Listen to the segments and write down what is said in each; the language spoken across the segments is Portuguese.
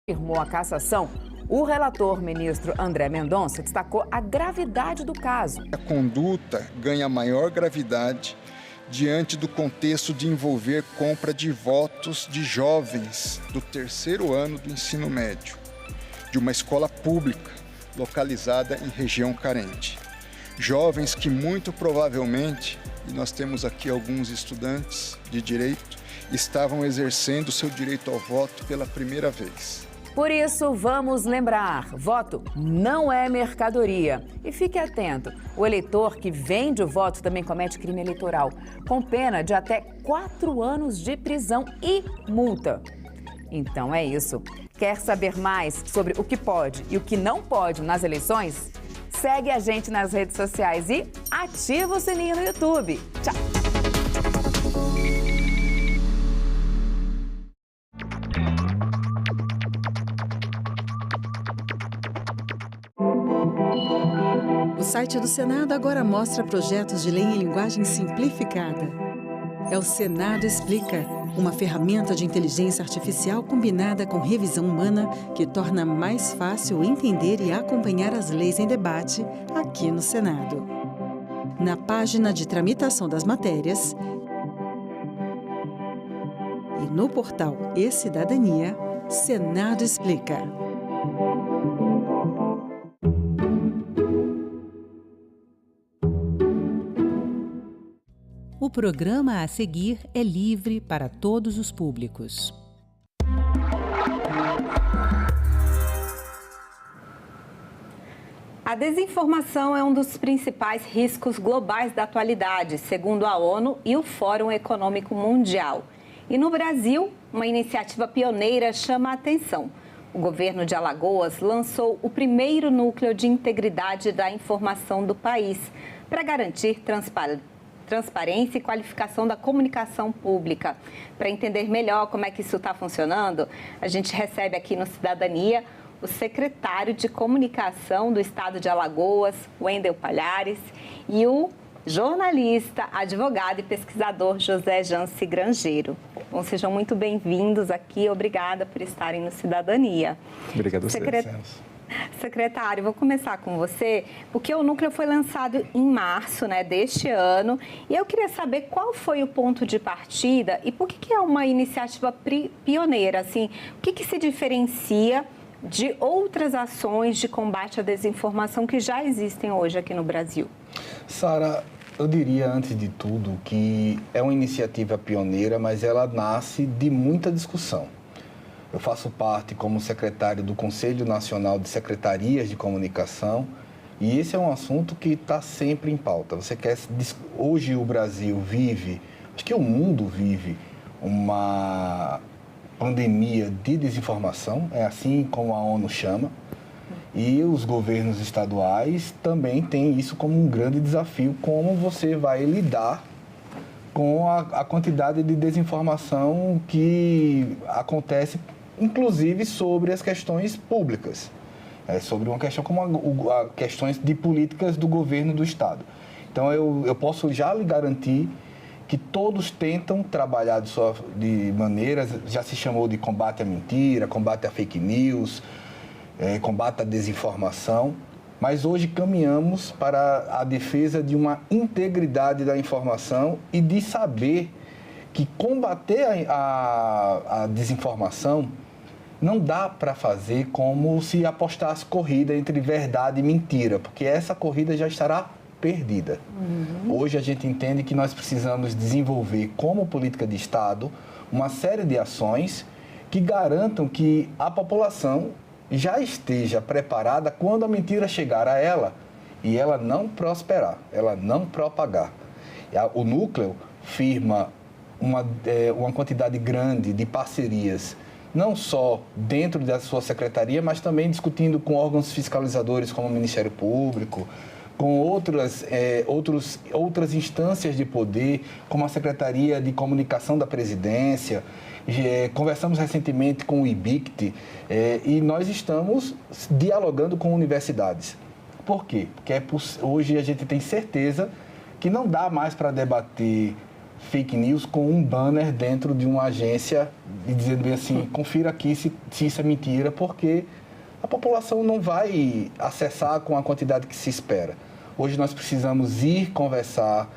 Afirmou a cassação, o relator, ministro André Mendonça, destacou a gravidade do caso. A conduta ganha maior gravidade diante do contexto de envolver compra de votos de jovens do terceiro ano do ensino médio, de uma escola pública localizada em região carente. Jovens que muito provavelmente, e nós temos aqui alguns estudantes de direito, estavam exercendo seu direito ao voto pela primeira vez. Por isso, vamos lembrar, voto não é mercadoria. E fique atento, o eleitor que vende o voto também comete crime eleitoral, com pena de até 4 anos de prisão e multa. Então é isso. Quer saber mais sobre o que pode e o que não pode nas eleições? Segue a gente nas redes sociais e ativa o sininho no YouTube. Tchau! O site do Senado agora mostra projetos de lei em linguagem simplificada. É o Senado Explica, uma ferramenta de inteligência artificial combinada com revisão humana que torna mais fácil entender e acompanhar as leis em debate aqui no Senado. Na página de tramitação das matérias e no portal E-Cidadania, Senado Explica. O programa a seguir é livre para todos os públicos. A desinformação é um dos principais riscos globais da atualidade, segundo a ONU e o Fórum Econômico Mundial. E no Brasil, uma iniciativa pioneira chama a atenção. O governo de Alagoas lançou o primeiro núcleo de integridade da informação do país para garantir transparência e qualificação da comunicação pública. Para entender melhor como é que isso está funcionando, a gente recebe aqui no Cidadania o secretário de Comunicação do Estado de Alagoas, Wendel Palhares, e o jornalista, advogado e pesquisador José Janci Grangeiro. Bom, sejam muito bem-vindos aqui. Obrigada por estarem no Cidadania. Obrigado a vocês. Secretário, vou começar com você, porque o núcleo foi lançado em março, deste ano, e eu queria saber qual foi o ponto de partida e por que é uma iniciativa pioneira, assim, o que se diferencia de outras ações de combate à desinformação que já existem hoje aqui no Brasil? Sara, eu diria, antes de tudo, que é uma iniciativa pioneira, mas ela nasce de muita discussão. Eu faço parte como secretário do Conselho Nacional de Secretarias de Comunicação e esse é um assunto que está sempre em pauta. Hoje o Brasil vive, acho que o mundo vive uma pandemia de desinformação, é assim como a ONU chama, e os governos estaduais também têm isso como um grande desafio, como você vai lidar com a quantidade de desinformação que acontece, inclusive sobre as questões públicas, sobre uma questão como questões de políticas do governo do Estado. Então, eu posso já lhe garantir que todos tentam trabalhar de maneiras, já se chamou de combate à mentira, combate à fake news, combate à desinformação, mas hoje caminhamos para a defesa de uma integridade da informação e de saber que combater a desinformação não dá para fazer como se apostasse corrida entre verdade e mentira, porque essa corrida já estará perdida. Hoje a gente entende que nós precisamos desenvolver, como política de Estado, uma série de ações que garantam que a população já esteja preparada quando a mentira chegar a ela e ela não prosperar, ela não propagar. O núcleo firma uma quantidade grande de parcerias, não só dentro da sua secretaria, mas também discutindo com órgãos fiscalizadores como o Ministério Público, com outras instâncias de poder, como a Secretaria de Comunicação da Presidência. Conversamos recentemente com o IBICT e nós estamos dialogando com universidades. Por quê? Porque hoje a gente tem certeza que não dá mais para debater fake news com um banner dentro de uma agência e dizendo bem assim, confira aqui se isso é mentira, porque a população não vai acessar com a quantidade que se espera. Hoje nós precisamos ir conversar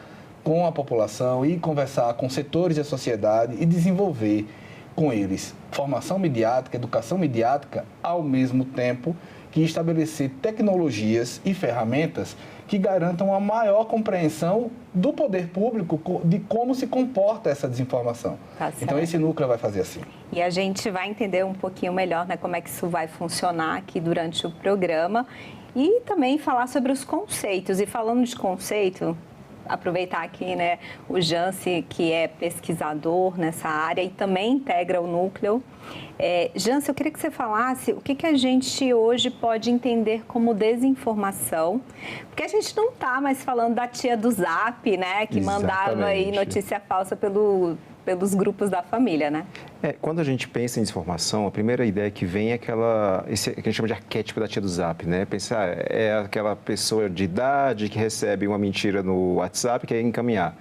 com a população, ir conversar com setores da sociedade e desenvolver com eles formação midiática, educação midiática, ao mesmo tempo que estabelecer tecnologias e ferramentas que garantam a maior compreensão do poder público de como se comporta essa desinformação. Tá, então, esse núcleo vai fazer assim. E a gente vai entender um pouquinho melhor, né, como é que isso vai funcionar aqui durante o programa e também falar sobre os conceitos. E falando de conceito, aproveitar aqui, né, o Janci, que é pesquisador nessa área e também integra o núcleo. Janci, eu queria que você falasse o que a gente hoje pode entender como desinformação, porque a gente não está mais falando da tia do Zap, né, que mandava aí notícia falsa pelos grupos da família, né? Quando a gente pensa em desinformação, a primeira ideia que vem é esse que a gente chama de arquétipo da tia do Zap, né? Pensar, é aquela pessoa de idade que recebe uma mentira no WhatsApp e quer encaminhar.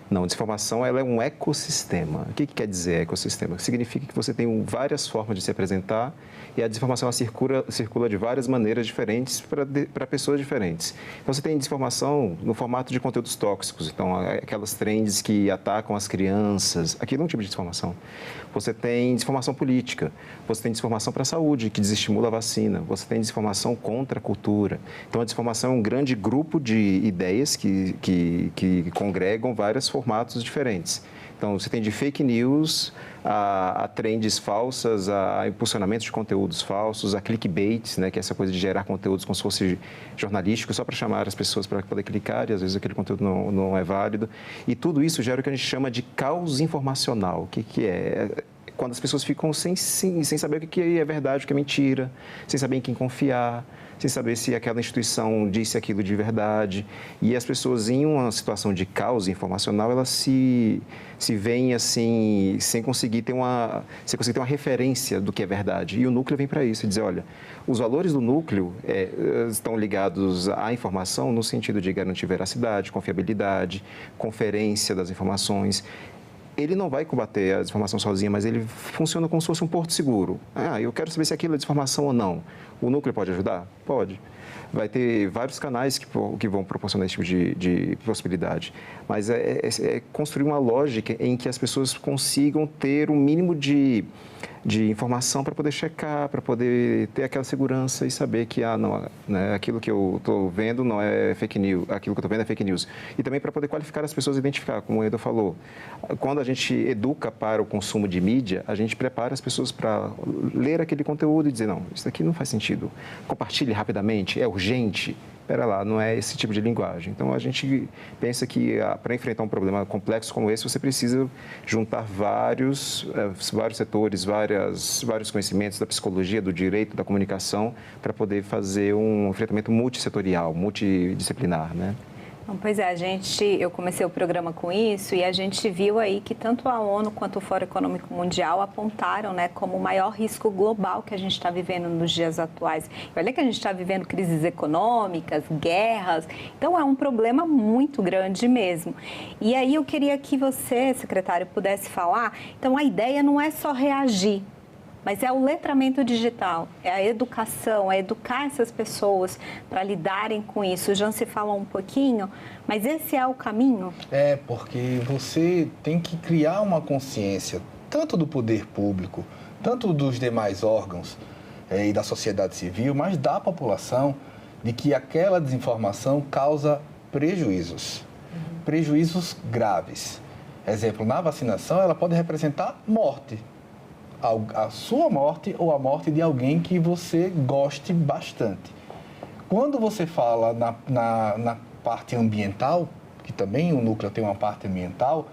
Não, desinformação ela é um ecossistema. O que quer dizer ecossistema? Significa que você tem várias formas de se apresentar e a desinformação ela circula de várias maneiras diferentes para pessoas diferentes. Então, você tem desinformação no formato de conteúdos tóxicos, então aquelas trends que atacam as crianças, aquilo é um tipo de desinformação. Você tem desinformação política, você tem desinformação para a saúde, que desestimula a vacina, você tem desinformação contra a cultura. Então, a desinformação é um grande grupo de ideias que congregam vários formatos diferentes. Então, você tem de fake news, a trends falsas, a impulsionamento de conteúdos falsos, a clickbait, né, que é essa coisa de gerar conteúdos como se fosse jornalístico, só para chamar as pessoas para poder clicar, e às vezes aquele conteúdo não é válido. E tudo isso gera o que a gente chama de caos informacional. O que é? Quando as pessoas ficam sem saber o que é verdade, o que é mentira, sem saber em quem confiar, sem saber se aquela instituição disse aquilo de verdade. E as pessoas, em uma situação de caos informacional, elas se veem assim, sem conseguir ter uma referência do que é verdade. E o núcleo vem para isso, dizer, olha, os valores do núcleo estão ligados à informação no sentido de garantir veracidade, confiabilidade, conferência das informações. Ele não vai combater a desinformação sozinho, mas ele funciona como se fosse um porto seguro. Eu quero saber se aquilo é desinformação ou não. O núcleo pode ajudar? Pode. Vai ter vários canais que vão proporcionar esse tipo de possibilidade. Mas é construir uma lógica em que as pessoas consigam ter um mínimo de informação para poder checar, para poder ter aquela segurança e saber que aquilo que eu estou vendo não é fake news, aquilo que eu estou vendo é fake news. E também para poder qualificar as pessoas e identificar, como o Edu falou. Quando a gente educa para o consumo de mídia, a gente prepara as pessoas para ler aquele conteúdo e dizer, não, isso daqui não faz sentido. Compartilhe rapidamente, é urgente. Espera lá, não é esse tipo de linguagem. Então, a gente pensa que para enfrentar um problema complexo como esse, você precisa juntar vários setores, vários conhecimentos da psicologia, do direito, da comunicação, para poder fazer um enfrentamento multissetorial, multidisciplinar, né? Pois é, eu comecei o programa com isso e a gente viu aí que tanto a ONU quanto o Fórum Econômico Mundial apontaram, né, como o maior risco global que a gente está vivendo nos dias atuais. E olha que a gente está vivendo crises econômicas, guerras, então é um problema muito grande mesmo. E aí eu queria que você, secretário, pudesse falar, então a ideia não é só reagir, mas é o letramento digital, é a educação, é educar essas pessoas para lidarem com isso. O Janci falou um pouquinho, mas esse é o caminho? Porque você tem que criar uma consciência, tanto do poder público, tanto dos demais órgãos e da sociedade civil, mas da população, de que aquela desinformação causa prejuízos, prejuízos graves. Exemplo, na vacinação, ela pode representar morte. A sua morte ou a morte de alguém que você goste bastante. Quando você fala na parte ambiental, que também o núcleo tem uma parte ambiental,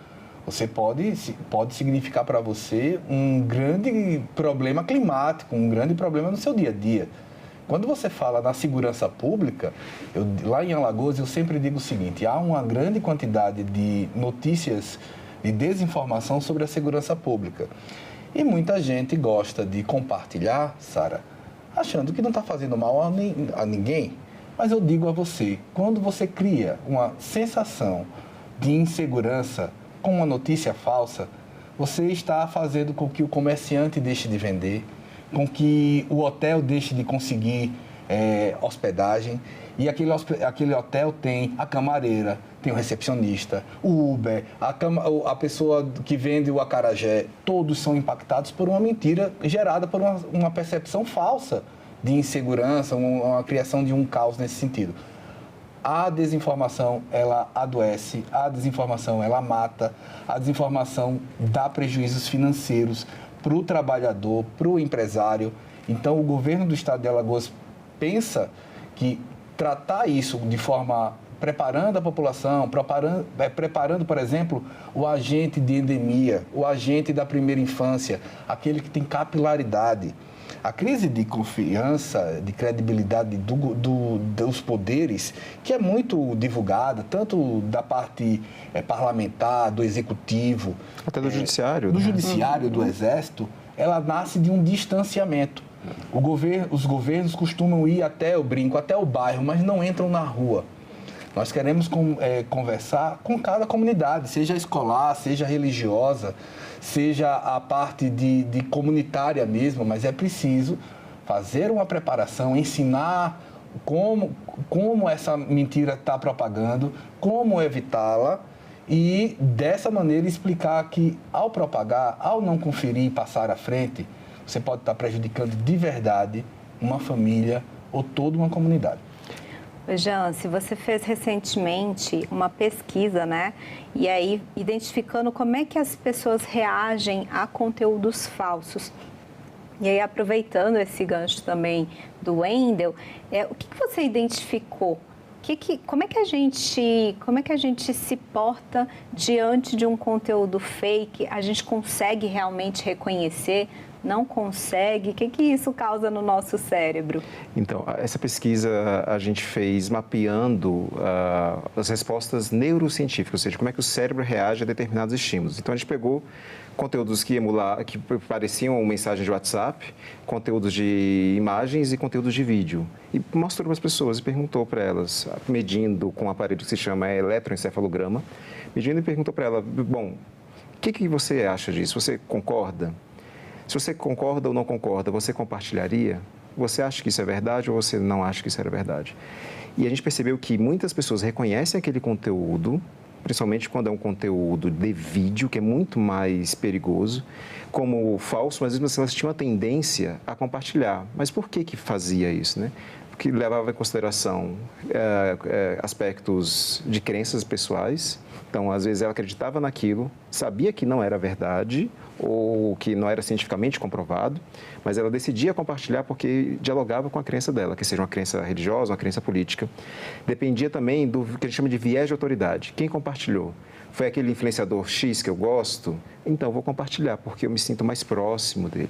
você pode significar para você um grande problema climático, um grande problema no seu dia a dia. Quando você fala na segurança pública, lá em Alagoas eu sempre digo o seguinte, há uma grande quantidade de notícias de desinformação sobre a segurança pública. E muita gente gosta de compartilhar, Sara, achando que não está fazendo mal a ninguém. Mas eu digo a você, quando você cria uma sensação de insegurança, com uma notícia falsa, você está fazendo com que o comerciante deixe de vender, com que o hotel deixe de conseguir hospedagem. E aquele hotel tem a camareira, tem o recepcionista, o Uber, a pessoa que vende o acarajé. Todos são impactados por uma mentira gerada por uma percepção falsa de insegurança, uma criação de um caos nesse sentido. A desinformação, ela adoece, a desinformação, ela mata, a desinformação dá prejuízos financeiros para o trabalhador, para o empresário. Então, o governo do estado de Alagoas pensa que tratar isso de forma preparando a população, preparando, por exemplo, o agente de endemia, o agente da primeira infância, aquele que tem capilaridade. A crise de confiança, de credibilidade dos poderes, que é muito divulgada, tanto da parte parlamentar, do executivo... Até do judiciário. Do judiciário, do exército, ela nasce de um distanciamento. Os governos costumam ir até o bairro, mas não entram na rua. Nós queremos conversar com cada comunidade, seja escolar, seja religiosa, seja a parte de comunitária mesmo, mas é preciso fazer uma preparação, ensinar como essa mentira está propagando, como evitá-la e, dessa maneira, explicar que, ao propagar, ao não conferir e passar à frente, você pode estar prejudicando de verdade uma família ou toda uma comunidade. Jance, você fez recentemente uma pesquisa, né? E aí, identificando como é que as pessoas reagem a conteúdos falsos. E aí, aproveitando esse gancho também do Wendel, o que você identificou? Como é que a gente se porta diante de um conteúdo fake? A gente consegue realmente reconhecer? Não consegue? O que isso causa no nosso cérebro? Então, essa pesquisa a gente fez mapeando as respostas neurocientíficas, ou seja, como é que o cérebro reage a determinados estímulos. Então, a gente pegou conteúdos que pareciam uma mensagem de WhatsApp, conteúdos de imagens e conteúdos de vídeo. E mostrou para as pessoas e perguntou para elas, medindo com um aparelho que se chama eletroencefalograma, medindo e perguntou para ela, bom, o que você acha disso? Você concorda? Se você concorda ou não concorda, você compartilharia? Você acha que isso é verdade ou você não acha que isso era verdade? E a gente percebeu que muitas pessoas reconhecem aquele conteúdo, principalmente quando é um conteúdo de vídeo, que é muito mais perigoso, como falso, mas mesmo assim elas tinham a tendência a compartilhar. Mas por que fazia isso, né? Porque levava em consideração aspectos de crenças pessoais. Então, às vezes, ela acreditava naquilo, sabia que não era verdade ou que não era cientificamente comprovado, mas ela decidia compartilhar porque dialogava com a crença dela, que seja uma crença religiosa, uma crença política. Dependia também do que a gente chama de viés de autoridade. Quem compartilhou? Foi aquele influenciador X que eu gosto? Então, vou compartilhar, porque eu me sinto mais próximo dele.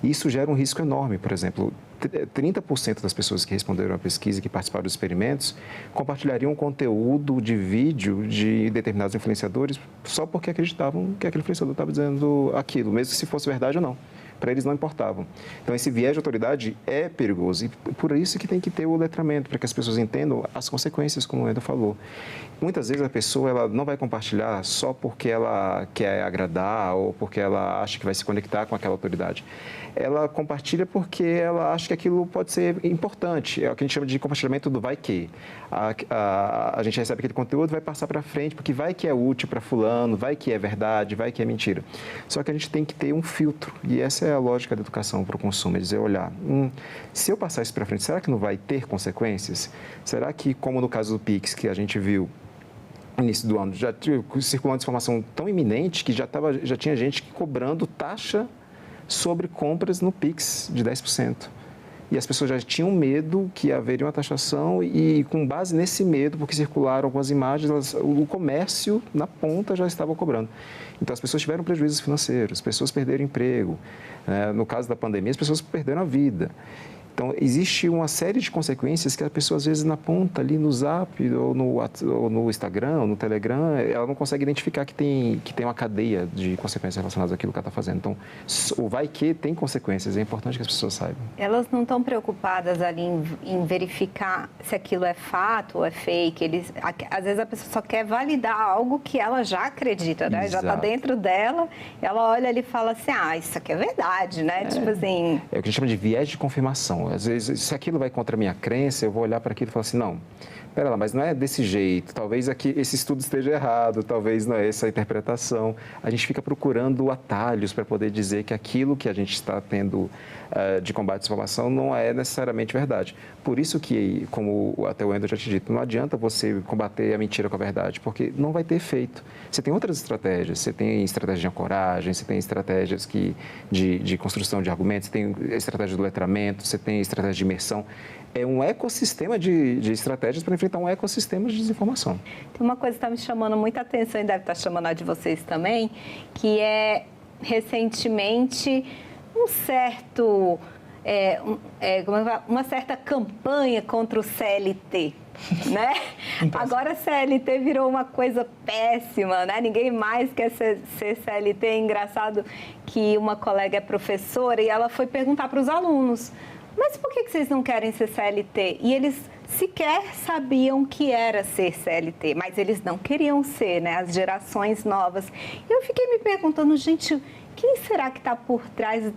E isso gera um risco enorme. Por exemplo, 30% das pessoas que responderam à pesquisa, que participaram dos experimentos, compartilhariam conteúdo de vídeo de determinados influenciadores só porque acreditavam que aquele influenciador estava dizendo aquilo, mesmo se fosse verdade ou não. Para eles não importavam. Então, esse viés de autoridade é perigoso e por isso que tem que ter o letramento, para que as pessoas entendam as consequências, como o Endo falou. Muitas vezes a pessoa ela não vai compartilhar só porque ela quer agradar ou porque ela acha que vai se conectar com aquela autoridade. Ela compartilha porque ela acha que aquilo pode ser importante. É o que a gente chama de compartilhamento do vai que. A gente recebe aquele conteúdo, vai passar para frente, porque vai que é útil para fulano, vai que é verdade, vai que é mentira. Só que a gente tem que ter um filtro, e essa é a lógica da educação para o consumo, é dizer, olhar, se eu passar isso para frente, será que não vai ter consequências? Será que, como no caso do Pix, que a gente viu no início do ano, já circulou uma informação tão iminente que já tinha gente cobrando taxa sobre compras no Pix de 10%. E as pessoas já tinham medo que haveria uma taxação e, com base nesse medo, porque circularam algumas imagens, o comércio na ponta já estava cobrando. Então, as pessoas tiveram prejuízos financeiros, as pessoas perderam emprego. No caso da pandemia, as pessoas perderam a vida. Então, existe uma série de consequências que a pessoa, às vezes, na ponta, ali no Zap, ou no Instagram, ou no Telegram, ela não consegue identificar que tem uma cadeia de consequências relacionadas àquilo que ela está fazendo. Então, o vai que tem consequências, é importante que as pessoas saibam. Elas não estão preocupadas ali em verificar se aquilo é fato ou é fake. Às vezes a pessoa só quer validar algo que ela já acredita, né? Já está dentro dela, ela olha ali e fala assim, isso aqui é verdade, né? Tipo assim... É o que a gente chama de viés de confirmação. Às vezes, se aquilo vai contra a minha crença, eu vou olhar para aquilo e falar assim, não, pera lá, mas não é desse jeito, talvez aqui esse estudo esteja errado, talvez não é essa a interpretação. A gente fica procurando atalhos para poder dizer que aquilo que a gente está tendo de combate à desinformação não é necessariamente verdade. Por isso que, como até o Wendel já te dito, não adianta você combater a mentira com a verdade, porque não vai ter efeito. Você tem outras estratégias, você tem estratégias de ancoragem, você tem estratégias de construção de argumentos, você tem estratégia do letramento, você tem estratégia de imersão. É um ecossistema de estratégias para enfrentar um ecossistema de desinformação. Tem uma coisa que está me chamando muita atenção e deve estar chamando a de vocês também, que é, recentemente, uma certa campanha contra o CLT, né? Agora, CLT virou uma coisa péssima, né? Ninguém mais quer ser CLT. É engraçado que uma colega é professora e ela foi perguntar para os alunos, mas por que vocês não querem ser CLT? E eles sequer sabiam que era ser CLT, mas eles não queriam ser, né? As gerações novas. E eu fiquei me perguntando, gente, quem será que está por trás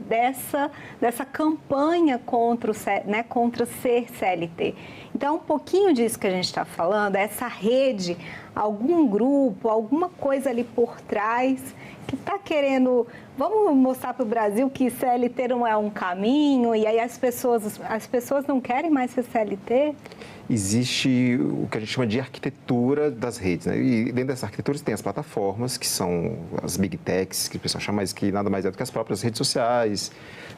dessa campanha contra ser CLT? Então, um pouquinho disso que a gente está falando, essa rede, algum grupo, alguma coisa ali por trás que está querendo... Vamos mostrar para o Brasil que CLT não é um caminho e aí as pessoas não querem mais ser CLT? Existe o que a gente chama de arquitetura das redes, né? E dentro dessas arquiteturas tem as plataformas, que são as big techs, que o pessoal chama, mas que nada mais é do que as próprias redes sociais,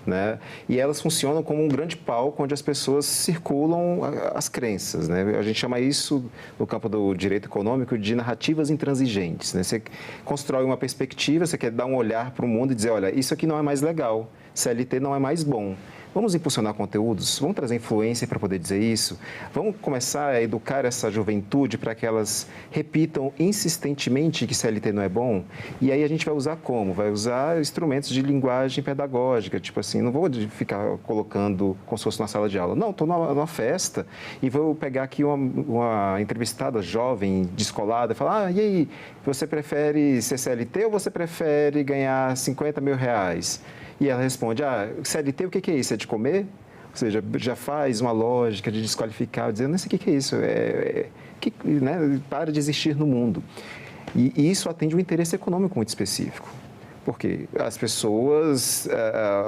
né? E elas funcionam como um grande palco onde as pessoas circulam as crenças, né? A gente chama isso, no campo do direito econômico, de narrativas intransigentes, né? Você constrói uma perspectiva, você quer dar um olhar para o mundo e dizer, olha, isso aqui não é mais legal, CLT não é mais bom. Vamos impulsionar conteúdos, vamos trazer influência para poder dizer isso, vamos começar a educar essa juventude para que elas repitam insistentemente que CLT não é bom. E aí a gente vai usar como? Vai usar instrumentos de linguagem pedagógica, tipo assim, não vou ficar colocando como se fosse na sala de aula. Não, estou numa festa e vou pegar aqui uma entrevistada jovem, descolada, e falar, e aí, você prefere ser CLT ou você prefere ganhar 50 mil reais? E ela responde, CLT, o que é isso? É de comer? Ou seja, já faz uma lógica de desqualificar, dizendo, não sei o que é isso, né, para de existir no mundo. E isso atende um interesse econômico muito específico. Porque as pessoas,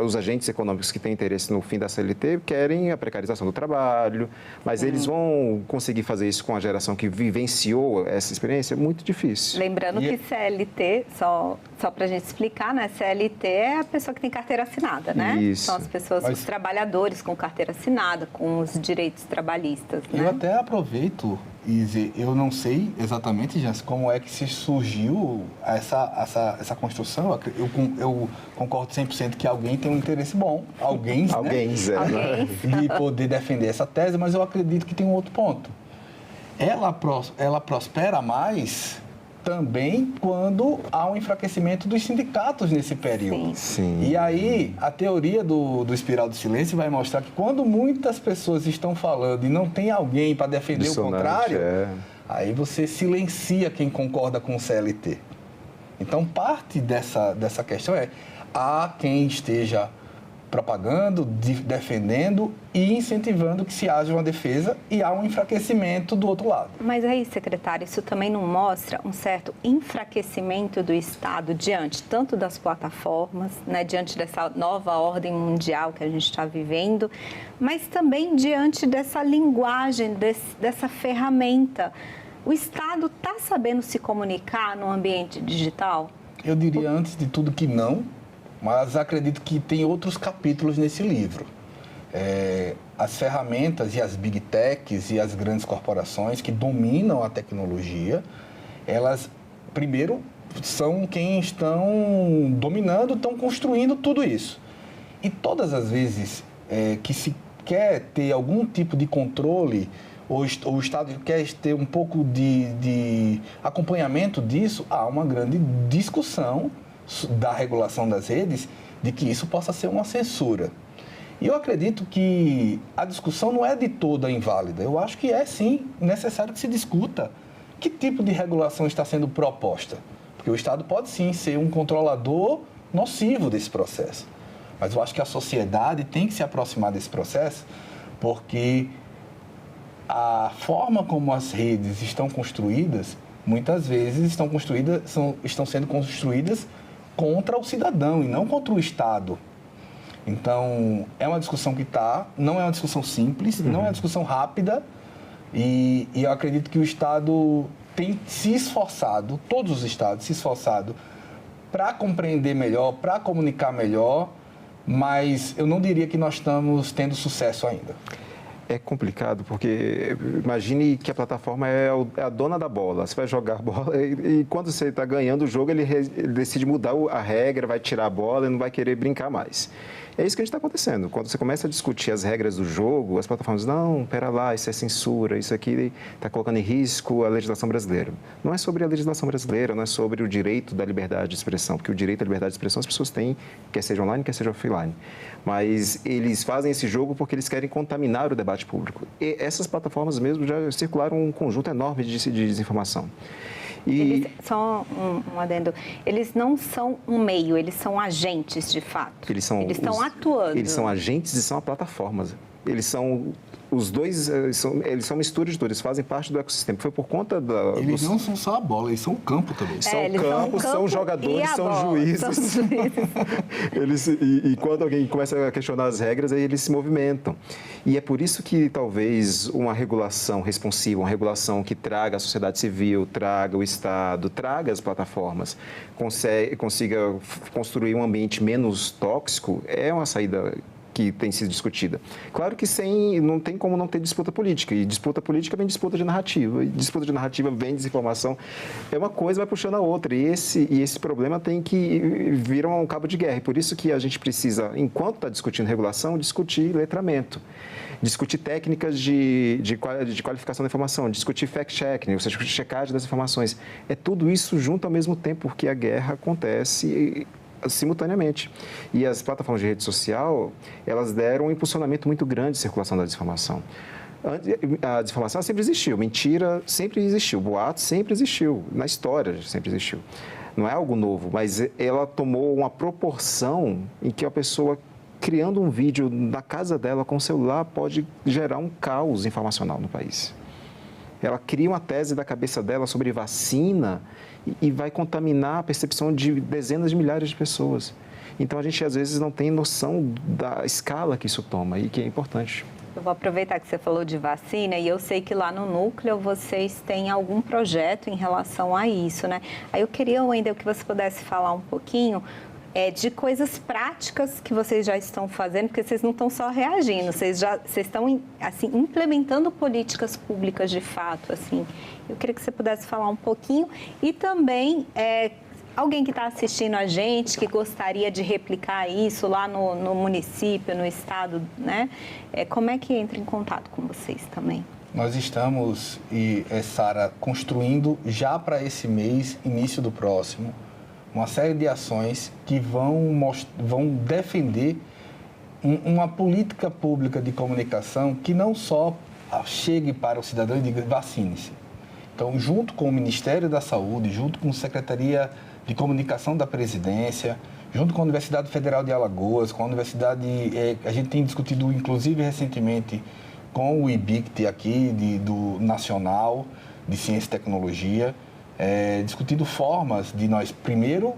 os agentes econômicos que têm interesse no fim da CLT querem a precarização do trabalho, mas eles vão conseguir fazer isso com a geração que vivenciou essa experiência? É muito difícil. Lembrando que CLT, só para a gente explicar, né? CLT é a pessoa que tem carteira assinada, né? Isso. São as pessoas, os trabalhadores com carteira assinada, com os direitos trabalhistas, né? Eu até aproveito, Izzy, eu não sei exatamente, Jans, como é que se surgiu essa construção. Eu concordo 100% que alguém tem um interesse bom, alguém, né? De poder defender essa tese, mas eu acredito que tem um outro ponto. Ela prospera mais também quando há um enfraquecimento dos sindicatos nesse período. Sim. E aí, a teoria do espiral do silêncio vai mostrar que quando muitas pessoas estão falando e não tem alguém para defender o contrário, aí você silencia quem concorda com o CLT. Então, parte dessa questão há quem esteja propagando, defendendo e incentivando que se haja uma defesa e há um enfraquecimento do outro lado. Mas aí, secretário, isso também não mostra um certo enfraquecimento do Estado diante tanto das plataformas, né, diante dessa nova ordem mundial que a gente está vivendo, mas também diante dessa linguagem, dessa ferramenta. O Estado está sabendo se comunicar no ambiente digital? Eu diria, antes de tudo, que não. Mas acredito que tem outros capítulos nesse livro. As ferramentas e as big techs e as grandes corporações que dominam a tecnologia, elas, primeiro, são quem estão dominando, estão construindo tudo isso. E todas as vezes que se quer ter algum tipo de controle, ou o Estado quer ter um pouco de acompanhamento disso, há uma grande discussão da regulação das redes de que isso possa ser uma censura. E eu acredito que a discussão não é de toda inválida. Eu acho que é, sim, necessário que se discuta que tipo de regulação está sendo proposta. Porque o Estado pode, sim, ser um controlador nocivo desse processo. Mas eu acho que a sociedade tem que se aproximar desse processo, porque a forma como as redes estão construídas, muitas vezes estão sendo construídas contra o cidadão e não contra o Estado. Então, é uma discussão que não é uma discussão simples, não é uma discussão rápida, e eu acredito que o Estado tem se esforçado, todos os Estados se esforçado para compreender melhor, para comunicar melhor, mas eu não diria que nós estamos tendo sucesso ainda. É complicado, porque imagine que a plataforma é a dona da bola. Você vai jogar a bola e quando você está ganhando o jogo, ele decide mudar a regra, vai tirar a bola e não vai querer brincar mais. É isso que a gente está acontecendo. Quando você começa a discutir as regras do jogo, as plataformas dizem, não, pera lá, isso é censura, isso aqui está colocando em risco a legislação brasileira. Não é sobre a legislação brasileira, não é sobre o direito da liberdade de expressão, porque o direito à liberdade de expressão as pessoas têm, quer seja online, quer seja offline. Mas eles fazem esse jogo porque eles querem contaminar o debate público. E essas plataformas mesmo já circularam um conjunto enorme de desinformação. Só um adendo, eles não são um meio, eles são agentes de fato. Eles estão atuando. Eles são agentes e são plataformas. Eles são os dois, eles são mistura de tudo, eles fazem parte do equissistema. Foi por conta da... Eles não são só a bola, eles são o campo também. São campo, são jogadores, são juízes. E quando alguém começa a questionar as regras, aí eles se movimentam. E é por isso que talvez uma regulação responsiva, uma regulação que traga a sociedade civil, traga o Estado, traga as plataformas, consiga construir um ambiente menos tóxico, é uma saída que tem sido discutida. Claro que não tem como não ter disputa política, e disputa política vem disputa de narrativa, e disputa de narrativa vem desinformação, é uma coisa vai puxando a outra, e esse problema tem que vir um cabo de guerra, e por isso que a gente precisa, enquanto está discutindo regulação, discutir letramento, discutir técnicas de qualificação da informação, discutir fact-checking, ou seja, checagem das informações, é tudo isso junto ao mesmo tempo, porque a guerra acontece simultaneamente. E as plataformas de rede social, elas deram um impulsionamento muito grande de circulação da desinformação. A desinformação sempre existiu, mentira sempre existiu, boato sempre existiu, na história sempre existiu. Não é algo novo, mas ela tomou uma proporção em que a pessoa, criando um vídeo na casa dela com o celular, pode gerar um caos informacional no país. Ela cria uma tese da cabeça dela sobre vacina e vai contaminar a percepção de dezenas de milhares de pessoas. Então, a gente, às vezes, não tem noção da escala que isso toma e que é importante. Eu vou aproveitar que você falou de vacina e eu sei que lá no Núcleo vocês têm algum projeto em relação a isso, né? Aí eu queria, Wendel, que você pudesse falar um pouquinho de coisas práticas que vocês já estão fazendo, porque vocês não estão só reagindo, vocês estão assim, implementando políticas públicas de fato. Assim. Eu queria que você pudesse falar um pouquinho e também alguém que está assistindo a gente, que gostaria de replicar isso lá no município, no estado, né? Como é que entra em contato com vocês também? Nós estamos, Sara, construindo já para esse mês, início do próximo, uma série de ações que vão defender uma política pública de comunicação que não só chegue para o cidadão e diga vacine-se. Então, junto com o Ministério da Saúde, junto com a Secretaria de Comunicação da Presidência, junto com a Universidade Federal de Alagoas, com a Universidade... a gente tem discutido, inclusive, recentemente, com o IBICT aqui, do Nacional de Ciência e Tecnologia, discutindo formas de nós, primeiro,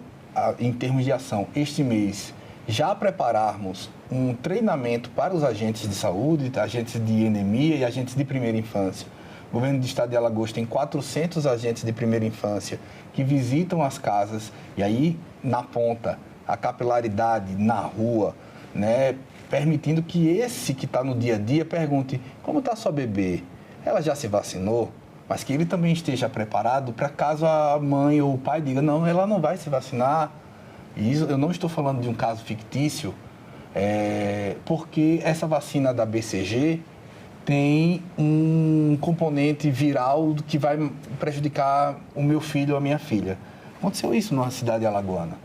em termos de ação, este mês, já prepararmos um treinamento para os agentes de saúde, agentes de anemia e agentes de primeira infância. O governo do estado de Alagoas tem 400 agentes de primeira infância que visitam as casas e aí, na ponta, a capilaridade na rua, né, permitindo que esse que está no dia a dia pergunte: como está sua bebê? Ela já se vacinou? Mas que ele também esteja preparado para caso a mãe ou o pai diga: não, ela não vai se vacinar. E isso, eu não estou falando de um caso fictício, Porque essa vacina da BCG tem um componente viral que vai prejudicar o meu filho ou a minha filha. Aconteceu isso numa cidade alagoana.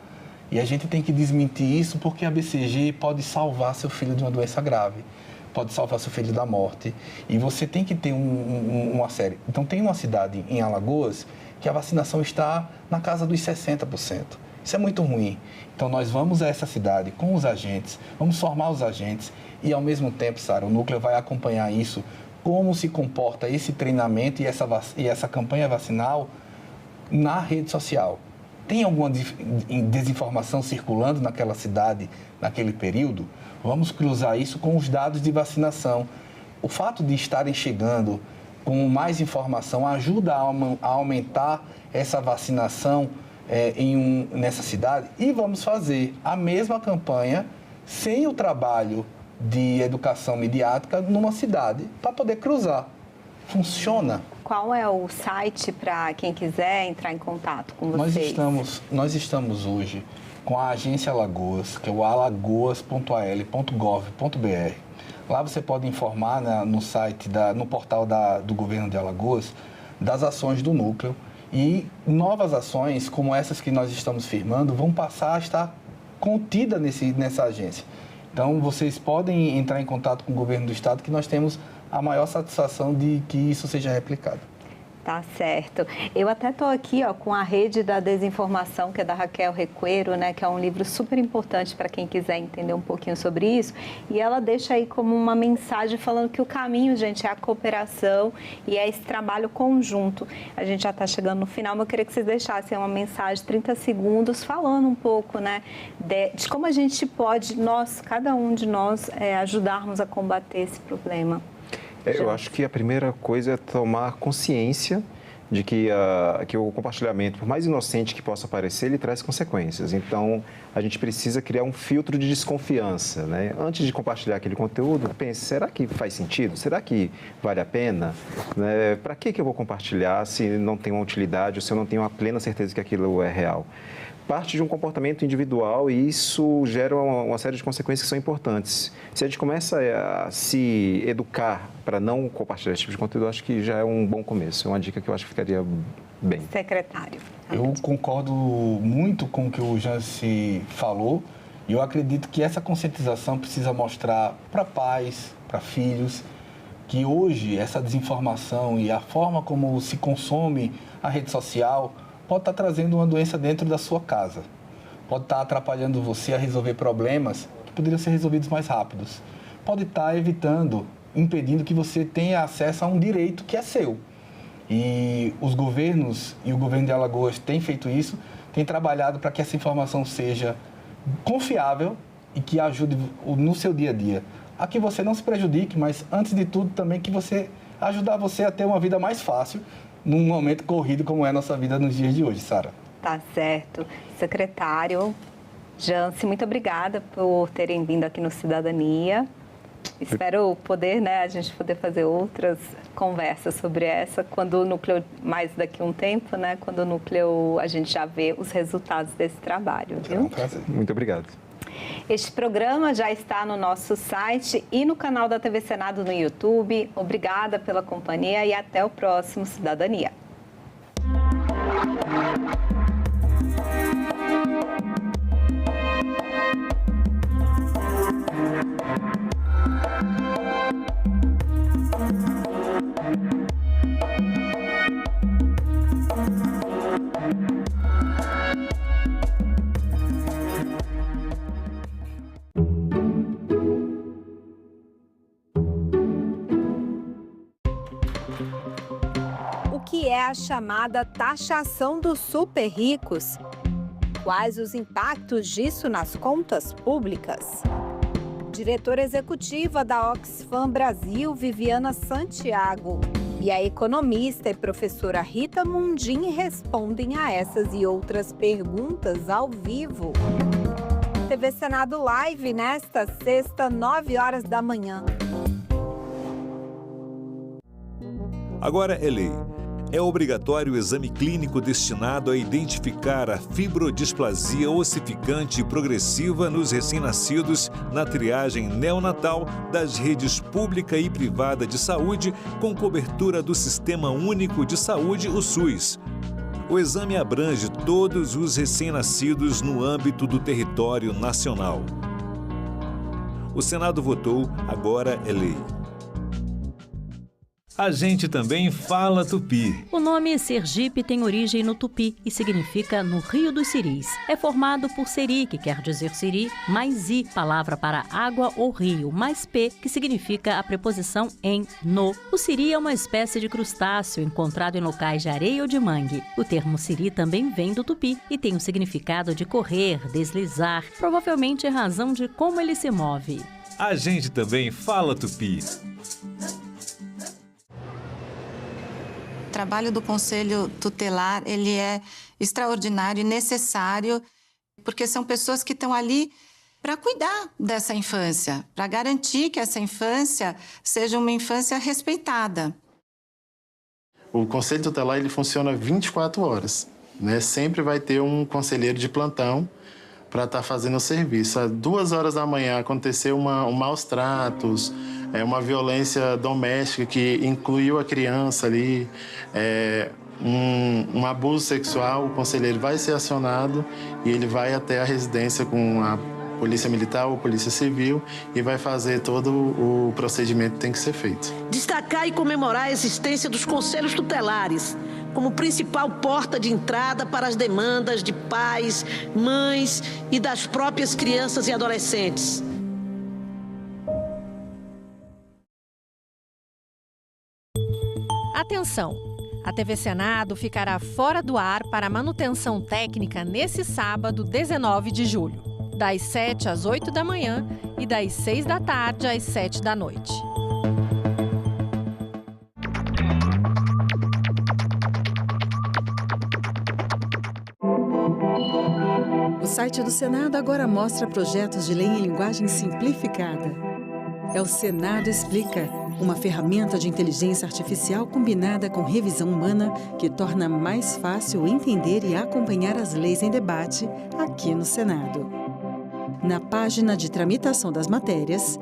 E a gente tem que desmentir isso porque a BCG pode salvar seu filho de uma doença grave, pode salvar seu filho da morte. E você tem que ter uma série. Então, tem uma cidade em Alagoas que a vacinação está na casa dos 60%. Isso é muito ruim. Então, nós vamos a essa cidade com os agentes, vamos formar os agentes e, ao mesmo tempo, Sara, o Núcleo vai acompanhar isso, como se comporta esse treinamento e essa campanha vacinal na rede social. Tem alguma desinformação circulando naquela cidade, naquele período? Vamos cruzar isso com os dados de vacinação. O fato de estarem chegando com mais informação ajuda a aumentar essa vacinação nessa cidade. E vamos fazer a mesma campanha sem o trabalho de educação midiática numa cidade para poder cruzar. Funciona. Qual é o site para quem quiser entrar em contato com vocês? Nós estamos hoje com a Agência Alagoas, que é o alagoas.al.gov.br. Lá você pode informar no site, no portal do Governo de Alagoas, das ações do Núcleo. E novas ações, como essas que nós estamos firmando, vão passar a estar contidas nessa agência. Então, vocês podem entrar em contato com o Governo do Estado, que nós temos a maior satisfação de que isso seja replicado. Tá certo. Eu até estou aqui com a Rede da Desinformação, que é da Raquel Recuero, né, que é um livro super importante para quem quiser entender um pouquinho sobre isso. E ela deixa aí como uma mensagem falando que o caminho, gente, é a cooperação e é esse trabalho conjunto. A gente já está chegando no final, mas eu queria que vocês deixassem uma mensagem, 30 segundos, falando um pouco, né, de como a gente pode, cada um de nós, ajudarmos a combater esse problema. Eu acho que a primeira coisa é tomar consciência de que o compartilhamento, por mais inocente que possa parecer, ele traz consequências. Então, a gente precisa criar um filtro de desconfiança, né? Antes de compartilhar aquele conteúdo, pense, será que faz sentido? Será que vale a pena? Né? Para que eu vou compartilhar se não tem uma utilidade ou se eu não tenho uma plena certeza que aquilo é real? Parte de um comportamento individual e isso gera uma série de consequências que são importantes. Se a gente começa a se educar para não compartilhar esse tipo de conteúdo, acho que já é um bom começo. É uma dica que eu acho que ficaria bem. Secretário. Eu concordo muito com o que o Janci falou e eu acredito que essa conscientização precisa mostrar para pais, para filhos, que hoje essa desinformação e a forma como se consome a rede social pode estar trazendo uma doença dentro da sua casa. Pode estar atrapalhando você a resolver problemas que poderiam ser resolvidos mais rápidos. Pode estar impedindo que você tenha acesso a um direito que é seu. E os governos e o governo de Alagoas tem feito isso, tem trabalhado para que essa informação seja confiável e que ajude no seu dia a dia. A que você não se prejudique, mas antes de tudo também que ajudar você a ter uma vida mais fácil num momento corrido como é a nossa vida nos dias de hoje, Sara. Tá certo. Secretário Janci, muito obrigada por terem vindo aqui no Cidadania. Espero poder, a gente poder fazer outras conversas sobre essa, quando o Núcleo, mais daqui a um tempo, quando o Núcleo, a gente já vê os resultados desse trabalho, viu? É um prazer. Muito obrigado. Este programa já está no nosso site e no canal da TV Senado no YouTube. Obrigada pela companhia e até o próximo Cidadania. O que é a chamada taxação dos super ricos? Quais os impactos disso nas contas públicas? Diretora executiva da Oxfam Brasil, Viviana Santiago, e a economista e professora Rita Mundim respondem a essas e outras perguntas ao vivo. TV Senado Live nesta sexta, 9 horas da manhã. Agora é lei. É obrigatório o exame clínico destinado a identificar a fibrodisplasia ossificante progressiva nos recém-nascidos na triagem neonatal das redes pública e privada de saúde com cobertura do Sistema Único de Saúde, o SUS. O exame abrange todos os recém-nascidos no âmbito do território nacional. O Senado votou, agora é lei. A gente também fala tupi. O nome Sergipe tem origem no tupi e significa no Rio dos Siris. É formado por seri, que quer dizer siri, mais i, palavra para água ou rio, mais p, que significa a preposição em, no. O siri é uma espécie de crustáceo encontrado em locais de areia ou de mangue. O termo siri também vem do tupi e tem o significado de correr, deslizar, provavelmente em razão de como ele se move. A gente também fala tupi. O trabalho do Conselho Tutelar, ele é extraordinário e necessário, porque são pessoas que estão ali para cuidar dessa infância, para garantir que essa infância seja uma infância respeitada. O Conselho Tutelar, ele funciona 24 horas, né? Sempre vai ter um conselheiro de plantão para estar fazendo o serviço. Às 2 horas da manhã aconteceu um maus tratos, uma violência doméstica que incluiu a criança ali, um abuso sexual, o conselheiro vai ser acionado e ele vai até a residência com a Polícia Militar ou Polícia Civil e vai fazer todo o procedimento que tem que ser feito. Destacar e comemorar a existência dos conselhos tutelares como principal porta de entrada para as demandas de pais, mães e das próprias crianças e adolescentes. Atenção! A TV Senado ficará fora do ar para manutenção técnica nesse sábado, 19 de julho, das 7 às 8 da manhã e das 6 da tarde às 7 da noite. O site do Senado agora mostra projetos de lei em linguagem simplificada. É o Senado Explica, uma ferramenta de inteligência artificial combinada com revisão humana que torna mais fácil entender e acompanhar as leis em debate aqui no Senado. Na página de tramitação das matérias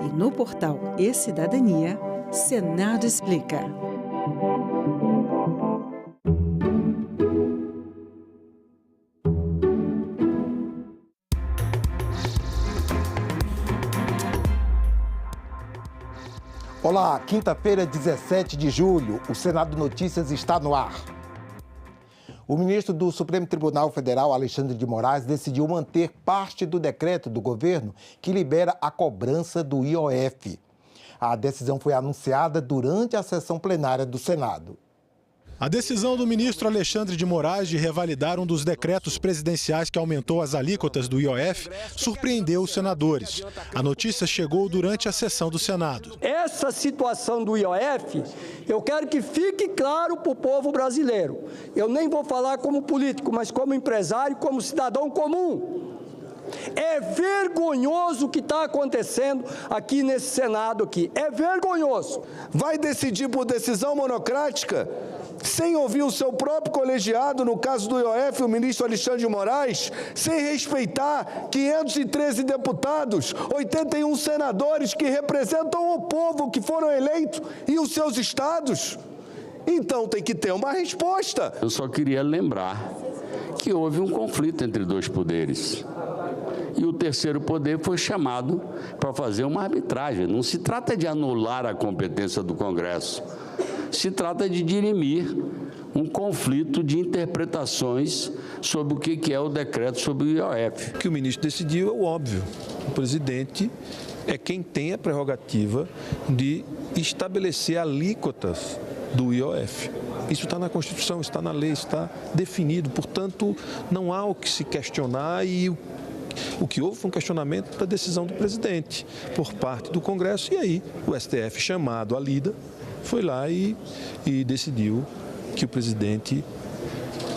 e no portal E-Cidadania, Senado Explica. Olá, quinta-feira, 17 de julho, o Senado Notícias está no ar. O ministro do Supremo Tribunal Federal, Alexandre de Moraes, decidiu manter parte do decreto do governo que libera a cobrança do IOF. A decisão foi anunciada durante a sessão plenária do Senado. A decisão do ministro Alexandre de Moraes de revalidar um dos decretos presidenciais que aumentou as alíquotas do IOF surpreendeu os senadores. A notícia chegou durante a sessão do Senado. Essa situação do IOF, eu quero que fique claro para o povo brasileiro. Eu nem vou falar como político, mas como empresário, como cidadão comum. É vergonhoso o que está acontecendo aqui nesse Senado aqui. É vergonhoso. Vai decidir por decisão monocrática? Sem ouvir o seu próprio colegiado, no caso do IOF, o ministro Alexandre de Moraes, sem respeitar 513 deputados, 81 senadores que representam o povo que foram eleitos e os seus estados. Então tem que ter uma resposta. Eu só queria lembrar que houve um conflito entre dois poderes. E o terceiro poder foi chamado para fazer uma arbitragem. Não se trata de anular a competência do Congresso. Se trata de dirimir um conflito de interpretações sobre o que é o decreto sobre o IOF. O que o ministro decidiu é o óbvio. O presidente é quem tem a prerrogativa de estabelecer alíquotas do IOF. Isso está na Constituição, está na lei, está definido. Portanto, não há o que se questionar e o que houve foi um questionamento da decisão do presidente por parte do Congresso. E aí o STF, chamado a lida, foi lá e decidiu que o presidente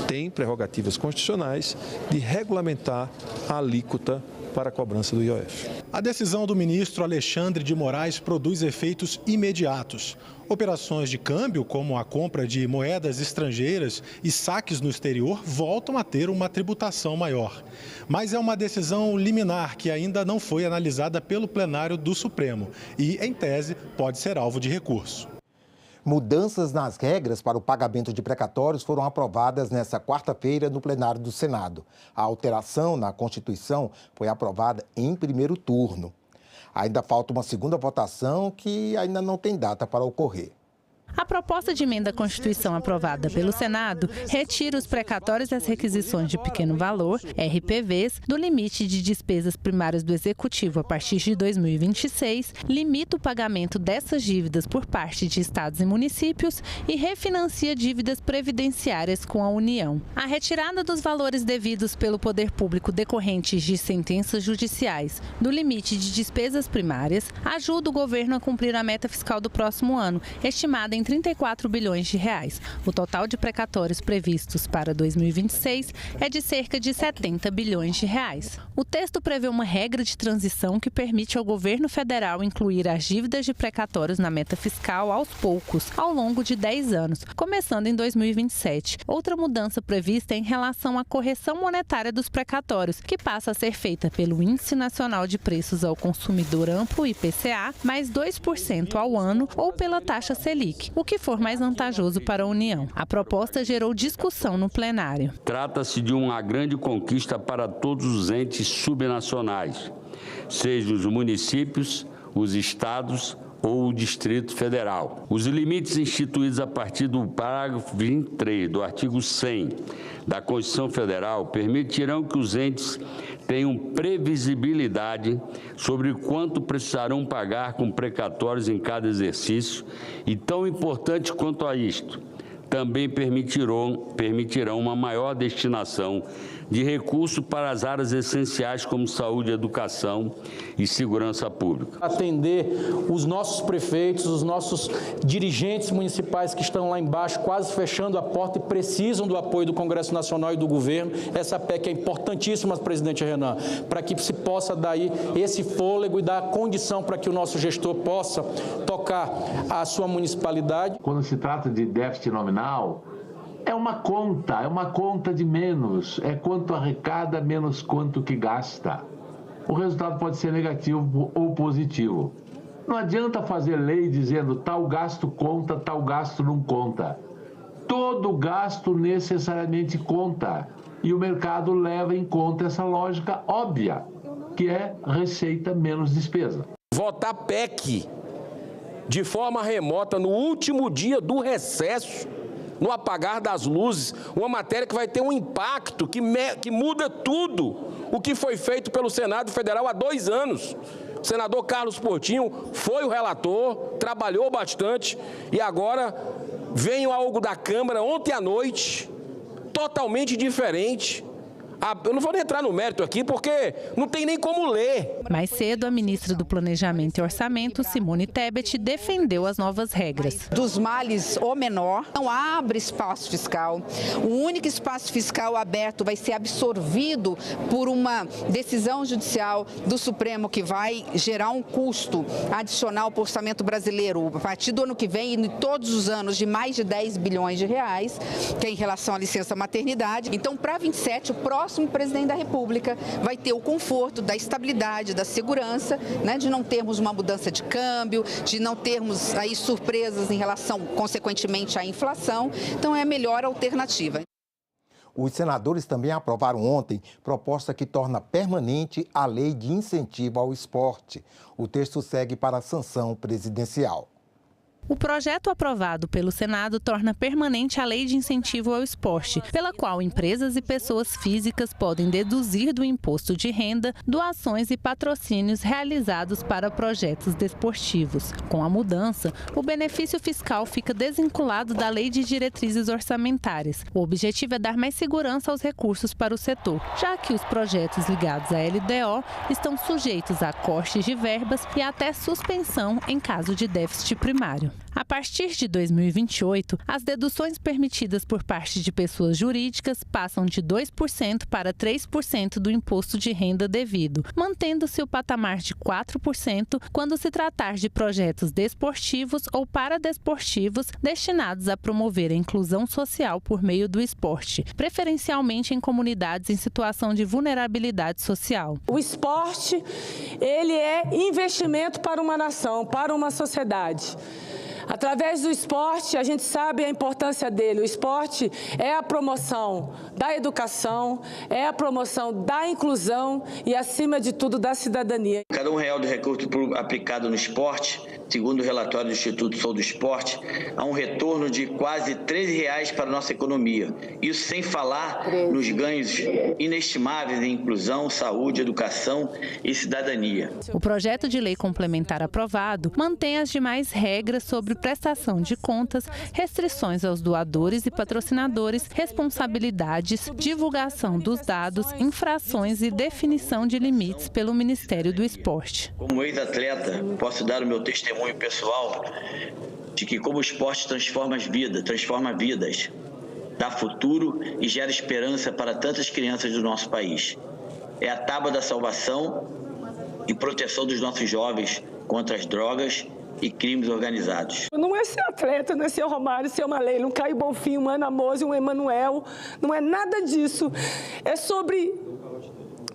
tem prerrogativas constitucionais de regulamentar a alíquota para a cobrança do IOF. A decisão do ministro Alexandre de Moraes produz efeitos imediatos. Operações de câmbio, como a compra de moedas estrangeiras e saques no exterior, voltam a ter uma tributação maior. Mas é uma decisão liminar que ainda não foi analisada pelo plenário do Supremo e, em tese, pode ser alvo de recurso. Mudanças nas regras para o pagamento de precatórios foram aprovadas nesta quarta-feira no plenário do Senado. A alteração na Constituição foi aprovada em primeiro turno. Ainda falta uma segunda votação que ainda não tem data para ocorrer. A proposta de emenda à Constituição aprovada pelo Senado retira os precatórios e as requisições de pequeno valor, RPVs, do limite de despesas primárias do Executivo a partir de 2026, limita o pagamento dessas dívidas por parte de estados e municípios e refinancia dívidas previdenciárias com a União. A retirada dos valores devidos pelo poder público decorrentes de sentenças judiciais do limite de despesas primárias ajuda o governo a cumprir a meta fiscal do próximo ano, estimada em 34 bilhões de reais. O total de precatórios previstos para 2026 é de cerca de 70 bilhões de reais. O texto prevê uma regra de transição que permite ao governo federal incluir as dívidas de precatórios na meta fiscal aos poucos, ao longo de 10 anos, começando em 2027. Outra mudança prevista é em relação à correção monetária dos precatórios, que passa a ser feita pelo Índice Nacional de Preços ao Consumidor Amplo, IPCA, mais 2% ao ano ou pela taxa Selic, o que for mais vantajoso para a União. A proposta gerou discussão no plenário. Trata-se de uma grande conquista para todos os entes subnacionais, sejam os municípios, os estados ou o Distrito Federal. Os limites instituídos a partir do parágrafo 23 do artigo 100 da Constituição Federal permitirão que os entes tenham previsibilidade sobre quanto precisarão pagar com precatórios em cada exercício e, tão importante quanto a isto, também permitirão uma maior destinação de recursos para as áreas essenciais como saúde, educação e segurança pública. Atender os nossos prefeitos, os nossos dirigentes municipais que estão lá embaixo, quase fechando a porta e precisam do apoio do Congresso Nacional e do governo. Essa PEC é importantíssima, presidente Renan, para que se possa dar aí esse fôlego e dar condição para que o nosso gestor possa tocar a sua municipalidade. Quando se trata de déficit nominal, é uma conta de menos, é quanto arrecada menos quanto que gasta. O resultado pode ser negativo ou positivo. Não adianta fazer lei dizendo tal gasto conta, tal gasto não conta. Todo gasto necessariamente conta e o mercado leva em conta essa lógica óbvia, que é receita menos despesa. Votar PEC de forma remota no último dia do recesso, no apagar das luzes, uma matéria que vai ter um impacto que muda tudo o que foi feito pelo Senado Federal há 2 anos. O senador Carlos Portinho foi o relator, trabalhou bastante e agora vem algo da Câmara ontem à noite, totalmente diferente. Eu não vou entrar no mérito aqui porque não tem nem como ler. Mais cedo, a ministra do Planejamento e Orçamento, Simone Tebet, defendeu as novas regras. Dos males o menor, não abre espaço fiscal. O único espaço fiscal aberto vai ser absorvido por uma decisão judicial do Supremo que vai gerar um custo adicional para o orçamento brasileiro a partir do ano que vem e todos os anos de mais de 10 bilhões de reais, que é em relação à licença maternidade. Então, para 27, o próximo presidente da República vai ter o conforto da estabilidade, da segurança, né, de não termos uma mudança de câmbio, de não termos aí surpresas em relação, consequentemente, à inflação. Então, é a melhor alternativa. Os senadores também aprovaram ontem proposta que torna permanente a lei de incentivo ao esporte. O texto segue para a sanção presidencial. O projeto aprovado pelo Senado torna permanente a Lei de Incentivo ao Esporte, pela qual empresas e pessoas físicas podem deduzir do imposto de renda doações e patrocínios realizados para projetos desportivos. Com a mudança, o benefício fiscal fica desvinculado da Lei de Diretrizes Orçamentárias. O objetivo é dar mais segurança aos recursos para o setor, já que os projetos ligados à LDO estão sujeitos a cortes de verbas e até suspensão em caso de déficit primário. A partir de 2028, as deduções permitidas por parte de pessoas jurídicas passam de 2% para 3% do imposto de renda devido, mantendo-se o patamar de 4% quando se tratar de projetos desportivos ou paradesportivos destinados a promover a inclusão social por meio do esporte, preferencialmente em comunidades em situação de vulnerabilidade social. O esporte, ele é investimento para uma nação, para uma sociedade. Através do esporte, a gente sabe a importância dele. O esporte é a promoção da educação, é a promoção da inclusão e, acima de tudo, da cidadania. Cada R$1 de recurso aplicado no esporte, segundo o relatório do Instituto Sou do Esporte, há um retorno de quase R$13 para a nossa economia. Isso sem falar nos ganhos inestimáveis em inclusão, saúde, educação e cidadania. O projeto de lei complementar aprovado mantém as demais regras sobre prestação de contas, restrições aos doadores e patrocinadores, responsabilidades, divulgação dos dados, infrações e definição de limites pelo Ministério do Esporte. Como ex-atleta, posso dar o meu testemunho pessoal de que como o esporte transforma vidas, dá futuro e gera esperança para tantas crianças do nosso país. É a tábua da salvação e proteção dos nossos jovens contra as drogas e crimes organizados. Não é ser atleta, não é ser o Romário, ser uma Leila, um Caio Bonfim, um Ana Mose, um Emanuel, não é nada disso. É sobre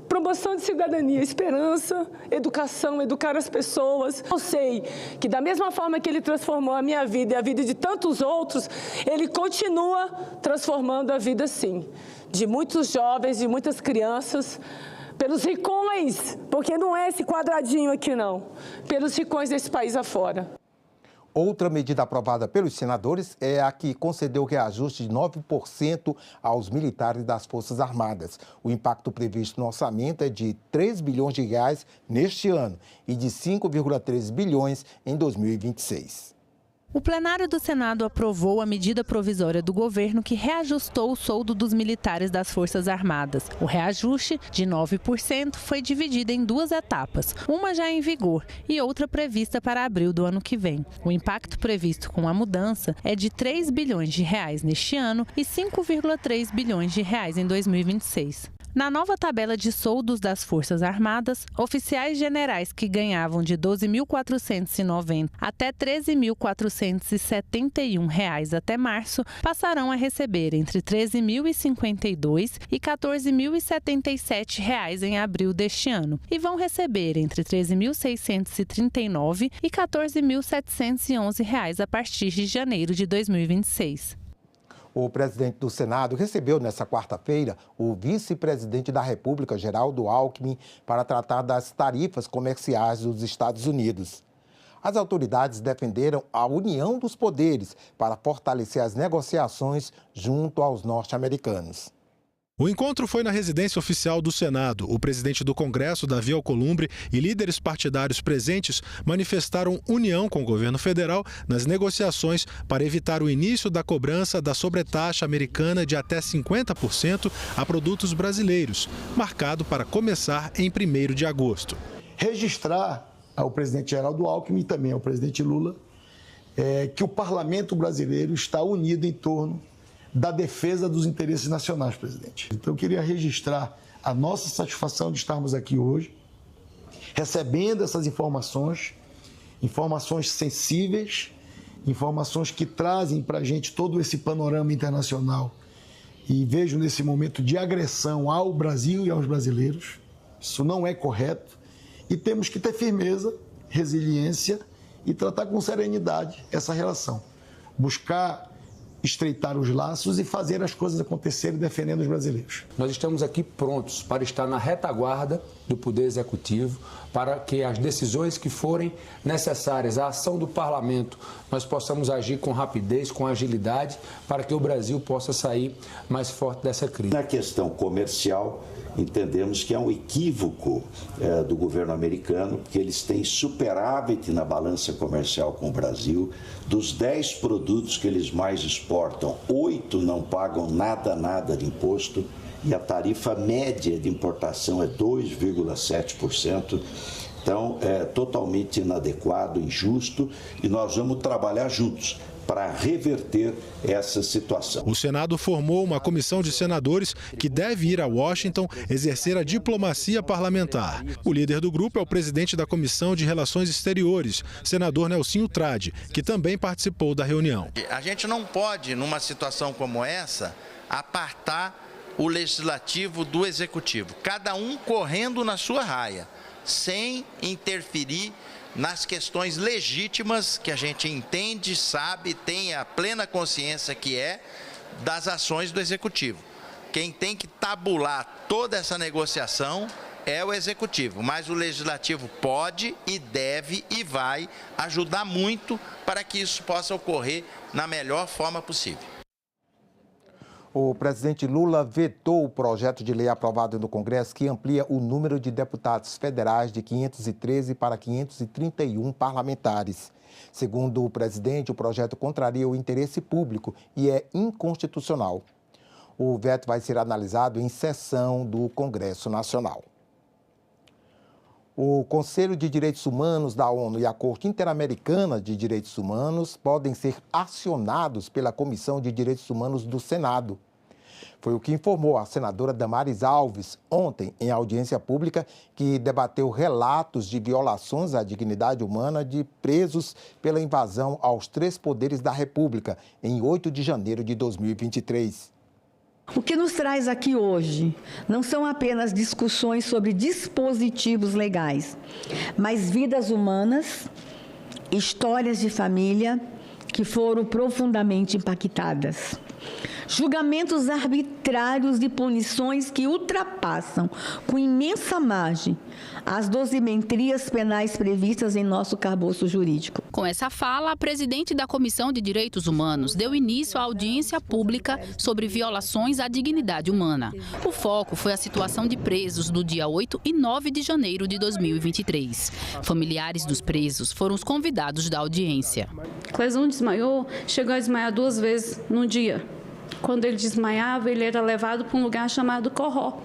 promoção de cidadania, esperança, educação, educar as pessoas. Eu sei que da mesma forma que ele transformou a minha vida e a vida de tantos outros, ele continua transformando a vida, sim, de muitos jovens, de muitas crianças, pelos ricões, porque não é esse quadradinho aqui não, pelos ricões desse país afora. Outra medida aprovada pelos senadores é a que concedeu reajuste de 9% aos militares das Forças Armadas. O impacto previsto no orçamento é de R$3 bilhões neste ano e de 5,3 bilhões em 2026. O plenário do Senado aprovou a medida provisória do governo que reajustou o soldo dos militares das Forças Armadas. O reajuste, de 9%, foi dividido em duas etapas, uma já em vigor e outra prevista para abril do ano que vem. O impacto previsto com a mudança é de R$3 bilhões neste ano e 5,3 bilhões em 2026. Na nova tabela de soldos das Forças Armadas, oficiais generais que ganhavam de R$ 12.490 até R$ 13.471 até março passarão a receber entre R$ 13.052 e R$ 14.077 em abril deste ano e vão receber entre R$ 13.639 e R$ 14.711 a partir de janeiro de 2026. O presidente do Senado recebeu nesta quarta-feira o vice-presidente da República, Geraldo Alckmin, para tratar das tarifas comerciais dos Estados Unidos. As autoridades defenderam a união dos poderes para fortalecer as negociações junto aos norte-americanos. O encontro foi na residência oficial do Senado. O presidente do Congresso, Davi Alcolumbre, e líderes partidários presentes manifestaram união com o governo federal nas negociações para evitar o início da cobrança da sobretaxa americana de até 50% a produtos brasileiros, marcado para começar em 1º de agosto. Registrar ao presidente Geraldo Alckmin e também ao presidente Lula que o parlamento brasileiro está unido em torno da defesa dos interesses nacionais, presidente. Então, eu queria registrar a nossa satisfação de estarmos aqui hoje, recebendo essas informações sensíveis, informações que trazem para a gente todo esse panorama internacional. E vejo nesse momento de agressão ao Brasil e aos brasileiros. Isso não é correto e temos que ter firmeza, resiliência e tratar com serenidade essa relação. Buscar estreitar os laços e fazer as coisas acontecerem defendendo os brasileiros. Nós estamos aqui prontos para estar na retaguarda do Poder Executivo, para que as decisões que forem necessárias, a ação do Parlamento, nós possamos agir com rapidez, com agilidade, para que o Brasil possa sair mais forte dessa crise. Na questão comercial, entendemos que é um equívoco do governo americano, porque eles têm superávit na balança comercial com o Brasil. Dos 10 produtos que eles mais exportam, 8 não pagam nada de imposto e a tarifa média de importação é 2,7%. Então, é totalmente inadequado, injusto, e nós vamos trabalhar juntos para reverter essa situação. O Senado formou uma comissão de senadores que deve ir a Washington exercer a diplomacia parlamentar. O líder do grupo é o presidente da Comissão de Relações Exteriores, senador Nelsinho Trade, que também participou da reunião. A gente não pode, numa situação como essa, apartar o legislativo do executivo, cada um correndo na sua raia, sem interferir nas questões legítimas que a gente entende, sabe, tem a plena consciência que é das ações do Executivo. Quem tem que tabular toda essa negociação é o Executivo, mas o Legislativo pode e deve e vai ajudar muito para que isso possa ocorrer na melhor forma possível. O presidente Lula vetou o projeto de lei aprovado no Congresso que amplia o número de deputados federais de 513 para 531 parlamentares. Segundo o presidente, o projeto contraria o interesse público e é inconstitucional. O veto vai ser analisado em sessão do Congresso Nacional. O Conselho de Direitos Humanos da ONU e a Corte Interamericana de Direitos Humanos podem ser acionados pela Comissão de Direitos Humanos do Senado. Foi o que informou a senadora Damares Alves ontem em audiência pública, que debateu relatos de violações à dignidade humana de presos pela invasão aos 3 poderes da República em 8 de janeiro de 2023. O que nos traz aqui hoje não são apenas discussões sobre dispositivos legais, mas vidas humanas, histórias de família que foram profundamente impactadas. Julgamentos arbitrários de punições que ultrapassam com imensa margem as dosimetrias penais previstas em nosso arcabouço jurídico. Com essa fala, a presidente da Comissão de Direitos Humanos deu início à audiência pública sobre violações à dignidade humana. O foco foi a situação de presos do dia 8 e 9 de janeiro de 2023. Familiares dos presos foram os convidados da audiência. Clezão desmaiou, chegou a desmaiar 2 vezes num dia. Quando ele desmaiava, ele era levado para um lugar chamado Corró,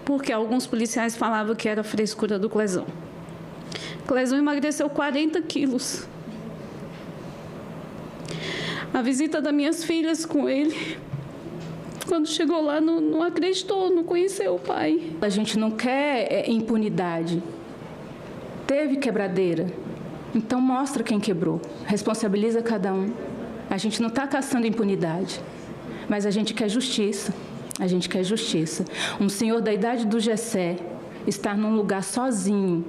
porque alguns policiais falavam que era frescura do Clezão. Clezão emagreceu 40 quilos. A visita das minhas filhas com ele, quando chegou lá, não acreditou, não conheceu o pai. A gente não quer impunidade. Teve quebradeira, então mostra quem quebrou, responsabiliza cada um. A gente não está caçando impunidade. Mas a gente quer justiça, a gente quer justiça. Um senhor da idade do Gessé estar num lugar sozinho,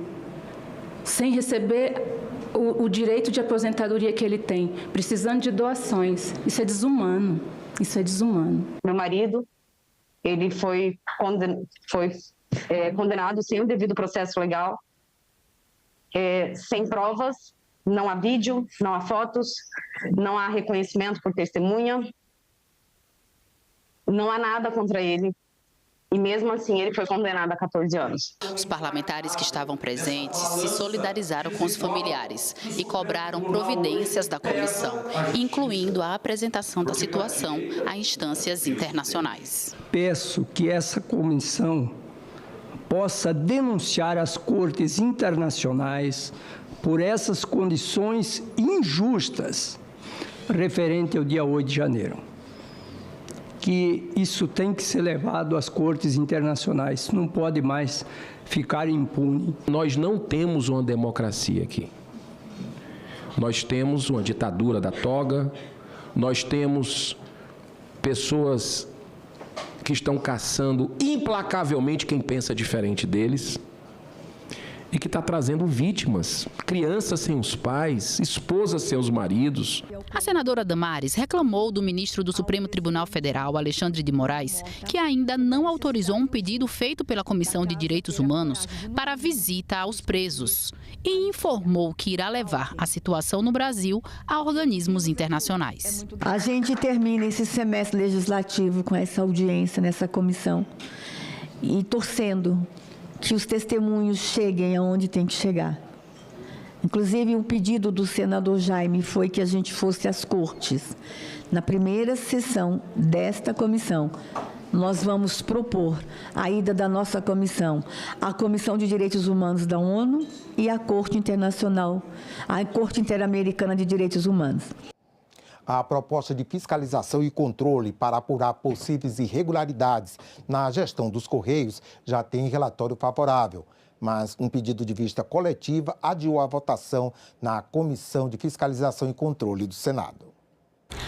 sem receber o direito de aposentadoria que ele tem, precisando de doações, isso é desumano, isso é desumano. Meu marido, ele foi condenado sem o devido processo legal, sem provas, não há vídeo, não há fotos, não há reconhecimento por testemunha. Não há nada contra ele. E mesmo assim, ele foi condenado a 14 anos. Os parlamentares que estavam presentes se solidarizaram com os familiares e cobraram providências da comissão, incluindo a apresentação da situação a instâncias internacionais. Peço que essa comissão possa denunciar as cortes internacionais por essas condições injustas referente ao dia 8 de janeiro. Que isso tem que ser levado às cortes internacionais, não pode mais ficar impune. Nós não temos uma democracia aqui. Nós temos uma ditadura da toga, nós temos pessoas que estão caçando implacavelmente quem pensa diferente deles e que está trazendo vítimas, crianças sem os pais, esposas sem os maridos. A senadora Damares reclamou do ministro do Supremo Tribunal Federal, Alexandre de Moraes, que ainda não autorizou um pedido feito pela Comissão de Direitos Humanos para visita aos presos e informou que irá levar a situação no Brasil a organismos internacionais. A gente termina esse semestre legislativo com essa audiência nessa comissão e torcendo que os testemunhos cheguem aonde tem que chegar. Inclusive, o pedido do senador Jaime foi que a gente fosse às cortes, na primeira sessão desta comissão, nós vamos propor a ida da nossa comissão à Comissão de Direitos Humanos da ONU e à Corte Internacional, à Corte Interamericana de Direitos Humanos. A proposta de fiscalização e controle para apurar possíveis irregularidades na gestão dos Correios já tem relatório favorável, mas um pedido de vista coletiva adiou a votação na Comissão de Fiscalização e Controle do Senado.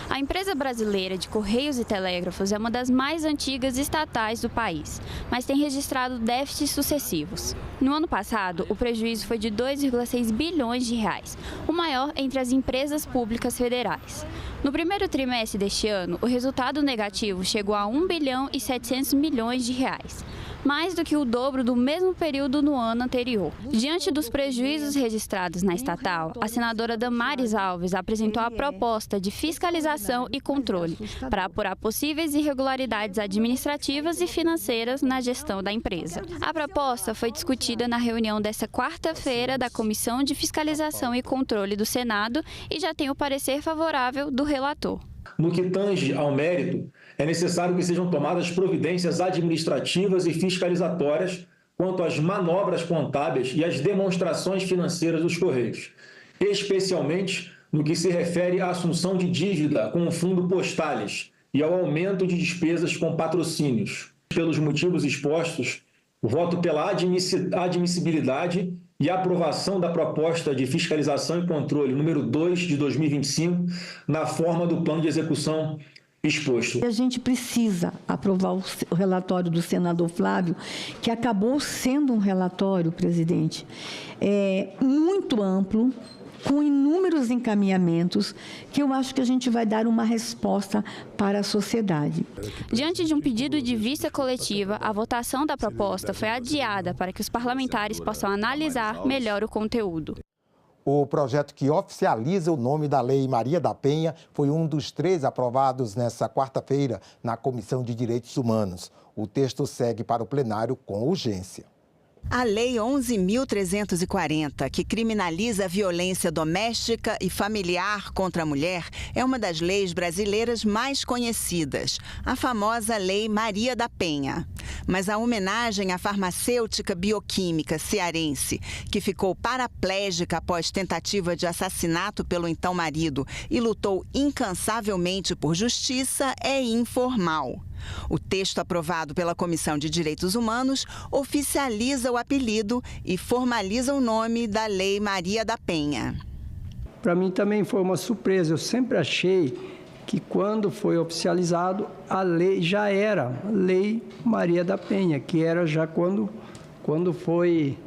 A empresa brasileira de Correios e Telégrafos é uma das mais antigas estatais do país, mas tem registrado déficits sucessivos. No ano passado, o prejuízo foi de 2,6 bilhões de reais, o maior entre as empresas públicas federais. No primeiro trimestre deste ano, o resultado negativo chegou a 1 bilhão e 700 milhões de reais, mais do que o dobro do mesmo período no ano anterior. Diante dos prejuízos registrados na estatal, a senadora Damares Alves apresentou a proposta de fiscalização e controle para apurar possíveis irregularidades administrativas e financeiras na gestão da empresa. A proposta foi discutida na reunião desta quarta-feira da Comissão de Fiscalização e Controle do Senado e já tem o parecer favorável do relator. No que tange ao mérito, é necessário que sejam tomadas providências administrativas e fiscalizatórias quanto às manobras contábeis e às demonstrações financeiras dos Correios, especialmente no que se refere à assunção de dívida com o Fundo Postales e ao aumento de despesas com patrocínios. Pelos motivos expostos, voto pela admissibilidade e aprovação da proposta de fiscalização e controle número 2 de 2025, na forma do plano de execução exposto. A gente precisa aprovar o relatório do senador Flávio, que acabou sendo um relatório, presidente, muito amplo, com inúmeros encaminhamentos, que eu acho que a gente vai dar uma resposta para a sociedade. Diante de um pedido de vista coletiva, a votação da proposta foi adiada para que os parlamentares possam analisar melhor o conteúdo. O projeto que oficializa o nome da Lei Maria da Penha foi um dos 3 aprovados nesta quarta-feira na Comissão de Direitos Humanos. O texto segue para o plenário com urgência. A Lei 11.340, que criminaliza a violência doméstica e familiar contra a mulher, é uma das leis brasileiras mais conhecidas, a famosa Lei Maria da Penha. Mas a homenagem à farmacêutica bioquímica cearense, que ficou paraplégica após tentativa de assassinato pelo então marido e lutou incansavelmente por justiça, é informal. O texto aprovado pela Comissão de Direitos Humanos oficializa o apelido e formaliza o nome da Lei Maria da Penha. Para mim também foi uma surpresa. Eu sempre achei que quando foi oficializado, a lei já era Lei Maria da Penha, que era já quando foi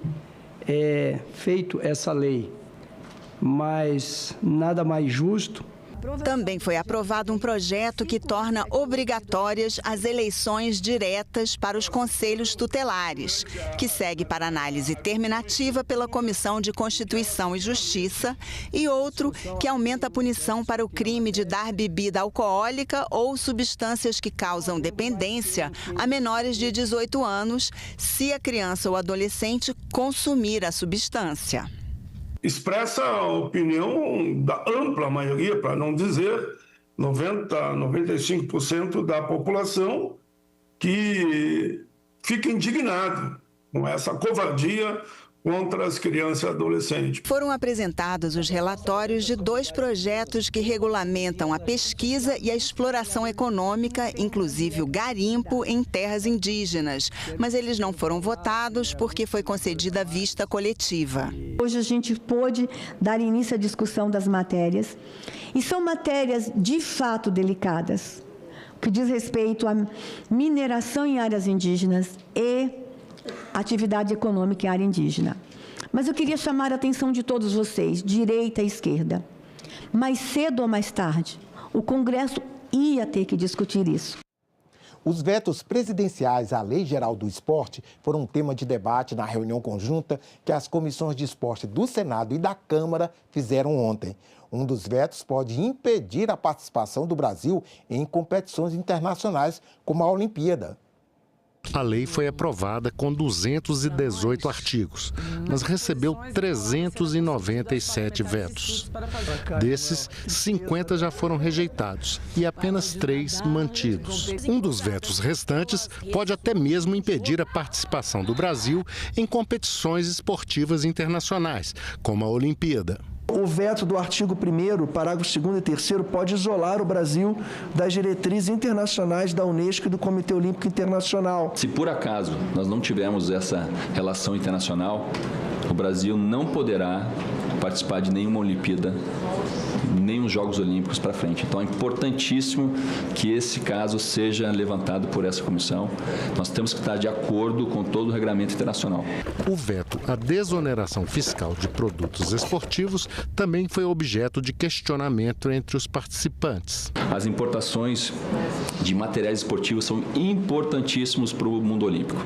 feito essa lei. Mas nada mais justo. Também foi aprovado um projeto que torna obrigatórias as eleições diretas para os conselhos tutelares, que segue para análise terminativa pela Comissão de Constituição e Justiça, e outro que aumenta a punição para o crime de dar bebida alcoólica ou substâncias que causam dependência a menores de 18 anos, se a criança ou adolescente consumir a substância. Expressa a opinião da ampla maioria, para não dizer 95% da população, que fica indignado com essa covardia contra as crianças e adolescentes. Foram apresentados os relatórios de 2 projetos que regulamentam a pesquisa e a exploração econômica, inclusive o garimpo em terras indígenas, mas eles não foram votados porque foi concedida vista coletiva. Hoje a gente pôde dar início à discussão das matérias, e são matérias de fato delicadas, que diz respeito à mineração em áreas indígenas e atividade econômica em área indígena. Mas eu queria chamar a atenção de todos vocês, direita e esquerda. Mais cedo ou mais tarde, o Congresso ia ter que discutir isso. Os vetos presidenciais à Lei Geral do Esporte foram tema de debate na reunião conjunta que as comissões de esporte do Senado e da Câmara fizeram ontem. Um dos vetos pode impedir a participação do Brasil em competições internacionais como a Olimpíada. A lei foi aprovada com 218 artigos, mas recebeu 397 vetos. Desses, 50 já foram rejeitados e apenas 3 mantidos. Um dos vetos restantes pode até mesmo impedir a participação do Brasil em competições esportivas internacionais, como a Olimpíada. O veto do artigo 1º, parágrafo 2º e 3º, pode isolar o Brasil das diretrizes internacionais da Unesco e do Comitê Olímpico Internacional. Se por acaso nós não tivermos essa relação internacional, o Brasil não poderá participar de nenhuma Olimpíada, nem os Jogos Olímpicos para frente. Então é importantíssimo que esse caso seja levantado por essa comissão. Nós temos que estar de acordo com todo o regulamento internacional. O veto à desoneração fiscal de produtos esportivos também foi objeto de questionamento entre os participantes. As importações de materiais esportivos são importantíssimos para o mundo olímpico.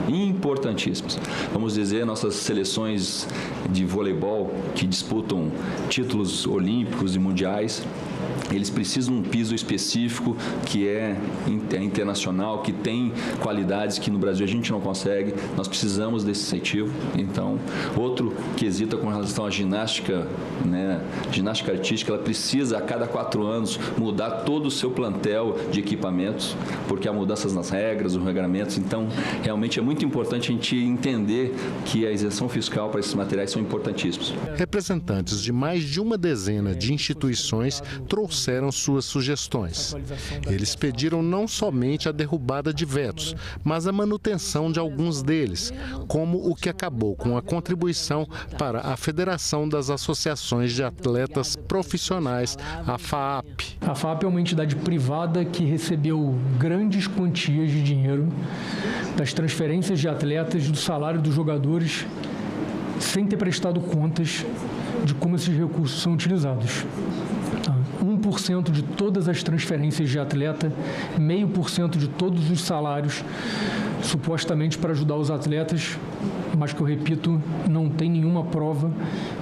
Importantíssimos. Vamos dizer, nossas seleções de voleibol que disputam títulos olímpicos e mundiais, eles precisam de um piso específico que é internacional, que tem qualidades que no Brasil a gente não consegue. Nós precisamos desse incentivo. Então, outro quesito com relação à ginástica, ginástica artística, ela precisa a cada 4 anos mudar todo o seu plantel de equipamentos, porque há mudanças nas regras, nos regulamentos. Então, realmente é muito importante a gente entender que a isenção fiscal para esses materiais são importantíssimos. Representantes de mais de uma dezena de instituições trouxeram suas sugestões. Eles pediram não somente a derrubada de vetos, mas a manutenção de alguns deles, como o que acabou com a contribuição para a Federação das Associações de Atletas Profissionais, a FAAP. A FAAP é uma entidade privada que recebeu grandes quantias de dinheiro das transferências de atletas, do salário dos jogadores, sem ter prestado contas de como esses recursos são utilizados. 1% de todas as transferências de atleta, 0,5% de todos os salários, supostamente para ajudar os atletas, mas que eu repito, não tem nenhuma prova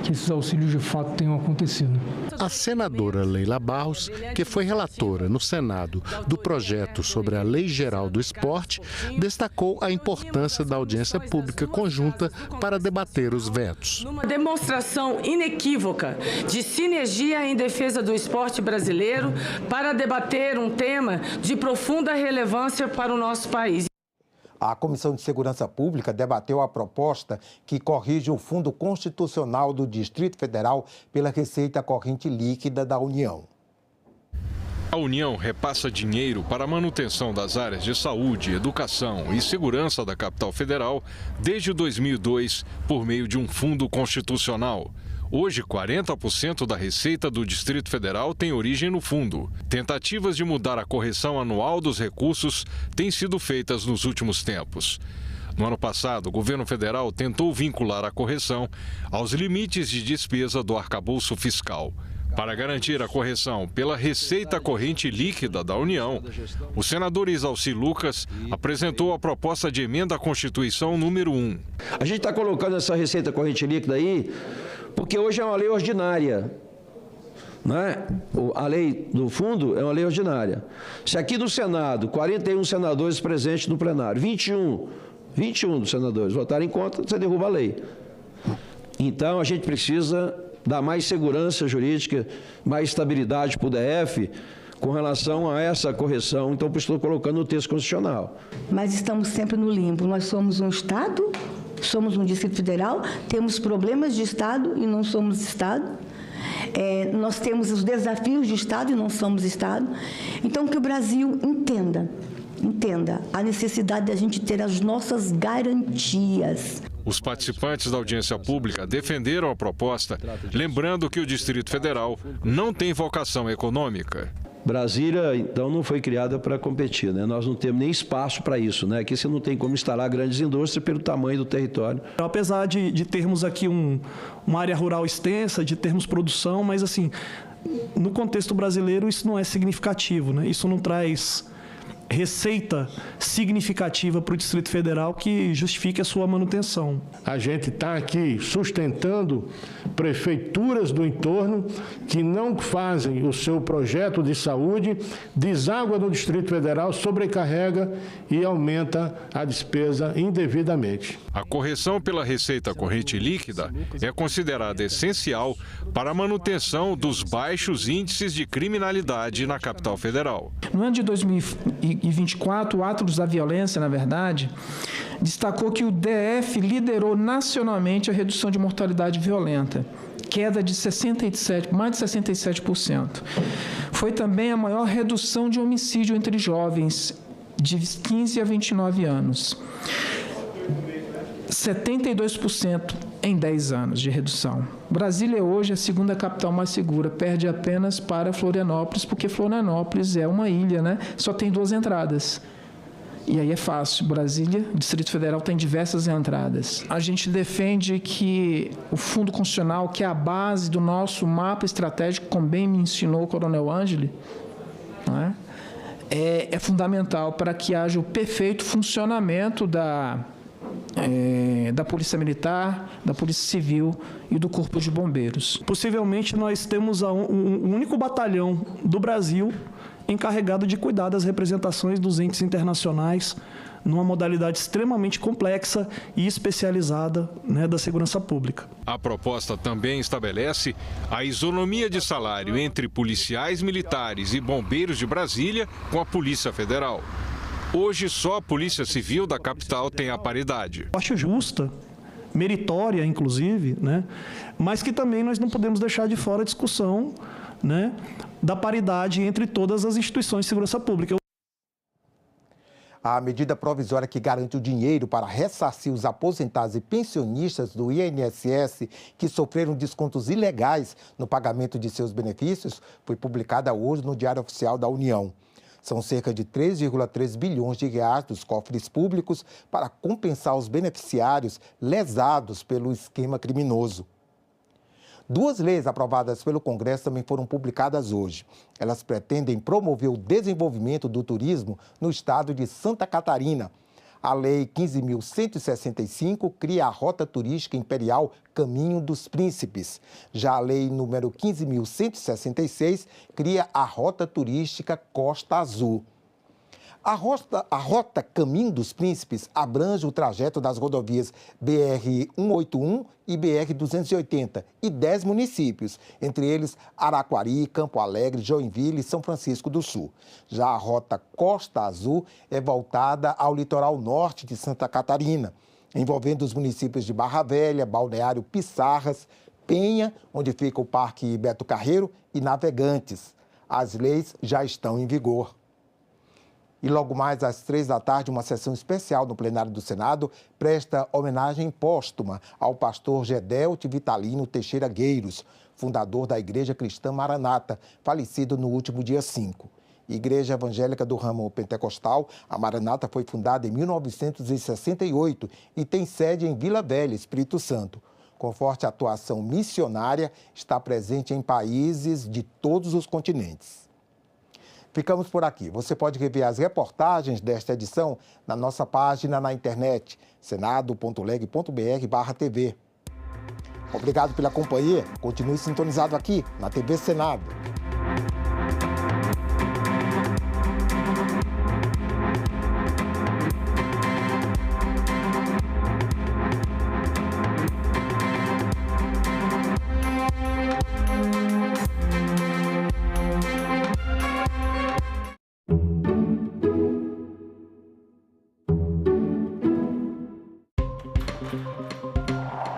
que esses auxílios de fato tenham acontecido. A senadora Leila Barros, que foi relatora no Senado do projeto sobre a Lei Geral do Esporte, destacou a importância da audiência pública conjunta para debater os vetos. Uma demonstração inequívoca de sinergia em defesa do esporte brasileiro para debater um tema de profunda relevância para o nosso país. A Comissão de Segurança Pública debateu a proposta que corrige o Fundo Constitucional do Distrito Federal pela receita corrente líquida da União. A União repassa dinheiro para a manutenção das áreas de saúde, educação e segurança da capital federal desde 2002 por meio de um fundo constitucional. Hoje, 40% da receita do Distrito Federal tem origem no fundo. Tentativas de mudar a correção anual dos recursos têm sido feitas nos últimos tempos. No ano passado, o governo federal tentou vincular a correção aos limites de despesa do arcabouço fiscal. Para garantir a correção pela receita corrente líquida da União, o senador Isalci Lucas apresentou a proposta de emenda à Constituição número 1. A gente está colocando essa receita corrente líquida aí porque hoje é uma lei ordinária, né? A lei do fundo é uma lei ordinária. Se aqui no Senado, 41 senadores presentes no plenário, 21 dos senadores votarem contra, você derruba a lei. Então, a gente precisa dar mais segurança jurídica, mais estabilidade para o DF com relação a essa correção. Então, estou colocando no texto constitucional. Mas estamos sempre no limbo. Nós somos um Estado, somos um Distrito Federal, temos problemas de Estado e não somos Estado. Nós temos os desafios de Estado e não somos Estado. Então, que o Brasil entenda a necessidade de a gente ter as nossas garantias. Os participantes da audiência pública defenderam a proposta, lembrando que o Distrito Federal não tem vocação econômica. Brasília, então, não foi criada para competir, né? Nós não temos nem espaço para isso, né? Aqui você não tem como instalar grandes indústrias pelo tamanho do território. Apesar de termos aqui uma área rural extensa, de termos produção, mas, assim, no contexto brasileiro, isso não é significativo, né? Isso não traz receita significativa para o Distrito Federal que justifique a sua manutenção. A gente está aqui sustentando prefeituras do entorno que não fazem o seu projeto de saúde, deságua no Distrito Federal, sobrecarrega e aumenta a despesa indevidamente. A correção pela receita corrente líquida é considerada essencial para a manutenção dos baixos índices de criminalidade na capital federal. No ano de 2024, o Atlas da Violência, na verdade, destacou que o DF liderou nacionalmente a redução de mortalidade violenta, queda de mais de 67%. Foi também a maior redução de homicídio entre jovens de 15 a 29 anos. 72% em 10 anos de redução. Brasília é hoje a segunda capital mais segura, perde apenas para Florianópolis, porque Florianópolis é uma ilha, né? Só tem 2 entradas. E aí é fácil. Brasília, Distrito Federal, tem diversas entradas. A gente defende que o Fundo Constitucional, que é a base do nosso mapa estratégico, como bem me ensinou o Coronel Ângeli, não é fundamental para que haja o perfeito funcionamento da Polícia Militar, da Polícia Civil e do Corpo de Bombeiros. Possivelmente nós temos um único batalhão do Brasil encarregado de cuidar das representações dos entes internacionais numa modalidade extremamente complexa e especializada, né, da segurança pública. A proposta também estabelece a isonomia de salário entre policiais militares e bombeiros de Brasília com a Polícia Federal. Hoje, só a Polícia Civil da capital tem a paridade. Acho justa, meritória, inclusive, né? Mas que também nós não podemos deixar de fora a discussão, né, da paridade entre todas as instituições de segurança pública. A medida provisória que garante o dinheiro para ressarcir os aposentados e pensionistas do INSS que sofreram descontos ilegais no pagamento de seus benefícios foi publicada hoje no Diário Oficial da União. São cerca de 3,3 bilhões de reais dos cofres públicos para compensar os beneficiários lesados pelo esquema criminoso. 2 leis aprovadas pelo Congresso também foram publicadas hoje. Elas pretendem promover o desenvolvimento do turismo no estado de Santa Catarina. A Lei 15.165 cria a Rota Turística Imperial Caminho dos Príncipes. Já a Lei número 15.166 cria a Rota Turística Costa Azul. A Rota Caminho dos Príncipes abrange o trajeto das rodovias BR-181 e BR-280 e 10 municípios, entre eles Araquari, Campo Alegre, Joinville e São Francisco do Sul. Já a Rota Costa Azul é voltada ao litoral norte de Santa Catarina, envolvendo os municípios de Barra Velha, Balneário Pissarras, Penha, onde fica o Parque Beto Carreiro, e Navegantes. As leis já estão em vigor. E logo mais às 3 da tarde, uma sessão especial no plenário do Senado presta homenagem póstuma ao pastor Gedelte Vitalino Teixeira Gueiros, fundador da Igreja Cristã Maranata, falecido no último dia 5. Igreja Evangélica do Ramo Pentecostal, a Maranata foi fundada em 1968 e tem sede em Vila Velha, Espírito Santo. Com forte atuação missionária, está presente em países de todos os continentes. Ficamos por aqui. Você pode rever as reportagens desta edição na nossa página na internet, senado.leg.br/TV. Obrigado pela companhia. Continue sintonizado aqui na TV Senado.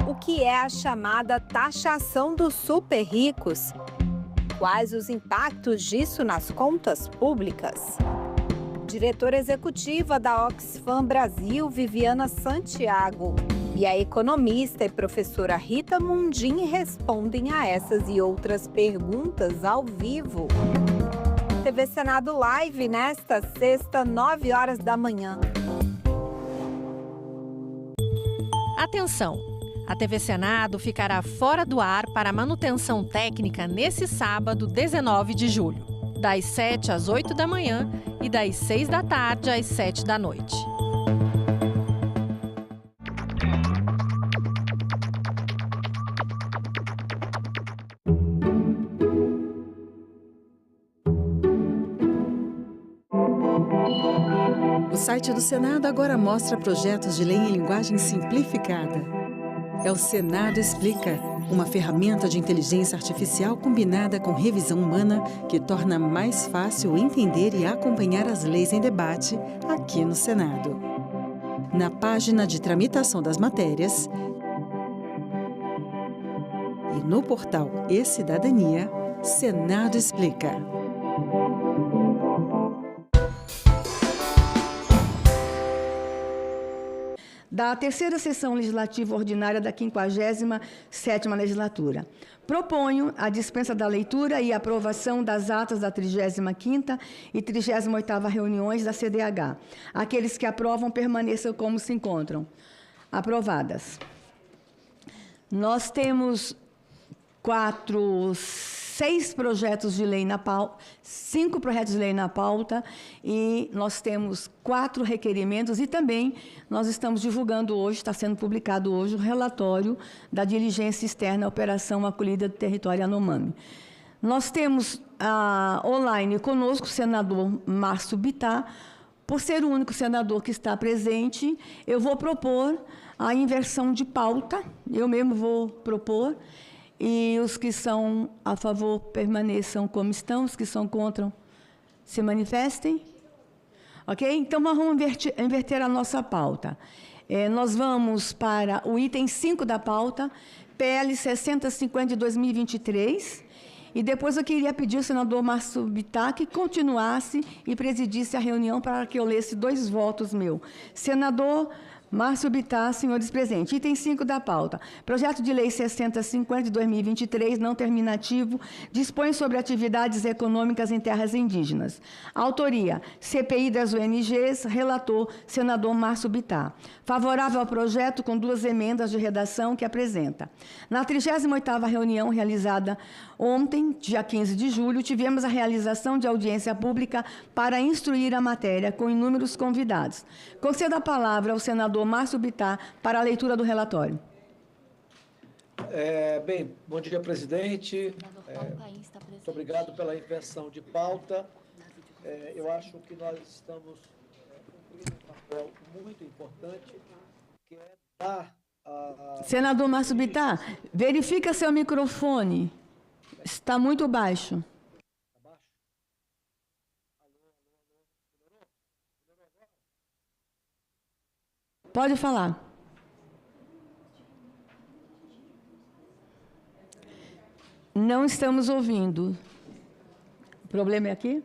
O que é a chamada taxação dos super ricos? Quais os impactos disso nas contas públicas? Diretora executiva da Oxfam Brasil, Viviana Santiago, e a economista e professora Rita Mundim respondem a essas e outras perguntas ao vivo. TV Senado Live nesta sexta, 9 horas da manhã. Atenção! A TV Senado ficará fora do ar para manutenção técnica nesse sábado, 19 de julho, das 7 às 8 da manhã e das 6 da tarde às 7 da noite. O site do Senado agora mostra projetos de lei em linguagem simplificada. É o Senado Explica, uma ferramenta de inteligência artificial combinada com revisão humana que torna mais fácil entender e acompanhar as leis em debate aqui no Senado. Na página de tramitação das matérias e no portal E-Cidadania, Senado Explica. Da terceira sessão legislativa ordinária da 57ª legislatura. Proponho a dispensa da leitura e aprovação das atas da 35ª e 38ª reuniões da CDH. Aqueles que aprovam permaneçam como se encontram. Aprovadas. Nós temos 6 projetos de lei na pauta, 5 projetos de lei na pauta, e nós temos 4 requerimentos, e também nós estamos divulgando hoje, está sendo publicado hoje, o relatório da diligência externa à Operação Acolhida do Território Yanomami. Nós temos online conosco o senador Márcio Bittar. Por ser o único senador que está presente, eu vou propor a inversão de pauta, eu mesmo vou propor, e os que são a favor permaneçam como estão, os que são contra se manifestem. Ok? Então, vamos inverter a nossa pauta. Nós vamos para o item 5 da pauta, PL 6050 de 2023, e depois eu queria pedir ao senador Márcio Bittar que continuasse e presidisse a reunião para que eu lesse 2 votos meus. Senador Márcio Bittar, senhores presentes. Item 5 da pauta. Projeto de Lei 6050 de 2023, não terminativo, dispõe sobre atividades econômicas em terras indígenas. Autoria, CPI das ONGs, relator, senador Márcio Bittar. Favorável ao projeto com 2 emendas de redação que apresenta. Na 38ª reunião realizada ontem, dia 15 de julho, tivemos a realização de audiência pública para instruir a matéria com inúmeros convidados. Concedo a palavra ao senador Márcio Bittar para a leitura do relatório. Bem, bom dia, presidente. Muito obrigado pela inversão de pauta. Eu acho que nós estamos cumprindo um papel muito importante, que é dar a... Senador Márcio Bittar, verifica seu microfone. Está muito baixo. Pode falar. Não estamos ouvindo. O problema é aqui?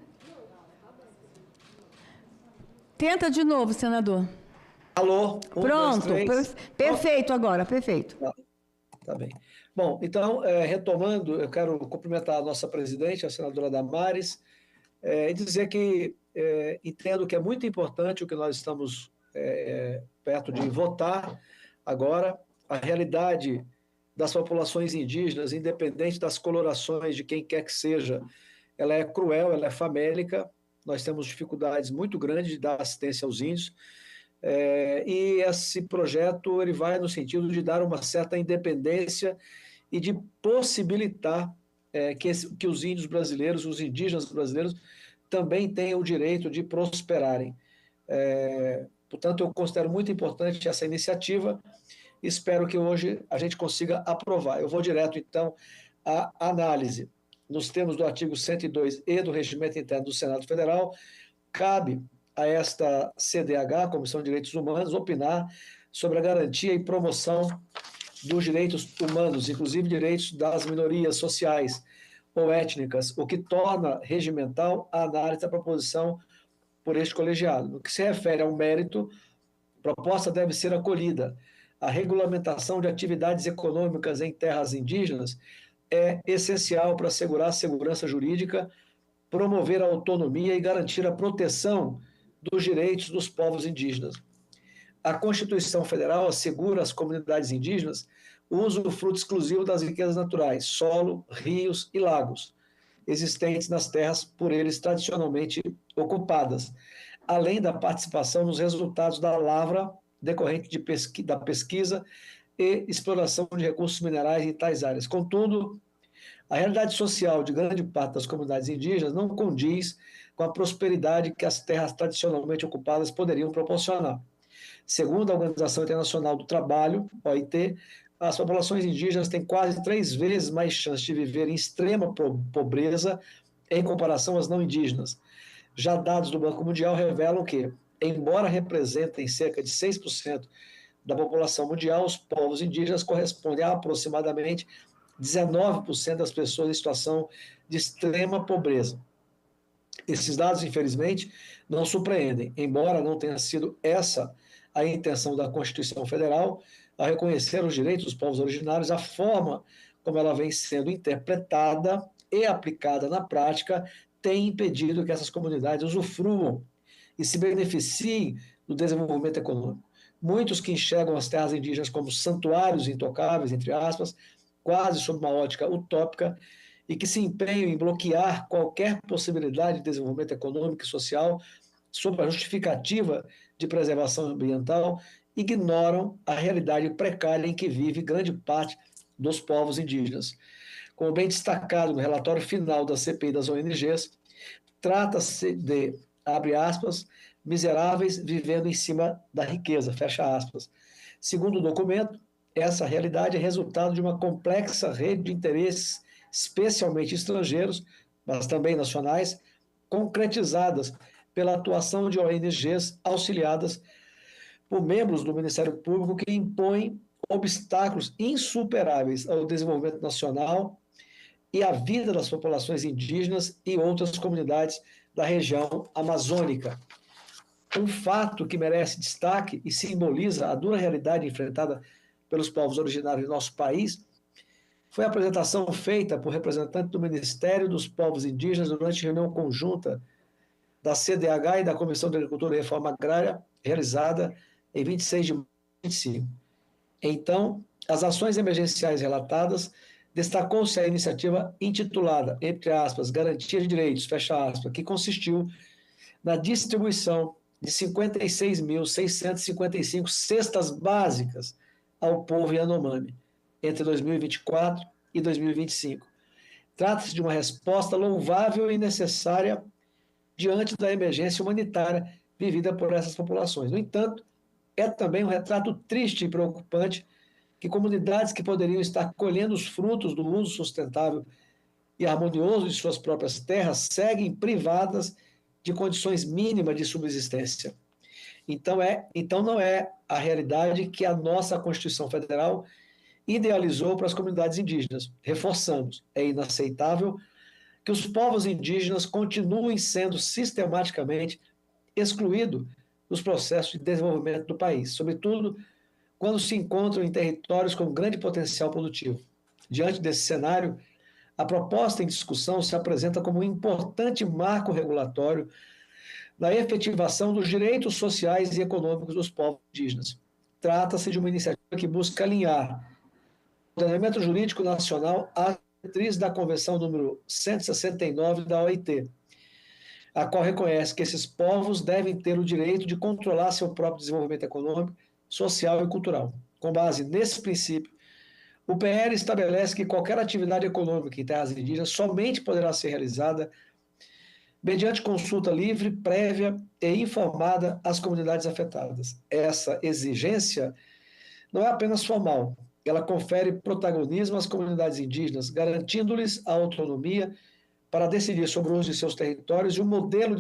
Tenta de novo, senador. Alô? Pronto. 1, 2, 3. Perfeito agora, perfeito. Tá bem. Bom, então, retomando, eu quero cumprimentar a nossa presidente, a senadora Damares, e dizer que entendo que é muito importante o que nós estamos perto de votar agora. A realidade das populações indígenas, independente das colorações de quem quer que seja, ela é cruel, ela é famélica. Nós temos dificuldades muito grandes de dar assistência aos índios, e esse projeto ele vai no sentido de dar uma certa independência e de possibilitar que os índios brasileiros, os indígenas brasileiros, também tenham o direito de prosperarem. Portanto, eu considero muito importante essa iniciativa. Espero que hoje a gente consiga aprovar. Eu vou direto, então, à análise. Nos termos do artigo 102-E do Regimento Interno do Senado Federal, cabe a esta CDH, Comissão de Direitos Humanos, opinar sobre a garantia e promoção dos direitos humanos, inclusive direitos das minorias sociais ou étnicas, o que torna regimental a análise da proposição por este colegiado. No que se refere ao mérito, a proposta deve ser acolhida. A regulamentação de atividades econômicas em terras indígenas é essencial para assegurar a segurança jurídica, promover a autonomia e garantir a proteção dos direitos dos povos indígenas. A Constituição Federal assegura às comunidades indígenas o usufruto exclusivo das riquezas naturais, solo, rios e lagos, existentes nas terras por eles tradicionalmente ocupadas, além da participação nos resultados da lavra decorrente da pesquisa e exploração de recursos minerais em tais áreas. Contudo, a realidade social de grande parte das comunidades indígenas não condiz com a prosperidade que as terras tradicionalmente ocupadas poderiam proporcionar. Segundo a Organização Internacional do Trabalho, OIT, as populações indígenas têm quase 3 vezes mais chance de viver em extrema pobreza em comparação às não indígenas. Já dados do Banco Mundial revelam que, embora representem cerca de 6% da população mundial, os povos indígenas correspondem a aproximadamente 19% das pessoas em situação de extrema pobreza. Esses dados, infelizmente, não surpreendem, embora não tenha sido essa a intenção da Constituição Federal, ao reconhecer os direitos dos povos originários, a forma como ela vem sendo interpretada e aplicada na prática tem impedido que essas comunidades usufruam e se beneficiem do desenvolvimento econômico. Muitos que enxergam as terras indígenas como santuários intocáveis, entre aspas, quase sob uma ótica utópica, e que se empenham em bloquear qualquer possibilidade de desenvolvimento econômico e social sob a justificativa de preservação ambiental, ignoram a realidade precária em que vive grande parte dos povos indígenas. Como bem destacado no relatório final da CPI das ONGs, trata-se de, abre aspas, miseráveis vivendo em cima da riqueza, fecha aspas. Segundo o documento, essa realidade é resultado de uma complexa rede de interesses, especialmente estrangeiros, mas também nacionais, concretizadas pela atuação de ONGs auxiliadas por membros do Ministério Público que impõem obstáculos insuperáveis ao desenvolvimento nacional e à vida das populações indígenas e outras comunidades da região amazônica. Um fato que merece destaque e simboliza a dura realidade enfrentada pelos povos originários do nosso país foi a apresentação feita por representante do Ministério dos Povos Indígenas durante reunião conjunta da CDH e da Comissão de Agricultura e Reforma Agrária, realizada em 26 de maio de 2025. Então, as ações emergenciais relatadas, destacou-se a iniciativa intitulada, entre aspas, Garantia de Direitos, fecha aspas, que consistiu na distribuição de 56.655 cestas básicas ao povo Yanomami, entre 2024 e 2025. Trata-se de uma resposta louvável e necessária diante da emergência humanitária vivida por essas populações. No entanto, é também um retrato triste e preocupante que comunidades que poderiam estar colhendo os frutos do uso sustentável e harmonioso de suas próprias terras seguem privadas de condições mínimas de subsistência. Então não é a realidade que a nossa Constituição Federal idealizou para as comunidades indígenas. Reforçamos, é inaceitável que os povos indígenas continuem sendo sistematicamente excluídos dos processos de desenvolvimento do país, sobretudo quando se encontram em territórios com grande potencial produtivo. Diante desse cenário, a proposta em discussão se apresenta como um importante marco regulatório na efetivação dos direitos sociais e econômicos dos povos indígenas. Trata-se de uma iniciativa que busca alinhar o ordenamento jurídico nacional à diretriz da Convenção número 169 da OIT, a qual reconhece que esses povos devem ter o direito de controlar seu próprio desenvolvimento econômico, social e cultural. Com base nesse princípio, o PL estabelece que qualquer atividade econômica em terras indígenas somente poderá ser realizada mediante consulta livre, prévia e informada às comunidades afetadas. Essa exigência não é apenas formal, ela confere protagonismo às comunidades indígenas, garantindo-lhes a autonomia para decidir sobre o uso de seus territórios e um modelo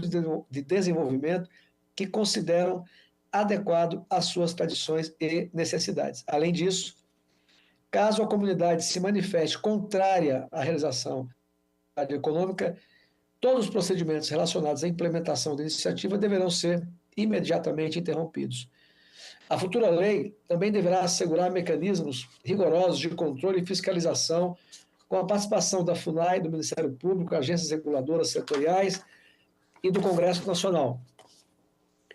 de desenvolvimento que consideram adequado às suas tradições e necessidades. Além disso, caso a comunidade se manifeste contrária à realização da atividade econômica, todos os procedimentos relacionados à implementação da iniciativa deverão ser imediatamente interrompidos. A futura lei também deverá assegurar mecanismos rigorosos de controle e fiscalização com a participação da FUNAI, do Ministério Público, agências reguladoras setoriais e do Congresso Nacional.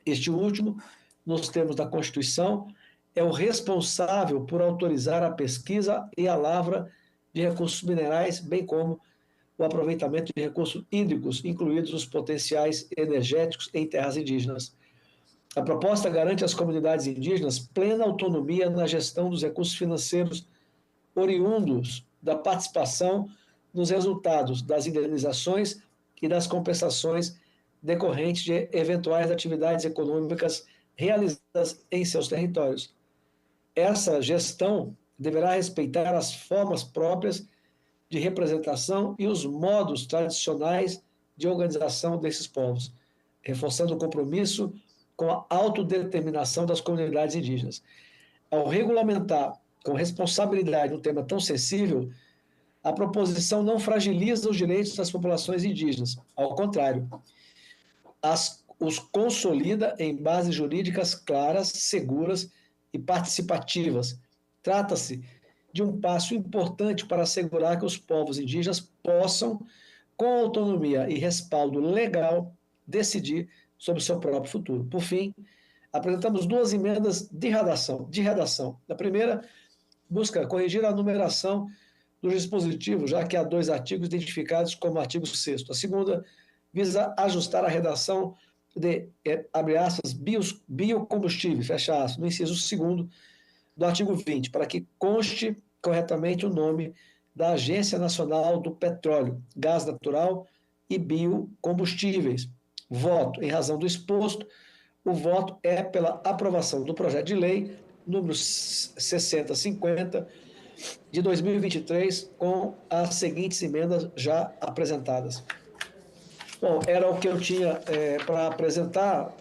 Este último, nos termos da Constituição, é o responsável por autorizar a pesquisa e a lavra de recursos minerais, bem como o aproveitamento de recursos hídricos, incluídos os potenciais energéticos em terras indígenas. A proposta garante às comunidades indígenas plena autonomia na gestão dos recursos financeiros oriundos da participação nos resultados das indenizações e das compensações decorrentes de eventuais atividades econômicas realizadas em seus territórios. Essa gestão deverá respeitar as formas próprias de representação e os modos tradicionais de organização desses povos, reforçando o compromisso com a autodeterminação das comunidades indígenas. Ao regulamentar com responsabilidade um tema tão sensível, a proposição não fragiliza os direitos das populações indígenas, ao contrário, os consolida em bases jurídicas claras, seguras e participativas. Trata-se de um passo importante para assegurar que os povos indígenas possam, com autonomia e respaldo legal, decidir sobre o seu próprio futuro. Por fim, apresentamos 2 emendas de redação. A primeira busca corrigir a numeração do dispositivo, já que há 2 artigos identificados como artigo 6º. A segunda visa ajustar a redação de, abre aspas, biocombustível, fecha aspas, no inciso 2º do artigo 20, para que conste corretamente o nome da Agência Nacional do Petróleo, Gás Natural e Biocombustíveis. Voto. Em razão do exposto, o voto é pela aprovação do projeto de lei número 6050 de 2023, com as seguintes emendas já apresentadas. Bom, era o que eu tinha para apresentar,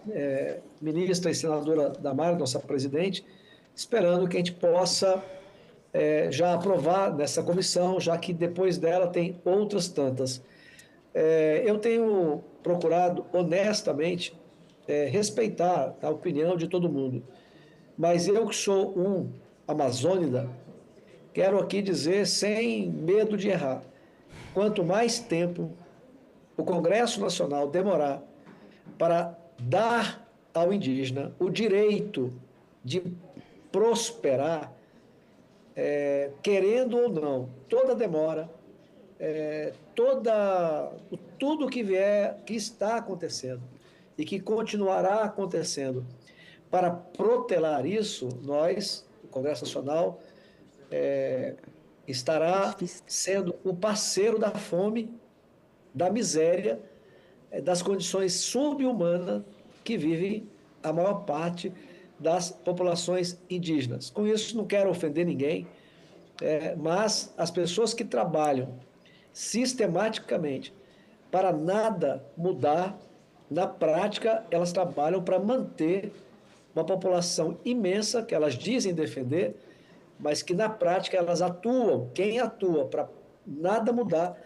ministra e senadora Damares, nossa presidente, esperando que a gente possa já aprovar nessa comissão, já que depois dela tem outras tantas. Eu tenho procurado honestamente respeitar a opinião de todo mundo, mas eu que sou um amazônida, quero aqui dizer, sem medo de errar, quanto mais tempo o Congresso Nacional demorar para dar ao indígena o direito de prosperar, querendo ou não, toda demora, tudo que vier, que está acontecendo e que continuará acontecendo, para protelar isso, nós, o Congresso Nacional, estará sendo o parceiro da fome, da miséria, das condições subhumanas que vivem a maior parte das populações indígenas. Com isso, não quero ofender ninguém, mas as pessoas que trabalham sistematicamente para nada mudar, na prática, elas trabalham para manter uma população imensa que elas dizem defender, mas que na prática elas atuam, quem atua para nada mudar,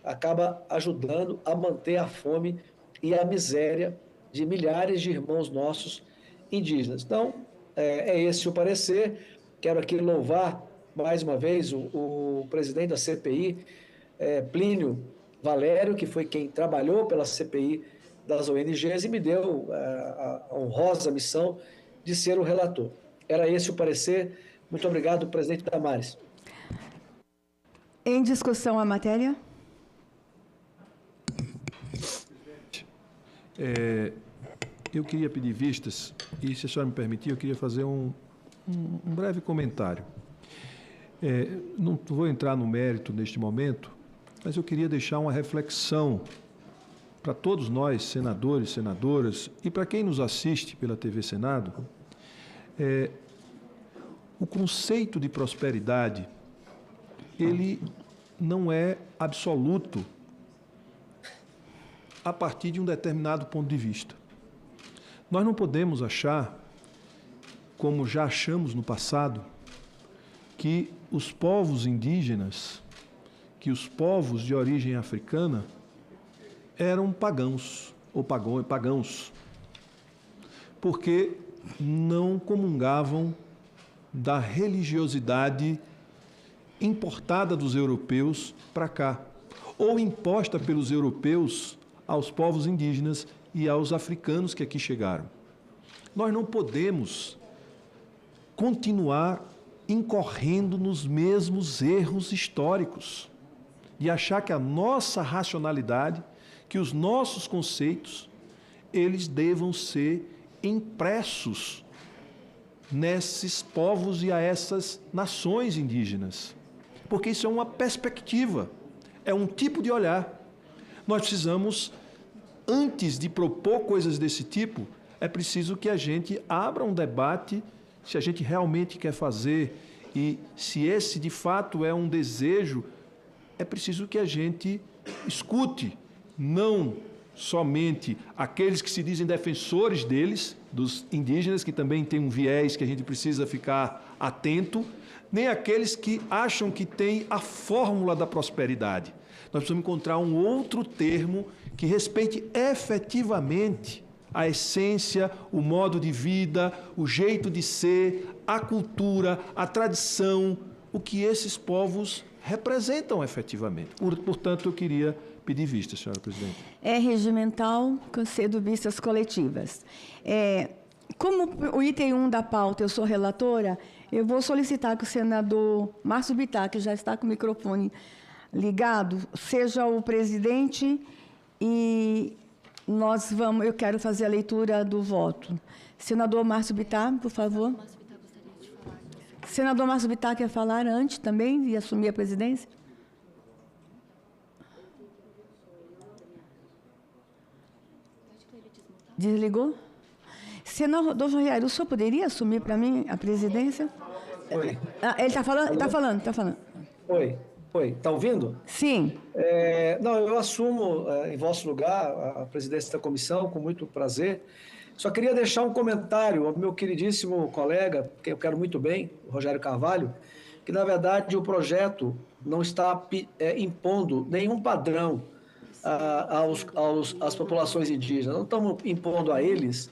acaba ajudando a manter a fome e a miséria de milhares de irmãos nossos indígenas. Então, é esse o parecer. Quero aqui louvar mais uma vez o presidente da CPI, Plínio Valério, que foi quem trabalhou pela CPI das ONGs e me deu a honrosa missão de ser o relator. Era esse o parecer. Muito obrigado, presidente Damares. Em discussão a matéria? Eu queria pedir vistas, e se a senhora me permitir, eu queria fazer um breve comentário. Não vou entrar no mérito neste momento, mas eu queria deixar uma reflexão para todos nós, senadores, senadoras, e para quem nos assiste pela TV Senado. O conceito de prosperidade, ele não é absoluto a partir de um determinado ponto de vista. Nós não podemos achar, como já achamos no passado, que os povos indígenas, que os povos de origem africana eram pagãos ou pagãos, porque não comungavam da religiosidade importada dos europeus para cá, ou imposta pelos europeus aos povos indígenas e aos africanos que aqui chegaram. Nós não podemos continuar incorrendo nos mesmos erros históricos de achar que a nossa racionalidade, que os nossos conceitos, eles devam ser impressos nesses povos e a essas nações indígenas. Porque isso é uma perspectiva, é um tipo de olhar. Nós precisamos, antes de propor coisas desse tipo, é preciso que a gente abra um debate, se a gente realmente quer fazer e se esse de fato é um desejo, é preciso que a gente escute, não somente aqueles que se dizem defensores deles, dos indígenas, que também tem um viés que a gente precisa ficar atento, nem aqueles que acham que tem a fórmula da prosperidade. Nós precisamos encontrar um outro termo que respeite efetivamente a essência, o modo de vida, o jeito de ser, a cultura, a tradição, o que esses povos representam efetivamente. Portanto, eu queria pedir vista, senhora presidente. É regimental, concedo vistas coletivas. Como o item 1 da pauta, eu sou relatora, eu vou solicitar que o senador Márcio Bittar, que já está com o microfone ligado, seja o presidente e eu quero fazer a leitura do voto. Senador Márcio Bittar, por favor. Senador Márcio Bittar quer falar antes também e assumir a presidência? Desligou? Senador Joiari, o senhor poderia assumir para mim a presidência? Oi. Ele está falando? Está falando. Oi. Está ouvindo? Sim. Não, eu assumo em vosso lugar a presidência da comissão com muito prazer. Só queria deixar um comentário ao meu queridíssimo colega, que eu quero muito bem, o Rogério Carvalho, que, na verdade, o projeto não está impondo nenhum padrão às populações indígenas. Não estamos impondo a eles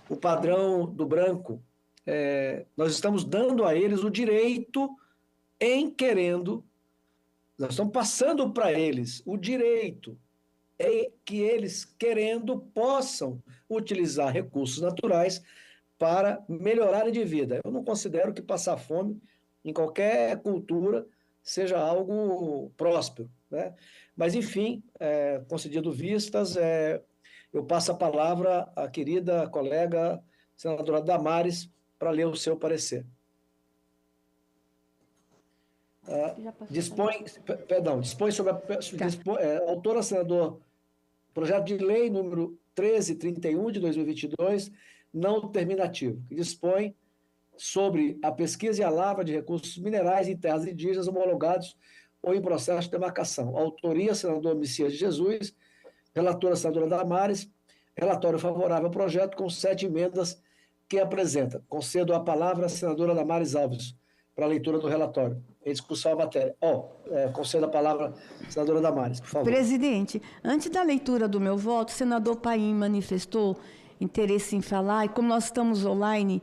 o padrão do branco. Nós estamos dando a eles o direito nós estamos passando para eles o direito que eles, querendo, possam utilizar recursos naturais para melhorarem de vida. Eu não considero que passar fome em qualquer cultura seja algo próspero, né? Mas, enfim, concedido vistas, eu passo a palavra à querida colega senadora Damares para ler o seu parecer. Dispõe sobre a autora, senador, projeto de lei número 1331 de 2022, não terminativo, que dispõe sobre a pesquisa e a lavra de recursos minerais em terras indígenas homologados ou em processo de demarcação. Autoria, senador Messias de Jesus, relatora, senadora Damares, relatório favorável ao projeto com 7 emendas que apresenta. Concedo a palavra à senadora Damares Alves para a leitura do relatório. Em discussão a matéria. Concedo a palavra à senadora Damares, por favor. Presidente, antes da leitura do meu voto, o senador Paim manifestou interesse em falar, e como nós estamos online,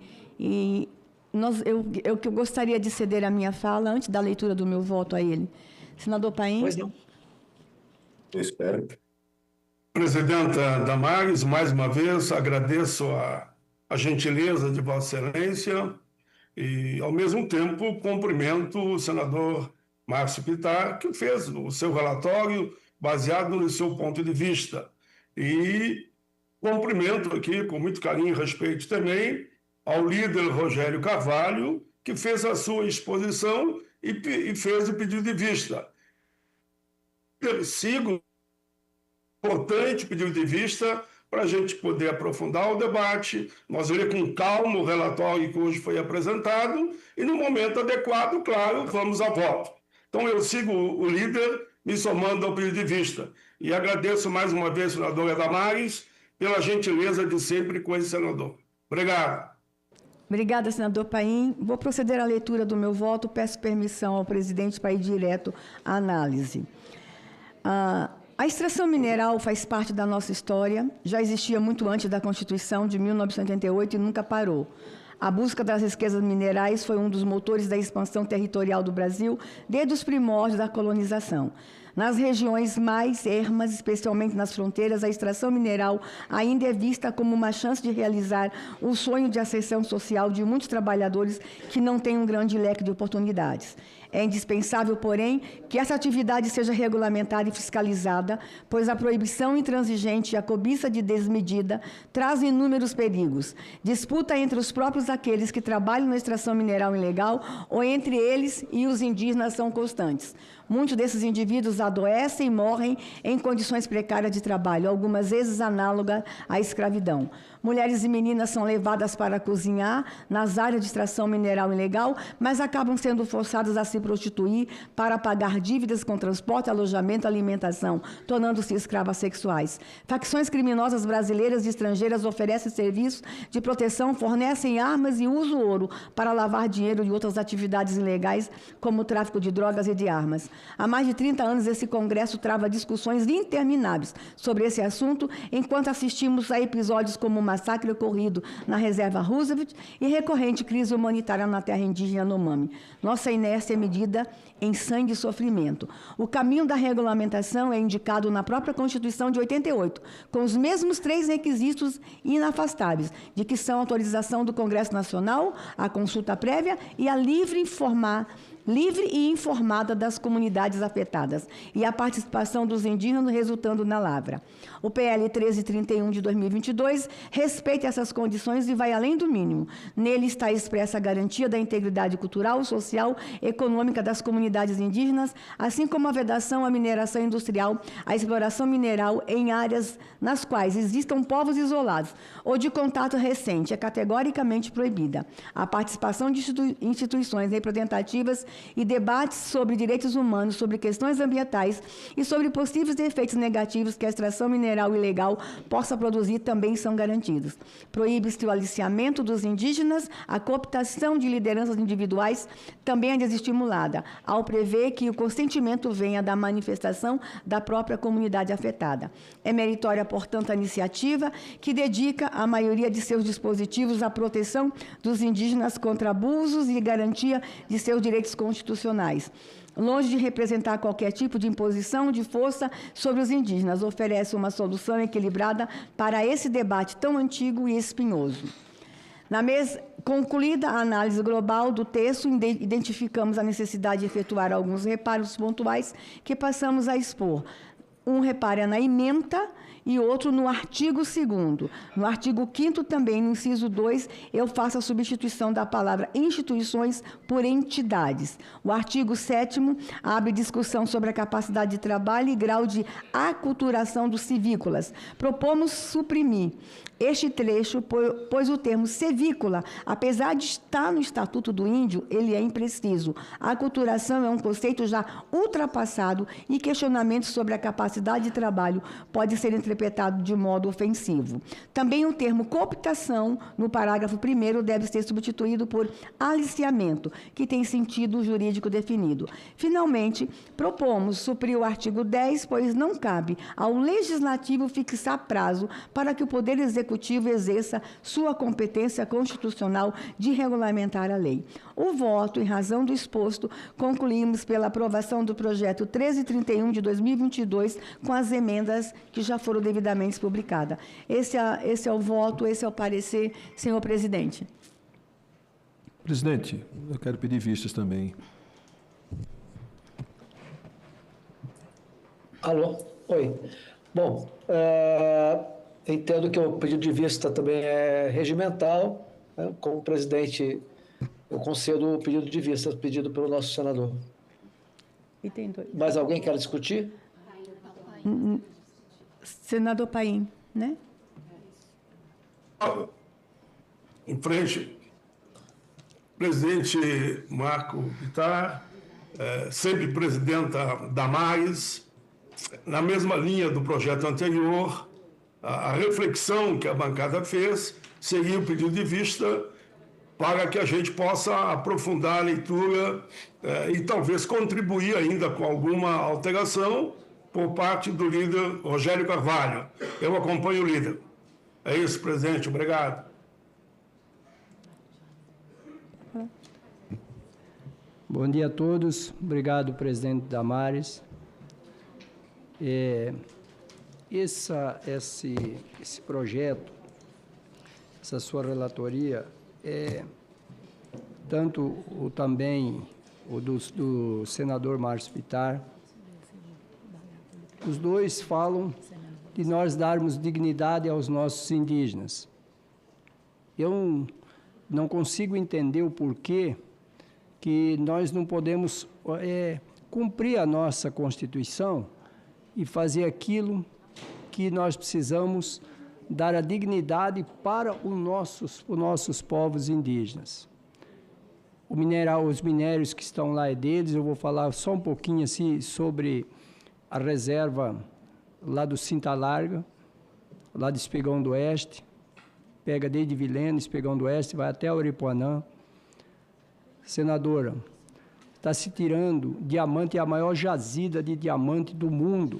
eu gostaria de ceder a minha fala antes da leitura do meu voto a ele. Senador Paim. Pois não. Eu espero. Presidenta Damares, mais uma vez agradeço a gentileza de Vossa Excelência e, ao mesmo tempo, cumprimento o senador Márcio Bittar, que fez o seu relatório baseado no seu ponto de vista. E cumprimento aqui, com muito carinho e respeito também, ao líder Rogério Carvalho, que fez a sua exposição e fez o pedido de vista. Eu sigo importante pedido de vista para a gente poder aprofundar o debate, nós ler com calma o relatório que hoje foi apresentado e, no momento adequado, claro, vamos a voto. Então, eu sigo o líder me somando ao pedido de vista. E agradeço mais uma vez, senadora Damares, pela gentileza de sempre com esse senador. Obrigado. Obrigada, senador Paim. Vou proceder à leitura do meu voto. Peço permissão ao presidente para ir direto à análise. A extração mineral faz parte da nossa história, já existia muito antes da Constituição de 1988 e nunca parou. A busca das riquezas minerais foi um dos motores da expansão territorial do Brasil desde os primórdios da colonização. Nas regiões mais ermas, especialmente nas fronteiras, a extração mineral ainda é vista como uma chance de realizar o sonho de ascensão social de muitos trabalhadores que não têm um grande leque de oportunidades. É indispensável, porém, que essa atividade seja regulamentada e fiscalizada, pois a proibição intransigente e a cobiça de desmedida trazem inúmeros perigos. Disputa entre os próprios aqueles que trabalham na extração mineral ilegal ou entre eles e os indígenas são constantes. Muitos desses indivíduos adoecem e morrem em condições precárias de trabalho, algumas vezes análogas à escravidão. Mulheres e meninas são levadas para cozinhar nas áreas de extração mineral ilegal, mas acabam sendo forçadas a se prostituir para pagar dívidas com transporte, alojamento e alimentação, tornando-se escravas sexuais. Facções criminosas brasileiras e estrangeiras oferecem serviços de proteção, fornecem armas e usam ouro para lavar dinheiro e outras atividades ilegais, como o tráfico de drogas e de armas. Há mais de 30 anos, esse Congresso trava discussões intermináveis sobre esse assunto, enquanto assistimos a episódios como o massacre ocorrido na reserva Roosevelt e recorrente crise humanitária na terra indígena Yanomami. Nossa inércia é medida em sangue e sofrimento. O caminho da regulamentação é indicado na própria Constituição de 88, com os mesmos 3 requisitos inafastáveis, de que são a autorização do Congresso Nacional, a consulta prévia e a livre e informada das comunidades afetadas e a participação dos indígenas resultando na lavra. O PL 1331 de 2022 respeita essas condições e vai além do mínimo. Nele está expressa a garantia da integridade cultural, social e econômica das comunidades indígenas, assim como a vedação à mineração industrial, à exploração mineral em áreas nas quais existam povos isolados ou de contato recente é categoricamente proibida. A participação de instituições representativas e debates sobre direitos humanos, sobre questões ambientais e sobre possíveis efeitos negativos que a extração mineral ilegal possa produzir também são garantidos. Proíbe-se o aliciamento dos indígenas, a cooptação de lideranças individuais também é desestimulada, ao prever que o consentimento venha da manifestação da própria comunidade afetada. É meritória, portanto, a iniciativa que dedica a maioria de seus dispositivos à proteção dos indígenas contra abusos e garantia de seus direitos constitucionais. Longe de representar qualquer tipo de imposição de força sobre os indígenas, oferece uma solução equilibrada para esse debate tão antigo e espinhoso. Concluída a análise global do texto, identificamos a necessidade de efetuar alguns reparos pontuais que passamos a expor. Um reparo é na ementa e outro no artigo 2º. No artigo 5º também, no inciso 2, eu faço a substituição da palavra instituições por entidades. O artigo 7º abre discussão sobre a capacidade de trabalho e grau de aculturação dos civícolas. Propomos suprimir este trecho, pois o termo civícola, apesar de estar no Estatuto do Índio, ele é impreciso. A aculturação é um conceito já ultrapassado e questionamentos sobre a capacidade de trabalho pode ser interpretado de modo ofensivo. Também o termo cooptação, no parágrafo 1º, deve ser substituído por aliciamento, que tem sentido jurídico definido. Finalmente, propomos suprir o artigo 10, pois não cabe ao Legislativo fixar prazo para que o Poder Executivo exerça sua competência constitucional de regulamentar a lei. O voto, em razão do exposto, concluímos pela aprovação do projeto 1331 de 2022, com as emendas que já foram devidamente publicadas. Esse é o voto, esse é o parecer, senhor presidente. Presidente, eu quero pedir vistas também. Alô? Oi. Bom, entendo que o pedido de vista também é regimental. Né? Como presidente, eu concedo o pedido de vista pedido pelo nosso senador. E tem dois. Mais alguém quer discutir? Senador Paim, né? Em frente, presidente Marco Vittar, sempre presidente da Damares, na mesma linha do projeto anterior, a reflexão que a bancada fez seria o pedido de vista para que a gente possa aprofundar a leitura e talvez contribuir ainda com alguma alteração por parte do líder Rogério Carvalho. Eu acompanho o líder. É isso, presidente. Obrigado. Bom dia a todos. Obrigado, presidente Damares. esse projeto, essa sua relatoria, tanto também o do senador Márcio Pitar, os dois falam de nós darmos dignidade aos nossos indígenas. Eu não consigo entender o porquê que nós não podemos cumprir a nossa Constituição e fazer aquilo que nós precisamos dar a dignidade para os nossos povos indígenas. Os minérios que estão lá é deles. Eu vou falar só um pouquinho assim sobre a reserva lá do Cinta Larga, lá de Espigão do Oeste, pega desde Vilhena, Espigão do Oeste, vai até Aripuanã. Senadora, está se tirando diamante, é a maior jazida de diamante do mundo.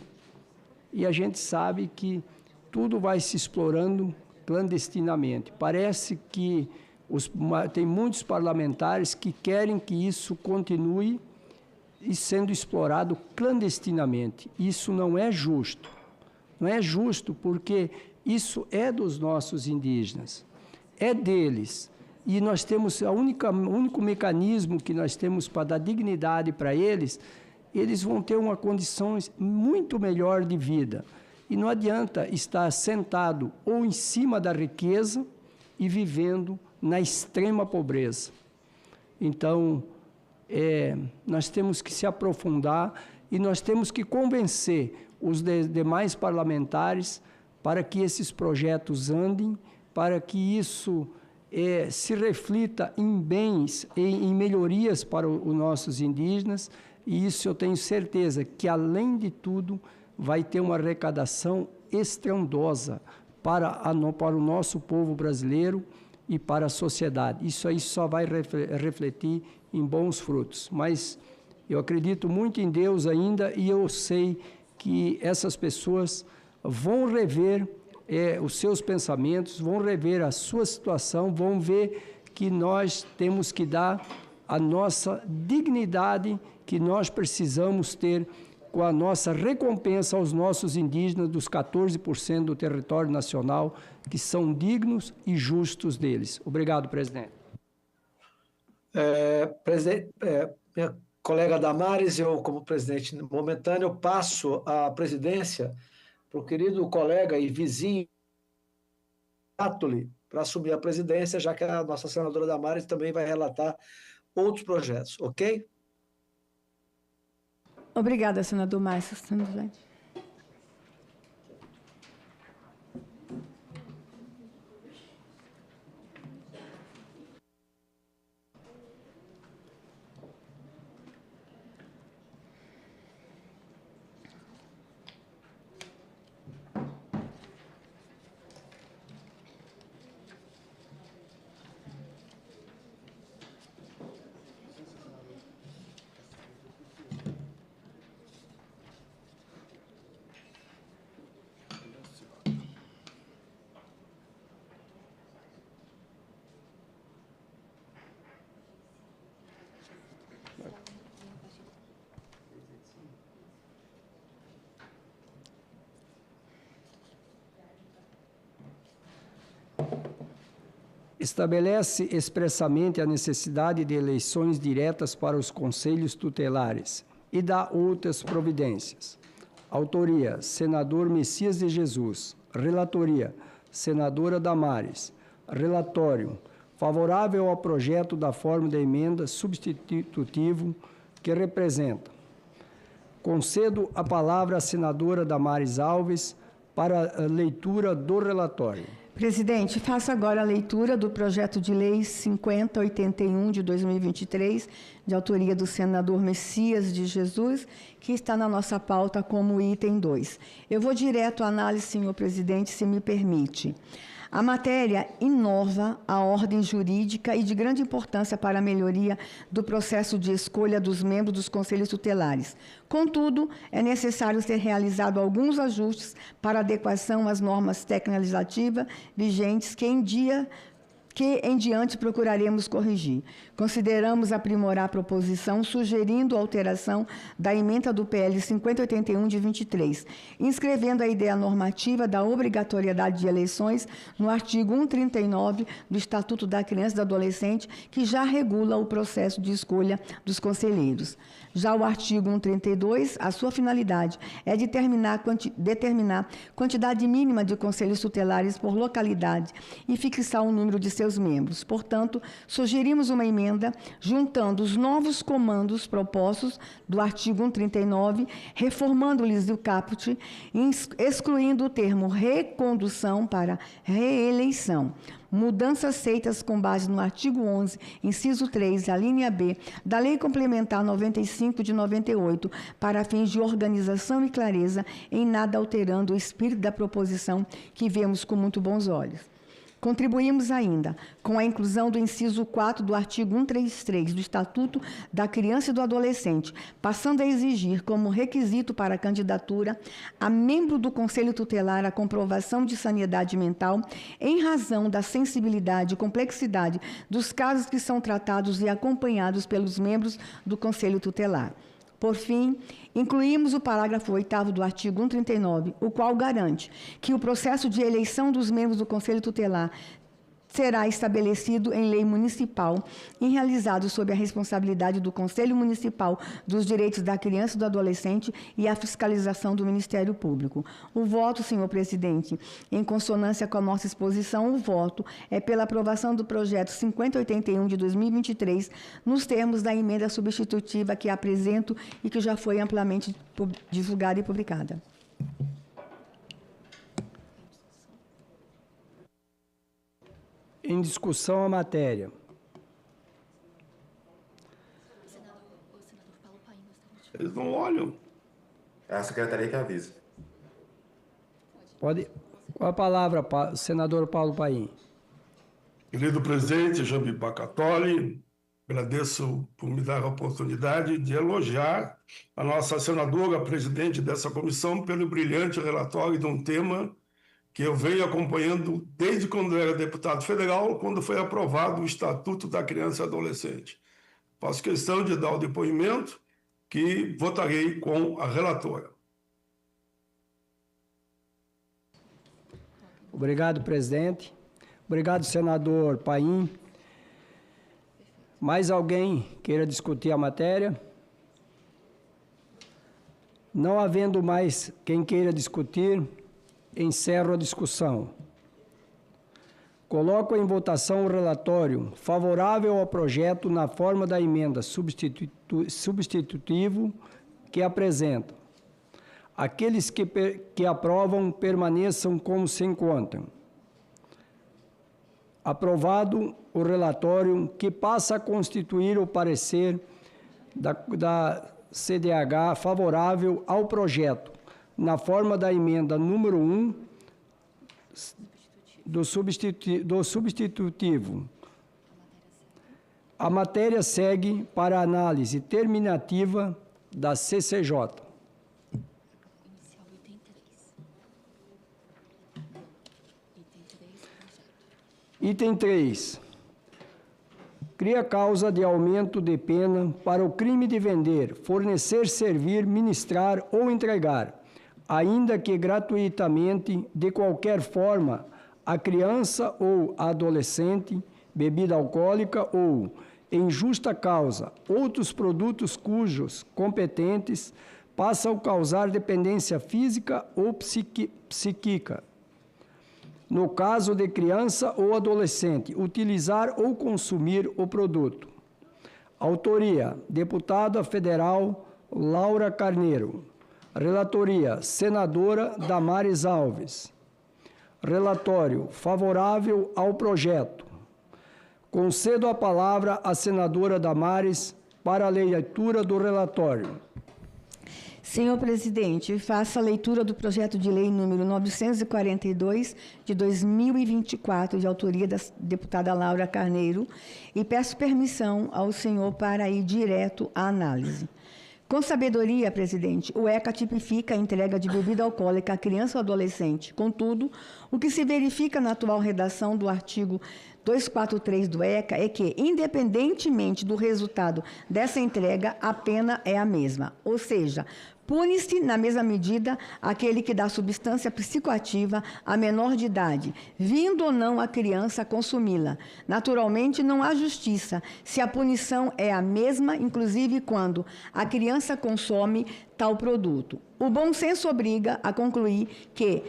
E a gente sabe que tudo vai se explorando clandestinamente. Parece que tem muitos parlamentares que querem que isso continue e sendo explorado clandestinamente. Isso não é justo. Não é justo porque isso é dos nossos indígenas, é deles. E nós temos o único mecanismo que nós temos para dar dignidade para eles, eles vão ter uma condição muito melhor de vida. E não adianta estar sentado ou em cima da riqueza e vivendo na extrema pobreza. Então, nós temos que se aprofundar e nós temos que convencer os demais parlamentares para que esses projetos andem, para que isso se reflita em bens, em melhorias para os nossos indígenas, e isso eu tenho certeza que, além de tudo, vai ter uma arrecadação estrondosa para o nosso povo brasileiro e para a sociedade. Isso aí só vai refletir em bons frutos. Mas eu acredito muito em Deus ainda e eu sei que essas pessoas vão rever os seus pensamentos, vão rever a sua situação, vão ver que nós temos que dar a nossa dignidade que nós precisamos ter com a nossa recompensa aos nossos indígenas dos 14% do território nacional, que são dignos e justos deles. Obrigado, presidente. Minha colega Damares, eu, como presidente momentâneo, passo a presidência para o querido colega e vizinho Atoli para assumir a presidência, já que a nossa senadora Damares também vai relatar outros projetos, ok? Obrigada, senador Márcio. Estabelece expressamente a necessidade de eleições diretas para os conselhos tutelares e dá outras providências. Autoria, senador Messias de Jesus. Relatoria, senadora Damares. Relatório, favorável ao projeto da forma da emenda substitutivo que representa. Concedo a palavra à senadora Damares Alves para a leitura do relatório. Presidente, faço agora a leitura do projeto de lei 5081 de 2023, de autoria do senador Messias de Jesus, que está na nossa pauta como item 2. Eu vou direto à análise, senhor presidente, se me permite. A matéria inova a ordem jurídica e de grande importância para a melhoria do processo de escolha dos membros dos conselhos tutelares. Contudo, é necessário ser realizado alguns ajustes para adequação às normas técnico-legislativas vigentes que em dia que em diante procuraremos corrigir. Consideramos aprimorar a proposição, sugerindo a alteração da ementa do PL 5081 de 23, inscrevendo a ideia normativa da obrigatoriedade de eleições no artigo 139 do Estatuto da Criança e do Adolescente, que já regula o processo de escolha dos conselheiros. Já o artigo 132, a sua finalidade é determinar quantidade mínima de conselhos tutelares por localidade e fixar o número de seus membros. Portanto, sugerimos uma emenda juntando os novos comandos propostos do artigo 139, reformando-lhes o caput, excluindo o termo recondução para reeleição. Mudanças feitas com base no artigo 11, inciso 3, a linha B, da Lei Complementar 95 de 98, para fins de organização e clareza, em nada alterando o espírito da proposição, que vemos com muito bons olhos. Contribuímos ainda com a inclusão do inciso 4 do artigo 133 do Estatuto da Criança e do Adolescente, passando a exigir como requisito para a candidatura a membro do Conselho Tutelar a comprovação de sanidade mental em razão da sensibilidade e complexidade dos casos que são tratados e acompanhados pelos membros do Conselho Tutelar. Por fim, incluímos o parágrafo 8º do artigo 139, o qual garante que o processo de eleição dos membros do Conselho Tutelar será estabelecido em lei municipal e realizado sob a responsabilidade do Conselho Municipal dos Direitos da Criança e do Adolescente e a fiscalização do Ministério Público. O voto, senhor presidente, em consonância com a nossa exposição, o voto é pela aprovação do projeto 5081 de 2023, nos termos da emenda substitutiva que apresento e que já foi amplamente divulgada e publicada. Em discussão a matéria. Eles não olham. É a secretaria que avisa. Pode. Com a palavra, senador Paulo Paim. Querido presidente Jambi Bacatoli, agradeço por me dar a oportunidade de elogiar a nossa senadora, presidente dessa comissão, pelo brilhante relatório de um tema que eu venho acompanhando desde quando era deputado federal, quando foi aprovado o Estatuto da Criança e Adolescente. Faço questão de dar o depoimento que votarei com a relatora. Obrigado, presidente. Obrigado, senador Paim. Mais alguém queira discutir a matéria? Não havendo mais quem queira discutir, encerro a discussão. Coloco em votação o relatório favorável ao projeto na forma da emenda substitutivo que apresenta. Aqueles que aprovam permaneçam como se encontram. Aprovado o relatório que passa a constituir o parecer da CDH favorável ao projeto na forma da emenda número 1 do substitutivo. A matéria segue para análise terminativa da CCJ. Item 3. Cria causa de aumento de pena para o crime de vender, fornecer, servir, ministrar ou entregar, ainda que gratuitamente, de qualquer forma, a criança ou a adolescente, bebida alcoólica ou, em justa causa, outros produtos cujos competentes passam a causar dependência física ou psíquica. No caso de criança ou adolescente, utilizar ou consumir o produto. Autoria: deputada federal Laura Carneiro. Relatoria: senadora Damares Alves. Relatório: favorável ao projeto. Concedo a palavra à senadora Damares para a leitura do relatório. Senhor presidente, faço a leitura do projeto de lei número 942 de 2024, de autoria da deputada Laura Carneiro, e peço permissão ao senhor para ir direto à análise. Com sabedoria, presidente, o ECA tipifica a entrega de bebida alcoólica à criança ou adolescente. Contudo, o que se verifica na atual redação do artigo 243 do ECA é que, independentemente do resultado dessa entrega, a pena é a mesma. Ou seja, pune-se, na mesma medida, aquele que dá substância psicoativa a menor de idade, vindo ou não a criança a consumi-la. Naturalmente, não há justiça se a punição é a mesma, inclusive quando a criança consome tal produto. O bom senso obriga a concluir que,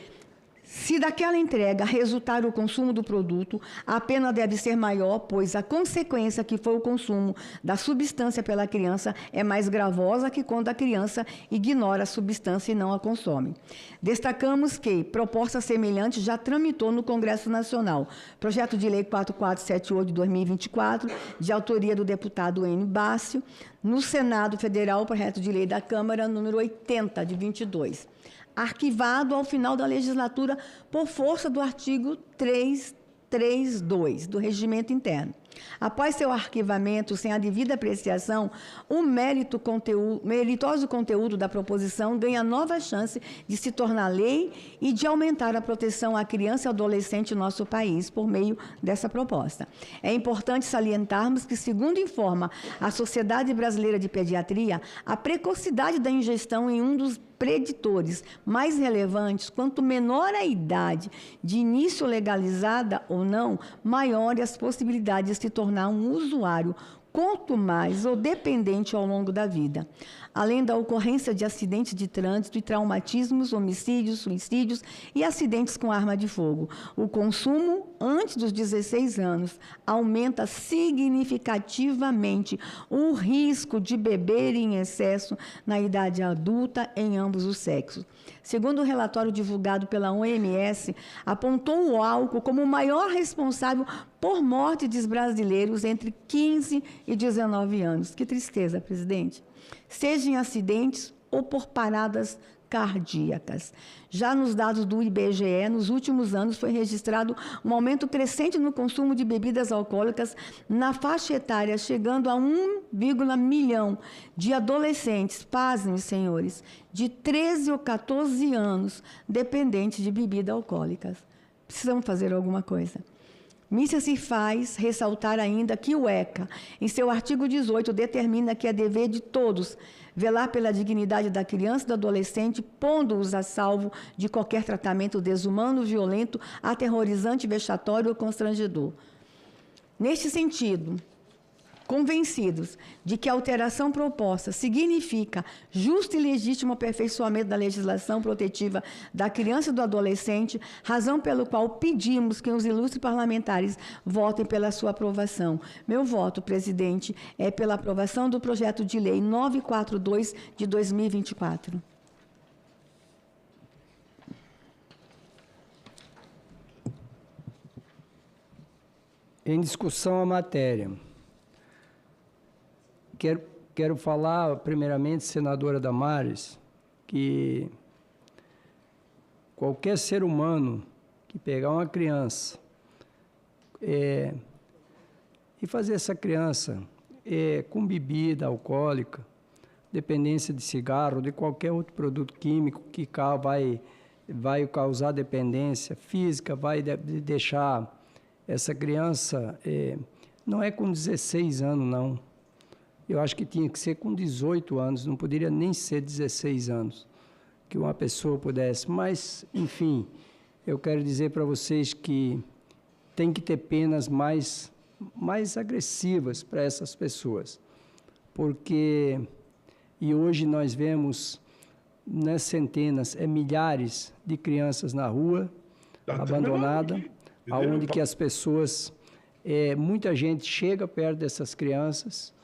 se daquela entrega resultar o consumo do produto, a pena deve ser maior, pois a consequência que foi o consumo da substância pela criança é mais gravosa que quando a criança ignora a substância e não a consome. Destacamos que proposta semelhante já tramitou no Congresso Nacional. Projeto de Lei 4478 de 2024, de autoria do deputado N. Bácio, no Senado Federal, projeto de lei da Câmara, número 80, de 22. Arquivado ao final da legislatura por força do artigo 332 do Regimento Interno. Após seu arquivamento, sem a devida apreciação, o meritoso conteúdo da proposição ganha nova chance de se tornar lei e de aumentar a proteção à criança e ao adolescente no nosso país por meio dessa proposta. É importante salientarmos que, segundo informa a Sociedade Brasileira de Pediatria, a precocidade da ingestão em um dos preditores mais relevantes, quanto menor a idade de início legalizada ou não, maior as possibilidades de se tornar um usuário contumaz ou dependente ao longo da vida. Além da ocorrência de acidentes de trânsito e traumatismos, homicídios, suicídios e acidentes com arma de fogo. O consumo antes dos 16 anos aumenta significativamente o risco de beber em excesso na idade adulta em ambos os sexos. Segundo o relatório divulgado pela OMS, apontou o álcool como o maior responsável por morte de brasileiros entre 15 e 19 anos. Que tristeza, presidente. Seja em acidentes ou por paradas cardíacas. Já nos dados do IBGE, nos últimos anos foi registrado um aumento crescente no consumo de bebidas alcoólicas na faixa etária, chegando a 1,1 milhão de adolescentes, pasmem, senhores, de 13 ou 14 anos dependentes de bebidas alcoólicas. Precisamos fazer alguma coisa. Missa se faz ressaltar ainda que o ECA, em seu artigo 18, determina que é dever de todos velar pela dignidade da criança e do adolescente, pondo-os a salvo de qualquer tratamento desumano, violento, aterrorizante, vexatório ou constrangedor. Neste sentido, convencidos de que a alteração proposta significa justo e legítimo aperfeiçoamento da legislação protetiva da criança e do adolescente, razão pelo qual pedimos que os ilustres parlamentares votem pela sua aprovação. Meu voto, presidente, é pela aprovação do projeto de lei 942 de 2024. Em discussão a matéria. Quero falar, primeiramente, senadora Damares, que qualquer ser humano que pegar uma criança e fazer essa criança com bebida alcoólica, dependência de cigarro, de qualquer outro produto químico que vai causar dependência física, vai deixar essa criança, não é com 16 anos, não. Eu acho que tinha que ser com 18 anos, não poderia nem ser 16 anos, que uma pessoa pudesse. Mas, enfim, eu quero dizer para vocês que tem que ter penas mais agressivas para essas pessoas. Porque, e hoje nós vemos, né, centenas, milhares de crianças na rua, abandonadas, onde que as pessoas, muita gente chega perto dessas crianças,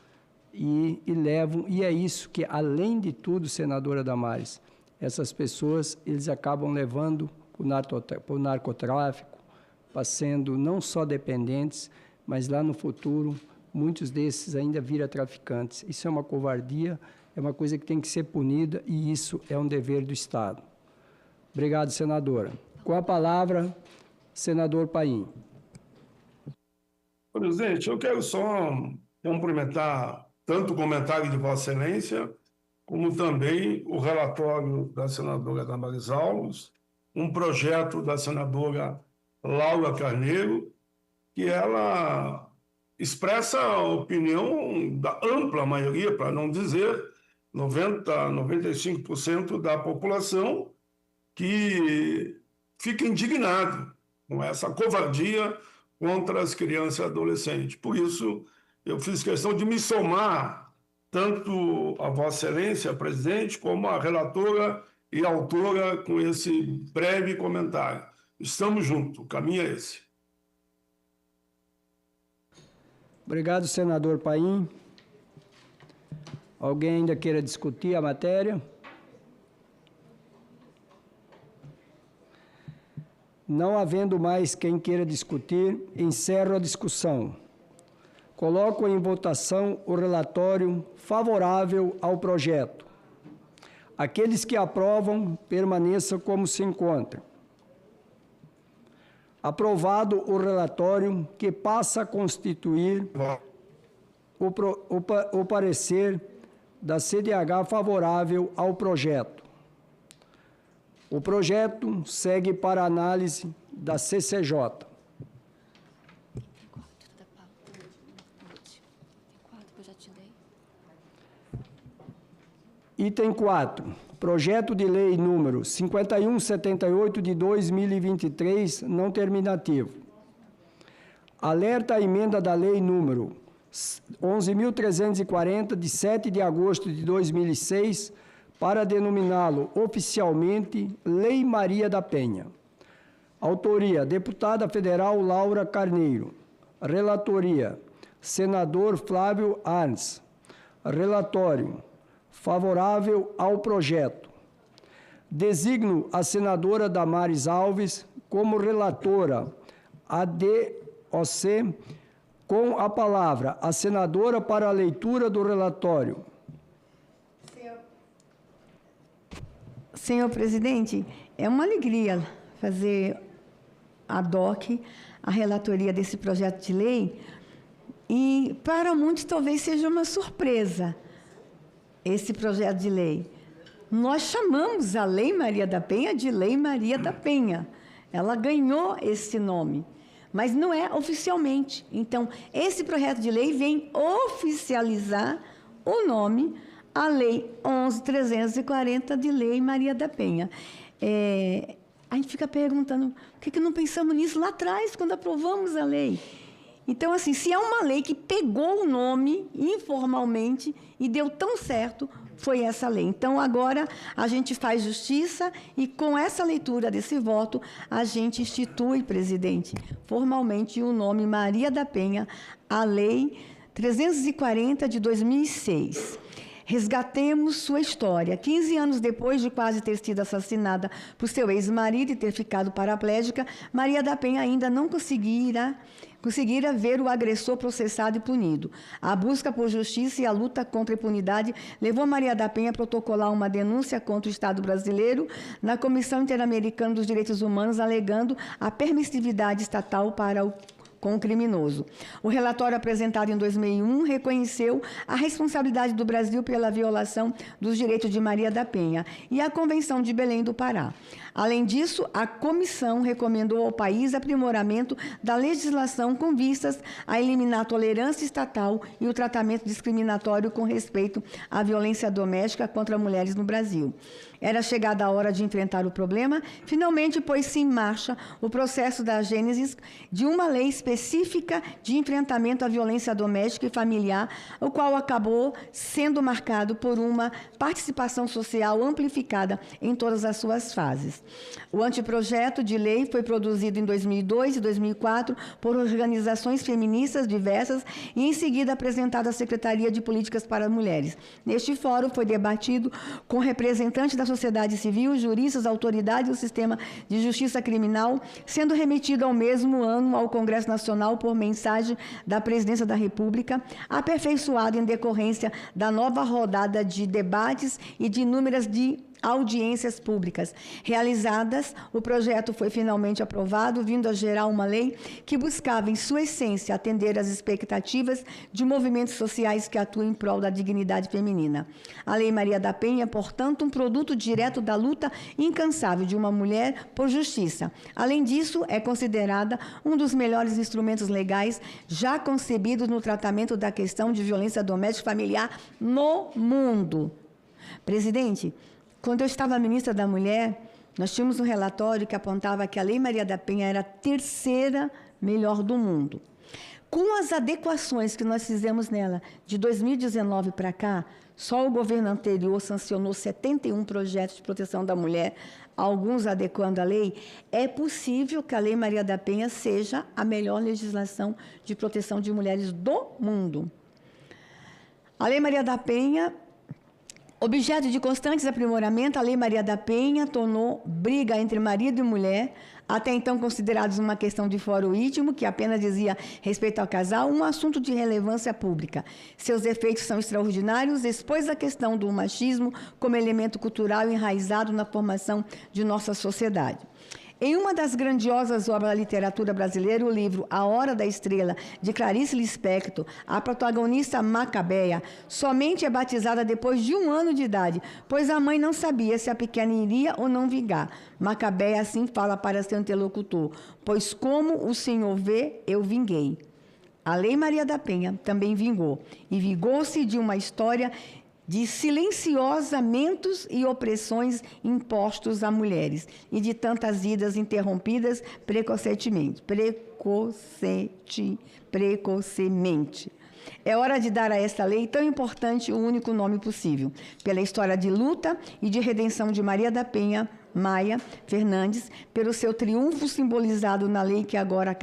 e levam, e é isso que, além de tudo, senadora Damares, essas pessoas, eles acabam levando para o narcotráfico, sendo não só dependentes, mas lá no futuro, muitos desses ainda viram traficantes. Isso é uma covardia, é uma coisa que tem que ser punida, e isso é um dever do Estado. Obrigado, senadora. Com a palavra, senador Paim. Presidente, eu quero só cumprimentar tanto o comentário de Vossa Excelência como também o relatório da senadora Damares Alves, um projeto da senadora Laura Carneiro, que ela expressa a opinião da ampla maioria, para não dizer 95% da população, que fica indignado com essa covardia contra as crianças e adolescentes. Por isso, eu fiz questão de me somar tanto a Vossa Excelência, presidente, como a relatora e autora com esse breve comentário. Estamos juntos, o caminho é esse. Obrigado, senador Paim. Alguém ainda queira discutir a matéria? Não havendo mais quem queira discutir, encerro a discussão. Coloco em votação o relatório favorável ao projeto. Aqueles que aprovam, permaneçam como se encontram. Aprovado o relatório, que passa a constituir o parecer da CDH favorável ao projeto. O projeto segue para análise da CCJ. Item 4. Projeto de lei número 5178 de 2023, não terminativo. Alerta à emenda da lei número 11.340, de 7 de agosto de 2006, para denominá-lo oficialmente Lei Maria da Penha. Autoria: deputada federal Laura Carneiro. Relatoria: senador Flávio Arns. Relatório: favorável ao projeto. Designo a senadora Damares Alves como relatora ADOC, com a palavra a senadora para a leitura do relatório. Senhor presidente, é uma alegria fazer ad hoc a relatoria desse projeto de lei e, para muitos, talvez seja uma surpresa esse projeto de lei. Nós chamamos a Lei Maria da Penha de Lei Maria da Penha. Ela ganhou esse nome, mas não é oficialmente. Então, esse projeto de lei vem oficializar o nome, a Lei 11.340 de Lei Maria da Penha. A gente fica perguntando, por que não pensamos nisso lá atrás, quando aprovamos a lei? Então, assim, se é uma lei que pegou o nome informalmente e deu tão certo, foi essa lei. Então, agora, a gente faz justiça e, com essa leitura desse voto, a gente institui, presidente, formalmente o nome Maria da Penha, a Lei 340 de 2006. Resgatemos sua história. 15 anos depois de quase ter sido assassinada por seu ex-marido e ter ficado paraplégica, Maria da Penha ainda não conseguira ver o agressor processado e punido. A busca por justiça e a luta contra a impunidade levou Maria da Penha a protocolar uma denúncia contra o Estado brasileiro na Comissão Interamericana dos Direitos Humanos, alegando a permissividade estatal com o criminoso. O relatório apresentado em 2001 reconheceu a responsabilidade do Brasil pela violação dos direitos de Maria da Penha e a Convenção de Belém do Pará. Além disso, a comissão recomendou ao país aprimoramento da legislação com vistas a eliminar a tolerância estatal e o tratamento discriminatório com respeito à violência doméstica contra mulheres no Brasil. Era chegada a hora de enfrentar o problema, finalmente pôs-se em marcha o processo da gênese de uma lei específica de enfrentamento à violência doméstica e familiar, o qual acabou sendo marcado por uma participação social amplificada em todas as suas fases. O anteprojeto de lei foi produzido em 2002 e 2004 por organizações feministas diversas e, em seguida, apresentado à Secretaria de Políticas para Mulheres. Neste fórum foi debatido com representantes da sociedade civil, juristas, autoridades do sistema de justiça criminal, sendo remetido ao mesmo ano ao Congresso Nacional por mensagem da Presidência da República, aperfeiçoado em decorrência da nova rodada de debates e de inúmeras audiências públicas realizadas, o projeto foi finalmente aprovado, vindo a gerar uma lei que buscava, em sua essência, atender às expectativas de movimentos sociais que atuam em prol da dignidade feminina. A Lei Maria da Penha é, portanto, um produto direto da luta incansável de uma mulher por justiça. Além disso, é considerada um dos melhores instrumentos legais já concebidos no tratamento da questão de violência doméstica e familiar no mundo. Presidente, quando eu estava ministra da Mulher, nós tínhamos um relatório que apontava que a Lei Maria da Penha era a terceira melhor do mundo. Com as adequações que nós fizemos nela, de 2019 para cá, só o governo anterior sancionou 71 projetos de proteção da mulher, alguns adequando a lei. É possível que a Lei Maria da Penha seja a melhor legislação de proteção de mulheres do mundo. A Lei Maria da Penha, objeto de constantes aprimoramento, a Lei Maria da Penha tornou briga entre marido e mulher, até então considerados uma questão de foro íntimo, que apenas dizia respeito ao casal, um assunto de relevância pública. Seus efeitos são extraordinários, expôs a questão do machismo como elemento cultural enraizado na formação de nossa sociedade. Em uma das grandiosas obras da literatura brasileira, o livro A Hora da Estrela, de Clarice Lispector, a protagonista Macabeia somente é batizada depois de 1 ano de idade, pois a mãe não sabia se a pequena iria ou não vingar. Macabeia assim fala para seu interlocutor: pois como o Senhor vê, eu vinguei. A Lei Maria da Penha também vingou, e vingou-se de uma história de silenciosamentos e opressões impostos a mulheres, e de tantas vidas interrompidas precocemente. É hora de dar a esta lei tão importante o único nome possível, pela história de luta e de redenção de Maria da Penha Maia Fernandes, pelo seu triunfo simbolizado na lei que agora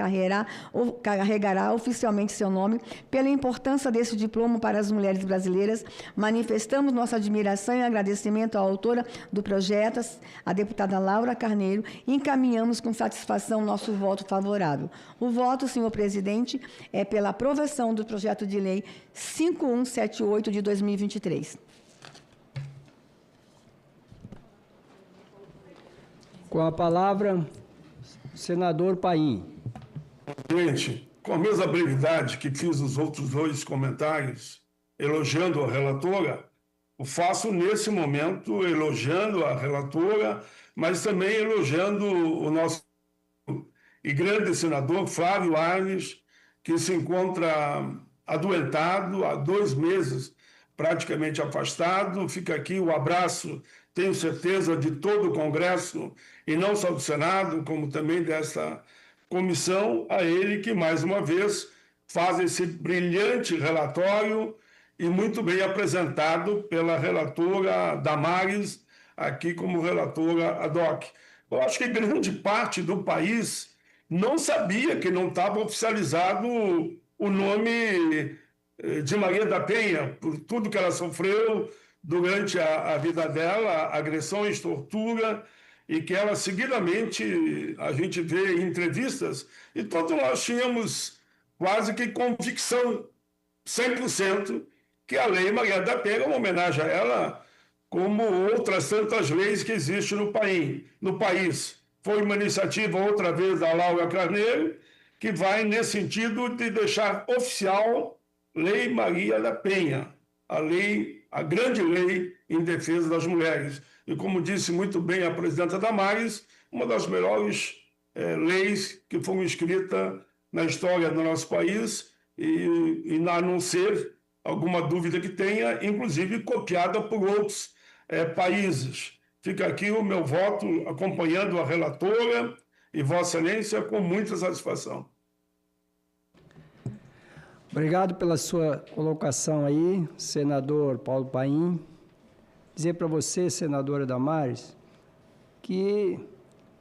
carregará oficialmente seu nome, pela importância desse diploma para as mulheres brasileiras, manifestamos nossa admiração e agradecimento à autora do projeto, a deputada Laura Carneiro, e encaminhamos com satisfação nosso voto favorável. O voto, senhor presidente, é pela aprovação do projeto de lei 5178 de 2023. Com a palavra, senador Paim. Presidente, com a mesma brevidade que fiz os outros 2 comentários, elogiando a relatora, o faço nesse momento elogiando a relatora, mas também elogiando o nosso e grande senador Flávio Arnes, que se encontra adoentado há 2 meses, praticamente afastado. Fica aqui o abraço, tenho certeza, de todo o Congresso, e não só do Senado, como também dessa comissão, a ele que, mais uma vez, faz esse brilhante relatório e muito bem apresentado pela relatora Damares, aqui como relatora ad hoc. Eu acho que grande parte do país não sabia que não estava oficializado o nome de Maria da Penha, por tudo que ela sofreu durante a vida dela, agressões, tortura, e que ela seguidamente, a gente vê em entrevistas, e todos nós tínhamos quase que convicção, 100%, que a Lei Maria da Penha é uma homenagem a ela, como outras tantas leis que existem no país. Foi uma iniciativa, outra vez, da Laura Carneiro, que vai nesse sentido de deixar oficial Lei Maria da Penha, a grande lei em defesa das mulheres. E, como disse muito bem a presidenta Damares, uma das melhores leis que foram escritas na história do nosso país, e a não ser alguma dúvida que tenha, inclusive copiada por outros países. Fica aqui o meu voto acompanhando a relatora e Vossa Excelência com muita satisfação. Obrigado pela sua colocação aí, senador Paulo Paim. Dizer para você, senadora Damares, que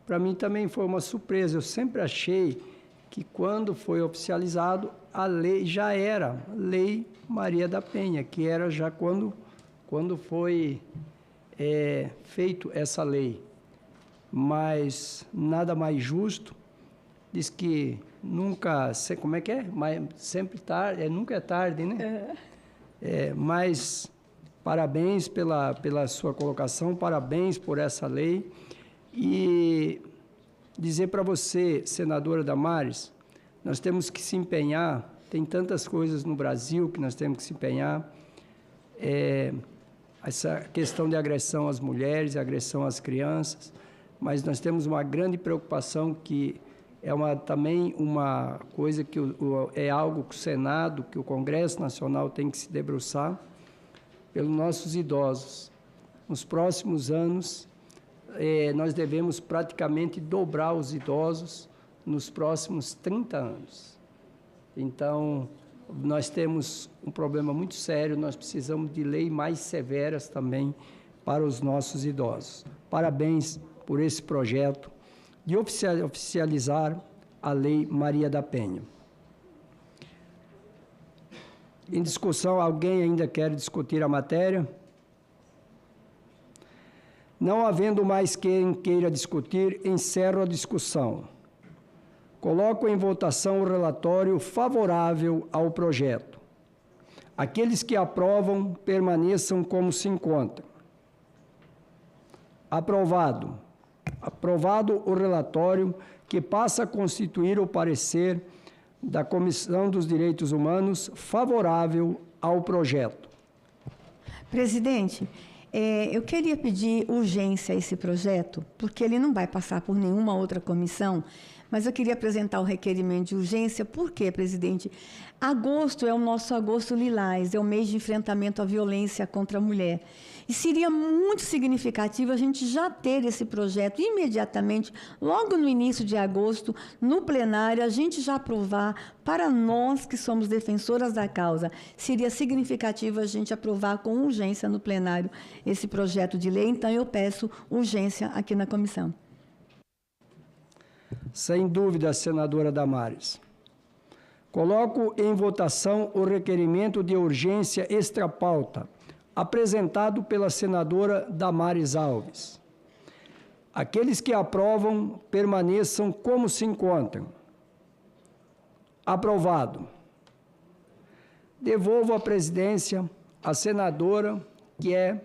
para mim também foi uma surpresa. Eu sempre achei que quando foi oficializado, a lei já era Lei Maria da Penha, que era já quando foi feito essa lei. Mas nada mais justo, diz que nunca, como é? Mas sempre tarde, nunca é tarde, né? Mas parabéns pela sua colocação, parabéns por essa lei. E dizer para você, senadora Damares, nós temos que se empenhar, tem tantas coisas no Brasil que nós temos que se empenhar. Essa questão de agressão às mulheres, agressão às crianças, mas nós temos uma grande preocupação que é também uma coisa que é algo que o Senado, que o Congresso Nacional tem que se debruçar pelos nossos idosos. Nos próximos anos, nós devemos praticamente dobrar os idosos nos próximos 30 anos. Então, nós temos um problema muito sério, nós precisamos de leis mais severas também para os nossos idosos. Parabéns por esse projeto de oficializar a Lei Maria da Penha. Em discussão, alguém ainda quer discutir a matéria? Não havendo mais quem queira discutir, encerro a discussão. Coloco em votação o relatório favorável ao projeto. Aqueles que aprovam, permaneçam como se encontram. Aprovado. Aprovado o relatório, que passa a constituir o parecer da Comissão dos Direitos Humanos favorável ao projeto. Presidente, eu queria pedir urgência a esse projeto, porque ele não vai passar por nenhuma outra comissão, mas eu queria apresentar o requerimento de urgência. Por quê, presidente? Agosto é o nosso agosto lilás, é o mês de enfrentamento à violência contra a mulher. E seria muito significativo a gente já ter esse projeto imediatamente, logo no início de agosto, no plenário, a gente já aprovar, para nós que somos defensoras da causa. Seria significativo a gente aprovar com urgência no plenário esse projeto de lei, então eu peço urgência aqui na comissão. Sem dúvida, senadora Damares. Coloco em votação o requerimento de urgência extra-pauta, apresentado pela senadora Damares Alves. Aqueles que aprovam, permaneçam como se encontram. Aprovado. Devolvo a presidência à senadora, que é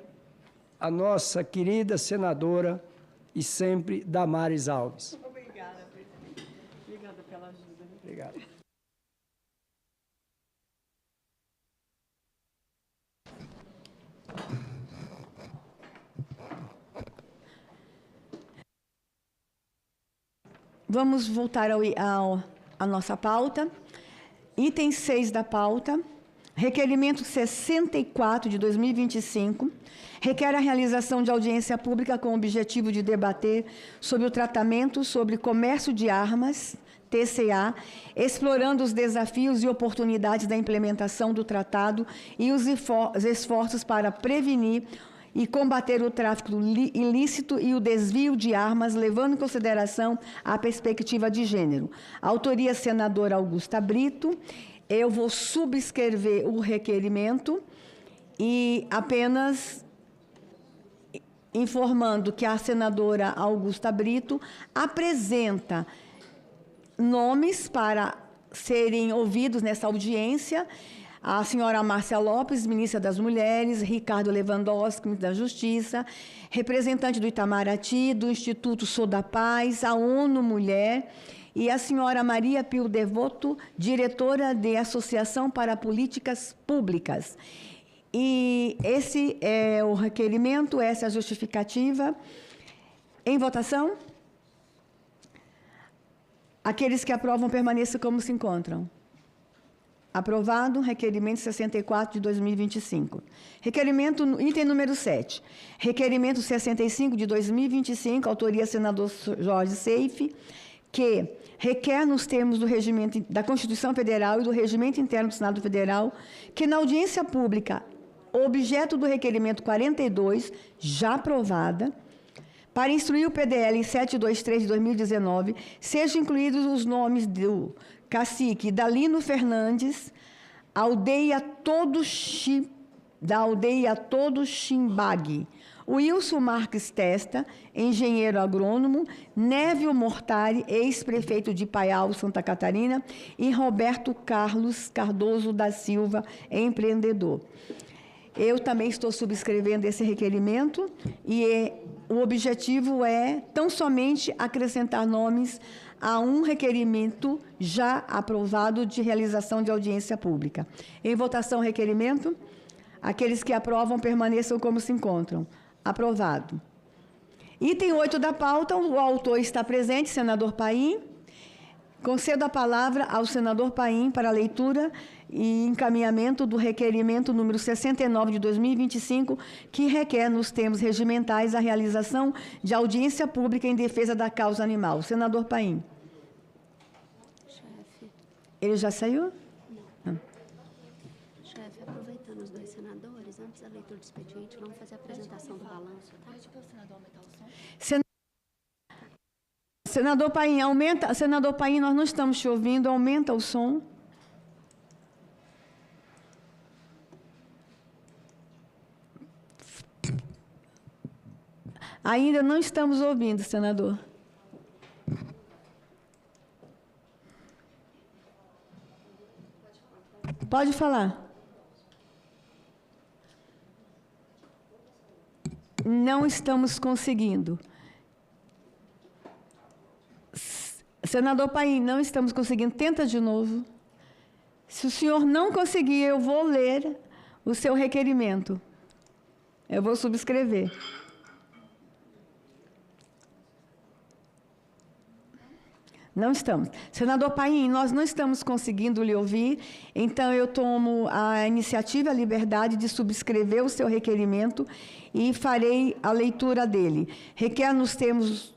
a nossa querida senadora e sempre Damares Alves. Obrigada, presidente. Obrigada pela ajuda. Obrigado. Vamos voltar à nossa pauta. Item 6 da pauta. Requerimento 64 de 2025 requer a realização de audiência pública com o objetivo de debater sobre o tratamento sobre comércio de armas, TCA, explorando os desafios e oportunidades da implementação do tratado e os esforços para prevenir e combater o tráfico ilícito e o desvio de armas, levando em consideração a perspectiva de gênero. Autoria, senadora Augusta Brito. Eu vou subscrever o requerimento e apenas informando que a senadora Augusta Brito apresenta nomes para serem ouvidos nessa audiência: a senhora Márcia Lopes, ministra das Mulheres, Ricardo Lewandowski, ministro da Justiça, representante do Itamaraty, do Instituto Sou da Paz, a ONU Mulher, e a senhora Maria Pio Devoto, diretora de Associação para Políticas Públicas. E esse é o requerimento, essa é a justificativa. Em votação? Aqueles que aprovam, permaneçam como se encontram. Aprovado, requerimento 64 de 2025. Requerimento, item número 7. Requerimento 65 de 2025, autoria senador Jorge Seife, que requer, nos termos do regimento da Constituição Federal e do Regimento Interno do Senado Federal, que na audiência pública, objeto do requerimento 42, já aprovada, para instruir o PDL 723 de 2019, sejam incluídos os nomes do cacique Dalino Fernandes, da aldeia Todo Chimbag, Wilson Marques Testa, engenheiro agrônomo, Névio Mortari, ex-prefeito de Paial, Santa Catarina, e Roberto Carlos Cardoso da Silva, empreendedor. Eu também estou subscrevendo esse requerimento e o objetivo é tão somente acrescentar nomes a um requerimento já aprovado de realização de audiência pública. Em votação, requerimento. Aqueles que aprovam permaneçam como se encontram. Aprovado. Item 8 da pauta, o autor está presente, senador Paim. Concedo a palavra ao senador Paim para a leitura e encaminhamento do requerimento número 69 de 2025, que requer, nos termos regimentais, a realização de audiência pública em defesa da causa animal. Senador Paim. Chefe. Ele já saiu? Não. Chefe, aproveitando os dois senadores, antes da leitura do expediente, vamos fazer a apresentação do balanço, tá? Pede para o senador aumentar o som. Senador Paim, aumenta. Senador Paim, nós não estamos te ouvindo, aumenta o som. Ainda não estamos ouvindo, senador. Pode falar. Não estamos conseguindo. Senador Paim, não estamos conseguindo. Tenta de novo. Se o senhor não conseguir, eu vou ler o seu requerimento. Eu vou subscrever. Não estamos. Senador Paim, nós não estamos conseguindo lhe ouvir, então eu tomo a iniciativa, a liberdade de subscrever o seu requerimento e farei a leitura dele. Requer nos termos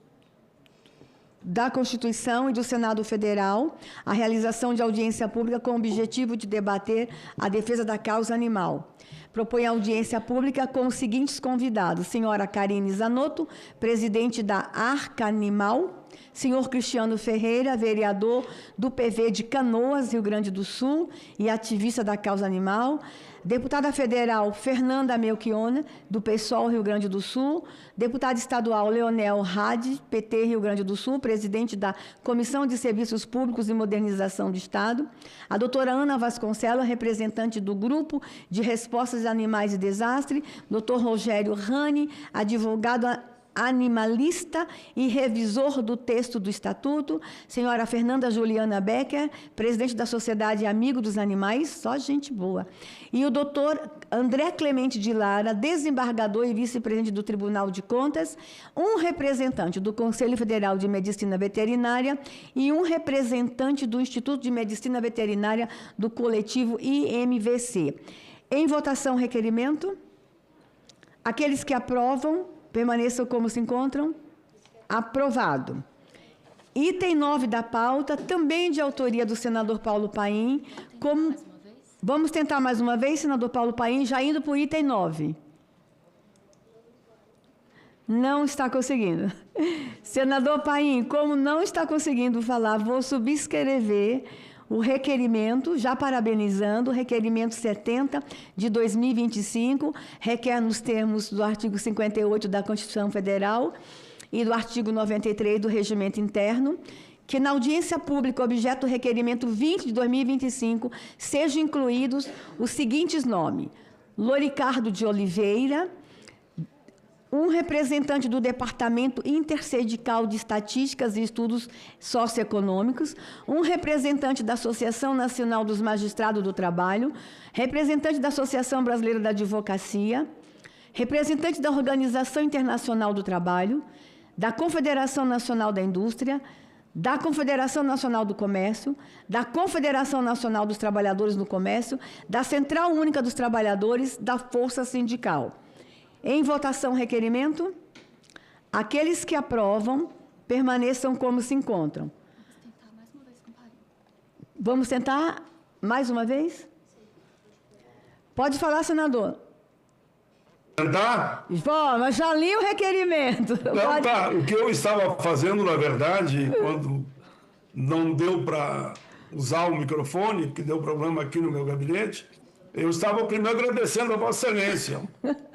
da Constituição e do Senado Federal a realização de audiência pública com o objetivo de debater a defesa da causa animal. Propõe audiência pública com os seguintes convidados: senhora Karine Zanotto, presidente da Arca Animal, senhor Cristiano Ferreira, vereador do PV de Canoas, Rio Grande do Sul, e ativista da causa animal, deputada federal Fernanda Melchiona, do PSOL Rio Grande do Sul, deputado estadual Leonel Hadi, PT Rio Grande do Sul, presidente da Comissão de Serviços Públicos e Modernização do Estado, a doutora Ana Vasconcelos, representante do Grupo de Respostas a Animais e Desastre, doutor Rogério Rani, advogado animalista e revisor do texto do Estatuto, senhora Fernanda Juliana Becker, presidente da Sociedade Amigo dos Animais, só gente boa, e o doutor André Clemente de Lara, desembargador e vice-presidente do Tribunal de Contas, um representante do Conselho Federal de Medicina Veterinária e um representante do Instituto de Medicina Veterinária do coletivo IMVC. Em votação, requerimento. Aqueles que aprovam, permaneçam como se encontram. Aprovado. Item 9 da pauta, também de autoria do senador Paulo Paim. Vamos tentar mais uma vez, senador Paulo Paim, já indo para o item 9. Não está conseguindo. Senador Paim, como não está conseguindo falar, vou subscrever o requerimento, já parabenizando, o requerimento 70 de 2025, requer nos termos do artigo 58 da Constituição Federal e do artigo 93 do Regimento Interno, que na audiência pública objeto do requerimento 20 de 2025 sejam incluídos os seguintes nomes: Loricardo de Oliveira, um representante do Departamento Intersindical de Estatísticas e Estudos Socioeconômicos, um representante da Associação Nacional dos Magistrados do Trabalho, representante da Associação Brasileira da Advocacia, representante da Organização Internacional do Trabalho, da Confederação Nacional da Indústria, da Confederação Nacional do Comércio, da Confederação Nacional dos Trabalhadores no Comércio, da Central Única dos Trabalhadores, da Força Sindical. Em votação, requerimento. Aqueles que aprovam, permaneçam como se encontram. Vamos tentar mais uma vez? Pode falar, senador. Tentar? Mas já li o requerimento. Não, tá. O que eu estava fazendo, na verdade, quando não deu para usar o microfone, que deu problema aqui no meu gabinete, eu estava primeiro agradecendo a Vossa Excelência,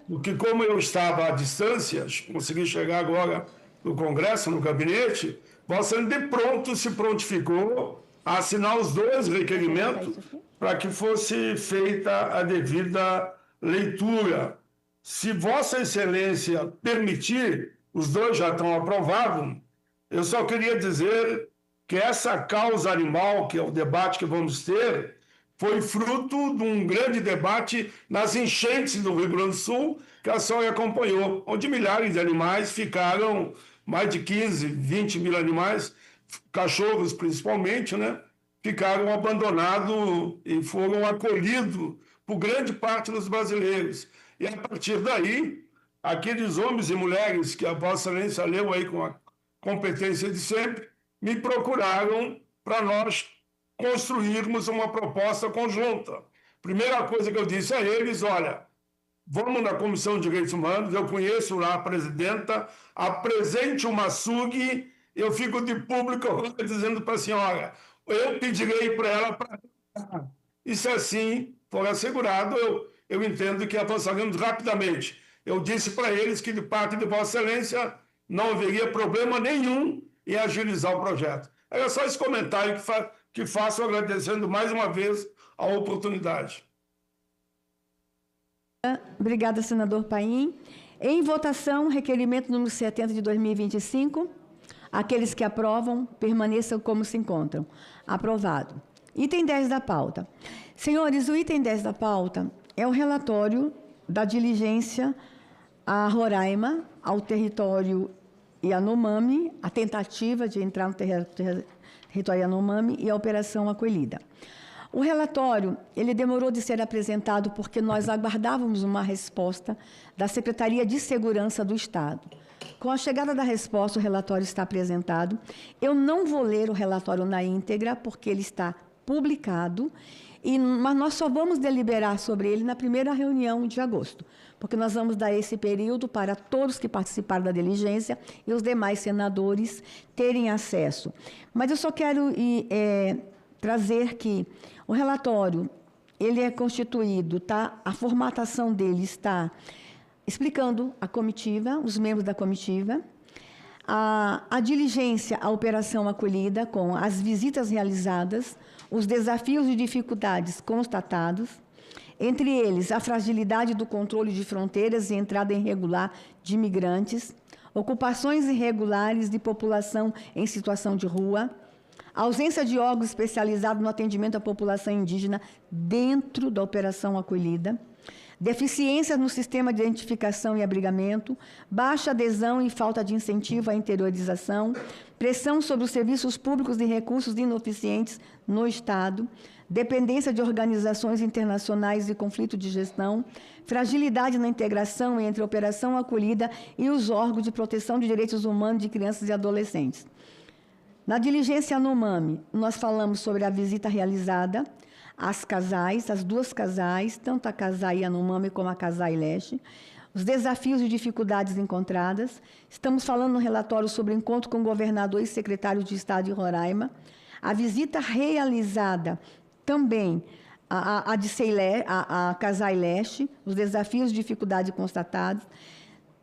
porque como eu estava à distância, consegui chegar agora no Congresso, no gabinete, Vossa Excelência de pronto se prontificou a assinar os dois requerimentos para que fosse feita a devida leitura. Se Vossa Excelência permitir, os dois já estão aprovados, eu só queria dizer que essa causa animal, que é o debate que vamos ter, foi fruto de um grande debate nas enchentes do Rio Grande do Sul, que a senhora acompanhou, onde milhares de animais ficaram, mais de 15, 20 mil animais, cachorros principalmente, né, ficaram abandonados e foram acolhidos por grande parte dos brasileiros. E a partir daí, aqueles homens e mulheres que a Vossa Excelência leu aí com a competência de sempre, me procuraram para nós construirmos uma proposta conjunta. Primeira coisa que eu disse a eles, olha, vamos na Comissão de Direitos Humanos, eu conheço lá a presidenta, apresente uma SUG, eu fico de público dizendo para a senhora, eu pedirei para ela para... E se assim for assegurado, eu entendo que avançaremos rapidamente. Eu disse para eles que, de parte de Vossa Excelência, não haveria problema nenhum em agilizar o projeto. Era só esse comentário que faço, agradecendo mais uma vez a oportunidade. Obrigada, senador Paim. Em votação, requerimento número 70 de 2025. Aqueles que aprovam, permaneçam como se encontram. Aprovado. Item 10 da pauta. Senhores, o item 10 da pauta é o relatório da diligência a Roraima, ao território Yanomami, a tentativa de entrar no território Yanomami e a operação acolhida. O relatório, ele demorou de ser apresentado porque nós aguardávamos uma resposta da Secretaria de Segurança do Estado. Com a chegada da resposta, o relatório está apresentado. Eu não vou ler o relatório na íntegra, porque ele está publicado, mas nós só vamos deliberar sobre ele na primeira reunião de agosto, porque nós vamos dar esse período para todos que participaram da diligência e os demais senadores terem acesso. Mas eu só quero trazer que o relatório, ele é constituído, tá? A formatação dele está explicando a comitiva, os membros da comitiva, a diligência, a operação acolhida, com as visitas realizadas, os desafios e dificuldades constatados, entre eles a fragilidade do controle de fronteiras e entrada irregular de imigrantes, ocupações irregulares de população em situação de rua, ausência de órgãos especializados no atendimento à população indígena dentro da operação acolhida, deficiências no sistema de identificação e abrigamento, baixa adesão e falta de incentivo à interiorização, pressão sobre os serviços públicos e recursos ineficientes no Estado, dependência de organizações internacionais e conflito de gestão, fragilidade na integração entre a operação acolhida e os órgãos de proteção de direitos humanos de crianças e adolescentes. Na diligência Yanomami, nós falamos sobre a visita realizada às casais, as duas casais, tanto a Casai Yanomami como a Casai Leste, os desafios e dificuldades encontradas. Estamos falando no relatório sobre o encontro com o governador e secretário de Estado de Roraima, a visita realizada também a Casai Leste, os desafios e dificuldades constatados.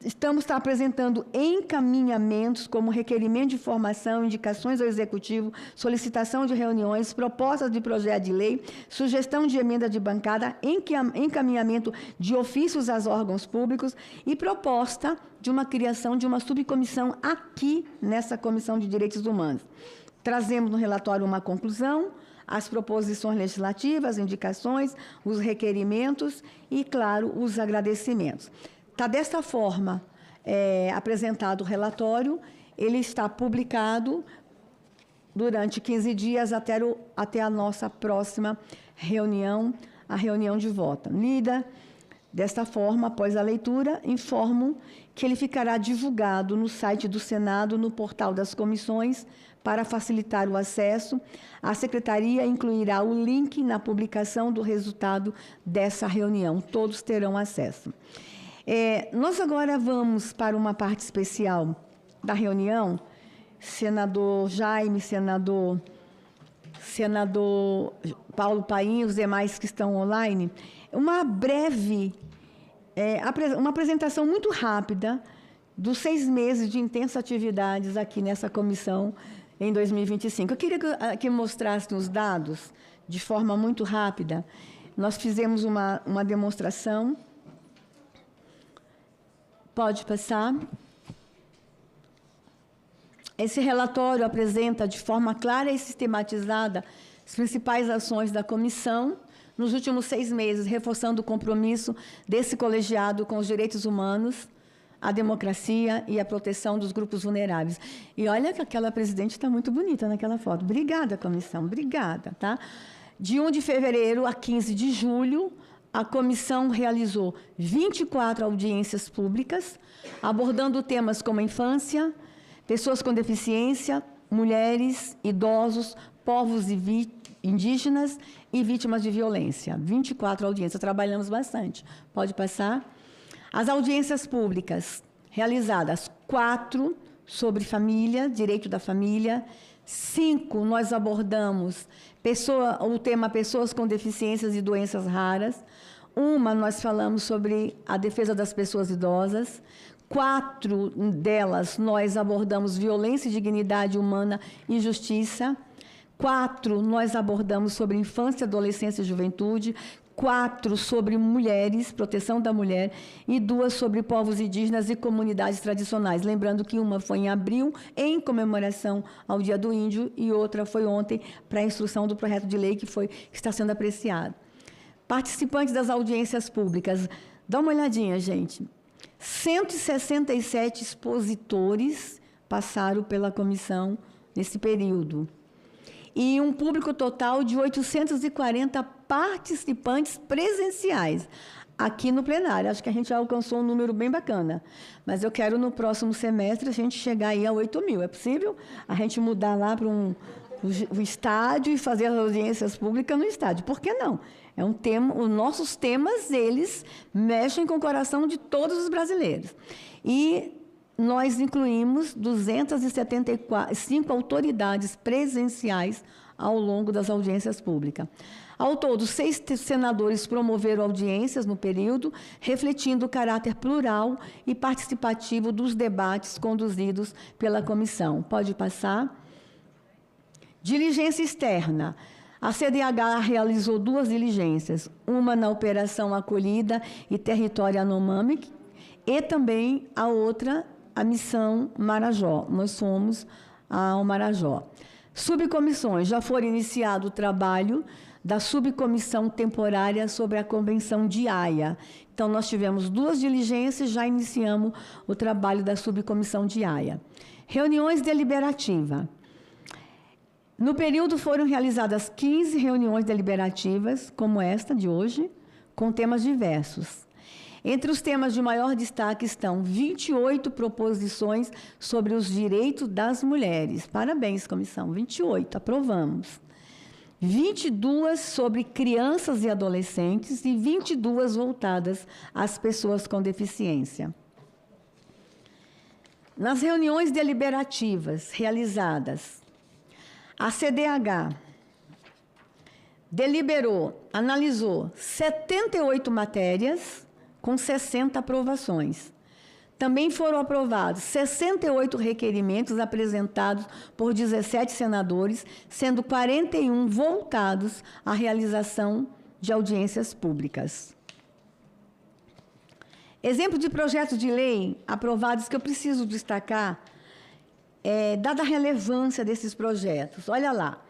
Estamos apresentando encaminhamentos como requerimento de informação, indicações ao Executivo, solicitação de reuniões, propostas de projeto de lei, sugestão de emenda de bancada, encaminhamento de ofícios aos órgãos públicos e proposta de uma criação de uma subcomissão aqui nessa Comissão de Direitos Humanos. Trazemos no relatório uma conclusão, as proposições legislativas, indicações, os requerimentos e, claro, os agradecimentos. Está desta forma apresentado o relatório, ele está publicado durante 15 dias até a nossa próxima reunião, a reunião de voto. Lida desta forma, após a leitura, informo que ele ficará divulgado no site do Senado, no portal das comissões, para facilitar o acesso. A Secretaria incluirá o link na publicação do resultado dessa reunião. Todos terão acesso. Nós agora vamos para uma parte especial da reunião. Senador Jaime, senador Paulo Paim, os demais que estão online, uma breve, uma apresentação muito rápida dos 6 meses de intensas atividades aqui nessa comissão em 2025. Eu queria que mostrasse os dados de forma muito rápida. Nós fizemos uma demonstração Pode passar. Esse relatório apresenta de forma clara e sistematizada as principais ações da comissão nos últimos 6 meses, reforçando o compromisso desse colegiado com os direitos humanos, a democracia e a proteção dos grupos vulneráveis. E olha que aquela presidente está muito bonita naquela foto. Obrigada, comissão, obrigada. Tá? De 1 de fevereiro a 15 de julho, a comissão realizou 24 audiências públicas, abordando temas como a infância, pessoas com deficiência, mulheres, idosos, povos indígenas e vítimas de violência. 24 audiências, trabalhamos bastante. Pode passar. As audiências públicas realizadas, 4 sobre família, direito da família, 5 nós abordamos o tema pessoas com deficiências e doenças raras, 1 nós falamos sobre a defesa das pessoas idosas, 4 delas nós abordamos violência e dignidade humana e justiça, 4 nós abordamos sobre infância, adolescência e juventude, 4 sobre mulheres, proteção da mulher, e 2 sobre povos indígenas e comunidades tradicionais. Lembrando que uma foi em abril, em comemoração ao Dia do Índio, e outra foi ontem para a instrução do projeto de lei que está sendo apreciado. Participantes das audiências públicas, dá uma olhadinha, gente. 167 expositores passaram pela comissão nesse período. E um público total de 840 participantes presenciais aqui no plenário. Acho que a gente já alcançou um número bem bacana. Mas eu quero, no próximo semestre, a gente chegar aí a 8.000. É possível a gente mudar lá para o estádio e fazer as audiências públicas no estádio? Por que não? É um tema, os nossos temas, eles mexem com o coração de todos os brasileiros. E nós incluímos 275 autoridades presenciais ao longo das audiências públicas. Ao todo, 6 senadores promoveram audiências no período, refletindo o caráter plural e participativo dos debates conduzidos pela comissão. Pode passar. Diligência externa. A CDH realizou 2 diligências, uma na Operação Acolhida e Território Yanomami, e também a outra, a Missão Marajó. Nós fomos ao Marajó. Subcomissões. Já foi iniciado o trabalho da subcomissão temporária sobre a Convenção de Haia. Então, nós tivemos 2 diligências, já iniciamos o trabalho da subcomissão de Haia. Reuniões deliberativas. No período foram realizadas 15 reuniões deliberativas, como esta de hoje, com temas diversos. Entre os temas de maior destaque estão 28 proposições sobre os direitos das mulheres. Parabéns, comissão, 28, aprovamos. 22 sobre crianças e adolescentes e 22 voltadas às pessoas com deficiência. Nas reuniões deliberativas realizadas, a CDH analisou 78 matérias com 60 aprovações. Também foram aprovados 68 requerimentos apresentados por 17 senadores, sendo 41 voltados à realização de audiências públicas. Exemplo de projetos de lei aprovados que eu preciso destacar, dada a relevância desses projetos. Olha lá,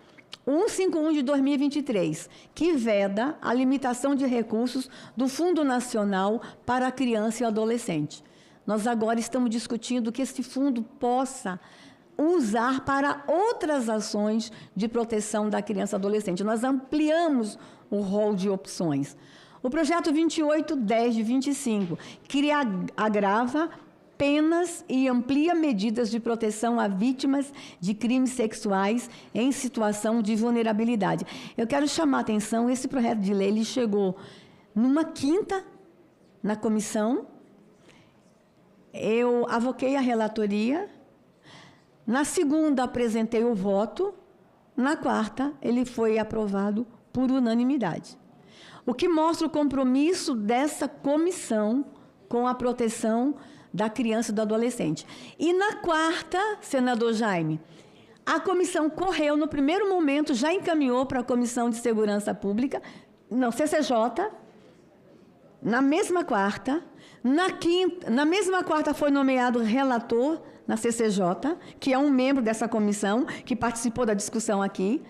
151 de 2023, que veda a limitação de recursos do Fundo Nacional para a Criança e Adolescente. Nós agora estamos discutindo que esse fundo possa usar para outras ações de proteção da criança e adolescente. Nós ampliamos o rol de opções. O projeto 2810 de 25, que agrava penas e amplia medidas de proteção a vítimas de crimes sexuais em situação de vulnerabilidade. Eu quero chamar a atenção, esse projeto de lei ele chegou numa quinta na comissão, eu avoquei a relatoria, na segunda apresentei o voto, na quarta ele foi aprovado por unanimidade. O que mostra o compromisso dessa comissão com a proteção da criança e do adolescente. E na quarta, senador Jaime, a comissão correu, no primeiro momento, já encaminhou para a Comissão de Segurança Pública, não, CCJ, na mesma quarta, Na mesma quarta foi nomeado relator na CCJ, que é um membro dessa comissão, que participou da discussão aqui.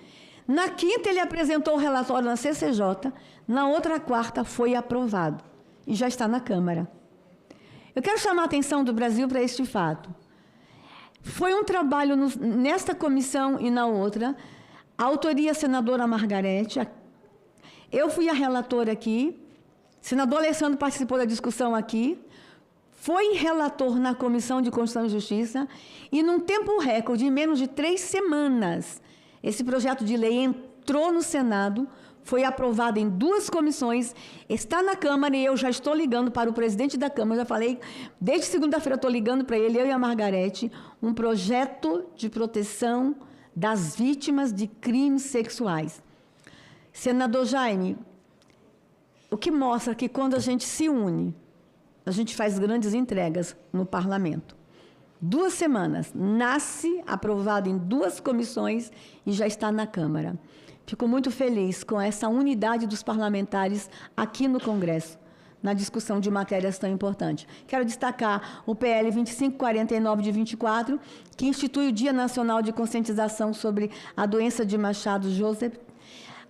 Na quinta, ele apresentou o relatório na CCJ. Na outra quarta, foi aprovado. E já está na Câmara. Eu quero chamar a atenção do Brasil para este fato. Foi um trabalho nesta comissão e na outra. A autoria, senadora Margarete. Eu fui a relatora aqui. Senador Alessandro participou da discussão aqui. Foi relator na Comissão de Constituição e Justiça. E, num tempo recorde, em menos de 3 semanas, esse projeto de lei entrou no Senado, foi aprovado em 2 comissões, está na Câmara e eu já estou ligando para o presidente da Câmara, já falei, desde segunda-feira estou ligando para ele, eu e a Margarete, um projeto de proteção das vítimas de crimes sexuais. Senador Jaime, o que mostra que quando a gente se une, a gente faz grandes entregas no parlamento. 2 semanas, nasce, aprovado em 2 comissões e já está na Câmara. Fico muito feliz com essa unidade dos parlamentares aqui no Congresso, na discussão de matérias tão importantes. Quero destacar o PL 2549 de 24, que institui o Dia Nacional de Conscientização sobre a Doença de Machado-Joseph.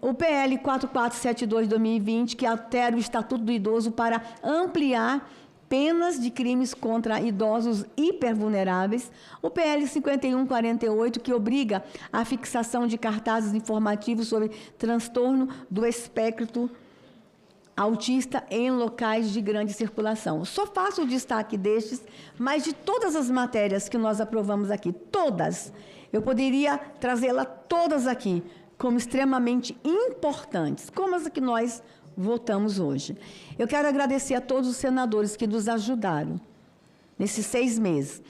O PL 4472 de 2020, que altera o Estatuto do Idoso para ampliar penas de crimes contra idosos hipervulneráveis. O PL 5148, que obriga a fixação de cartazes informativos sobre transtorno do espectro autista em locais de grande circulação. Só faço o destaque destes, mas de todas as matérias que nós aprovamos aqui, todas, eu poderia trazê-las todas aqui como extremamente importantes, como as que nós votamos hoje. Eu quero agradecer a todos os senadores que nos ajudaram nesses 6 meses.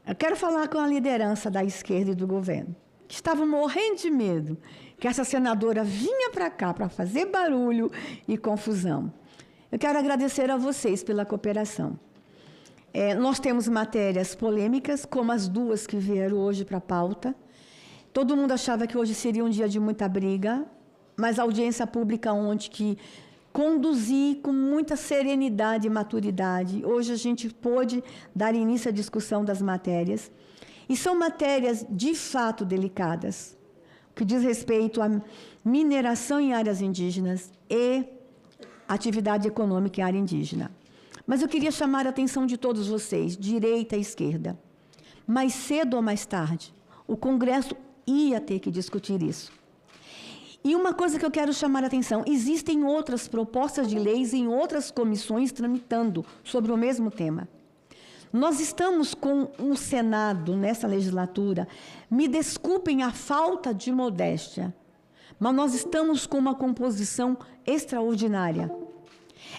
Eu quero falar com a liderança da esquerda e do governo, que estavam morrendo de medo que essa senadora vinha para cá para fazer barulho e confusão. Eu quero agradecer a vocês pela cooperação. Nós temos matérias polêmicas, como as 2 que vieram hoje para a pauta. Todo mundo achava que hoje seria um dia de muita briga, mas a audiência pública ontem que conduzi com muita serenidade e maturidade. Hoje a gente pôde dar início à discussão das matérias. E são matérias, de fato, delicadas, que diz respeito à mineração em áreas indígenas e atividade econômica em área indígena. Mas eu queria chamar a atenção de todos vocês, direita e esquerda. Mais cedo ou mais tarde, o Congresso ia ter que discutir isso. E uma coisa que eu quero chamar a atenção, existem outras propostas de leis em outras comissões tramitando sobre o mesmo tema. Nós estamos com um Senado nessa legislatura, me desculpem a falta de modéstia, mas nós estamos com uma composição extraordinária.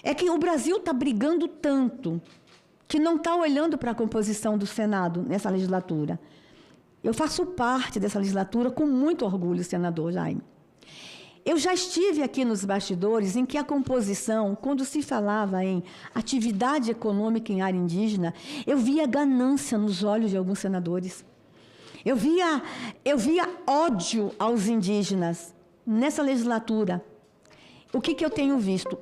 É que o Brasil está brigando tanto que não está olhando para a composição do Senado nessa legislatura. Eu faço parte dessa legislatura com muito orgulho, senador Jaime. Eu já estive aqui nos bastidores em que a composição, quando se falava em atividade econômica em área indígena, eu via ganância nos olhos de alguns senadores. Eu via ódio aos indígenas nessa legislatura. O que eu tenho visto?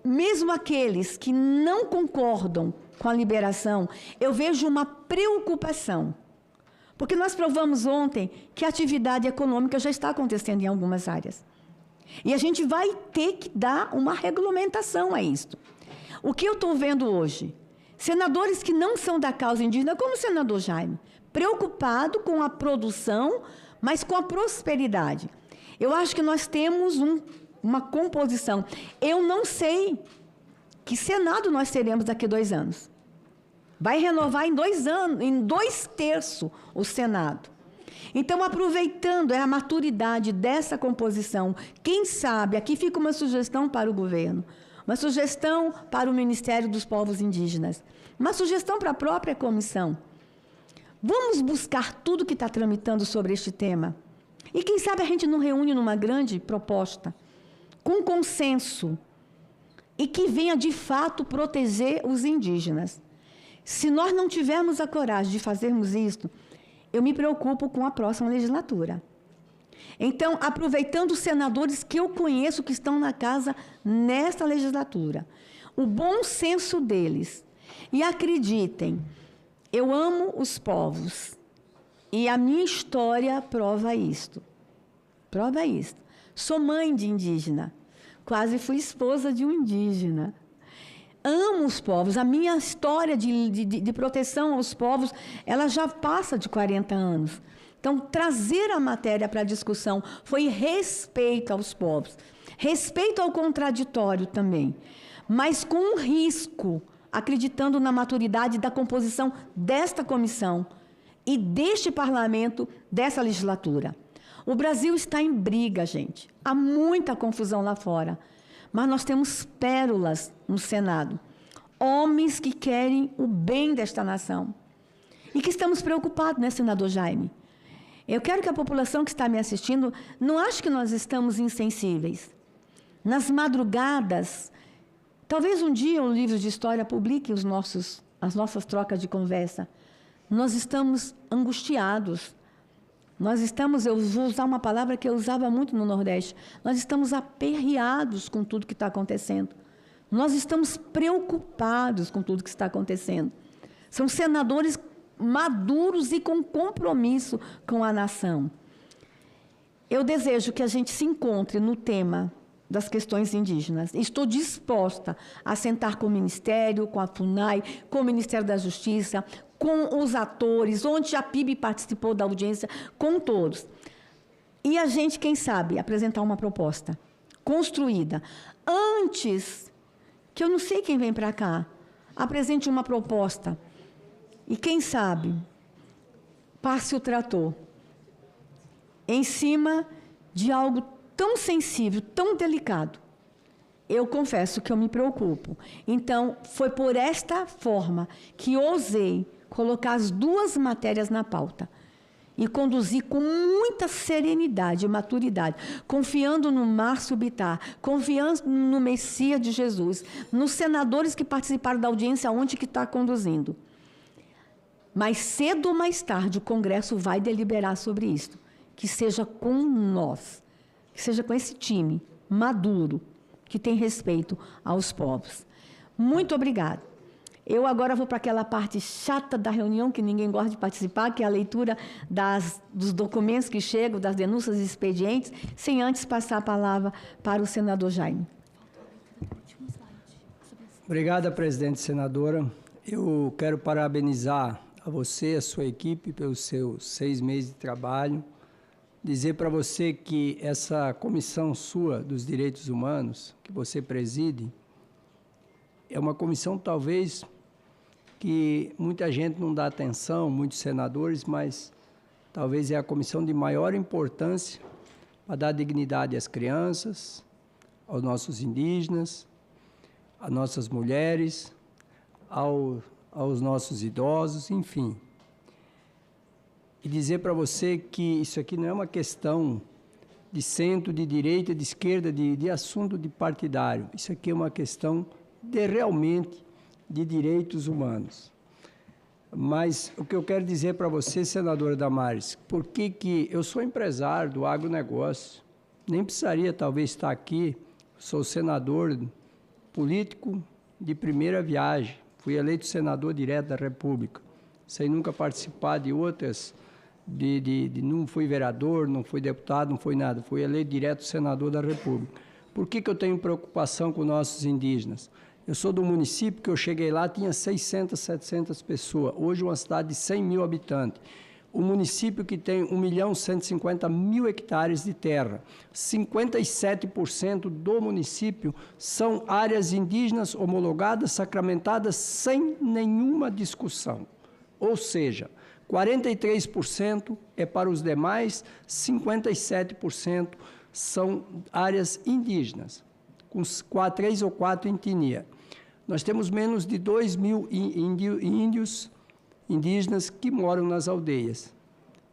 Mesmo aqueles que não concordam com a liberação, eu vejo uma preocupação. Porque nós provamos ontem que a atividade econômica já está acontecendo em algumas áreas. E a gente vai ter que dar uma regulamentação a isso. O que eu estou vendo hoje? Senadores que não são da causa indígena, como o senador Jaime, preocupado com a produção, mas com a prosperidade. Eu acho que nós temos uma composição. Eu não sei que Senado nós teremos daqui a 2 anos. Vai renovar em 2 anos, em 2/3 o Senado. Então, aproveitando a maturidade dessa composição, quem sabe, aqui fica uma sugestão para o governo, uma sugestão para o Ministério dos Povos Indígenas, uma sugestão para a própria comissão. Vamos buscar tudo que está tramitando sobre este tema. E quem sabe a gente não reúne numa grande proposta, com consenso, e que venha de fato proteger os indígenas. Se nós não tivermos a coragem de fazermos isso, eu me preocupo com a próxima legislatura. Então, aproveitando os senadores que eu conheço que estão na casa nesta legislatura, o bom senso deles. E acreditem, eu amo os povos. E a minha história prova isto. Prova isto. Sou mãe de indígena. Quase fui esposa de um indígena. Amo os povos. A minha história de proteção aos povos, ela já passa de 40 anos. Então, trazer a matéria para a discussão foi respeito aos povos. Respeito ao contraditório também. Mas com um risco, acreditando na maturidade da composição desta comissão e deste parlamento, dessa legislatura. O Brasil está em briga, gente. Há muita confusão lá fora. Mas nós temos pérolas no Senado. Homens que querem o bem desta nação. E que estamos preocupados, né, senador Jaime? Eu quero que a população que está me assistindo não ache que nós estamos insensíveis. Nas madrugadas, talvez um dia um livro de história publique as nossas trocas de conversa. Nós estamos angustiados. Nós estamos, eu vou usar uma palavra que eu usava muito no Nordeste, nós estamos aperreados com tudo que está acontecendo. Nós estamos preocupados com tudo que está acontecendo. São senadores maduros e com compromisso com a nação. Eu desejo que a gente se encontre no tema das questões indígenas. Estou disposta a sentar com o Ministério, com a FUNAI, com o Ministério da Justiça, com os atores, onde a PIB participou da audiência, com todos. E a gente, quem sabe, apresentar uma proposta construída. Antes, que eu não sei quem vem para cá, apresente uma proposta. E quem sabe, passe o trator em cima de algo tão sensível, tão delicado. Eu confesso que eu me preocupo. Então, foi por esta forma que ousei colocar as duas matérias na pauta e conduzir com muita serenidade e maturidade, confiando no Márcio Bittar, confiando no Messias de Jesus, nos senadores que participaram da audiência, onde que está conduzindo. Mas cedo ou mais tarde o Congresso vai deliberar sobre isso. Que seja com nós, que seja com esse time maduro, que tem respeito aos povos. Muito obrigada. Eu agora vou para aquela parte chata da reunião, que ninguém gosta de participar, que é a leitura dos documentos que chegam, das denúncias e expedientes, sem antes passar a palavra para o senador Jaime. Obrigada, presidente e senadora. Eu quero parabenizar a você, a sua equipe, pelos seus 6 meses de trabalho. Dizer para você que essa comissão sua dos direitos humanos, que você preside, é uma comissão talvez que muita gente não dá atenção, muitos senadores, mas talvez é a comissão de maior importância para dar dignidade às crianças, aos nossos indígenas, às nossas mulheres, aos nossos idosos, enfim. E dizer para você que isso aqui não é uma questão de centro, de direita, de esquerda, de assunto de partidário. Isso aqui é uma questão realmente de direitos humanos. Mas o que eu quero dizer para você, senadora Damares, porque que eu sou empresário do agronegócio, nem precisaria talvez estar aqui, sou senador político de primeira viagem, fui eleito senador direto da República, sem nunca participar de outras, não fui vereador, não fui deputado, não fui nada, fui eleito direto senador da República. Por que eu tenho preocupação com nossos indígenas? Eu sou do município que eu cheguei lá, tinha 600, 700 pessoas. Hoje, uma cidade de 100 mil habitantes. O município que tem 1.150.000 hectares de terra. 57% do município são áreas indígenas homologadas, sacramentadas, sem nenhuma discussão. Ou seja, 43% é para os demais, 57% são áreas indígenas, com 3 ou 4 etnias. Nós temos menos de 2.000 indígenas que moram nas aldeias.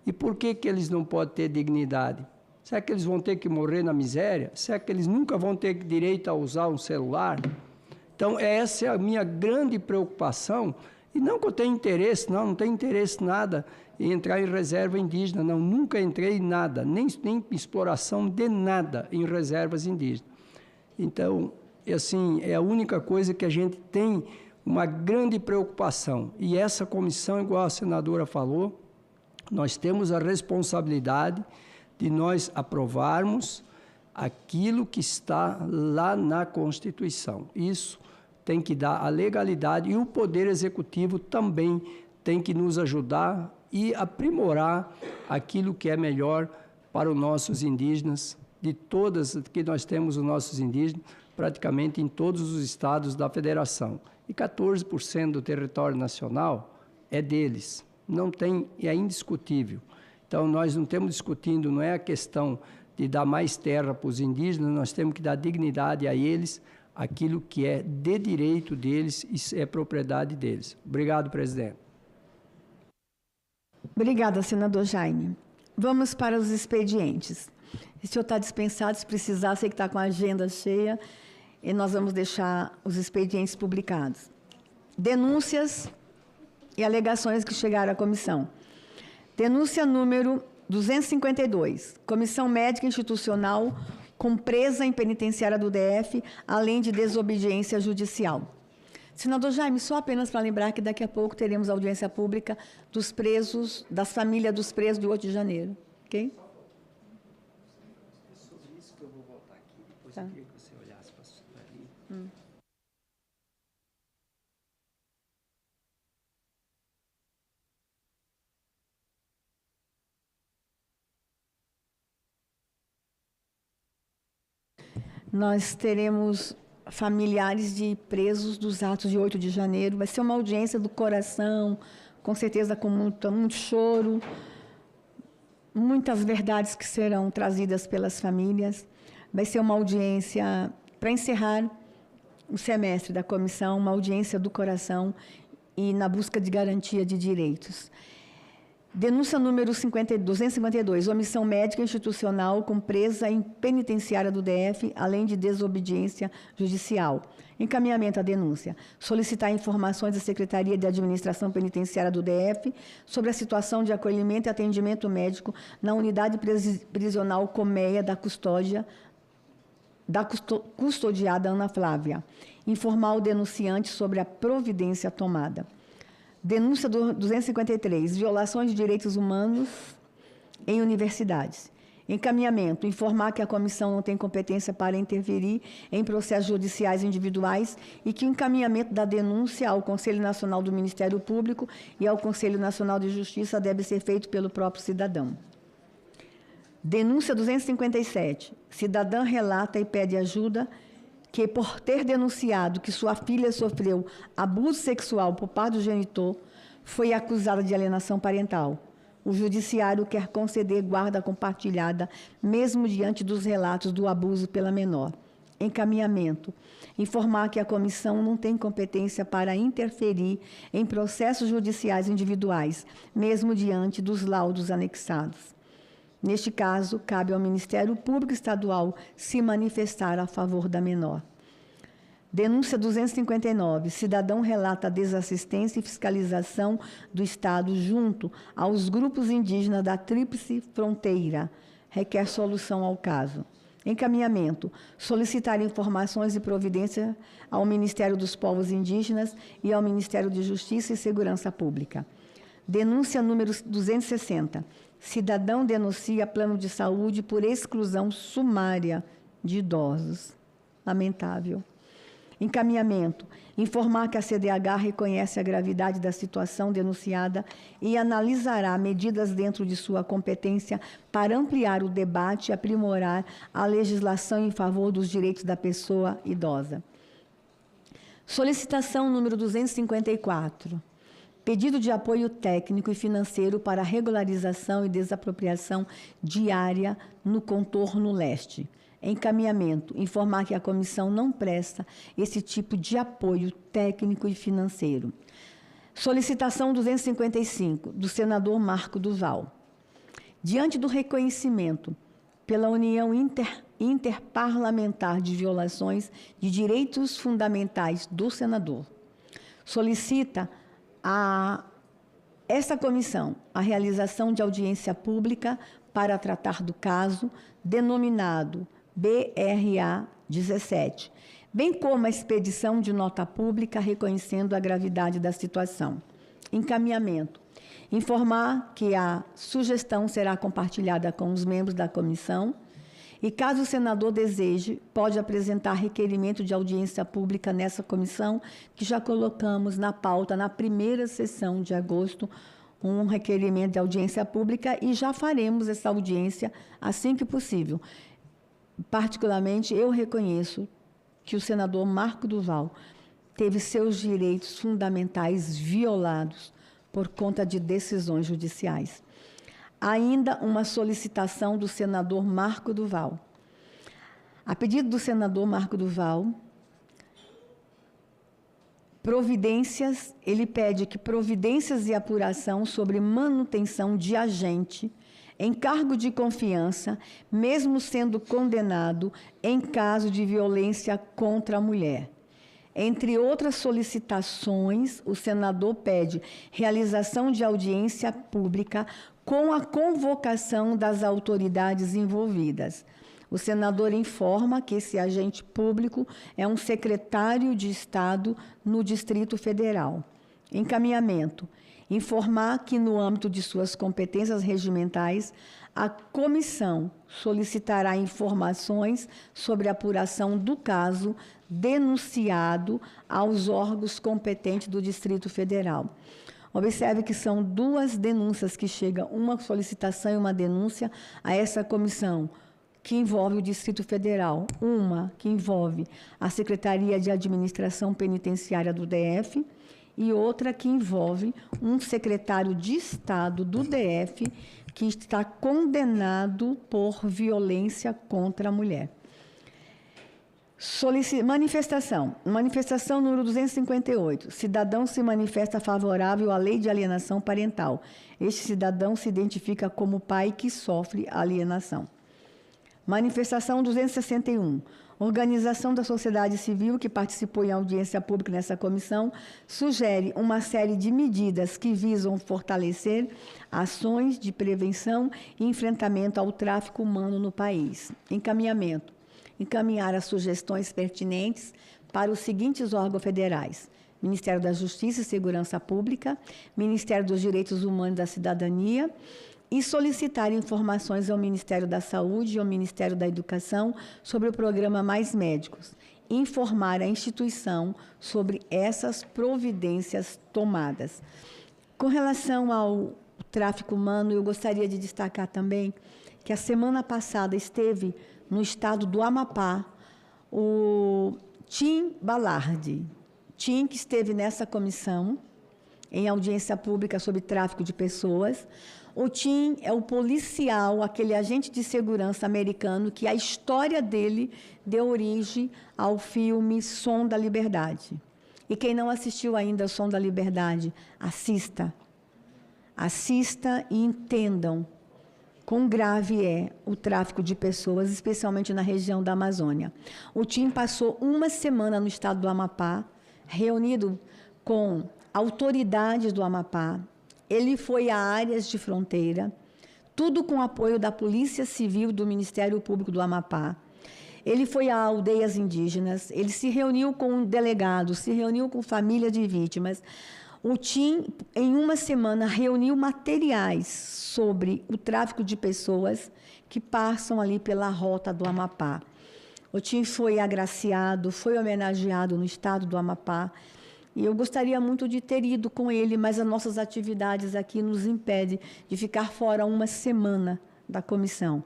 E por que eles não podem ter dignidade? Será que eles vão ter que morrer na miséria? Será que eles nunca vão ter direito a usar um celular? Então, essa é a minha grande preocupação. E não que eu tenha interesse, não tenho interesse nada em entrar em reserva indígena, não. Nunca entrei em nada, nem exploração de nada em reservas indígenas. Então, assim, é a única coisa que a gente tem uma grande preocupação. E essa comissão, igual a senadora falou, nós temos a responsabilidade de nós aprovarmos aquilo que está lá na Constituição. Isso tem que dar a legalidade e o Poder Executivo também tem que nos ajudar e aprimorar aquilo que é melhor para os nossos indígenas, de todas que nós temos os nossos indígenas, praticamente em todos os estados da federação. E 14% do território nacional é deles. Não tem, é indiscutível. Então, nós não estamos discutindo, não é a questão de dar mais terra para os indígenas, nós temos que dar dignidade a eles, aquilo que é de direito deles e é propriedade deles. Obrigado, presidente. Obrigada, senador Jaime. Vamos para os expedientes. O senhor está dispensado, se precisar, sei que está com a agenda cheia, e nós vamos deixar os expedientes publicados. Denúncias e alegações que chegaram à comissão. Denúncia número 252, Comissão Médica Institucional com presa em penitenciária do DF, além de desobediência judicial. Senador Jaime, só apenas para lembrar que daqui a pouco teremos audiência pública dos presos, das famílias dos presos de 8 de janeiro, ok? É sobre isso que eu vou voltar aqui, depois eu queria que você olhasse para ali. Nós teremos familiares de presos dos atos de 8 de janeiro. Vai ser uma audiência do coração, com certeza com muito choro, muitas verdades que serão trazidas pelas famílias. Vai ser uma audiência para encerrar o semestre da comissão, uma audiência do coração e na busca de garantia de direitos. Denúncia número 252, omissão médica institucional com presa em penitenciária do DF, além de desobediência judicial. Encaminhamento à denúncia. Solicitar informações da Secretaria de Administração Penitenciária do DF sobre a situação de acolhimento e atendimento médico na unidade prisional Colmeia da custodiada Ana Flávia. Informar o denunciante sobre a providência tomada. Denúncia do 253, violações de direitos humanos em universidades. Encaminhamento, informar que a comissão não tem competência para interferir em processos judiciais individuais e que o encaminhamento da denúncia ao Conselho Nacional do Ministério Público e ao Conselho Nacional de Justiça deve ser feito pelo próprio cidadão. Denúncia 257, cidadã relata e pede ajuda que, por ter denunciado que sua filha sofreu abuso sexual por parte do genitor, foi acusada de alienação parental. O judiciário quer conceder guarda compartilhada, mesmo diante dos relatos do abuso pela menor. Encaminhamento. Informar que a comissão não tem competência para interferir em processos judiciais individuais, mesmo diante dos laudos anexados. Neste caso, cabe ao Ministério Público Estadual se manifestar a favor da menor. Denúncia 259. Cidadão relata a desassistência e fiscalização do Estado junto aos grupos indígenas da Tríplice Fronteira. Requer solução ao caso. Encaminhamento. Solicitar informações e providência ao Ministério dos Povos Indígenas e ao Ministério de Justiça e Segurança Pública. Denúncia número 260. Cidadão denuncia plano de saúde por exclusão sumária de idosos. Lamentável. Encaminhamento. Informar que a CDH reconhece a gravidade da situação denunciada e analisará medidas dentro de sua competência para ampliar o debate e aprimorar a legislação em favor dos direitos da pessoa idosa. Solicitação número 254. Pedido de apoio técnico e financeiro para regularização e desapropriação de área no contorno leste. Encaminhamento. Informar que a comissão não presta esse tipo de apoio técnico e financeiro. Solicitação 255, do senador Marco Duval. Diante do reconhecimento pela União Interparlamentar de Violações de Direitos Fundamentais do senador, solicita a esta comissão a realização de audiência pública para tratar do caso denominado BRA 17, bem como a expedição de nota pública reconhecendo a gravidade da situação. Encaminhamento. Informar que a sugestão será compartilhada com os membros da comissão e, caso o senador deseje, pode apresentar requerimento de audiência pública nessa comissão, que já colocamos na pauta na primeira sessão de agosto, um requerimento de audiência pública, e já faremos essa audiência assim que possível. Particularmente, eu reconheço que o senador Marco Duval teve seus direitos fundamentais violados por conta de decisões judiciais. Ainda uma solicitação do senador Marco Duval. A pedido do senador Marco Duval, ele pede que providências de apuração sobre manutenção de agente em cargo de confiança, mesmo sendo condenado em caso de violência contra a mulher. Entre outras solicitações, o senador pede realização de audiência pública com a convocação das autoridades envolvidas. O senador informa que esse agente público é um secretário de Estado no Distrito Federal. Encaminhamento. Informar que, no âmbito de suas competências regimentais, a comissão solicitará informações sobre a apuração do caso denunciado aos órgãos competentes do Distrito Federal. Observe que são 2 denúncias que chegam, uma solicitação e uma denúncia a essa comissão, que envolve o Distrito Federal. Uma que envolve a Secretaria de Administração Penitenciária do DF e outra que envolve um secretário de Estado do DF que está condenado por violência contra a mulher. Manifestação. Manifestação número 258. Cidadão se manifesta favorável à lei de alienação parental. Este cidadão se identifica como pai que sofre alienação. Manifestação 261. Organização da sociedade civil que participou em audiência pública nessa comissão sugere uma série de medidas que visam fortalecer ações de prevenção e enfrentamento ao tráfico humano no país. Encaminhamento. Encaminhar as sugestões pertinentes para os seguintes órgãos federais: Ministério da Justiça e Segurança Pública, Ministério dos Direitos Humanos e da Cidadania, e solicitar informações ao Ministério da Saúde e ao Ministério da Educação sobre o programa Mais Médicos. Informar a instituição sobre essas providências tomadas. Com relação ao tráfico humano, eu gostaria de destacar também que a semana passada esteve no estado do Amapá o Tim Balardi. Tim, que esteve nessa comissão, em audiência pública sobre tráfico de pessoas. O Tim é o policial, aquele agente de segurança americano que a história dele deu origem ao filme Som da Liberdade. E quem não assistiu ainda ao Som da Liberdade, assista. Assista e entendam quão grave é o tráfico de pessoas, especialmente na região da Amazônia. O Tim passou uma semana no estado do Amapá, reunido com autoridades do Amapá. Ele foi a áreas de fronteira, tudo com apoio da Polícia Civil do Ministério Público do Amapá. Ele foi a aldeias indígenas, ele se reuniu com delegados, se reuniu com família de vítimas. O Tim, em uma semana, reuniu materiais sobre o tráfico de pessoas que passam ali pela rota do Amapá. O Tim foi agraciado, foi homenageado no estado do Amapá. E eu gostaria muito de ter ido com ele, mas as nossas atividades aqui nos impedem de ficar fora uma semana da comissão.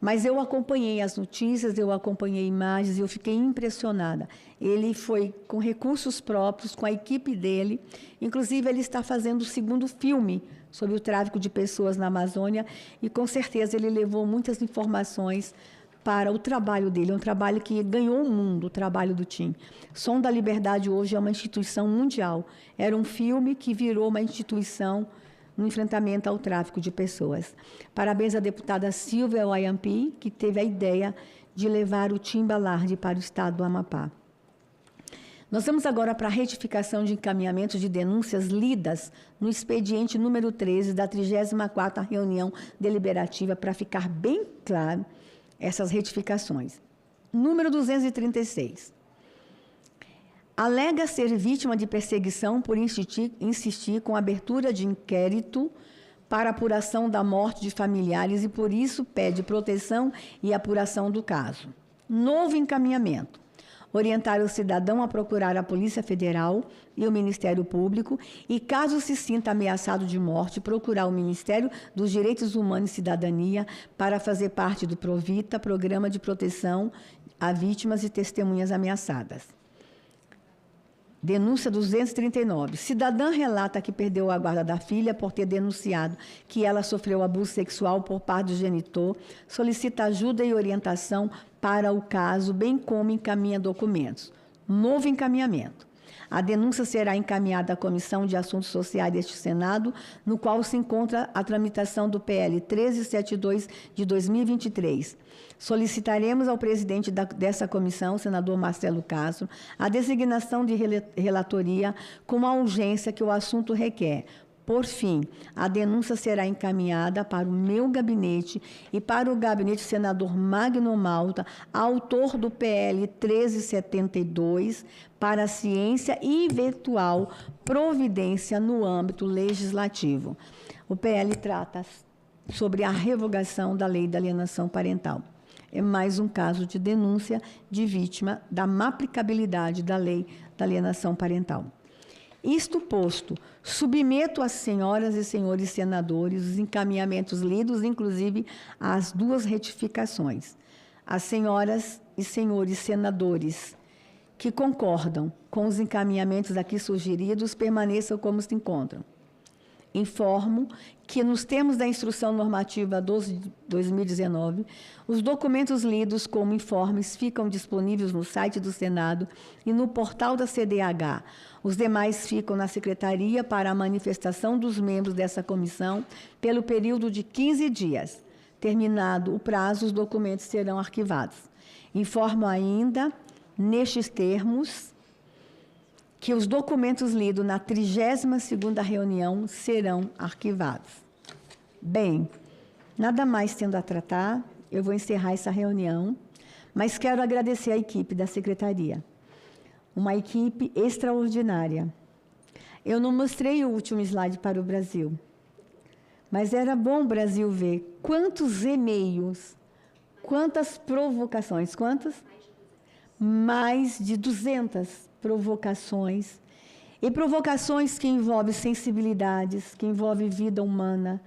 Mas eu acompanhei as notícias, eu acompanhei imagens e eu fiquei impressionada. Ele foi com recursos próprios, com a equipe dele. Inclusive, ele está fazendo o 2º filme sobre o tráfico de pessoas na Amazônia e, com certeza, ele levou muitas informações para o trabalho dele. É um trabalho que ganhou o mundo, o trabalho do Tim. Som da Liberdade hoje é uma instituição mundial. Era um filme que virou uma instituição no enfrentamento ao tráfico de pessoas. Parabéns à deputada Silvia Wayampi, que teve a ideia de levar o Tim Balardi para o estado do Amapá. Nós vamos agora para a retificação de encaminhamentos de denúncias lidas no expediente número 13 da 34ª reunião deliberativa, para ficar bem claro essas retificações. Número 236. alega ser vítima de perseguição por insistir com a abertura de inquérito para apuração da morte de familiares e, por isso, pede proteção e apuração do caso. Novo encaminhamento. Orientar o cidadão a procurar a Polícia Federal e o Ministério Público e, caso se sinta ameaçado de morte, procurar o Ministério dos Direitos Humanos e Cidadania para fazer parte do PROVITA, Programa de Proteção a Vítimas e Testemunhas Ameaçadas. Denúncia 239. Cidadã relata que perdeu a guarda da filha por ter denunciado que ela sofreu abuso sexual por parte do genitor, solicita ajuda e orientação para o caso, bem como encaminha documentos. Novo encaminhamento. A denúncia será encaminhada à Comissão de Assuntos Sociais deste Senado, no qual se encontra a tramitação do PL 1372 de 2023. Solicitaremos ao presidente dessa comissão, senador Marcelo Castro, a designação de relatoria com a urgência que o assunto requer. Por fim, a denúncia será encaminhada para o meu gabinete e para o gabinete do senador Magno Malta, autor do PL 1372, para a ciência e eventual providência no âmbito legislativo. O PL trata sobre a revogação da lei da alienação parental. É mais um caso de denúncia de vítima da má aplicabilidade da lei da alienação parental. Isto posto, submeto às senhoras e senhores senadores os encaminhamentos lidos, inclusive as duas retificações. As senhoras e senhores senadores que concordam com os encaminhamentos aqui sugeridos permaneçam como se encontram. Informo que, nos termos da Instrução Normativa 12 de 2019, os documentos lidos como informes ficam disponíveis no site do Senado e no portal da CDH. Os demais ficam na Secretaria para a manifestação dos membros dessa comissão pelo período de 15 dias. Terminado o prazo, os documentos serão arquivados. Informo ainda, nestes termos, que os documentos lidos na 32ª reunião serão arquivados. Bem, nada mais tendo a tratar, eu vou encerrar essa reunião, mas quero agradecer à equipe da Secretaria, uma equipe extraordinária. Eu não mostrei o último slide para o Brasil, mas era bom o Brasil ver quantos e-mails, quantas provocações, quantas? Mais de 200 provocações, e provocações que envolvem sensibilidades, que envolvem vida humana,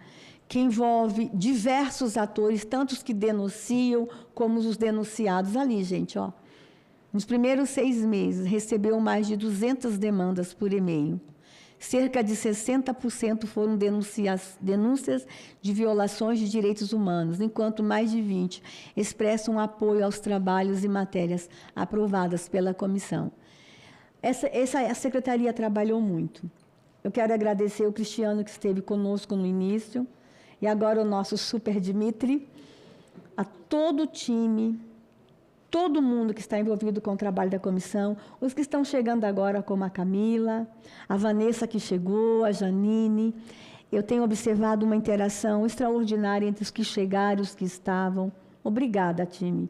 que envolvem diversos atores, tanto os que denunciam como os denunciados. Ali, gente, ó, nos primeiros 6 meses, recebeu mais de 200 demandas por e-mail. Cerca de 60% foram denúncias de violações de direitos humanos, enquanto mais de 20% expressam apoio aos trabalhos e matérias aprovadas pela comissão. A Secretaria trabalhou muito. Eu quero agradecer o Cristiano, que esteve conosco no início, e agora o nosso Super Dimitri, a todo o time, todo mundo que está envolvido com o trabalho da comissão, os que estão chegando agora, como a Camila, a Vanessa, que chegou, a Janine. Eu tenho observado uma interação extraordinária entre os que chegaram e os que estavam. Obrigada, time.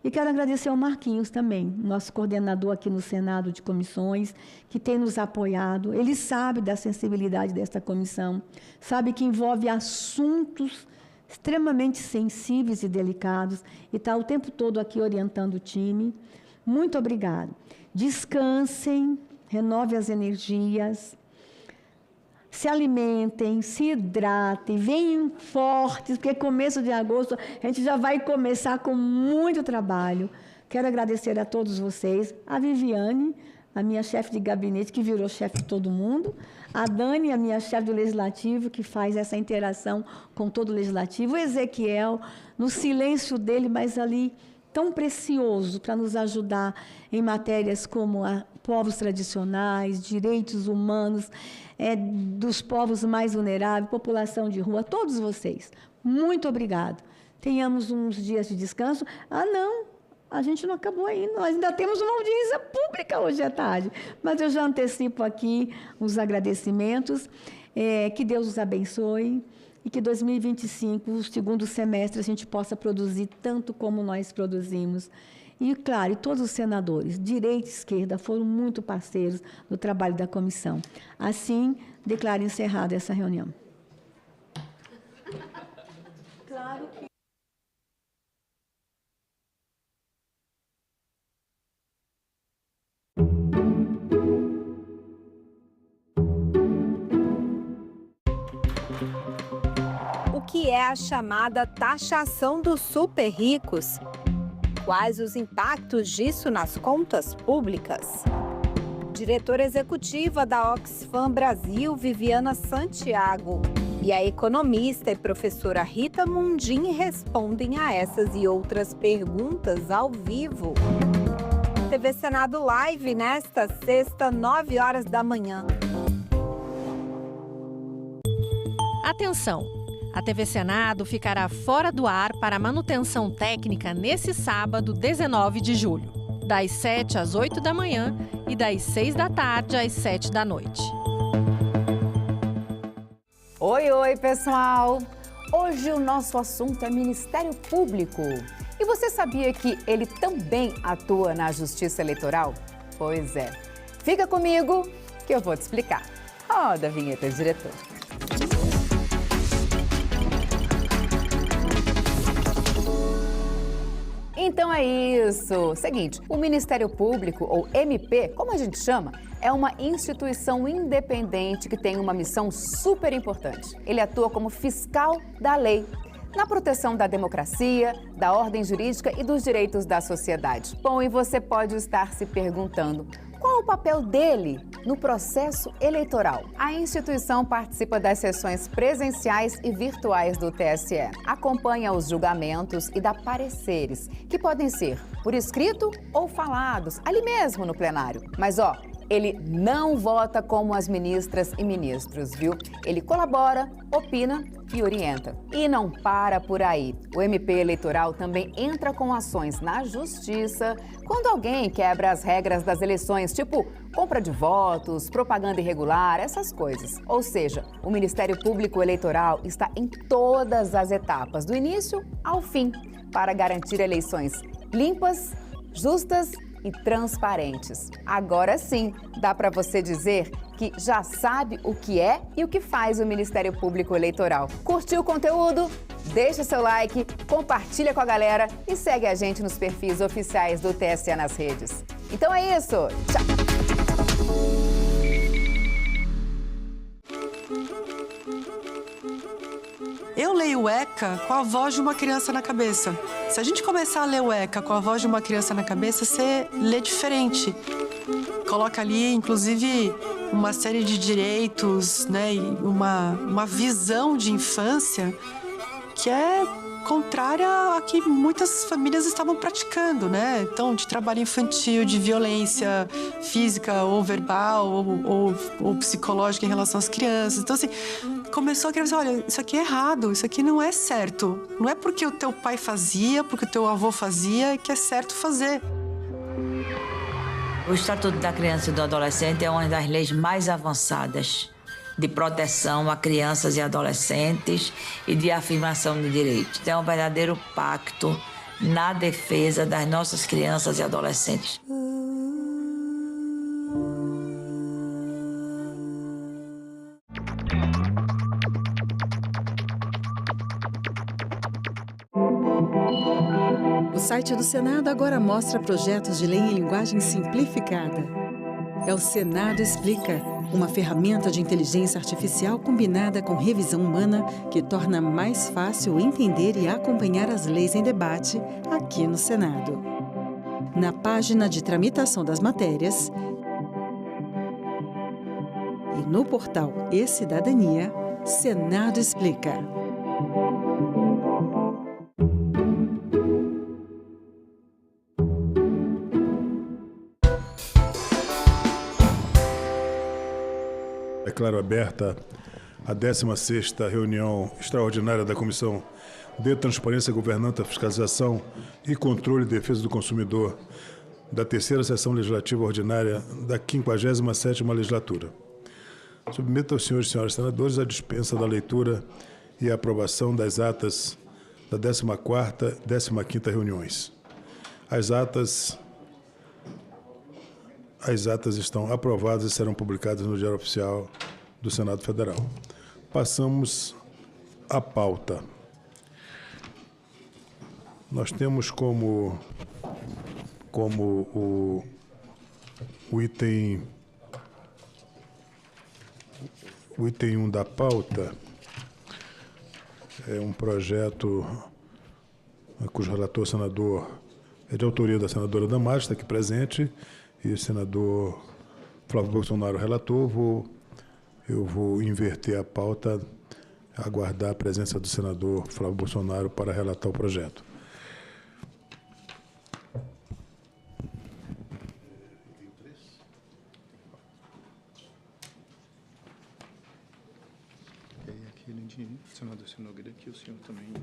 E quero agradecer ao Marquinhos também, nosso coordenador aqui no Senado de Comissões, que tem nos apoiado. Ele sabe da sensibilidade desta comissão, sabe que envolve assuntos extremamente sensíveis e delicados, e está o tempo todo aqui orientando o time. Muito obrigado. Descansem, renovem as energias, se alimentem, se hidratem, venham fortes, porque começo de agosto a gente já vai começar com muito trabalho. Quero agradecer a todos vocês, a Viviane, a minha chefe de gabinete, que virou chefe de todo mundo, a Dani, a minha chefe do Legislativo, que faz essa interação com todo o Legislativo, o Ezequiel, no silêncio dele, mas ali tão precioso para nos ajudar em matérias como povos tradicionais, direitos humanos, dos povos mais vulneráveis, população de rua, todos vocês. Muito obrigado. Tenhamos uns dias de descanso. Não, a gente não acabou ainda. Nós ainda temos uma audiência pública hoje à tarde. Mas eu já antecipo aqui os agradecimentos. Que Deus os abençoe e que 2025, o segundo semestre, a gente possa produzir tanto como nós produzimos. E, claro, todos os senadores, direita e esquerda, foram muito parceiros no trabalho da comissão. Assim, declaro encerrada essa reunião. Claro que... O que é a chamada taxação dos super ricos? Quais os impactos disso nas contas públicas? Diretora executiva da Oxfam Brasil, Viviana Santiago, e a economista e professora Rita Mundim respondem a essas e outras perguntas ao vivo. TV Senado Live nesta sexta, 9 horas da manhã. Atenção! A TV Senado ficará fora do ar para manutenção técnica nesse sábado, 19 de julho, das 7 às 8 da manhã e das 6 da tarde às 7 da noite. Oi, pessoal! Hoje o nosso assunto é Ministério Público. E você sabia que ele também atua na Justiça Eleitoral? Pois é. Fica comigo que eu vou te explicar. Roda a vinheta, diretor. Então é isso. Seguinte, o Ministério Público, ou MP, como a gente chama, é uma instituição independente que tem uma missão super importante. Ele atua como fiscal da lei, na proteção da democracia, da ordem jurídica e dos direitos da sociedade. Bom, e você pode estar se perguntando, qual o papel dele no processo eleitoral? A instituição participa das sessões presenciais e virtuais do TSE, acompanha os julgamentos e dá pareceres, que podem ser por escrito ou falados, ali mesmo no plenário. Mas, ele não vota como as ministras e ministros, viu? Ele colabora, opina e orienta. E não para por aí. O MP eleitoral também entra com ações na justiça quando alguém quebra as regras das eleições, tipo compra de votos, propaganda irregular, essas coisas. Ou seja, o Ministério Público Eleitoral está em todas as etapas, do início ao fim, para garantir eleições limpas, justas e transparentes. Agora sim, dá para você dizer que já sabe o que é e o que faz o Ministério Público Eleitoral. Curtiu o conteúdo? Deixa seu like, compartilha com a galera e segue a gente nos perfis oficiais do TSE nas redes. Então é isso. Tchau! Eu leio o ECA com a voz de uma criança na cabeça. Se a gente começar a ler o ECA com a voz de uma criança na cabeça, você lê diferente. Coloca ali, inclusive, uma série de direitos, né, e uma visão de infância que é contrária a que muitas famílias estavam praticando, né? Então, de trabalho infantil, de violência física ou verbal ou psicológica em relação às crianças. Então, assim, começou a criança, olha, isso aqui é errado, isso aqui não é certo. Não é porque o teu pai fazia, porque o teu avô fazia, que é certo fazer. O Estatuto da Criança e do Adolescente é uma das leis mais avançadas de proteção a crianças e adolescentes e de afirmação de direitos. É um verdadeiro pacto na defesa das nossas crianças e adolescentes. O site do Senado agora mostra projetos de lei em linguagem simplificada. É o Senado Explica, uma ferramenta de inteligência artificial combinada com revisão humana que torna mais fácil entender e acompanhar as leis em debate aqui no Senado. Na página de tramitação das matérias e no portal E-Cidadania, Senado Explica. Declaro aberta a 16ª reunião extraordinária da Comissão de Transparência, Governança, Fiscalização e Controle e Defesa do Consumidor da 3ª Sessão Legislativa Ordinária da 57ª Legislatura. Submeto aos senhores e senhoras senadores a dispensa da leitura e a aprovação das atas da 14ª e 15ª reuniões. As atas estão aprovadas e serão publicadas no Diário Oficial do Senado Federal. Passamos à pauta. Nós temos como o item 1 da pauta é um projeto cujo relator, senador, é de autoria da senadora Damares, está aqui presente, e o senador Flávio Bolsonaro, relator. Eu vou inverter a pauta, aguardar a presença do senador Flávio Bolsonaro para relatar o projeto. Aquele de senador Nogueira que o senhor também...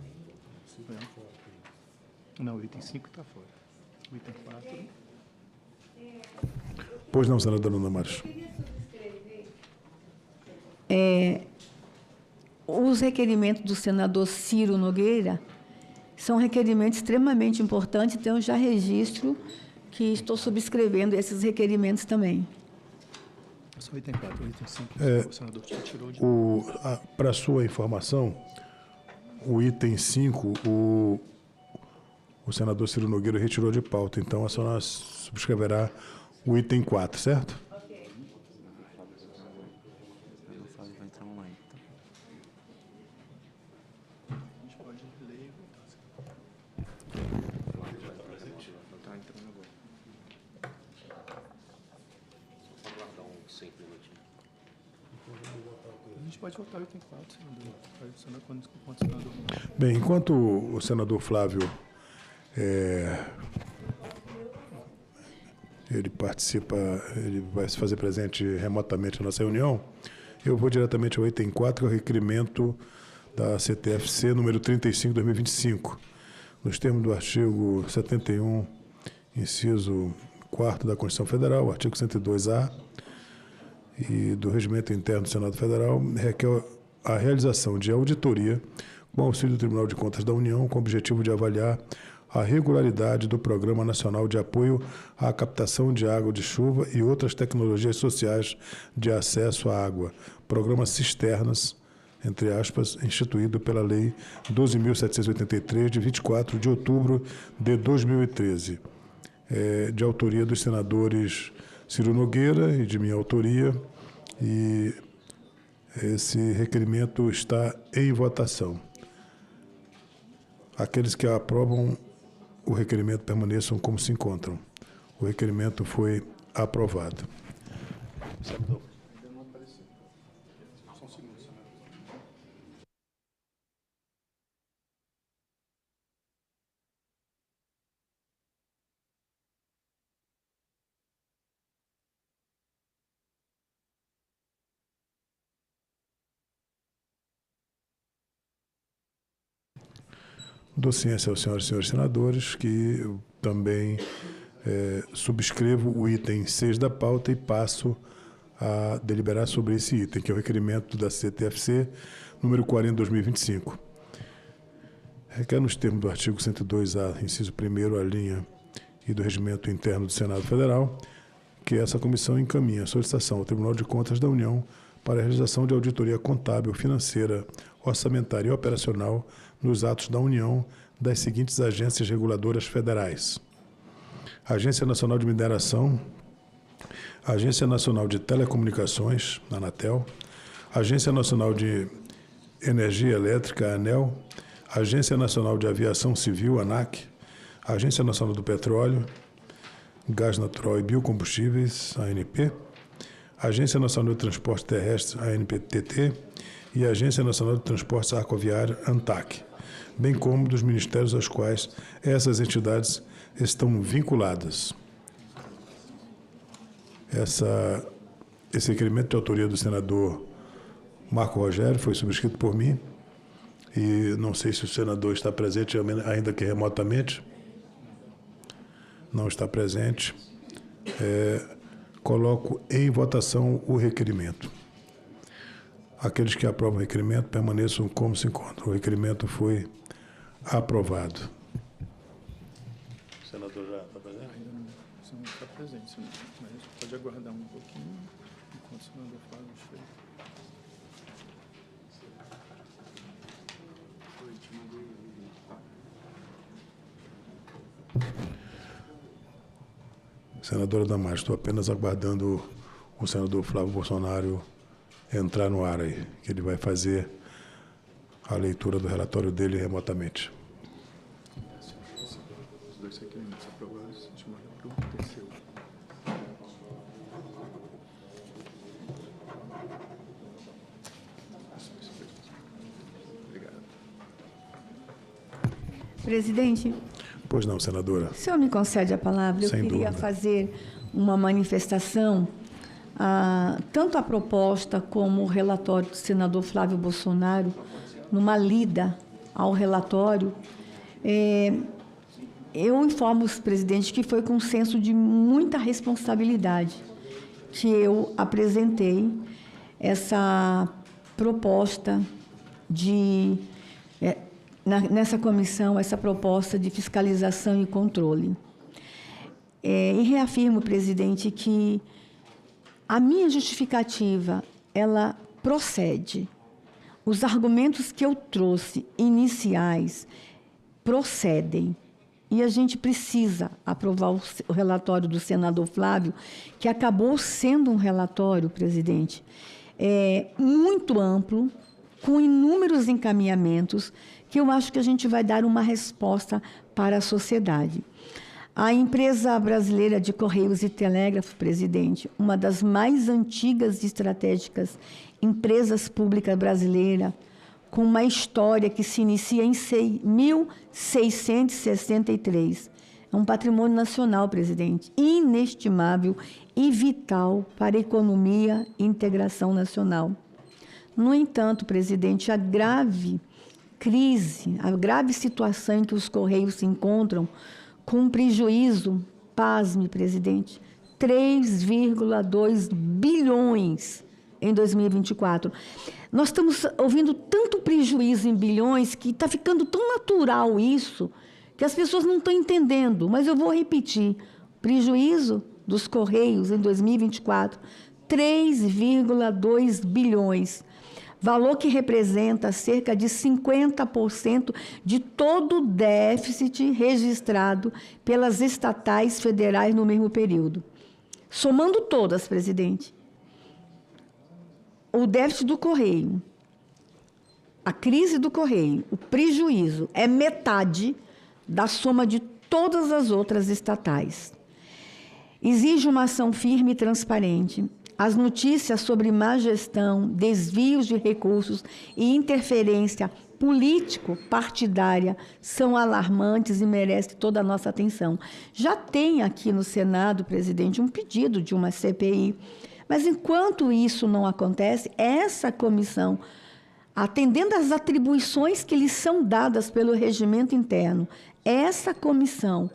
Não, o item 5 está fora. O item 4... Pois não, senadora Damares. Os requerimentos do senador Ciro Nogueira são requerimentos extremamente importantes, então eu já registro que estou subscrevendo esses requerimentos também. Só o item 4, o item 5, o senador tirou de... Para sua informação, o item 5, o senador Ciro Nogueira retirou de pauta, então a senhora subscreverá o item 4, certo? Ok. Vai entrar online, tá? A gente pode ler e voltar. Tá entrando agora. Só guardar uns 5 minutinhos. A gente pode voltar o item 4, senador. Quando o senador... Bem, enquanto o senador Flávio ele participa, ele vai se fazer presente remotamente na nossa reunião, eu vou diretamente ao item 4, que é o requerimento da CTFC número 35/2025, nos termos do artigo 71, inciso 4º da Constituição Federal, artigo 102A, e do Regimento Interno do Senado Federal, requer a realização de auditoria com auxílio do Tribunal de Contas da União, com o objetivo de avaliar a regularidade do Programa Nacional de Apoio à Captação de Água de Chuva e outras tecnologias sociais de acesso à água, Programa Cisternas, entre aspas, instituído pela Lei 12.783, de 24 de outubro de 2013, de autoria dos senadores Ciro Nogueira e de minha autoria, e esse requerimento está em votação. Aqueles que aprovam o requerimento permaneçam como se encontram. O requerimento foi aprovado. Dou ciência aos senhores e senhores senadores que eu também subscrevo o item 6 da pauta e passo a deliberar sobre esse item, que é o requerimento da CTFC número 40/2025. Requer nos termos do artigo 102A, inciso 1º, a linha e do Regimento Interno do Senado Federal, que essa comissão encaminha a solicitação ao Tribunal de Contas da União para a realização de auditoria contábil, financeira, orçamentária e operacional nos atos da União das seguintes agências reguladoras federais: Agência Nacional de Mineração, Agência Nacional de Telecomunicações, Anatel, Agência Nacional de Energia Elétrica, ANEL, Agência Nacional de Aviação Civil, ANAC, Agência Nacional do Petróleo, Gás Natural e Biocombustíveis, ANP, Agência Nacional de Transporte Terrestre, ANPTT, e a Agência Nacional de Transportes Aquaviário, ANTAC, bem como dos ministérios aos quais essas entidades estão vinculadas. Esse requerimento de autoria do senador Marco Rogério foi subscrito por mim, e não sei se o senador está presente, ainda que remotamente. Não está presente. Coloco em votação o requerimento. Aqueles que aprovam o requerimento permaneçam como se encontram. O requerimento foi aprovado. Senador. relator já está presente? Ainda não, você não está presente, senhor, mas pode aguardar um pouquinho enquanto o senador Flávio chega. Senadora Damares, estou apenas aguardando o senador Flávio Bolsonaro entrar no ar aí, que ele vai fazer a leitura do relatório dele remotamente. Os dois requerimentos aprovados, a gente manda para o TCU. Obrigado. Presidente, Pois não, senadora. o senhor me concede a palavra? Eu Sem queria dúvida. fazer uma manifestação, tanto a proposta como o relatório do senador Flávio Bolsonaro, numa lida ao relatório. Eu informo o presidente que foi com um senso de muita responsabilidade que eu apresentei essa proposta nessa comissão, essa proposta de fiscalização e controle. E reafirmo, presidente, que a minha justificativa, ela procede. Os argumentos que eu trouxe iniciais procedem. E a gente precisa aprovar o relatório do senador Flávio, que acabou sendo um relatório, presidente, muito amplo, com inúmeros encaminhamentos, que eu acho que a gente vai dar uma resposta para a sociedade. A empresa brasileira de Correios e Telégrafo, presidente, uma das mais antigas e estratégicas empresas públicas brasileiras, com uma história que se inicia em 1663. É um patrimônio nacional, presidente, inestimável e vital para a economia e integração nacional. No entanto, presidente, a grave crise, a grave situação em que os Correios se encontram, com um prejuízo, pasme, presidente, 3,2 bilhões em 2024. Nós estamos ouvindo tanto prejuízo em bilhões que está ficando tão natural isso, que as pessoas não estão entendendo. Mas eu vou repetir. Prejuízo dos Correios em 2024, 3,2 bilhões. Valor que representa cerca de 50% de todo o déficit registrado pelas estatais federais no mesmo período. Somando todas, presidente, o déficit do Correio, a crise do Correio, o prejuízo é metade da soma de todas as outras estatais. Exige uma ação firme e transparente. As notícias sobre má gestão, desvios de recursos e interferência político-partidária são alarmantes e merecem toda a nossa atenção. Já tem aqui no Senado, presidente, um pedido de uma CPI, mas enquanto isso não acontece, essa comissão, atendendo às atribuições que lhes são dadas pelo regimento interno, essa comissão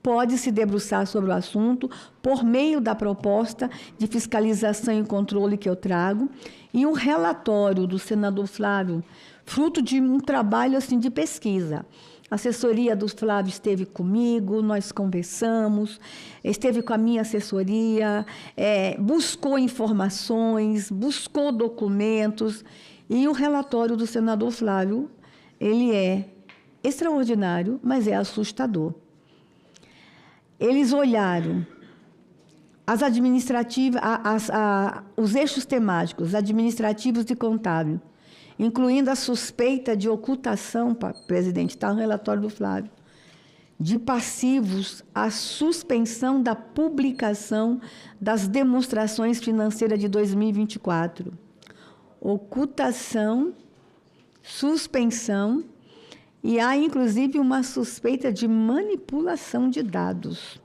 pode se debruçar sobre o assunto por meio da proposta de fiscalização e controle que eu trago e um relatório do senador Flávio, fruto de um trabalho assim, de pesquisa. A assessoria do Flávio esteve comigo, nós conversamos, esteve com a minha assessoria, buscou informações, buscou documentos, e o relatório do senador Flávio, ele é extraordinário, mas é assustador. Eles olharam as administrativas, os eixos temáticos, administrativos e contábil, incluindo a suspeita de ocultação, presidente, está no relatório do Flávio, de passivos, a suspensão da publicação das demonstrações financeiras de 2024. Ocultação, suspensão, e há, inclusive, uma suspeita de manipulação de dados.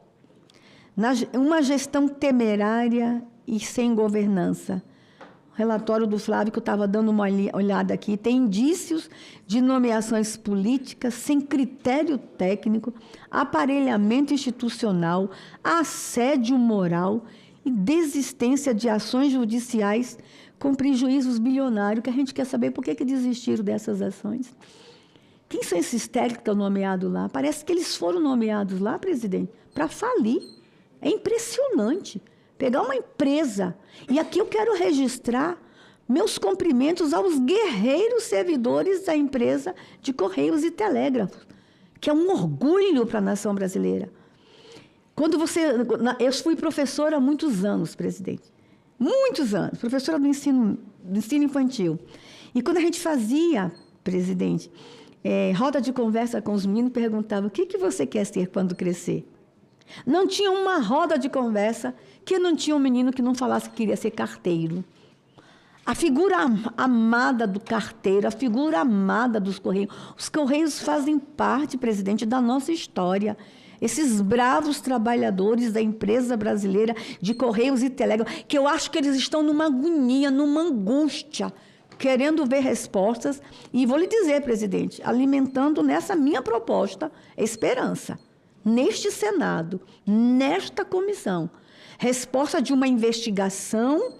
Uma gestão temerária e sem governança. O relatório do Flávio, que eu estava dando uma olhada aqui, tem indícios de nomeações políticas sem critério técnico, aparelhamento institucional, assédio moral e desistência de ações judiciais com prejuízos bilionários, que a gente quer saber por que desistiram dessas ações. Quem são esses técnicos que estão nomeados lá? Parece que eles foram nomeados lá, presidente, para falir. É impressionante. Pegar uma empresa. E aqui eu quero registrar meus cumprimentos aos guerreiros servidores da empresa de Correios e Telégrafos, que é um orgulho para a nação brasileira. Eu fui professora há muitos anos, presidente. Muitos anos. Professora do ensino infantil. E quando a gente fazia, presidente, roda de conversa com os meninos, perguntava: o que você quer ser quando crescer? Não tinha uma roda de conversa que não tinha um menino que não falasse que queria ser carteiro. A figura amada do carteiro, a figura amada dos Correios. Os Correios fazem parte, presidente, da nossa história. Esses bravos trabalhadores da empresa brasileira de Correios e Telégrafos, que eu acho que eles estão numa agonia, numa angústia, querendo ver respostas. E vou lhe dizer, presidente, alimentando nessa minha proposta esperança, neste Senado, nesta comissão, resposta de uma investigação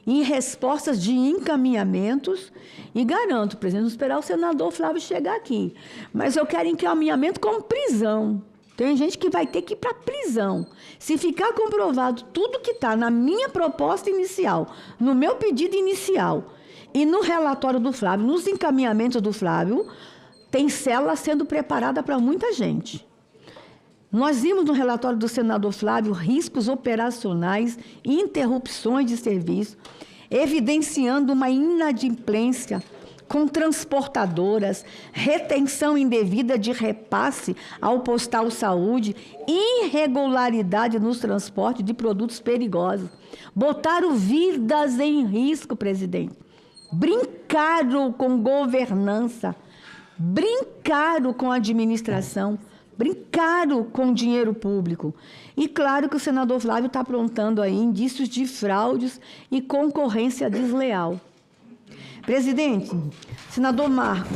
e respostas de encaminhamentos. E garanto, presidente, não esperar o senador Flávio chegar aqui, mas eu quero encaminhamento com prisão. Tem gente que vai ter que ir para a prisão. Se ficar comprovado tudo que está na minha proposta inicial, no meu pedido inicial e no relatório do Flávio, nos encaminhamentos do Flávio, tem cela sendo preparada para muita gente. Nós vimos no relatório do senador Flávio riscos operacionais e interrupções de serviço, evidenciando uma inadimplência com transportadoras, retenção indevida de repasse ao Postal Saúde, irregularidade nos transportes de produtos perigosos. Botaram vidas em risco, presidente. Brincaram com governança, brincaram com administração, brincaram com dinheiro público. E claro que o senador Flávio está aprontando aí indícios de fraudes e concorrência desleal. Presidente, senador Marco,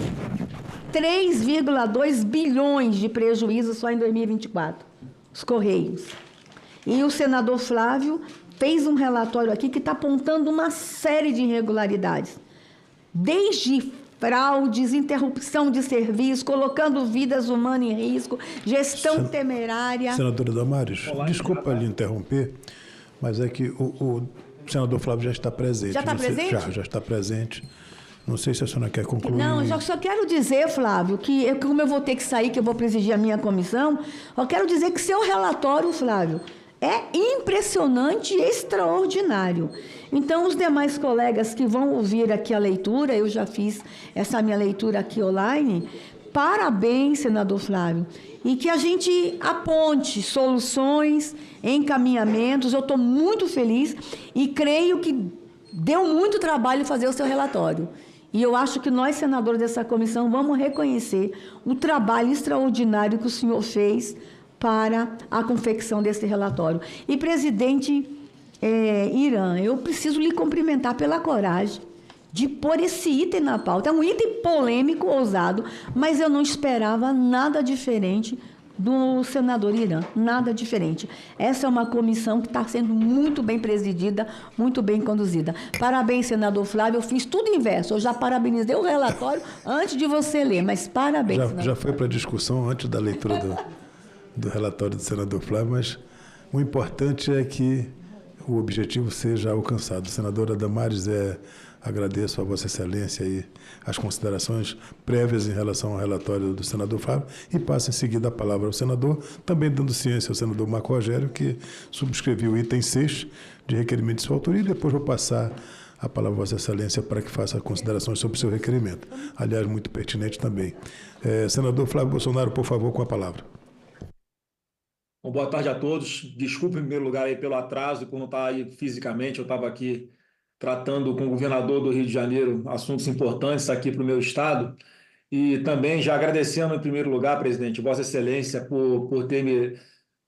3,2 bilhões de prejuízo só em 2024, os Correios. E o senador Flávio fez um relatório aqui que está apontando uma série de irregularidades, desde fraudes, interrupção de serviço, colocando vidas humanas em risco, gestão temerária. Senadora Damares, desculpa lhe interromper, mas é que o senador Flávio já está presente. Já está presente? Já está presente. Não sei se a senhora quer concluir. Não, eu só quero dizer, Flávio, que como eu vou ter que sair, que eu vou presidir a minha comissão, eu quero dizer que seu relatório, Flávio, é impressionante e extraordinário. Então, os demais colegas que vão ouvir aqui a leitura, eu já fiz essa minha leitura aqui online, parabéns, senador Flávio, e que a gente aponte soluções, encaminhamentos. Eu estou muito feliz e creio que deu muito trabalho fazer o seu relatório. E eu acho que nós, senadores dessa comissão, vamos reconhecer o trabalho extraordinário que o senhor fez para a confecção desse relatório. E, presidente Irã, eu preciso lhe cumprimentar pela coragem de pôr esse item na pauta. É um item polêmico, ousado, mas eu não esperava nada diferente do senador Irã, nada diferente. Essa é uma comissão que está sendo muito bem presidida, muito bem conduzida. Parabéns, senador Flávio, eu fiz tudo inverso, eu já parabenizei o relatório antes de você ler, mas parabéns. Já foi para a discussão antes da leitura do relatório do senador Flávio, mas o importante é que o objetivo seja alcançado. Senadora Damares, agradeço a Vossa Excelência aí as considerações prévias em relação ao relatório do senador Flávio e passo em seguida a palavra ao senador, também dando ciência ao senador Marco Rogério, que subscreveu o item 6 de requerimento de sua autoria, e depois vou passar a palavra a Vossa Excelência para que faça considerações sobre o seu requerimento. Aliás, muito pertinente também. Senador Flávio Bolsonaro, por favor, com a palavra. Bom, boa tarde a todos. Desculpe, em primeiro lugar, aí, pelo atraso, por não estar aí fisicamente. Eu estava aqui tratando com o governador do Rio de Janeiro assuntos importantes aqui para o meu estado. E também já agradecendo, em primeiro lugar, presidente, Vossa Excelência, por ter me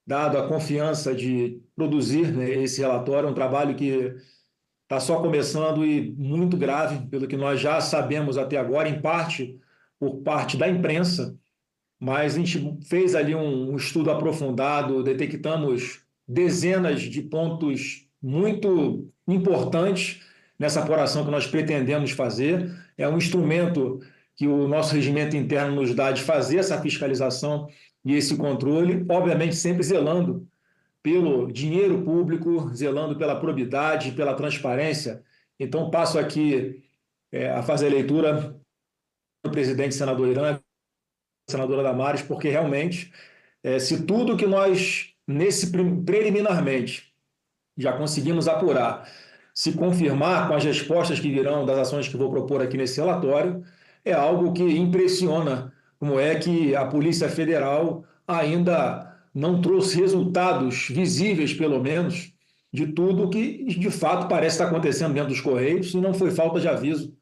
dado a confiança de produzir, né, esse relatório. É um trabalho que está só começando e muito grave, pelo que nós já sabemos até agora, em parte por parte da imprensa. Mas a gente fez ali um estudo aprofundado, detectamos dezenas de pontos muito importantes nessa apuração que nós pretendemos fazer. É um instrumento que o nosso regimento interno nos dá de fazer essa fiscalização e esse controle, obviamente sempre zelando pelo dinheiro público, zelando pela probidade, pela transparência. Então, passo aqui a fazer a leitura do presidente senador Irã, senadora Damares, porque realmente, se tudo que nós, preliminarmente, já conseguimos apurar, se confirmar com as respostas que virão das ações que vou propor aqui nesse relatório, é algo que impressiona como é que a Polícia Federal ainda não trouxe resultados visíveis, pelo menos, de tudo que, de fato, parece estar acontecendo dentro dos Correios, e não foi falta de aviso,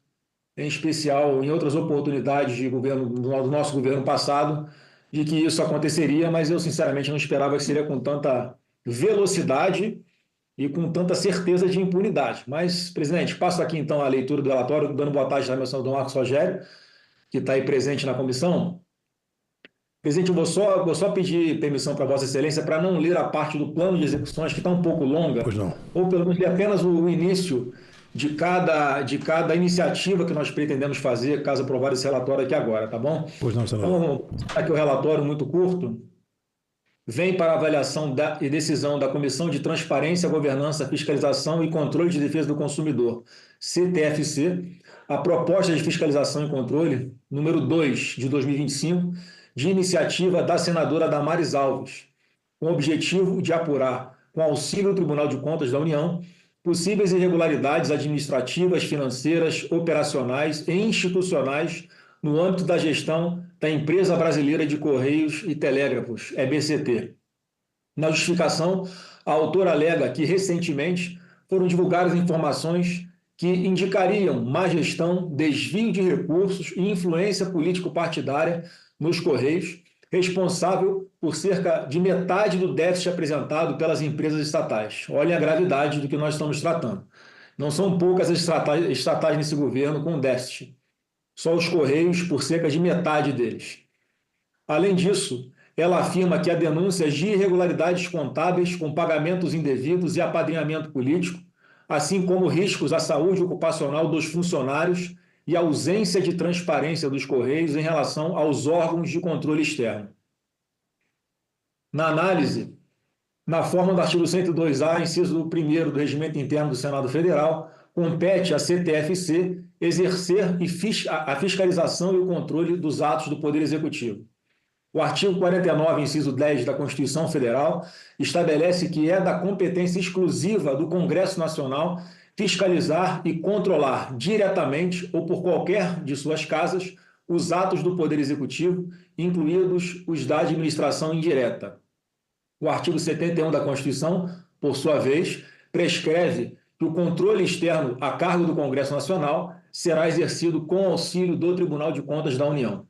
em especial em outras oportunidades de governo, do nosso governo passado, de que isso aconteceria, mas eu, sinceramente, não esperava que seria com tanta velocidade e com tanta certeza de impunidade. Mas, presidente, passo aqui, então, a leitura do relatório, dando boa tarde também ao senador Marcos Rogério, que está aí presente na comissão. Presidente, eu vou só pedir permissão para Vossa Excelência para não ler a parte do plano de execuções, que está um pouco longa, ou pelo menos ler apenas o início de cada iniciativa que nós pretendemos fazer, caso aprovado esse relatório aqui agora, tá bom? Pois não, senador. Então, aqui o relatório muito curto. Vem para avaliação e decisão da Comissão de Transparência, Governança, Fiscalização e Controle de Defesa do Consumidor, CTFC, a proposta de fiscalização e controle número 2 de 2025, de iniciativa da senadora Damares Alves, com o objetivo de apurar, com auxílio do Tribunal de Contas da União, possíveis irregularidades administrativas, financeiras, operacionais e institucionais no âmbito da gestão da Empresa Brasileira de Correios e Telégrafos, EBCT. Na justificação, a autora alega que, recentemente, foram divulgadas informações que indicariam má gestão, desvio de recursos e influência político-partidária nos Correios, responsável por cerca de metade do déficit apresentado pelas empresas estatais. Olhem a gravidade do que nós estamos tratando. Não são poucas as estatais nesse governo com déficit. Só os Correios por cerca de metade deles. Além disso, ela afirma que há denúncias de irregularidades contábeis com pagamentos indevidos e apadrinhamento político, assim como riscos à saúde ocupacional dos funcionários e a ausência de transparência dos Correios em relação aos órgãos de controle externo. Na análise, na forma do artigo 102A, inciso 1º do Regimento Interno do Senado Federal, compete à CTFC exercer a fiscalização e o controle dos atos do Poder Executivo. O artigo 49, inciso 10 da Constituição Federal, estabelece que é da competência exclusiva do Congresso Nacional fiscalizar e controlar diretamente ou por qualquer de suas casas os atos do Poder Executivo, incluídos os da administração indireta. O artigo 71 da Constituição, por sua vez, prescreve que o controle externo a cargo do Congresso Nacional será exercido com auxílio do Tribunal de Contas da União.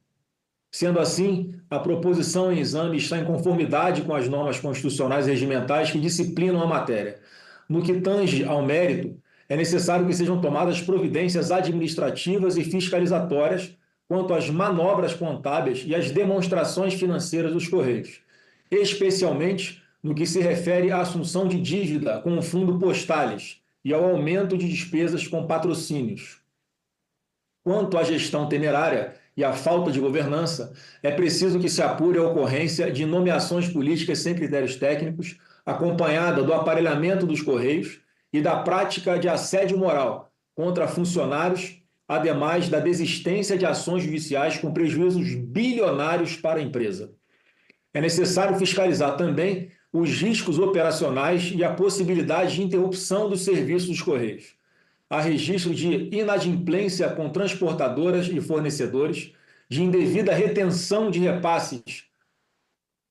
Sendo assim, a proposição em exame está em conformidade com as normas constitucionais e regimentais que disciplinam a matéria. No que tange ao mérito, é necessário que sejam tomadas providências administrativas e fiscalizatórias quanto às manobras contábeis e às demonstrações financeiras dos Correios, especialmente no que se refere à assunção de dívida com o Fundo Postales e ao aumento de despesas com patrocínios. Quanto à gestão temerária e à falta de governança, é preciso que se apure a ocorrência de nomeações políticas sem critérios técnicos, acompanhada do aparelhamento dos Correios e da prática de assédio moral contra funcionários, ademais da desistência de ações judiciais com prejuízos bilionários para a empresa. É necessário fiscalizar também os riscos operacionais e a possibilidade de interrupção dos serviços dos Correios. Há registro de inadimplência com transportadoras e fornecedores, de indevida retenção de repasses de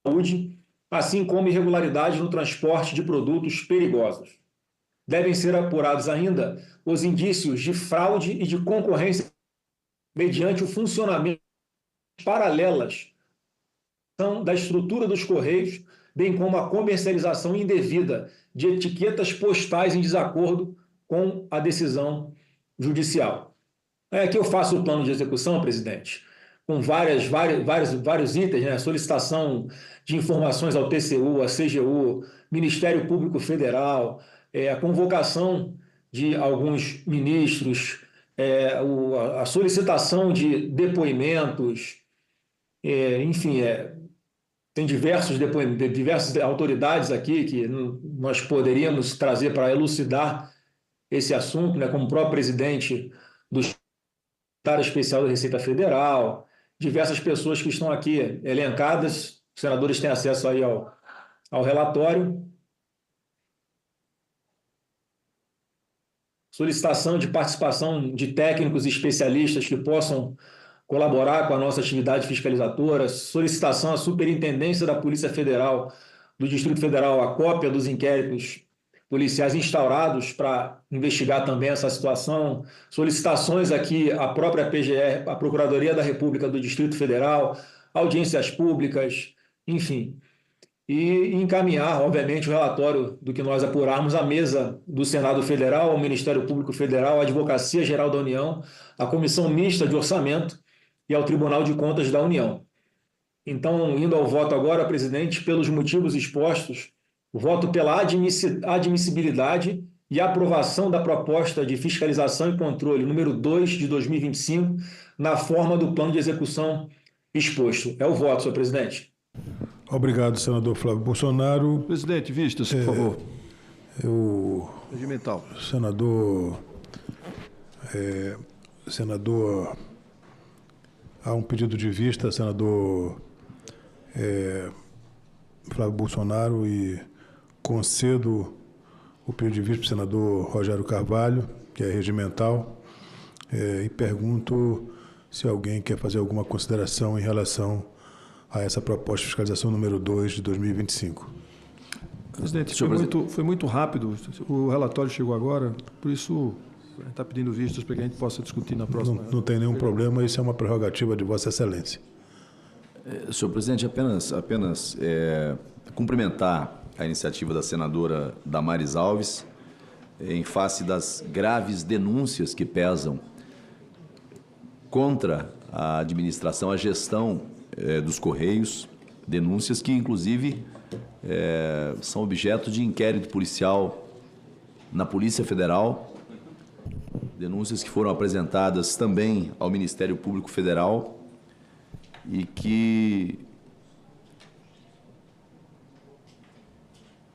saúde, assim como irregularidades no transporte de produtos perigosos. Devem ser apurados ainda os indícios de fraude e de concorrência mediante o funcionamento paralelas da estrutura dos Correios, bem como a comercialização indevida de etiquetas postais em desacordo com a decisão judicial. Aqui eu faço o plano de execução, presidente, com vários itens, né? Solicitação de informações ao TCU, à CGU, Ministério Público Federal, a convocação de alguns ministros, a solicitação de depoimentos, enfim, tem diversas autoridades aqui que nós poderíamos trazer para elucidar esse assunto, né, como o próprio presidente do Secretário Especial da Receita Federal, diversas pessoas que estão aqui elencadas, os senadores têm acesso aí ao relatório. Solicitação de participação de técnicos e especialistas que possam colaborar com a nossa atividade fiscalizadora, solicitação à Superintendência da Polícia Federal do Distrito Federal a cópia dos inquéritos policiais instaurados para investigar também essa situação, solicitações aqui à própria PGR, à Procuradoria da República do Distrito Federal, audiências públicas, enfim, e encaminhar, obviamente, o relatório do que nós apurarmos à mesa do Senado Federal, ao Ministério Público Federal, à Advocacia Geral da União, à Comissão Mista de Orçamento e ao Tribunal de Contas da União. Então, indo ao voto agora, presidente, pelos motivos expostos, voto pela admissibilidade e aprovação da proposta de fiscalização e controle número 2 de 2025, na forma do plano de execução exposto. É o voto, senhor presidente. Obrigado, senador Flávio Bolsonaro. Presidente, vistas, por favor. Regimental. Senador, há um pedido de vista, senador Flávio Bolsonaro, e concedo o pedido de vista para o senador Rogério Carvalho, que é regimental, e pergunto se alguém quer fazer alguma consideração em relação a essa proposta de fiscalização número 2 de 2025. Presidente, foi muito rápido, o relatório chegou agora, por isso está pedindo vistas para que a gente possa discutir na próxima. Não tem nenhum problema, isso é uma prerrogativa de Vossa Excelência. Senhor presidente, apenas cumprimentar a iniciativa da senadora Damares Alves em face das graves denúncias que pesam contra a administração, a gestão dos Correios, denúncias que, inclusive, são objeto de inquérito policial na Polícia Federal, denúncias que foram apresentadas também ao Ministério Público Federal e que,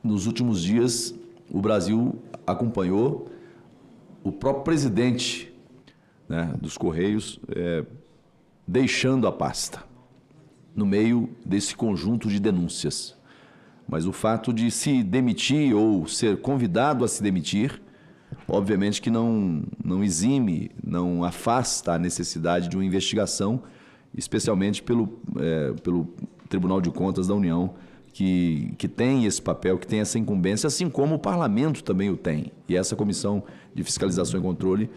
nos últimos dias, o Brasil acompanhou o próprio presidente, né, dos Correios deixando a pasta no meio desse conjunto de denúncias. Mas o fato de se demitir ou ser convidado a se demitir, obviamente que não exime, não afasta a necessidade de uma investigação, especialmente pelo Tribunal de Contas da União, que tem esse papel, que tem essa incumbência, assim como o Parlamento também o tem. E essa Comissão de Fiscalização e Controle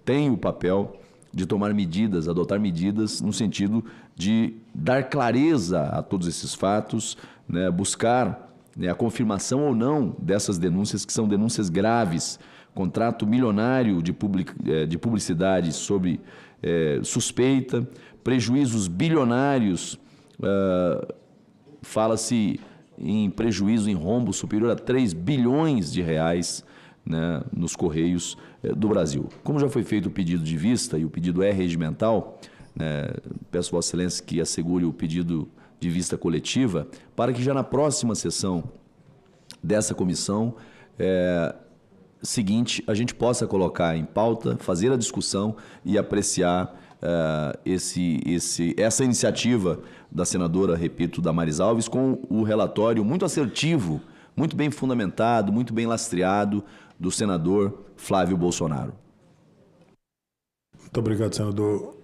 tem o papel de tomar medidas, adotar medidas no sentido de dar clareza a todos esses fatos, né, buscar, né, a confirmação ou não dessas denúncias, que são denúncias graves, contrato milionário de publicidade sobre suspeita, prejuízos bilionários, fala-se em prejuízo, em rombo superior a 3 bilhões de reais, né, nos Correios do Brasil. Como já foi feito o pedido de vista, e o pedido é regimental, né, peço a Vossa Excelência que assegure o pedido de vista coletiva, para que já na próxima sessão dessa comissão seguinte a gente possa colocar em pauta, fazer a discussão e apreciar essa iniciativa da senadora, repito, Damares Alves, com o relatório muito assertivo, muito bem fundamentado, muito bem lastreado do senador Flávio Bolsonaro. Muito obrigado, senador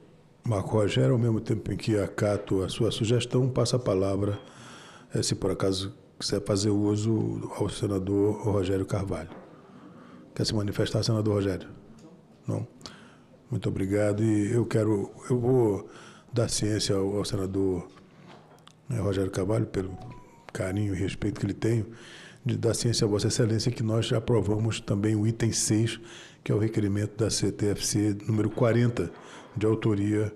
Marco Rogério. Ao mesmo tempo em que acato a sua sugestão, passo a palavra, se por acaso quiser fazer uso, ao senador Rogério Carvalho. Quer se manifestar, senador Rogério? Não? Muito obrigado. E eu vou dar ciência ao senador Rogério Carvalho, pelo carinho e respeito que ele tem, de dar ciência a Vossa Excelência que nós já aprovamos também o item 6, que é o requerimento da CTFC número 40, de autoria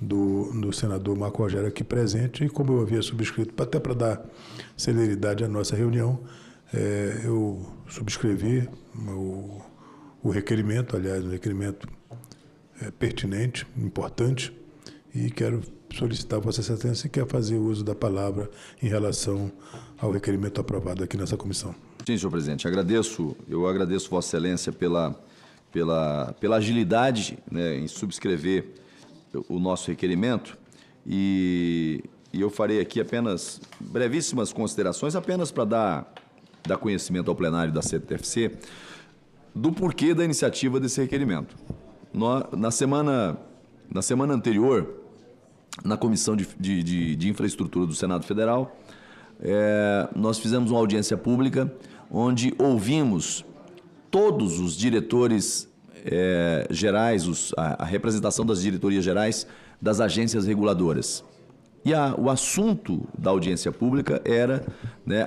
do senador Marco Rogério aqui presente, e como eu havia subscrito, até para dar celeridade à nossa reunião, eu subscrevi o requerimento, aliás, um requerimento pertinente, importante, e quero solicitar Vossa Excelência se quer fazer uso da palavra em relação ao requerimento aprovado aqui nessa comissão. Sim, senhor presidente, eu agradeço Vossa Excelência pela agilidade, né, em subscrever o nosso requerimento, e eu farei aqui apenas brevíssimas considerações, apenas para dar conhecimento ao plenário da CTFC do porquê da iniciativa desse requerimento. Na semana anterior, na Comissão de Infraestrutura do Senado Federal, nós fizemos uma audiência pública onde ouvimos todos os diretores gerais, a representação das diretorias gerais das agências reguladoras. E o assunto da audiência pública era, né,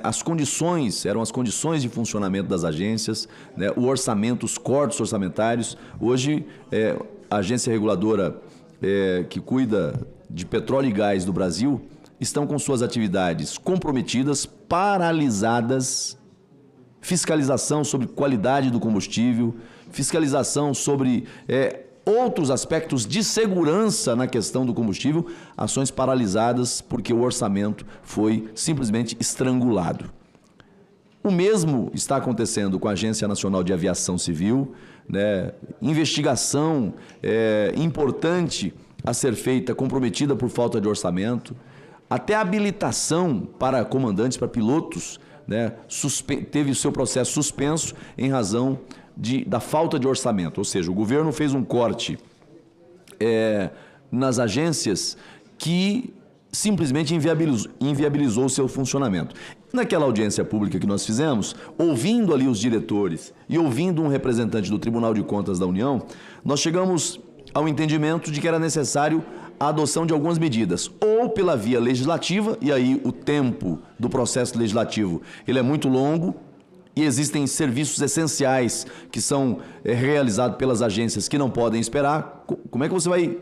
eram as condições de funcionamento das agências, né, o orçamento, os cortes orçamentários. Hoje, a agência reguladora que cuida de petróleo e gás do Brasil estão com suas atividades comprometidas, paralisadas, fiscalização sobre qualidade do combustível, fiscalização sobre outros aspectos de segurança na questão do combustível, ações paralisadas porque o orçamento foi simplesmente estrangulado. O mesmo está acontecendo com a Agência Nacional de Aviação Civil, né? Investigação importante a ser feita, comprometida por falta de orçamento, até habilitação para comandantes, para pilotos, né? Teve o seu processo suspenso em razão da falta de orçamento, ou seja, o governo fez um corte nas agências que simplesmente inviabilizou o seu funcionamento. Naquela audiência pública que nós fizemos, ouvindo ali os diretores e ouvindo um representante do Tribunal de Contas da União, nós chegamos ao entendimento de que era necessário a adoção de algumas medidas, ou pela via legislativa, e aí o tempo do processo legislativo ele é muito longo, e existem serviços essenciais que são realizados pelas agências que não podem esperar. Como é que você vai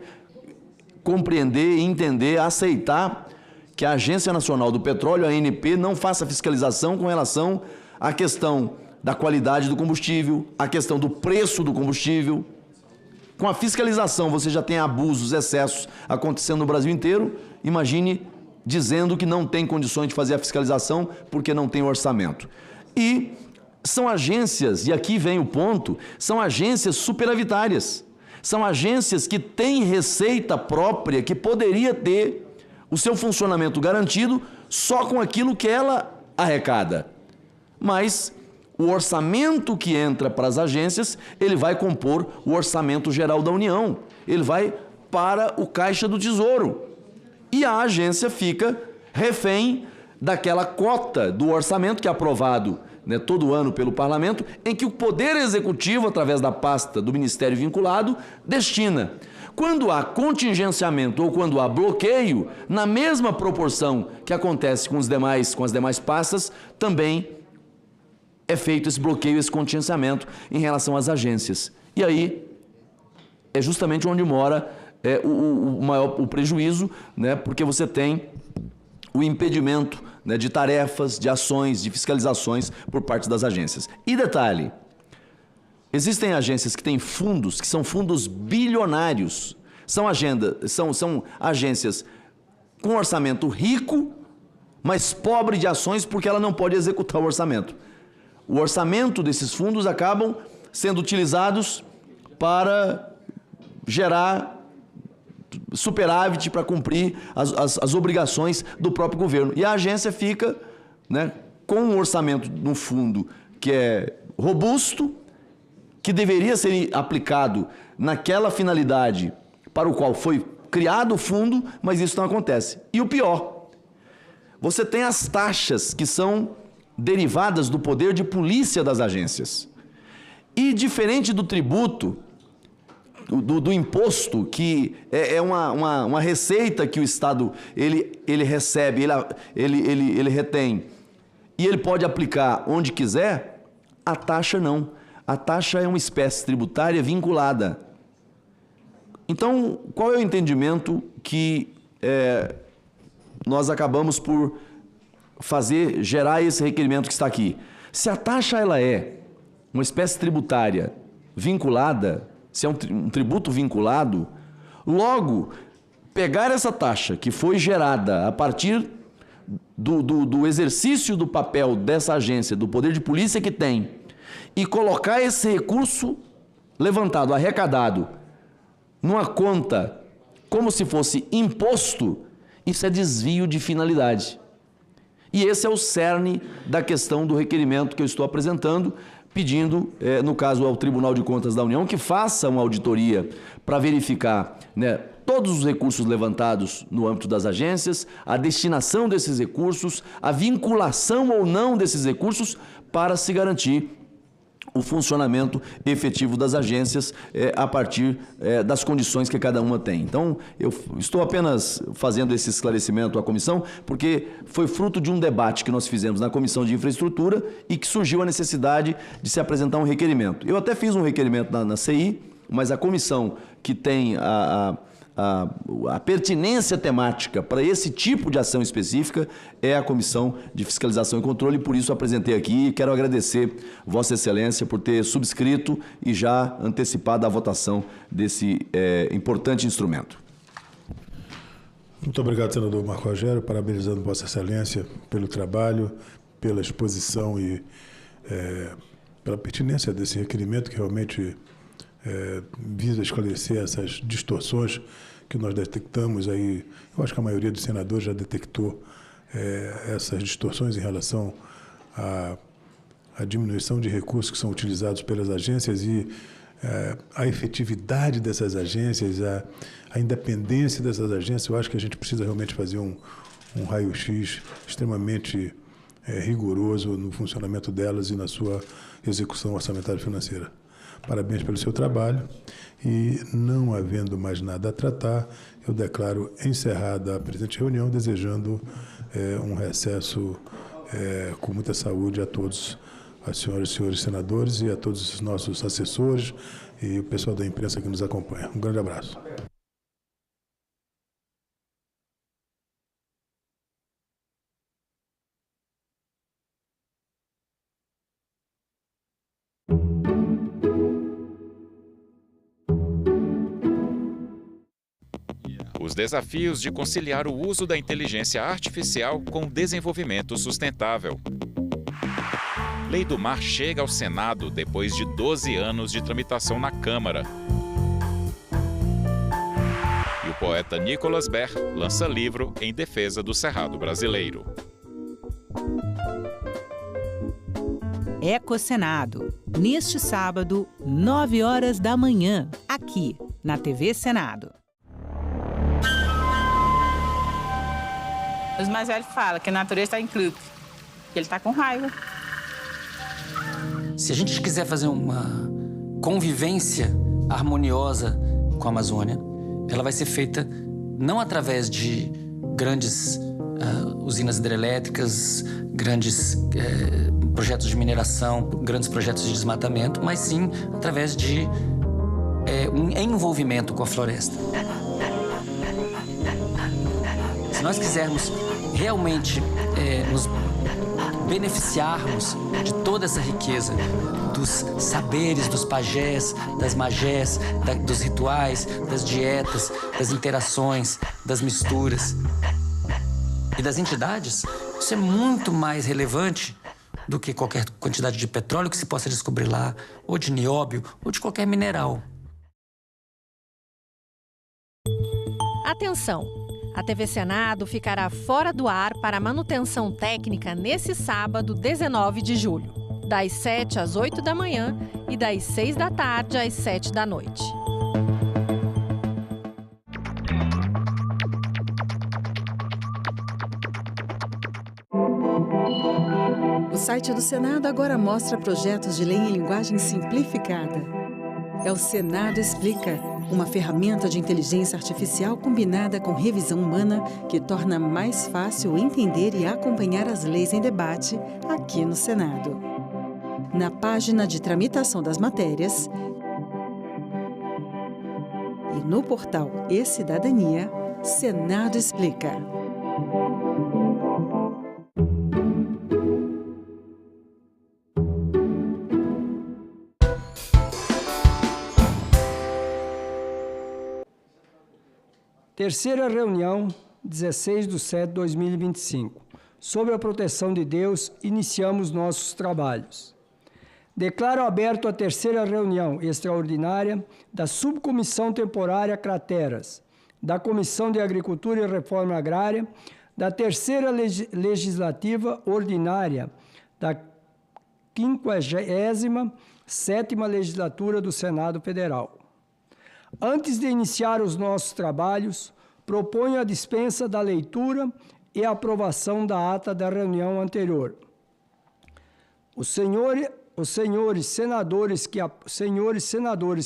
compreender, entender, aceitar que a Agência Nacional do Petróleo, a ANP, não faça fiscalização com relação à questão da qualidade do combustível, à questão do preço do combustível? Com a fiscalização você já tem abusos, excessos acontecendo no Brasil inteiro. Imagine dizendo que não tem condições de fazer a fiscalização porque não tem orçamento. E são agências, e aqui vem o ponto, são agências superavitárias. São agências que têm receita própria, que poderia ter o seu funcionamento garantido só com aquilo que ela arrecada. Mas o orçamento que entra para as agências, ele vai compor o orçamento geral da União. Ele vai para o Caixa do Tesouro. E a agência fica refém daquela cota do orçamento que é aprovado, né, todo ano pelo Parlamento, em que o Poder Executivo, através da pasta do Ministério vinculado, destina. Quando há contingenciamento ou quando há bloqueio, na mesma proporção que acontece com as demais pastas, também é feito esse bloqueio, esse contingenciamento em relação às agências. E aí é justamente onde mora o prejuízo, né, porque você tem o impedimento, né, de tarefas, de ações, de fiscalizações por parte das agências. E detalhe, existem agências que têm fundos, que são fundos bilionários. São agências com orçamento rico, mas pobre de ações porque ela não pode executar o orçamento. O orçamento desses fundos acabam sendo utilizados para gerar superávit para cumprir as obrigações do próprio governo. E a agência fica, né, com um orçamento no fundo que é robusto, que deveria ser aplicado naquela finalidade para o qual foi criado o fundo, mas isso não acontece. E o pior, você tem as taxas que são derivadas do poder de polícia das agências. E diferente do tributo, do imposto, que é uma receita que o Estado ele recebe, ele retém, e ele pode aplicar onde quiser, a taxa não. A taxa é uma espécie tributária vinculada. Então, qual é o entendimento que nós acabamos por gerar esse requerimento que está aqui? Se a taxa ela é uma espécie tributária vinculada, se é um tributo vinculado, logo pegar essa taxa que foi gerada a partir do exercício do papel dessa agência, do poder de polícia que tem, e colocar esse recurso levantado, arrecadado, numa conta como se fosse imposto, isso é desvio de finalidade. E esse é o cerne da questão do requerimento que eu estou apresentando, pedindo, no caso ao Tribunal de Contas da União, que faça uma auditoria para verificar, né, todos os recursos levantados no âmbito das agências, a destinação desses recursos, a vinculação ou não desses recursos, para se garantir o funcionamento efetivo das agências a partir das condições que cada uma tem. Então, eu estou apenas fazendo esse esclarecimento à comissão, porque foi fruto de um debate que nós fizemos na Comissão de Infraestrutura e que surgiu a necessidade de se apresentar um requerimento. Eu até fiz um requerimento na CI, mas a comissão que tem a pertinência temática para esse tipo de ação específica é a Comissão de Fiscalização e Controle, e por isso apresentei aqui e quero agradecer Vossa Excelência por ter subscrito e já antecipado a votação desse importante instrumento. Muito obrigado, senador Marco Rogério, parabenizando Vossa Excelência pelo trabalho, pela exposição e pela pertinência desse requerimento que realmente visa esclarecer essas distorções que nós detectamos aí. Eu acho que a maioria dos senadores já detectou essas distorções em relação à diminuição de recursos que são utilizados pelas agências e a efetividade dessas agências, a independência dessas agências. Eu acho que a gente precisa realmente fazer um raio-x extremamente rigoroso no funcionamento delas e na sua execução orçamentária e financeira. Parabéns pelo seu trabalho e, não havendo mais nada a tratar, eu declaro encerrada a presente reunião, desejando um recesso com muita saúde a todos, as senhoras e senhores senadores e a todos os nossos assessores e o pessoal da imprensa que nos acompanha. Um grande abraço. Os desafios de conciliar o uso da inteligência artificial com o desenvolvimento sustentável. Lei do Mar chega ao Senado depois de 12 anos de tramitação na Câmara. E o poeta Nicolas Ber lança livro em defesa do Cerrado brasileiro. Ecosenado, neste sábado, 9 horas da manhã, aqui na TV Senado. Os mais velhos falam que a natureza está em clube, que ele está com raiva. Se a gente quiser fazer uma convivência harmoniosa com a Amazônia, ela vai ser feita não através de grandes usinas hidrelétricas, grandes projetos de mineração, grandes projetos de desmatamento, mas sim através de um envolvimento com a floresta. Se nós quisermos realmente nos beneficiarmos de toda essa riqueza, dos saberes dos pajés, das magés, dos rituais, das dietas, das interações, das misturas e das entidades, isso é muito mais relevante do que qualquer quantidade de petróleo que se possa descobrir lá, ou de nióbio, ou de qualquer mineral. Atenção! A TV Senado ficará fora do ar para manutenção técnica nesse sábado, 19 de julho, das 7 às 8 da manhã e das 6 da tarde às 7 da noite. O site do Senado agora mostra projetos de lei em linguagem simplificada. É o Senado Explica, uma ferramenta de inteligência artificial combinada com revisão humana que torna mais fácil entender e acompanhar as leis em debate aqui no Senado. Na página de tramitação das matérias e no portal E-Cidadania, Senado Explica. Terceira reunião, 16/7/2025. Sob a proteção de Deus, iniciamos nossos trabalhos. Declaro aberto a terceira reunião extraordinária da Subcomissão Temporária Crateras, da Comissão de Agricultura e Reforma Agrária, da terceira legislativa ordinária da 57ª legislatura do Senado Federal. Antes de iniciar os nossos trabalhos, proponho a dispensa da leitura e a aprovação da ata da reunião anterior. Os senhores senadores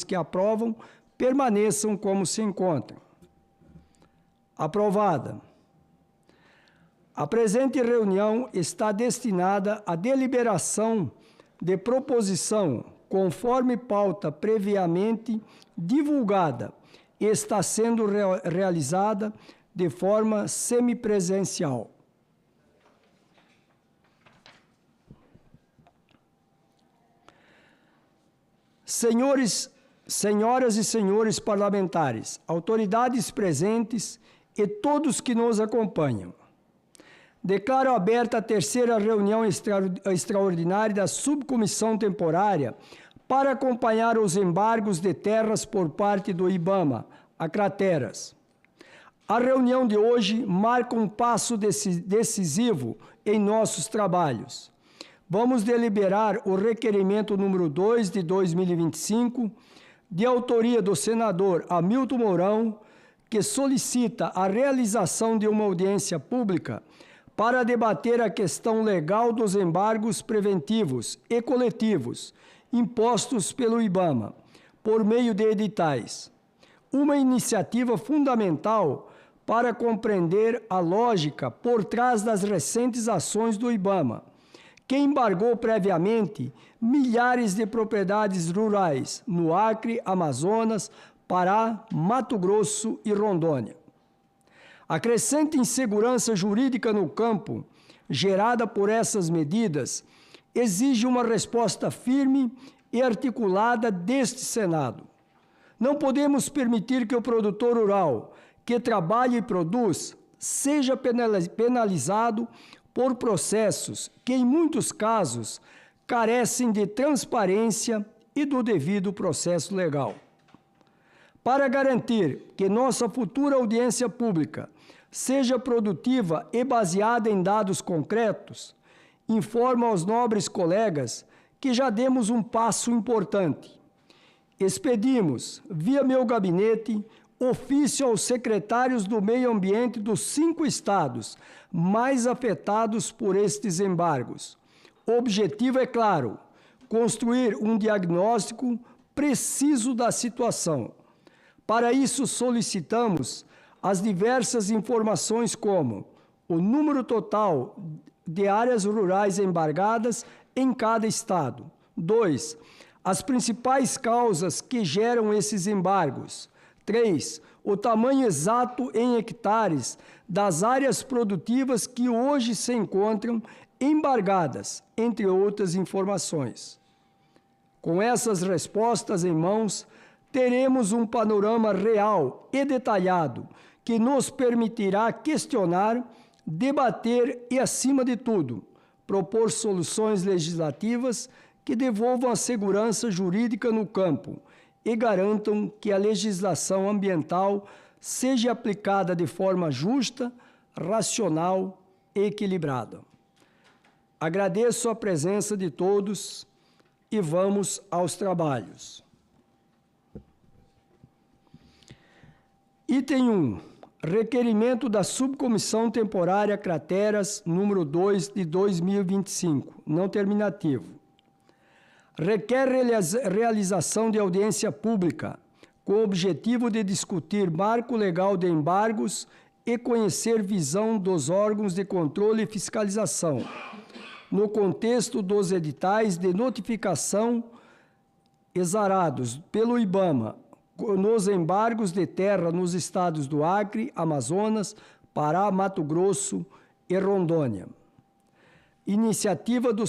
que aprovam permaneçam como se encontram. Aprovada. A presente reunião está destinada à deliberação de proposição, conforme pauta previamente divulgada, e está sendo realizada de forma semipresencial. Senhoras e senhores parlamentares, autoridades presentes e todos que nos acompanham, declaro aberta a terceira reunião extraordinária da Subcomissão Temporária para acompanhar os embargos de terras por parte do IBAMA, a Crateras. A reunião de hoje marca um passo decisivo em nossos trabalhos. Vamos deliberar o requerimento número 2 de 2025, de autoria do senador Hamilton Mourão, que solicita a realização de uma audiência pública para debater a questão legal dos embargos preventivos e coletivos impostos pelo IBAMA, por meio de editais. Uma iniciativa fundamental para compreender a lógica por trás das recentes ações do IBAMA, que embargou previamente milhares de propriedades rurais no Acre, Amazonas, Pará, Mato Grosso e Rondônia. A crescente insegurança jurídica no campo, gerada por essas medidas, exige uma resposta firme e articulada deste Senado. Não podemos permitir que o produtor rural, que trabalha e produz, seja penalizado por processos que, em muitos casos, carecem de transparência e do devido processo legal. Para garantir que nossa futura audiência pública seja produtiva e baseada em dados concretos, informo aos nobres colegas que já demos um passo importante. Expedimos, via meu gabinete, ofício aos secretários do Meio Ambiente dos 5 estados mais afetados por estes embargos. O objetivo é claro: construir um diagnóstico preciso da situação. Para isso, solicitamos as diversas informações como o número total de áreas rurais embargadas em cada estado. 2. As principais causas que geram esses embargos. 3. O tamanho exato em hectares das áreas produtivas que hoje se encontram embargadas, entre outras informações. Com essas respostas em mãos, teremos um panorama real e detalhado que nos permitirá questionar, debater e, acima de tudo, propor soluções legislativas que devolvam a segurança jurídica no campo e garantam que a legislação ambiental seja aplicada de forma justa, racional e equilibrada. Agradeço a presença de todos e vamos aos trabalhos. Item 1. Requerimento da Subcomissão Temporária Crateras, número 2 de 2025, não terminativo. Requer realização de audiência pública, com o objetivo de discutir marco legal de embargos e conhecer visão dos órgãos de controle e fiscalização, no contexto dos editais de notificação exarados pelo IBAMA, nos embargos de terra nos estados do Acre, Amazonas, Pará, Mato Grosso e Rondônia. Iniciativa do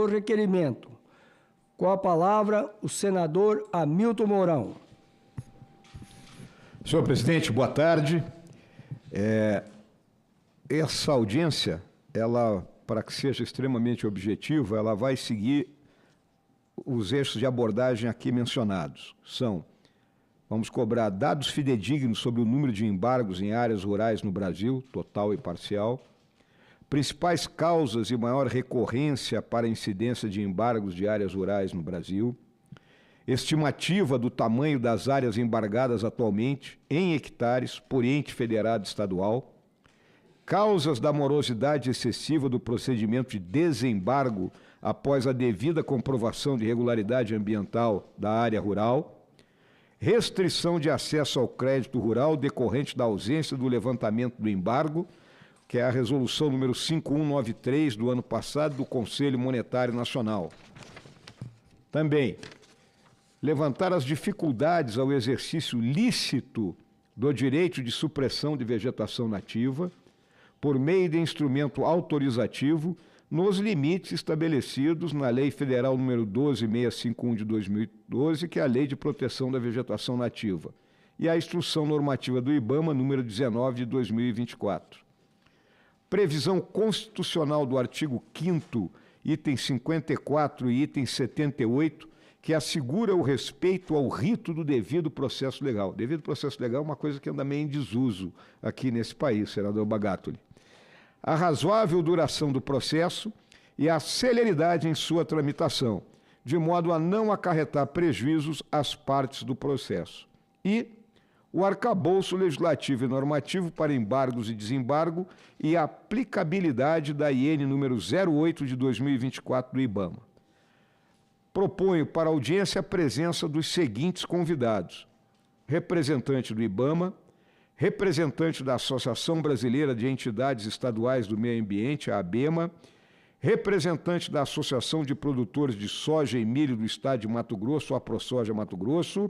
requerimento. Com a palavra, o senador Hamilton Mourão. Senhor presidente, boa tarde. Essa audiência, ela, para que seja extremamente objetiva, ela vai seguir os eixos de abordagem aqui mencionados. Vamos cobrar dados fidedignos sobre o número de embargos em áreas rurais no Brasil, total e parcial, principais causas e maior recorrência para a incidência de embargos de áreas rurais no Brasil, estimativa do tamanho das áreas embargadas atualmente em hectares por ente federado estadual, causas da morosidade excessiva do procedimento de desembargo após a devida comprovação de regularidade ambiental da área rural, restrição de acesso ao crédito rural decorrente da ausência do levantamento do embargo, que é a resolução número 5193 do ano passado do Conselho Monetário Nacional. Também, levantar as dificuldades ao exercício lícito do direito de supressão de vegetação nativa por meio de instrumento autorizativo nos limites estabelecidos na Lei Federal número 12651 de 2012, que é a Lei de Proteção da Vegetação Nativa, e a Instrução Normativa do IBAMA número 19 de 2024. Previsão constitucional do artigo 5º, item 54 e item 78, que assegura o respeito ao rito do devido processo legal. Devido processo legal é uma coisa que anda meio em desuso aqui nesse país, senador Bagatoli. A razoável duração do processo e a celeridade em sua tramitação, de modo a não acarretar prejuízos às partes do processo. E o arcabouço legislativo e normativo para embargos e desembargo e a aplicabilidade da IN número 08 de 2024 do IBAMA. Proponho para a audiência a presença dos seguintes convidados: representante do IBAMA, representante da Associação Brasileira de Entidades Estaduais do Meio Ambiente, a ABEMA, representante da Associação de Produtores de Soja e Milho do Estado de Mato Grosso, a ProSoja Mato Grosso,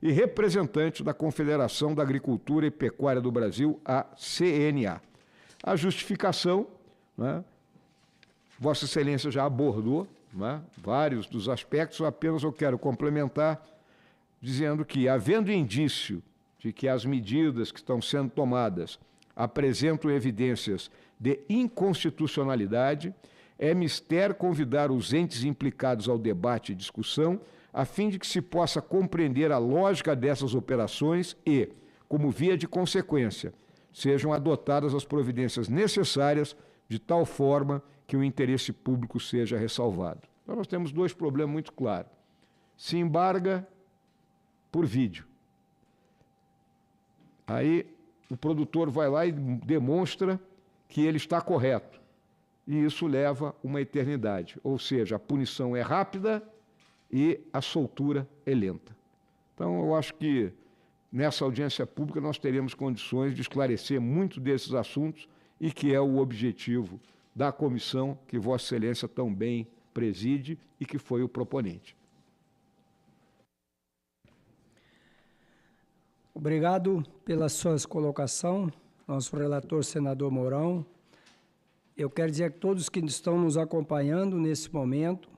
e representante da Confederação da Agricultura e Pecuária do Brasil, a CNA. A justificação, né, Vossa Excelência já abordou, né, vários dos aspectos, apenas eu quero complementar dizendo que, havendo indício de que as medidas que estão sendo tomadas apresentam evidências de inconstitucionalidade, é mister convidar os entes implicados ao debate e discussão, a fim de que se possa compreender a lógica dessas operações e, como via de consequência, sejam adotadas as providências necessárias de tal forma que o interesse público seja ressalvado. Então, nós temos dois problemas muito claros. Se embarga por vídeo. Aí o produtor vai lá e demonstra que ele está correto. E isso leva uma eternidade. Ou seja, a punição é rápida e a soltura é lenta. Então, eu acho que nessa audiência pública nós teremos condições de esclarecer muito desses assuntos e que é o objetivo da comissão que Vossa Excelência tão bem preside e que foi o proponente. Obrigado pela sua colocação, nosso relator, senador Mourão. Eu quero dizer a todos que estão nos acompanhando nesse momento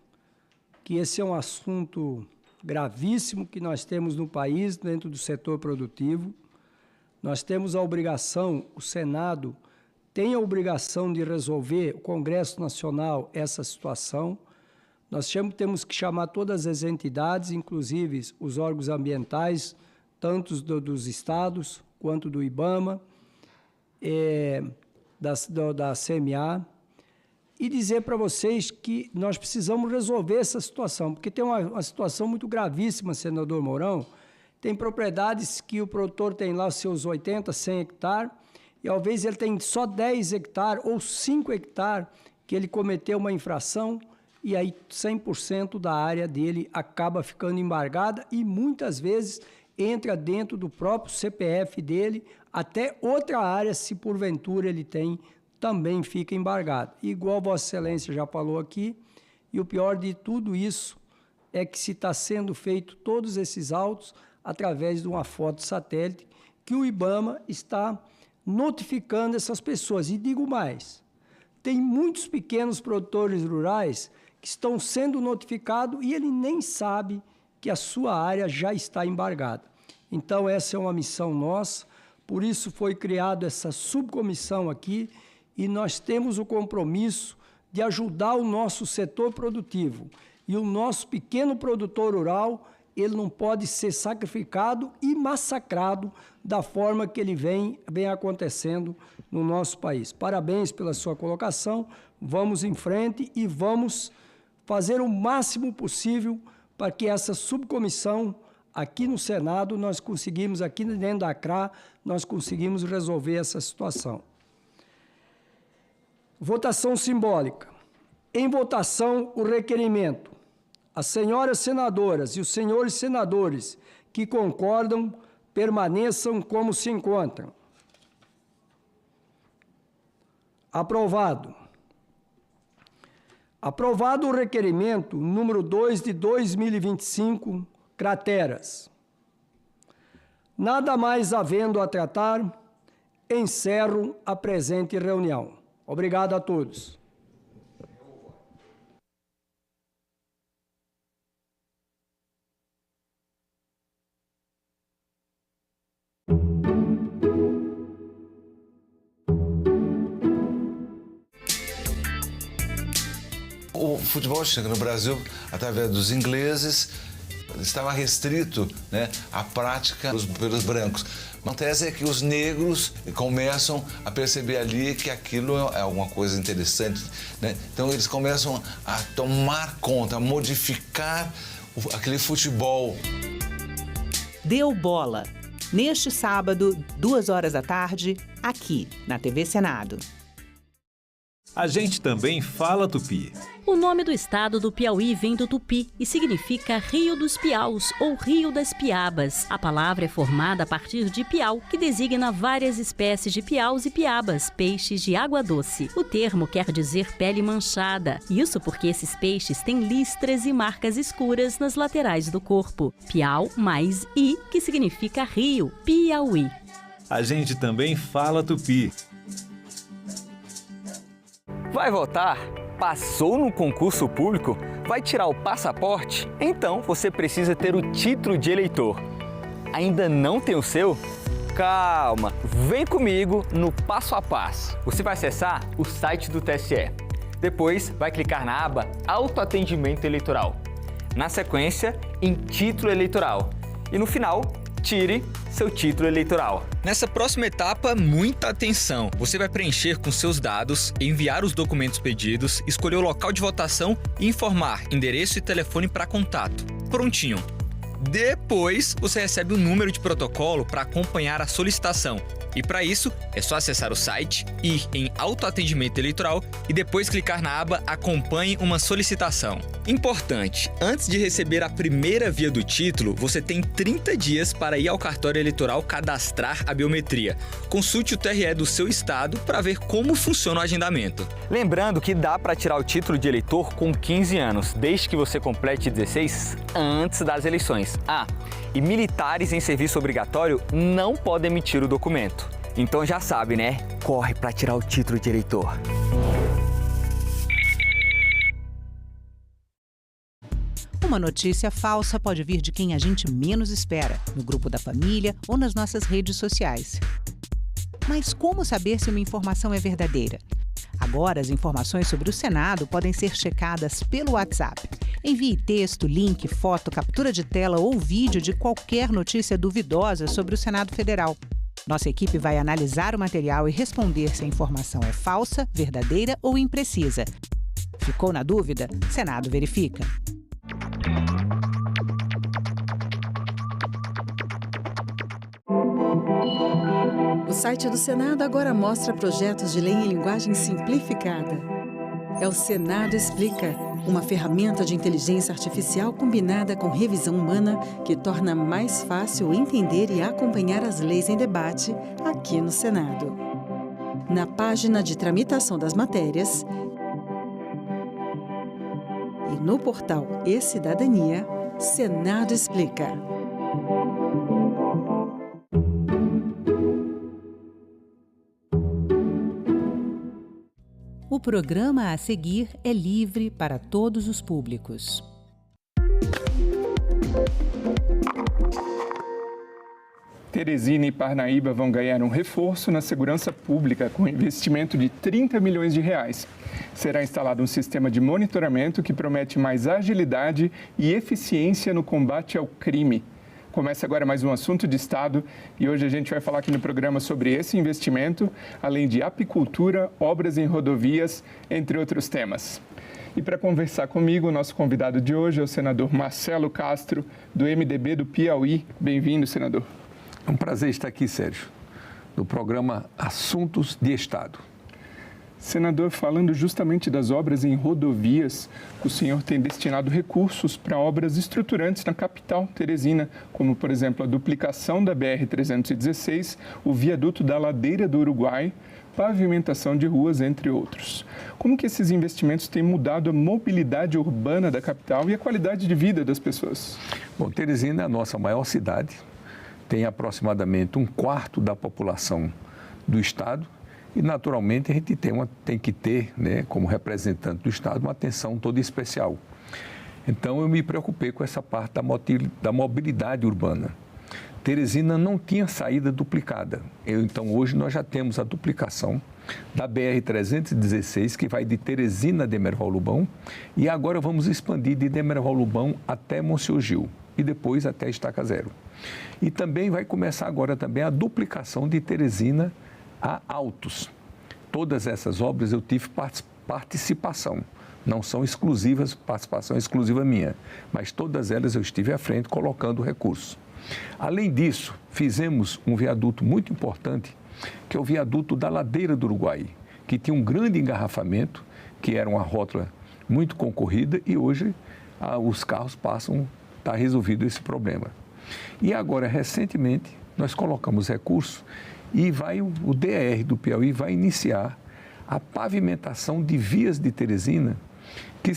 que esse é um assunto gravíssimo que nós temos no país, dentro do setor produtivo. Nós temos a obrigação, o Senado tem a obrigação de resolver, o Congresso Nacional, essa situação. Nós temos que chamar todas as entidades, inclusive os órgãos ambientais, tanto dos estados quanto do IBAMA, da CMA, e dizer para vocês que nós precisamos resolver essa situação, porque tem uma situação muito gravíssima, senador Mourão. Tem propriedades que o produtor tem lá seus 80, 100 hectares, e às vezes ele tem só 10 hectares ou 5 hectares que ele cometeu uma infração, e aí 100% da área dele acaba ficando embargada e muitas vezes entra dentro do próprio CPF dele, até outra área, se porventura ele tem, também fica embargado. Igual Vossa Excelência já falou aqui, e o pior de tudo isso é que se está sendo feito todos esses autos através de uma foto satélite que o IBAMA está notificando essas pessoas. E digo mais, tem muitos pequenos produtores rurais que estão sendo notificados e ele nem sabe que a sua área já está embargada. Então, essa é uma missão nossa, por isso foi criada essa subcomissão aqui, e nós temos o compromisso de ajudar o nosso setor produtivo. E o nosso pequeno produtor rural, ele não pode ser sacrificado e massacrado da forma que ele vem acontecendo no nosso país. Parabéns pela sua colocação, vamos em frente e vamos fazer o máximo possível para que essa subcomissão, aqui no Senado, nós conseguimos, aqui dentro da CRA, nós conseguimos resolver essa situação. Votação simbólica. Em votação, o requerimento. As senhoras senadoras e os senhores senadores que concordam permaneçam como se encontram. Aprovado. Aprovado o requerimento número 2 de 2025, crateras. Nada mais havendo a tratar, encerro a presente reunião. Obrigado a todos. O futebol chega no Brasil através dos ingleses, estava restrito, né, à prática pelos brancos. A tese é que os negros começam a perceber ali que aquilo é alguma coisa interessante, né? Então eles começam a tomar conta, a modificar aquele futebol. Deu bola. Neste sábado, 14h, aqui na TV Senado. A gente também fala tupi. O nome do estado do Piauí vem do tupi e significa Rio dos Piaus ou Rio das Piabas. A palavra é formada a partir de piau, que designa várias espécies de piaus e piabas, peixes de água doce. O termo quer dizer pele manchada. Isso porque esses peixes têm listras e marcas escuras nas laterais do corpo. Piau mais I, que significa rio, Piauí. A gente também fala tupi. Vai votar? Passou no concurso público? Vai tirar o passaporte? Então você precisa ter o título de eleitor. Ainda não tem o seu? Calma, vem comigo no passo a passo. Você vai acessar o site do TSE. Depois vai clicar na aba Autoatendimento Eleitoral. Na sequência, em Título Eleitoral. E no final, tire seu título eleitoral. Nessa próxima etapa, muita atenção. Você vai preencher com seus dados, enviar os documentos pedidos, escolher o local de votação e informar endereço e telefone para contato. Prontinho. Depois, você recebe o número de protocolo para acompanhar a solicitação. E para isso, é só acessar o site, ir em Autoatendimento Eleitoral e depois clicar na aba Acompanhe uma solicitação. Importante, antes de receber a primeira via do título, você tem 30 dias para ir ao cartório eleitoral cadastrar a biometria. Consulte o TRE do seu estado para ver como funciona o agendamento. Lembrando que dá para tirar o título de eleitor com 15 anos, desde que você complete 16 antes das eleições. E militares em serviço obrigatório não podem emitir o documento. Então já sabe, né? Corre para tirar o título de eleitor. Uma notícia falsa pode vir de quem a gente menos espera, no grupo da família ou nas nossas redes sociais. Mas como saber se uma informação é verdadeira? Agora, as informações sobre o Senado podem ser checadas pelo WhatsApp. Envie texto, link, foto, captura de tela ou vídeo de qualquer notícia duvidosa sobre o Senado Federal. Nossa equipe vai analisar o material e responder se a informação é falsa, verdadeira ou imprecisa. Ficou na dúvida? Senado verifica. O site do Senado agora mostra projetos de lei em linguagem simplificada. É o Senado Explica, uma ferramenta de inteligência artificial combinada com revisão humana que torna mais fácil entender e acompanhar as leis em debate aqui no Senado. Na página de tramitação das matérias e no portal E-Cidadania, Senado Explica. O programa a seguir é livre para todos os públicos. Teresina e Parnaíba vão ganhar um reforço na segurança pública com investimento de 30 milhões de reais. Será instalado um sistema de monitoramento que promete mais agilidade e eficiência no combate ao crime. Começa agora mais um assunto de Estado e hoje a gente vai falar aqui no programa sobre esse investimento, além de apicultura, obras em rodovias, entre outros temas. E para conversar comigo, o nosso convidado de hoje é o senador Marcelo Castro, do MDB do Piauí. Bem-vindo, senador. É um prazer estar aqui, Sérgio, no programa Assuntos de Estado. Senador, falando justamente das obras em rodovias, o senhor tem destinado recursos para obras estruturantes na capital, Teresina, como, por exemplo, a duplicação da BR-316, o viaduto da Ladeira do Uruguai, pavimentação de ruas, entre outros. Como que esses investimentos têm mudado a mobilidade urbana da capital e a qualidade de vida das pessoas? Bom, Teresina é a nossa maior cidade, tem aproximadamente 1/4 da população do Estado e, naturalmente, a gente tem que ter, né, como representante do Estado, uma atenção toda especial. Então, eu me preocupei com essa parte da mobilidade urbana. Teresina não tinha saída duplicada. Então, hoje, nós já temos a duplicação da BR-316, que vai de Teresina a Demerval Lubão, e agora vamos expandir de Demerval Lubão até Monsenhor Gil e depois até Estaca Zero. E também vai começar agora também a duplicação de Teresina a Altos. Todas essas obras eu tive participação, não são exclusivas, participação exclusiva minha, mas todas elas eu estive à frente colocando recursos. Além disso, fizemos um viaduto muito importante, que é o viaduto da Ladeira do Uruguai, que tinha um grande engarrafamento, que era uma rótula muito concorrida e hoje os carros passam, está resolvido esse problema. E agora, recentemente, nós colocamos recursos e o DER do Piauí vai iniciar a pavimentação de vias de Teresina, que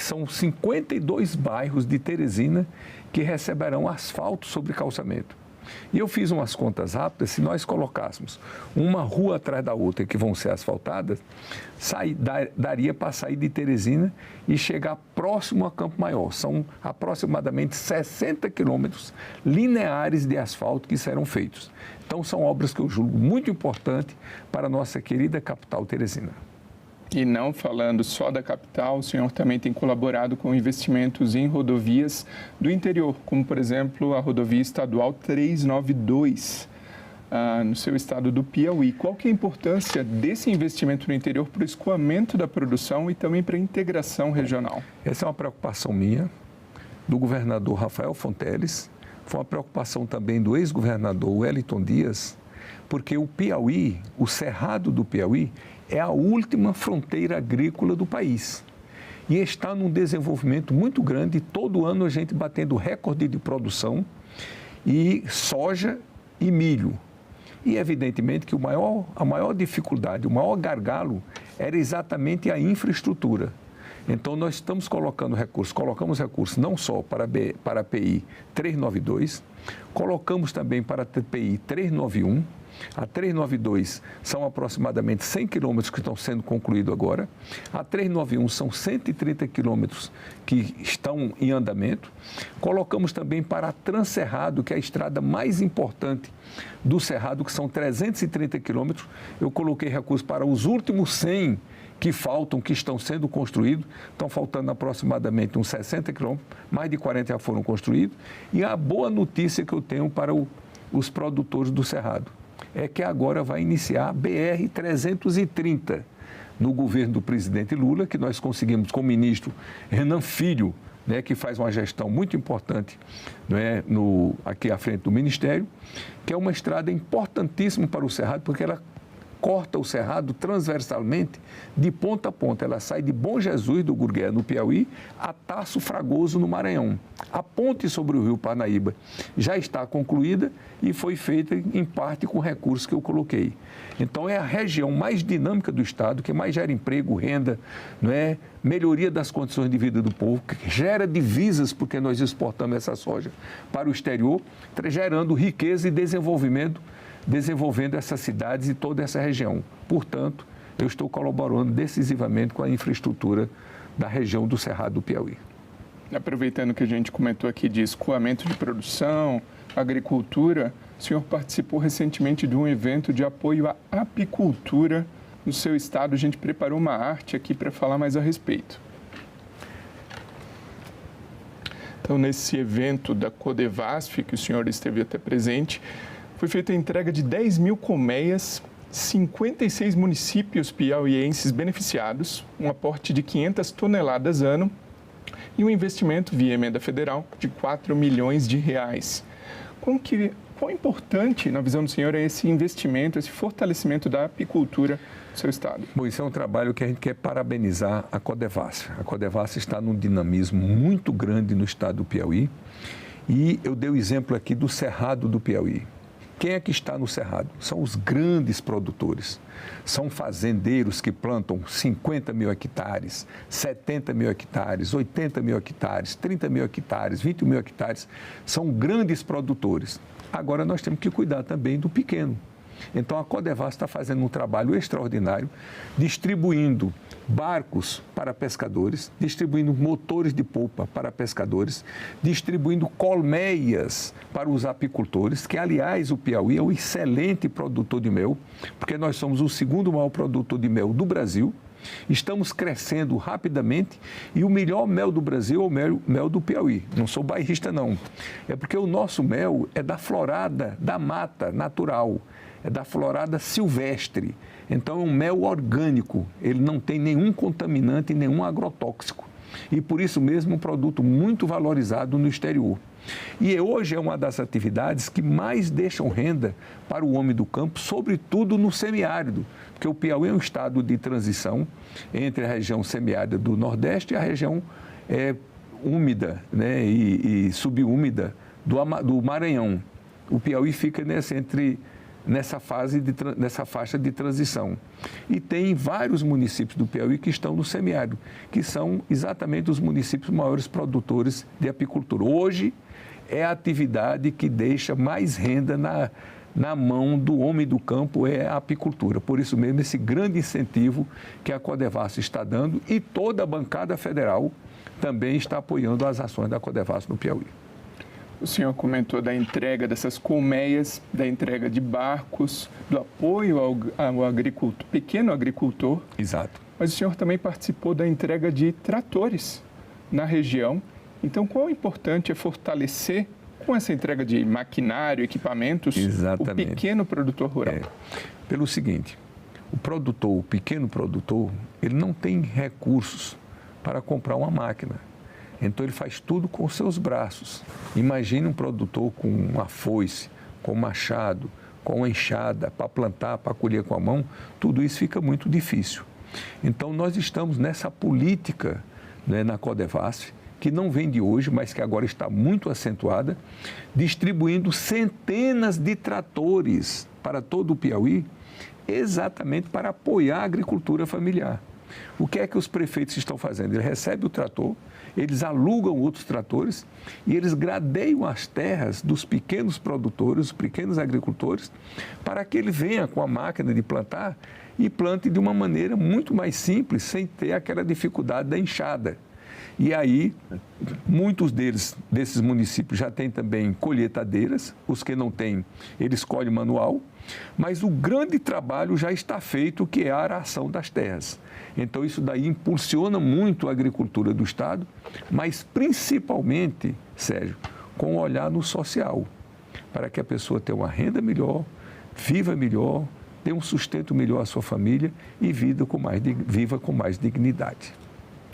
são 52 bairros de Teresina que receberão asfalto sobre calçamento. E eu fiz umas contas rápidas, se nós colocássemos uma rua atrás da outra que vão ser asfaltadas, daria para sair de Teresina e chegar próximo a Campo Maior. São aproximadamente 60 quilômetros lineares de asfalto que serão feitos. Então, são obras que eu julgo muito importantes para a nossa querida capital Teresina. E não falando só da capital, o senhor também tem colaborado com investimentos em rodovias do interior, como, por exemplo, a rodovia estadual 392, no seu estado do Piauí. Qual que é a importância desse investimento no interior para o escoamento da produção e também para a integração regional? Essa é uma preocupação minha, do governador Rafael Fonteles, foi uma preocupação também do ex-governador Wellington Dias, porque o Piauí, o Cerrado do Piauí, é a última fronteira agrícola do país e está num desenvolvimento muito grande, todo ano a gente batendo recorde de produção e soja e milho. E evidentemente que a maior dificuldade, o maior gargalo era exatamente a infraestrutura. Então nós estamos colocamos recursos não só para a PI 392, colocamos também para a TPI 391, a 392 são aproximadamente 100 quilômetros que estão sendo concluídos agora. A 391 são 130 quilômetros que estão em andamento. Colocamos também para a Transcerrado, que é a estrada mais importante do Cerrado, que são 330 quilômetros. Eu coloquei recursos para os últimos 100 que faltam, que estão sendo construídos. Estão faltando aproximadamente uns 60 quilômetros, mais de 40 já foram construídos. E a boa notícia que eu tenho para os produtores do Cerrado é que agora vai iniciar a BR-330 no governo do presidente Lula, que nós conseguimos com o ministro Renan Filho, né, que faz uma gestão muito importante, né, aqui à frente do Ministério, que é uma estrada importantíssima para o Cerrado, porque ela corta o Cerrado transversalmente de ponta a ponta. Ela sai de Bom Jesus, do Gurgué, no Piauí, a Tasso Fragoso, no Maranhão. A ponte sobre o rio Parnaíba já está concluída e foi feita em parte com recursos que eu coloquei. Então, é a região mais dinâmica do Estado, que mais gera emprego, renda, não é? Melhoria das condições de vida do povo, que gera divisas, porque nós exportamos essa soja para o exterior, gerando riqueza e desenvolvimento, desenvolvendo essas cidades e toda essa região. Portanto, eu estou colaborando decisivamente com a infraestrutura da região do Cerrado do Piauí. Aproveitando que a gente comentou aqui de escoamento de produção, agricultura, o senhor participou recentemente de um evento de apoio à apicultura no seu estado. A gente preparou uma arte aqui para falar mais a respeito. Então, nesse evento da Codevasf, que o senhor esteve até presente, foi feita a entrega de 10 mil colmeias, 56 municípios piauienses beneficiados, um aporte de 500 toneladas ano e um investimento via emenda federal de 4 milhões de reais. Quão importante, na visão do senhor, é esse investimento, esse fortalecimento da apicultura no seu estado? Bom, isso é um trabalho que a gente quer parabenizar a Codevasf. A Codevasf está num dinamismo muito grande no estado do Piauí e eu dei o exemplo aqui do Cerrado do Piauí. Quem é que está no Cerrado? São os grandes produtores. São fazendeiros que plantam 50 mil hectares, 70 mil hectares, 80 mil hectares, 30 mil hectares, 20 mil hectares. São grandes produtores. Agora nós temos que cuidar também do pequeno. Então a Codevasf está fazendo um trabalho extraordinário, distribuindo barcos para pescadores, distribuindo motores de polpa para pescadores, distribuindo colmeias para os apicultores, que aliás o Piauí é um excelente produtor de mel, porque nós somos o segundo maior produtor de mel do Brasil. Estamos crescendo rapidamente e o melhor mel do Brasil é o mel do Piauí. Não sou bairrista, não. É porque o nosso mel é da florada, da mata natural, é da florada silvestre. Então é um mel orgânico, ele não tem nenhum contaminante, nenhum agrotóxico. E por isso mesmo um produto muito valorizado no exterior. E hoje é uma das atividades que mais deixam renda para o homem do campo, sobretudo no semiárido, porque o Piauí é um estado de transição entre a região semiárida do Nordeste e a região úmida, né, e subúmida do Maranhão. O Piauí fica nessa faixa de transição. E tem vários municípios do Piauí que estão no semiárido, que são exatamente os municípios maiores produtores de apicultura. Hoje é a atividade que deixa mais renda na mão do homem do campo, é a apicultura. Por isso mesmo, esse grande incentivo que a Codevasf está dando e toda a bancada federal também está apoiando as ações da Codevasf no Piauí. O senhor comentou da entrega dessas colmeias, da entrega de barcos, do apoio ao agricultor, pequeno agricultor. Exato. Mas o senhor também participou da entrega de tratores na região. Então, quão importante é fortalecer, com essa entrega de maquinário, equipamentos, o pequeno produtor rural? Pelo seguinte, o pequeno produtor, ele não tem recursos para comprar uma máquina. Então, ele faz tudo com os seus braços. Imagine um produtor com uma foice, com um machado, com uma enxada, para plantar, para colher com a mão, tudo isso fica muito difícil. Então, nós estamos nessa política, né, na Codevasf, que não vem de hoje, mas que agora está muito acentuada, distribuindo centenas de tratores para todo o Piauí, exatamente para apoiar a agricultura familiar. O que é que os prefeitos estão fazendo? Eles recebem o trator, eles alugam outros tratores e eles gradeiam as terras dos pequenos produtores, os pequenos agricultores, para que ele venha com a máquina de plantar e plante de uma maneira muito mais simples, sem ter aquela dificuldade da enxada. E aí, muitos desses municípios já têm também colheitadeiras, os que não têm, eles colhem manual, mas o grande trabalho já está feito, que é a aração das terras. Então, isso daí impulsiona muito a agricultura do Estado, mas principalmente, Sérgio, com o olhar no social, para que a pessoa tenha uma renda melhor, viva melhor, tenha um sustento melhor à sua família e viva com mais dignidade.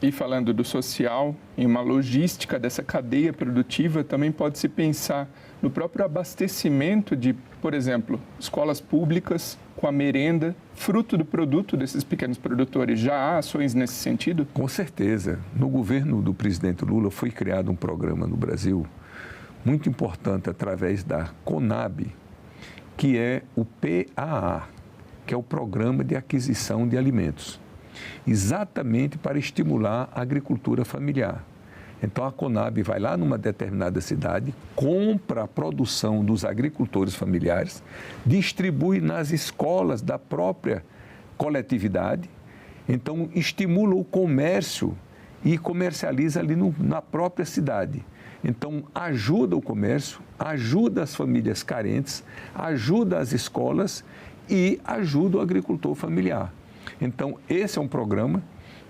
E falando do social, em uma logística dessa cadeia produtiva, também pode-se pensar no próprio abastecimento de, por exemplo, escolas públicas com a merenda, fruto do produto desses pequenos produtores. Já há ações nesse sentido? Com certeza. No governo do presidente Lula foi criado um programa no Brasil muito importante através da CONAB, que é o PAA, que é o Programa de Aquisição de Alimentos, exatamente para estimular a agricultura familiar. Então, a CONAB vai lá numa determinada cidade, compra a produção dos agricultores familiares, distribui nas escolas da própria coletividade, então estimula o comércio e comercializa ali na própria cidade. Então, ajuda o comércio, ajuda as famílias carentes, ajuda as escolas e ajuda o agricultor familiar. Então, esse é um programa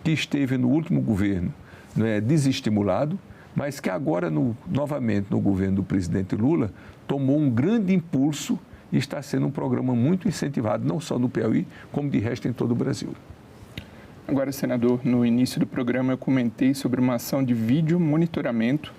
que esteve no último governo, né, desestimulado, mas que agora, novamente, no governo do presidente Lula, tomou um grande impulso e está sendo um programa muito incentivado, não só no Piauí, como de resto em todo o Brasil. Agora, senador, no início do programa eu comentei sobre uma ação de vídeo monitoramento.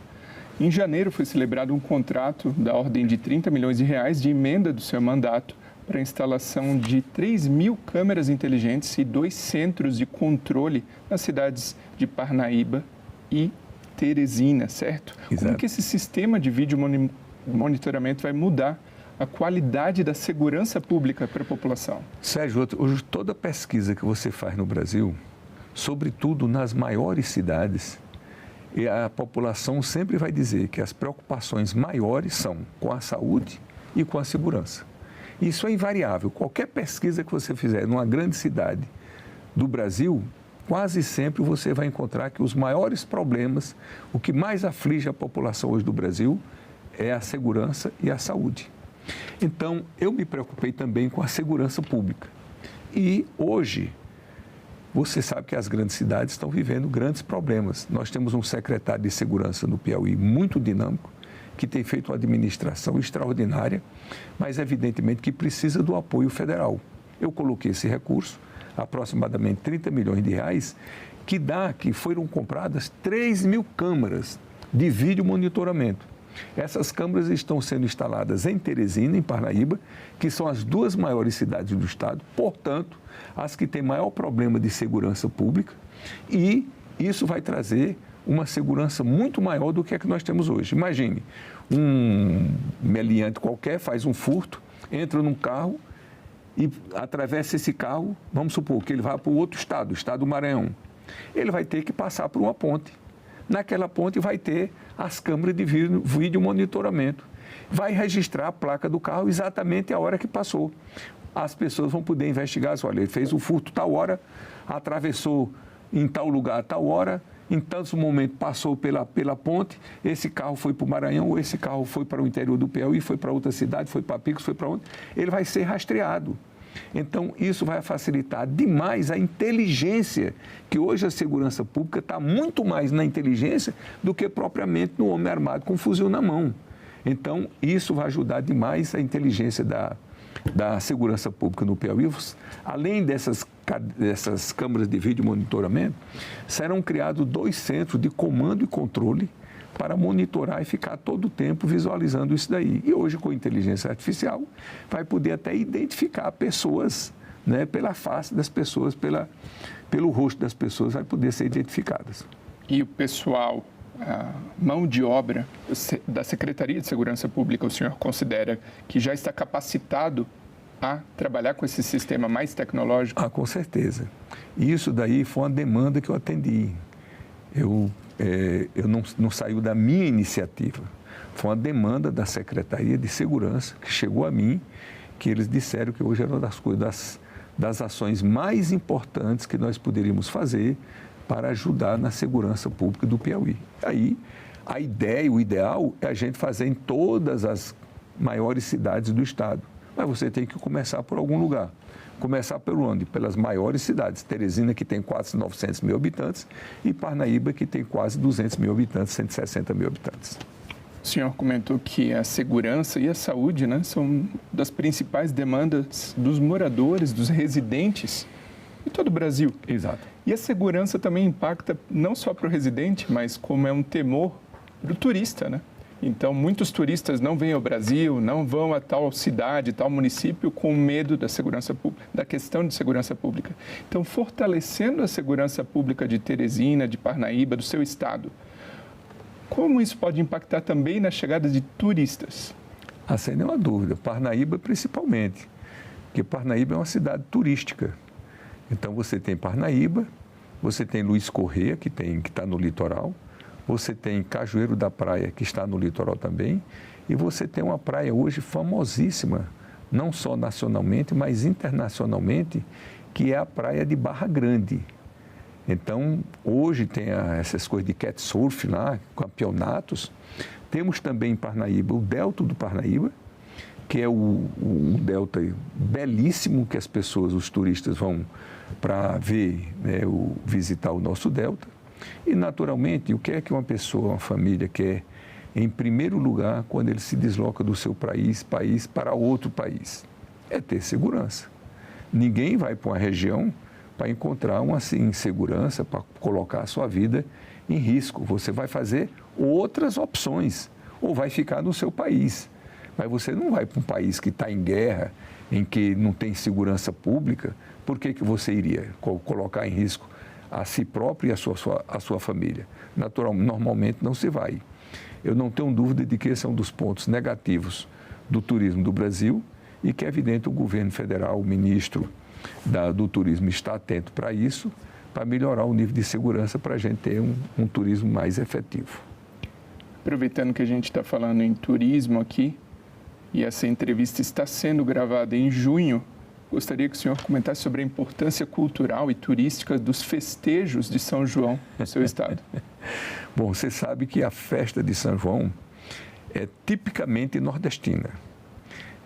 Em janeiro foi celebrado um contrato da ordem de 30 milhões de reais de emenda do seu mandato para a instalação de 3.000 câmeras inteligentes e 2 centros de controle nas cidades de Parnaíba e Teresina, certo? Exato. Como que esse sistema de vídeo monitoramento vai mudar a qualidade da segurança pública para a população? Sérgio, hoje toda pesquisa que você faz no Brasil, sobretudo nas maiores cidades, e a população sempre vai dizer que as preocupações maiores são com a saúde e com a segurança. Isso é invariável. Qualquer pesquisa que você fizer numa grande cidade do Brasil, quase sempre você vai encontrar que os maiores problemas, o que mais aflige a população hoje do Brasil, é a segurança e a saúde. Então, eu me preocupei também com a segurança pública. E hoje, você sabe que as grandes cidades estão vivendo grandes problemas. Nós temos um secretário de segurança no Piauí muito dinâmico, que tem feito uma administração extraordinária, mas evidentemente que precisa do apoio federal. Eu coloquei esse recurso, aproximadamente 30 milhões de reais, que foram compradas 3.000 câmeras de vídeo monitoramento. Essas câmeras estão sendo instaladas em Teresina, em Parnaíba, que são as 2 maiores cidades do estado, portanto, as que têm maior problema de segurança pública, e isso vai trazer uma segurança muito maior do que a que nós temos hoje. Imagine, um meliante qualquer faz um furto, entra num carro e atravessa esse carro, vamos supor que ele vá para o outro estado, o estado do Maranhão. Ele vai ter que passar por uma ponte. Naquela ponte vai ter as câmeras de vídeo monitoramento. Vai registrar a placa do carro exatamente a hora que passou. As pessoas vão poder investigar, olha, ele fez o furto tal hora, atravessou em tal lugar tal hora, em tantos momentos passou pela ponte, esse carro foi para o Maranhão, ou esse carro foi para o interior do Piauí, foi para outra cidade, foi para Picos, foi para onde? Ele vai ser rastreado. Então, isso vai facilitar demais a inteligência, que hoje a segurança pública está muito mais na inteligência do que propriamente no homem armado com um fuzil na mão. Então, isso vai ajudar demais a inteligência da segurança pública no Piauí. Além dessas câmeras de vídeo monitoramento, serão criados 2 centros de comando e controle para monitorar e ficar todo o tempo visualizando isso daí. E hoje, com inteligência artificial, vai poder até identificar pessoas, né, pela face das pessoas, pelo rosto das pessoas, vai poder ser identificadas. E o pessoal, a mão de obra da Secretaria de Segurança Pública, o senhor considera que já está capacitado a trabalhar com esse sistema mais tecnológico? Ah, com certeza. E isso daí foi uma demanda que eu atendi. Eu não saiu da minha iniciativa. Foi uma demanda da Secretaria de Segurança que chegou a mim, que eles disseram que hoje era uma das ações mais importantes que nós poderíamos fazer para ajudar na segurança pública do Piauí. Aí, a ideia, o ideal é a gente fazer em todas as maiores cidades do estado. Mas você tem que começar por algum lugar. Começar por onde? Pelas maiores cidades. Teresina, que tem quase 900 mil habitantes, e Parnaíba, que tem quase 200 mil habitantes, 160 mil habitantes. O senhor comentou que a segurança e a saúde, né, são das principais demandas dos moradores, dos residentes em todo o Brasil. Exato. E a segurança também impacta não só para o residente, mas como é um temor para o turista, né? Então, muitos turistas não vêm ao Brasil, não vão a tal cidade, tal município com medo da segurança pública, da questão de segurança pública. Então, fortalecendo a segurança pública de Teresina, de Parnaíba, do seu estado, como isso pode impactar também na chegada de turistas? Ah, sem nenhuma dúvida. Parnaíba, principalmente, porque Parnaíba é uma cidade turística. Então, você tem Parnaíba, você tem Luiz Corrêa, que está no litoral, você tem Cajueiro da Praia, que está no litoral também, e você tem uma praia hoje famosíssima, não só nacionalmente, mas internacionalmente, que é a praia de Barra Grande. Então, hoje tem essas coisas de kitesurf lá, campeonatos. Temos também em Parnaíba o Delta do Parnaíba, que é um delta belíssimo que as pessoas, os turistas vão para ver, né, visitar o nosso delta. E, naturalmente, o que é que uma pessoa, uma família quer, em primeiro lugar, quando ele se desloca do seu país para outro país? É ter segurança. Ninguém vai para uma região para encontrar uma insegurança, para colocar a sua vida em risco. Você vai fazer outras opções, ou vai ficar no seu país. Mas você não vai para um país que está em guerra, em que não tem segurança pública. Por que você iria colocar em risco a si próprio e a sua família? Normalmente não se vai. Eu não tenho dúvida de que esse é um dos pontos negativos do turismo do Brasil e que é evidente o governo federal, o ministro do turismo está atento para isso, para melhorar o nível de segurança para a gente ter um turismo mais efetivo. Aproveitando que a gente está falando em turismo aqui, e essa entrevista está sendo gravada em junho, gostaria que o senhor comentasse sobre a importância cultural e turística dos festejos de São João no seu estado. Bom, você sabe que a festa de São João é tipicamente nordestina.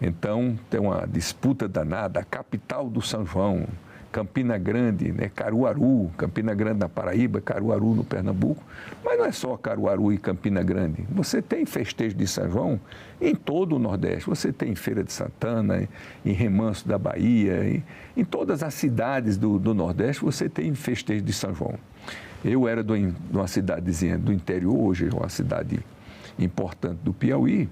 Então, tem uma disputa danada, a capital do São João, Campina Grande, né, Caruaru, Campina Grande na Paraíba, Caruaru no Pernambuco. Mas não é só Caruaru e Campina Grande. Você tem festejo de São João em todo o Nordeste. Você tem Feira de Santana, em Remanso da Bahia, em todas as cidades do Nordeste você tem festejo de São João. Eu era de uma cidadezinha do interior, hoje é uma cidade importante do Piauí,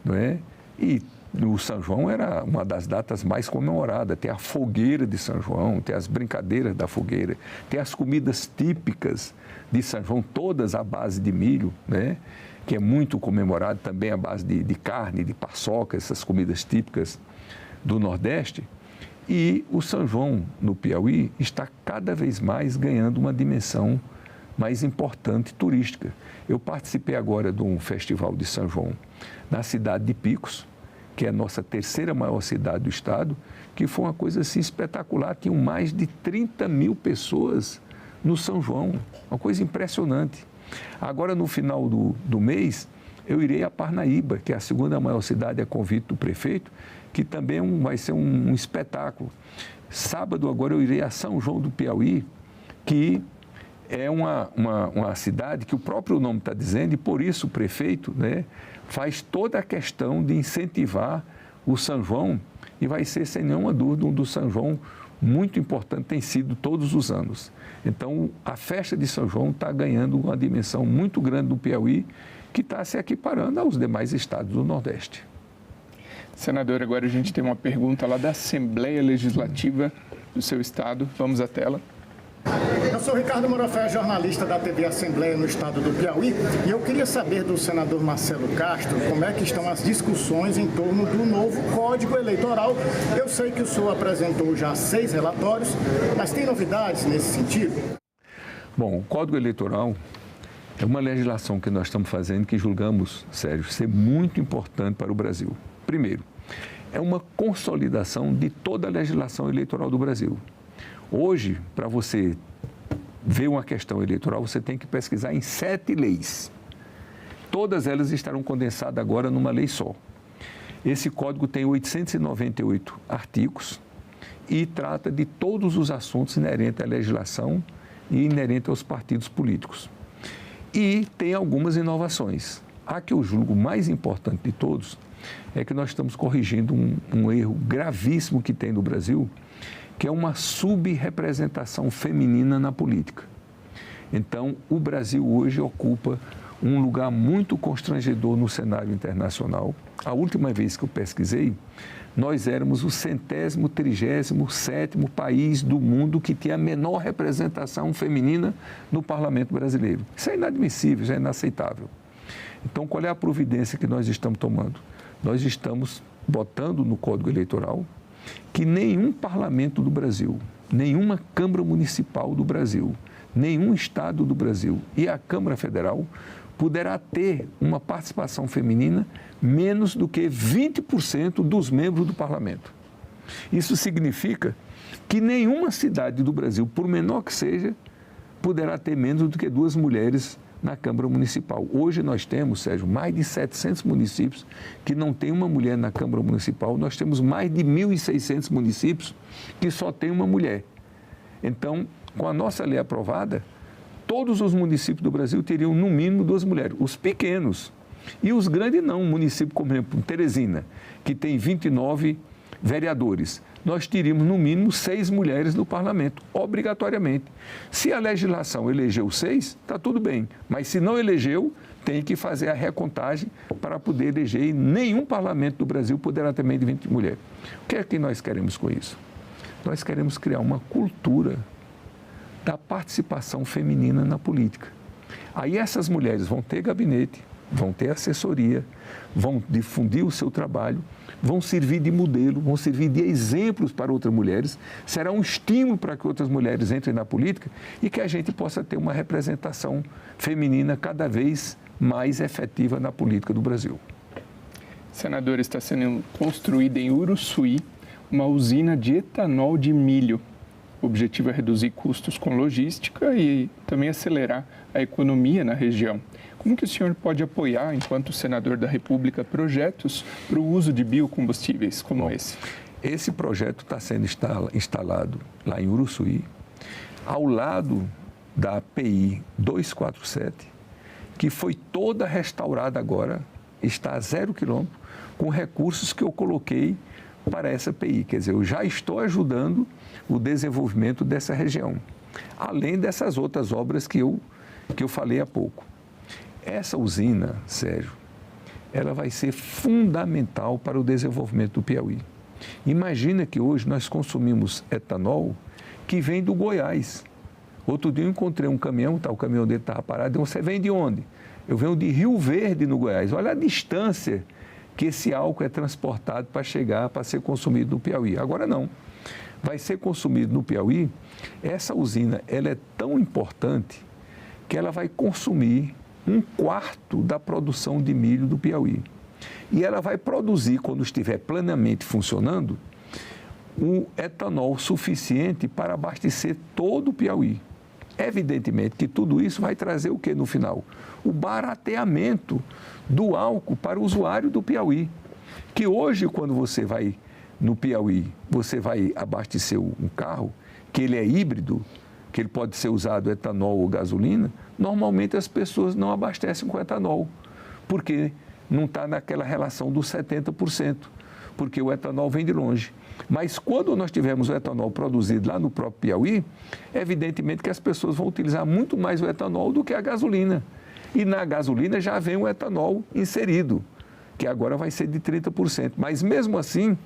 não é? E o São João era uma das datas mais comemoradas. Tem a fogueira de São João, tem as brincadeiras da fogueira, tem as comidas típicas de São João, todas à base de milho, né? Que é muito comemorado, também à base de carne, de paçoca, essas comidas típicas do Nordeste. E o São João, no Piauí, está cada vez mais ganhando uma dimensão mais importante turística. Eu participei agora de um festival de São João na cidade de Picos, que é a nossa terceira maior cidade do estado, que foi uma coisa assim espetacular. Tinham mais de 30 mil pessoas no São João, uma coisa impressionante. Agora, no final do mês, eu irei a Parnaíba, que é a segunda maior cidade, a convite do prefeito, que também vai ser um espetáculo. Sábado, agora, eu irei a São João do Piauí, que é uma cidade que o próprio nome está dizendo, e por isso o prefeito, né, faz toda a questão de incentivar o São João, e vai ser, sem nenhuma dúvida, um do São João muito importante, tem sido todos os anos. Então, a festa de São João está ganhando uma dimensão muito grande do Piauí, que está se equiparando aos demais estados do Nordeste. Senador, agora a gente tem uma pergunta lá da Assembleia Legislativa do seu estado. Vamos à tela. Eu sou Ricardo Morofé, jornalista da TV Assembleia no estado do Piauí, e eu queria saber do senador Marcelo Castro como é que estão as discussões em torno do novo Código Eleitoral. Eu sei que o senhor apresentou já 6 relatórios, mas tem novidades nesse sentido? Bom, o Código Eleitoral é uma legislação que nós estamos fazendo que julgamos, Sérgio, ser muito importante para o Brasil. Primeiro, é uma consolidação de toda a legislação eleitoral do Brasil. Hoje, para você ver uma questão eleitoral, você tem que pesquisar em 7 leis. Todas elas estarão condensadas agora numa lei só. Esse código tem 898 artigos e trata de todos os assuntos inerentes à legislação e inerentes aos partidos políticos. E tem algumas inovações. A que eu julgo mais importante de todos é que nós estamos corrigindo um erro gravíssimo que tem no Brasil, que é uma subrepresentação feminina na política. Então, o Brasil hoje ocupa um lugar muito constrangedor no cenário internacional. A última vez que eu pesquisei, nós éramos o 137º país do mundo que tinha a menor representação feminina no parlamento brasileiro. Isso é inadmissível, isso é inaceitável. Então, qual é a providência que nós estamos tomando? Nós estamos botando no Código Eleitoral que nenhum parlamento do Brasil, nenhuma Câmara Municipal do Brasil, nenhum Estado do Brasil e a Câmara Federal poderá ter uma participação feminina menos do que 20% dos membros do parlamento. Isso significa que nenhuma cidade do Brasil, por menor que seja, poderá ter menos do que 2 mulheres na Câmara Municipal. Hoje nós temos, Sérgio, mais de 700 municípios que não tem uma mulher na Câmara Municipal. Nós temos mais de 1.600 municípios que só tem uma mulher. Então, com a nossa lei aprovada, todos os municípios do Brasil teriam no mínimo 2 mulheres. Os pequenos. E os grandes não. Um município como, por exemplo, Teresina, que tem 29 vereadores. Nós teríamos, no mínimo, 6 mulheres no parlamento, obrigatoriamente. Se a legislação elegeu 6, está tudo bem. Mas se não elegeu, tem que fazer a recontagem para poder eleger. E nenhum parlamento do Brasil poderá ter menos de 20 mulheres. O que é que nós queremos com isso? Nós queremos criar uma cultura da participação feminina na política. Aí essas mulheres vão ter gabinete, vão ter assessoria, vão difundir o seu trabalho, vão servir de modelo, vão servir de exemplos para outras mulheres, será um estímulo para que outras mulheres entrem na política e que a gente possa ter uma representação feminina cada vez mais efetiva na política do Brasil. Senador, está sendo construída em Uruçuí uma usina de etanol de milho. O objetivo é reduzir custos com logística e também acelerar a economia na região. Como que o senhor pode apoiar, enquanto senador da República, projetos para o uso de biocombustíveis como esse? Esse projeto está sendo instalado lá em Uruçuí, ao lado da API 247, que foi toda restaurada agora, está a 0 quilômetro, com recursos que eu coloquei para essa API. Quer dizer, eu já estou ajudando o desenvolvimento dessa região, além dessas outras obras que eu falei há pouco. Essa usina, Sérgio, ela vai ser fundamental para o desenvolvimento do Piauí. Imagina que hoje nós consumimos etanol que vem do Goiás. Outro dia eu encontrei um caminhão, o caminhão dele estava parado, você vem de onde? Eu venho de Rio Verde, no Goiás. Olha a distância que esse álcool é transportado para chegar, para ser consumido no Piauí. Agora não. Vai ser consumido no Piauí. Essa usina, ela é tão importante que ela vai consumir 1/4 da produção de milho do Piauí. E ela vai produzir, quando estiver plenamente funcionando, um etanol suficiente para abastecer todo o Piauí. Evidentemente que tudo isso vai trazer o que no final? O barateamento do álcool para o usuário do Piauí. Que hoje, quando você vai no Piauí, você vai abastecer um carro, que ele é híbrido, que ele pode ser usado etanol ou gasolina, normalmente as pessoas não abastecem com etanol, porque não está naquela relação dos 70%, porque o etanol vem de longe. Mas quando nós tivermos o etanol produzido lá no próprio Piauí, evidentemente que as pessoas vão utilizar muito mais o etanol do que a gasolina. E na gasolina já vem o etanol inserido, que agora vai ser de 30%. Mas mesmo assim,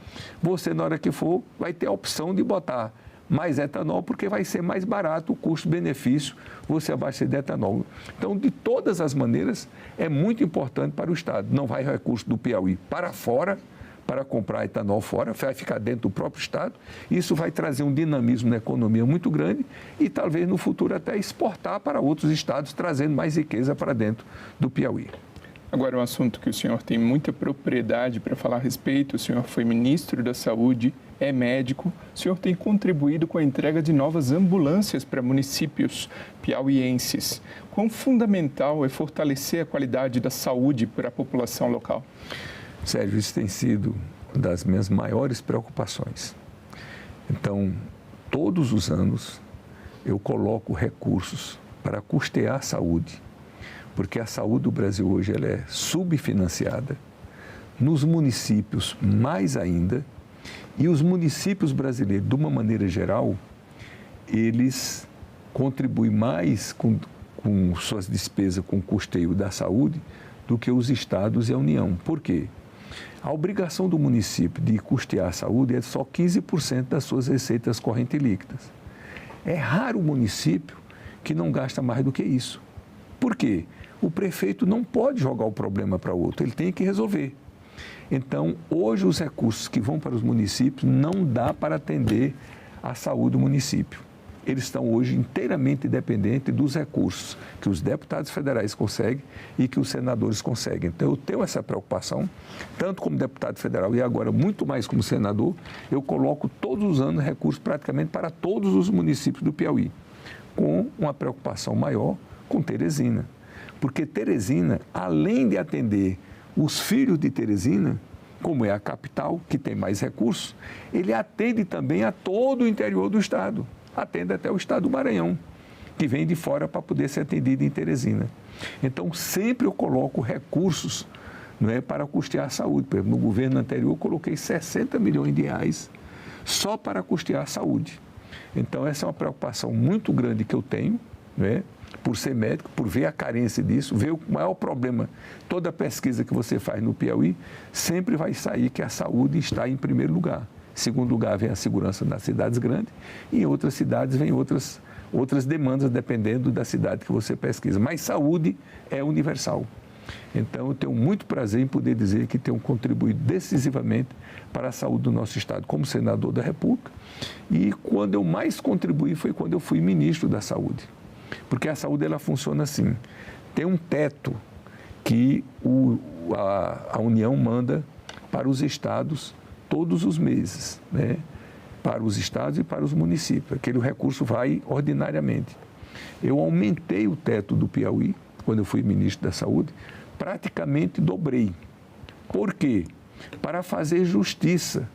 você na hora que for, vai ter a opção de botar mais etanol, porque vai ser mais barato o custo-benefício você abastecer de etanol. Então, de todas as maneiras, é muito importante para o Estado. Não vai recurso do Piauí para fora, para comprar etanol fora, vai ficar dentro do próprio Estado. Isso vai trazer um dinamismo na economia muito grande e talvez no futuro até exportar para outros estados, trazendo mais riqueza para dentro do Piauí. Agora, um assunto que o senhor tem muita propriedade para falar a respeito, o senhor foi ministro da Saúde, é médico, o senhor tem contribuído com a entrega de novas ambulâncias para municípios piauienses. Quão fundamental é fortalecer a qualidade da saúde para a população local? Sérgio, isso tem sido uma das minhas maiores preocupações. Então, todos os anos, eu coloco recursos para custear a saúde, porque a saúde do Brasil hoje ela é subfinanciada, nos municípios mais ainda, e os municípios brasileiros, de uma maneira geral, eles contribuem mais com suas despesas com o custeio da saúde do que os estados e a União. Por quê? A obrigação do município de custear a saúde é só 15% das suas receitas correntes líquidas. É raro o município que não gasta mais do que isso. Por quê? O prefeito não pode jogar o problema para outro, ele tem que resolver. Então, hoje os recursos que vão para os municípios não dá para atender a saúde do município. Eles estão hoje inteiramente dependentes dos recursos que os deputados federais conseguem e que os senadores conseguem. Então, eu tenho essa preocupação, tanto como deputado federal e agora muito mais como senador, eu coloco todos os anos recursos praticamente para todos os municípios do Piauí. com uma preocupação maior com Teresina. Porque Teresina, além de atender os filhos de Teresina, como é a capital, que tem mais recursos, ele atende também a todo o interior do estado. Atende até o estado do Maranhão, que vem de fora para poder ser atendido em Teresina. Então, sempre eu coloco recursos, não é, para custear a saúde. Por exemplo, no governo anterior, eu coloquei 60 milhões de reais só para custear a saúde. Então, essa é uma preocupação muito grande que eu tenho, não é? Por ser médico, por ver a carência disso, ver o maior problema. Toda pesquisa que você faz no Piauí, sempre vai sair que a saúde está em primeiro lugar. Em segundo lugar, vem a segurança nas cidades grandes e em outras cidades vem outras demandas, dependendo da cidade que você pesquisa. Mas saúde é universal. Então, eu tenho muito prazer em poder dizer que tenho contribuído decisivamente para a saúde do nosso estado como senador da República. E quando eu mais contribuí foi quando eu fui ministro da Saúde. Porque a saúde, ela funciona assim. Tem um teto que a União manda para os estados todos os meses, né? Para os estados e para os municípios. Aquele recurso vai ordinariamente. Eu aumentei o teto do Piauí, quando eu fui ministro da Saúde, praticamente dobrei. Por quê? Para fazer justiça.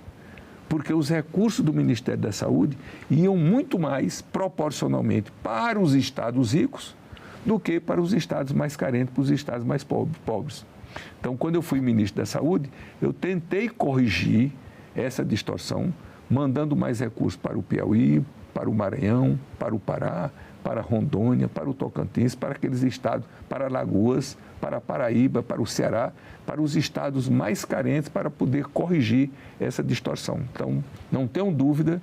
Porque os recursos do Ministério da Saúde iam muito mais proporcionalmente para os estados ricos do que para os estados mais carentes, para os estados mais pobres. Então, quando eu fui ministro da Saúde, eu tentei corrigir essa distorção, mandando mais recursos para o Piauí, para o Maranhão, para o Pará, para Rondônia, para o Tocantins, para aqueles estados, para Alagoas, para Paraíba, para o Ceará, para os estados mais carentes, para poder corrigir essa distorção. Então, não tenho dúvida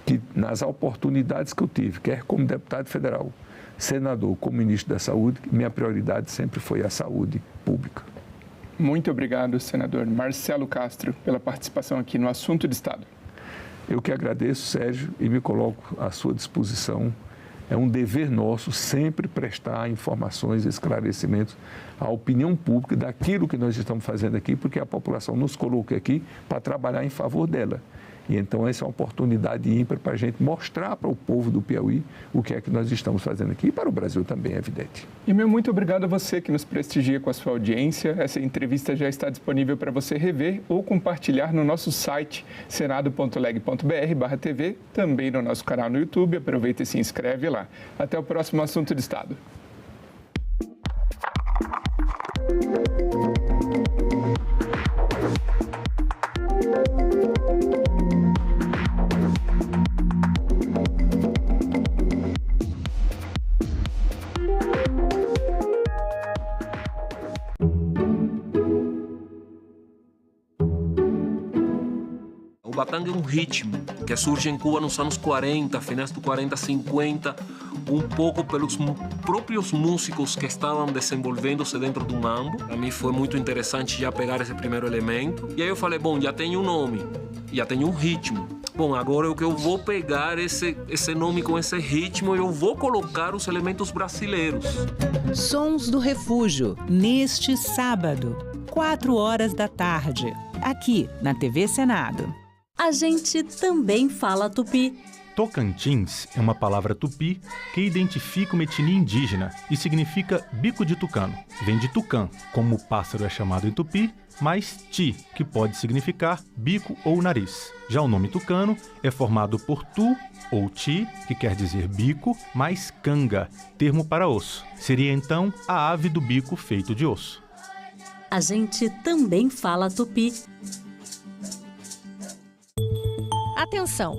que nas oportunidades que eu tive, quer como deputado federal, senador, como ministro da Saúde, minha prioridade sempre foi a saúde pública. Muito obrigado, senador Marcelo Castro, pela participação aqui no Assunto de Estado. Eu que agradeço, Sérgio, e me coloco à sua disposição. É um dever nosso sempre prestar informações, esclarecimentos à opinião pública daquilo que nós estamos fazendo aqui, porque a população nos colocou aqui para trabalhar em favor dela. E então essa é uma oportunidade ímpar para a gente mostrar para o povo do Piauí o que é que nós estamos fazendo aqui e para o Brasil também, é evidente. E meu muito obrigado a você que nos prestigia com a sua audiência. Essa entrevista já está disponível para você rever ou compartilhar no nosso site senado.leg.br/TV, também no nosso canal no YouTube. Aproveita e se inscreve lá. Até o próximo Assunto de Estado. O batanga é um ritmo que surge em Cuba nos anos 40, finais dos 40, 50, um pouco pelos próprios músicos que estavam desenvolvendo-se dentro do mambo. Para mim foi muito interessante já pegar esse primeiro elemento. E aí eu falei, bom, já tenho um nome, já tenho um ritmo. Bom, agora o que eu vou pegar esse nome com esse ritmo, eu vou colocar os elementos brasileiros. Sons do Refúgio, neste sábado, 16h, aqui na TV Senado. A gente também fala tupi. Tocantins é uma palavra tupi que identifica uma etnia indígena e significa bico de tucano. Vem de tucã, como o pássaro é chamado em tupi, mais ti, que pode significar bico ou nariz. Já o nome tucano é formado por tu ou ti, que quer dizer bico, mais canga, termo para osso. Seria então a ave do bico feito de osso. A gente também fala tupi. Atenção!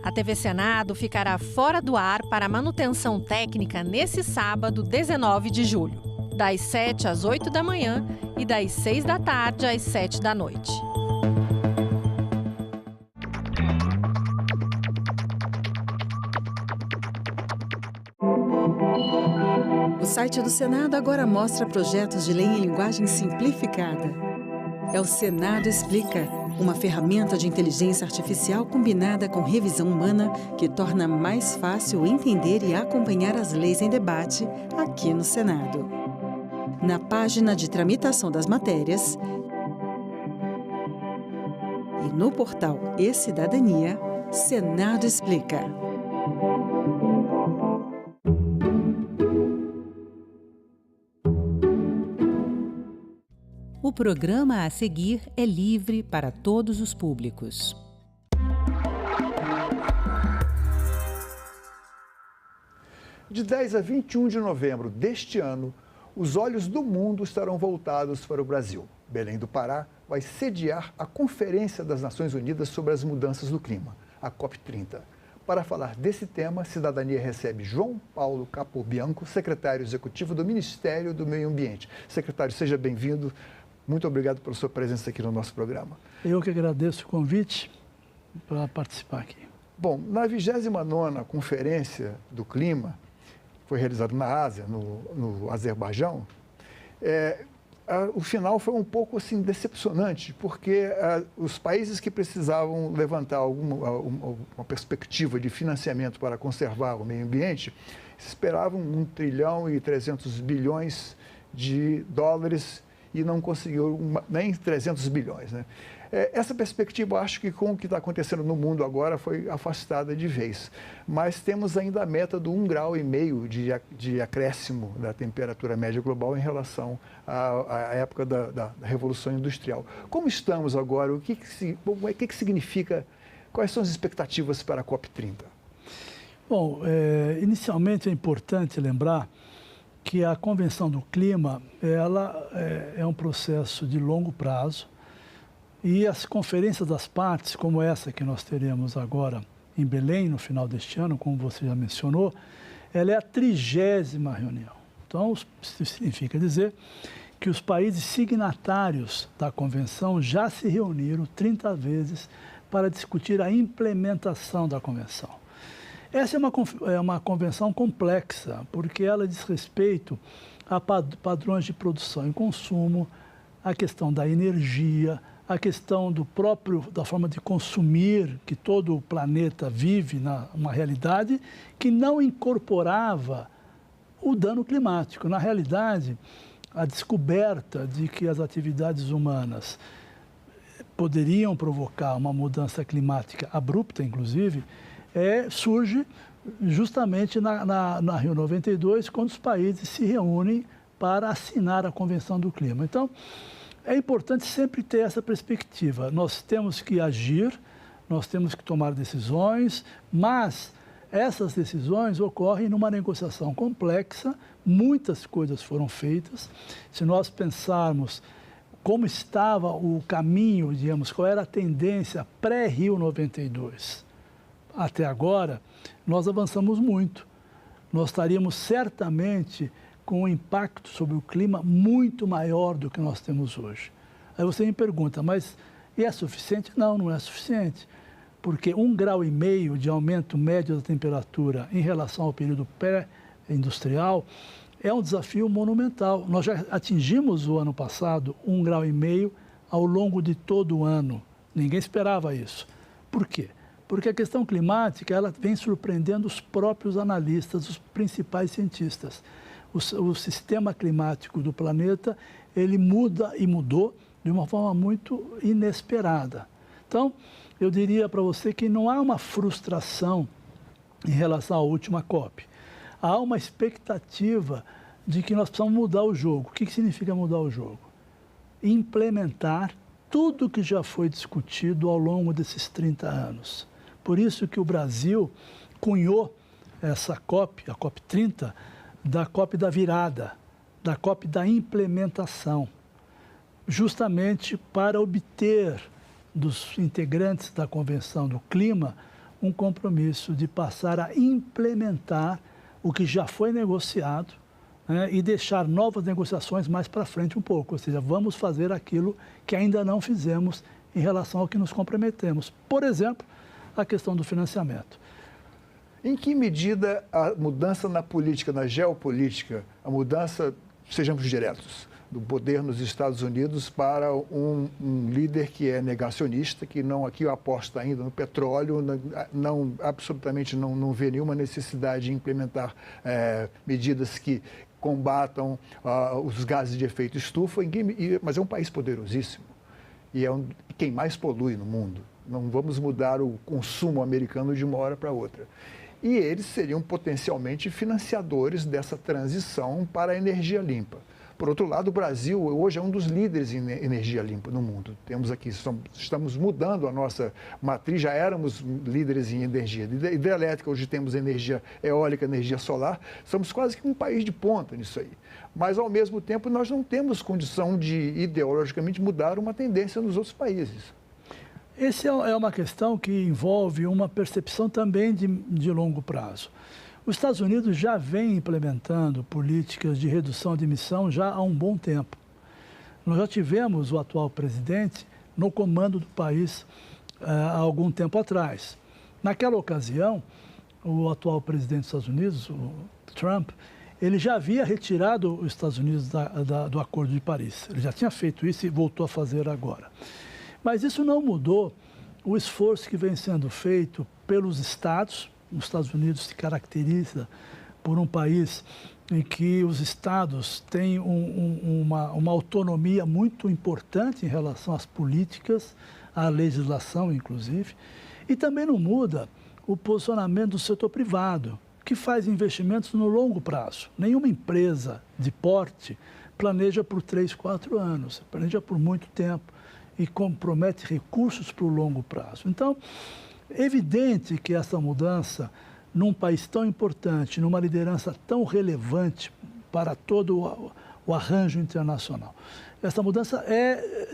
A TV Senado ficará fora do ar para manutenção técnica nesse sábado, 19 de julho, das 7 às 8 da manhã e das 6 da tarde às 7 da noite. O site do Senado agora mostra projetos de lei em linguagem simplificada. É o Senado Explica, uma ferramenta de inteligência artificial combinada com revisão humana que torna mais fácil entender e acompanhar as leis em debate aqui no Senado. Na página de tramitação das matérias e no portal E-Cidadania, Senado Explica. O programa a seguir é livre para todos os públicos. De 10 a 21 de novembro deste ano, os olhos do mundo estarão voltados para o Brasil. Belém do Pará vai sediar a Conferência das Nações Unidas sobre as Mudanças do Clima, a COP30. Para falar desse tema, Cidadania recebe João Paulo Capobianco, secretário executivo do Ministério do Meio Ambiente. Secretário, seja bem-vindo. Muito obrigado pela sua presença aqui no nosso programa. Eu que agradeço o convite para participar aqui. Bom, na 29ª Conferência do Clima, foi realizado na Ásia, no Azerbaijão, o final foi um pouco assim, decepcionante, porque os países que precisavam levantar uma perspectiva de financiamento para conservar o meio ambiente esperavam 1 trilhão e 300 bilhões de dólares e não conseguiu nem 300 bilhões. Né? Essa perspectiva, eu acho que com o que está acontecendo no mundo agora, foi afastada de vez. Mas temos ainda a meta do 1,5 grau de acréscimo da temperatura média global em relação à época da Revolução Industrial. Como estamos agora? O que significa? Quais são as expectativas para a COP30? Bom, inicialmente é importante lembrar que a Convenção do Clima ela é um processo de longo prazo. E as conferências das partes, como essa que nós teremos agora em Belém, no final deste ano, como você já mencionou, ela é a 30ª reunião. Então, isso significa dizer que os países signatários da convenção já se reuniram 30 vezes para discutir a implementação da convenção. Essa é uma convenção complexa, porque ela diz respeito a padrões de produção e consumo, a questão da energia, a questão da forma de consumir, que todo o planeta vive uma realidade que não incorporava o dano climático. Na realidade, a descoberta de que as atividades humanas poderiam provocar uma mudança climática abrupta, inclusive, surge justamente na Rio 92, quando os países se reúnem para assinar a Convenção do Clima. Então, é importante sempre ter essa perspectiva. Nós temos que agir, nós temos que tomar decisões, mas essas decisões ocorrem numa negociação complexa, muitas coisas foram feitas. Se nós pensarmos como estava o caminho, digamos, qual era a tendência pré-Rio 92, até agora, nós avançamos muito. Nós estaríamos certamente com um impacto sobre o clima muito maior do que nós temos hoje. Aí você me pergunta, mas é suficiente? Não, não é suficiente, porque 1,5 grau de aumento médio da temperatura em relação ao período pré-industrial é um desafio monumental. Nós já atingimos o ano passado 1,5 grau ao longo de todo o ano. Ninguém esperava isso. Por quê? Porque a questão climática ela vem surpreendendo os próprios analistas, os principais cientistas. O sistema climático do planeta, ele muda e mudou de uma forma muito inesperada. Então, eu diria para você que não há uma frustração em relação à última COP. Há uma expectativa de que nós precisamos mudar o jogo. O que significa mudar o jogo? Implementar tudo que já foi discutido ao longo desses 30 anos. Por isso que o Brasil cunhou essa COP, a COP30, da COP da virada, da COP da implementação, justamente para obter dos integrantes da Convenção do Clima um compromisso de passar a implementar o que já foi negociado, né, e deixar novas negociações mais para frente um pouco, ou seja, vamos fazer aquilo que ainda não fizemos em relação ao que nos comprometemos. Por exemplo, a questão do financiamento. Em que medida a mudança na política, na geopolítica, a mudança, sejamos diretos, do poder nos Estados Unidos para um líder que é negacionista, que não aqui aposta ainda no petróleo, absolutamente não vê nenhuma necessidade de implementar medidas que combatam os gases de efeito estufa, mas é um país poderosíssimo e é quem mais polui no mundo. Não vamos mudar o consumo americano de uma hora para outra. E eles seriam potencialmente financiadores dessa transição para a energia limpa. Por outro lado, o Brasil hoje é um dos líderes em energia limpa no mundo. Temos aqui, estamos mudando a nossa matriz, já éramos líderes em energia hidrelétrica, hoje temos energia eólica, energia solar. Somos quase que um país de ponta nisso aí. Mas, ao mesmo tempo, nós não temos condição de, ideologicamente, mudar uma tendência nos outros países. Essa é uma questão que envolve uma percepção também de longo prazo. Os Estados Unidos já vem implementando políticas de redução de emissão já há um bom tempo. Nós já tivemos o atual presidente no comando do país há algum tempo atrás. Naquela ocasião, o atual presidente dos Estados Unidos, o Trump, ele já havia retirado os Estados Unidos do Acordo de Paris. Ele já tinha feito isso e voltou a fazer agora. Mas isso não mudou o esforço que vem sendo feito pelos estados. Os Estados Unidos se caracteriza por um país em que os estados têm uma autonomia muito importante em relação às políticas, à legislação, inclusive. E também não muda o posicionamento do setor privado, que faz investimentos no longo prazo. Nenhuma empresa de porte planeja por 3, 4 anos, planeja por muito tempo e compromete recursos para o longo prazo. Então, é evidente que essa mudança, num país tão importante, numa liderança tão relevante para todo o arranjo internacional, essa mudança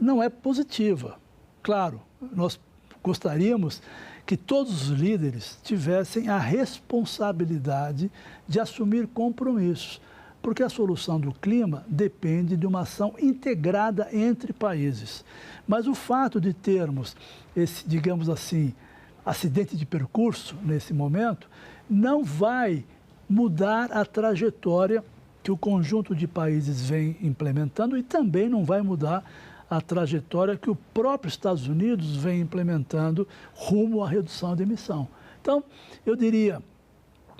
não é positiva. Claro, nós gostaríamos que todos os líderes tivessem a responsabilidade de assumir compromissos, porque a solução do clima depende de uma ação integrada entre países. Mas o fato de termos esse, digamos assim, acidente de percurso nesse momento, não vai mudar a trajetória que o conjunto de países vem implementando e também não vai mudar a trajetória que o próprio Estados Unidos vem implementando rumo à redução de emissão. Então, eu diria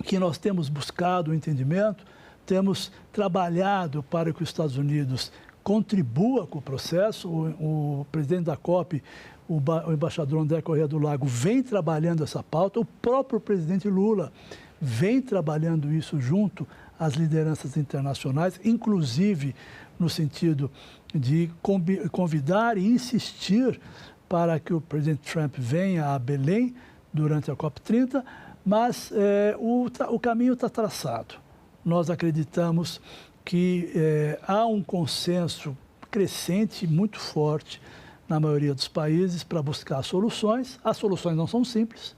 que nós temos buscado o entendimento, temos trabalhado para que os Estados Unidos contribua com o processo. O presidente da COP, o embaixador André Corrêa do Lago, vem trabalhando essa pauta. O próprio presidente Lula vem trabalhando isso junto às lideranças internacionais, inclusive no sentido de convidar e insistir para que o presidente Trump venha a Belém durante a COP30, mas o caminho está traçado. Nós acreditamos que há um consenso crescente, muito forte, na maioria dos países, para buscar soluções. As soluções não são simples,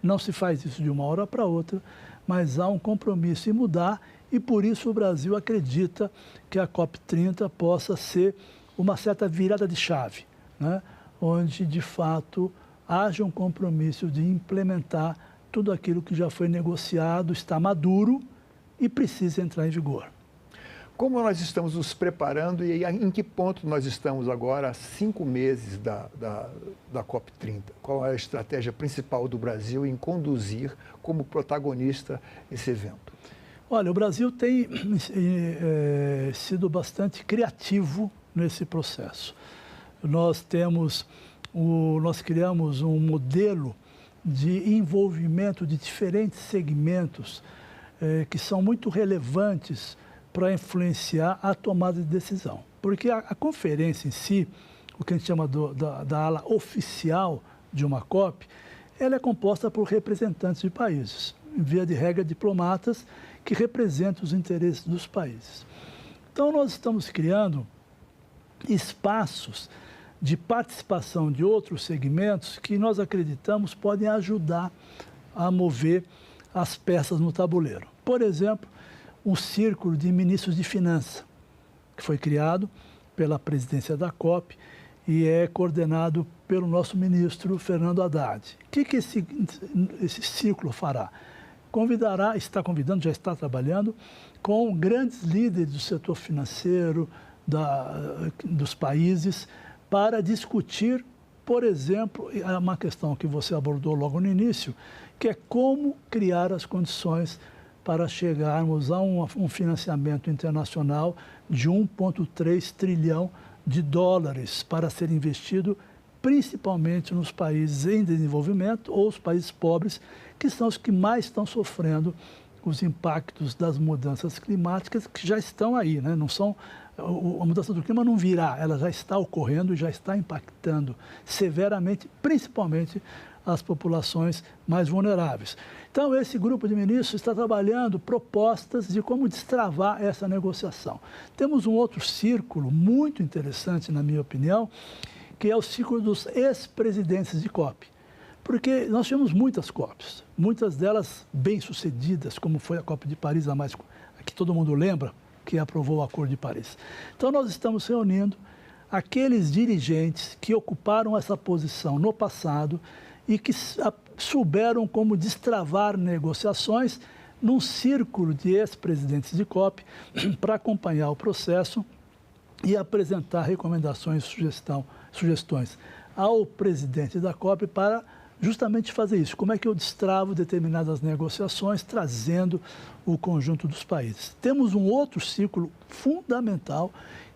não se faz isso de uma hora para outra, mas há um compromisso em mudar e, por isso, o Brasil acredita que a COP30 possa ser uma certa virada de chave, né? Onde, de fato, haja um compromisso de implementar tudo aquilo que já foi negociado, está maduro e precisa entrar em vigor. Como nós estamos nos preparando e em que ponto nós estamos agora, há 5 meses da COP30? Qual é a estratégia principal do Brasil em conduzir como protagonista esse evento? Olha, o Brasil tem sido bastante criativo nesse processo. Nós criamos um modelo de envolvimento de diferentes segmentos que são muito relevantes para influenciar a tomada de decisão. Porque a conferência em si, o que a gente chama da ala oficial de uma COP, ela é composta por representantes de países, em via de regra, diplomatas que representam os interesses dos países. Então, nós estamos criando espaços de participação de outros segmentos que nós acreditamos podem ajudar a mover as peças no tabuleiro. Por exemplo, um círculo de ministros de finanças, que foi criado pela presidência da COP e é coordenado pelo nosso ministro Fernando Haddad. O que esse círculo fará? Está convidando, já está trabalhando com grandes líderes do setor financeiro dos países para discutir, por exemplo, uma questão que você abordou logo no início, que é como criar as condições para chegarmos a um financiamento internacional de 1,3 trilhão de dólares para ser investido principalmente nos países em desenvolvimento ou os países pobres, que são os que mais estão sofrendo os impactos das mudanças climáticas, que já estão aí, né? Não são a mudança do clima não virá, ela já está ocorrendo e já está impactando severamente, principalmente as populações mais vulneráveis. Então, esse grupo de ministros está trabalhando propostas de como destravar essa negociação. Temos um outro círculo muito interessante, na minha opinião, que é o círculo dos ex-presidentes de COP. Porque nós tivemos muitas COPs, muitas delas bem-sucedidas, como foi a COP de Paris, a mais que todo mundo lembra, que aprovou o Acordo de Paris. Então, nós estamos reunindo aqueles dirigentes que ocuparam essa posição no passado e que souberam como destravar negociações num círculo de ex-presidentes de COP para acompanhar o processo e apresentar recomendações e sugestões ao presidente da COP para justamente fazer isso. Como é que eu destravo determinadas negociações, trazendo o conjunto dos países. Temos um outro círculo fundamental,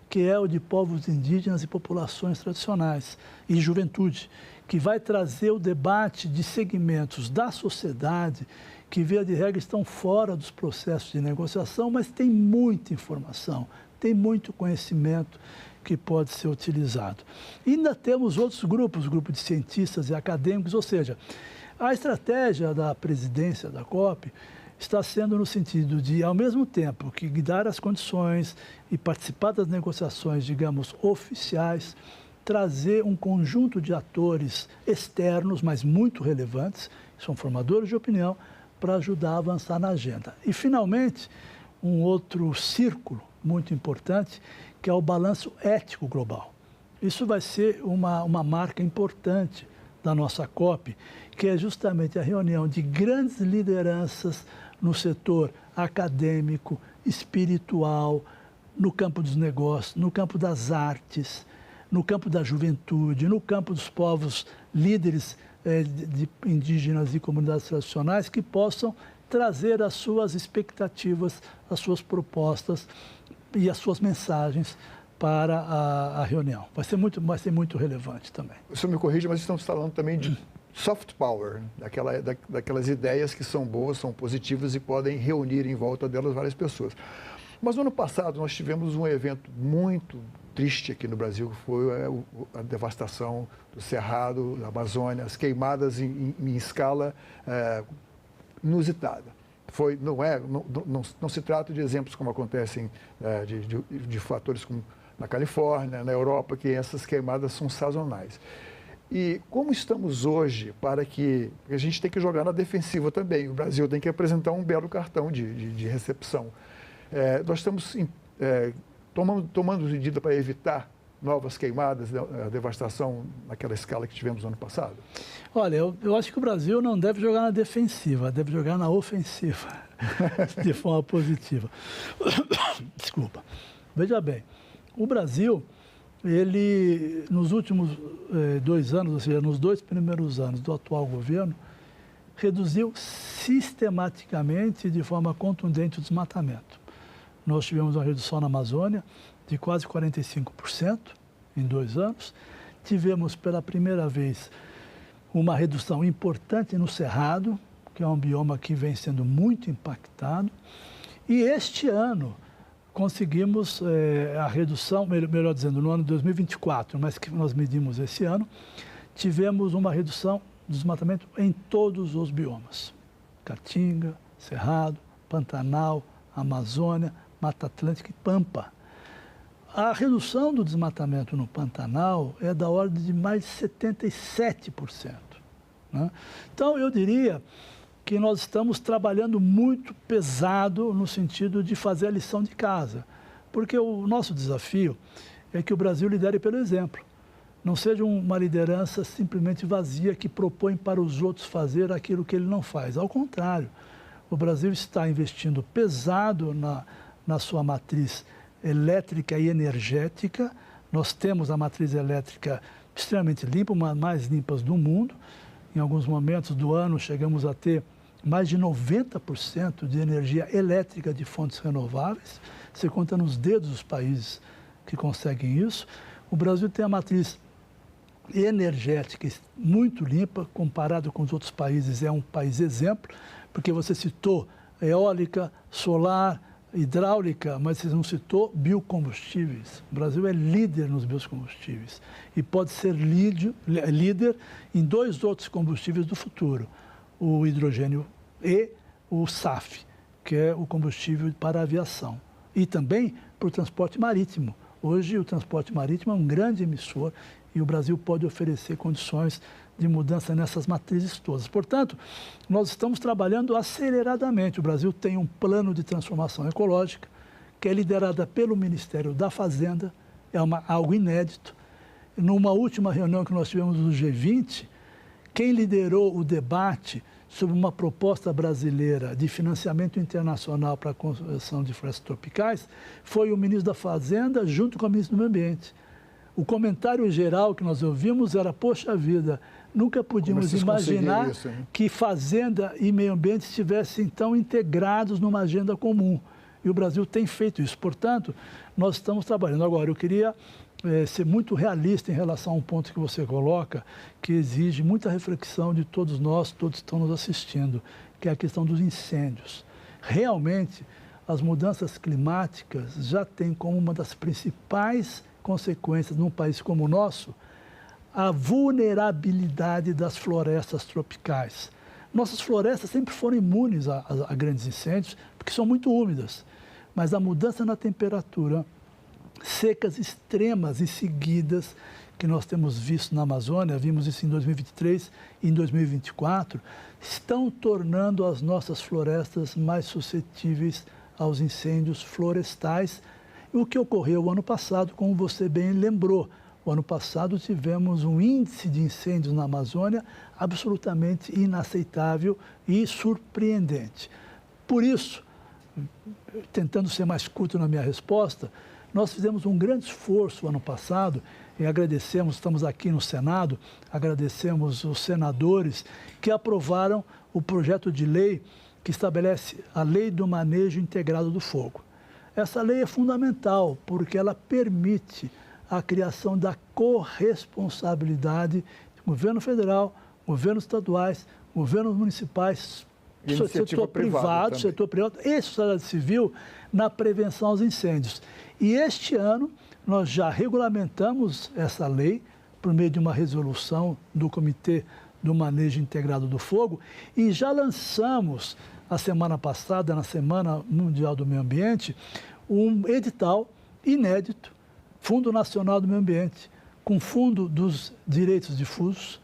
que é o de povos indígenas e populações tradicionais e juventude, que vai trazer o debate de segmentos da sociedade que, via de regra, estão fora dos processos de negociação, mas tem muita informação, tem muito conhecimento que pode ser utilizado. E ainda temos outros grupos, grupo de cientistas e acadêmicos, ou seja, a estratégia da presidência da COP está sendo no sentido de, ao mesmo tempo que dar as condições e participar das negociações, digamos, oficiais, trazer um conjunto de atores externos, mas muito relevantes, são formadores de opinião, para ajudar a avançar na agenda. E, finalmente, um outro círculo muito importante, que é o balanço ético global. Isso vai ser uma marca importante da nossa COP, que é justamente a reunião de grandes lideranças no setor acadêmico, espiritual, no campo dos negócios, no campo das artes, no campo da juventude, no campo dos povos líderes de indígenas e comunidades tradicionais, que possam trazer as suas expectativas, as suas propostas e as suas mensagens para a reunião. Vai ser muito relevante também. O senhor me corrige, mas estamos falando também de soft power, daquelas ideias que são boas, são positivas e podem reunir em volta delas várias pessoas. Mas no ano passado nós tivemos um evento muito triste aqui no Brasil, que foi a devastação do Cerrado, da Amazônia, as queimadas em escala inusitada. Não se trata de exemplos como acontecem de fatores como na Califórnia, na Europa, que essas queimadas são sazonais. E como estamos hoje porque a gente tem que jogar na defensiva também, o Brasil tem que apresentar um belo cartão de recepção. Nós estamos tomando medida para evitar novas queimadas, a devastação naquela escala que tivemos no ano passado? Olha, eu acho que o Brasil não deve jogar na defensiva, deve jogar na ofensiva, de forma positiva. Desculpa. Veja bem, o Brasil, ele, nos últimos 2 anos, ou seja, nos 2 primeiros anos do atual governo, reduziu sistematicamente, de forma contundente, o desmatamento. Nós tivemos uma redução na Amazônia de quase 45% em 2 anos. Tivemos, pela primeira vez, uma redução importante no Cerrado, que é um bioma que vem sendo muito impactado. E este ano conseguimos a redução, melhor dizendo, no ano de 2024, mas que nós medimos esse ano, tivemos uma redução do desmatamento em todos os biomas. Caatinga, Cerrado, Pantanal, Amazônia, Mata Atlântica e Pampa. A redução do desmatamento no Pantanal é da ordem de mais de 77%. Né? Então, eu diria que nós estamos trabalhando muito pesado no sentido de fazer a lição de casa. Porque o nosso desafio é que o Brasil lidere pelo exemplo. Não seja uma liderança simplesmente vazia que propõe para os outros fazer aquilo que ele não faz. Ao contrário, o Brasil está investindo pesado na sua matriz elétrica e energética. Nós temos a matriz elétrica extremamente limpa, uma das mais limpas do mundo. Em alguns momentos do ano chegamos a ter mais de 90% de energia elétrica de fontes renováveis. Você conta nos dedos os países que conseguem isso. O Brasil tem a matriz energética muito limpa, comparado com os outros países, é um país exemplo, porque você citou eólica, solar, hidráulica, mas você não citou biocombustíveis. O Brasil é líder nos biocombustíveis e pode ser líder em 2 outros combustíveis do futuro, o hidrogênio e o SAF, que é o combustível para a aviação, e também para o transporte marítimo. Hoje o transporte marítimo é um grande emissor e o Brasil pode oferecer condições de mudança nessas matrizes todas. Portanto, nós estamos trabalhando aceleradamente. O Brasil tem um plano de transformação ecológica que é liderada pelo Ministério da Fazenda, é algo inédito. Numa última reunião que nós tivemos no G20, quem liderou o debate sobre uma proposta brasileira de financiamento internacional para a construção de florestas tropicais foi o ministro da Fazenda junto com a ministra do Meio Ambiente. O comentário geral que nós ouvimos era, poxa vida, nunca podíamos imaginar que Fazenda e Meio Ambiente estivessem tão integrados numa agenda comum. E o Brasil tem feito isso. Portanto, nós estamos trabalhando. Agora, eu queria ser muito realista em relação a um ponto que você coloca, que exige muita reflexão de todos nós, todos que estão nos assistindo, que é a questão dos incêndios. Realmente, as mudanças climáticas já têm como uma das principais consequências num país como o nosso a vulnerabilidade das florestas tropicais. Nossas florestas sempre foram imunes a grandes incêndios, porque são muito úmidas, mas a mudança na temperatura, secas extremas e seguidas que nós temos visto na Amazônia, vimos isso em 2023 e em 2024, estão tornando as nossas florestas mais suscetíveis aos incêndios florestais. O que ocorreu o ano passado, como você bem lembrou, o ano passado tivemos um índice de incêndios na Amazônia absolutamente inaceitável e surpreendente. Por isso, tentando ser mais culto na minha resposta, nós fizemos um grande esforço ano passado e agradecemos, estamos aqui no Senado, agradecemos os senadores que aprovaram o projeto de lei que estabelece a Lei do Manejo Integrado do Fogo. Essa lei é fundamental porque ela permite a criação da corresponsabilidade do governo federal, governos estaduais, governos municipais, setor privado e sociedade civil na prevenção aos incêndios. E este ano nós já regulamentamos essa lei por meio de uma resolução do Comitê do Manejo Integrado do Fogo e já lançamos a semana passada, na Semana Mundial do Meio Ambiente, um edital inédito, Fundo Nacional do Meio Ambiente, com Fundo dos Direitos Difusos,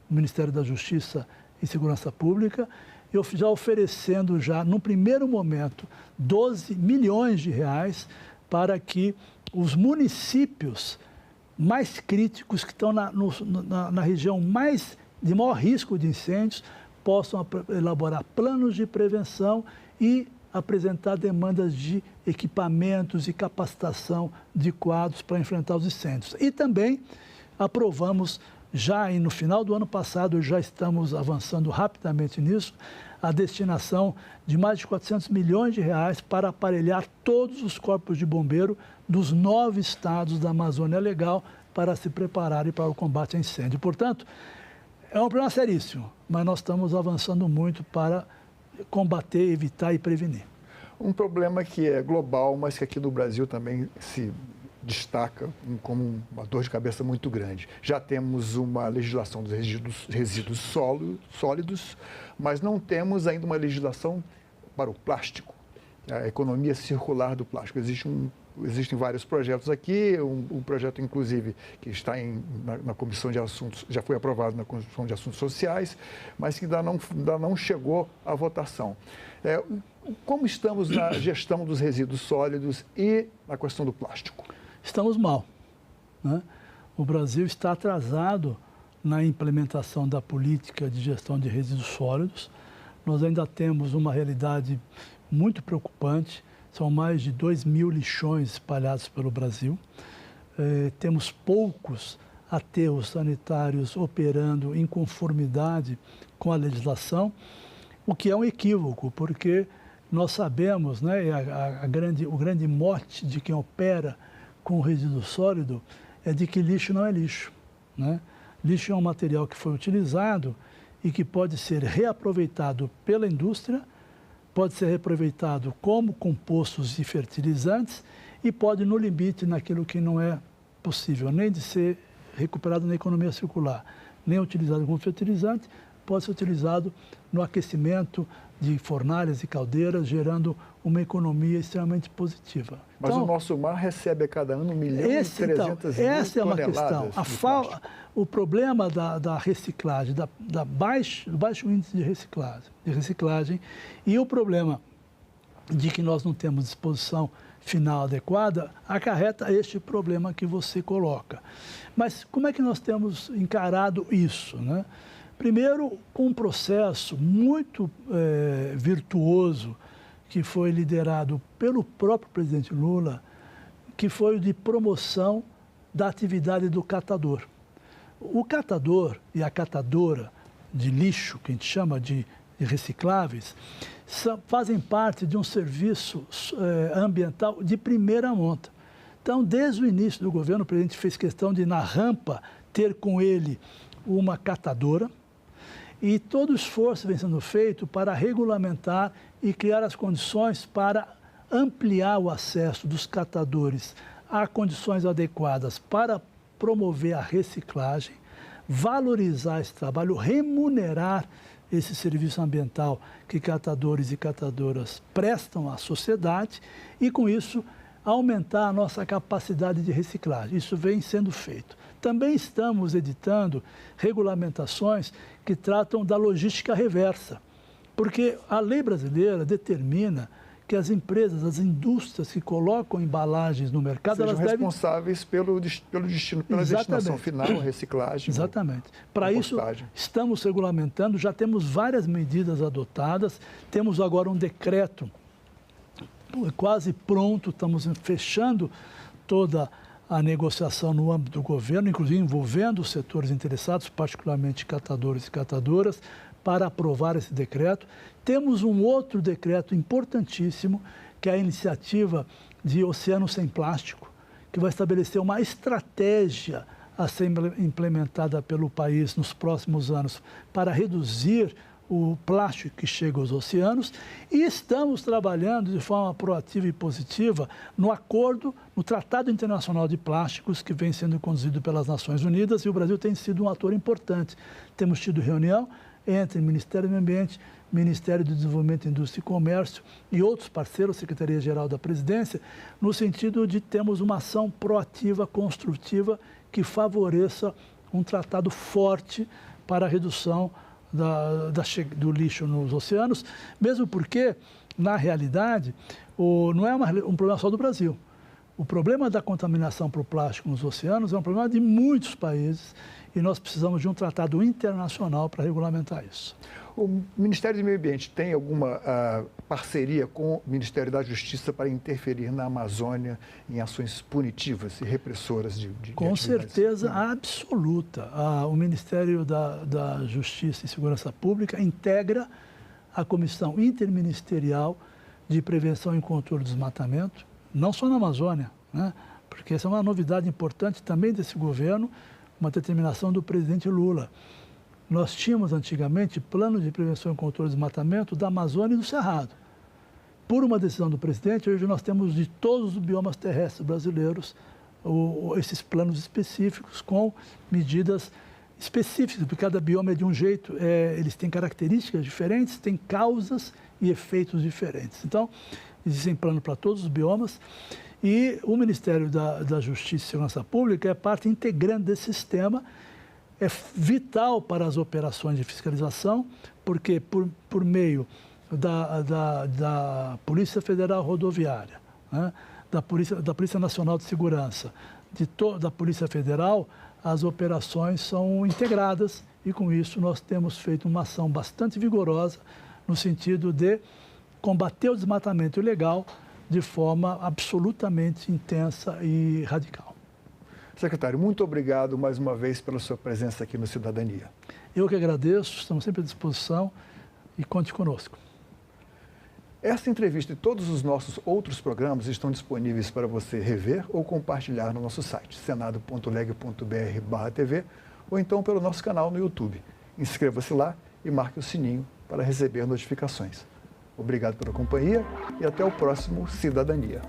Ministério da Justiça e Segurança Pública, eu já oferecendo já, no primeiro momento, 12 milhões de reais para que os municípios mais críticos, que estão na região de maior risco de incêndios, possam elaborar planos de prevenção e apresentar demandas de equipamentos e capacitação de quadros para enfrentar os incêndios. E também aprovamos, já no final do ano passado, já estamos avançando rapidamente nisso, a destinação de mais de 400 milhões de reais para aparelhar todos os corpos de bombeiro dos 9 estados da Amazônia Legal para se prepararem para o combate a incêndio. Portanto, é um problema seríssimo, mas nós estamos avançando muito para combater, evitar e prevenir. Um problema que é global, mas que aqui no Brasil também se destaca como uma dor de cabeça muito grande. Já temos uma legislação dos resíduos sólidos, mas não temos ainda uma legislação para o plástico, a economia circular do plástico. Existem vários projetos aqui, um projeto, inclusive, que está na Comissão de Assuntos, já foi aprovado na Comissão de Assuntos Sociais, mas que ainda não chegou à votação. Como estamos na gestão dos resíduos sólidos e na questão do plástico? Estamos mal, né? O Brasil está atrasado na implementação da política de gestão de resíduos sólidos. Nós ainda temos uma realidade muito preocupante. São mais de 2.000 lixões espalhados pelo Brasil. Temos poucos aterros sanitários operando em conformidade com a legislação, o que é um equívoco, porque nós sabemos, né, o grande mote de quem opera com resíduo sólido é de que lixo não é lixo, né? Lixo é um material que foi utilizado e que pode ser reaproveitado pela indústria pode ser reaproveitado como compostos e fertilizantes e pode, no limite, naquilo que não é possível nem de ser recuperado na economia circular, nem utilizado como fertilizante, pode ser utilizado no aquecimento de fornalhas e caldeiras, gerando uma economia extremamente positiva. Mas então, o nosso mar recebe a cada ano 1 milhão e 300 mil essa é uma toneladas questão. O problema da reciclagem, do baixo índice de reciclagem e o problema de que nós não temos disposição final adequada, acarreta este problema que você coloca. Mas como é que nós temos encarado isso, né? Primeiro, com um processo muito virtuoso que foi liderado pelo próprio presidente Lula, que foi o de promoção da atividade do catador. O catador e a catadora de lixo, que a gente chama de recicláveis, fazem parte de um serviço ambiental de primeira monta. Então, desde o início do governo, o presidente fez questão de, na rampa, ter com ele uma catadora, e todo o esforço vem sendo feito para regulamentar e criar as condições para ampliar o acesso dos catadores a condições adequadas para promover a reciclagem, valorizar esse trabalho, remunerar esse serviço ambiental que catadores e catadoras prestam à sociedade e, com isso, aumentar a nossa capacidade de reciclagem. Isso vem sendo feito. Também estamos editando regulamentações que tratam da logística reversa, porque a lei brasileira determina que as empresas, as indústrias que colocam embalagens no mercado, sejam elas devem responsáveis pelo destino, pela destinação final, reciclagem. Exatamente. Para isso, estamos regulamentando, já temos várias medidas adotadas, temos agora um decreto quase pronto, estamos fechando toda a negociação no âmbito do governo, inclusive envolvendo os setores interessados, particularmente catadores e catadoras, para aprovar esse decreto. Temos um outro decreto importantíssimo, que é a iniciativa de Oceano Sem Plástico, que vai estabelecer uma estratégia a ser implementada pelo país nos próximos anos para reduzir o plástico que chega aos oceanos, e estamos trabalhando de forma proativa e positiva no acordo, no Tratado Internacional de Plásticos, que vem sendo conduzido pelas Nações Unidas, e o Brasil tem sido um ator importante. Temos tido reunião entre o Ministério do Meio Ambiente, Ministério do Desenvolvimento, Indústria e Comércio e outros parceiros, Secretaria-Geral da Presidência, no sentido de termos uma ação proativa, construtiva, que um tratado forte para a redução do lixo nos oceanos, mesmo porque, na realidade, não é um problema só do Brasil. O problema da contaminação por plástico nos oceanos é um problema de muitos países e nós precisamos de um tratado internacional para regulamentar isso. O Ministério do Meio Ambiente tem alguma parceria com o Ministério da Justiça para interferir na Amazônia em ações punitivas e repressoras de Com certeza absoluta. O Ministério da Justiça e Segurança Pública integra a Comissão Interministerial de Prevenção e Controle do Desmatamento, não só na Amazônia, né? Porque essa é uma novidade importante também desse governo, uma determinação do presidente Lula. Nós tínhamos antigamente plano de prevenção e controle do desmatamento da Amazônia e do Cerrado. Por uma decisão do presidente, hoje nós temos de todos os biomas terrestres brasileiros esses planos específicos com medidas específicas, porque cada bioma é de um jeito, eles têm características diferentes, têm causas e efeitos diferentes. Então, existem planos para todos os biomas e o Ministério da Justiça e Segurança Pública é parte integrante desse sistema. É vital para as operações de fiscalização, porque por meio da Polícia Federal Rodoviária, né, da Polícia Nacional de Segurança, da Polícia Federal, as operações são integradas e, com isso, nós temos feito uma ação bastante vigorosa no sentido de combater o desmatamento ilegal de forma absolutamente intensa e radical. Secretário, muito obrigado mais uma vez pela sua presença aqui no Cidadania. Eu que agradeço, estamos sempre à disposição e conte conosco. Esta entrevista e todos os nossos outros programas estão disponíveis para você rever ou compartilhar no nosso site, senado.leg.br/tv, ou então pelo nosso canal no YouTube. Inscreva-se lá e marque o sininho para receber notificações. Obrigado pela companhia e até o próximo Cidadania.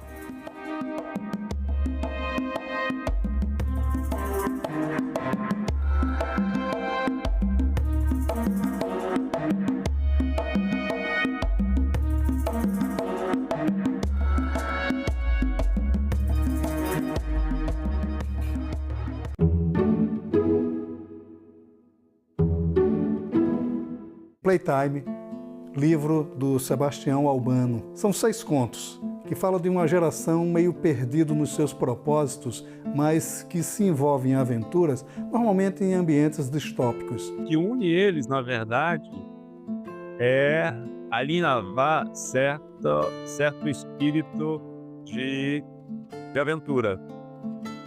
Playtime, livro do Sebastião Albano. São 6 contos que falam de uma geração meio perdido nos seus propósitos, mas que se envolve em aventuras, normalmente em ambientes distópicos. O que une eles, na verdade, é alinhavar certo espírito de aventura.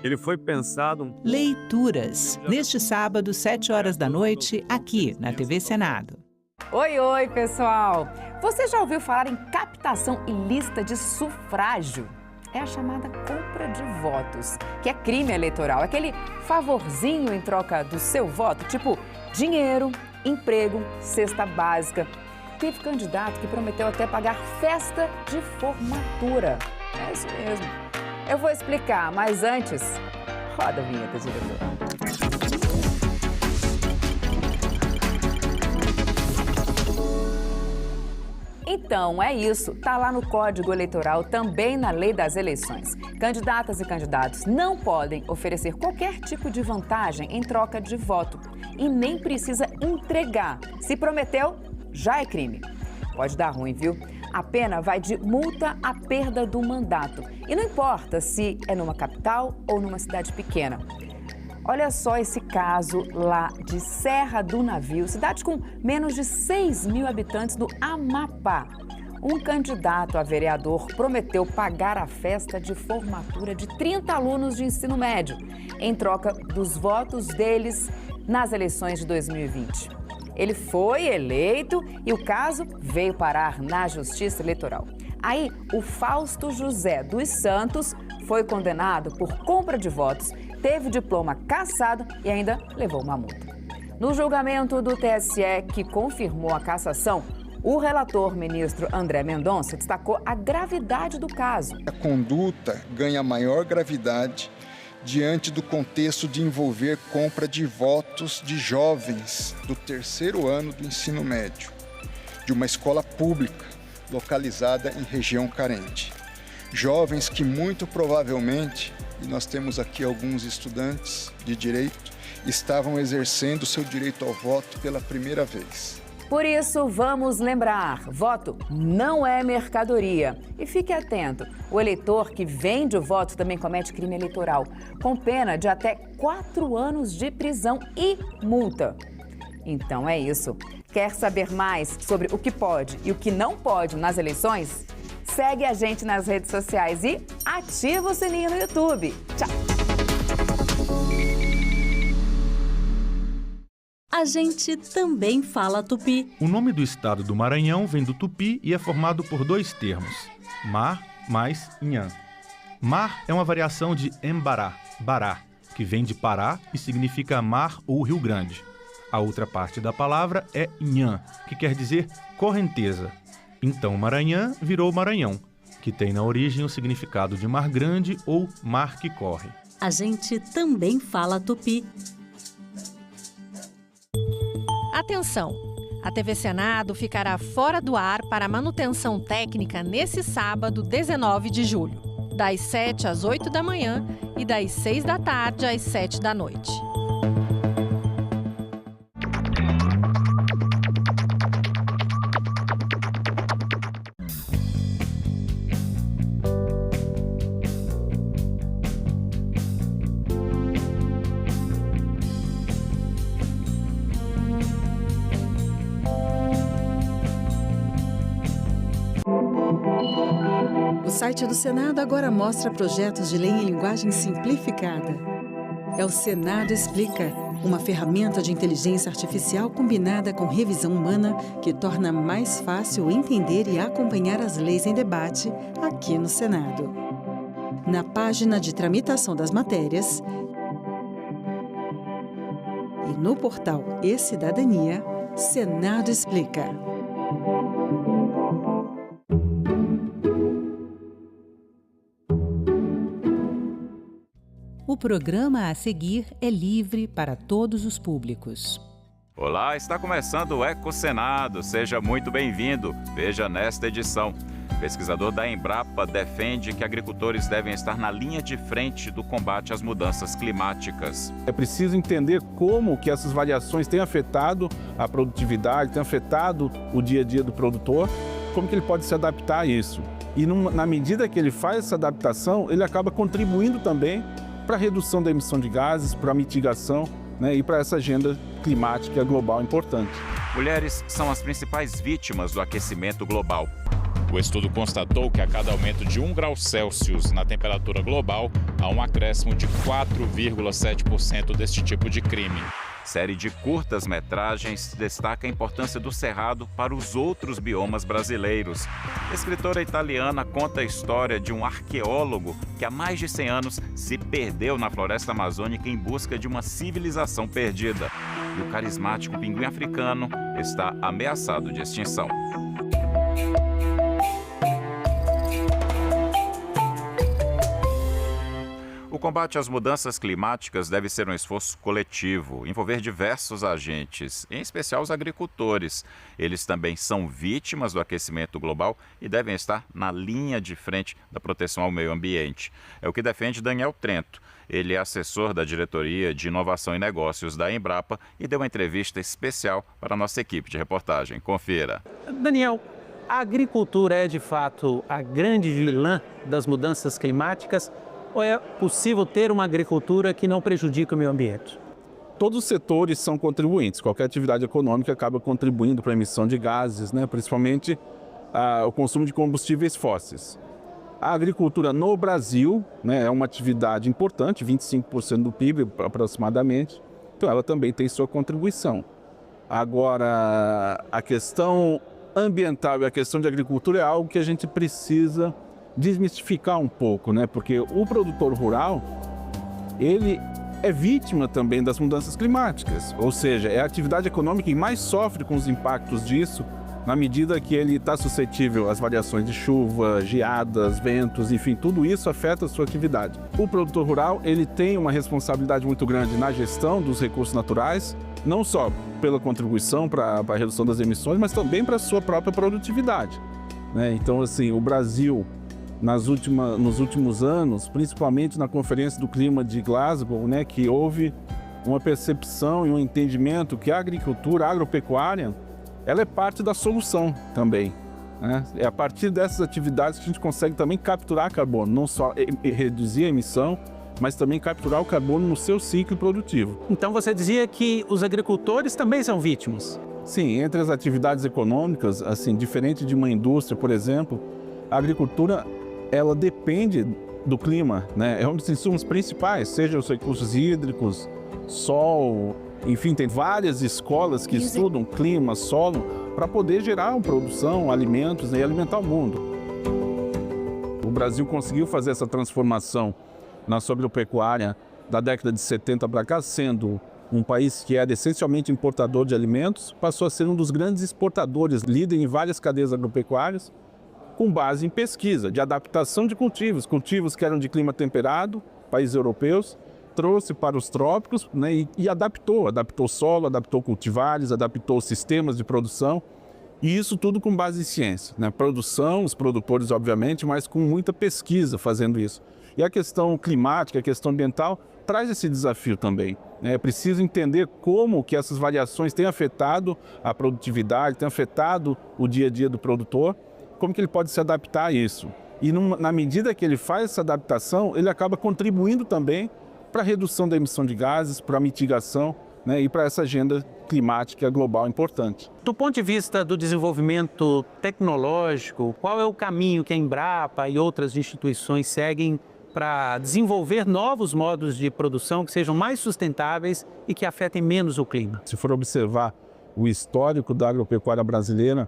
Ele foi pensado... Leituras, neste sábado, 7h, aqui na TV Senado. Oi, pessoal! Você já ouviu falar em captação ilícita de sufrágio? É a chamada compra de votos, que é crime eleitoral. Aquele favorzinho em troca do seu voto, tipo dinheiro, emprego, cesta básica. Teve candidato que prometeu até pagar festa de formatura. É isso mesmo. Eu vou explicar, mas antes, roda a vinheta, diretor. Então, é isso. Está lá no Código Eleitoral, também na Lei das Eleições. Candidatas e candidatos não podem oferecer qualquer tipo de vantagem em troca de voto e nem precisa entregar. Se prometeu, já é crime. Pode dar ruim, viu? A pena vai de multa à perda do mandato. E não importa se é numa capital ou numa cidade pequena. Olha só esse caso lá de Serra do Navio, cidade com menos de 6.000 habitantes do Amapá. Um candidato a vereador prometeu pagar a festa de formatura de 30 alunos de ensino médio, em troca dos votos deles nas eleições de 2020. Ele foi eleito e o caso veio parar na Justiça Eleitoral. Aí, o Fausto José dos Santos foi condenado por compra de votos, teve diploma cassado e ainda levou uma multa. No julgamento do TSE, que confirmou a cassação, o relator ministro André Mendonça destacou a gravidade do caso. A conduta ganha maior gravidade diante do contexto de envolver compra de votos de jovens do 3º ano do ensino médio, de uma escola pública localizada em região carente. Jovens que muito provavelmente, e nós temos aqui alguns estudantes de direito, estavam exercendo seu direito ao voto pela primeira vez. Por isso, vamos lembrar, voto não é mercadoria. E fique atento, o eleitor que vende o voto também comete crime eleitoral, com pena de até 4 anos de prisão e multa. Então é isso. Quer saber mais sobre o que pode e o que não pode nas eleições? Segue a gente nas redes sociais e ativa o sininho no YouTube. Tchau! A gente também fala tupi. O nome do estado do Maranhão vem do tupi e é formado por 2 termos, mar mais nhan. Mar é uma variação de embará, bará, que vem de Pará e significa mar ou Rio Grande. A outra parte da palavra é nhan, que quer dizer correnteza. Então Maranhão virou Maranhão, que tem na origem o significado de mar grande ou mar que corre. A gente também fala tupi. Atenção! A TV Senado ficará fora do ar para manutenção técnica nesse sábado, 19 de julho, das 7 às 8 da manhã e das 6 da tarde às 7 da noite. O site do Senado agora mostra projetos de lei em linguagem simplificada. É o Senado Explica, uma ferramenta de inteligência artificial combinada com revisão humana que torna mais fácil entender e acompanhar as leis em debate aqui no Senado. Na página de tramitação das matérias e no portal e-Cidadania, Senado Explica. O programa a seguir é livre para todos os públicos. Olá, está começando o Ecosenado. Seja muito bem-vindo. Veja nesta edição. Pesquisador da Embrapa defende que agricultores devem estar na linha de frente do combate às mudanças climáticas. É preciso entender como que essas variações têm afetado a produtividade, têm afetado o dia a dia do produtor, como que ele pode se adaptar a isso. E na medida que ele faz essa adaptação, ele acaba contribuindo também para a redução da emissão de gases, para a mitigação, e para essa agenda climática global importante. Mulheres são as principais vítimas do aquecimento global. O estudo constatou que a cada aumento de 1 grau Celsius na temperatura global, há um acréscimo de 4,7% deste tipo de crime. Série de curtas-metragens destaca a importância do cerrado para os outros biomas brasileiros. A escritora italiana conta a história de um arqueólogo que há mais de 100 anos se perdeu na floresta amazônica em busca de uma civilização perdida. E o carismático pinguim africano está ameaçado de extinção. O combate às mudanças climáticas deve ser um esforço coletivo, envolver diversos agentes, em especial os agricultores. Eles também são vítimas do aquecimento global e devem estar na linha de frente da proteção ao meio ambiente. É o que defende Daniel Trento. Ele é assessor da Diretoria de Inovação e Negócios da Embrapa e deu uma entrevista especial para a nossa equipe de reportagem. Confira. Daniel, a agricultura é de fato a grande vilã das mudanças climáticas? Ou é possível ter uma agricultura que não prejudique o meio ambiente? Todos os setores são contribuintes. Qualquer atividade econômica acaba contribuindo para a emissão de gases, principalmente o consumo de combustíveis fósseis. A agricultura no Brasil é uma atividade importante, 25% do PIB aproximadamente, então ela também tem sua contribuição. Agora, a questão ambiental e a questão de agricultura é algo que a gente precisa desmistificar um pouco, porque o produtor rural, ele é vítima também das mudanças climáticas, ou seja, é a atividade econômica que mais sofre com os impactos disso, na medida que ele está suscetível às variações de chuva, geadas, ventos, enfim, tudo isso afeta a sua atividade. O produtor rural, ele tem uma responsabilidade muito grande na gestão dos recursos naturais, não só pela contribuição para a redução das emissões, mas também para a sua própria produtividade. Então, assim, o Brasil, nos últimos anos, principalmente na Conferência do Clima de Glasgow, que houve uma percepção e um entendimento que a agricultura, a agropecuária, ela é parte da solução também. É a partir dessas atividades que a gente consegue também capturar carbono, não só reduzir a emissão, mas também capturar o carbono no seu ciclo produtivo. Então você dizia que os agricultores também são vítimas? Sim, entre as atividades econômicas, assim, diferente de uma indústria, por exemplo, a agricultura ela depende do clima, é um dos insumos principais, seja os recursos hídricos, sol, enfim, tem várias escolas que estudam clima, solo, para poder gerar produção, alimentos e alimentar o mundo. O Brasil conseguiu fazer essa transformação na agropecuária da década de 70 para cá, sendo um país que era essencialmente importador de alimentos, passou a ser um dos grandes exportadores, líder em várias cadeias agropecuárias, com base em pesquisa de adaptação de cultivos que eram de clima temperado, países europeus, trouxe para os trópicos e adaptou o solo, adaptou cultivares, adaptou sistemas de produção, e isso tudo com base em ciência. Produção, os produtores obviamente, mas com muita pesquisa fazendo isso. E a questão climática, a questão ambiental, traz esse desafio também. É preciso entender como que essas variações têm afetado a produtividade, têm afetado o dia a dia do produtor, como que ele pode se adaptar a isso. E na medida que ele faz essa adaptação, ele acaba contribuindo também para a redução da emissão de gases, para a mitigação e para essa agenda climática global importante. Do ponto de vista do desenvolvimento tecnológico, qual é o caminho que a Embrapa e outras instituições seguem para desenvolver novos modos de produção que sejam mais sustentáveis e que afetem menos o clima? Se for observar o histórico da agropecuária brasileira,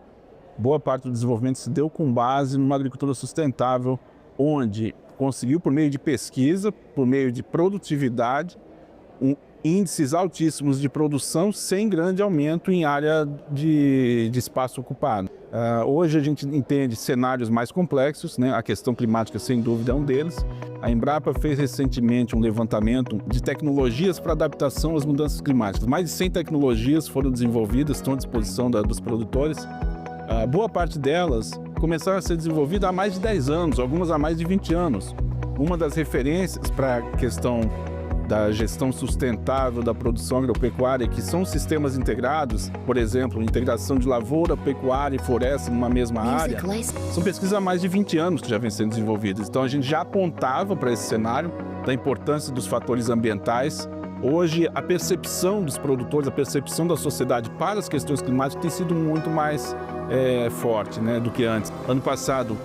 boa parte do desenvolvimento se deu com base numa agricultura sustentável, onde conseguiu, por meio de pesquisa, por meio de produtividade, índices altíssimos de produção sem grande aumento em área de espaço ocupado. Hoje a gente entende cenários mais complexos, né? A questão climática sem dúvida é um deles. A Embrapa fez recentemente um levantamento de tecnologias para adaptação às mudanças climáticas. Mais de 100 tecnologias foram desenvolvidas, estão à disposição dos produtores. Boa parte delas começaram a ser desenvolvidas há mais de 10 anos, algumas há mais de 20 anos. Uma das referências para a questão da gestão sustentável da produção agropecuária, que são sistemas integrados, por exemplo, integração de lavoura, pecuária e floresta numa mesma área, são pesquisas há mais de 20 anos que já vêm sendo desenvolvidas. Então a gente já apontava para esse cenário da importância dos fatores ambientais. Hoje a percepção dos produtores, a percepção da sociedade para as questões climáticas tem sido muito mais forte, né, do que antes. Ano passado,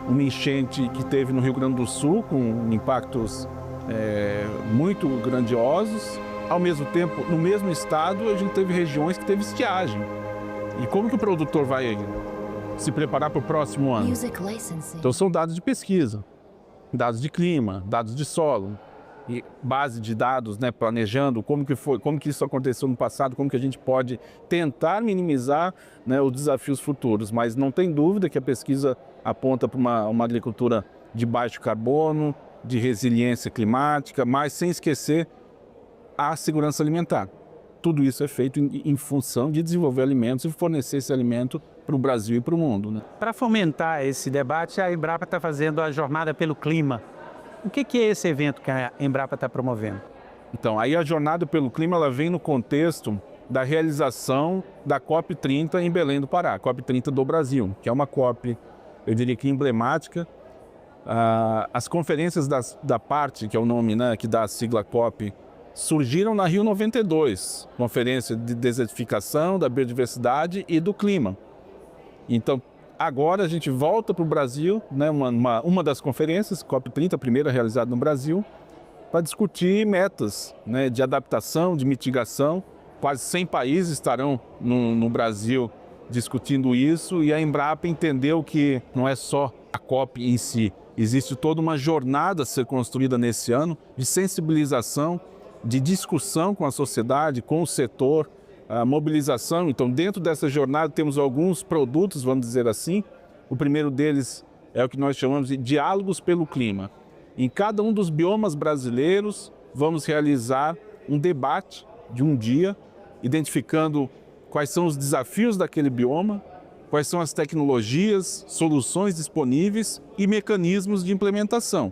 uma enchente que teve no Rio Grande do Sul, com impactos muito grandiosos. Ao mesmo tempo, no mesmo estado, a gente teve regiões que teve estiagem. E como que o produtor vai se preparar para o próximo ano? Então são dados de pesquisa, dados de clima, dados de solo, e base de dados, né, planejando como que isso aconteceu no passado, como que a gente pode tentar minimizar, né, os desafios futuros. Mas não tem dúvida que a pesquisa aponta para uma agricultura de baixo carbono, de resiliência climática, mas sem esquecer a segurança alimentar. Tudo isso é feito em função de desenvolver alimentos e fornecer esse alimento para o Brasil e para o mundo, né? Para fomentar esse debate, a Embrapa está fazendo a Jornada pelo Clima. O que é esse evento que a Embrapa está promovendo? Então, aí a Jornada pelo Clima ela vem no contexto da realização da COP30 em Belém do Pará, COP30 do Brasil, que é uma COP, eu diria que emblemática. As conferências da parte, que é o nome, né, que dá a sigla COP, surgiram na Rio 92, Conferência de Desertificação, da Biodiversidade e do Clima. Então, agora a gente volta para o Brasil, né, uma das conferências, COP30, a primeira realizada no Brasil, para discutir metas, né, de adaptação, de mitigação. Quase 100 países estarão no Brasil discutindo isso, e a Embrapa entendeu que não é só a COP em si. Existe toda uma jornada a ser construída nesse ano de sensibilização, de discussão com a sociedade, com o setor, a mobilização. Então, dentro dessa jornada temos alguns produtos, vamos dizer assim. O primeiro deles é o que nós chamamos de Diálogos pelo Clima. Em cada um dos biomas brasileiros, vamos realizar um debate de um dia, identificando quais são os desafios daquele bioma, quais são as tecnologias, soluções disponíveis e mecanismos de implementação.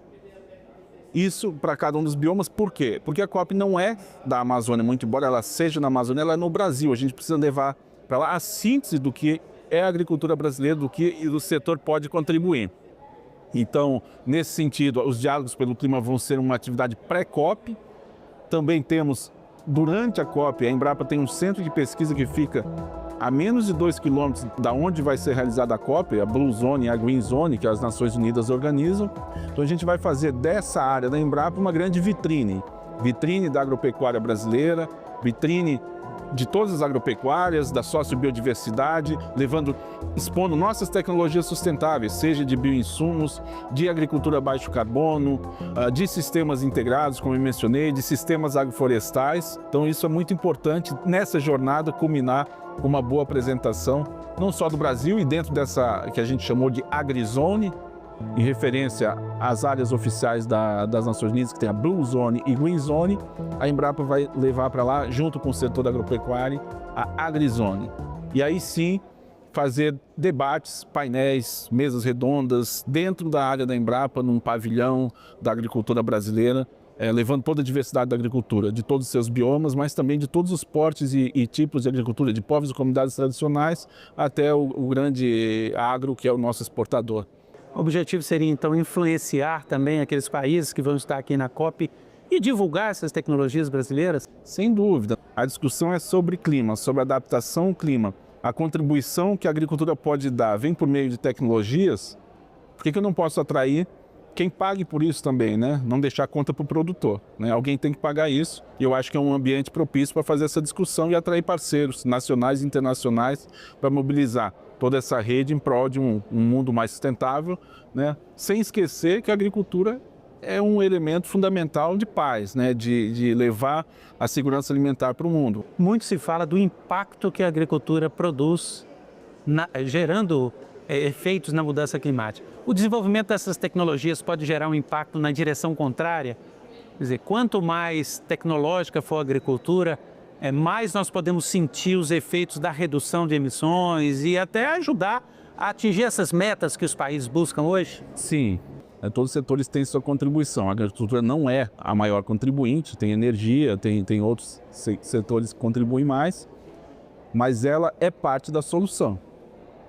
Isso para cada um dos biomas, por quê? Porque a COP não é da Amazônia, muito embora ela seja na Amazônia, ela é no Brasil. A gente precisa levar para lá a síntese do que é a agricultura brasileira, do que o setor pode contribuir. Então, nesse sentido, os diálogos pelo clima vão ser uma atividade pré-COP. Também temos, durante a COP, a Embrapa tem um centro de pesquisa que fica a menos de 2 quilômetros da onde vai ser realizada a COP, a Blue Zone e a Green Zone, que as Nações Unidas organizam. Então a gente vai fazer dessa área da Embrapa uma grande vitrine da agropecuária brasileira, vitrine de todas as agropecuárias, da sociobiodiversidade, expondo nossas tecnologias sustentáveis, seja de bioinsumos, de agricultura baixo carbono, de sistemas integrados, como eu mencionei, de sistemas agroflorestais. Então isso é muito importante nessa jornada culminar com uma boa apresentação, não só do Brasil e dentro dessa que a gente chamou de AgriZone, em referência às áreas oficiais das Nações Unidas, que tem a Blue Zone e Green Zone. A Embrapa vai levar para lá, junto com o setor da agropecuária, a AgriZone. E aí sim, fazer debates, painéis, mesas redondas, dentro da área da Embrapa, num pavilhão da agricultura brasileira, levando toda a diversidade da agricultura, de todos os seus biomas, mas também de todos os portes e tipos de agricultura, de povos e comunidades tradicionais, até o grande agro, que é o nosso exportador. O objetivo seria, então, influenciar também aqueles países que vão estar aqui na COP e divulgar essas tecnologias brasileiras? Sem dúvida. A discussão é sobre clima, sobre adaptação ao clima. A contribuição que a agricultura pode dar vem por meio de tecnologias. Por que eu não posso atrair quem pague por isso também, né? Não deixar a conta para o produtor, né? Alguém tem que pagar isso, e eu acho que é um ambiente propício para fazer essa discussão e atrair parceiros nacionais e internacionais para mobilizar toda essa rede em prol de um mundo mais sustentável, né? Sem esquecer que a agricultura é um elemento fundamental de paz, né? De levar a segurança alimentar para o mundo. Muito se fala do impacto que a agricultura produz, gerando efeitos na mudança climática. O desenvolvimento dessas tecnologias pode gerar um impacto na direção contrária. Quer dizer, quanto mais tecnológica for a agricultura, mais nós podemos sentir os efeitos da redução de emissões e até ajudar a atingir essas metas que os países buscam hoje? Sim, todos os setores têm sua contribuição. A agricultura não é a maior contribuinte, tem energia, tem outros setores que contribuem mais, mas ela é parte da solução.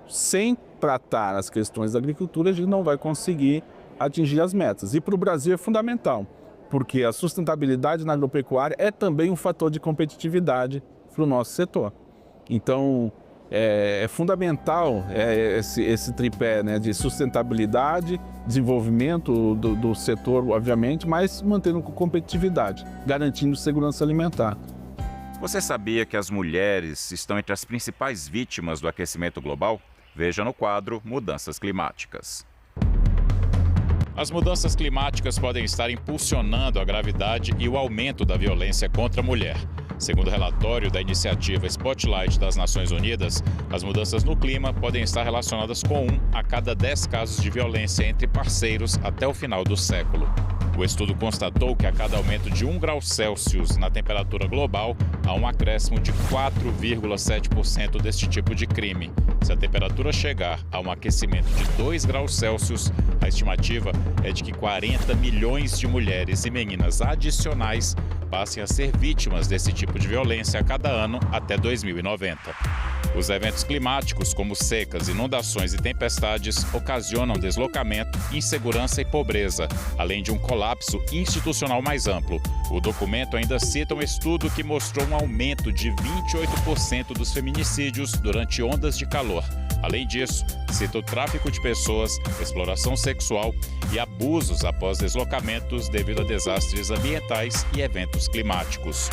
Sem tratar as questões da agricultura, a gente não vai conseguir atingir as metas. E para o Brasil é fundamental, porque a sustentabilidade na agropecuária é também um fator de competitividade para o nosso setor. Então, é fundamental esse tripé, né, de sustentabilidade, desenvolvimento do setor, obviamente, mas mantendo competitividade, garantindo segurança alimentar. Você sabia que as mulheres estão entre as principais vítimas do aquecimento global? Veja no quadro Mudanças Climáticas. As mudanças climáticas podem estar impulsionando a gravidade e o aumento da violência contra a mulher. Segundo o relatório da iniciativa Spotlight das Nações Unidas, as mudanças no clima podem estar relacionadas com 1 a cada 10 casos de violência entre parceiros até o final do século. O estudo constatou que a cada aumento de 1 grau Celsius na temperatura global, há um acréscimo de 4,7% deste tipo de crime. Se a temperatura chegar a um aquecimento de 2 graus Celsius, a estimativa é de que 40 milhões de mulheres e meninas adicionais passem a ser vítimas desse tipo de violência a cada ano até 2090. Os eventos climáticos, como secas, inundações e tempestades, ocasionam deslocamento, insegurança e pobreza, além de um colapso institucional mais amplo. O documento ainda cita um estudo que mostrou um aumento de 28% dos feminicídios durante ondas de calor. Além disso, cita o tráfico de pessoas, exploração sexual e abusos após deslocamentos devido a desastres ambientais e eventos climáticos.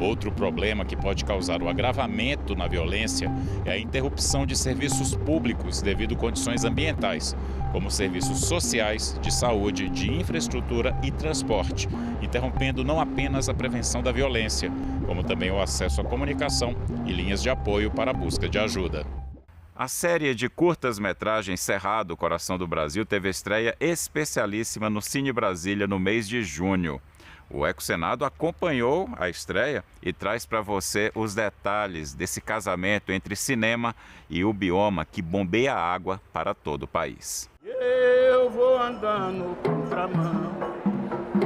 Outro problema que pode causar o agravamento na violência é a interrupção de serviços públicos devido a condições ambientais, como serviços sociais, de saúde, de infraestrutura e transporte, interrompendo não apenas a prevenção da violência, como também o acesso à comunicação e linhas de apoio para a busca de ajuda. A série de curtas-metragens Cerrado, Coração do Brasil teve estreia especialíssima no Cine Brasília no mês de junho. O Ecosenado acompanhou a estreia e traz para você os detalhes desse casamento entre cinema e o bioma que bombeia água para todo o país. Eu vou andando contramão,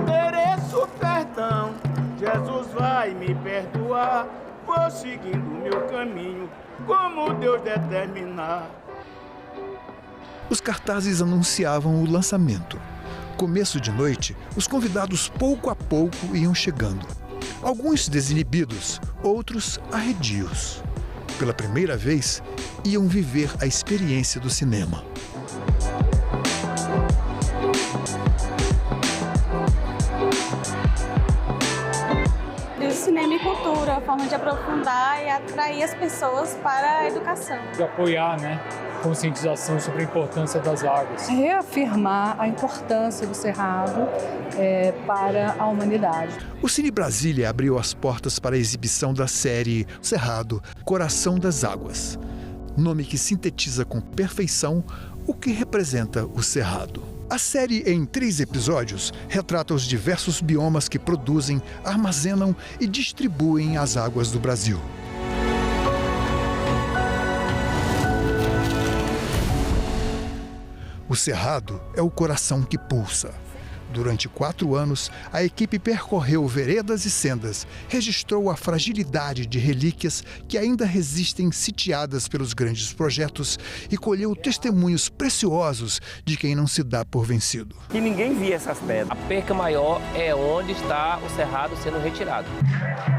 mereço perdão, Jesus vai me perdoar, vou seguindo o meu caminho, como Deus determinar. Os cartazes anunciavam o lançamento. Começo de noite, os convidados pouco a pouco iam chegando. Alguns desinibidos, outros arredios. Pela primeira vez, iam viver a experiência do cinema. Cinema e cultura, a forma de aprofundar e atrair as pessoas para a educação. De apoiar, conscientização sobre a importância das águas. Reafirmar a importância do Cerrado para a humanidade. O Cine Brasília abriu as portas para a exibição da série Cerrado, Coração das Águas, nome que sintetiza com perfeição o que representa o Cerrado. A série, em 3 episódios, retrata os diversos biomas que produzem, armazenam e distribuem as águas do Brasil. O Cerrado é o coração que pulsa. Durante 4 anos, a equipe percorreu veredas e sendas, registrou a fragilidade de relíquias que ainda resistem sitiadas pelos grandes projetos e colheu testemunhos preciosos de quem não se dá por vencido. Que ninguém via essas pedras. A perca maior é onde está o Cerrado sendo retirado.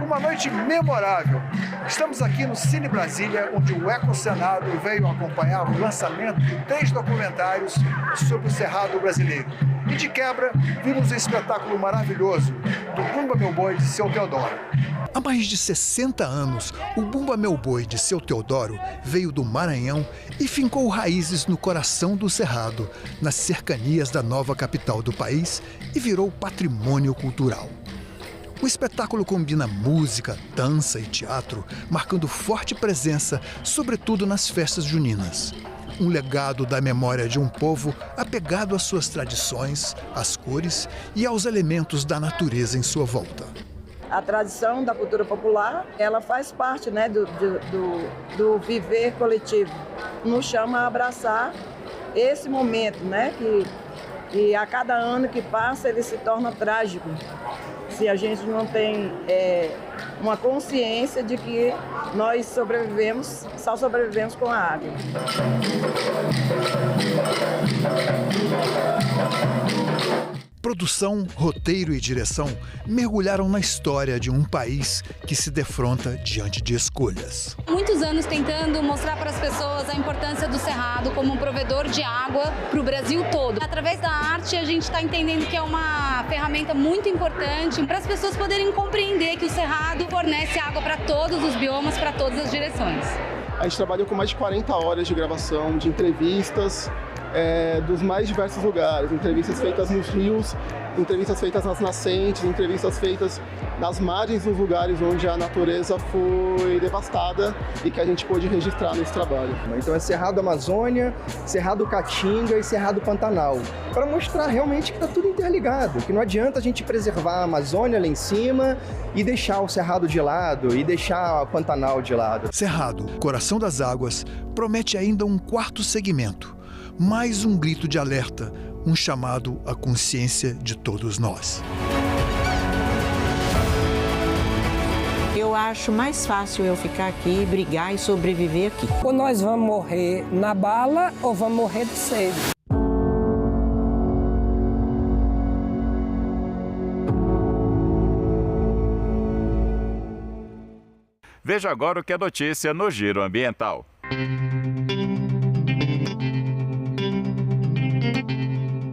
Uma noite memorável. Estamos aqui no Cine Brasília, onde o Ecosenado veio acompanhar o lançamento de 3 documentários sobre o Cerrado brasileiro. E de quebra, vimos o espetáculo maravilhoso do Bumba Meu Boi de Seu Teodoro. Há mais de 60 anos, o Bumba Meu Boi de Seu Teodoro veio do Maranhão e fincou raízes no coração do Cerrado, nas cercanias da nova capital do país, e virou patrimônio cultural. O espetáculo combina música, dança e teatro, marcando forte presença, sobretudo nas festas juninas. Um legado da memória de um povo apegado às suas tradições, às cores e aos elementos da natureza em sua volta. A tradição da cultura popular, ela faz parte, né, do viver coletivo. Nos chama a abraçar esse momento, né, que a cada ano que passa ele se torna trágico. Se a gente não tem uma consciência de que nós só sobrevivemos com a água. Produção, roteiro e direção mergulharam na história de um país que se defronta diante de escolhas. Muitos anos tentando mostrar para as pessoas a importância do Cerrado como um provedor de água para o Brasil todo. Através da arte, a gente está entendendo que é uma ferramenta muito importante para as pessoas poderem compreender que o Cerrado fornece água para todos os biomas, para todas as direções. A gente trabalhou com mais de 40 horas de gravação, de entrevistas, dos mais diversos lugares, entrevistas feitas nos rios, entrevistas feitas nas nascentes, entrevistas feitas nas margens dos lugares onde a natureza foi devastada e que a gente pôde registrar nesse trabalho. Então é Cerrado Amazônia, Cerrado Caatinga e Cerrado Pantanal, para mostrar realmente que está tudo interligado, que não adianta a gente preservar a Amazônia lá em cima e deixar o Cerrado de lado e deixar o Pantanal de lado. Cerrado, Coração das Águas, promete ainda um quarto segmento. Mais um grito de alerta, um chamado à consciência de todos nós. Eu acho mais fácil eu ficar aqui, brigar e sobreviver aqui. Ou nós vamos morrer na bala ou vamos morrer de sede. Veja agora o que é notícia no Giro Ambiental.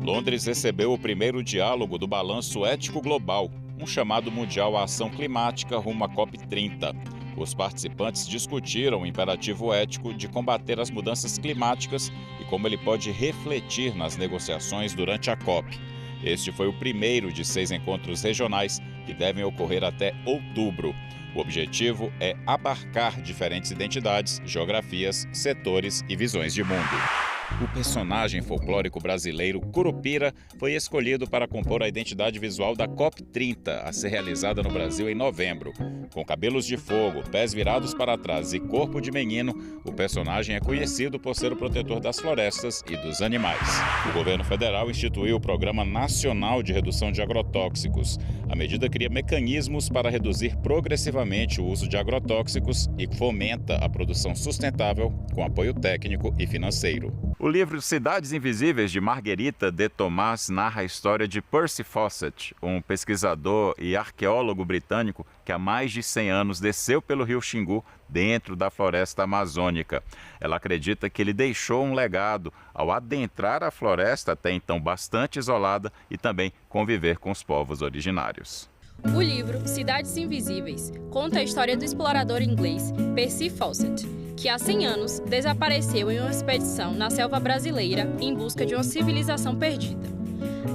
Londres recebeu o primeiro diálogo do Balanço Ético Global, um chamado mundial à ação climática rumo à COP30. Os participantes discutiram o imperativo ético de combater as mudanças climáticas e como ele pode refletir nas negociações durante a COP. Este foi o primeiro de 6 encontros regionais que devem ocorrer até outubro. O objetivo é abarcar diferentes identidades, geografias, setores e visões de mundo. O personagem folclórico brasileiro Curupira foi escolhido para compor a identidade visual da COP30, a ser realizada no Brasil em novembro. Com cabelos de fogo, pés virados para trás e corpo de menino, o personagem é conhecido por ser o protetor das florestas e dos animais. O governo federal instituiu o Programa Nacional de Redução de Agrotóxicos. A medida cria mecanismos para reduzir progressivamente o uso de agrotóxicos e fomenta a produção sustentável com apoio técnico e financeiro. O livro Cidades Invisíveis, de Marguerita de Tomás, narra a história de Percy Fawcett, um pesquisador e arqueólogo britânico que há mais de 100 anos desceu pelo rio Xingu, dentro da floresta amazônica. Ela acredita que ele deixou um legado ao adentrar a floresta, até então bastante isolada, e também conviver com os povos originários. O livro Cidades Invisíveis conta a história do explorador inglês Percy Fawcett, que há 100 anos desapareceu em uma expedição na selva brasileira em busca de uma civilização perdida.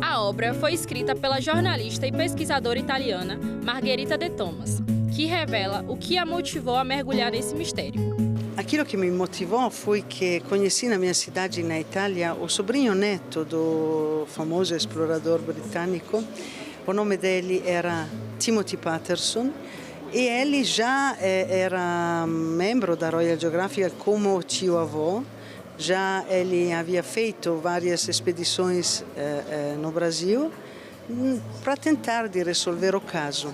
A obra foi escrita pela jornalista e pesquisadora italiana Margherita De Thomas, que revela o que a motivou a mergulhar nesse mistério. Aquilo que me motivou foi que conheci na minha cidade, na Itália, o sobrinho neto do famoso explorador britânico. O nome dele era Timothy Patterson. E ele já era membro da Royal Geographic como tio-avô. Já ele havia feito várias expedições no Brasil para tentar de resolver o caso.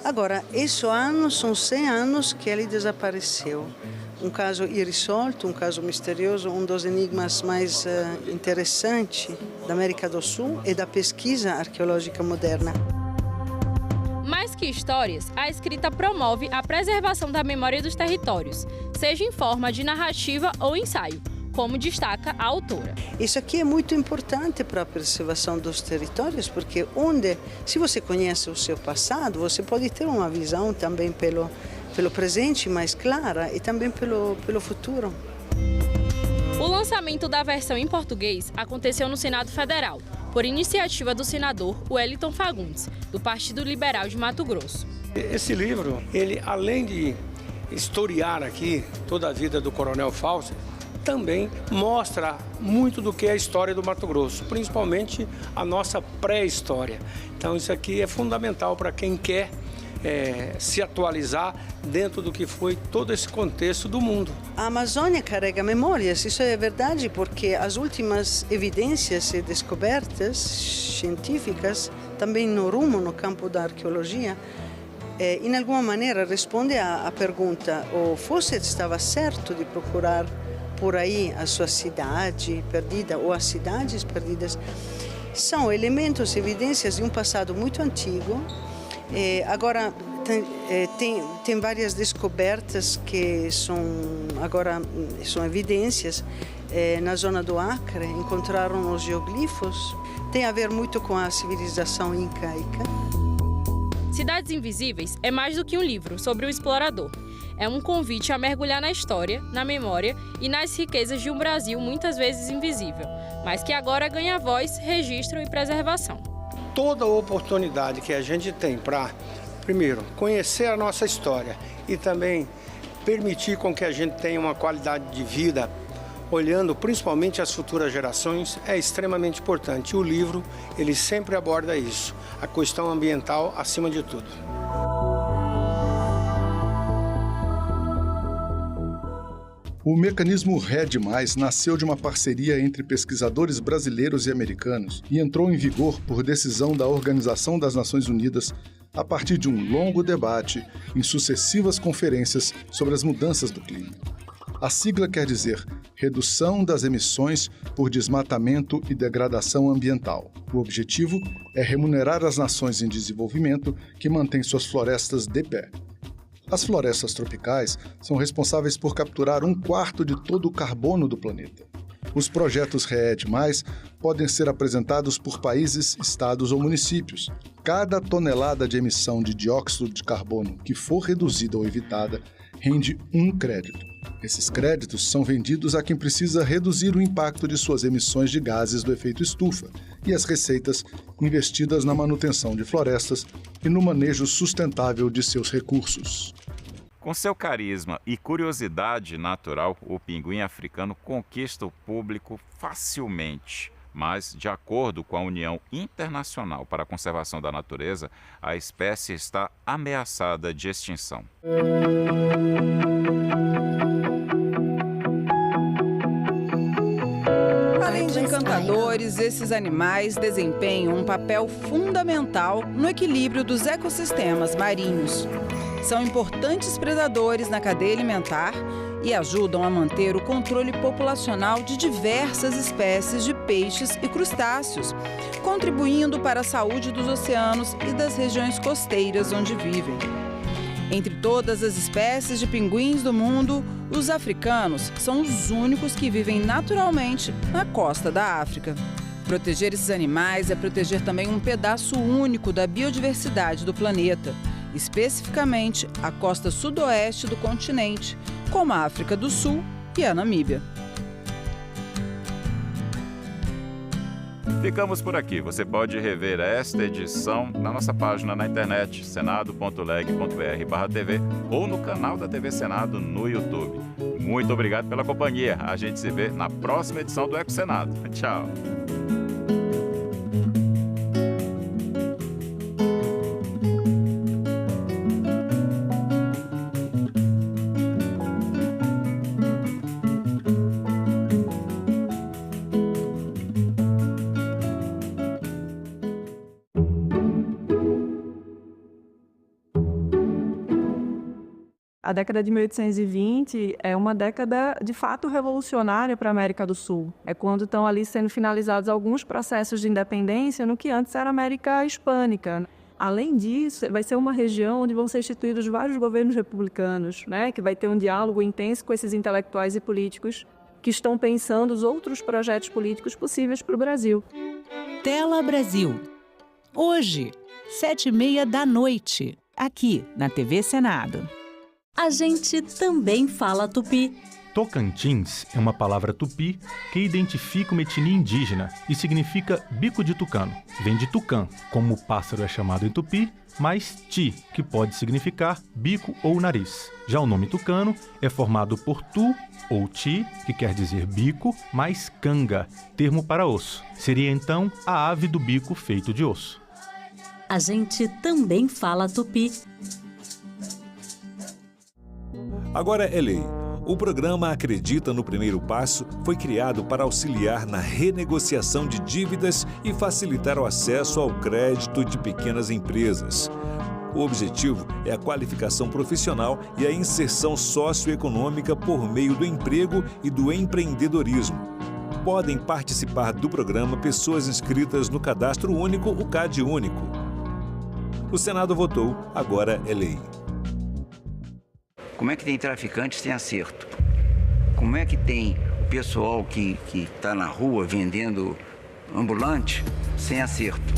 Agora, esse ano são 100 anos que ele desapareceu. Um caso irresolto, um caso misterioso, um dos enigmas mais interessantes da América do Sul e da pesquisa arqueológica moderna. Mais que histórias, a escrita promove a preservação da memória dos territórios, seja em forma de narrativa ou ensaio, como destaca a autora. Isso aqui é muito importante para a preservação dos territórios, porque se você conhece o seu passado, você pode ter uma visão também pelo presente mais clara e também pelo futuro. O lançamento da versão em português aconteceu no Senado Federal, por iniciativa do senador Wellington Fagundes, do Partido Liberal de Mato Grosso. Esse livro, ele além de historiar aqui toda a vida do Coronel Fawcett, também mostra muito do que é a história do Mato Grosso, principalmente a nossa pré-história. Então isso aqui é fundamental para quem quer se atualizar dentro do que foi todo esse contexto do mundo. A Amazônia carrega memórias, isso é verdade, porque as últimas evidências e descobertas científicas, também no campo da arqueologia, em alguma maneira responde à pergunta: o Fawcett estava certo de procurar por aí a sua cidade perdida ou as cidades perdidas? São elementos, evidências de um passado muito antigo. Agora tem várias descobertas que são evidências. Na zona do Acre encontraram os geoglifos. Tem a ver muito com a civilização incaica. Cidades Invisíveis é mais do que um livro sobre o explorador. É um convite a mergulhar na história, na memória e nas riquezas de um Brasil muitas vezes invisível, mas que agora ganha voz, registro e preservação. Toda oportunidade que a gente tem para, primeiro, conhecer a nossa história e também permitir com que a gente tenha uma qualidade de vida, olhando principalmente as futuras gerações, é extremamente importante. O livro, ele sempre aborda isso, a questão ambiental acima de tudo. O mecanismo RED+, nasceu de uma parceria entre pesquisadores brasileiros e americanos e entrou em vigor por decisão da Organização das Nações Unidas a partir de um longo debate em sucessivas conferências sobre as mudanças do clima. A sigla quer dizer Redução das Emissões por Desmatamento e Degradação Ambiental. O objetivo é remunerar as nações em desenvolvimento que mantêm suas florestas de pé. As florestas tropicais são responsáveis por capturar 1/4 de todo o carbono do planeta. Os projetos RED+, podem ser apresentados por países, estados ou municípios. Cada tonelada de emissão de dióxido de carbono que for reduzida ou evitada rende 1 crédito. Esses créditos são vendidos a quem precisa reduzir o impacto de suas emissões de gases do efeito estufa e as receitas investidas na manutenção de florestas e no manejo sustentável de seus recursos. Com seu carisma e curiosidade natural, o pinguim africano conquista o público facilmente. Mas, de acordo com a União Internacional para a Conservação da Natureza, a espécie está ameaçada de extinção. Além de encantadores, esses animais desempenham um papel fundamental no equilíbrio dos ecossistemas marinhos. São importantes predadores na cadeia alimentar e ajudam a manter o controle populacional de diversas espécies de peixes e crustáceos, contribuindo para a saúde dos oceanos e das regiões costeiras onde vivem. Entre todas as espécies de pinguins do mundo, os africanos são os únicos que vivem naturalmente na costa da África. Proteger esses animais é proteger também um pedaço único da biodiversidade do planeta, especificamente a costa sudoeste do continente, como a África do Sul e a Namíbia. Ficamos por aqui. Você pode rever esta edição na nossa página na internet, senado.leg.br/TV ou no canal da TV Senado no YouTube. Muito obrigado pela companhia. A gente se vê na próxima edição do Eco Senado. Tchau. A década de 1820 é uma década, de fato, revolucionária para a América do Sul. É quando estão ali sendo finalizados alguns processos de independência no que antes era América Hispânica. Além disso, vai ser uma região onde vão ser instituídos vários governos republicanos, né, que vai ter um diálogo intenso com esses intelectuais e políticos que estão pensando os outros projetos políticos possíveis para o Brasil. Tela Brasil. Hoje, 19h30, aqui na TV Senado. A gente também fala tupi. Tocantins é uma palavra tupi que identifica uma etnia indígena e significa bico de tucano. Vem de tucã, como o pássaro é chamado em tupi, mais ti, que pode significar bico ou nariz. Já o nome tucano é formado por tu ou ti, que quer dizer bico, mais canga, termo para osso. Seria então a ave do bico feito de osso. A gente também fala tupi. Agora é lei. O programa Acredita no Primeiro Passo foi criado para auxiliar na renegociação de dívidas e facilitar o acesso ao crédito de pequenas empresas. O objetivo é a qualificação profissional e a inserção socioeconômica por meio do emprego e do empreendedorismo. Podem participar do programa pessoas inscritas no Cadastro Único, o CAD Único. O Senado votou, agora é lei. Como é que tem traficantes sem acerto? Como é que tem o pessoal que está na rua vendendo ambulante sem acerto?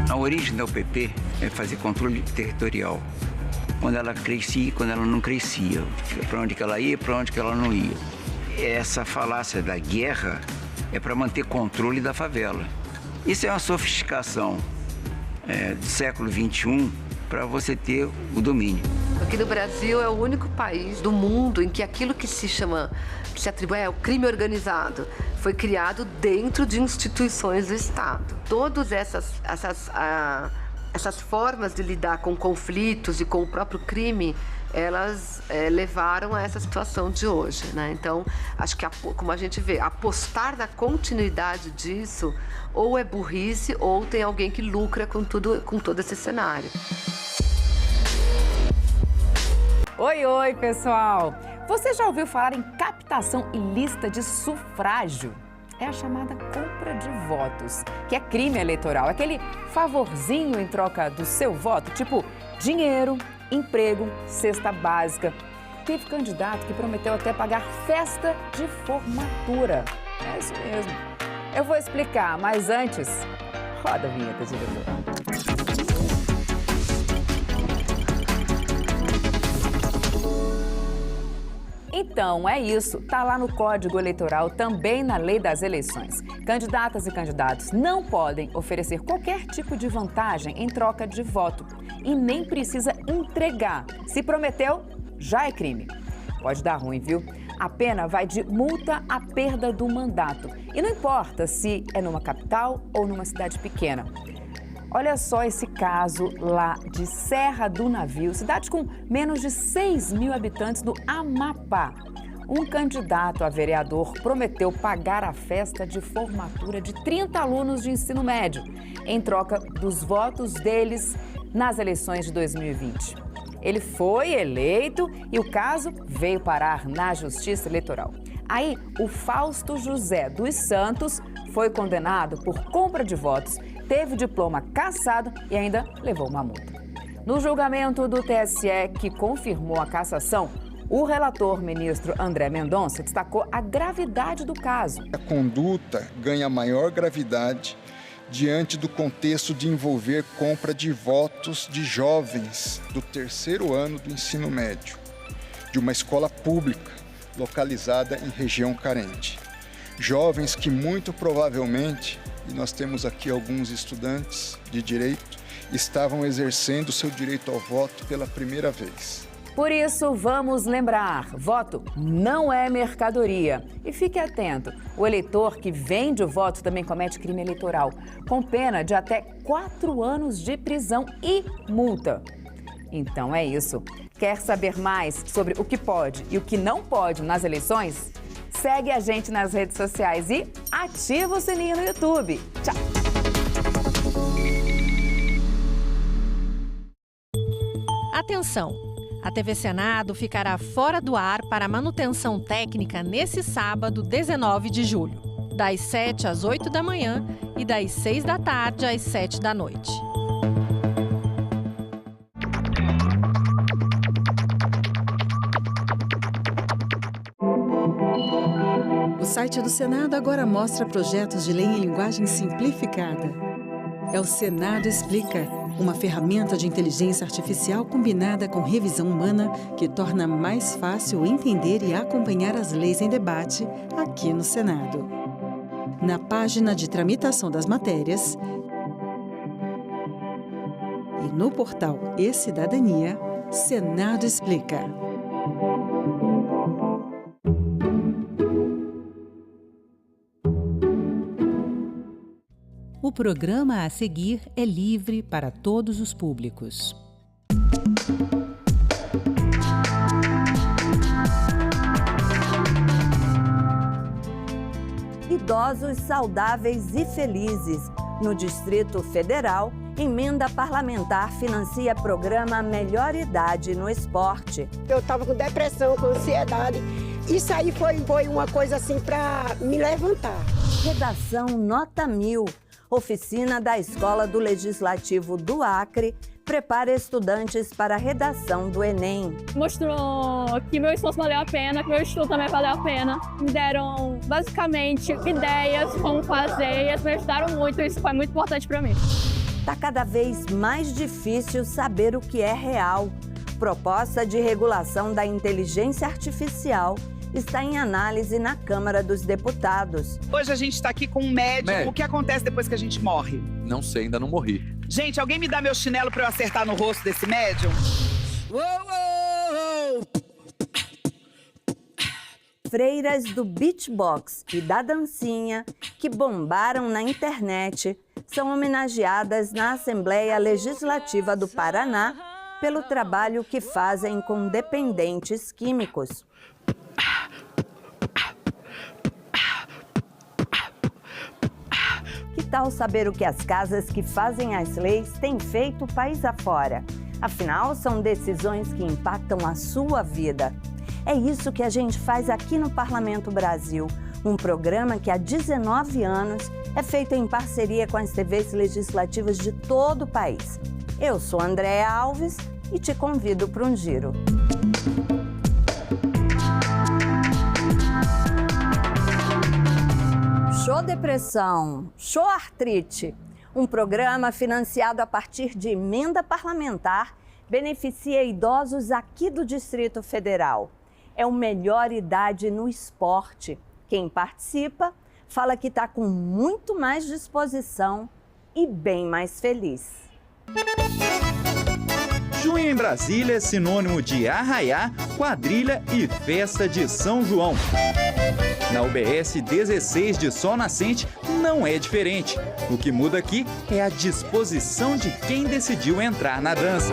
A origem da UPP é fazer controle territorial. Quando ela crescia e quando ela não crescia. Para onde que ela ia e para onde que ela não ia. Essa falácia da guerra é para manter controle da favela. Isso é uma sofisticação do século XXI para você ter o domínio. Aqui no Brasil é o único país do mundo em que aquilo que se atribui ao crime organizado foi criado dentro de instituições do Estado. Todas essas formas de lidar com conflitos e com o próprio crime, elas levaram a essa situação de hoje, né? Então, acho que, como a gente vê, apostar na continuidade disso ou é burrice ou tem alguém que lucra com todo esse cenário. Oi, pessoal! Você já ouviu falar em captação ilícita de sufrágio? É a chamada compra de votos, que é crime eleitoral. Aquele favorzinho em troca do seu voto, tipo dinheiro, emprego, cesta básica. Teve candidato que prometeu até pagar festa de formatura. É isso mesmo. Eu vou explicar, mas antes, roda a vinheta, diretor. Então, é isso. Tá lá no Código Eleitoral, também na Lei das Eleições. Candidatas e candidatos não podem oferecer qualquer tipo de vantagem em troca de voto e nem precisa entregar. Se prometeu, já é crime. Pode dar ruim, viu? A pena vai de multa à perda do mandato. E não importa se é numa capital ou numa cidade pequena. Olha só esse caso lá de Serra do Navio, cidade com menos de 6.000 habitantes do Amapá. Um candidato a vereador prometeu pagar a festa de formatura de 30 alunos de ensino médio, em troca dos votos deles nas eleições de 2020. Ele foi eleito e o caso veio parar na Justiça Eleitoral. Aí, o Fausto José dos Santos foi condenado por compra de votos, teve o diploma cassado e ainda levou uma multa. No julgamento do TSE, que confirmou a cassação, o relator ministro André Mendonça destacou a gravidade do caso. A conduta ganha maior gravidade diante do contexto de envolver compra de votos de jovens do terceiro ano do ensino médio, de uma escola pública localizada em região carente. Jovens que muito provavelmente, e nós temos aqui alguns estudantes de direito, estavam exercendo seu direito ao voto pela primeira vez. Por isso, vamos lembrar, voto não é mercadoria. E fique atento, o eleitor que vende o voto também comete crime eleitoral, com pena de até 4 anos de prisão e multa. Então é isso. Quer saber mais sobre o que pode e o que não pode nas eleições? Segue a gente nas redes sociais e ativa o sininho no YouTube. Tchau! Atenção! A TV Senado ficará fora do ar para manutenção técnica nesse sábado, 19 de julho, das 7 às 8 da manhã e das 6 da tarde às 7 da noite. site do Senado agora mostra projetos de lei em linguagem simplificada. É o Senado Explica, uma ferramenta de inteligência artificial combinada com revisão humana que torna mais fácil entender e acompanhar as leis em debate aqui no Senado. Na página de tramitação das matérias e no portal E-Cidadania, Senado Explica. O programa a seguir é livre para todos os públicos. Idosos saudáveis e felizes. No Distrito Federal, emenda parlamentar financia programa Melhor Idade no Esporte. Eu estava com depressão, com ansiedade. Isso aí foi uma coisa assim para me levantar. Redação Nota 1000. Oficina da Escola do Legislativo do Acre prepara estudantes para a redação do Enem. Mostrou que meu esforço valeu a pena, que meu estudo também valeu a pena. Me deram, basicamente, ideias, como fazer, e eles me ajudaram muito, isso foi muito importante para mim. Está cada vez mais difícil saber o que é real. Proposta de regulação da inteligência artificial está em análise na Câmara dos Deputados. Hoje a gente está aqui com um médico. O que acontece depois que a gente morre? Não sei, ainda não morri. Gente, alguém me dá meu chinelo para eu acertar no rosto desse médium? Freiras do beatbox e da dancinha, que bombaram na internet, são homenageadas na Assembleia Legislativa do Paraná pelo trabalho que fazem com dependentes químicos. Que tal saber o que as casas que fazem as leis têm feito país afora? Afinal, são decisões que impactam a sua vida. É isso que a gente faz aqui no Parlamento Brasil, um programa que há 19 anos é feito em parceria com as TVs legislativas de todo o país. Eu sou Andréa Alves e te convido para um giro. Show Depressão, Show Artrite, um programa financiado a partir de emenda parlamentar, beneficia idosos aqui do Distrito Federal. É o Melhor Idade no Esporte. Quem participa fala que está com muito mais disposição e bem mais feliz. Junho em Brasília é sinônimo de arraiá, quadrilha e festa de São João. Na UBS 16 de Sol Nascente não é diferente. O que muda aqui é a disposição de quem decidiu entrar na dança.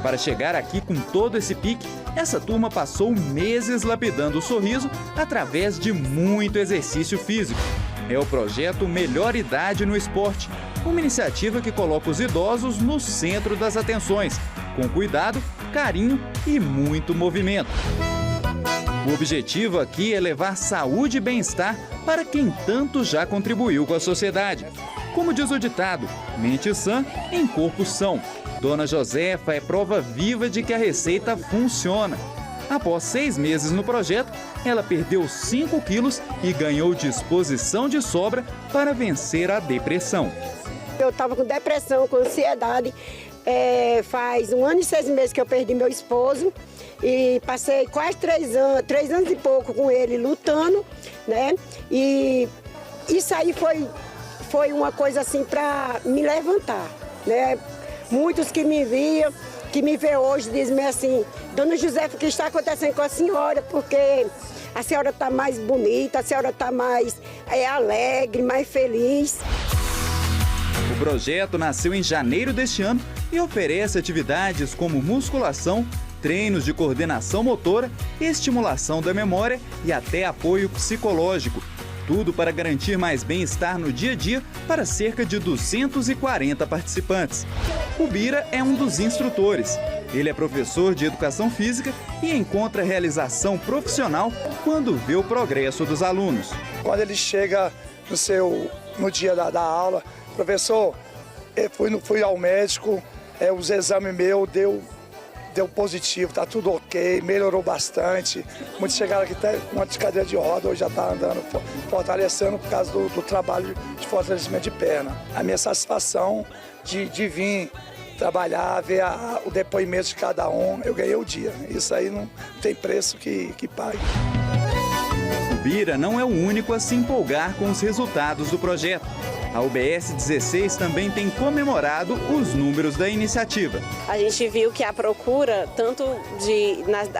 Para chegar aqui com todo esse pique, essa turma passou meses lapidando o sorriso através de muito exercício físico. É o projeto Melhor Idade no Esporte, uma iniciativa que coloca os idosos no centro das atenções, com cuidado, carinho e muito movimento. O objetivo aqui é levar saúde e bem-estar para quem tanto já contribuiu com a sociedade. Como diz o ditado, mente sã em corpo são. Dona Josefa é prova viva de que a receita funciona. Após 6 meses no projeto, ela perdeu 5 quilos e ganhou disposição de sobra para vencer a depressão. Eu estava com depressão, com ansiedade. Faz 1 ano e 6 meses que eu perdi meu esposo. E passei quase 3 anos e pouco com ele lutando, né? E isso aí foi uma coisa assim para me levantar, né? Muitos que me viam, que me vê hoje, dizem assim, Dona Josefa, o que está acontecendo com a senhora? Porque a senhora está mais bonita, a senhora está mais alegre, mais feliz. O projeto nasceu em janeiro deste ano e oferece atividades como musculação, treinos de coordenação motora, estimulação da memória e até apoio psicológico. Tudo para garantir mais bem-estar no dia a dia para cerca de 240 participantes. O Bira é um dos instrutores. Ele é professor de educação física e encontra realização profissional quando vê o progresso dos alunos. Quando ele chega no dia da aula, professor, fui ao médico, os exames meus deu deu positivo, tá tudo ok, melhorou bastante. Muitos chegaram aqui até com uma cadeira de roda, hoje já está andando, fortalecendo por causa do trabalho de fortalecimento de perna. A minha satisfação de vir trabalhar, ver o depoimento de cada um, eu ganhei o dia. Isso aí não tem preço que pague. O Bira não é o único a se empolgar com os resultados do projeto. A UBS 16 também tem comemorado os números da iniciativa. A gente viu que a procura, tanto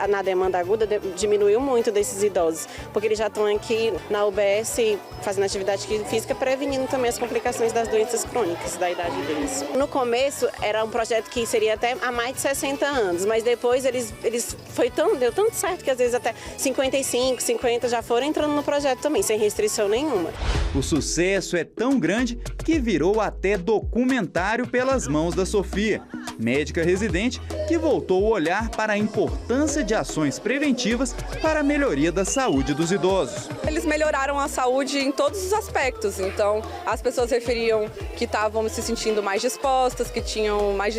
na demanda aguda, diminuiu muito desses idosos, porque eles já estão aqui na UBS fazendo atividade física, prevenindo também as complicações das doenças crônicas da idade deles. No começo, era um projeto que seria até há mais de 60 anos, mas depois deu tanto certo que às vezes até 55, 50 já foram entrando no projeto também, sem restrição nenhuma. O sucesso é tão grande que virou até documentário pelas mãos da Sofia, médica residente que voltou o olhar para a importância de ações preventivas para a melhoria da saúde dos idosos. Eles melhoraram a saúde em todos os aspectos, então as pessoas referiam que estavam se sentindo mais dispostas, que tinham mais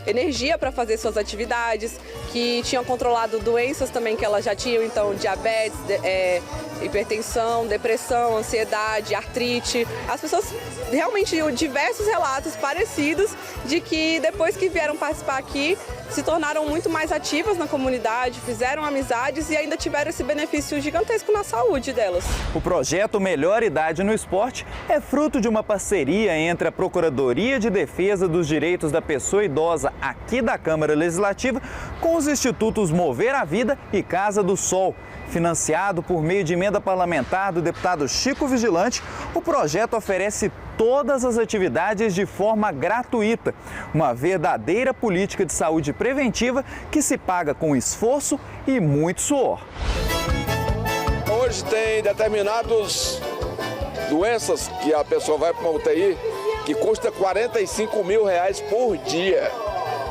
energia para fazer suas atividades, que tinham controlado doenças também que elas já tinham, então diabetes, hipertensão, depressão, ansiedade, artrite. As pessoas realmente diversos relatos parecidos de que depois que vieram participar aqui, se tornaram muito mais ativas na comunidade, fizeram amizades e ainda tiveram esse benefício gigantesco na saúde delas. O projeto Melhor Idade no Esporte é fruto de uma parceria entre a Procuradoria de Defesa dos Direitos da Pessoa Idosa aqui da Câmara Legislativa com os institutos Mover a Vida e Casa do Sol. Financiado por meio de emenda parlamentar do deputado Chico Vigilante, o projeto oferece todas as atividades de forma gratuita. Uma verdadeira política de saúde preventiva que se paga com esforço e muito suor. Hoje tem determinadas doenças que a pessoa vai para uma UTI que custa R$45 mil por dia.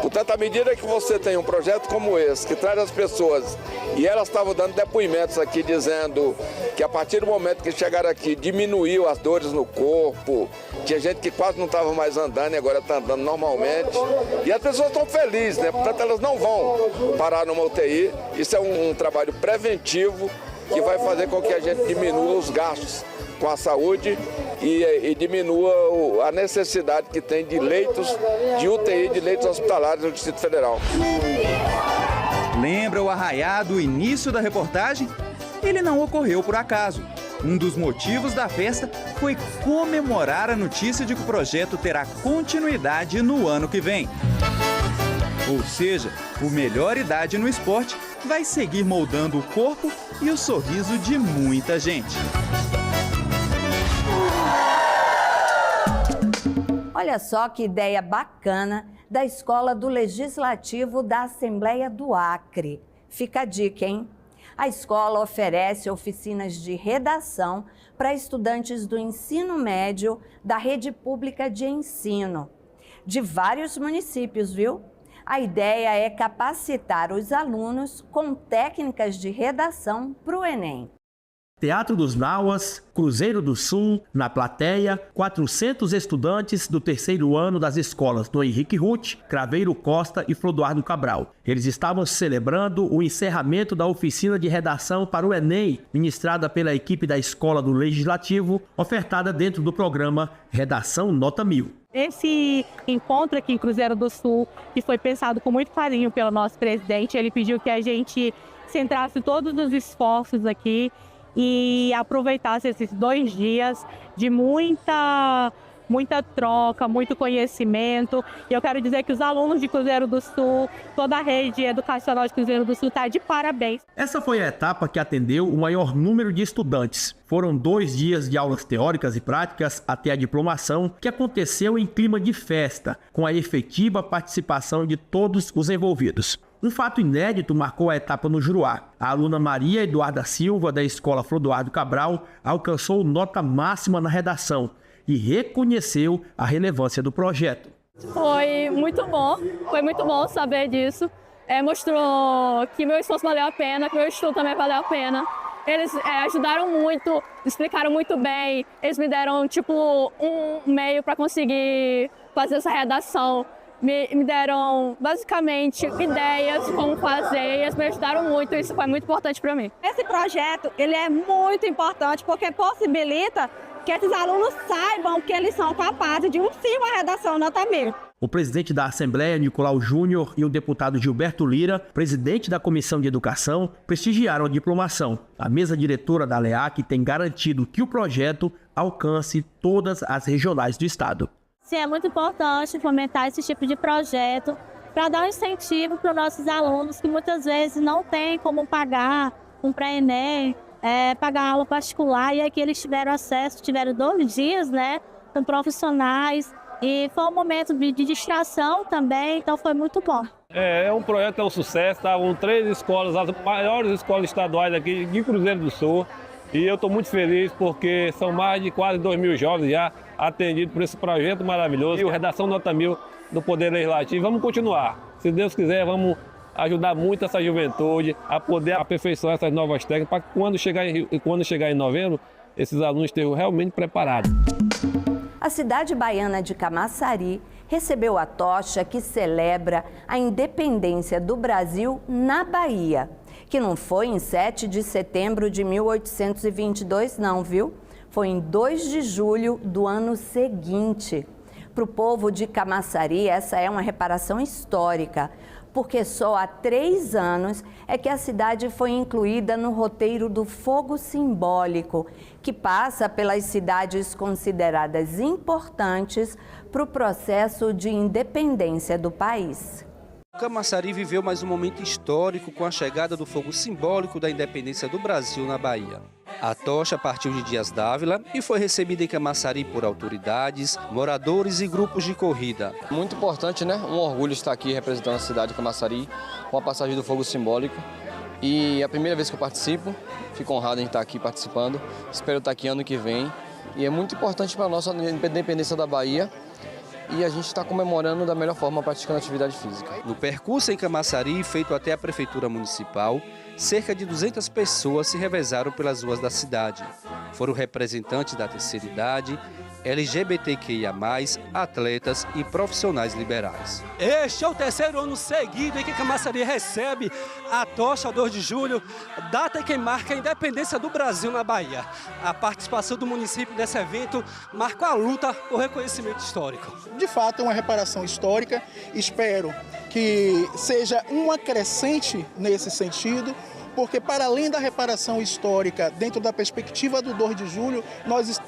Portanto, à medida que você tem um projeto como esse, que traz as pessoas, e elas estavam dando depoimentos aqui dizendo que a partir do momento que chegaram aqui, diminuiu as dores no corpo, tinha gente que quase não estava mais andando e agora está andando normalmente. E as pessoas estão felizes, né? Portanto, elas não vão parar numa UTI. Isso é um trabalho preventivo que vai fazer com que a gente diminua os gastos com a saúde e diminua a necessidade que tem de leitos de UTI, de leitos hospitalares no Distrito Federal. Lembra o arraiá do início da reportagem? Ele não ocorreu por acaso. Um dos motivos da festa foi comemorar a notícia de que o projeto terá continuidade no ano que vem. Ou seja, o Melhor Idade no Esporte vai seguir moldando o corpo e o sorriso de muita gente. Olha só que ideia bacana da Escola do Legislativo da Assembleia do Acre. Fica a dica, hein? A escola oferece oficinas de redação para estudantes do ensino médio da rede pública de ensino, de vários municípios, viu? A ideia é capacitar os alunos com técnicas de redação para o Enem. Teatro dos Nauas, Cruzeiro do Sul, na plateia, 400 estudantes do terceiro ano das escolas do Henrique Ruth, Craveiro Costa e Flodoardo Cabral. Eles estavam celebrando o encerramento da oficina de redação para o Enem, ministrada pela equipe da Escola do Legislativo, ofertada dentro do programa Redação Nota 1000. Esse encontro aqui em Cruzeiro do Sul, que foi pensado com muito carinho pelo nosso presidente, ele pediu que a gente centrasse todos os esforços aqui e aproveitasse esses 2 dias de muita troca, muito conhecimento. E eu quero dizer que os alunos de Cruzeiro do Sul, toda a rede educacional de Cruzeiro do Sul está de parabéns. Essa foi a etapa que atendeu o maior número de estudantes. Foram 2 dias de aulas teóricas e práticas até a diplomação, que aconteceu em clima de festa, com a efetiva participação de todos os envolvidos. Um fato inédito marcou a etapa no Juruá. A aluna Maria Eduarda Silva, da Escola Flodoardo Cabral, alcançou nota máxima na redação e reconheceu a relevância do projeto. Foi muito bom saber disso. Mostrou que meu esforço valeu a pena, que meu estudo também valeu a pena. Eles ajudaram muito, explicaram muito bem, eles me deram um meio para conseguir fazer essa redação me deram basicamente ideias como fazer, e eles me ajudaram muito, isso foi muito importante para mim. Esse projeto, ele é muito importante porque possibilita que esses alunos saibam que eles são capazes de uma redação nota 1000. O presidente da Assembleia, Nicolau Júnior, e o deputado Gilberto Lira, presidente da Comissão de Educação, prestigiaram a diplomação. A mesa diretora da LEAC tem garantido que o projeto alcance todas as regionais do estado. Sim, é muito importante fomentar esse tipo de projeto para dar um incentivo para os nossos alunos que muitas vezes não têm como pagar um pré-ENEM, pagar aula particular, e aqui eles tiveram acesso, tiveram 2 dias, né, com profissionais, e foi um momento de distração também, então foi muito bom. É um projeto, é um sucesso, estavam 3 escolas, as maiores escolas estaduais aqui de Cruzeiro do Sul, e eu estou muito feliz porque são mais de quase 2.000 jovens já atendidos por esse projeto maravilhoso. E o Redação Nota 1000 do Poder Legislativo, vamos continuar. Se Deus quiser, vamos ajudar muito essa juventude a poder aperfeiçoar essas novas técnicas para que quando chegar em novembro, esses alunos estejam realmente preparados. A cidade baiana de Camaçari recebeu a tocha que celebra a independência do Brasil na Bahia, que não foi em 7 de setembro de 1822 não, viu? Foi em 2 de julho do ano seguinte. Para o povo de Camaçari, essa é uma reparação histórica, porque só há 3 anos é que a cidade foi incluída no roteiro do Fogo Simbólico, que passa pelas cidades consideradas importantes para o processo de independência do país. Camaçari viveu mais um momento histórico com a chegada do fogo simbólico da independência do Brasil na Bahia. A tocha partiu de Dias Dávila e foi recebida em Camaçari por autoridades, moradores e grupos de corrida. Muito importante, né? Um orgulho estar aqui representando a cidade de Camaçari com a passagem do fogo simbólico. E é a primeira vez que eu participo, fico honrado em estar aqui participando. Espero estar aqui ano que vem. E é muito importante para a nossa independência da Bahia. E a gente está comemorando da melhor forma, praticando atividade física. No percurso em Camaçari, feito até a Prefeitura Municipal, cerca de 200 pessoas se revezaram pelas ruas da cidade. Foram representantes da terceira idade, LGBTQIA+, atletas e profissionais liberais. Este é o 3º ano seguido em que Camaçari recebe a tocha 2 de julho, data em que marca a independência do Brasil na Bahia. A participação do município nesse evento marca a luta por reconhecimento histórico. De fato, é uma reparação histórica. Espero que seja uma crescente nesse sentido, porque para além da reparação histórica, dentro da perspectiva do 2 de julho,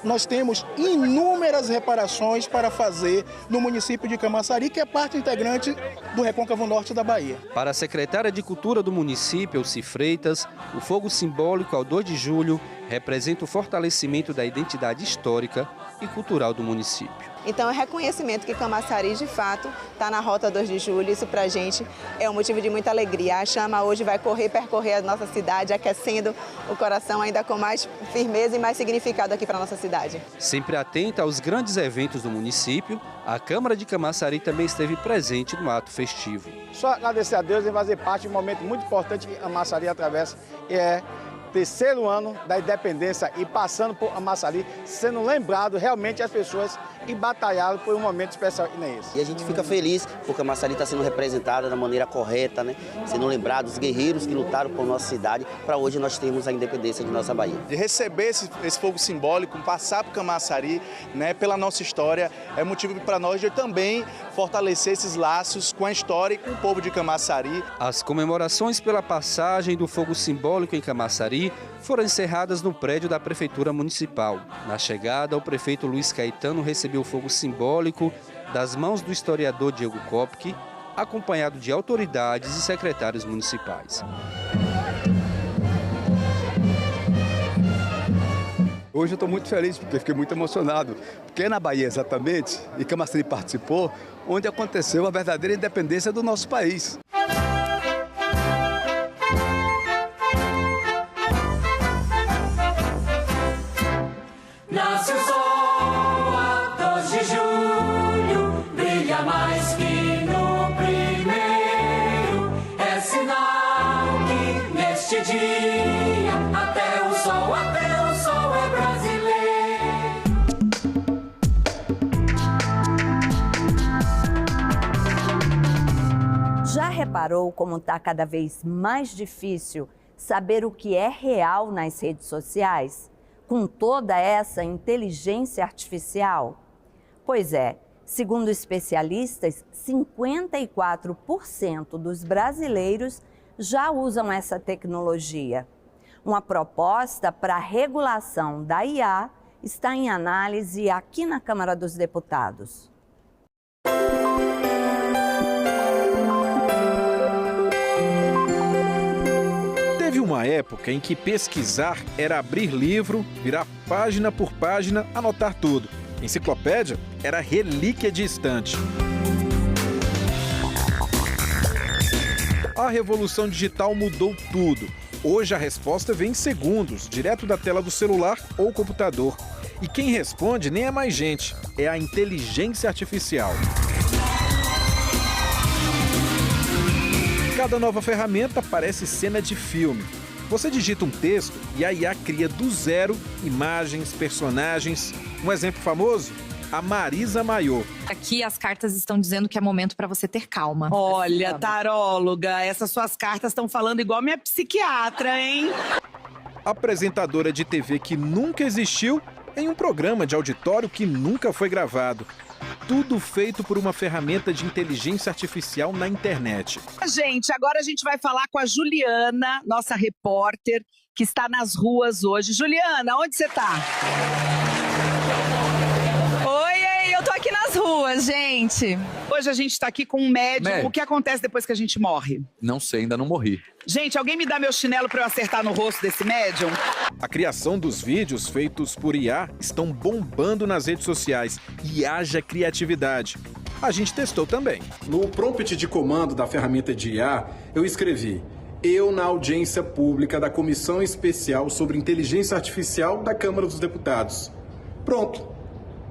nós temos inúmeras reparações para fazer no município de Camaçari, que é parte integrante do Recôncavo Norte da Bahia. Para a secretária de Cultura do município, Elci Freitas, o fogo simbólico ao 2 de julho representa o fortalecimento da identidade histórica e cultural do município. Então, é reconhecimento que Camaçari, de fato, está na Rota 2 de Julho. Isso, para a gente, é um motivo de muita alegria. A chama hoje vai percorrer a nossa cidade, aquecendo o coração ainda com mais firmeza e mais significado aqui para a nossa cidade. Sempre atenta aos grandes eventos do município, a Câmara de Camaçari também esteve presente no ato festivo. Só agradecer a Deus em fazer parte de um momento muito importante que Camaçari atravessa, que é 3º ano da independência e passando por Camaçari, sendo lembrado realmente as pessoas que batalharam por um momento especial que nem esse. E a gente fica feliz porque Camaçari está sendo representada da maneira correta, né? Sendo lembrado os guerreiros que lutaram por nossa cidade, para hoje nós termos a independência de nossa Bahia. De receber esse fogo simbólico, passar por Camaçari, né, pela nossa história, é motivo para nós de também fortalecer esses laços com a história e com o povo de Camaçari. As comemorações pela passagem do fogo simbólico em Camaçari foram encerradas no prédio da Prefeitura Municipal. Na chegada, o prefeito Luiz Caetano recebeu o fogo simbólico das mãos do historiador Diego Kopke, acompanhado de autoridades e secretários municipais. Hoje eu estou muito feliz, porque fiquei muito emocionado, porque é na Bahia exatamente, e Camaçari participou, onde aconteceu a verdadeira independência do nosso país. Nasce o sol a 2 de julho, brilha mais que no primeiro. É sinal que neste dia até o sol é brasileiro. Já reparou como está cada vez mais difícil saber o que é real nas redes sociais, com toda essa inteligência artificial? Pois é, segundo especialistas, 54% dos brasileiros já usam essa tecnologia. Uma proposta para a regulação da IA está em análise aqui na Câmara dos Deputados. Teve uma época em que pesquisar era abrir livro, virar página por página, anotar tudo. Enciclopédia era relíquia de estante. A revolução digital mudou tudo. Hoje a resposta vem em segundos, direto da tela do celular ou computador. E quem responde nem é mais gente, é a inteligência artificial. Cada nova ferramenta parece cena de filme. Você digita um texto e a IA cria do zero imagens, personagens. Um exemplo famoso? A Marisa Maiô. Aqui as cartas estão dizendo que é momento para você ter calma. Olha, taróloga, essas suas cartas estão falando igual minha psiquiatra, hein? Apresentadora de TV que nunca existiu em um programa de auditório que nunca foi gravado. Tudo feito por uma ferramenta de inteligência artificial na internet. Gente, agora a gente vai falar com a Juliana, nossa repórter, que está nas ruas hoje. Juliana, onde você está? Oi, eu tô aqui nas ruas, gente. Hoje a gente está aqui com um médium. O que acontece depois que a gente morre? Não sei, ainda não morri. Gente, alguém me dá meu chinelo para eu acertar no rosto desse médium? A criação dos vídeos feitos por IA estão bombando nas redes sociais e haja criatividade. A gente testou também. No prompt de comando da ferramenta de IA, eu escrevi: eu na audiência pública da Comissão Especial sobre Inteligência Artificial da Câmara dos Deputados. Pronto,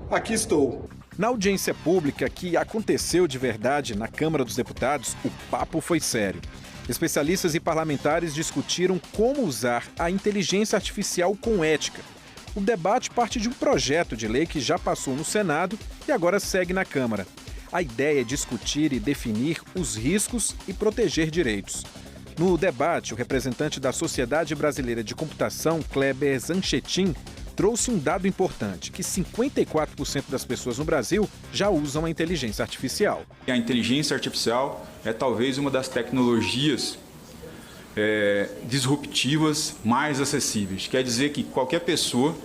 aqui estou. Na audiência pública que aconteceu de verdade na Câmara dos Deputados, o papo foi sério. Especialistas e parlamentares discutiram como usar a inteligência artificial com ética. O debate parte de um projeto de lei que já passou no Senado e agora segue na Câmara. A ideia é discutir e definir os riscos e proteger direitos. No debate, o representante da Sociedade Brasileira de Computação, Kleber Zanchetin, trouxe um dado importante, que 54% das pessoas no Brasil já usam a inteligência artificial. A inteligência artificial é talvez uma das tecnologias disruptivas mais acessíveis. Quer dizer que qualquer pessoa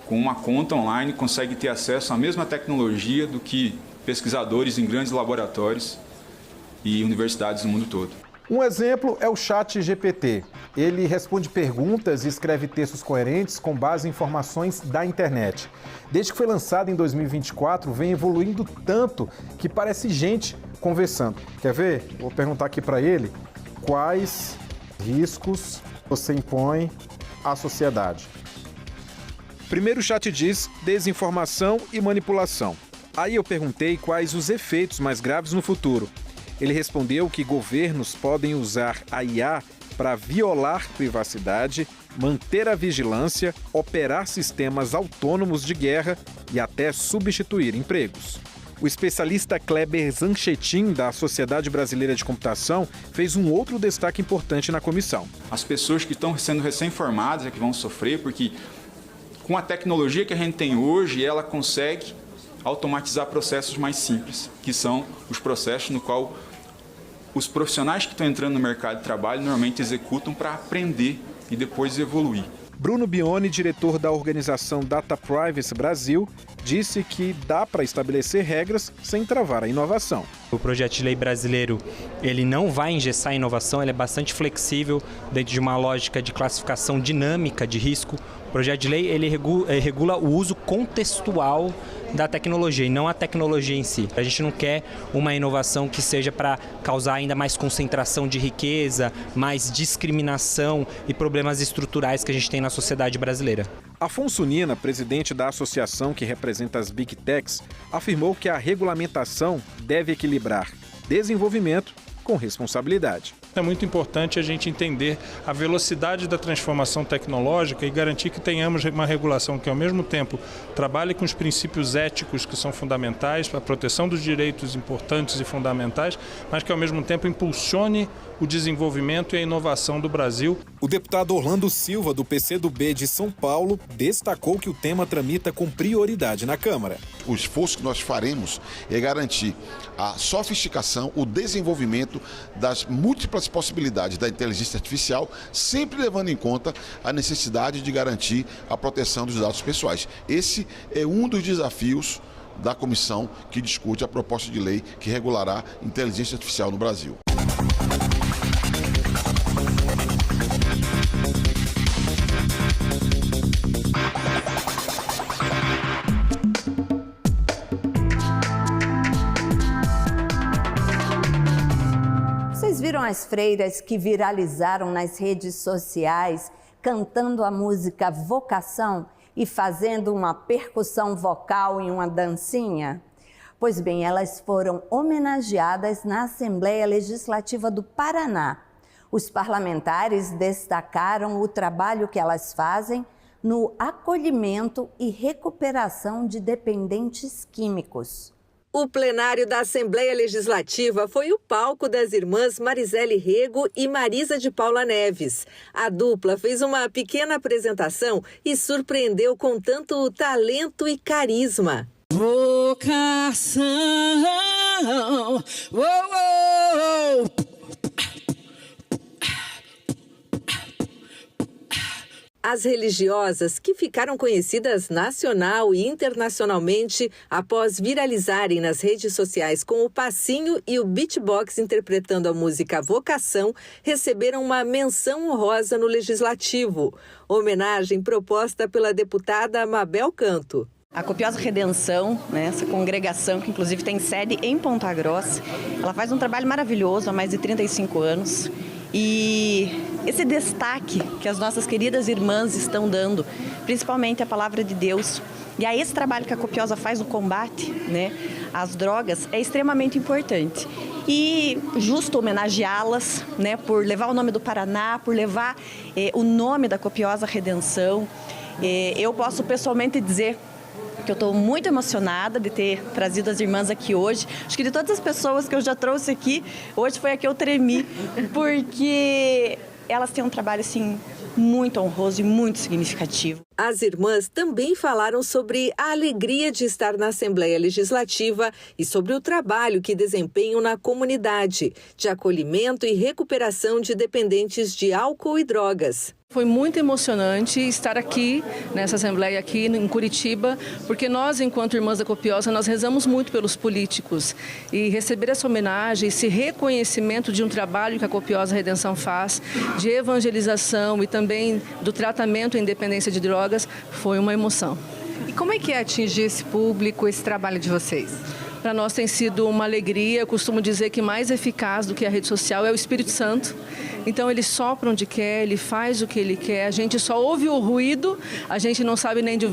com uma conta online consegue ter acesso à mesma tecnologia do que pesquisadores em grandes laboratórios e universidades no mundo todo. Um exemplo é o ChatGPT. Ele responde perguntas e escreve textos coerentes com base em informações da internet. Desde que foi lançado em 2024, vem evoluindo tanto que parece gente conversando. Quer ver? Vou perguntar aqui para ele quais riscos você impõe à sociedade. Primeiro o chat diz desinformação e manipulação. Aí eu perguntei quais os efeitos mais graves no futuro. Ele respondeu que governos podem usar a IA para violar privacidade, manter a vigilância, operar sistemas autônomos de guerra e até substituir empregos. O especialista Kleber Zanchetin, da Sociedade Brasileira de Computação, fez um outro destaque importante na comissão. As pessoas que estão sendo recém-formadas é que vão sofrer, porque com a tecnologia que a gente tem hoje, ela consegue automatizar processos mais simples, que são os processos no qual os profissionais que estão entrando no mercado de trabalho normalmente executam para aprender e depois evoluir. Bruno Bione, diretor da organização Data Privacy Brasil, disse que dá para estabelecer regras sem travar a inovação. O projeto de lei brasileiro, ele não vai engessar a inovação, ele é bastante flexível dentro de uma lógica de classificação dinâmica de risco. O projeto de lei, ele regula o uso contextual da tecnologia e não a tecnologia em si. A gente não quer uma inovação que seja para causar ainda mais concentração de riqueza, mais discriminação e problemas estruturais que a gente tem na sociedade brasileira. Afonso Nina, presidente da associação que representa as Big Techs, afirmou que a regulamentação deve equilibrar desenvolvimento com responsabilidade. É muito importante a gente entender a velocidade da transformação tecnológica e garantir que tenhamos uma regulação que, ao mesmo tempo, trabalhe com os princípios éticos que são fundamentais para a proteção dos direitos importantes e fundamentais, mas que, ao mesmo tempo, impulsione o desenvolvimento e a inovação do Brasil. O deputado Orlando Silva, do PCdoB de São Paulo, destacou que o tema tramita com prioridade na Câmara. O esforço que nós faremos é garantir a sofisticação, o desenvolvimento das múltiplas possibilidades da inteligência artificial, sempre levando em conta a necessidade de garantir a proteção dos dados pessoais. Esse é um dos desafios da comissão que discute a proposta de lei que regulará inteligência artificial no Brasil. Vocês viram as freiras que viralizaram nas redes sociais cantando a música Vocação e fazendo uma percussão vocal em uma dancinha? Pois bem, elas foram homenageadas na Assembleia Legislativa do Paraná. Os parlamentares destacaram o trabalho que elas fazem no acolhimento e recuperação de dependentes químicos. O plenário da Assembleia Legislativa foi o palco das irmãs Marisele Rego e Marisa de Paula Neves. A dupla fez uma pequena apresentação e surpreendeu com tanto talento e carisma. Vocação, oh, oh, oh. As religiosas, que ficaram conhecidas nacional e internacionalmente após viralizarem nas redes sociais com o passinho e o beatbox interpretando a música Vocação, receberam uma menção honrosa no Legislativo. Homenagem proposta pela deputada Mabel Canto. A Copiosa Redenção, essa congregação que inclusive tem sede em Ponta Grossa, ela faz um trabalho maravilhoso há mais de 35 anos. E esse destaque que as nossas queridas irmãs estão dando, principalmente a palavra de Deus, e a esse trabalho que a Copiosa faz no combate às drogas, é extremamente importante. E justo homenageá-las por levar o nome do Paraná, por levar o nome da Copiosa Redenção. Eu posso pessoalmente dizer que eu estou muito emocionada de ter trazido as irmãs aqui hoje. Acho que de todas as pessoas que eu já trouxe aqui, hoje foi a que eu tremi, porque elas têm um trabalho assim muito honroso e muito significativo. As irmãs também falaram sobre a alegria de estar na Assembleia Legislativa e sobre o trabalho que desempenham na comunidade, de acolhimento e recuperação de dependentes de álcool e drogas. Foi muito emocionante estar aqui, nessa Assembleia aqui em Curitiba, porque nós, enquanto Irmãs da Copiosa, nós rezamos muito pelos políticos. E receber essa homenagem, esse reconhecimento de um trabalho que a Copiosa Redenção faz, de evangelização e também do tratamento à independência de drogas, foi uma emoção. E como é que é atingir esse público, esse trabalho de vocês? Para nós tem sido uma alegria. Eu costumo dizer que mais eficaz do que a rede social é o Espírito Santo. Então ele sopra onde quer, ele faz o que ele quer. A gente só ouve o ruído, a gente não sabe nem de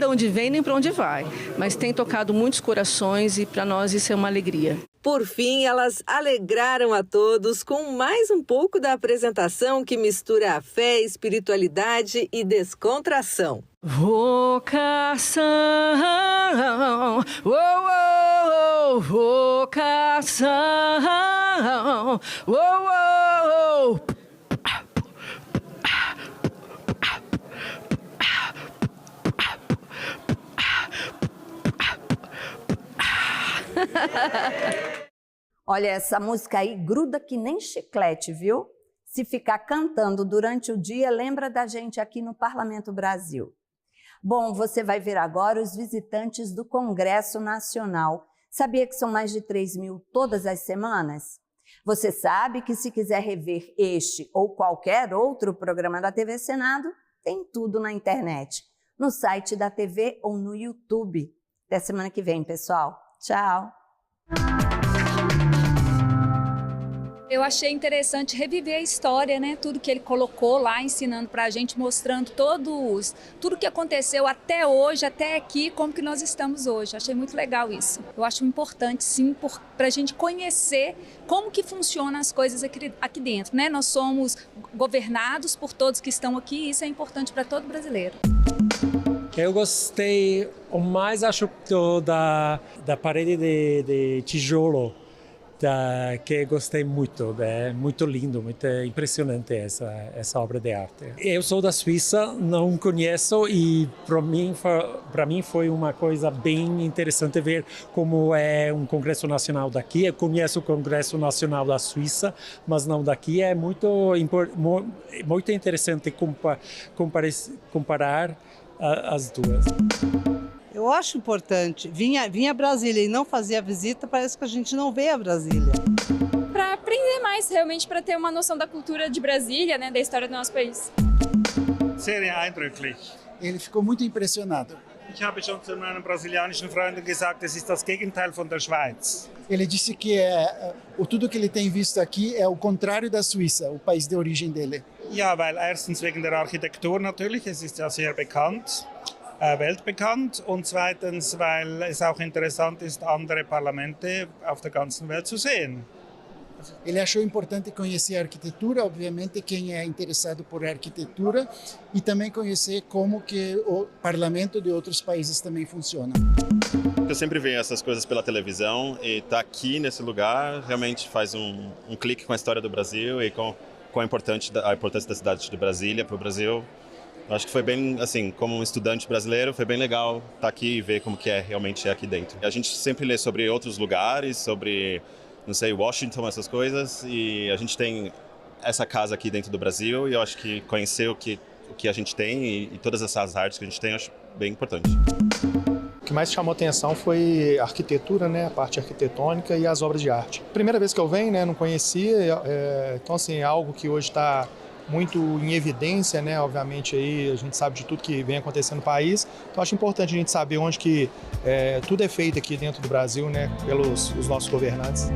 onde vem, nem para onde vai. Mas tem tocado muitos corações e para nós isso é uma alegria. Por fim, elas alegraram a todos com mais um pouco da apresentação que mistura a fé, espiritualidade e descontração. Vocação, oh, oh, oh, vocação, oh, oh, oh. Olha, essa música aí gruda que nem chiclete, viu? Se ficar cantando durante o dia, lembra da gente aqui no Parlamento Brasil. Bom, você vai ver agora os visitantes do Congresso Nacional. Sabia que são mais de 3.000 todas as semanas? Você sabe que se quiser rever este ou qualquer outro programa da TV Senado, tem tudo na internet, no site da TV ou no YouTube. Até semana que vem, pessoal. Tchau! Eu achei interessante reviver a história, né? Tudo que ele colocou lá, ensinando para a gente, mostrando tudo que aconteceu até hoje, até aqui, como que nós estamos hoje. Achei muito legal isso. Eu acho importante, sim, para a gente conhecer como que funcionam as coisas aqui dentro, né? Nós somos governados por todos que estão aqui e isso é importante para todo brasileiro. Eu gostei, o mais acho da parede de tijolo, que gostei muito, é muito lindo, muito impressionante essa obra de arte. Eu sou da Suíça, não conheço e para mim foi uma coisa bem interessante ver como é um Congresso Nacional daqui. Eu conheço o Congresso Nacional da Suíça, mas não daqui. É muito interessante comparar as duas. Eu acho importante. Vinha a Brasília e não fazia a visita, parece que a gente não vê a Brasília. Para aprender mais, realmente, para ter uma noção da cultura de Brasília, né, da história do nosso país. Sehr eindrücklich. Ele ficou muito impressionado. Ich habe schon zu meinen brasilianischen Freunden gesagt, es ist das Gegenteil von der Schweiz. Ele disse que tudo que ele tem visto aqui é o contrário da Suíça, o país de origem dele. Ja, weil erstens wegen der Architektur natürlich, es ist ja sehr bekannt. Weltbekannt und zweitens, weil es auch interessant ist, andere Parlamente auf der ganzen Welt zu sehen. Ele achou importante conhecer a arquitetura, obviamente quem é interessado por arquitetura, e também conhecer como que o parlamento de outros países também funciona. Eu sempre vejo essas coisas pela televisão e estar aqui nesse lugar realmente faz um clique com a história do Brasil e com a importância da cidade de Brasília para o Brasil. Eu acho que foi bem, assim, como um estudante brasileiro, foi bem legal estar aqui e ver como que realmente é aqui dentro. A gente sempre lê sobre outros lugares, sobre, não sei, Washington, essas coisas, e a gente tem essa casa aqui dentro do Brasil, e eu acho que conhecer o que a gente tem e todas essas artes que a gente tem, eu acho bem importante. O que mais chamou atenção foi a arquitetura, né, a parte arquitetônica e as obras de arte. Primeira vez que eu venho, né, não conhecia, então assim, é algo que hoje está muito em evidência, né? Obviamente aí a gente sabe de tudo que vem acontecendo no país, então acho importante a gente saber onde que tudo é feito aqui dentro do Brasil, né? Pelos os nossos governantes.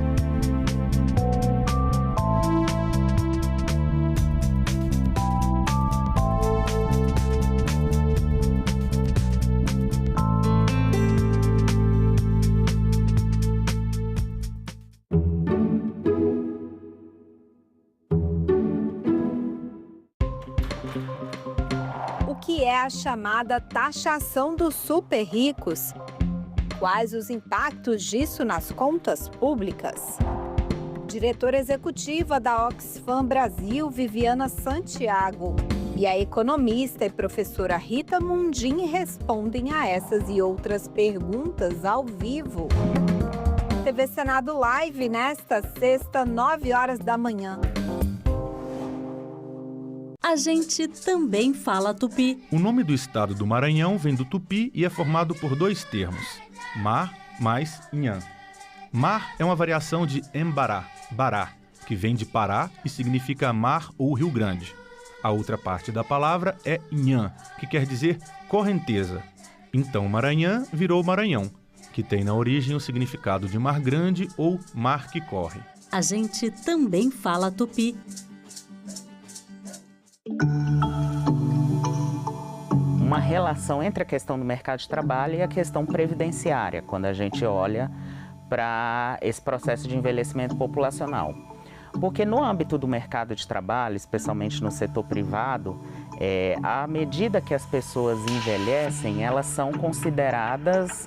A chamada taxação dos super ricos. Quais os impactos disso nas contas públicas? Diretora executiva da Oxfam Brasil, Viviana Santiago, e a economista e professora Rita Mundim respondem a essas e outras perguntas ao vivo. TV Senado Live nesta sexta, 9h da manhã. A gente também fala tupi. O nome do estado do Maranhão vem do tupi e é formado por dois termos, mar mais nhan. Mar é uma variação de embará, bará, que vem de Pará e significa mar ou Rio Grande. A outra parte da palavra é nhan, que quer dizer correnteza. Então Maranhão virou Maranhão, que tem na origem o significado de mar grande ou mar que corre. A gente também fala tupi. Uma relação entre a questão do mercado de trabalho e a questão previdenciária, quando a gente olha para esse processo de envelhecimento populacional. Porque no âmbito do mercado de trabalho, especialmente no setor privado, à medida que as pessoas envelhecem, elas são consideradas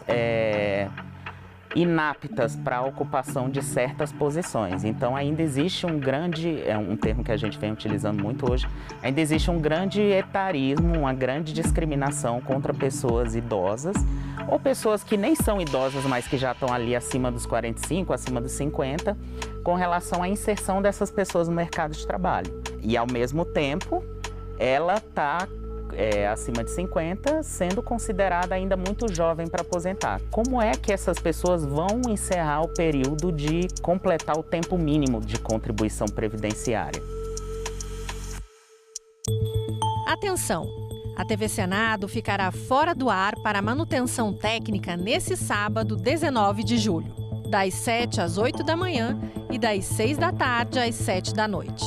inaptas para a ocupação de certas posições. Então ainda existe um grande, é um termo que a gente vem utilizando muito hoje, ainda existe um grande etarismo, uma grande discriminação contra pessoas idosas ou pessoas que nem são idosas, mas que já estão ali acima dos 45, acima dos 50, com relação à inserção dessas pessoas no mercado de trabalho. E ao mesmo tempo, ela está acima de 50, sendo considerada ainda muito jovem para aposentar. Como é que essas pessoas vão encerrar o período de completar o tempo mínimo de contribuição previdenciária? Atenção! A TV Senado ficará fora do ar para manutenção técnica nesse sábado, 19 de julho. das 7 às 8 da manhã e das 6 da tarde às 7 da noite.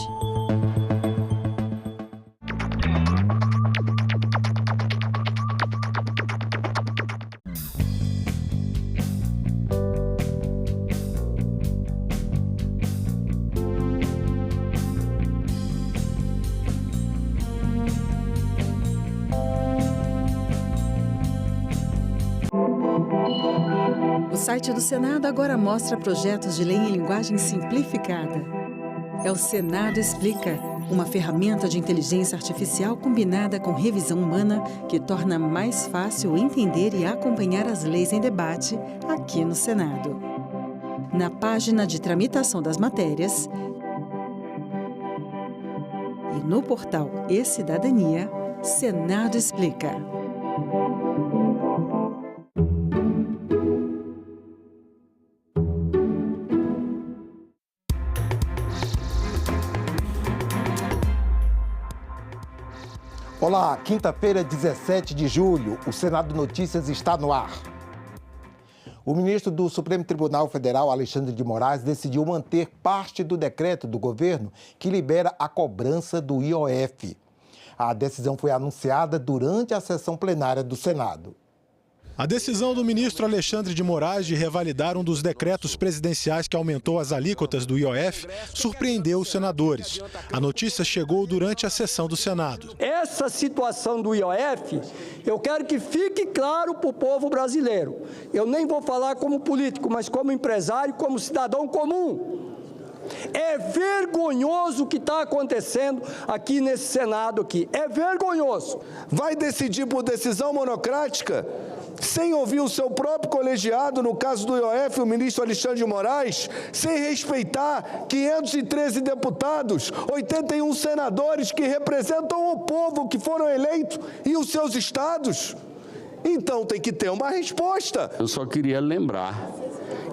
O site do Senado agora mostra projetos de lei em linguagem simplificada. É o Senado Explica, uma ferramenta de inteligência artificial combinada com revisão humana que torna mais fácil entender e acompanhar as leis em debate aqui no Senado. Na página de tramitação das matérias e no portal E-Cidadania, Senado Explica. Olá, quinta-feira, 17 de julho, o Senado Notícias está no ar. O ministro do Supremo Tribunal Federal, Alexandre de Moraes, decidiu manter parte do decreto do governo que libera a cobrança do IOF. A decisão foi anunciada durante a sessão plenária do Senado. A decisão do ministro Alexandre de Moraes de revalidar um dos decretos presidenciais que aumentou as alíquotas do IOF surpreendeu os senadores. A notícia chegou durante a sessão do Senado. Essa situação do IOF, eu quero que fique claro para o povo brasileiro. Eu nem vou falar como político, mas como empresário, como cidadão comum. É vergonhoso o que está acontecendo aqui nesse Senado aqui. É vergonhoso. Vai decidir por decisão monocrática? Sem ouvir o seu próprio colegiado, no caso do IOF, o ministro Alexandre de Moraes, sem respeitar 513 deputados, 81 senadores que representam o povo que foram eleitos e os seus estados? Então tem que ter uma resposta. Eu só queria lembrar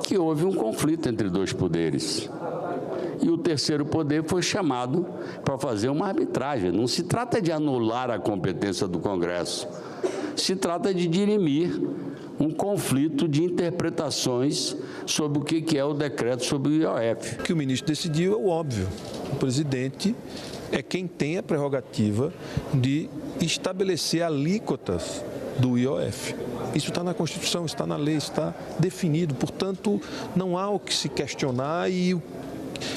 que houve um conflito entre dois poderes. E o terceiro poder foi chamado para fazer uma arbitragem. Não se trata de anular a competência do Congresso. Se trata de dirimir um conflito de interpretações sobre o que é o decreto sobre o IOF. O que o ministro decidiu é o óbvio. O presidente é quem tem a prerrogativa de estabelecer alíquotas do IOF. Isso está na Constituição, está na lei, está definido. Portanto, não há o que se questionar e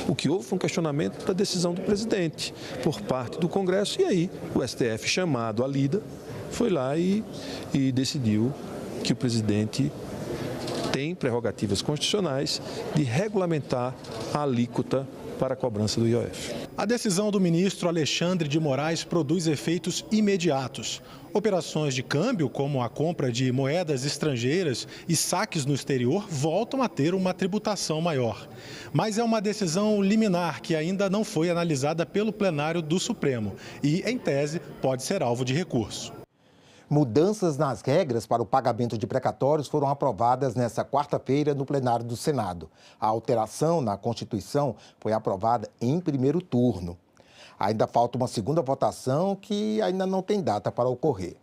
o que houve foi um questionamento da decisão do presidente por parte do Congresso. E aí o STF, chamado à lida, foi lá e decidiu que o presidente tem prerrogativas constitucionais de regulamentar a alíquota para a cobrança do IOF. A decisão do ministro Alexandre de Moraes produz efeitos imediatos. Operações de câmbio, como a compra de moedas estrangeiras e saques no exterior, voltam a ter uma tributação maior. Mas é uma decisão liminar que ainda não foi analisada pelo plenário do Supremo e, em tese, pode ser alvo de recurso. Mudanças nas regras para o pagamento de precatórios foram aprovadas nesta quarta-feira no plenário do Senado. A alteração na Constituição foi aprovada em primeiro turno. Ainda falta uma segunda votação que ainda não tem data para ocorrer.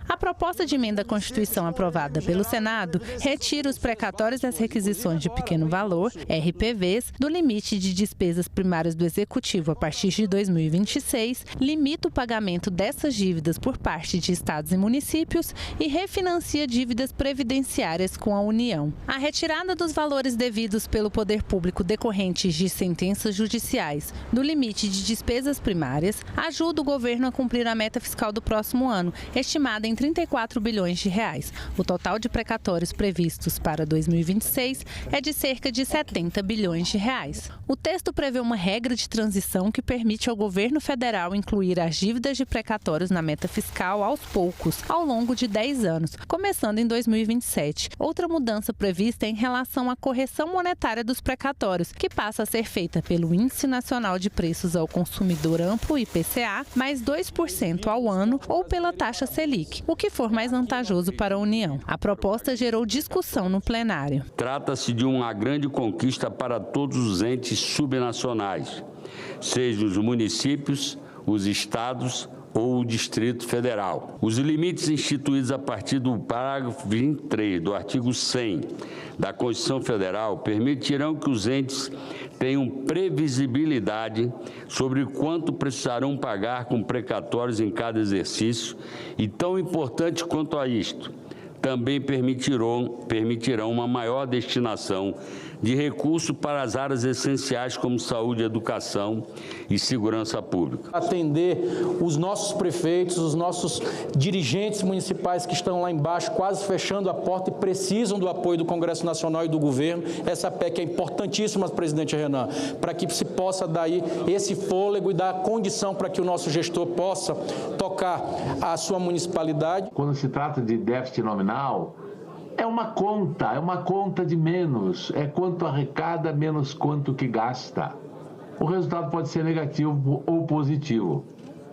A proposta de emenda à Constituição aprovada pelo Senado retira os precatórios e as requisições de pequeno valor, RPVs, do limite de despesas primárias do Executivo a partir de 2026, limita o pagamento dessas dívidas por parte de estados e municípios e refinancia dívidas previdenciárias com a União. A retirada dos valores devidos pelo poder público decorrentes de sentenças judiciais do limite de despesas primárias ajuda o governo a cumprir a meta fiscal do próximo ano, estimada em 34 bilhões de reais. O total de precatórios previstos para 2026 é de cerca de 70 bilhões de reais. O texto prevê uma regra de transição que permite ao governo federal incluir as dívidas de precatórios na meta fiscal aos poucos, ao longo de 10 anos, começando em 2027. Outra mudança prevista é em relação à correção monetária dos precatórios, que passa a ser feita pelo Índice Nacional de Preços ao Consumidor Amplo, IPCA, mais 2% ao ano ou pela taxa Selic, o que for mais vantajoso para a União. A proposta gerou discussão no plenário. Trata-se de uma grande conquista para todos os entes subnacionais, sejam os municípios, os estados ou o Distrito Federal. Os limites instituídos a partir do parágrafo 23 do artigo 100 da Constituição Federal permitirão que os entes tenham previsibilidade sobre quanto precisarão pagar com precatórios em cada exercício e, tão importante quanto a isto, também permitirão uma maior destinação de recursos para as áreas essenciais como saúde, educação e segurança pública. Atender os nossos prefeitos, os nossos dirigentes municipais que estão lá embaixo, quase fechando a porta e precisam do apoio do Congresso Nacional e do governo. Essa PEC é importantíssima, presidente Renan, para que se possa dar aí esse fôlego e dar condição para que o nosso gestor possa tocar a sua municipalidade. Quando se trata de déficit nominal, é uma conta de menos, é quanto arrecada menos quanto que gasta. O resultado pode ser negativo ou positivo.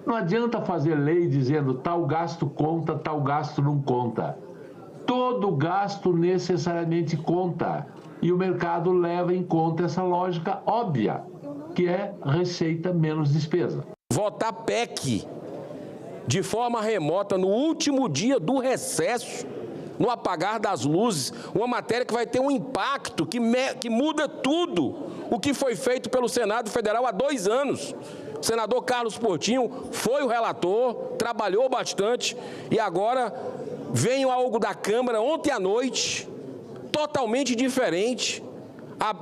Não adianta fazer lei dizendo tal gasto conta, tal gasto não conta. Todo gasto necessariamente conta. E o mercado leva em conta essa lógica óbvia, que é receita menos despesa. Votar PEC de forma remota no último dia do recesso, no apagar das luzes, uma matéria que vai ter um impacto que muda tudo o que foi feito pelo Senado Federal há 2 anos. O senador Carlos Portinho foi o relator, trabalhou bastante e agora vem algo da Câmara ontem à noite, totalmente diferente.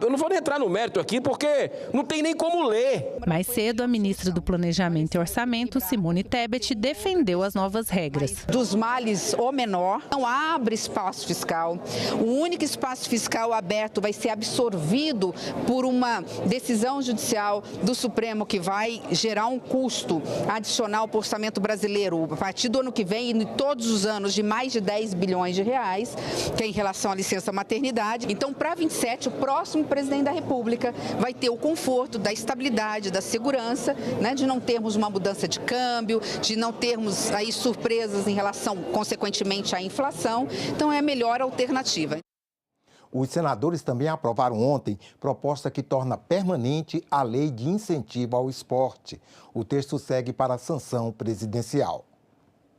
Eu não vou nem entrar no mérito aqui, porque não tem nem como ler. Mais cedo, a ministra do Planejamento e Orçamento, Simone Tebet, defendeu as novas regras. Dos males, o menor, não abre espaço fiscal. O único espaço fiscal aberto vai ser absorvido por uma decisão judicial do Supremo que vai gerar um custo adicional para o orçamento brasileiro, a partir do ano que vem e todos os anos, de mais de 10 bilhões de reais, que é em relação à licença maternidade. Então, para 27, o próximo presidente da República vai ter o conforto da estabilidade, da segurança, né, de não termos uma mudança de câmbio, de não termos aí surpresas em relação, consequentemente, à inflação. Então, é a melhor alternativa. Os senadores também aprovaram ontem proposta que torna permanente a lei de incentivo ao esporte. O texto segue para a sanção presidencial.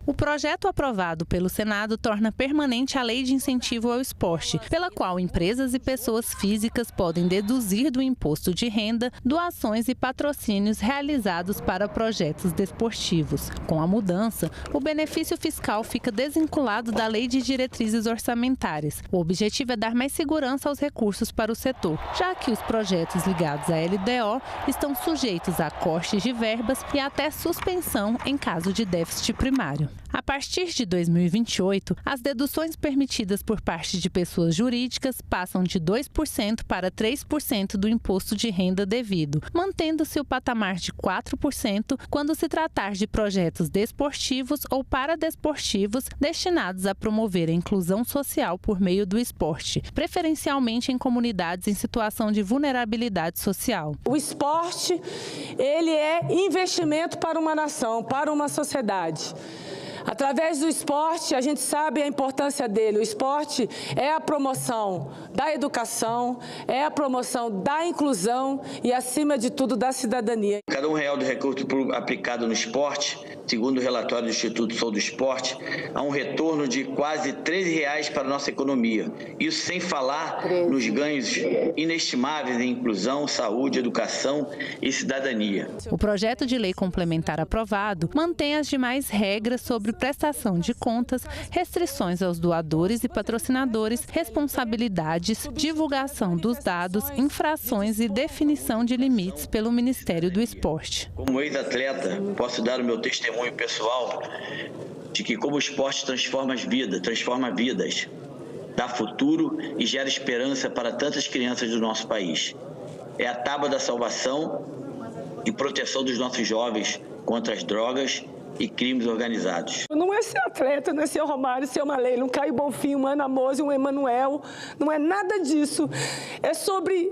O projeto aprovado pelo Senado torna permanente a Lei de Incentivo ao Esporte, pela qual empresas e pessoas físicas podem deduzir do imposto de renda doações e patrocínios realizados para projetos desportivos. Com a mudança, o benefício fiscal fica desvinculado da Lei de Diretrizes Orçamentárias. O objetivo é dar mais segurança aos recursos para o setor, já que os projetos ligados à LDO estão sujeitos a cortes de verbas e até suspensão em caso de déficit primário. A partir de 2028, as deduções permitidas por parte de pessoas jurídicas passam de 2% para 3% do imposto de renda devido, mantendo-se o patamar de 4% quando se tratar de projetos desportivos ou paradesportivos destinados a promover a inclusão social por meio do esporte, preferencialmente em comunidades em situação de vulnerabilidade social. O esporte, ele é investimento para uma nação, para uma sociedade. Através do esporte, a gente sabe a importância dele. O esporte é a promoção da educação, é a promoção da inclusão e, acima de tudo, da cidadania. Cada R$1 de recurso aplicado no esporte, segundo o relatório do Instituto Sou do Esporte, há um retorno de quase R$13 para a nossa economia. Isso sem falar nos ganhos inestimáveis em inclusão, saúde, educação e cidadania. O projeto de lei complementar aprovado mantém as demais regras sobre prestação de contas, restrições aos doadores e patrocinadores, responsabilidades, divulgação dos dados, infrações e definição de limites pelo Ministério do Esporte. Como ex-atleta, posso dar o meu testemunho pessoal de que como o esporte transforma vidas, dá futuro e gera esperança para tantas crianças do nosso país. É a tábua da salvação e proteção dos nossos jovens contra as drogas e crimes organizados. Não é ser atleta, não é ser o Romário, ser uma Leila, um Caio Bonfim, um Ana Mose, um Emanuel, não é nada disso. É sobre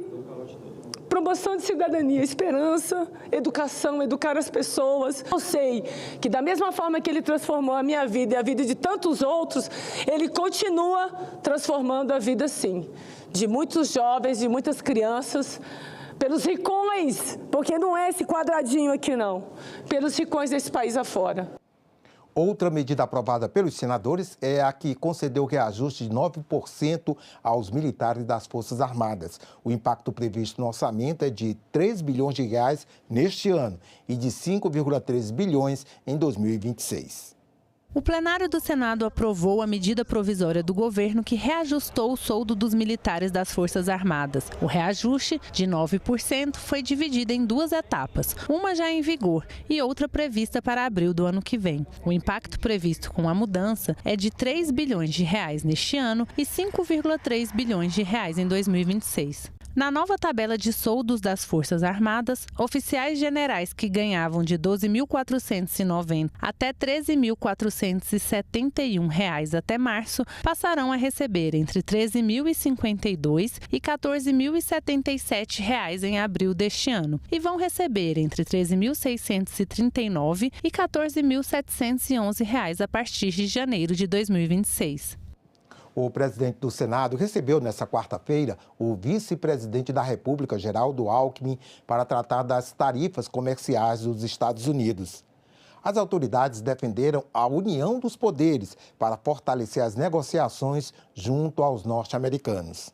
promoção de cidadania, esperança, educação, educar as pessoas. Eu sei que da mesma forma que ele transformou a minha vida e a vida de tantos outros, ele continua transformando a vida, sim, de muitos jovens, de muitas crianças, pelos ricões, porque não é esse quadradinho aqui, não, pelos ricões desse país afora. Outra medida aprovada pelos senadores é a que concedeu reajuste de 9% aos militares das Forças Armadas. O impacto previsto no orçamento é de 3 bilhões de reais neste ano e de 5,3 bilhões em 2026. O plenário do Senado aprovou a medida provisória do governo que reajustou o soldo dos militares das Forças Armadas. O reajuste, de 9%, foi dividido em 2 etapas, uma já em vigor e outra prevista para abril do ano que vem. O impacto previsto com a mudança é de 3 bilhões de reais neste ano e 5,3 bilhões de reais em 2026. Na nova tabela de soldos das Forças Armadas, oficiais generais que ganhavam de R$ 12.490 até R$ 13.471 até março passarão a receber entre R$ 13.052 e R$ 14.077 em abril deste ano e vão receber entre R$ 13.639 e R$ 14.711 a partir de janeiro de 2026. O presidente do Senado recebeu nesta quarta-feira o vice-presidente da República, Geraldo Alckmin, para tratar das tarifas comerciais dos Estados Unidos. As autoridades defenderam a união dos poderes para fortalecer as negociações junto aos norte-americanos.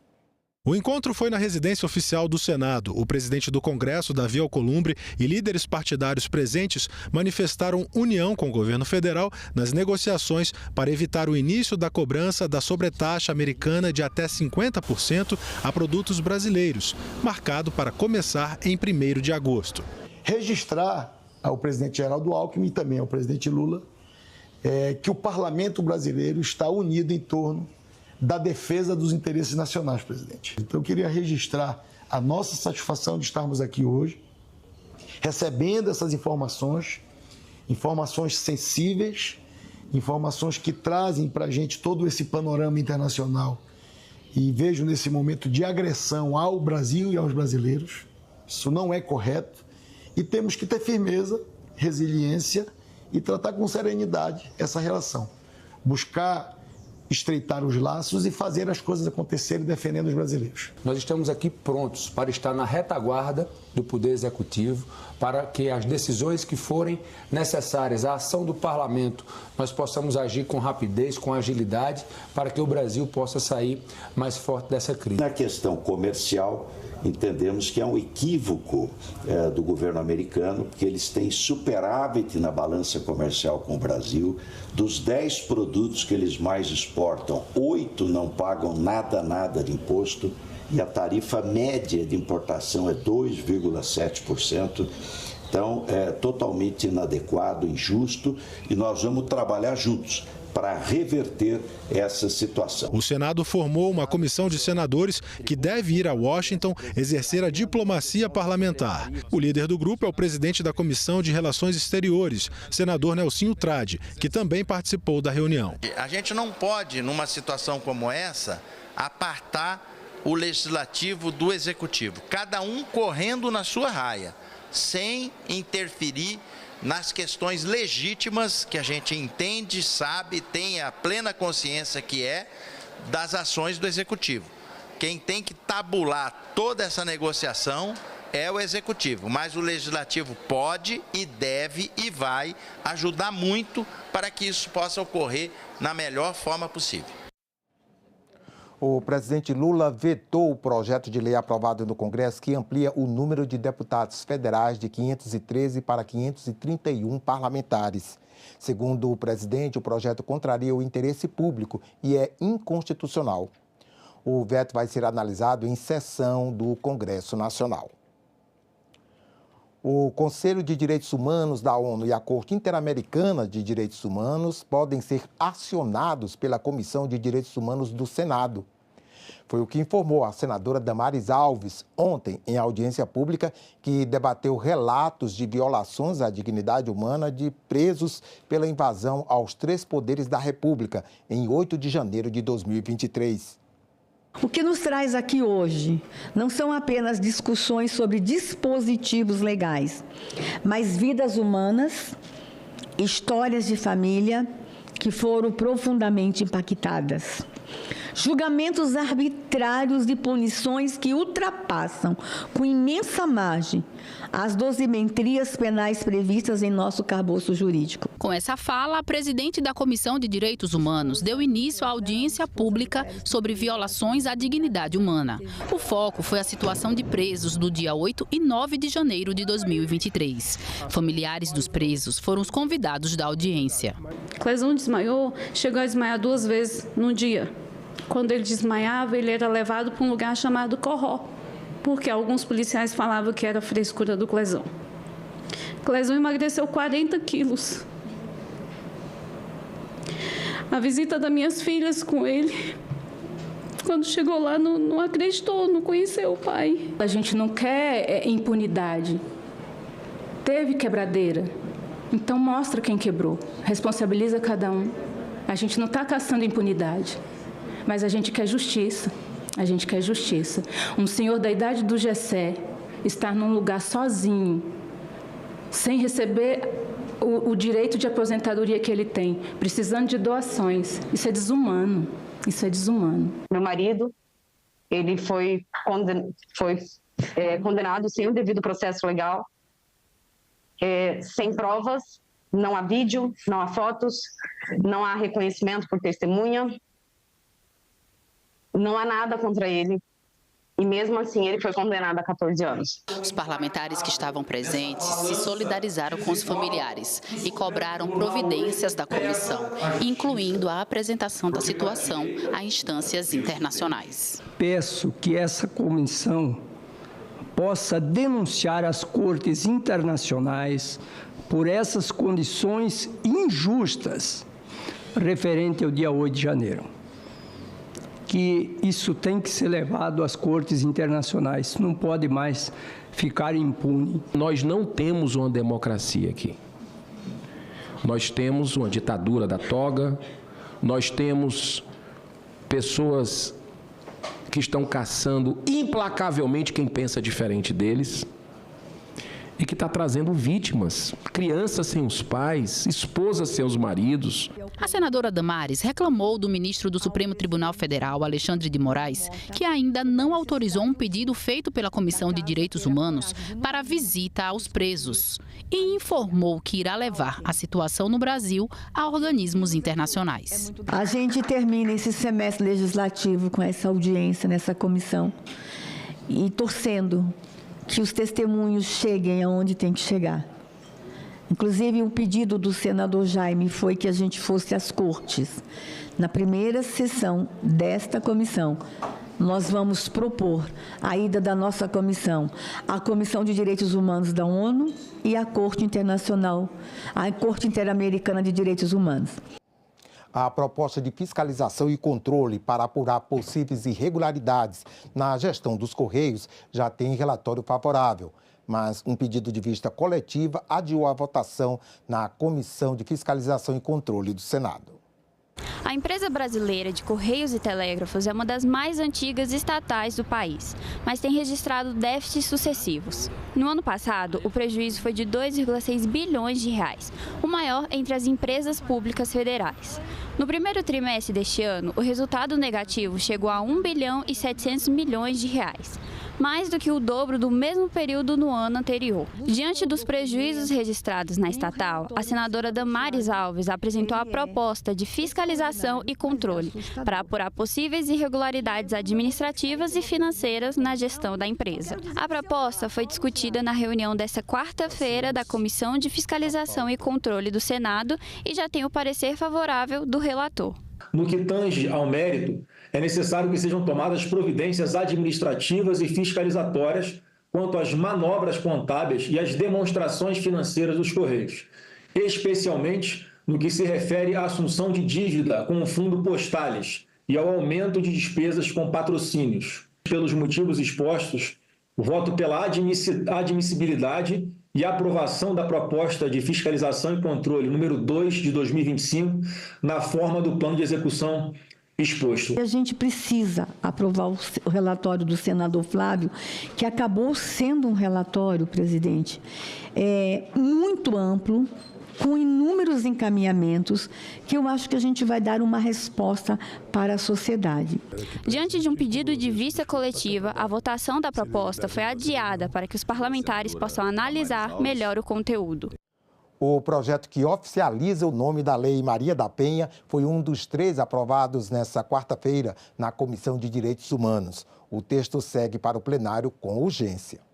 O encontro foi na residência oficial do Senado. O presidente do Congresso, Davi Alcolumbre, e líderes partidários presentes manifestaram união com o governo federal nas negociações para evitar o início da cobrança da sobretaxa americana de até 50% a produtos brasileiros, marcado para começar em 1º de agosto. Registrar ao presidente Geraldo Alckmin e também ao presidente Lula que o parlamento brasileiro está unido em torno da defesa dos interesses nacionais, presidente. Então, eu queria registrar a nossa satisfação de estarmos aqui hoje, recebendo essas informações sensíveis, informações que trazem para a gente todo esse panorama internacional. E vejo nesse momento de agressão ao Brasil e aos brasileiros. Isso não é correto e temos que ter firmeza, resiliência e tratar com serenidade essa relação. Buscar estreitar os laços e fazer as coisas acontecerem defendendo os brasileiros. Nós estamos aqui prontos para estar na retaguarda do Poder Executivo, para que as decisões que forem necessárias, a ação do Parlamento, nós possamos agir com rapidez, com agilidade, para que o Brasil possa sair mais forte dessa crise. Na questão comercial, entendemos que é um equívoco do governo americano, porque eles têm superávit na balança comercial com o Brasil. Dos 10 produtos que eles mais exportam, 8 não pagam nada de imposto e a tarifa média de importação é 2,7%. Então, é totalmente inadequado, injusto e nós vamos trabalhar juntos para reverter essa situação. O Senado formou uma comissão de senadores que deve ir a Washington exercer a diplomacia parlamentar. O líder do grupo é o presidente da Comissão de Relações Exteriores, senador Nelsinho Trade, que também participou da reunião. A gente não pode, numa situação como essa, apartar o legislativo do executivo, cada um correndo na sua raia, sem interferir nas questões legítimas que a gente entende, sabe, tem a plena consciência que é das ações do Executivo. Quem tem que tabular toda essa negociação é o Executivo, mas o Legislativo pode e deve e vai ajudar muito para que isso possa ocorrer na melhor forma possível. O presidente Lula vetou o projeto de lei aprovado no Congresso que amplia o número de deputados federais de 513 para 531 parlamentares. Segundo o presidente, o projeto contraria o interesse público e é inconstitucional. O veto vai ser analisado em sessão do Congresso Nacional. O Conselho de Direitos Humanos da ONU e a Corte Interamericana de Direitos Humanos podem ser acionados pela Comissão de Direitos Humanos do Senado. Foi o que informou a senadora Damares Alves ontem em audiência pública que debateu relatos de violações à dignidade humana de presos pela invasão aos 3 poderes da República em 8 de janeiro de 2023. O que nos traz aqui hoje não são apenas discussões sobre dispositivos legais, mas vidas humanas, histórias de família que foram profundamente impactadas. Julgamentos arbitrários de punições que ultrapassam com imensa margem as dosimetrias penais previstas em nosso arcabouço jurídico. Com essa fala, a presidente da Comissão de Direitos Humanos deu início à audiência pública sobre violações à dignidade humana. O foco foi a situação de presos do dia 8 e 9 de janeiro de 2023. Familiares dos presos foram os convidados da audiência. Clezão desmaiou, chegou a desmaiar 2 vezes num dia. Quando ele desmaiava, ele era levado para um lugar chamado Corró, porque alguns policiais falavam que era frescura do Clezão. Clezão emagreceu 40 quilos. A visita das minhas filhas com ele, quando chegou lá, não acreditou, não conheceu o pai. A gente não quer impunidade. Teve quebradeira, então mostra quem quebrou, responsabiliza cada um. A gente não está caçando impunidade. Mas a gente quer justiça, a gente quer justiça. Um senhor da idade do Gessé estar num lugar sozinho, sem receber o direito de aposentadoria que ele tem, precisando de doações, isso é desumano, isso é desumano. Meu marido, ele foi condenado sem o devido processo legal, sem provas, não há vídeo, não há fotos, não há reconhecimento por testemunha. Não há nada contra ele. E mesmo assim, ele foi condenado a 14 anos. Os parlamentares que estavam presentes se solidarizaram com os familiares e cobraram providências da comissão, incluindo a apresentação da situação a instâncias internacionais. Peço que essa comissão possa denunciar as cortes internacionais por essas condições injustas referente ao dia 8 de janeiro. Que isso tem que ser levado às cortes internacionais, não pode mais ficar impune. Nós não temos uma democracia aqui. Nós temos uma ditadura da toga, nós temos pessoas que estão caçando implacavelmente quem pensa diferente deles e que está trazendo vítimas, crianças sem os pais, esposas sem os maridos. A senadora Damares reclamou do ministro do Supremo Tribunal Federal, Alexandre de Moraes, que ainda não autorizou um pedido feito pela Comissão de Direitos Humanos para a visita aos presos e informou que irá levar a situação no Brasil a organismos internacionais. A gente termina esse semestre legislativo com essa audiência nessa comissão e torcendo que os testemunhos cheguem aonde tem que chegar. Inclusive, o pedido do senador Jaime foi que a gente fosse às cortes. Na primeira sessão desta comissão, nós vamos propor a ida da nossa comissão à Comissão de Direitos Humanos da ONU e à Corte Internacional, à Corte Interamericana de Direitos Humanos. A proposta de fiscalização e controle para apurar possíveis irregularidades na gestão dos Correios já tem relatório favorável, mas um pedido de vista coletiva adiou a votação na Comissão de Fiscalização e Controle do Senado. A empresa brasileira de Correios e Telégrafos é uma das mais antigas estatais do país, mas tem registrado déficits sucessivos. No ano passado, o prejuízo foi de 2,6 bilhões de reais, o maior entre as empresas públicas federais. No primeiro trimestre deste ano, o resultado negativo chegou a 1 bilhão e 700 milhões de reais, mais do que o dobro do mesmo período no ano anterior. Diante dos prejuízos registrados na estatal, a senadora Damares Alves apresentou a proposta de fiscalização e controle para apurar possíveis irregularidades administrativas e financeiras na gestão da empresa. A proposta foi discutida na reunião desta quarta-feira da Comissão de Fiscalização e Controle do Senado e já tem o parecer favorável do relator. No que tange ao mérito, é necessário que sejam tomadas providências administrativas e fiscalizatórias quanto às manobras contábeis e às demonstrações financeiras dos Correios, especialmente no que se refere à assunção de dívida com o fundo Postales e ao aumento de despesas com patrocínios. Pelos motivos expostos, voto pela admissibilidade e aprovação da proposta de fiscalização e controle número 2 de 2025 na forma do plano de execução exposto. A gente precisa aprovar o relatório do senador Flávio, que acabou sendo um relatório, presidente, muito amplo, com inúmeros encaminhamentos, que eu acho que a gente vai dar uma resposta para a sociedade. Diante de um pedido de vista coletiva, a votação da proposta foi adiada para que os parlamentares possam analisar melhor o conteúdo. O projeto que oficializa o nome da Lei Maria da Penha foi um dos 3 aprovados nesta quarta-feira na Comissão de Direitos Humanos. O texto segue para o plenário com urgência.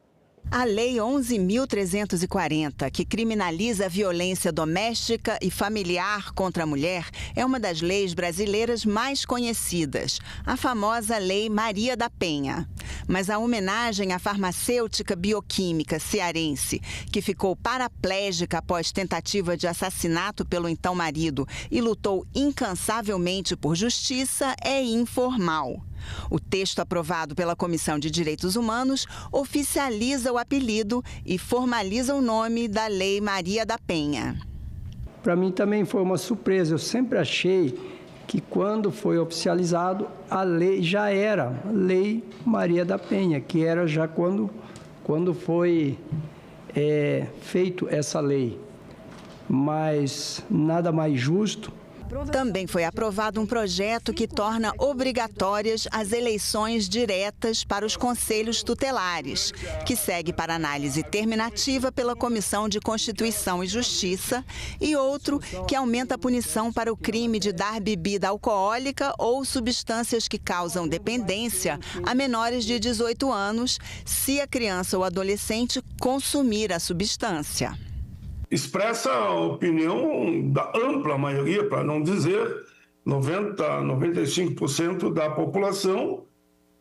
A Lei 11.340, que criminaliza a violência doméstica e familiar contra a mulher, é uma das leis brasileiras mais conhecidas, a famosa Lei Maria da Penha. Mas a homenagem à farmacêutica bioquímica cearense, que ficou paraplégica após tentativa de assassinato pelo então marido e lutou incansavelmente por justiça, é informal. O texto aprovado pela Comissão de Direitos Humanos oficializa o apelido e formaliza o nome da Lei Maria da Penha. Para mim também foi uma surpresa. Eu sempre achei que quando foi oficializado, a lei já era Lei Maria da Penha, que era já quando foi feito essa lei. Mas nada mais justo. Também foi aprovado um projeto que torna obrigatórias as eleições diretas para os conselhos tutelares, que segue para análise terminativa pela Comissão de Constituição e Justiça, e outro que aumenta a punição para o crime de dar bebida alcoólica ou substâncias que causam dependência a menores de 18 anos, se a criança ou adolescente consumir a substância. Expressa a opinião da ampla maioria, para não dizer 95% da população,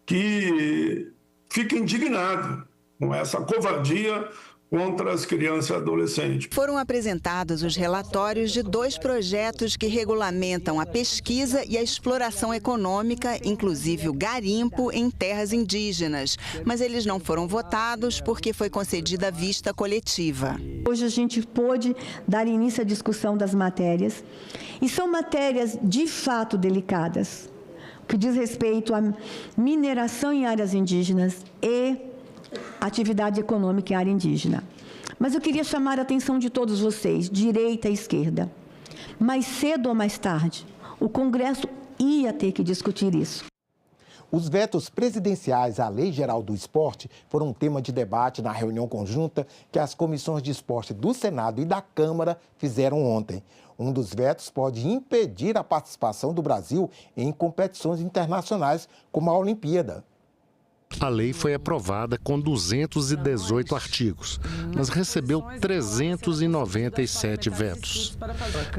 que fica indignado com essa covardia contra as crianças e adolescentes. Foram apresentados os relatórios de 2 projetos que regulamentam a pesquisa e a exploração econômica, inclusive o garimpo em terras indígenas, mas eles não foram votados porque foi concedida vista coletiva. Hoje a gente pôde dar início à discussão das matérias, e são matérias de fato delicadas, que diz respeito à mineração em áreas indígenas e atividade econômica em área indígena. Mas eu queria chamar a atenção de todos vocês, direita e esquerda. Mais cedo ou mais tarde, o Congresso ia ter que discutir isso. Os vetos presidenciais à Lei Geral do Esporte foram um tema de debate na reunião conjunta que as comissões de esporte do Senado e da Câmara fizeram ontem. Um dos vetos pode impedir a participação do Brasil em competições internacionais, como a Olimpíada. A lei foi aprovada com 218 artigos, mas recebeu 397 vetos.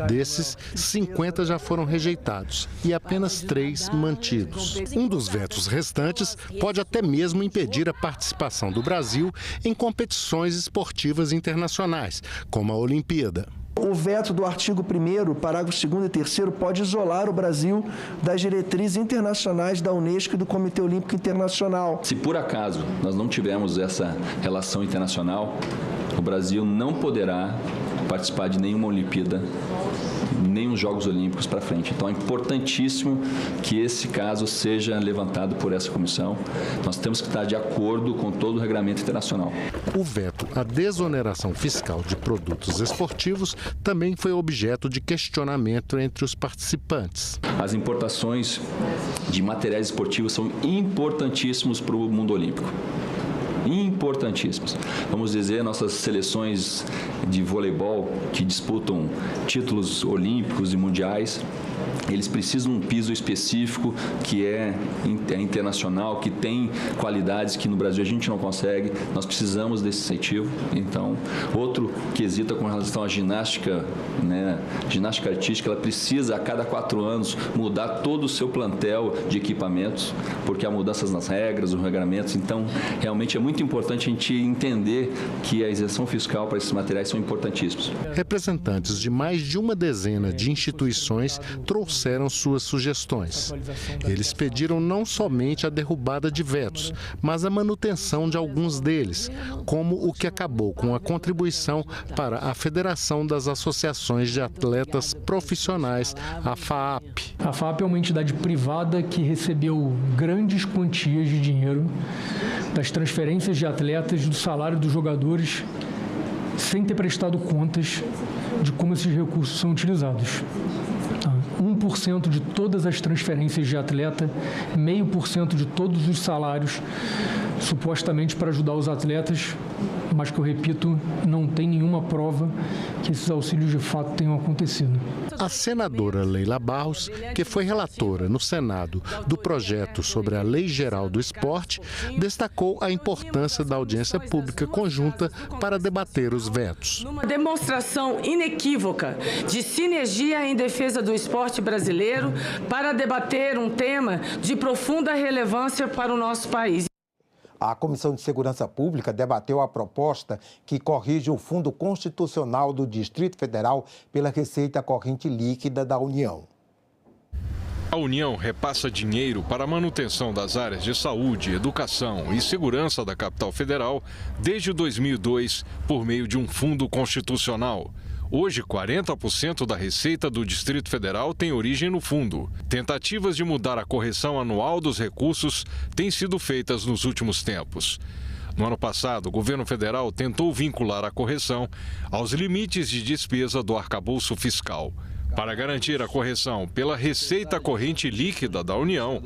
Desses, 50 já foram rejeitados e apenas 3 mantidos. Um dos vetos restantes pode até mesmo impedir a participação do Brasil em competições esportivas internacionais, como a Olimpíada. O veto do artigo 1º, parágrafo 2º e 3º, pode isolar o Brasil das diretrizes internacionais da Unesco e do Comitê Olímpico Internacional. Se por acaso nós não tivermos essa relação internacional, o Brasil não poderá participar de nenhuma Olimpíada, nem os Jogos Olímpicos para frente. Então é importantíssimo que esse caso seja levantado por essa comissão. Nós temos que estar de acordo com todo o regulamento internacional. O veto à desoneração fiscal de produtos esportivos também foi objeto de questionamento entre os participantes. As importações de materiais esportivos são importantíssimos para o mundo olímpico. Importantíssimos. Vamos dizer, nossas seleções de voleibol que disputam títulos olímpicos e mundiais, eles precisam de um piso específico que é internacional, que tem qualidades que no Brasil a gente não consegue. Nós precisamos desse incentivo. Então, outro quesito com relação à ginástica, ginástica artística, ela precisa a cada 4 anos mudar todo o seu plantel de equipamentos, porque há mudanças nas regras, os regulamentos. Então, realmente é muito importante a gente entender que a isenção fiscal para esses materiais são importantíssimos. Representantes de mais de uma dezena de instituições trouxeram suas sugestões. Eles pediram não somente a derrubada de vetos, mas a manutenção de alguns deles, como o que acabou com a contribuição para a Federação das Associações de Atletas Profissionais, a FAAP. A FAAP é uma entidade privada que recebeu grandes quantias de dinheiro das transferências de atletas, do salário dos jogadores sem ter prestado contas de como esses recursos são utilizados. 1% de todas as transferências de atleta, 0,5% de todos os salários, supostamente para ajudar os atletas, mas que eu repito, não tem nenhuma prova que esses auxílios de fato tenham acontecido. A senadora Leila Barros, que foi relatora no Senado do projeto sobre a Lei Geral do Esporte, destacou a importância da audiência pública conjunta para debater os vetos. Uma demonstração inequívoca de sinergia em defesa do esporte brasileiro para debater um tema de profunda relevância para o nosso país. A Comissão de Segurança Pública debateu a proposta que corrige o Fundo Constitucional do Distrito Federal pela receita corrente líquida da União. A União repassa dinheiro para a manutenção das áreas de saúde, educação e segurança da capital federal desde 2002 por meio de um fundo constitucional. Hoje, 40% da receita do Distrito Federal tem origem no fundo. Tentativas de mudar a correção anual dos recursos têm sido feitas nos últimos tempos. No ano passado, o governo federal tentou vincular a correção aos limites de despesa do arcabouço fiscal. Para garantir a correção pela receita corrente líquida da União,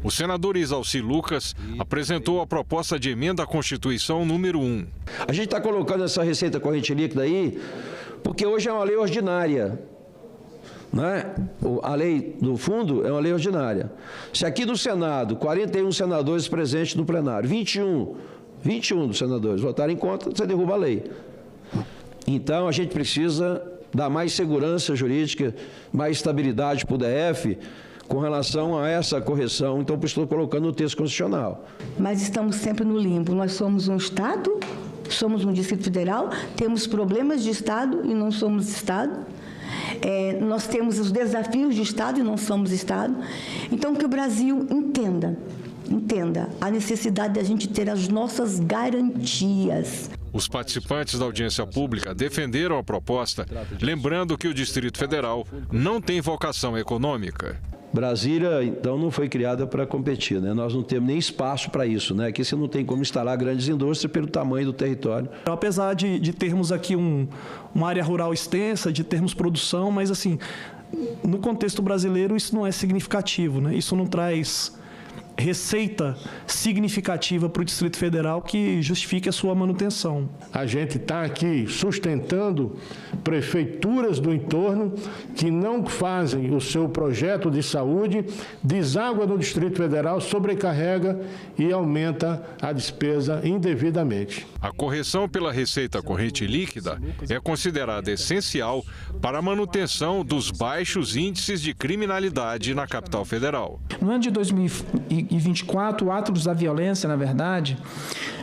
o senador Isalci Lucas apresentou a proposta de emenda à Constituição número 1. A gente está colocando essa receita corrente líquida aí porque hoje é uma lei ordinária, né? A lei do fundo é uma lei ordinária. Se aqui no Senado, 41 senadores presentes no plenário, 21 dos senadores votarem contra, você derruba a lei. Então, a gente precisa dar mais segurança jurídica, mais estabilidade para o DF com relação a essa correção. Então, estou colocando no texto constitucional. Mas estamos sempre no limbo. Nós somos um Estado, somos um Distrito Federal, temos problemas de Estado e não somos Estado. Nós temos os desafios de Estado e não somos Estado. Então, que o Brasil entenda a necessidade de a gente ter as nossas garantias. Os participantes da audiência pública defenderam a proposta, lembrando que o Distrito Federal não tem vocação econômica. Brasília, então, não foi criada para competir, né? Nós não temos nem espaço para isso, né? Aqui você não tem como instalar grandes indústrias pelo tamanho do território. Apesar de termos aqui uma área rural extensa, de termos produção, mas, assim, no contexto brasileiro, isso não é significativo, né? Isso não traz receita significativa para o Distrito Federal que justifique a sua manutenção. A gente está aqui sustentando prefeituras do entorno que não fazem o seu projeto de saúde, deságua no Distrito Federal, sobrecarrega e aumenta a despesa indevidamente. A correção pela receita corrente líquida é considerada essencial para a manutenção dos baixos índices de criminalidade na capital federal. No ano de 2024, o Atlas da Violência, na verdade,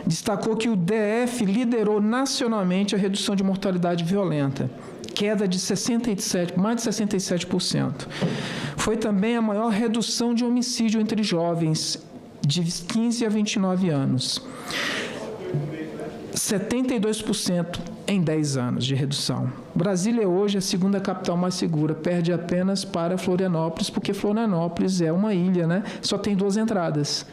destacou que o DF liderou nacionalmente a redução de mortalidade violenta, queda de mais de 67%. Foi também a maior redução de homicídio entre jovens de 15 a 29 anos. 72% em 10 anos de redução. Brasília é hoje a segunda capital mais segura, perde apenas para Florianópolis, porque Florianópolis é uma ilha, né? Só tem 2 entradas.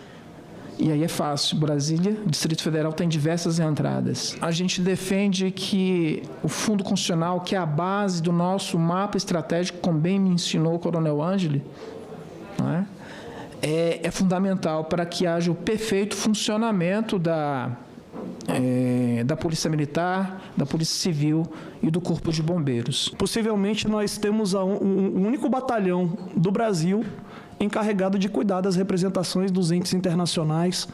E aí é fácil. Brasília, Distrito Federal, tem diversas entradas. A gente defende que o Fundo Constitucional, que é a base do nosso mapa estratégico, como bem me ensinou o Coronel Ângeli, né? É fundamental para que haja o perfeito funcionamento da Polícia Militar, da Polícia Civil e do Corpo de Bombeiros. Possivelmente nós temos um único batalhão do Brasil encarregado de cuidar das representações dos entes internacionais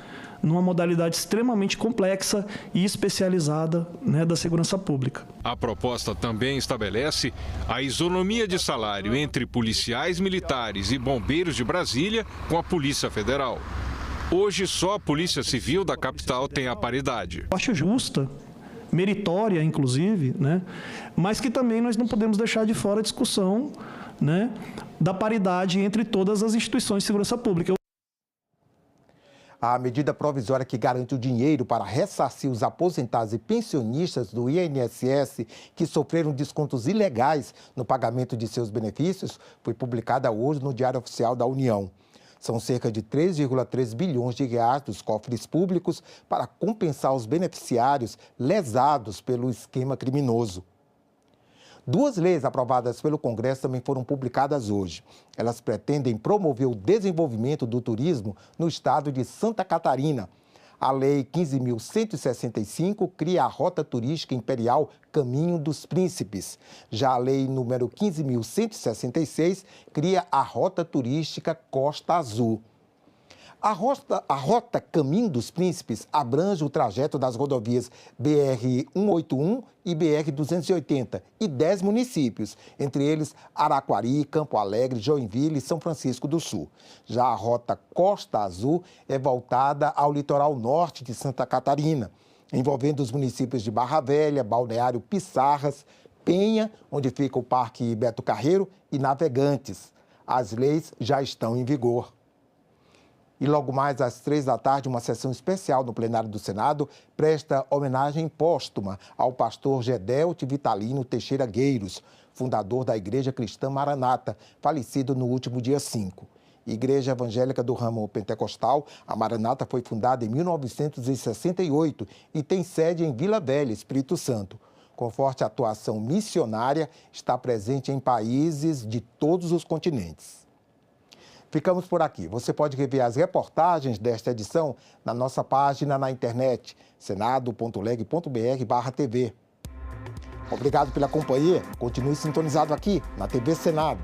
numa modalidade extremamente complexa e especializada, né, da segurança pública. A proposta também estabelece a isonomia de salário entre policiais militares e bombeiros de Brasília com a Polícia Federal. Hoje, só a Polícia Civil da capital tem a paridade. Acho justa, meritória, inclusive, né? Mas que também nós não podemos deixar de fora a discussão, né, da paridade entre todas as instituições de segurança pública. A medida provisória que garante o dinheiro para ressarcir os aposentados e pensionistas do INSS que sofreram descontos ilegais no pagamento de seus benefícios foi publicada hoje no Diário Oficial da União. São cerca de 3,3 bilhões de reais dos cofres públicos para compensar os beneficiários lesados pelo esquema criminoso. 2 leis aprovadas pelo Congresso também foram publicadas hoje. Elas pretendem promover o desenvolvimento do turismo no estado de Santa Catarina. A Lei 15.165 cria a Rota Turística Imperial Caminho dos Príncipes. Já a Lei número 15.166 cria a Rota Turística Costa Azul. A Rota Caminho dos Príncipes abrange o trajeto das rodovias BR-181 e BR-280 e 10 municípios, entre eles Araquari, Campo Alegre, Joinville e São Francisco do Sul. Já a Rota Costa Azul é voltada ao litoral norte de Santa Catarina, envolvendo os municípios de Barra Velha, Balneário Pissarras, Penha, onde fica o Parque Beto Carreiro, e Navegantes. As leis já estão em vigor. E logo mais às 3 da tarde, uma sessão especial no plenário do Senado presta homenagem póstuma ao pastor Gedelte Vitalino Teixeira Gueiros, fundador da Igreja Cristã Maranata, falecido no último dia 5. Igreja evangélica do ramo pentecostal, a Maranata foi fundada em 1968 e tem sede em Vila Velha, Espírito Santo. Com forte atuação missionária, está presente em países de todos os continentes. Ficamos por aqui. Você pode rever as reportagens desta edição na nossa página na internet, senado.leg.br/TV. Obrigado pela companhia. Continue sintonizado aqui na TV Senado.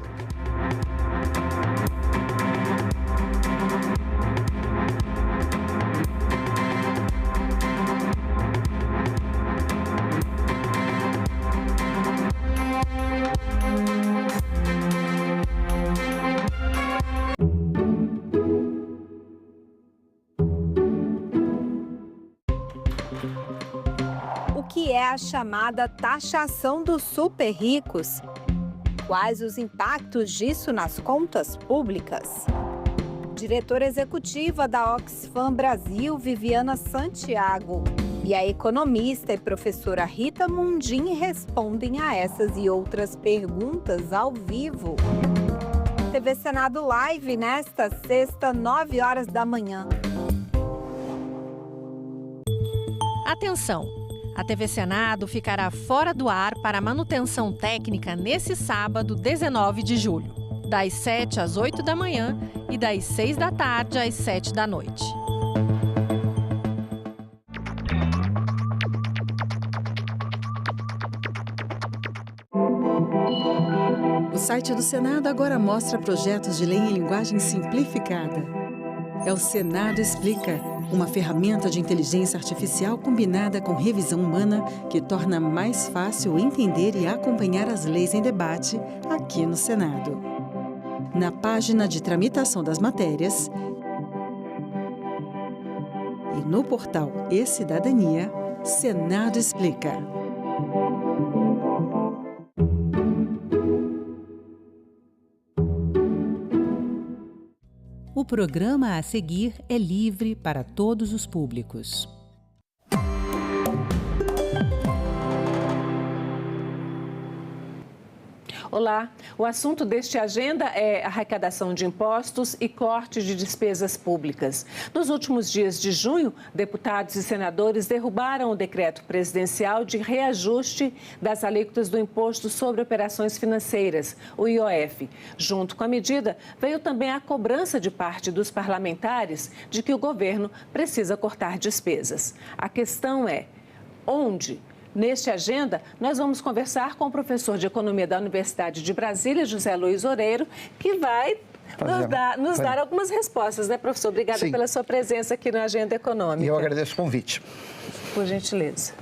Que é a chamada taxação dos super ricos. Quais os impactos disso nas contas públicas? Diretora executiva da Oxfam Brasil, Viviana Santiago, e a economista e professora Rita Mundim respondem a essas e outras perguntas ao vivo. TV Senado Live nesta sexta, 9 horas da manhã. Atenção! A TV Senado ficará fora do ar para manutenção técnica nesse sábado, 19 de julho, das 7 às 8 da manhã e das 6 da tarde às 7 da noite. O site do Senado agora mostra projetos de lei em linguagem simplificada. É o Senado Explica, uma ferramenta de inteligência artificial combinada com revisão humana que torna mais fácil entender e acompanhar as leis em debate aqui no Senado. Na página de tramitação das matérias e no portal E-Cidadania, Senado Explica. O programa a seguir é livre para todos os públicos. Olá, o assunto deste agenda é arrecadação de impostos e corte de despesas públicas. Nos últimos dias de junho, deputados e senadores derrubaram o decreto presidencial de reajuste das alíquotas do Imposto sobre Operações Financeiras, o IOF. Junto com a medida, veio também a cobrança de parte dos parlamentares de que o governo precisa cortar despesas. A questão é, onde? Neste Agenda, nós vamos conversar com o professor de Economia da Universidade de Brasília, José Luiz Oreiro, que vai nos dar algumas respostas, né, professor? Obrigada Sim. pela sua presença aqui no Agenda Econômica. E eu agradeço o convite. Por gentileza.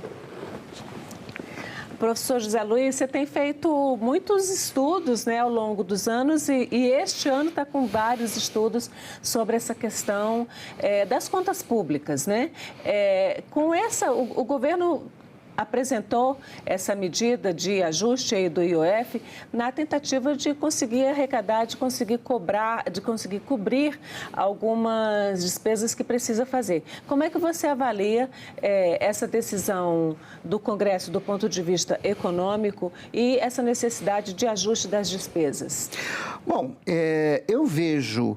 Professor José Luiz, você tem feito muitos estudos, né, ao longo dos anos e este ano está com vários estudos sobre essa questão das contas públicas, né? Com essa, o governo apresentou essa medida de ajuste aí do IOF na tentativa de conseguir arrecadar, de conseguir cobrar, de conseguir cobrir algumas despesas que precisa fazer. Como é que você avalia essa decisão do Congresso do ponto de vista econômico e essa necessidade de ajuste das despesas? Bom, eu vejo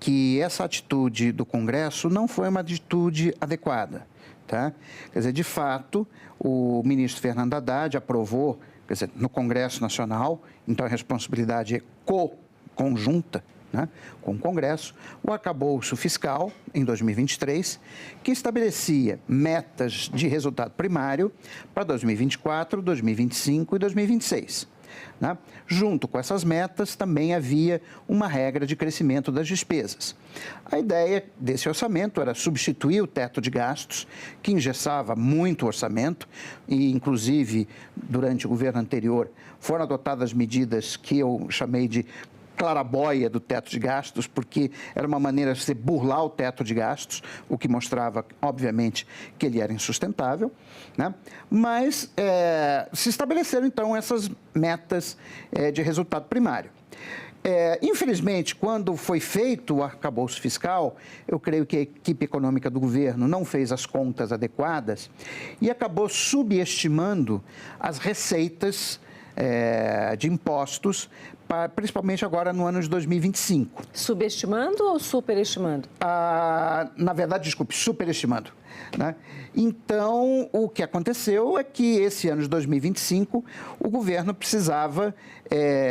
que essa atitude do Congresso não foi uma atitude adequada. Tá? Quer dizer, de fato, o ministro Fernando Haddad aprovou, quer dizer, no Congresso Nacional, então a responsabilidade é conjunta, né, com o Congresso, o arcabouço fiscal, em 2023, que estabelecia metas de resultado primário para 2024, 2025 e 2026. Né? Junto com essas metas, também havia uma regra de crescimento das despesas. A ideia desse orçamento era substituir o teto de gastos, que engessava muito o orçamento, e, inclusive, durante o governo anterior, foram adotadas medidas que eu chamei de clarabóia do teto de gastos, porque era uma maneira de se burlar o teto de gastos, o que mostrava, obviamente, que ele era insustentável, né? Mas se estabeleceram, então, essas metas de resultado primário. Infelizmente, quando foi feito o arcabouço fiscal, eu creio que a equipe econômica do governo não fez as contas adequadas e acabou subestimando as receitas de impostos, principalmente agora no ano de 2025. Subestimando ou superestimando? Na verdade, desculpe, superestimando. Né? Então, o que aconteceu é que esse ano de 2025, o governo precisava,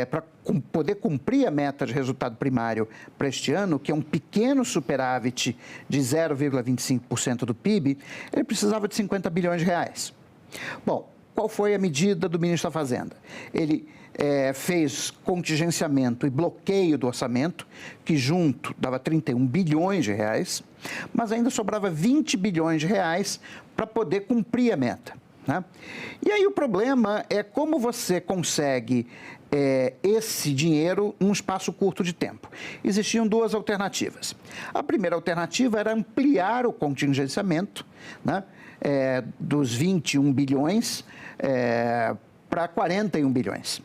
para poder cumprir a meta de resultado primário para este ano, que é um pequeno superávit de 0,25% do PIB, ele precisava de 50 bilhões de reais. Bom, qual foi a medida do ministro da Fazenda? Ele fez contingenciamento e bloqueio do orçamento, que junto dava 31 bilhões de reais, mas ainda sobrava 20 bilhões de reais para poder cumprir a meta. Né? E aí o problema é como você consegue esse dinheiro num espaço curto de tempo. Existiam duas alternativas. A primeira alternativa era ampliar o contingenciamento, né, dos 21 bilhões para 41 bilhões.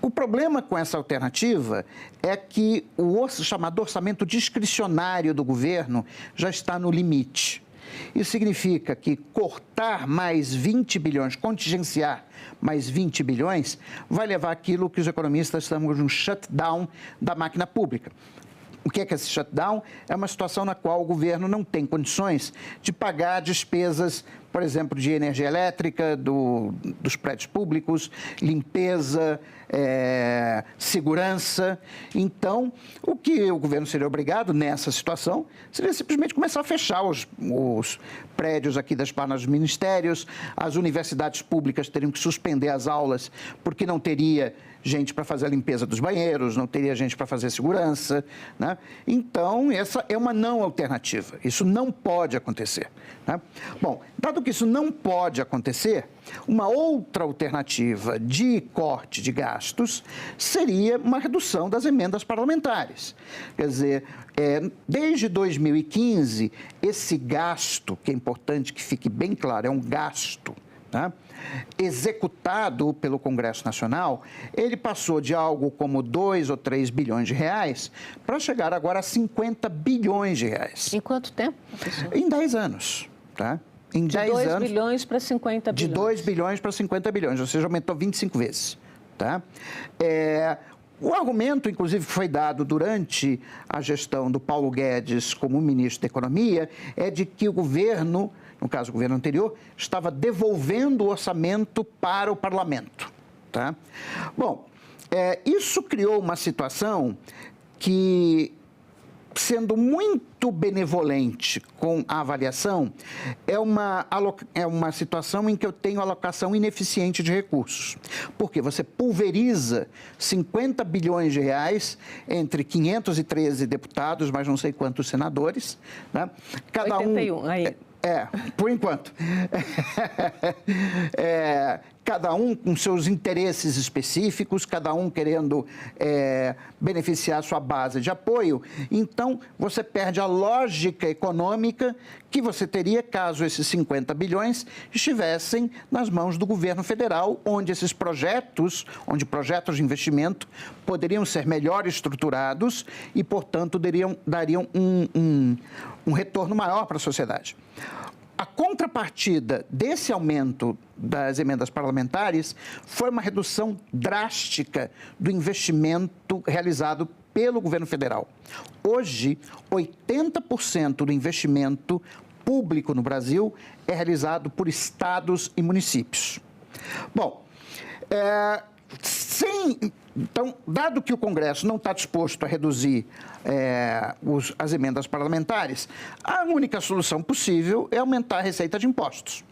O problema com essa alternativa é que o chamado orçamento discricionário do governo já está no limite. Isso significa que cortar mais 20 bilhões, contingenciar mais 20 bilhões, vai levar aquilo que os economistas chamam de um shutdown da máquina pública. O que é esse shutdown? É uma situação na qual o governo não tem condições de pagar despesas, por exemplo, de energia elétrica, dos prédios públicos, limpeza, segurança. Então, o que o governo seria obrigado nessa situação seria simplesmente começar a fechar os prédios aqui das palmas dos ministérios, as universidades públicas teriam que suspender as aulas porque não teria gente para fazer a limpeza dos banheiros, não teria gente para fazer segurança, né? Então, essa é uma não alternativa. Isso não pode acontecer. Né? Bom, dado que isso não pode acontecer, uma outra alternativa de corte de gastos seria uma redução das emendas parlamentares. Quer dizer, desde 2015, esse gasto, que é importante que fique bem claro, é um gasto, né, executado pelo Congresso Nacional, ele passou de algo como 2 ou 3 bilhões de reais para chegar agora a 50 bilhões de reais. Em quanto tempo, professor? Em 10 anos, tá? Em 10 anos. De 2 bilhões para 50 bilhões. De 2 bilhões para 50 bilhões, ou seja, aumentou 25 vezes, tá? O argumento, inclusive, que foi dado durante a gestão do Paulo Guedes como ministro da Economia é de que o governo, no caso o governo anterior, estava devolvendo o orçamento para o parlamento. Tá? Bom, isso criou uma situação que, sendo muito benevolente com a avaliação, é uma situação em que eu tenho alocação ineficiente de recursos. Porque você pulveriza 50 bilhões de reais entre 513 deputados, mas não sei quantos senadores. Né? Cada 81, aí. Por enquanto. Cada um com seus interesses específicos, cada um querendo beneficiar a sua base de apoio. Então, você perde a lógica econômica que você teria caso esses 50 bilhões estivessem nas mãos do governo federal, onde projetos de investimento poderiam ser melhor estruturados e, portanto, dariam um retorno maior para a sociedade. A contrapartida desse aumento das emendas parlamentares foi uma redução drástica do investimento realizado pelo governo federal. Hoje, 80% do investimento público no Brasil é realizado por estados e municípios. Bom, então, dado que o Congresso não está disposto a reduzir as emendas parlamentares, a única solução possível é aumentar a receita de impostos.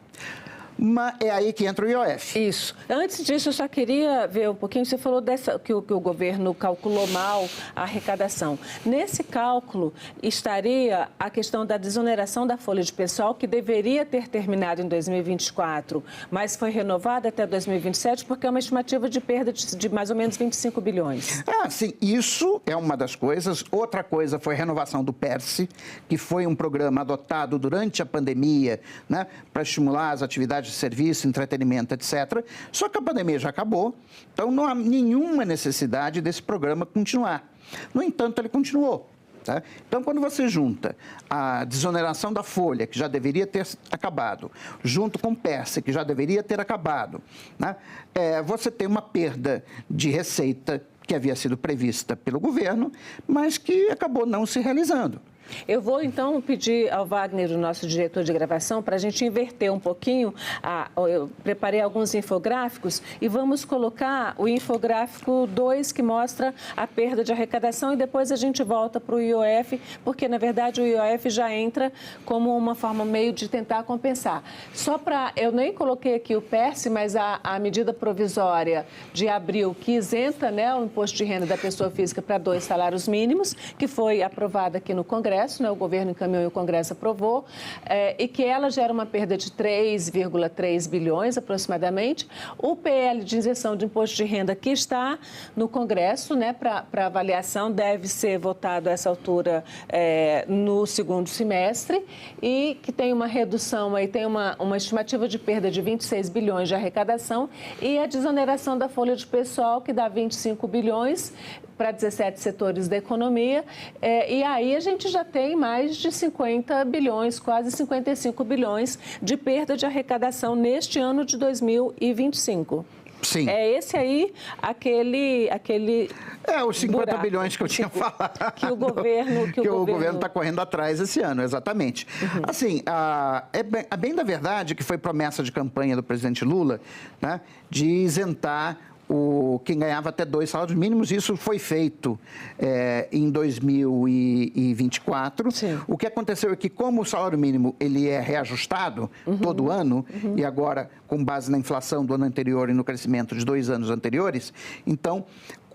Mas é aí que entra o IOF. Isso. Antes disso, eu só queria ver um pouquinho, você falou que o governo calculou mal a arrecadação. Nesse cálculo estaria a questão da desoneração da folha de pessoal, que deveria ter terminado em 2024, mas foi renovada até 2027, porque é uma estimativa de perda de mais ou menos 25 bilhões. Sim, isso é uma das coisas. Outra coisa foi a renovação do PERSE, que foi um programa adotado durante a pandemia, né, para estimular as atividades de serviço, entretenimento, etc. Só que a pandemia já acabou, então não há nenhuma necessidade desse programa continuar. No entanto, ele continuou. Tá? Então, quando você junta a desoneração da folha, que já deveria ter acabado, junto com o PERSE, que já deveria ter acabado, né, você tem uma perda de receita que havia sido prevista pelo governo, mas que acabou não se realizando. Eu vou, então, pedir ao Wagner, o nosso diretor de gravação, para a gente inverter um pouquinho. Eu preparei alguns infográficos e vamos colocar o infográfico 2, que mostra a perda de arrecadação, e depois a gente volta para o IOF, porque, na verdade, o IOF já entra como uma forma meio de tentar compensar. Só para... Eu nem coloquei aqui o PERSE, mas a medida provisória de abril, que isenta, né, o imposto de renda da pessoa física para 2 salários mínimos, que foi aprovada aqui no Congresso, né, o governo encaminhou e o Congresso aprovou, e que ela gera uma perda de 3,3 bilhões aproximadamente. O PL de isenção de imposto de renda que está no Congresso, né, para avaliação, deve ser votado a essa altura no segundo semestre, e que tem uma redução, aí tem uma estimativa de perda de 26 bilhões de arrecadação, e a desoneração da folha de pessoal, que dá 25 bilhões para 17 setores da economia, e aí a gente já tem mais de 50 bilhões, quase 55 bilhões de perda de arrecadação neste ano de 2025. Sim. É esse aí, aquele os 50 buraco, bilhões que eu tinha falado. Que o governo está correndo atrás esse ano, exatamente. Uhum. Assim, é bem da verdade que foi promessa de campanha do presidente Lula, né, de isentar quem ganhava até 2 salários mínimos. Isso foi feito em 2024. Sim. O que aconteceu é que, como o salário mínimo ele é reajustado todo ano, e agora com base na inflação do ano anterior e no crescimento de 2 anos anteriores, então,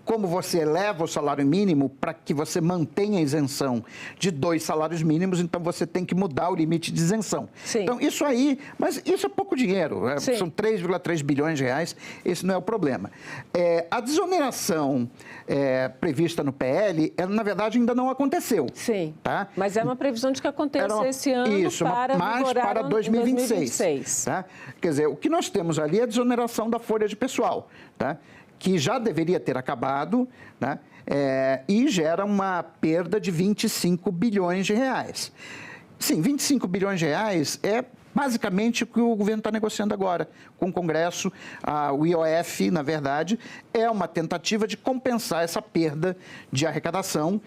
como você eleva o salário mínimo para que você mantenha a isenção de 2 salários mínimos, então você tem que mudar o limite de isenção. Sim. Então, isso aí, mas isso é pouco dinheiro, são 3,3 bilhões de reais, esse não é o problema. A desoneração prevista no PL, ela, na verdade, ainda não aconteceu. Sim, tá? Mas é uma previsão de que aconteça esse ano para 2026. Tá? Quer dizer, o que nós temos ali é a desoneração da folha de pessoal, tá? Que já deveria ter acabado, né, e gera uma perda de 25 bilhões de reais. Sim, 25 bilhões de reais é basicamente o que o governo está negociando agora com o Congresso. O IOF, na verdade, é uma tentativa de compensar essa perda de arrecadação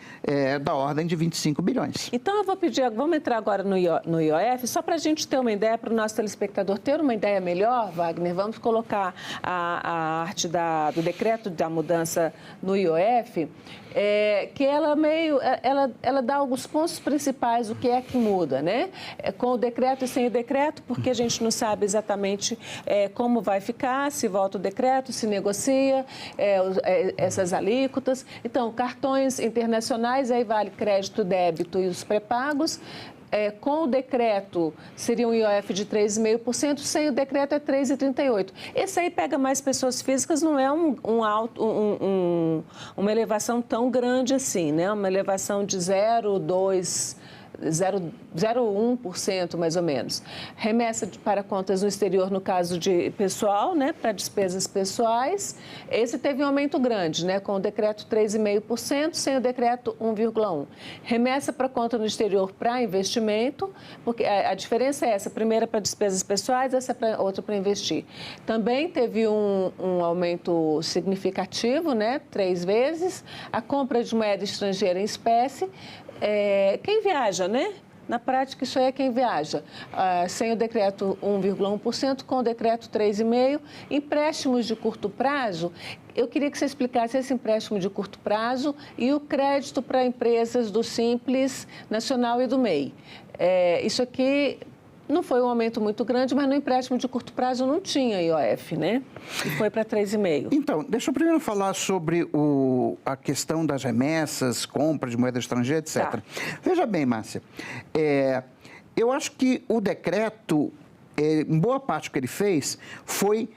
da ordem de 25 bilhões. Então, eu vou pedir, vamos entrar agora no IOF, só para a gente ter uma ideia, para o nosso telespectador ter uma ideia melhor, Wagner, vamos colocar a arte do decreto da mudança no IOF, que ela dá alguns pontos principais, o que é que muda, né? Com o decreto e sem o decreto, porque a gente não sabe exatamente como vai ficar, se volta o decreto, se negocia essas alíquotas. Então, cartões internacionais, aí vale crédito, débito e os pré-pagos. Com o decreto, seria um IOF de 3,5%, sem o decreto é 3,38%. Esse aí pega mais pessoas físicas, não é uma elevação tão grande assim, né? Uma elevação de 0,2%. 0,01% mais ou menos. Remessa para contas no exterior, no caso de pessoal, né, para despesas pessoais, esse teve um aumento grande, né, com o decreto 3,5%, sem o decreto 1,1%. Remessa para conta no exterior para investimento, porque a diferença é essa, a primeira para despesas pessoais, outra para investir. Também teve um aumento significativo, né, 3 vezes, a compra de moeda estrangeira em espécie. Quem viaja, né? Na prática, isso aí é quem viaja. Sem o decreto 1,1%, com o decreto 3,5%. Empréstimos de curto prazo, eu queria que você explicasse esse empréstimo de curto prazo e o crédito para empresas do Simples Nacional e do MEI. Isso aqui não foi um aumento muito grande, mas no empréstimo de curto prazo não tinha IOF, né? E foi para 3,5%. Então, deixa eu primeiro falar sobre a questão das remessas, compra de moeda estrangeira, etc. Tá. Veja bem, Márcia, eu acho que o decreto, em boa parte do que ele fez, foi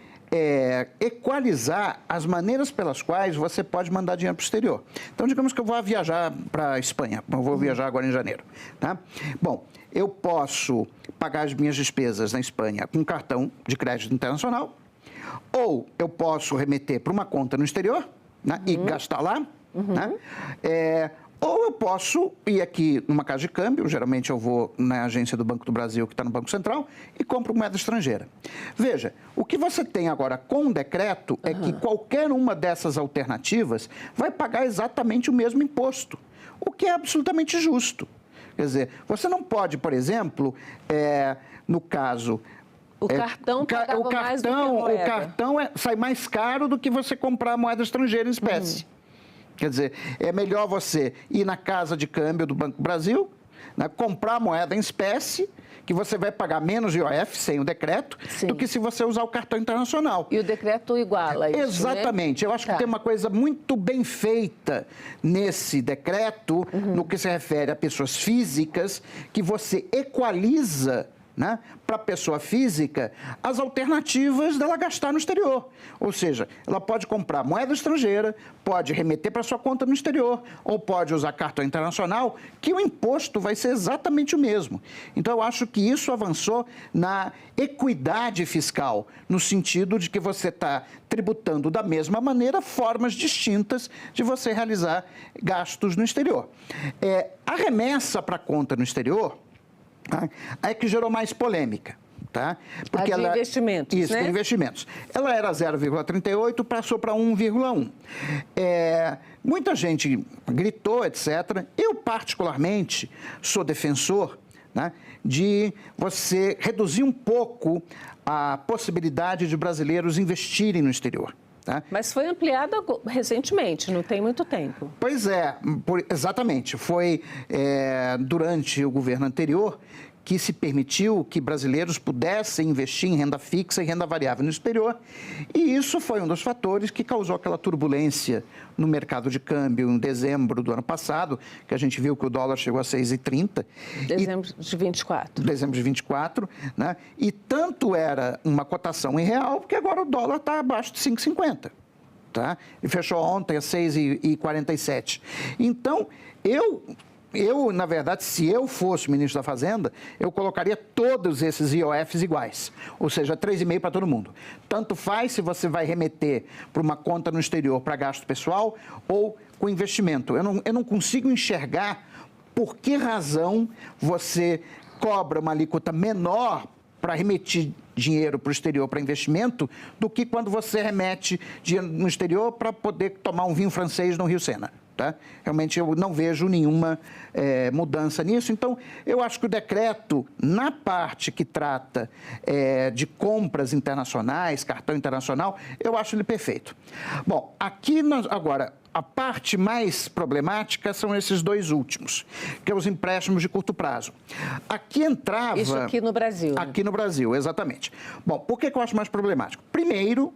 equalizar as maneiras pelas quais você pode mandar dinheiro para o exterior. Então, digamos que eu vou viajar para a Espanha, eu vou viajar agora em janeiro, tá? Bom, eu posso pagar as minhas despesas na Espanha com cartão de crédito internacional, ou eu posso remeter para uma conta no exterior, né, e gastar lá, né? Ou eu posso ir aqui numa casa de câmbio, geralmente eu vou na agência do Banco do Brasil, que está no Banco Central, e compro moeda estrangeira. Veja, o que você tem agora com o decreto é que qualquer uma dessas alternativas vai pagar exatamente o mesmo imposto, o que é absolutamente justo. Quer dizer, você não pode, por exemplo, no caso... O cartão pagava mais do que a moeda. O cartão sai mais caro do que você comprar moeda estrangeira em espécie. Quer dizer, é melhor você ir na casa de câmbio do Banco do Brasil, né, comprar moeda em espécie, que você vai pagar menos IOF sem o decreto, do que se você usar o cartão internacional. E o decreto iguala isso, exatamente. Né? Eu acho que tem uma coisa muito bem feita nesse decreto, no que se refere a pessoas físicas, que você equaliza, né, para a pessoa física as alternativas dela gastar no exterior. Ou seja, ela pode comprar moeda estrangeira, pode remeter para sua conta no exterior, ou pode usar cartão internacional, que o imposto vai ser exatamente o mesmo. Então, eu acho que isso avançou na equidade fiscal, no sentido de que você está tributando da mesma maneira formas distintas de você realizar gastos no exterior. A remessa para a conta no exterior é que gerou mais polêmica. Tá? Porque de investimentos, isso, né? de investimentos. Ela era 0,38, passou para 1,1. Muita gente gritou, etc. Eu, particularmente, sou defensor, né, de você reduzir um pouco a possibilidade de brasileiros investirem no exterior. Tá? Mas foi ampliada recentemente, não tem muito tempo. Pois é, exatamente. Foi durante o governo anterior que se permitiu que brasileiros pudessem investir em renda fixa e renda variável no exterior. E isso foi um dos fatores que causou aquela turbulência no mercado de câmbio em dezembro do ano passado, que a gente viu que o dólar chegou a 6,30. Dezembro de 24. Dezembro de 24, né? E tanto era uma cotação em real, porque agora o dólar está abaixo de 5,50. Tá? Ele fechou ontem a 6,47. Então, eu, na verdade, se eu fosse ministro da Fazenda, eu colocaria todos esses IOFs iguais, ou seja, 3,5 para todo mundo. Tanto faz se você vai remeter para uma conta no exterior para gasto pessoal ou com investimento. Eu não consigo enxergar por que razão você cobra uma alíquota menor para remeter dinheiro para o exterior para investimento do que quando você remete dinheiro no exterior para poder tomar um vinho francês no Rio Sena. Tá? Realmente eu não vejo nenhuma mudança nisso. Então, eu acho que o decreto, na parte que trata de compras internacionais, cartão internacional, eu acho ele perfeito. Bom, aqui agora, a parte mais problemática são esses dois últimos, que é os empréstimos de curto prazo. Aqui entrava... Isso aqui no Brasil. Aqui no Brasil, exatamente. Bom, por que eu acho mais problemático? Primeiro,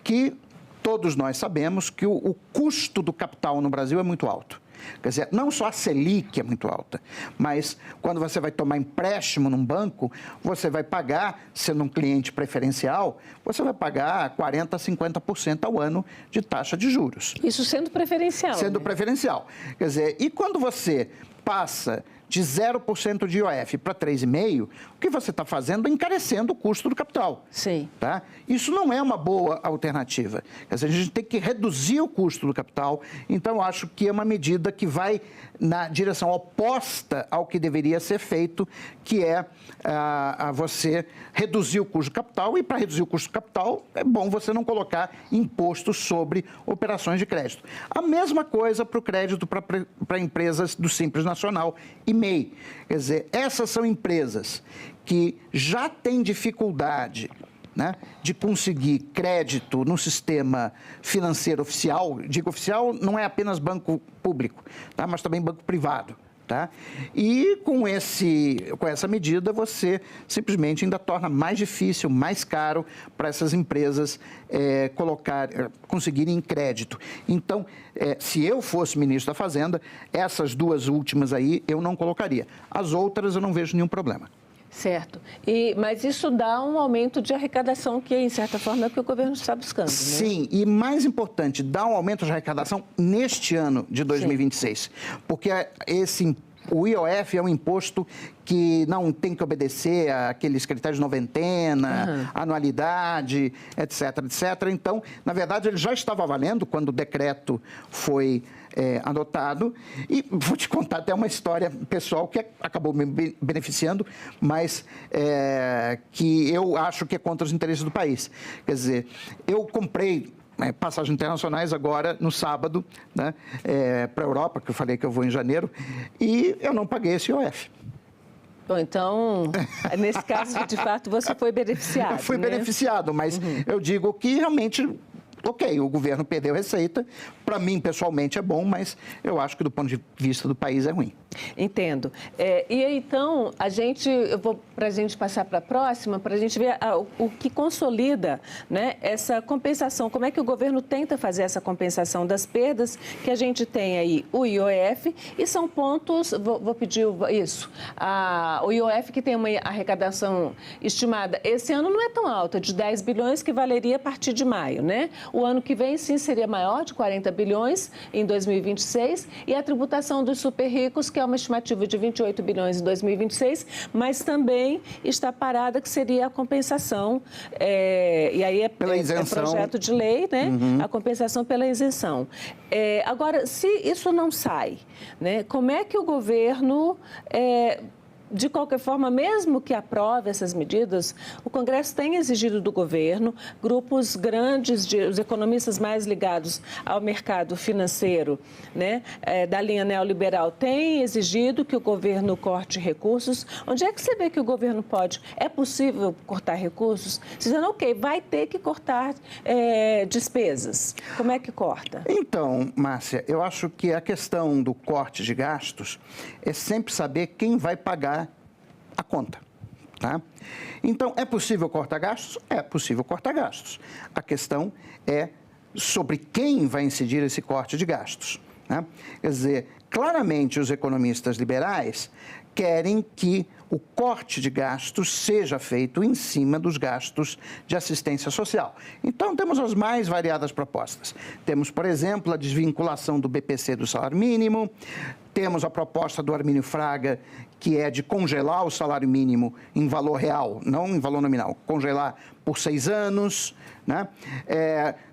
que todos nós sabemos que o custo do capital no Brasil é muito alto. Quer dizer, não só a Selic é muito alta, mas quando você vai tomar empréstimo num banco, você vai pagar, sendo um cliente preferencial, você vai pagar 40% a 50% ao ano de taxa de juros. Isso sendo preferencial. Sendo né? preferencial. Quer dizer, e quando você passa de 0% de IOF para 3,5%, o que você está fazendo é encarecendo o custo do capital. Sim. Tá? Isso não é uma boa alternativa. Quer dizer, a gente tem que reduzir o custo do capital, então acho que é uma medida que vai na direção oposta ao que deveria ser feito, que é você reduzir o custo do capital, e para reduzir o custo do capital é bom você não colocar imposto sobre operações de crédito. A mesma coisa para o crédito para empresas do Simples Nacional e MEI. Quer dizer, essas são empresas que já têm dificuldade, né, de conseguir crédito no sistema financeiro oficial. Digo oficial, não é apenas banco público, tá, mas também banco privado. Tá? E com essa medida você simplesmente ainda torna mais difícil, mais caro para essas empresas conseguirem crédito. Então, se eu fosse ministro da Fazenda, essas duas últimas aí eu não colocaria. As outras eu não vejo nenhum problema. Certo. Mas isso dá um aumento de arrecadação que, em certa forma, é o que o governo está buscando, né? Sim, e mais importante, dá um aumento de arrecadação neste ano de 2026. Sim. Porque o IOF é um imposto que não tem que obedecer àqueles critérios de noventena, anualidade, etc, etc. Então, na verdade, ele já estava valendo quando o decreto foi adotado. E vou te contar até uma história pessoal que acabou me beneficiando, mas que eu acho que é contra os interesses do país. Quer dizer, eu comprei passagens internacionais agora no sábado, né, para a Europa, que eu falei que eu vou em janeiro, e eu não paguei esse IOF. Bom, então, nesse caso, de fato, você foi beneficiado. Eu fui beneficiado, mas eu digo que realmente, ok, o governo perdeu receita, para mim, pessoalmente, é bom, mas eu acho que do ponto de vista do país é ruim. Entendo. E aí, então, para a gente passar para a próxima, para a gente ver o que consolida, né, essa compensação. Como é que o governo tenta fazer essa compensação das perdas que a gente tem aí? O IOF, e são pontos, vou pedir isso, o IOF que tem uma arrecadação estimada, esse ano não é tão alta, de 10 bilhões, que valeria a partir de maio, né? O ano que vem, sim, seria maior, de 40 bilhões em 2026, e a tributação dos super ricos, que é uma estimativa de 28 bilhões em 2026, mas também está parada, que seria a compensação, e aí pela isenção. Projeto de lei, né? A compensação pela isenção. Agora, se isso não sai, né, como é que o governo... De qualquer forma, mesmo que aprove essas medidas, o Congresso tem exigido do governo, grupos grandes, os economistas mais ligados ao mercado financeiro, né, da linha neoliberal, têm exigido que o governo corte recursos. Onde é que você vê que o governo pode? É possível cortar recursos? Dizendo, ok, vai ter que cortar despesas. Como é que corta? Então, Márcia, eu acho que a questão do corte de gastos é sempre saber quem vai pagar a conta, tá? Então, é possível cortar gastos? É possível cortar gastos. A questão é sobre quem vai incidir esse corte de gastos, né? Quer dizer, claramente os economistas liberais querem que o corte de gastos seja feito em cima dos gastos de assistência social. Então, temos as mais variadas propostas. Temos, por exemplo, a desvinculação do BPC do salário mínimo, temos a proposta do Armínio Fraga, que é de congelar o salário mínimo em valor real, não em valor nominal, congelar por 6 anos, né?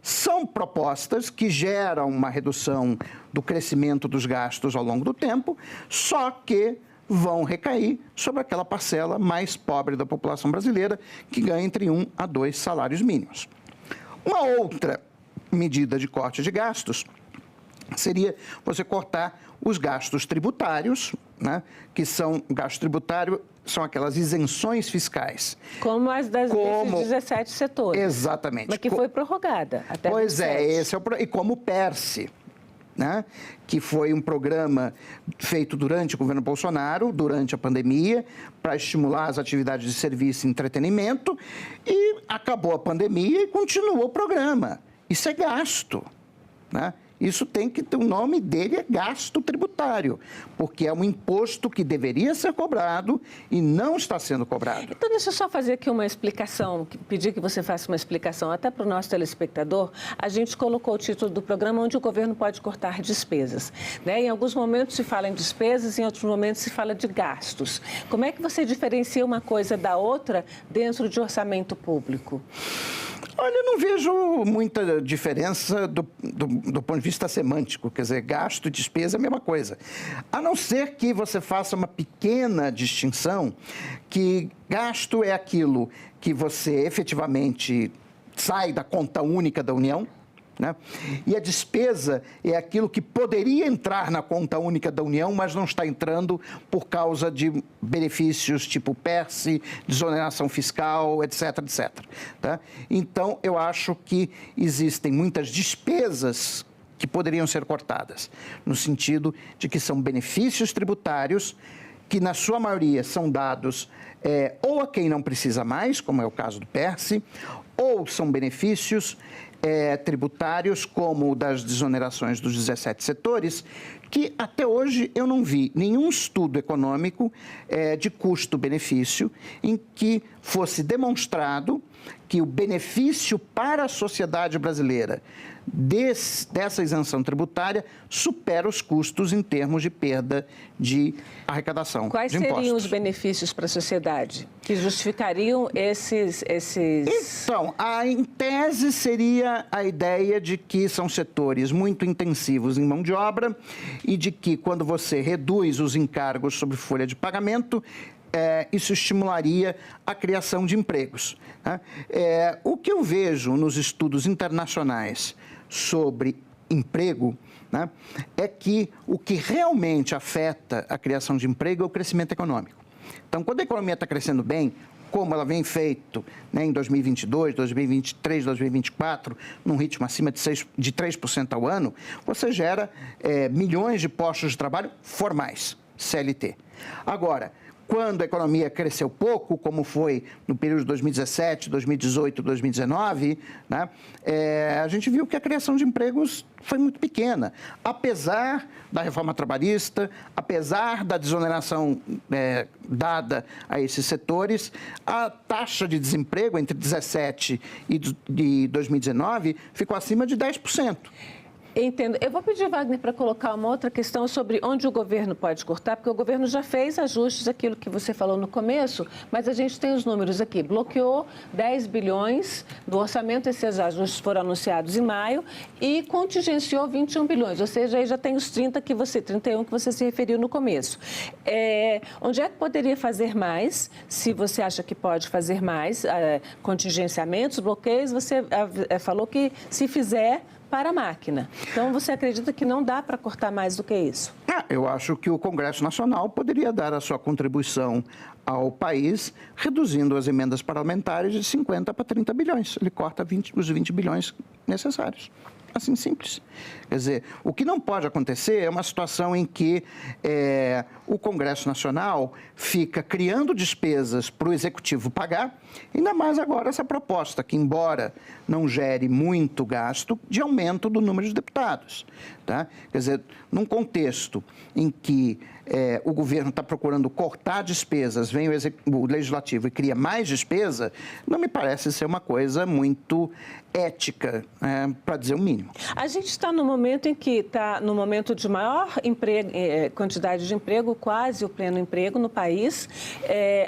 São propostas que geram uma redução do crescimento dos gastos ao longo do tempo, só que vão recair sobre aquela parcela mais pobre da população brasileira, que ganha entre 1 a 2 salários mínimos. Uma outra medida de corte de gastos seria você cortar os gastos tributários, né, que são, gasto tributário são aquelas isenções fiscais. Como as desses 17 setores. Exatamente. Mas que foi prorrogada até 27. Esse é o e como o PERSE, né, que foi um programa feito durante o governo Bolsonaro, durante a pandemia, para estimular as atividades de serviço e entretenimento, e acabou a pandemia e continua o programa. Isso é gasto, né? Isso tem que ter, o nome dele é gasto tributário, porque é um imposto que deveria ser cobrado e não está sendo cobrado. Então, deixa eu só fazer aqui uma explicação, pedir que você faça uma explicação até para o nosso telespectador. A gente colocou o título do programa onde o governo pode cortar despesas, né? Em alguns momentos se fala em despesas, em outros momentos se fala de gastos. Como é que você diferencia uma coisa da outra dentro de orçamento público? Olha, eu não vejo muita diferença do ponto de vista semântico, quer dizer, gasto e despesa é a mesma coisa. A não ser que você faça uma pequena distinção, que gasto é aquilo que você efetivamente sai da conta única da União, né? E a despesa é aquilo que poderia entrar na conta única da União, mas não está entrando por causa de benefícios tipo PERSE, desoneração fiscal, etc, etc. Tá? Então, eu acho que existem muitas despesas que poderiam ser cortadas, no sentido de que são benefícios tributários que, na sua maioria, são dados ou a quem não precisa mais, como é o caso do PERSE, ou são benefícios tributários, como o das desonerações dos 17 setores, que até hoje eu não vi nenhum estudo econômico de custo-benefício em que fosse demonstrado que o benefício para a sociedade brasileira dessa isenção tributária supera os custos em termos de perda de arrecadação Quais de impostos. seriam os benefícios para a sociedade que justificariam esses... Então, em tese seria a ideia de que são setores muito intensivos em mão de obra e de que quando você reduz os encargos sobre folha de pagamento, isso estimularia a criação de empregos. Né? O que eu vejo nos estudos internacionais sobre emprego, né, é que o que realmente afeta a criação de emprego é o crescimento econômico. Então, quando a economia está crescendo bem, como ela vem feito, né, em 2022, 2023, 2024, num ritmo acima de 3% ao ano, você gera milhões de postos de trabalho formais, CLT. Agora, quando a economia cresceu pouco, como foi no período de 2017, 2018, 2019, né, a gente viu que a criação de empregos foi muito pequena. Apesar da reforma trabalhista, apesar da desoneração dada a esses setores, a taxa de desemprego entre 2017 e 2019 ficou acima de 10%. Entendo. Eu vou pedir, Wagner, para colocar uma outra questão sobre onde o governo pode cortar, porque o governo já fez ajustes, aquilo que você falou no começo, mas a gente tem os números aqui. Bloqueou 10 bilhões do orçamento, esses ajustes foram anunciados em maio, e contingenciou 21 bilhões, ou seja, aí já tem os 31 que você se referiu no começo. Onde é que poderia fazer mais, se você acha que pode fazer mais, contingenciamentos, bloqueios, você falou que se fizer para a máquina. Então, você acredita que não dá para cortar mais do que isso? Eu acho que o Congresso Nacional poderia dar a sua contribuição ao país, reduzindo as emendas parlamentares de 50 para 30 bilhões. Ele corta os 20 bilhões necessários. Assim, simples. Quer dizer, o que não pode acontecer é uma situação em que o Congresso Nacional fica criando despesas para o Executivo pagar, ainda mais agora essa proposta, que embora não gere muito gasto, de aumento do número de deputados. Tá? Quer dizer, num contexto em que o governo está procurando cortar despesas, vem o Legislativo e cria mais despesa, não me parece ser uma coisa muito ética, para dizer o mínimo. A gente está no momento em que está no momento de maior quantidade de emprego, quase o pleno emprego no país.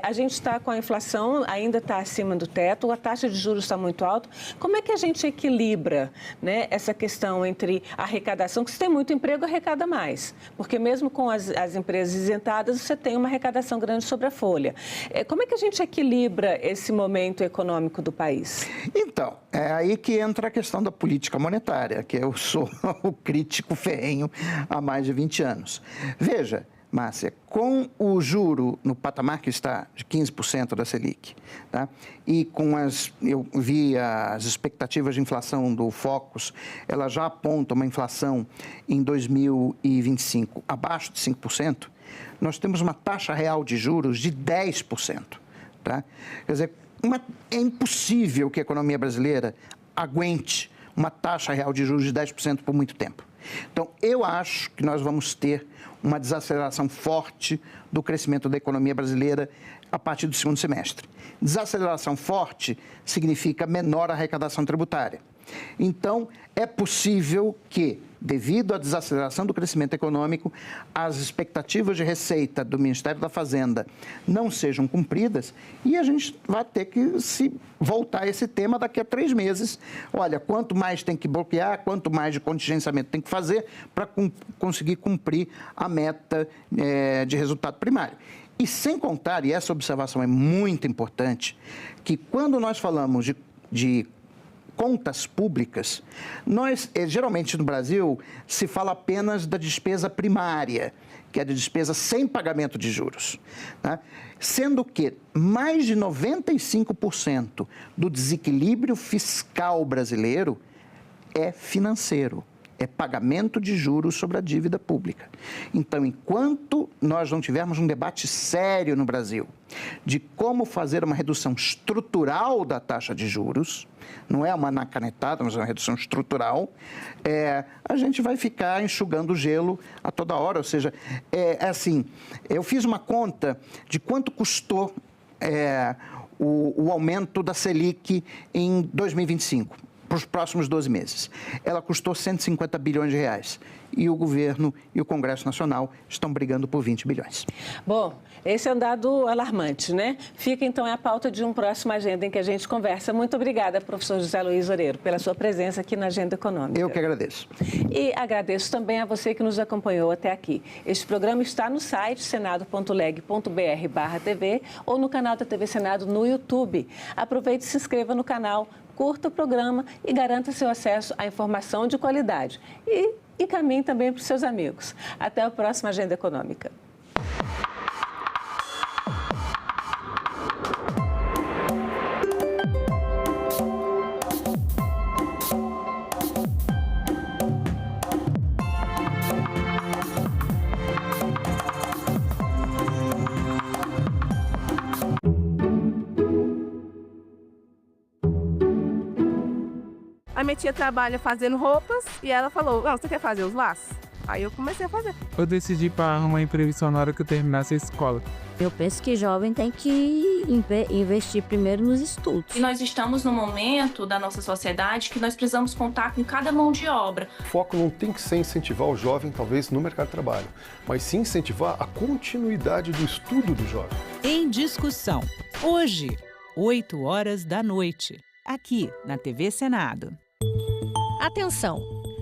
A gente está com a inflação, ainda está acima do teto, a taxa de juros está muito alta. Como é que a gente equilibra, né, essa questão entre a arrecadação, que se tem muito emprego, arrecada mais, porque mesmo com as empresas isentadas, você tem uma arrecadação grande sobre a folha. Como é que a gente equilibra esse momento econômico do país? Então, é aí que entra a questão da política monetária, que eu sou o crítico ferrenho há mais de 20 anos. Veja, Márcia, com o juro no patamar que está, de 15% da Selic, tá? E eu vi as expectativas de inflação do Focus, ela já aponta uma inflação em 2025 abaixo de 5%, nós temos uma taxa real de juros de 10%. Tá? Quer dizer, é impossível que a economia brasileira aguente uma taxa real de juros de 10% por muito tempo. Então, eu acho que nós vamos ter uma desaceleração forte do crescimento da economia brasileira a partir do segundo semestre. Desaceleração forte significa menor arrecadação tributária. Então, é possível que, devido à desaceleração do crescimento econômico, as expectativas de receita do Ministério da Fazenda não sejam cumpridas e a gente vai ter que se voltar a esse tema daqui a 3 meses. Olha, quanto mais tem que bloquear, quanto mais de contingenciamento tem que fazer para conseguir cumprir a meta de resultado primário. E sem contar, e essa observação é muito importante, que quando nós falamos de contas públicas, geralmente no Brasil, se fala apenas da despesa primária, que é a despesa sem pagamento de juros, né? Sendo que mais de 95% do desequilíbrio fiscal brasileiro é financeiro, é pagamento de juros sobre a dívida pública. Então, enquanto nós não tivermos um debate sério no Brasil de como fazer uma redução estrutural da taxa de juros, não é uma canetada, mas é uma redução estrutural, a gente vai ficar enxugando gelo a toda hora. Ou seja, assim, eu fiz uma conta de quanto custou o aumento da Selic em 2025. Para os próximos 12 meses. Ela custou 150 bilhões de reais. E o governo e o Congresso Nacional estão brigando por 20 bilhões. Bom, esse é um dado alarmante, né? Fica, então, a pauta de um próximo Agenda em que a gente conversa. Muito obrigada, professor José Luiz Oreiro, pela sua presença aqui na Agenda Econômica. Eu que agradeço. E agradeço também a você que nos acompanhou até aqui. Este programa está no site senado.leg.br/TV ou no canal da TV Senado no YouTube. Aproveite e se inscreva no canal, curta o programa e garanta seu acesso à informação de qualidade. E encaminhe também para os seus amigos. Até a próxima Agenda Econômica. A minha tia trabalha fazendo roupas e ela falou, não, você quer fazer os laços? Aí eu comecei a fazer. Eu decidi para arrumar emprego na hora que eu terminasse a escola. Eu penso que jovem tem que investir primeiro nos estudos. E nós estamos num momento da nossa sociedade que nós precisamos contar com cada mão de obra. O foco não tem que ser incentivar o jovem, talvez, no mercado de trabalho, mas sim incentivar a continuidade do estudo do jovem. Em discussão, hoje, 20h, aqui na TV Senado. Atenção!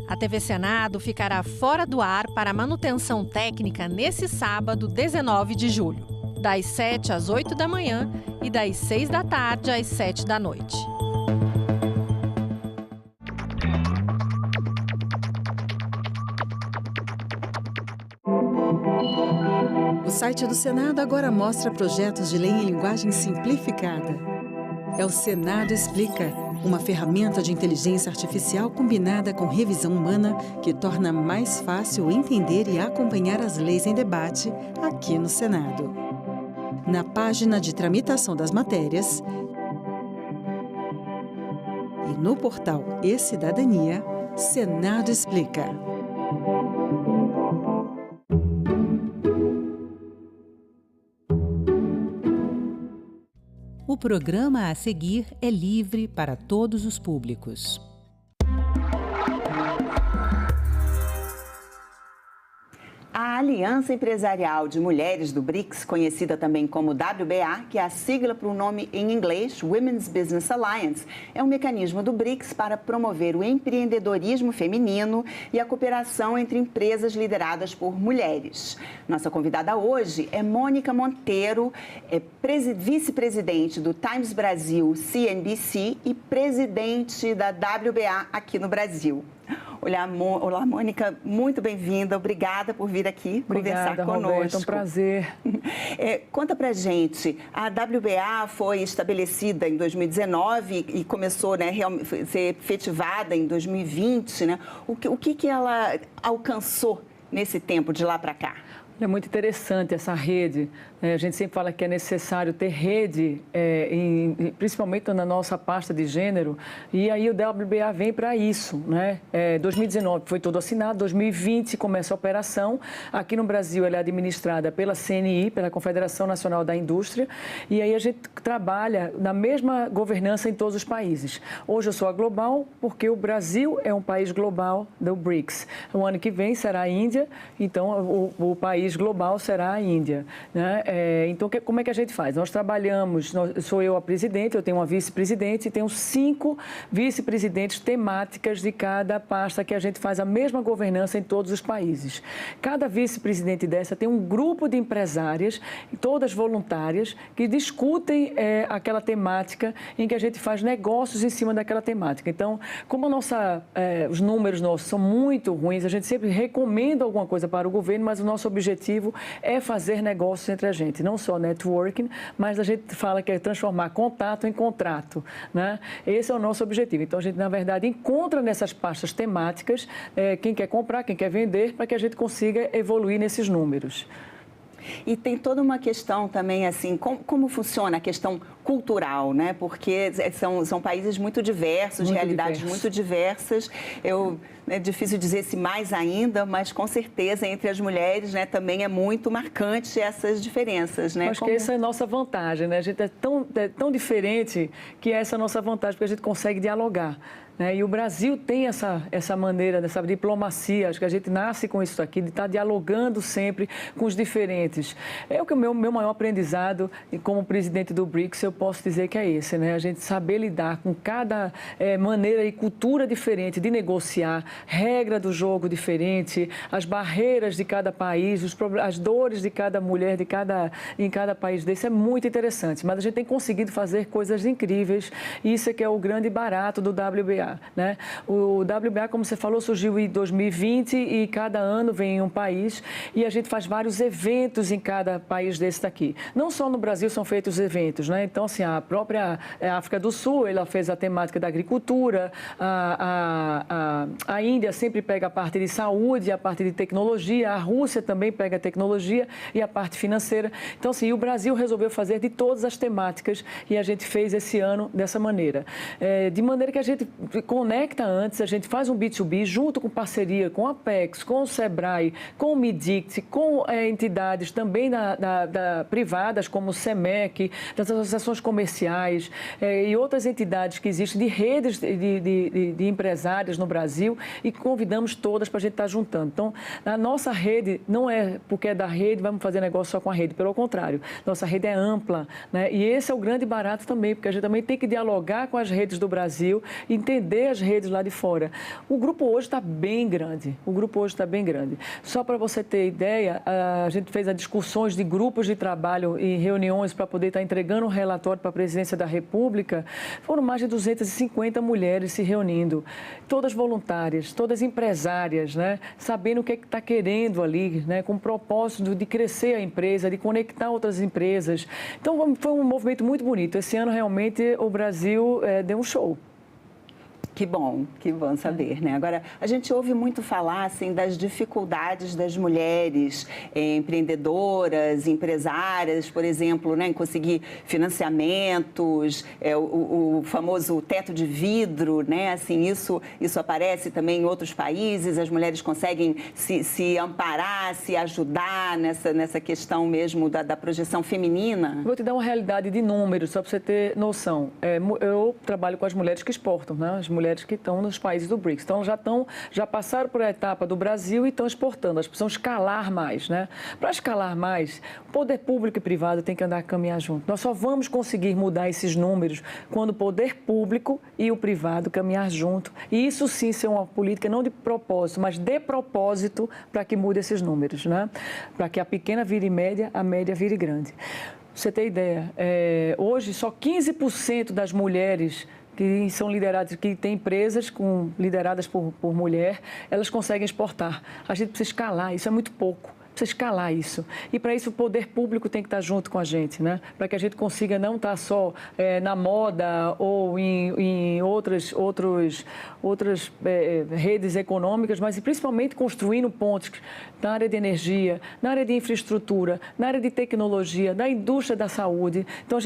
A TV Senado ficará fora do ar para manutenção técnica nesse sábado, 19 de julho, das 7 às 8 da manhã e das 6 da tarde às 7 da noite. O site do Senado agora mostra projetos de lei em linguagem simplificada. É o Senado Explica, uma ferramenta de inteligência artificial combinada com revisão humana que torna mais fácil entender e acompanhar as leis em debate aqui no Senado. Na página de tramitação das matérias e no portal E-Cidadania, Senado Explica. O programa a seguir é livre para todos os públicos. A Aliança Empresarial de Mulheres do BRICS, conhecida também como WBA, que é a sigla para o nome em inglês, Women's Business Alliance, é um mecanismo do BRICS para promover o empreendedorismo feminino e a cooperação entre empresas lideradas por mulheres. Nossa convidada hoje é Mônica Monteiro, vice-presidente do Times Brasil CNBC e presidente da WBA aqui no Brasil. Olá, Mônica, muito bem-vinda. Obrigada por vir aqui conversar conosco. Roberta, é um prazer. Conta pra gente, a WBA foi estabelecida em 2019 e começou, né, a ser efetivada em 2020, né? O que ela alcançou nesse tempo de lá para cá? É muito interessante essa rede A gente sempre fala que é necessário ter rede, principalmente na nossa pasta de gênero, e aí o WBA vem para isso, né? 2019 foi todo assinado, 2020 começa a operação. Aqui no Brasil ela é administrada pela CNI, pela Confederação Nacional da Indústria, e aí a gente trabalha na mesma governança em todos os países. Hoje eu sou a global porque o Brasil é um país global do BRICS. O ano que vem será a Índia, então o país global será a Índia, né? Então, como é que a gente faz? Nós trabalhamos, sou eu a presidente, eu tenho uma vice-presidente e tenho 5 vice-presidentes temáticas de cada pasta que a gente faz a mesma governança em todos os países. Cada vice-presidente dessa tem um grupo de empresárias, todas voluntárias, que discutem aquela temática em que a gente faz negócios em cima daquela temática. Então, como os números nossos são muito ruins, a gente sempre recomenda alguma coisa para o governo, mas o nosso objetivo é fazer negócios entre a gente, não só networking, mas a gente fala que é transformar contato em contrato, né? Esse é o nosso objetivo. Então, a gente, na verdade, encontra nessas pastas temáticas quem quer comprar, quem quer vender, para que a gente consiga evoluir nesses números. E tem toda uma questão também, assim, como funciona a questão cultural, né? Porque são países muito diversos, realidades muito diversas. É difícil dizer se mais ainda, mas com certeza entre as mulheres, né, também é muito marcante essas diferenças, né? Acho que essa é a nossa vantagem, né? A gente é tão diferente que essa é a nossa vantagem, porque a gente consegue dialogar. E o Brasil tem essa maneira, dessa diplomacia, acho que a gente nasce com isso aqui, de estar dialogando sempre com os diferentes. É o que o meu maior aprendizado, e como presidente do BRICS, eu posso dizer que é esse, né? A gente saber lidar com cada maneira e cultura diferente de negociar, regra do jogo diferente, as barreiras de cada país, as dores de cada mulher em cada país desse, é muito interessante. Mas a gente tem conseguido fazer coisas incríveis, e isso é que é o grande barato do WBA. Né? O WBA, como você falou, surgiu em 2020 e cada ano vem em um país e a gente faz vários eventos em cada país desse daqui. Não só no Brasil são feitos eventos, né? Então, assim, a própria África do Sul, ela fez a temática da agricultura, a Índia sempre pega a parte de saúde, a parte de tecnologia, a Rússia também pega a tecnologia e a parte financeira. Então, assim, o Brasil resolveu fazer de todas as temáticas e a gente fez esse ano dessa maneira. De maneira que a gente conecta antes, a gente faz um B2B junto com parceria com a Apex, com o Sebrae, com o MIDICT, com entidades também privadas como o SEMEC, das associações comerciais e outras entidades que existem de redes de empresários no Brasil e convidamos todas para a gente estar juntando. Então, a nossa rede não é porque é da rede, vamos fazer negócio só com a rede, pelo contrário, nossa rede é ampla, né? E esse é o grande barato também, porque a gente também tem que dialogar com as redes do Brasil, entender as redes lá de fora. O grupo hoje está bem grande. Só para você ter ideia, a gente fez as discussões de grupos de trabalho e reuniões para poder estar entregando um relatório para a Presidência da República. Foram mais de 250 mulheres se reunindo, todas voluntárias, todas empresárias, né? Sabendo o que está querendo ali, né? Com o propósito de crescer a empresa, de conectar outras empresas. Então, foi um movimento muito bonito. Esse ano, realmente, o Brasil deu um show. Que bom saber, né? Agora, a gente ouve muito falar, assim, das dificuldades das mulheres empreendedoras, empresárias, por exemplo, né, em conseguir financiamentos, o famoso teto de vidro, né? Assim, isso aparece também em outros países, as mulheres conseguem se amparar, se ajudar nessa questão mesmo da projeção feminina? Vou te dar uma realidade de números, só para você ter noção. Eu trabalho com as mulheres que exportam, né? As mulheres que estão nos países do BRICS. Então, já passaram por a etapa do Brasil e estão exportando. Elas precisam escalar mais, né? Para escalar mais, o poder público e privado tem que caminhar junto. Nós só vamos conseguir mudar esses números quando o poder público e o privado caminhar junto. E isso sim ser uma política não de propósito, mas de propósito para que mude esses números, né? Para que a pequena vire média, a média vire grande. Pra você ter ideia, hoje só 15% das mulheres que são lideradas, que têm empresas lideradas por mulher, elas conseguem exportar. A gente precisa escalar, isso é muito pouco. precisa escalar isso. E para isso o poder público tem que estar junto com a gente, né? Para que a gente consiga não estar só na moda ou em outras redes econômicas, mas principalmente construindo pontes na área de energia, na área de infraestrutura, na área de tecnologia, na indústria da saúde. Então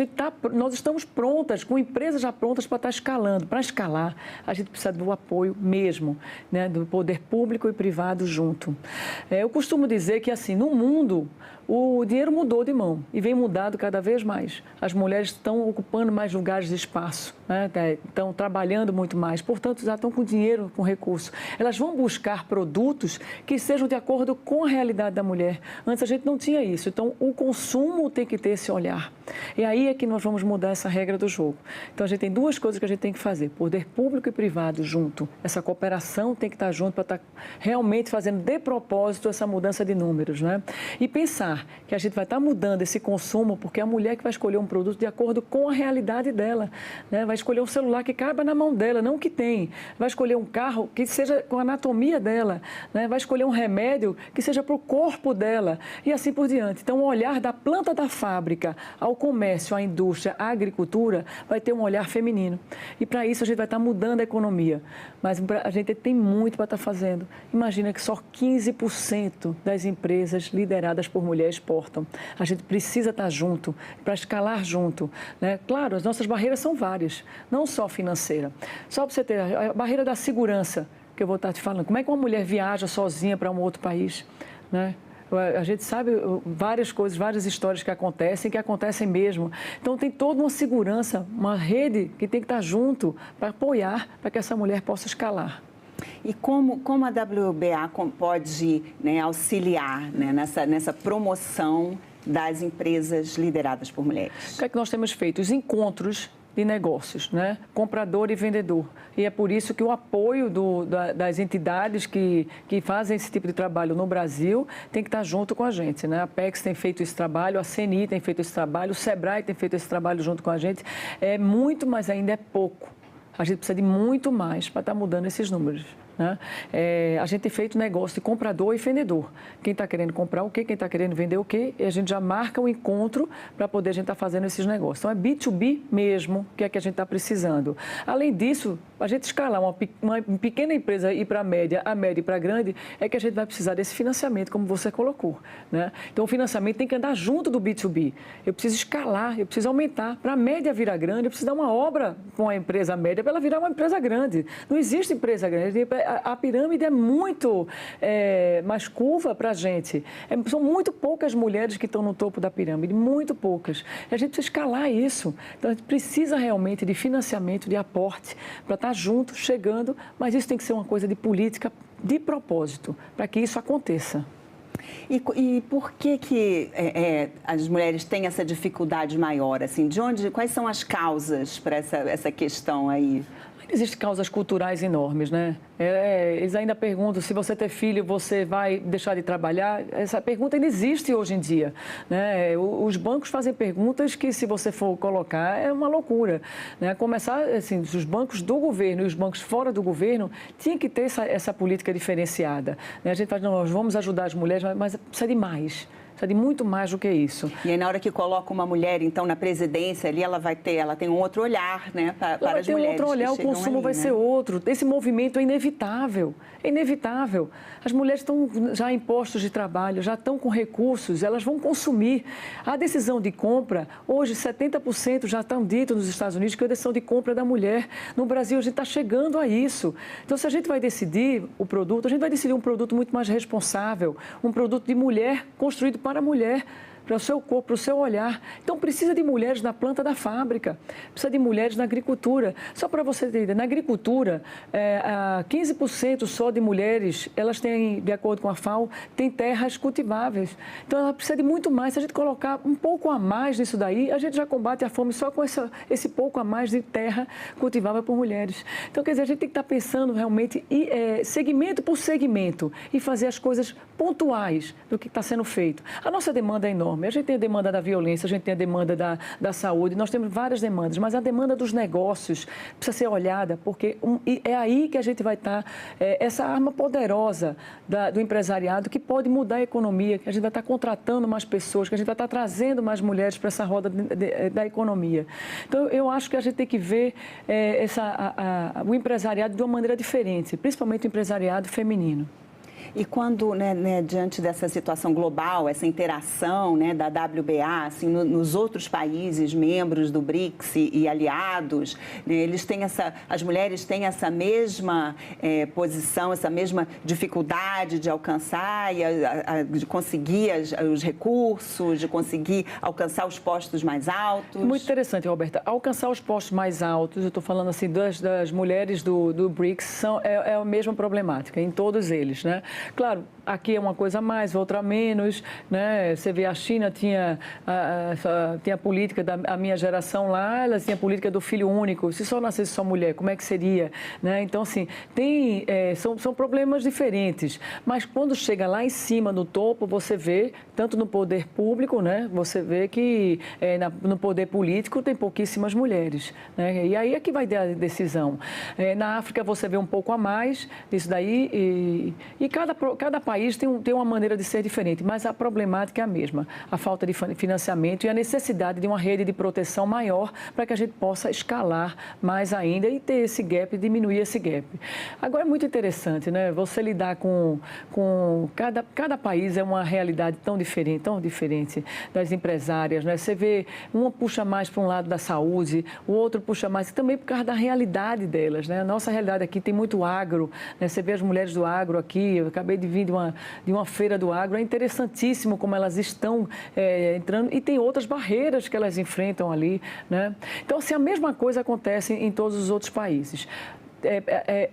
nós estamos prontas, com empresas já prontas para estar escalando. Para escalar, a gente precisa do apoio mesmo, né? Do poder público e privado junto. Eu costumo dizer que, assim, no mundo, o dinheiro mudou de mão e vem mudado cada vez mais. As mulheres estão ocupando mais lugares de espaço, né? Estão trabalhando muito mais, portanto, já estão com dinheiro, com recurso. Elas vão buscar produtos que sejam de acordo com a realidade da mulher. Antes a gente não tinha isso, então o consumo tem que ter esse olhar. E aí é que nós vamos mudar essa regra do jogo. Então a gente tem duas coisas que a gente tem que fazer, poder público e privado junto. Essa cooperação tem que estar junto para estar realmente fazendo de propósito essa mudança de números, né? E pensar que a gente vai estar mudando esse consumo, porque é a mulher que vai escolher um produto de acordo com a realidade dela, né? Vai escolher um celular que caiba na mão dela, não que tem. Vai escolher um carro que seja com a anatomia dela, né? Vai escolher um remédio que seja para o corpo dela e assim por diante. Então, o olhar da planta da fábrica ao comércio, à indústria, à agricultura, vai ter um olhar feminino. E para isso a gente vai estar mudando a economia. Mas a gente tem muito para estar fazendo. Imagina que só 15% das empresas lideradas por mulheres exportam. A gente precisa estar junto, para escalar junto, né? Claro, as nossas barreiras são várias, não só financeira. Só para você ter a barreira da segurança, que eu vou estar te falando. Como é que uma mulher viaja sozinha para um outro país, né? A gente sabe várias coisas, várias histórias que acontecem mesmo. Então, tem toda uma segurança, uma rede que tem que estar junto para apoiar, para que essa mulher possa escalar. E como a WBA pode, né, auxiliar, né, nessa promoção das empresas lideradas por mulheres? O que é que nós temos feito? Os encontros de negócios, né? Comprador e vendedor. E é por isso que o apoio das entidades que fazem esse tipo de trabalho no Brasil tem que estar junto com a gente, né? A Apex tem feito esse trabalho, a CNI tem feito esse trabalho, o Sebrae tem feito esse trabalho junto com a gente. É muito, mas ainda é pouco. A gente precisa de muito mais para estar mudando esses números, né? A gente tem feito negócio de comprador e vendedor. Quem está querendo comprar o quê, quem está querendo vender o quê, e a gente já marca o encontro para poder a gente estar fazendo esses negócios. Então, é B2B mesmo que é que a gente está precisando. Além disso, a gente escalar uma pequena empresa ir para a média e para a grande, é que a gente vai precisar desse financiamento, como você colocou, né? Então, o financiamento tem que andar junto do B2B. Eu preciso escalar, eu preciso aumentar. Para a média virar grande, eu preciso dar uma obra com a empresa média para ela virar uma empresa grande. Não existe empresa grande. A pirâmide é muito mais curva para a gente. São muito poucas mulheres que estão no topo da pirâmide, muito poucas. E a gente precisa escalar isso. Então, a gente precisa realmente de financiamento, de aporte, para estar junto, chegando, mas isso tem que ser uma coisa de política, de propósito, para que isso aconteça. E por que as mulheres têm essa dificuldade maior? Assim, quais são as causas para essa questão aí? Existem causas culturais enormes, né? Eles ainda perguntam se você ter filho, você vai deixar de trabalhar. Essa pergunta ainda existe hoje em dia, né? Os bancos fazem perguntas que, se você for colocar, é uma loucura, né? Começar, assim, os bancos do governo e os bancos fora do governo tinham que ter essa política diferenciada, né? A gente fala, não, nós vamos ajudar as mulheres, mas precisa de mais. Precisa de muito mais do que isso. E aí, na hora que coloca uma mulher, então, na presidência, ali ela tem um outro olhar, né, para as mulheres. Ela vai ter um outro olhar, o consumo vai ser outro. Esse movimento é inevitável. É inevitável. As mulheres estão já em postos de trabalho, já estão com recursos, elas vão consumir. A decisão de compra, hoje 70% já estão dito nos Estados Unidos que a decisão de compra é da mulher. No Brasil, a gente está chegando a isso. Então, se a gente vai decidir o produto, a gente vai decidir um produto muito mais responsável, um produto de mulher construído para a mulher, para o seu corpo, para o seu olhar. Então, precisa de mulheres na planta da fábrica, precisa de mulheres na agricultura. Só para você ter ideia, na agricultura, 15% só de mulheres, elas têm, de acordo com a FAO, têm terras cultiváveis. Então, ela precisa de muito mais. Se a gente colocar um pouco a mais nisso daí, a gente já combate a fome só com esse pouco a mais de terra cultivável por mulheres. Então, quer dizer, a gente tem que estar pensando realmente segmento por segmento e fazer as coisas pontuais do que está sendo feito. A nossa demanda é enorme. enorme. A gente tem a demanda da violência, a gente tem a demanda da saúde, nós temos várias demandas, mas a demanda dos negócios precisa ser olhada, porque é aí que a gente vai estar, essa arma poderosa do empresariado que pode mudar a economia, que a gente vai estar contratando mais pessoas, que a gente vai estar trazendo mais mulheres para essa roda da economia. Então, eu acho que a gente tem que ver o empresariado de uma maneira diferente, principalmente o empresariado feminino. E quando, diante dessa situação global, essa interação da WBA, assim, nos outros países membros do BRICS e aliados, eles têm as mulheres têm essa mesma posição, essa mesma dificuldade de alcançar, de conseguir os recursos, de conseguir alcançar os postos mais altos? Muito interessante, Roberta. Alcançar os postos mais altos, eu estou falando assim das mulheres do BRICS, é a mesma problemática em todos eles, né? Claro, aqui é uma coisa a mais, outra a menos, né? Você vê, a China tinha a política da minha geração lá, elas tinham a política do filho único. Se só nascesse só mulher, como é que seria? Né? Então, assim, são problemas diferentes. Mas quando chega lá em cima, no topo, você vê, tanto no poder público, né? Você vê que no poder político tem pouquíssimas mulheres. Né? E aí é que vai ter a decisão. Na África você vê um pouco a mais disso daí e cada país tem uma maneira de ser diferente, mas a problemática é a mesma, a falta de financiamento e a necessidade de uma rede de proteção maior para que a gente possa escalar mais ainda e ter esse gap, diminuir esse gap. Agora é muito interessante, né? Você lidar com cada país é uma realidade tão diferente das empresárias, né? Você vê, uma puxa mais para um lado da saúde, o outro puxa mais também por causa da realidade delas, né? A nossa realidade aqui tem muito agro, né? Você vê as mulheres do agro aqui, eu acabei de vir de uma feira do agro, é interessantíssimo como elas estão entrando e tem outras barreiras que elas enfrentam ali, né? Então, assim, a mesma coisa acontece em todos os outros países.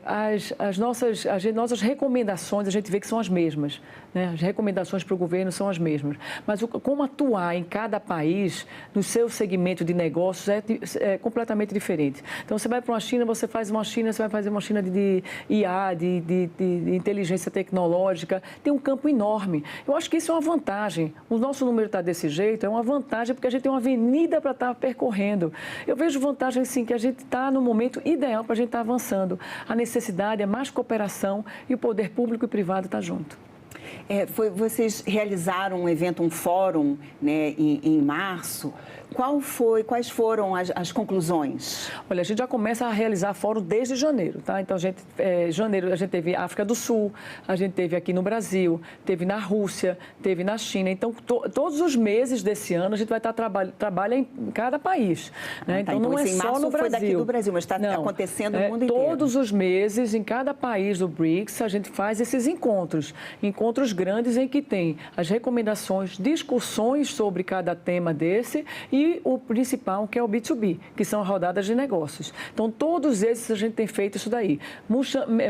As nossas recomendações, a gente vê que são as mesmas, né? As recomendações para o governo são as mesmas, mas como atuar em cada país, no seu segmento de negócios, é completamente diferente. Então, você vai para uma China, você vai fazer uma China de IA, de inteligência tecnológica, tem um campo enorme. Eu acho que isso é uma vantagem. O nosso número está desse jeito, é uma vantagem porque a gente tem uma avenida para estar percorrendo. Eu vejo vantagem, sim, que a gente está no momento ideal para a gente estar avançando. A necessidade é mais cooperação e o poder público e privado está junto. Vocês realizaram um evento, um fórum, né, em março. Quais foram as conclusões? Olha, a gente já começa a realizar fórum desde janeiro, tá? Então, janeiro a gente teve África do Sul, a gente teve aqui no Brasil, teve na Rússia, teve na China. Então, todos os meses desse ano a gente vai estar trabalha em cada país, né? Então, não é só no Brasil. Foi daqui do Brasil, mas está acontecendo no mundo inteiro. Todos os meses, em cada país do BRICS, a gente faz esses encontros grandes em que tem as recomendações, discussões sobre cada tema desse e o principal, que é o B2B, que são rodadas de negócios. Então, todos esses a gente tem feito isso daí.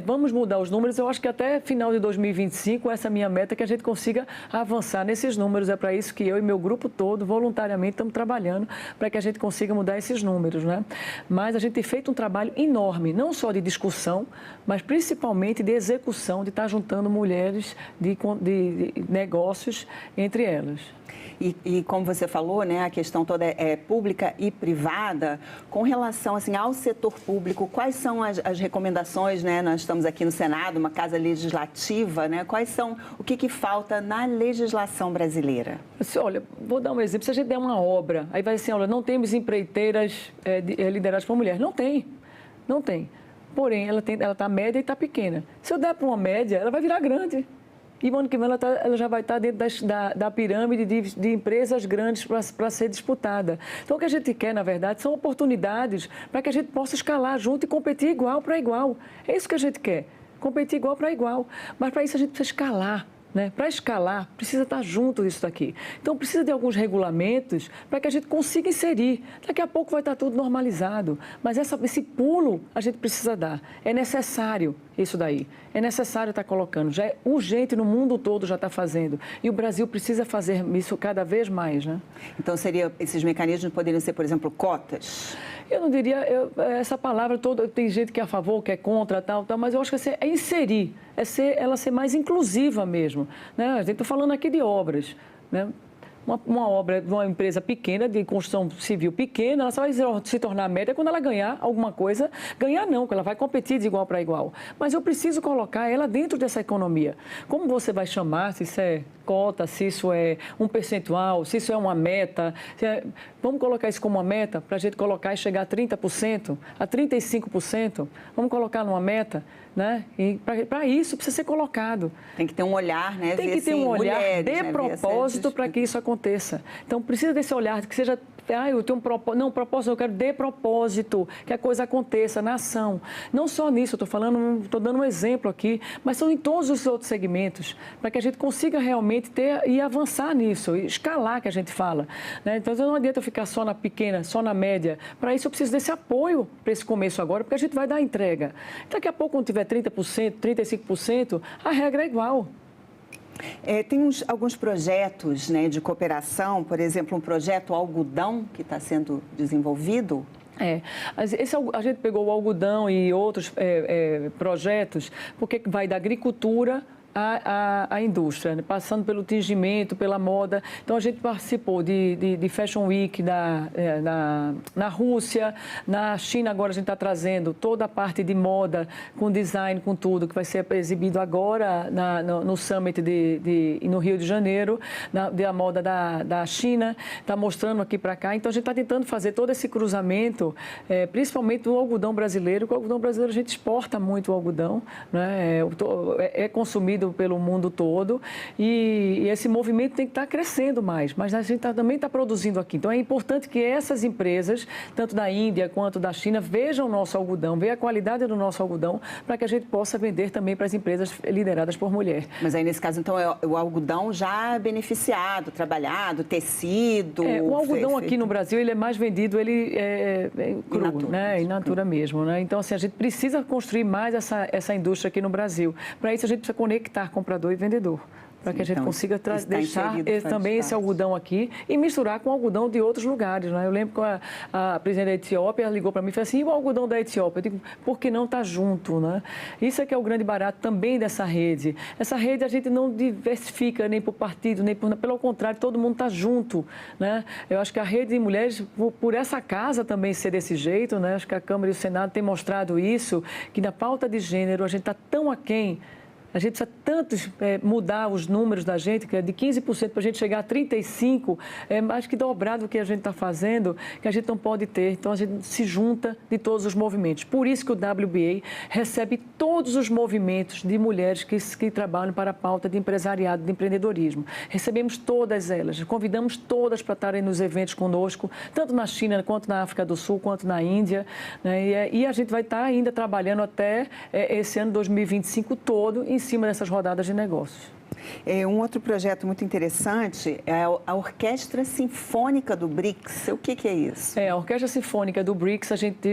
Vamos mudar os números, eu acho que até final de 2025, essa é a minha meta, que a gente consiga avançar nesses números. É para isso que eu e meu grupo todo, voluntariamente, estamos trabalhando para que a gente consiga mudar esses números, né? Mas a gente tem feito um trabalho enorme, não só de discussão, mas principalmente de execução, de estar juntando mulheres de negócios entre elas. E como você falou, né, a questão toda é pública e privada. Com relação assim, ao setor público, quais são as recomendações, né? Nós estamos aqui no Senado, uma casa legislativa, né? O que falta na legislação brasileira? Olha, vou dar um exemplo. Se a gente der uma obra, aí vai assim, olha, não temos empreiteiras lideradas por mulheres. Não tem. Porém, ela está média e está pequena. Se eu der para uma média, ela vai virar grande. E o ano que vem ela já vai estar dentro da pirâmide de empresas grandes para ser disputada. Então, o que a gente quer, na verdade, são oportunidades para que a gente possa escalar junto e competir igual para igual. É isso que a gente quer, competir igual para igual. Mas, para isso, a gente precisa escalar. Né? Para escalar, precisa estar junto disso daqui. Então, precisa de alguns regulamentos para que a gente consiga inserir. Daqui a pouco vai estar tudo normalizado. Mas esse pulo a gente precisa dar. É necessário isso daí. É necessário estar colocando. Já é urgente, no mundo todo já está fazendo. E o Brasil precisa fazer isso cada vez mais, né? Então, esses mecanismos poderiam ser, por exemplo, cotas? Eu não diria, essa palavra toda, tem gente que é a favor, que é contra, tal, mas eu acho que é inserir, ela ser mais inclusiva mesmo. Né? A gente está falando aqui de obras, né? uma obra de uma empresa pequena, de construção civil pequena, ela só vai se tornar média quando ela ganhar alguma coisa. Ganhar não, porque ela vai competir de igual para igual. Mas eu preciso colocar ela dentro dessa economia. Como você vai chamar, se isso é cota, se isso é um percentual, se isso é uma meta? Vamos colocar isso como uma meta para a gente colocar e chegar a 30%, a 35%. Vamos colocar numa meta, né? E para isso precisa ser colocado. Tem que ter um olhar, né? Tem que ter um olhar de propósito para que isso aconteça. Então, precisa desse olhar, que seja... eu tenho um propósito. Não, propósito, eu quero de propósito, que a coisa aconteça na ação. Não só nisso, estou dando um exemplo aqui, mas são em todos os outros segmentos, para que a gente consiga realmente ter e avançar nisso, escalar, que a gente fala. Né? Então, não adianta eu ficar só na pequena, só na média. Para isso, eu preciso desse apoio para esse começo agora, porque a gente vai dar entrega. Daqui a pouco, quando tiver 30%, 35%, a regra é igual. Tem alguns projetos, né, de cooperação, por exemplo, um projeto algodão que está sendo desenvolvido. A gente pegou o algodão e outros projetos, porque vai da agricultura à indústria, né? Passando pelo tingimento, pela moda. Então, a gente participou de Fashion Week na Rússia, na China. Agora a gente está trazendo toda a parte de moda, com design, com tudo, que vai ser exibido agora no Summit no Rio de Janeiro, da moda da China. Está mostrando aqui para cá. Então, a gente está tentando fazer todo esse cruzamento, principalmente do algodão brasileiro, porque o algodão brasileiro a gente exporta muito o algodão, né? É consumido pelo mundo todo e esse movimento tem que estar crescendo mais, mas a gente também está produzindo aqui. Então, é importante que essas empresas, tanto da Índia quanto da China, vejam o nosso algodão, vejam a qualidade do nosso algodão, para que a gente possa vender também para as empresas lideradas por mulher. Mas aí, nesse caso, então, é o algodão já beneficiado, trabalhado, tecido... O algodão aqui no Brasil, ele é mais vendido, ele é cru, in natura mesmo. Né? Então, assim, a gente precisa construir mais essa indústria aqui no Brasil. Para isso, a gente precisa conectar comprador e vendedor, para que a gente consiga deixar também esse algodão aqui e misturar com o algodão de outros lugares. Né? Eu lembro que a presidente da Etiópia ligou para mim e falou assim, e o algodão da Etiópia? Eu digo, por que não está junto? Né? Isso é que é o grande barato também dessa rede. Essa rede a gente não diversifica nem por partido, nem pelo contrário, todo mundo está junto. Né? Eu acho que a rede de mulheres, por essa casa também ser desse jeito, né? Acho que a Câmara e o Senado têm mostrado isso, que na pauta de gênero a gente está tão aquém. A gente precisa tanto mudar os números da gente, que é de 15% para a gente chegar a 35%, é mais que dobrado o que a gente está fazendo, que a gente não pode ter. Então, a gente se junta de todos os movimentos. Por isso que o WBA recebe todos os movimentos de mulheres que trabalham para a pauta de empresariado, de empreendedorismo. Recebemos todas elas, convidamos todas para estarem nos eventos conosco, tanto na China, quanto na África do Sul, quanto na Índia. Né? E a gente vai estar ainda trabalhando até esse ano 2025 todo, em cima dessas rodadas de negócios. Um outro projeto muito interessante é a Orquestra Sinfônica do BRICS. O que é isso? A Orquestra Sinfônica do BRICS, a gente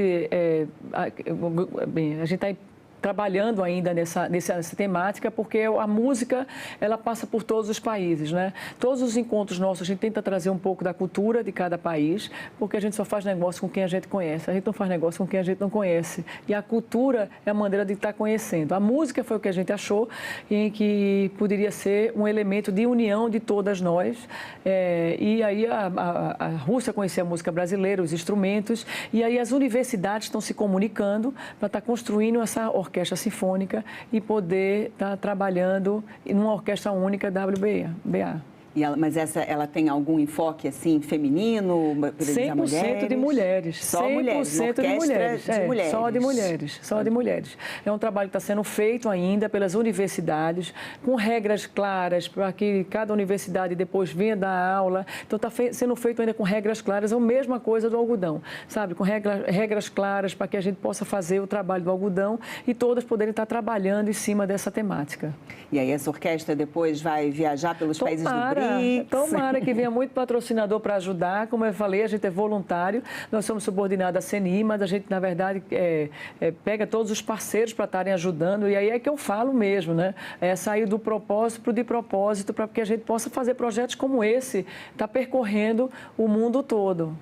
está trabalhando ainda nessa temática, porque a música, ela passa por todos os países, né? Todos os encontros nossos, a gente tenta trazer um pouco da cultura de cada país, porque a gente só faz negócio com quem a gente conhece, a gente não faz negócio com quem a gente não conhece. E a cultura é a maneira de estar conhecendo. A música foi o que a gente achou, em que poderia ser um elemento de união de todas nós. E aí a Rússia conhecia a música brasileira, os instrumentos, e aí as universidades estão se comunicando para estar construindo essa orquestra sinfônica e poder estar trabalhando numa orquestra única WBA. Mas ela tem algum enfoque assim feminino? 100% de mulheres. Só mulheres? 100% de mulheres. Só de mulheres. Só de mulheres. É um trabalho que está sendo feito ainda pelas universidades, com regras claras, para que cada universidade depois venha dar aula. Então, está sendo feito ainda com regras claras, é a mesma coisa do algodão, sabe? Com regras claras para que a gente possa fazer o trabalho do algodão e todas poderem estar trabalhando em cima dessa temática. E aí essa orquestra depois vai viajar pelos países do BRICS? Tomara que venha muito patrocinador para ajudar. Como eu falei, a gente é voluntário, nós somos subordinados à CNI, mas a gente, na verdade, pega todos os parceiros para estarem ajudando, e aí é que eu falo mesmo, né? É sair do propósito para o de propósito, para que a gente possa fazer projetos como esse, estar percorrendo o mundo todo.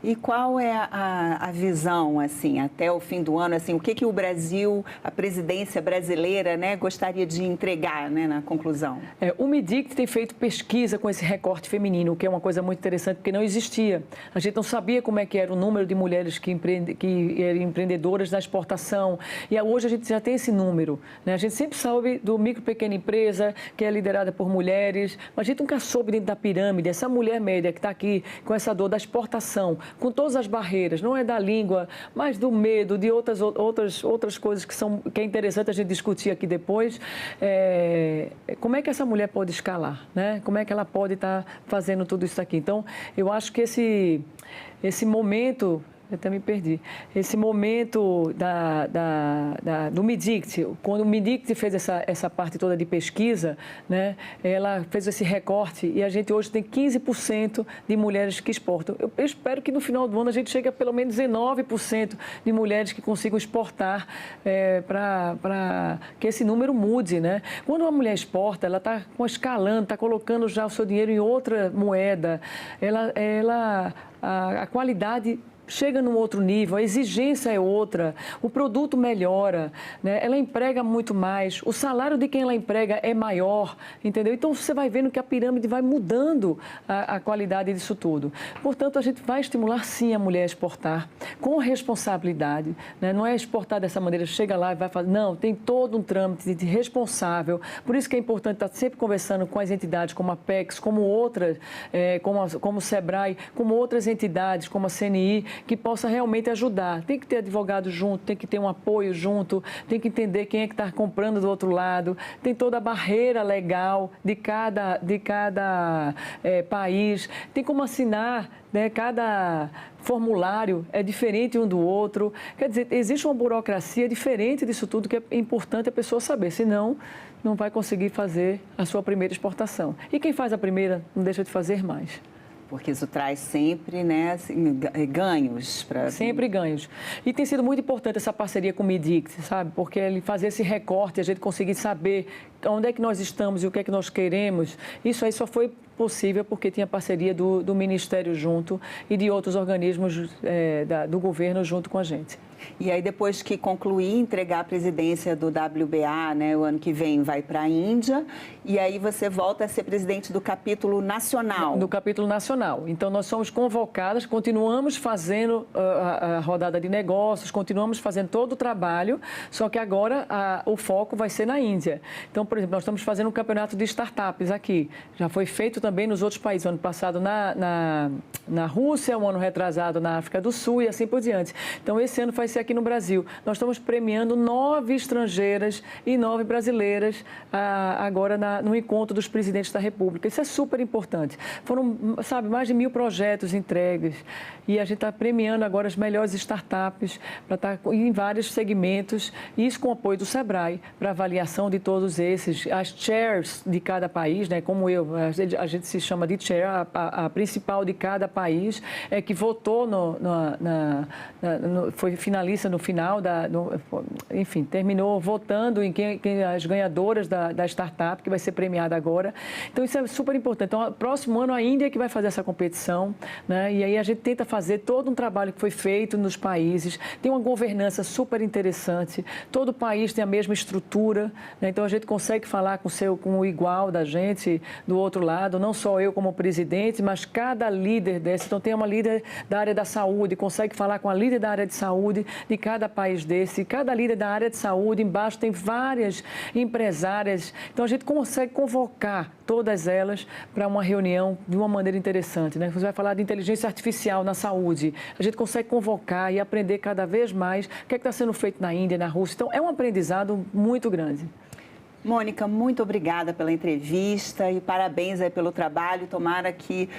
E qual é a visão, assim, até o fim do ano, assim, o que o Brasil, a presidência brasileira, né, gostaria de entregar, né, na conclusão? O MIDICT tem feito pesquisa com esse recorte feminino, que é uma coisa muito interessante, porque não existia. A gente não sabia como é que era o número de mulheres que eram empreendedoras na exportação. E hoje a gente já tem esse número, né? A gente sempre soube do micro e pequena empresa, que é liderada por mulheres, mas a gente nunca soube dentro da pirâmide, essa mulher média que está aqui com essa dor da exportação, com todas as barreiras, não é da língua, mas do medo, de outras coisas que é interessante a gente discutir aqui depois. Como é que essa mulher pode escalar, né? Como é que ela pode estar fazendo tudo isso aqui? Então, eu acho que esse momento... Eu até me perdi. Esse momento do MIDICT, quando o MIDICT fez essa parte toda de pesquisa, né, ela fez esse recorte e a gente hoje tem 15% de mulheres que exportam. Eu espero que no final do ano a gente chegue a pelo menos 19% de mulheres que consigam exportar para que esse número mude, né? Quando uma mulher exporta, ela está escalando, está colocando já o seu dinheiro em outra moeda, a qualidade chega num outro nível, a exigência é outra, o produto melhora, né? Ela emprega muito mais, o salário de quem ela emprega é maior, entendeu? Então, você vai vendo que a pirâmide vai mudando a qualidade disso tudo. Portanto, a gente vai estimular, sim, a mulher a exportar com responsabilidade, né? Não é exportar dessa maneira, chega lá e vai fazer... Não, tem todo um trâmite de responsável. Por isso que é importante estar sempre conversando com as entidades como a PEX, como outras, como o SEBRAE, como outras entidades, como a CNI, que possa realmente ajudar. Tem que ter advogado junto, tem que ter um apoio junto, tem que entender quem é que está comprando do outro lado, tem toda a barreira legal de cada país, tem como assinar, né? Cada formulário é diferente um do outro. Quer dizer, existe uma burocracia diferente disso tudo que é importante a pessoa saber, senão não vai conseguir fazer a sua primeira exportação. E quem faz a primeira não deixa de fazer mais. Porque isso traz sempre, né, assim, ganhos. Sempre ganhos. E tem sido muito importante essa parceria com o MIDICT, sabe? Porque ele fazer esse recorte, a gente conseguir saber onde é que nós estamos e o que é que nós queremos, isso aí só foi possível porque tinha parceria do Ministério junto e de outros organismos do governo junto com a gente. E aí, depois que concluir, entregar a presidência do WBA, né, o ano que vem vai para a Índia, e aí você volta a ser presidente do capítulo nacional. Do capítulo nacional. Então, nós somos convocadas, continuamos fazendo a rodada de negócios, continuamos fazendo todo o trabalho, só que agora o foco vai ser na Índia. Então, por exemplo, nós estamos fazendo um campeonato de startups aqui. Já foi feito também nos outros países, ano passado na Rússia, um ano retrasado na África do Sul e assim por diante. Então, esse ano vai ser aqui no Brasil. Nós estamos premiando 9 estrangeiras e 9 brasileiras agora no encontro dos presidentes da República. Isso é super importante. Foram, sabe, mais de 1000 projetos entregues e a gente está premiando agora as melhores startups para estar em vários segmentos, e isso com o apoio do SEBRAE, para avaliação de todos esses, as chairs de cada país, né, como a gente se chama de chair, a principal de cada país, que votou foi finalista no final, enfim, terminou votando em as ganhadoras da startup, que vai ser premiada agora. Então, isso é super importante. Então, próximo ano, a Índia que vai fazer essa competição, né? E aí a gente tenta fazer todo um trabalho que foi feito nos países, tem uma governança super interessante, todo país tem a mesma estrutura, né? Então, a gente consegue falar com o igual da gente do outro lado, não só eu como presidente, mas cada líder desse. Então, tem uma líder da área da saúde, consegue falar com a líder da área de saúde de cada país desse, cada líder da área de saúde, embaixo tem várias empresárias. Então, a gente consegue convocar todas elas para uma reunião de uma maneira interessante, né? Você vai falar de inteligência artificial na saúde, a gente consegue convocar e aprender cada vez mais o que está sendo feito na Índia, na Rússia. Então, é um aprendizado muito grande. Mônica, muito obrigada pela entrevista e parabéns aí pelo trabalho. Tomara que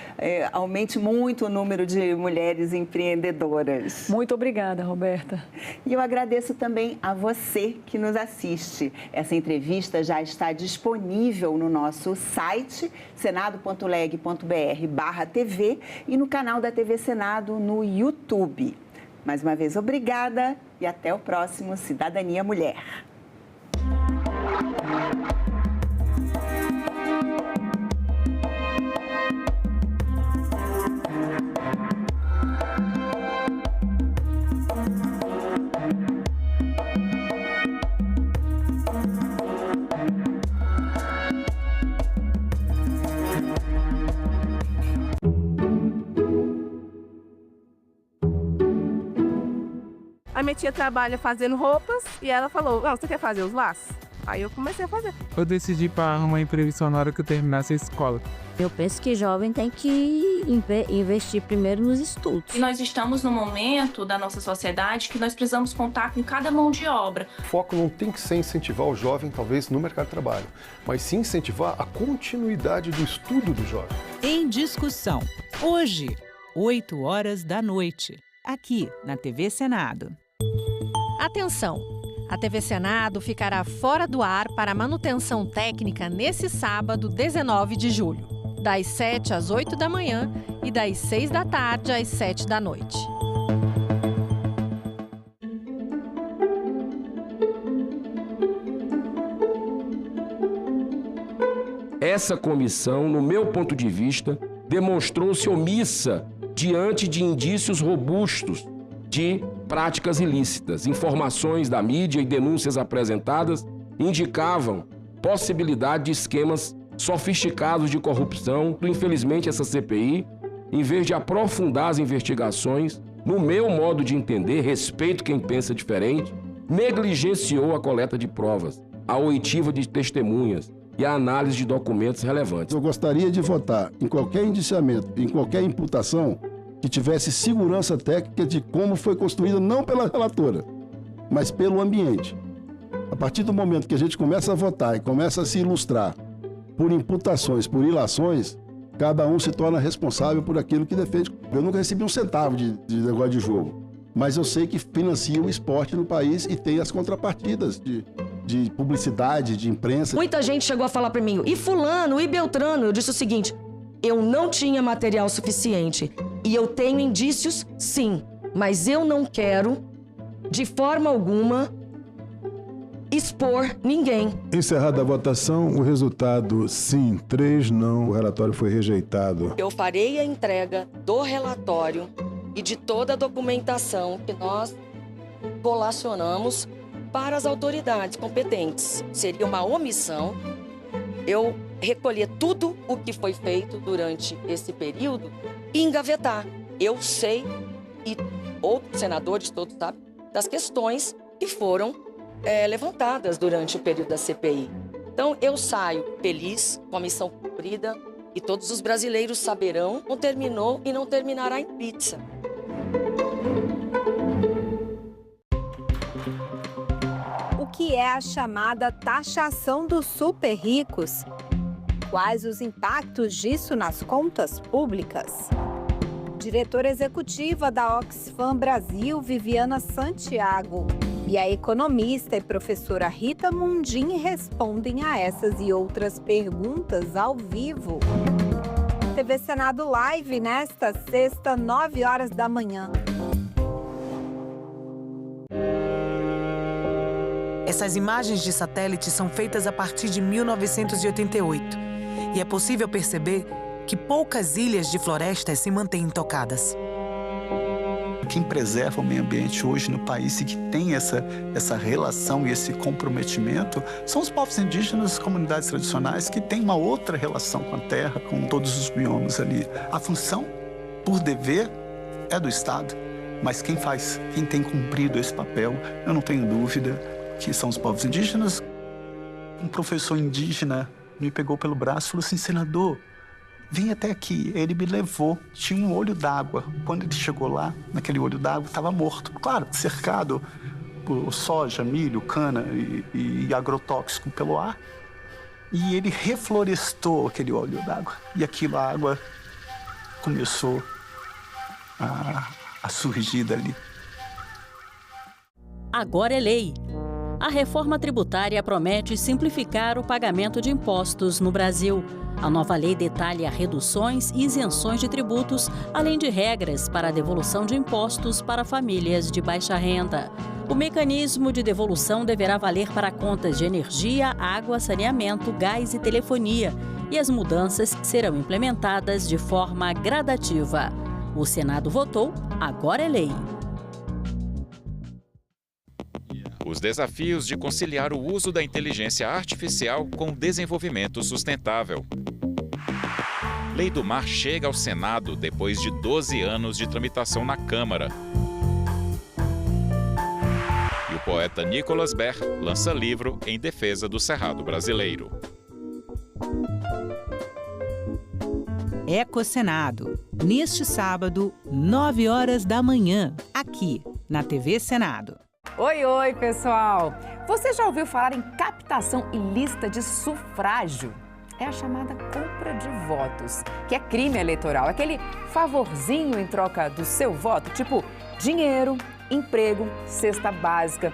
aumente muito o número de mulheres empreendedoras. Muito obrigada, Roberta. E eu agradeço também a você que nos assiste. Essa entrevista já está disponível no nosso site, senado.leg.br/TV e no canal da TV Senado no YouTube. Mais uma vez, obrigada e até o próximo Cidadania Mulher. minha tia trabalha fazendo roupas e ela falou, não, você quer fazer os laços? Aí eu comecei a fazer. Eu decidi para arrumar emprego só na hora que eu terminasse a escola. Eu penso que jovem tem que investir primeiro nos estudos. E nós estamos num momento da nossa sociedade que nós precisamos contar com cada mão de obra. O foco não tem que ser incentivar o jovem, talvez, no mercado de trabalho, mas sim incentivar a continuidade do estudo do jovem. Em Discussão, hoje, 20h, aqui na TV Senado. Atenção! A TV Senado ficará fora do ar para manutenção técnica nesse sábado, 19 de julho, das 7 às 8 da manhã e das 6 da tarde às 7 da noite. Essa comissão, no meu ponto de vista, demonstrou-se omissa diante de indícios robustos de práticas ilícitas. Informações da mídia e denúncias apresentadas indicavam possibilidade de esquemas sofisticados de corrupção. Infelizmente, essa CPI, em vez de aprofundar as investigações, no meu modo de entender, respeito quem pensa diferente, negligenciou a coleta de provas, a oitiva de testemunhas e a análise de documentos relevantes. Eu gostaria de votar em qualquer indiciamento, em qualquer imputação, que tivesse segurança técnica de como foi construída, não pela relatora, mas pelo ambiente. A partir do momento que a gente começa a votar e começa a se ilustrar por imputações, por ilações, cada um se torna responsável por aquilo que defende. Eu nunca recebi um centavo de negócio de jogo, mas eu sei que financia o esporte no país e tem as contrapartidas de publicidade, de imprensa. Muita gente chegou a falar para mim, e fulano, e Beltrano. Eu disse o seguinte, eu não tinha material suficiente. E eu tenho indícios, sim, mas eu não quero, de forma alguma, expor ninguém. Encerrada a votação, o resultado sim, 3 não, o relatório foi rejeitado. Eu farei a entrega do relatório e de toda a documentação que nós colacionamos para as autoridades competentes. Seria uma omissão eu recolher tudo o que foi feito durante esse período e engavetar. Eu sei, e outros senadores todos sabem, das questões que foram levantadas durante o período da CPI. Então, eu saio feliz, com a missão cumprida, e todos os brasileiros saberão, não terminou e não terminará em pizza. O que é a chamada taxação dos super ricos? Quais os impactos disso nas contas públicas? Diretora executiva da Oxfam Brasil, Viviana Santiago, e a economista e professora Rita Mundim respondem a essas e outras perguntas ao vivo. TV Senado Live nesta sexta, 9h da manhã. Essas imagens de satélite são feitas a partir de 1988 e é possível perceber que poucas ilhas de florestas se mantêm intocadas. Quem preserva o meio ambiente hoje no país e que tem essa relação e esse comprometimento são os povos indígenas, comunidades tradicionais que têm uma outra relação com a terra, com todos os biomas ali. A função, por dever, é do Estado, mas quem tem cumprido esse papel, eu não tenho dúvida que são os povos indígenas. Um professor indígena me pegou pelo braço e falou assim, senador, vem até aqui. Ele me levou, tinha um olho d'água. Quando ele chegou lá, naquele olho d'água, estava morto. Claro, cercado por soja, milho, cana e agrotóxico pelo ar. E ele reflorestou aquele olho d'água. E aquilo, a água começou a surgir dali. Agora é lei. A reforma tributária promete simplificar o pagamento de impostos no Brasil. A nova lei detalha reduções e isenções de tributos, além de regras para a devolução de impostos para famílias de baixa renda. O mecanismo de devolução deverá valer para contas de energia, água, saneamento, gás e telefonia, e as mudanças serão implementadas de forma gradativa. O Senado votou, agora é lei. Os desafios de conciliar o uso da inteligência artificial com o desenvolvimento sustentável. Lei do Mar chega ao Senado depois de 12 anos de tramitação na Câmara. poeta Nicolas Ber lança livro em defesa do Cerrado brasileiro. Ecocenado, neste sábado, 9 horas da manhã, aqui na TV Senado. Oi, pessoal! Você já ouviu falar em captação ilícita de sufrágio? É a chamada compra de votos, que é crime eleitoral. Aquele favorzinho em troca do seu voto, tipo dinheiro, emprego, cesta básica.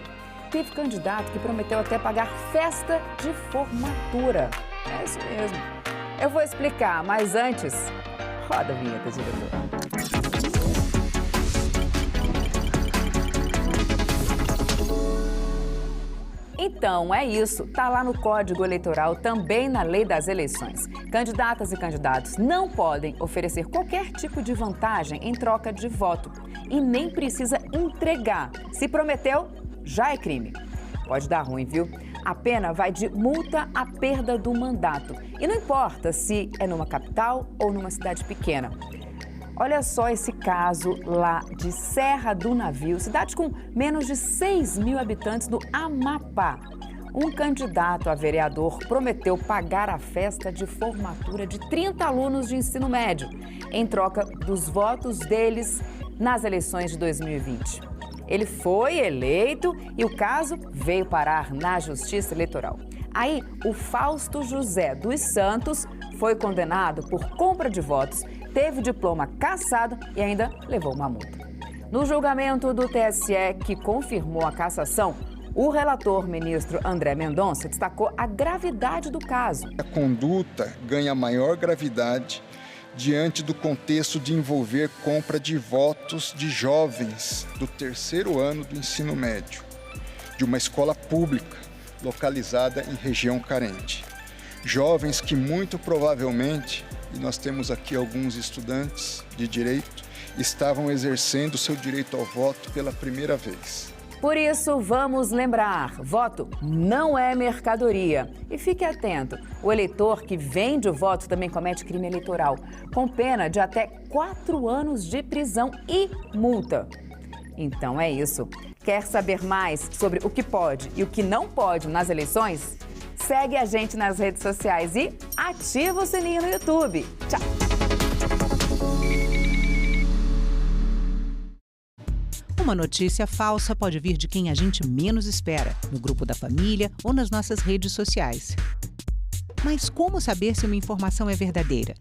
Teve candidato que prometeu até pagar festa de formatura. É isso mesmo. Eu vou explicar, mas antes, roda a vinheta, diretor. Então, é isso. Está lá no Código Eleitoral, também na Lei das Eleições. Candidatas e candidatos não podem oferecer qualquer tipo de vantagem em troca de voto e nem precisa entregar. Se prometeu, já é crime. Pode dar ruim, viu? A pena vai de multa à perda do mandato. E não importa se é numa capital ou numa cidade pequena. Olha só esse caso lá de Serra do Navio, cidade com menos de 6 mil habitantes do Amapá. Um candidato a vereador prometeu pagar a festa de formatura de 30 alunos de ensino médio, em troca dos votos deles nas eleições de 2020. Ele foi eleito e o caso veio parar na Justiça Eleitoral. Aí, o Fausto José dos Santos foi condenado por compra de votos, teve diploma cassado e ainda levou uma multa. No julgamento do TSE, que confirmou a cassação, o relator ministro André Mendonça destacou a gravidade do caso. A conduta ganha maior gravidade diante do contexto de envolver compra de votos de jovens do terceiro ano do ensino médio, de uma escola pública localizada em região carente. Jovens que muito provavelmente, e nós temos aqui alguns estudantes de direito, estavam exercendo seu direito ao voto pela primeira vez. Por isso, vamos lembrar, voto não é mercadoria. E fique atento, o eleitor que vende o voto também comete crime eleitoral, com pena de até 4 anos de prisão e multa. Então é isso. Quer saber mais sobre o que pode e o que não pode nas eleições? Segue a gente nas redes sociais e ativa o sininho no YouTube. Tchau! Uma notícia falsa pode vir de quem a gente menos espera, no grupo da família ou nas nossas redes sociais. Mas como saber se uma informação é verdadeira?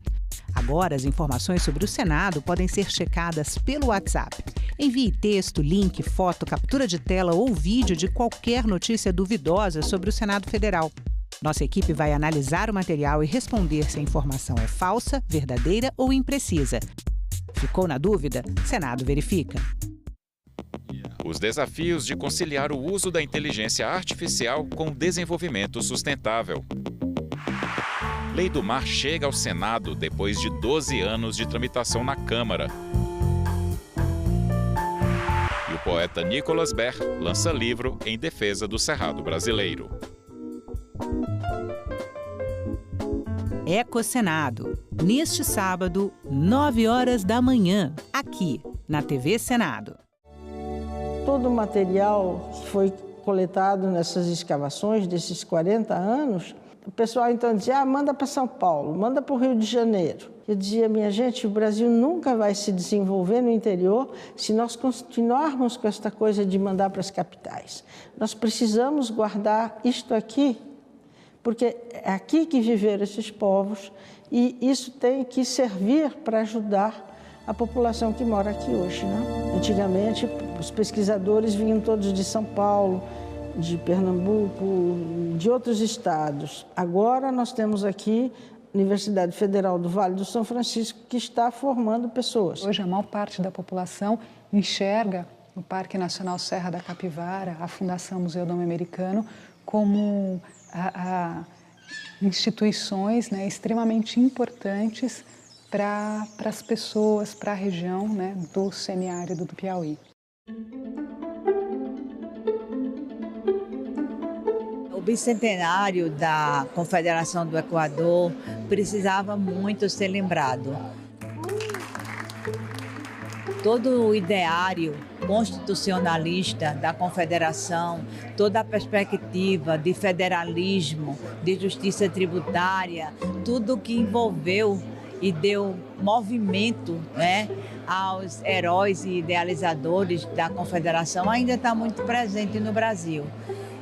Agora, as informações sobre o Senado podem ser checadas pelo WhatsApp. Envie texto, link, foto, captura de tela ou vídeo de qualquer notícia duvidosa sobre o Senado Federal. Nossa equipe vai analisar o material e responder se a informação é falsa, verdadeira ou imprecisa. Ficou na dúvida? Senado verifica. Os desafios de conciliar o uso da inteligência artificial com o desenvolvimento sustentável. Lei do Mar chega ao Senado depois de 12 anos de tramitação na Câmara. E o poeta Nicolas Ber lança livro em defesa do Cerrado brasileiro. Ecocenado, neste sábado, 9 horas da manhã, aqui na TV Senado. Todo o material que foi coletado nessas escavações desses 40 anos, o pessoal então dizia, manda para São Paulo, manda para o Rio de Janeiro. Eu dizia, minha gente, o Brasil nunca vai se desenvolver no interior se nós continuarmos com esta coisa de mandar para as capitais. Nós precisamos guardar isto aqui, porque é aqui que viveram esses povos e isso tem que servir para ajudar a população que mora aqui hoje, né? Antigamente, os pesquisadores vinham todos de São Paulo, de Pernambuco, de outros estados. Agora nós temos aqui a Universidade Federal do Vale do São Francisco, que está formando pessoas. Hoje, a maior parte da população enxerga o Parque Nacional Serra da Capivara, a Fundação Museu do Homem Americano, como instituições, né, extremamente importantes para as pessoas, para a região, né, do semiárido do Piauí. O bicentenário da Confederação do Equador precisava muito ser lembrado. todo o ideário constitucionalista da Confederação, toda a perspectiva de federalismo, de justiça tributária, tudo que envolveu e deu movimento, né, aos heróis e idealizadores da Confederação ainda está muito presente no Brasil.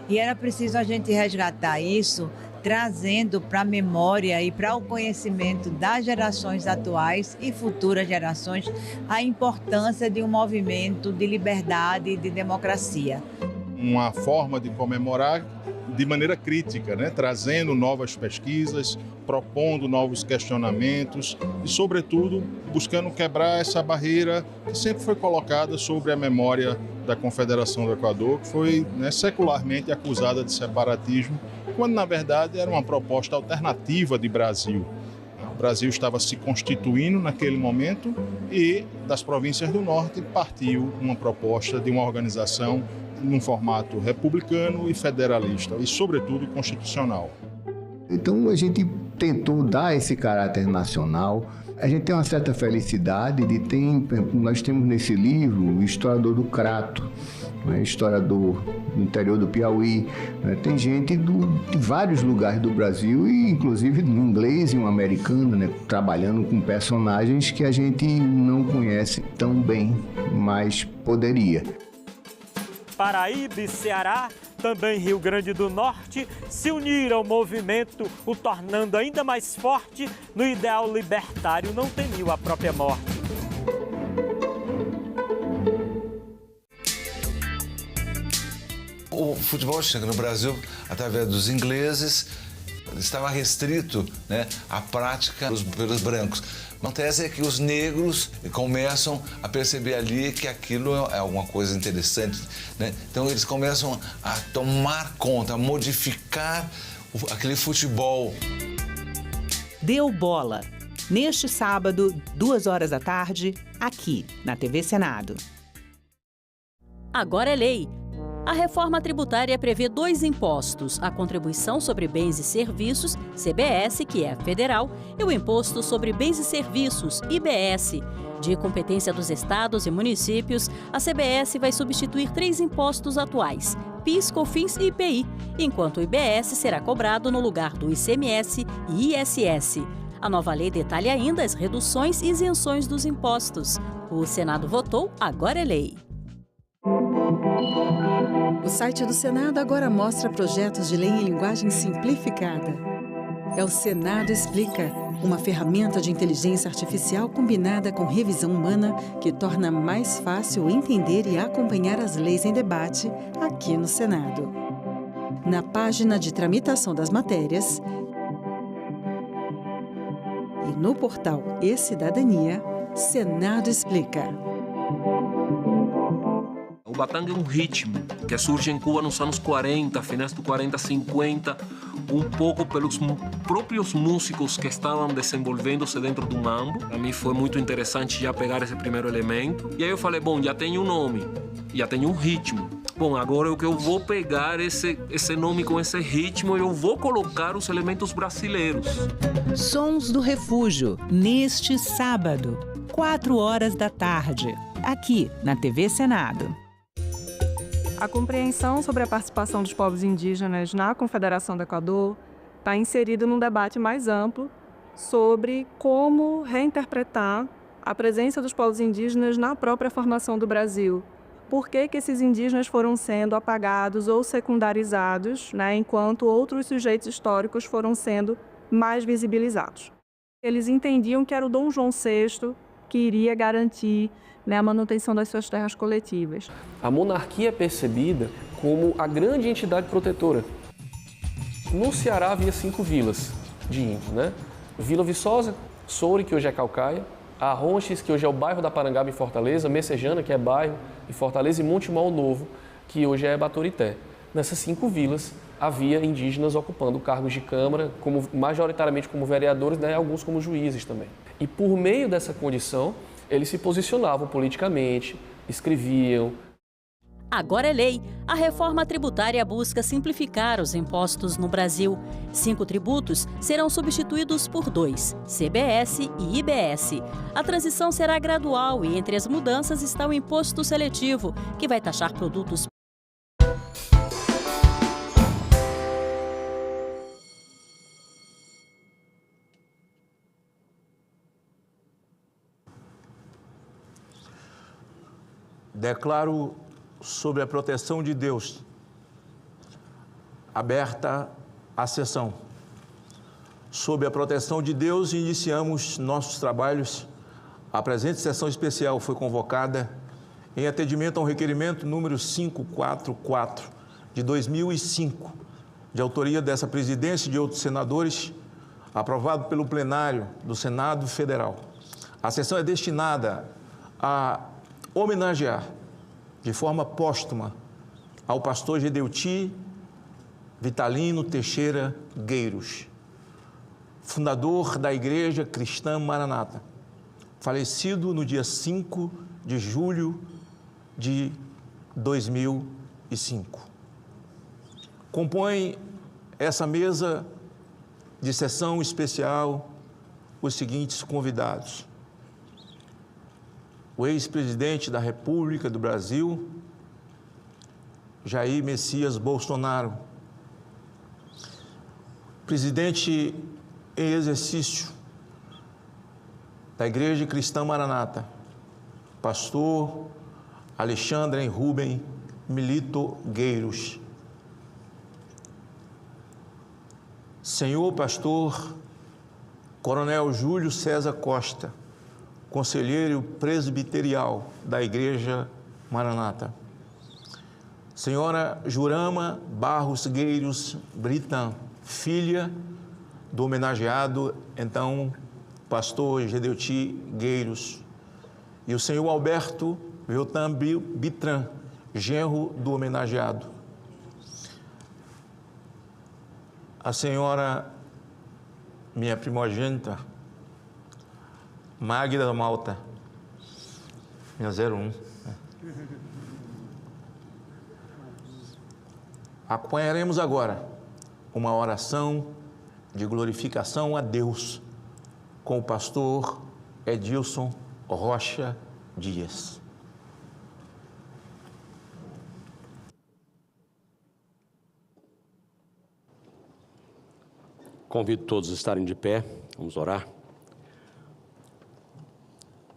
E era preciso a gente resgatar isso, trazendo para a memória e para o conhecimento das gerações atuais e futuras gerações a importância de um movimento de liberdade e de democracia. Uma forma de comemorar de maneira crítica, né? Trazendo novas pesquisas, propondo novos questionamentos e, sobretudo, buscando quebrar essa barreira que sempre foi colocada sobre a memória da Confederação do Equador, que foi, né, secularmente acusada de separatismo, quando, na verdade, era uma proposta alternativa de Brasil. O Brasil estava se constituindo naquele momento e, das províncias do Norte, partiu uma proposta de uma organização num formato republicano e federalista, e, sobretudo, constitucional. Então, a gente tentou dar esse caráter nacional. A gente tem uma certa felicidade de ter, nós temos nesse livro o historiador do Crato, né, historiador do interior do Piauí, né, tem gente de vários lugares do Brasil, e inclusive um inglês e um americano, né, trabalhando com personagens que a gente não conhece tão bem, mas poderia. Paraíba e Ceará, também Rio Grande do Norte, se uniram ao movimento, o tornando ainda mais forte. No ideal libertário, não temiu a própria morte. O futebol chega no Brasil através dos ingleses, estava restrito, né, à prática pelos brancos. Acontece é que os negros começam a perceber ali que aquilo é alguma coisa interessante, né? Então eles começam a tomar conta, a modificar aquele futebol. Deu bola. Neste sábado, 2h da tarde, aqui na TV Senado. Agora é lei. A reforma tributária prevê 2 impostos, a Contribuição sobre Bens e Serviços, CBS, que é federal, e o Imposto sobre Bens e Serviços, IBS. De competência dos estados e municípios, a CBS vai substituir 3 impostos atuais, PIS, COFINS e IPI, enquanto o IBS será cobrado no lugar do ICMS e ISS. A nova lei detalha ainda as reduções e isenções dos impostos. O Senado votou, agora é lei. O site do Senado agora mostra projetos de lei em linguagem simplificada. É o Senado Explica, uma ferramenta de inteligência artificial combinada com revisão humana que torna mais fácil entender e acompanhar as leis em debate aqui no Senado. Na página de tramitação das matérias e no portal E-Cidadania, Senado Explica. O batanga é um ritmo que surge em Cuba nos anos 40, finais dos 40, 50, um pouco pelos próprios músicos que estavam desenvolvendo-se dentro do mambo. Para mim foi muito interessante já pegar esse primeiro elemento. E aí eu falei, bom, já tenho um nome, já tenho um ritmo. Bom, agora o que eu vou pegar esse nome com esse ritmo, eu vou colocar os elementos brasileiros. Sons do Refúgio, neste sábado, 4h da tarde, aqui na TV Senado. A compreensão sobre a participação dos povos indígenas na Confederação do Equador está inserida num debate mais amplo sobre como reinterpretar a presença dos povos indígenas na própria formação do Brasil. Por que esses indígenas foram sendo apagados ou secundarizados, né, enquanto outros sujeitos históricos foram sendo mais visibilizados. Eles entendiam que era o Dom João VI que iria garantir, né, a manutenção das suas terras coletivas. A monarquia é percebida como a grande entidade protetora. No Ceará havia 5 vilas de índios, né? Vila Viçosa, Soure, que hoje é Caucaia, Arronches, que hoje é o bairro da Parangaba em Fortaleza, Messejana, que é bairro em Fortaleza, e Monte Mal Novo, que hoje é Baturité. Nessas 5 vilas havia indígenas ocupando cargos de câmara, majoritariamente como vereadores, né, alguns como juízes também. E por meio dessa condição, eles se posicionavam politicamente, escreviam. Agora é lei. A reforma tributária busca simplificar os impostos no Brasil. 5 tributos serão substituídos por 2, CBS e IBS. A transição será gradual e entre as mudanças está o imposto seletivo, que vai taxar produtos Declaro sobre a proteção de Deus aberta a sessão. Sob a proteção de Deus, iniciamos nossos trabalhos. A presente sessão especial foi convocada em atendimento ao requerimento número 544 de 2005, de autoria dessa presidência e de outros senadores, aprovado pelo plenário do Senado Federal. A sessão é destinada a homenagear de forma póstuma ao pastor Gedeuti Vitalino Teixeira Gueiros, fundador da Igreja Cristã Maranata, falecido no dia 5 de julho de 2005. Compõe essa mesa de sessão especial os seguintes convidados: o ex-presidente da República do Brasil, Jair Messias Bolsonaro, presidente em exercício da Igreja Cristã Maranata, pastor Alexandre Rubem Milito Gueiros, senhor pastor Coronel Júlio César Costa, conselheiro presbiterial da Igreja Maranata, senhora Jurama Barros Gueiros Britan, filha do homenageado, então, pastor Gedeuti Gueiros, e o senhor Alberto Veltan Bitran, genro do homenageado. A senhora, minha primogênita, Magda Malta, minha 01. Acompanharemos agora uma oração de glorificação a Deus com o pastor Edilson Rocha Dias. Convido todos a estarem de pé, vamos orar.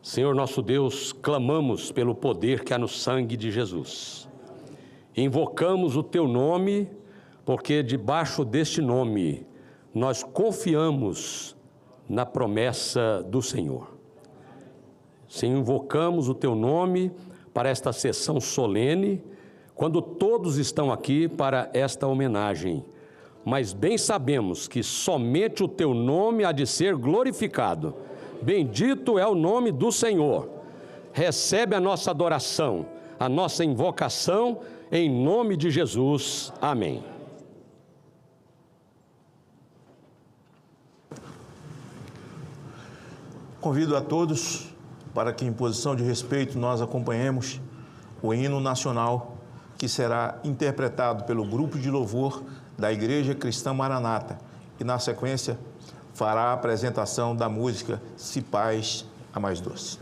Senhor nosso Deus, clamamos pelo poder que há no sangue de Jesus. Invocamos o Teu nome, porque debaixo deste nome nós confiamos na promessa do Senhor. Senhor, invocamos o Teu nome para esta sessão solene, quando todos estão aqui para esta homenagem. Mas bem sabemos que somente o Teu nome há de ser glorificado. Bendito é o nome do Senhor. Recebe a nossa adoração, a nossa invocação, em nome de Jesus. Amém. Convido a todos para que, em posição de respeito, nós acompanhemos o hino nacional, que será interpretado pelo grupo de louvor da Igreja Cristã Maranata. E, na sequência, fará a apresentação da música Se Paz a Mais Doce.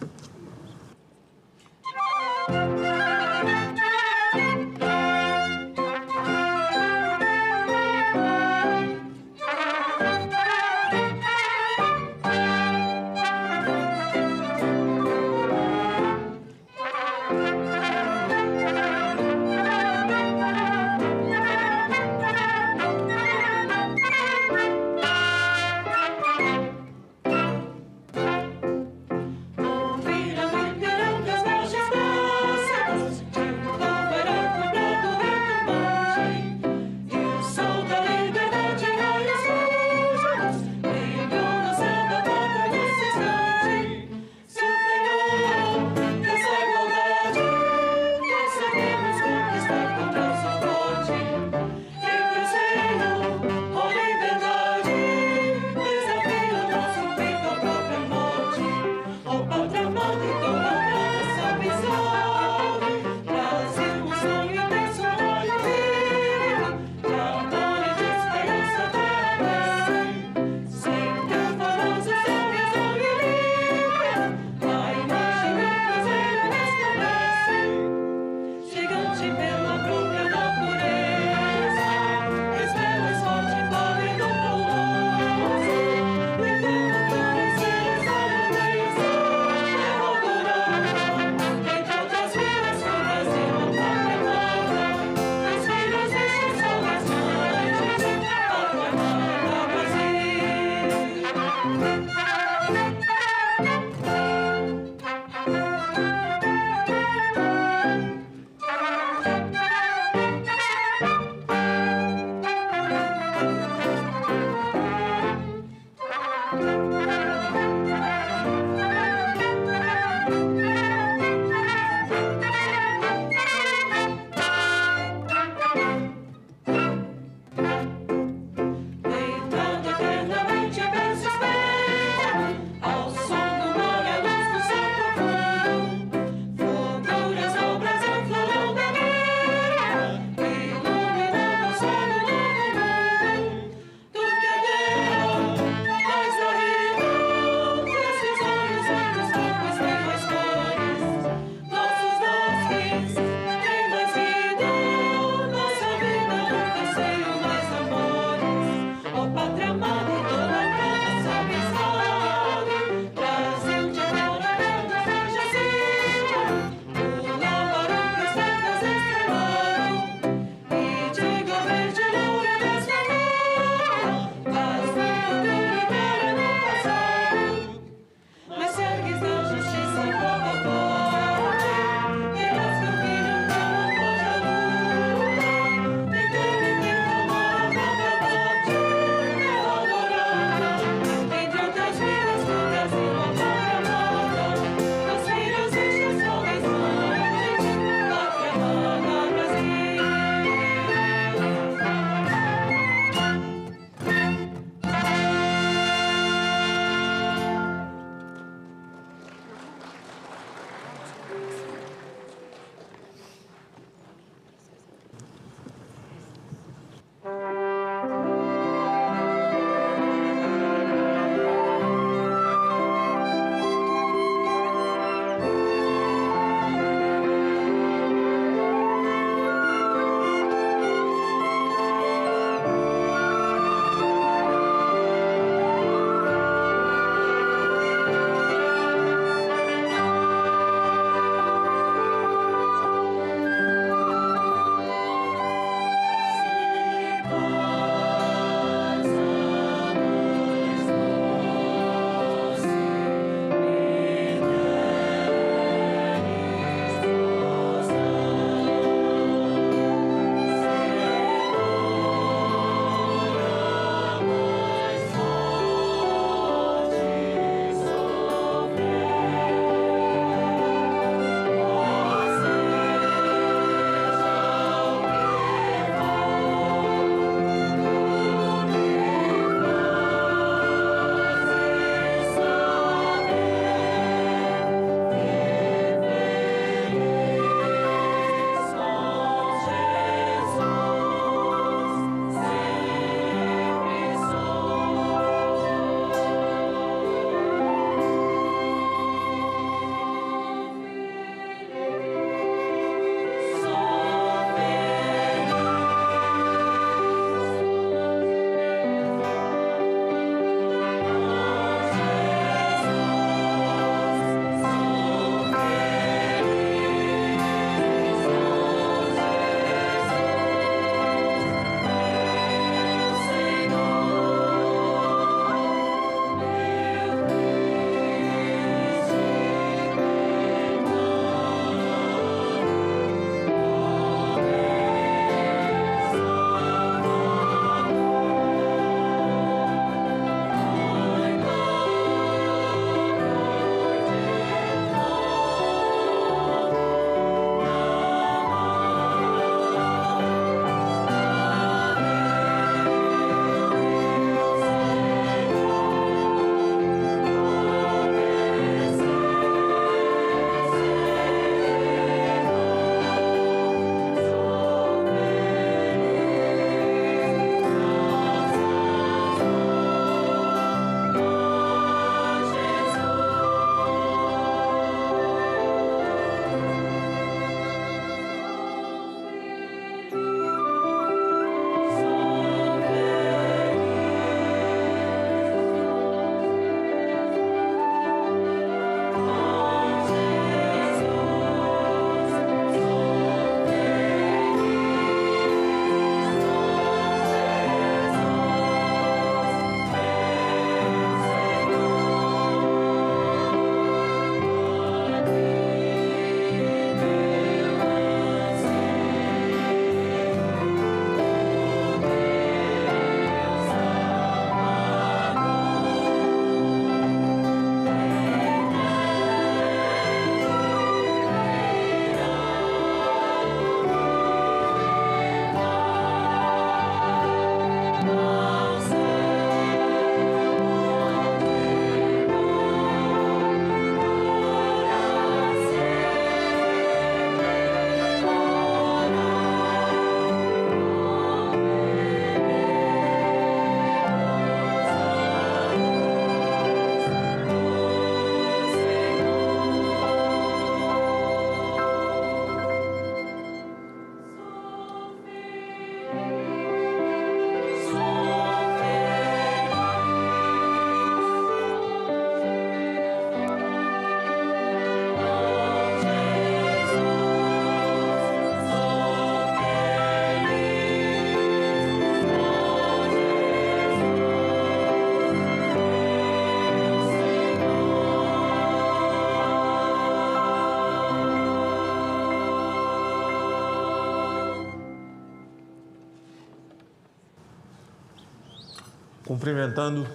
cumprimentando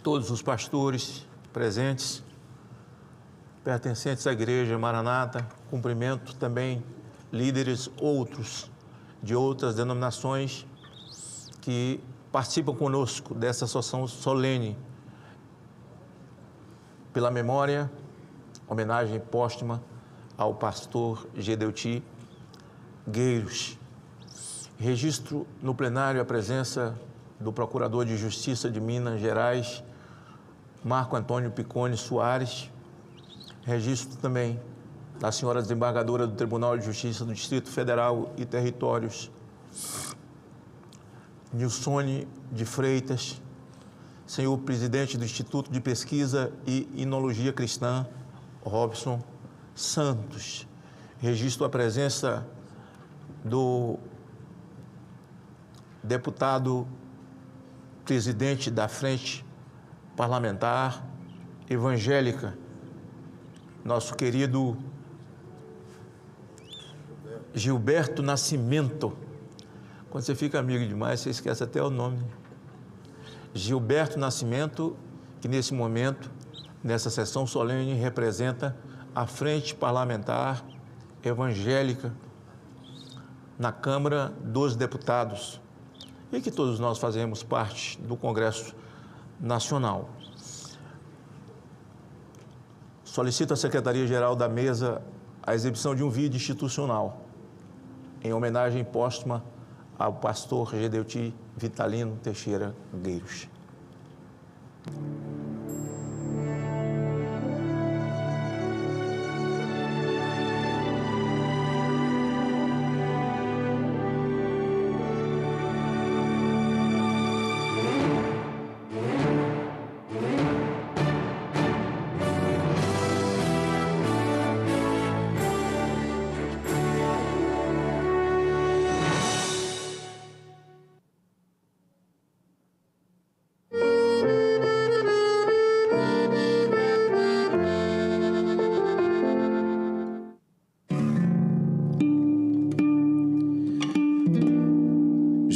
todos os pastores presentes, pertencentes à Igreja Maranata, cumprimento também líderes outros, de outras denominações que participam conosco dessa sessão solene pela memória, homenagem póstuma ao pastor Gedeuti Gueiros. Registro no plenário a presença do Procurador de Justiça de Minas Gerais, Marco Antônio Piccone Soares. Registro também da senhora desembargadora do Tribunal de Justiça do Distrito Federal e Territórios, Nilsone de Freitas, senhor presidente do Instituto de Pesquisa e Inologia Cristã, Robson Santos. Registro a presença do deputado presidente da Frente Parlamentar Evangélica, nosso querido Gilberto Nascimento. Quando você fica amigo demais, você esquece até o nome. Gilberto Nascimento, que nesse momento, nessa sessão solene, representa a Frente Parlamentar Evangélica na Câmara dos Deputados e que todos nós fazemos parte do Congresso Nacional. Solicito à Secretaria-Geral da Mesa a exibição de um vídeo institucional em homenagem póstuma ao pastor Gedeuti Vitalino Teixeira Gueiros.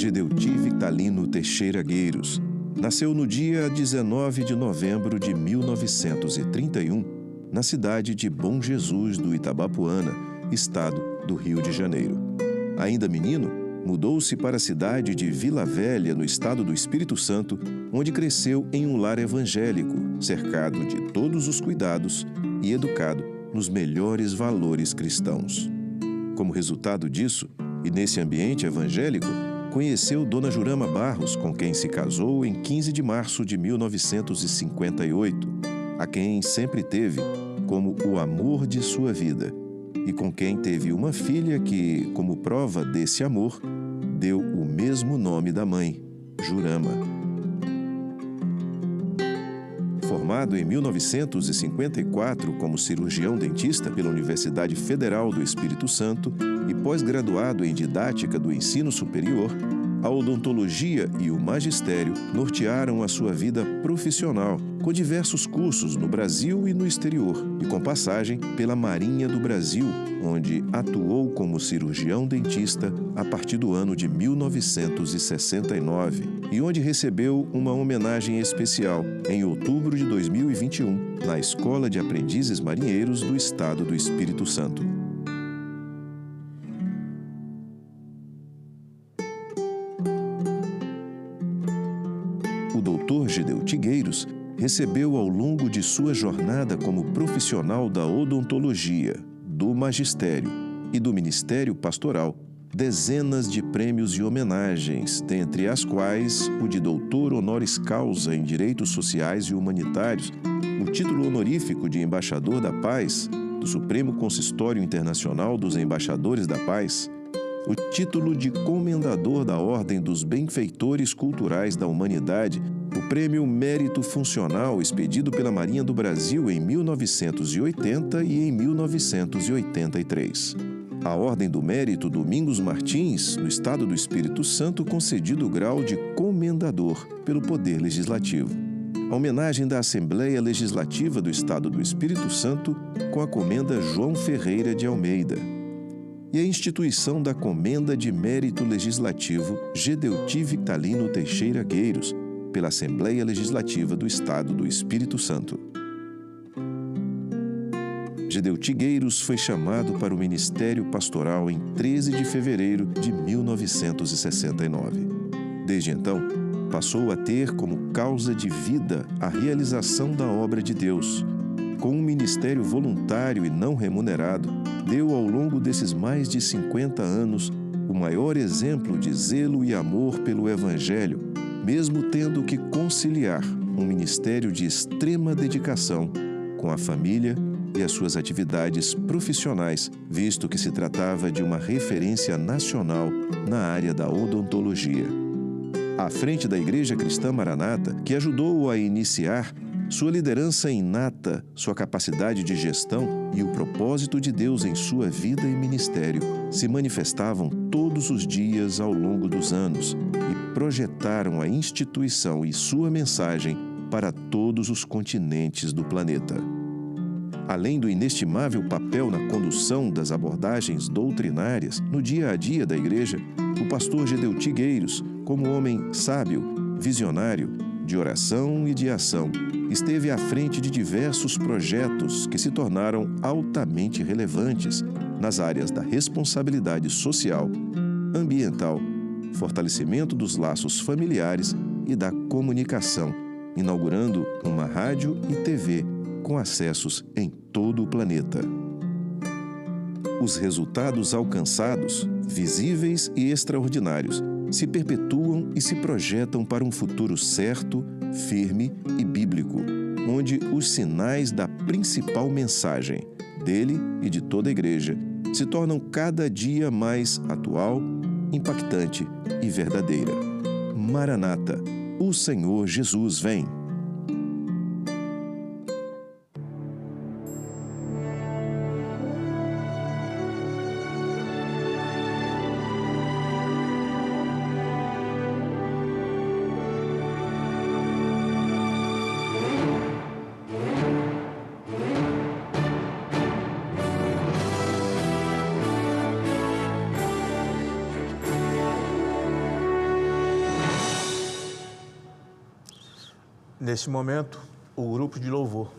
Gedeuti Vitalino Teixeira Gueiros nasceu no dia 19 de novembro de 1931, na cidade de Bom Jesus do Itabapoana, estado do Rio de Janeiro. Ainda menino, mudou-se para a cidade de Vila Velha, no estado do Espírito Santo, onde cresceu em um lar evangélico, cercado de todos os cuidados e educado nos melhores valores cristãos. Como resultado disso, e nesse ambiente evangélico, conheceu Dona Jurama Barros, com quem se casou em 15 de março de 1958, a quem sempre teve como o amor de sua vida, e com quem teve uma filha que, como prova desse amor, deu o mesmo nome da mãe, Jurama. Formado em 1954 como cirurgião dentista pela Universidade Federal do Espírito Santo e pós-graduado em didática do ensino superior, a odontologia e o magistério nortearam a sua vida profissional, com diversos cursos no Brasil e no exterior, e com passagem pela Marinha do Brasil, onde atuou como cirurgião dentista a partir do ano de 1969, e onde recebeu uma homenagem especial em outubro de 2021, na Escola de Aprendizes Marinheiros do Estado do Espírito Santo. O doutor Gedeuti Gueiros recebeu ao longo de sua jornada como profissional da odontologia, do magistério e do ministério pastoral dezenas de prêmios e homenagens, dentre as quais o de doutor honoris causa em Direitos Sociais e Humanitários, o título honorífico de Embaixador da Paz do Supremo Consistório Internacional dos Embaixadores da Paz, o título de Comendador da Ordem dos Benfeitores Culturais da Humanidade, o Prêmio Mérito Funcional expedido pela Marinha do Brasil em 1980 e em 1983. A Ordem do Mérito Domingos Martins, no Estado do Espírito Santo, concedido o grau de Comendador pelo Poder Legislativo. A homenagem da Assembleia Legislativa do Estado do Espírito Santo com a Comenda João Ferreira de Almeida. E a instituição da Comenda de Mérito Legislativo Gedeuti Vitalino Teixeira Gueiros, pela Assembleia Legislativa do Estado do Espírito Santo. Gedeu Tigueiros foi chamado para o ministério pastoral em 13 de fevereiro de 1969. Desde então, passou a ter como causa de vida a realização da obra de Deus. Com um ministério voluntário e não remunerado, deu ao longo desses mais de 50 anos o maior exemplo de zelo e amor pelo Evangelho, mesmo tendo que conciliar um ministério de extrema dedicação com a família e as suas atividades profissionais, visto que se tratava de uma referência nacional na área da odontologia. À frente da Igreja Cristã Maranata, que ajudou-o a iniciar, sua liderança inata, sua capacidade de gestão e o propósito de Deus em sua vida e ministério se manifestavam todos os dias ao longo dos anos e projetaram a instituição e sua mensagem para todos os continentes do planeta. Além do inestimável papel na condução das abordagens doutrinárias no dia a dia da Igreja, o pastor Gedeu Tigueiros, como homem sábio, visionário, de oração e de ação, esteve à frente de diversos projetos que se tornaram altamente relevantes nas áreas da responsabilidade social, ambiental, fortalecimento dos laços familiares e da comunicação, inaugurando uma rádio e TV com acessos em todo o planeta. Os resultados alcançados, visíveis e extraordinários, se perpetuam e se projetam para um futuro certo, firme e bíblico, onde os sinais da principal mensagem dele e de toda a Igreja se tornam cada dia mais atual, impactante e verdadeira. Maranata, o Senhor Jesus vem! Neste momento, o grupo de louvor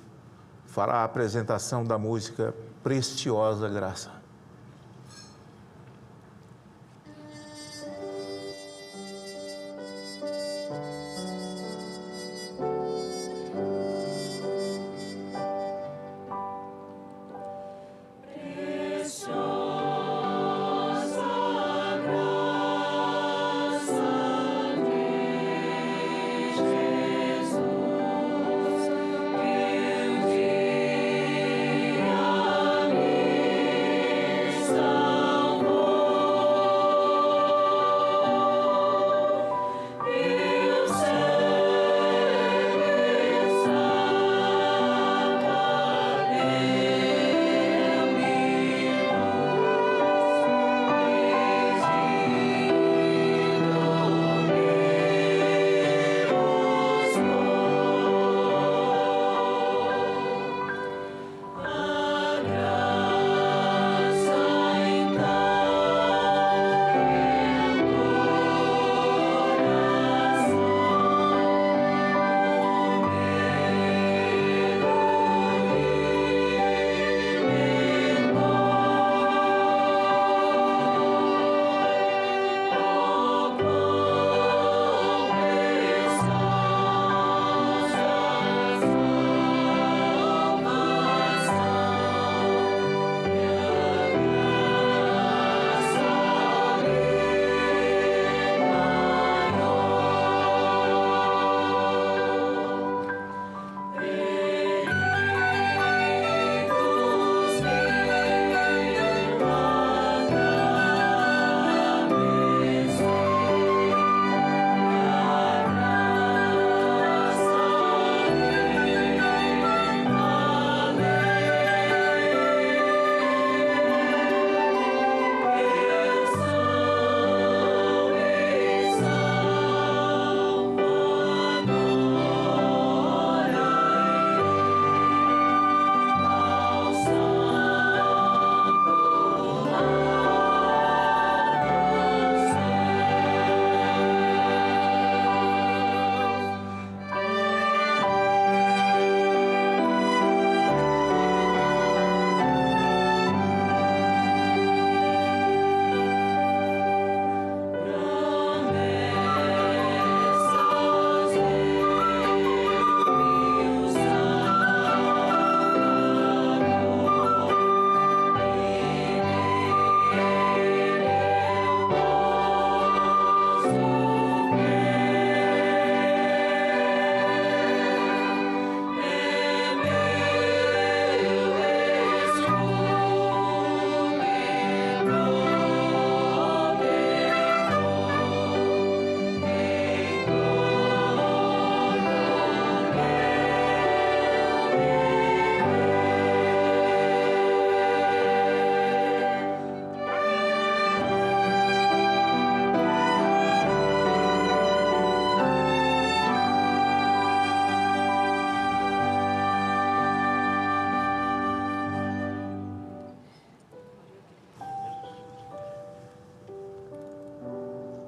fará a apresentação da música Preciosa Graça.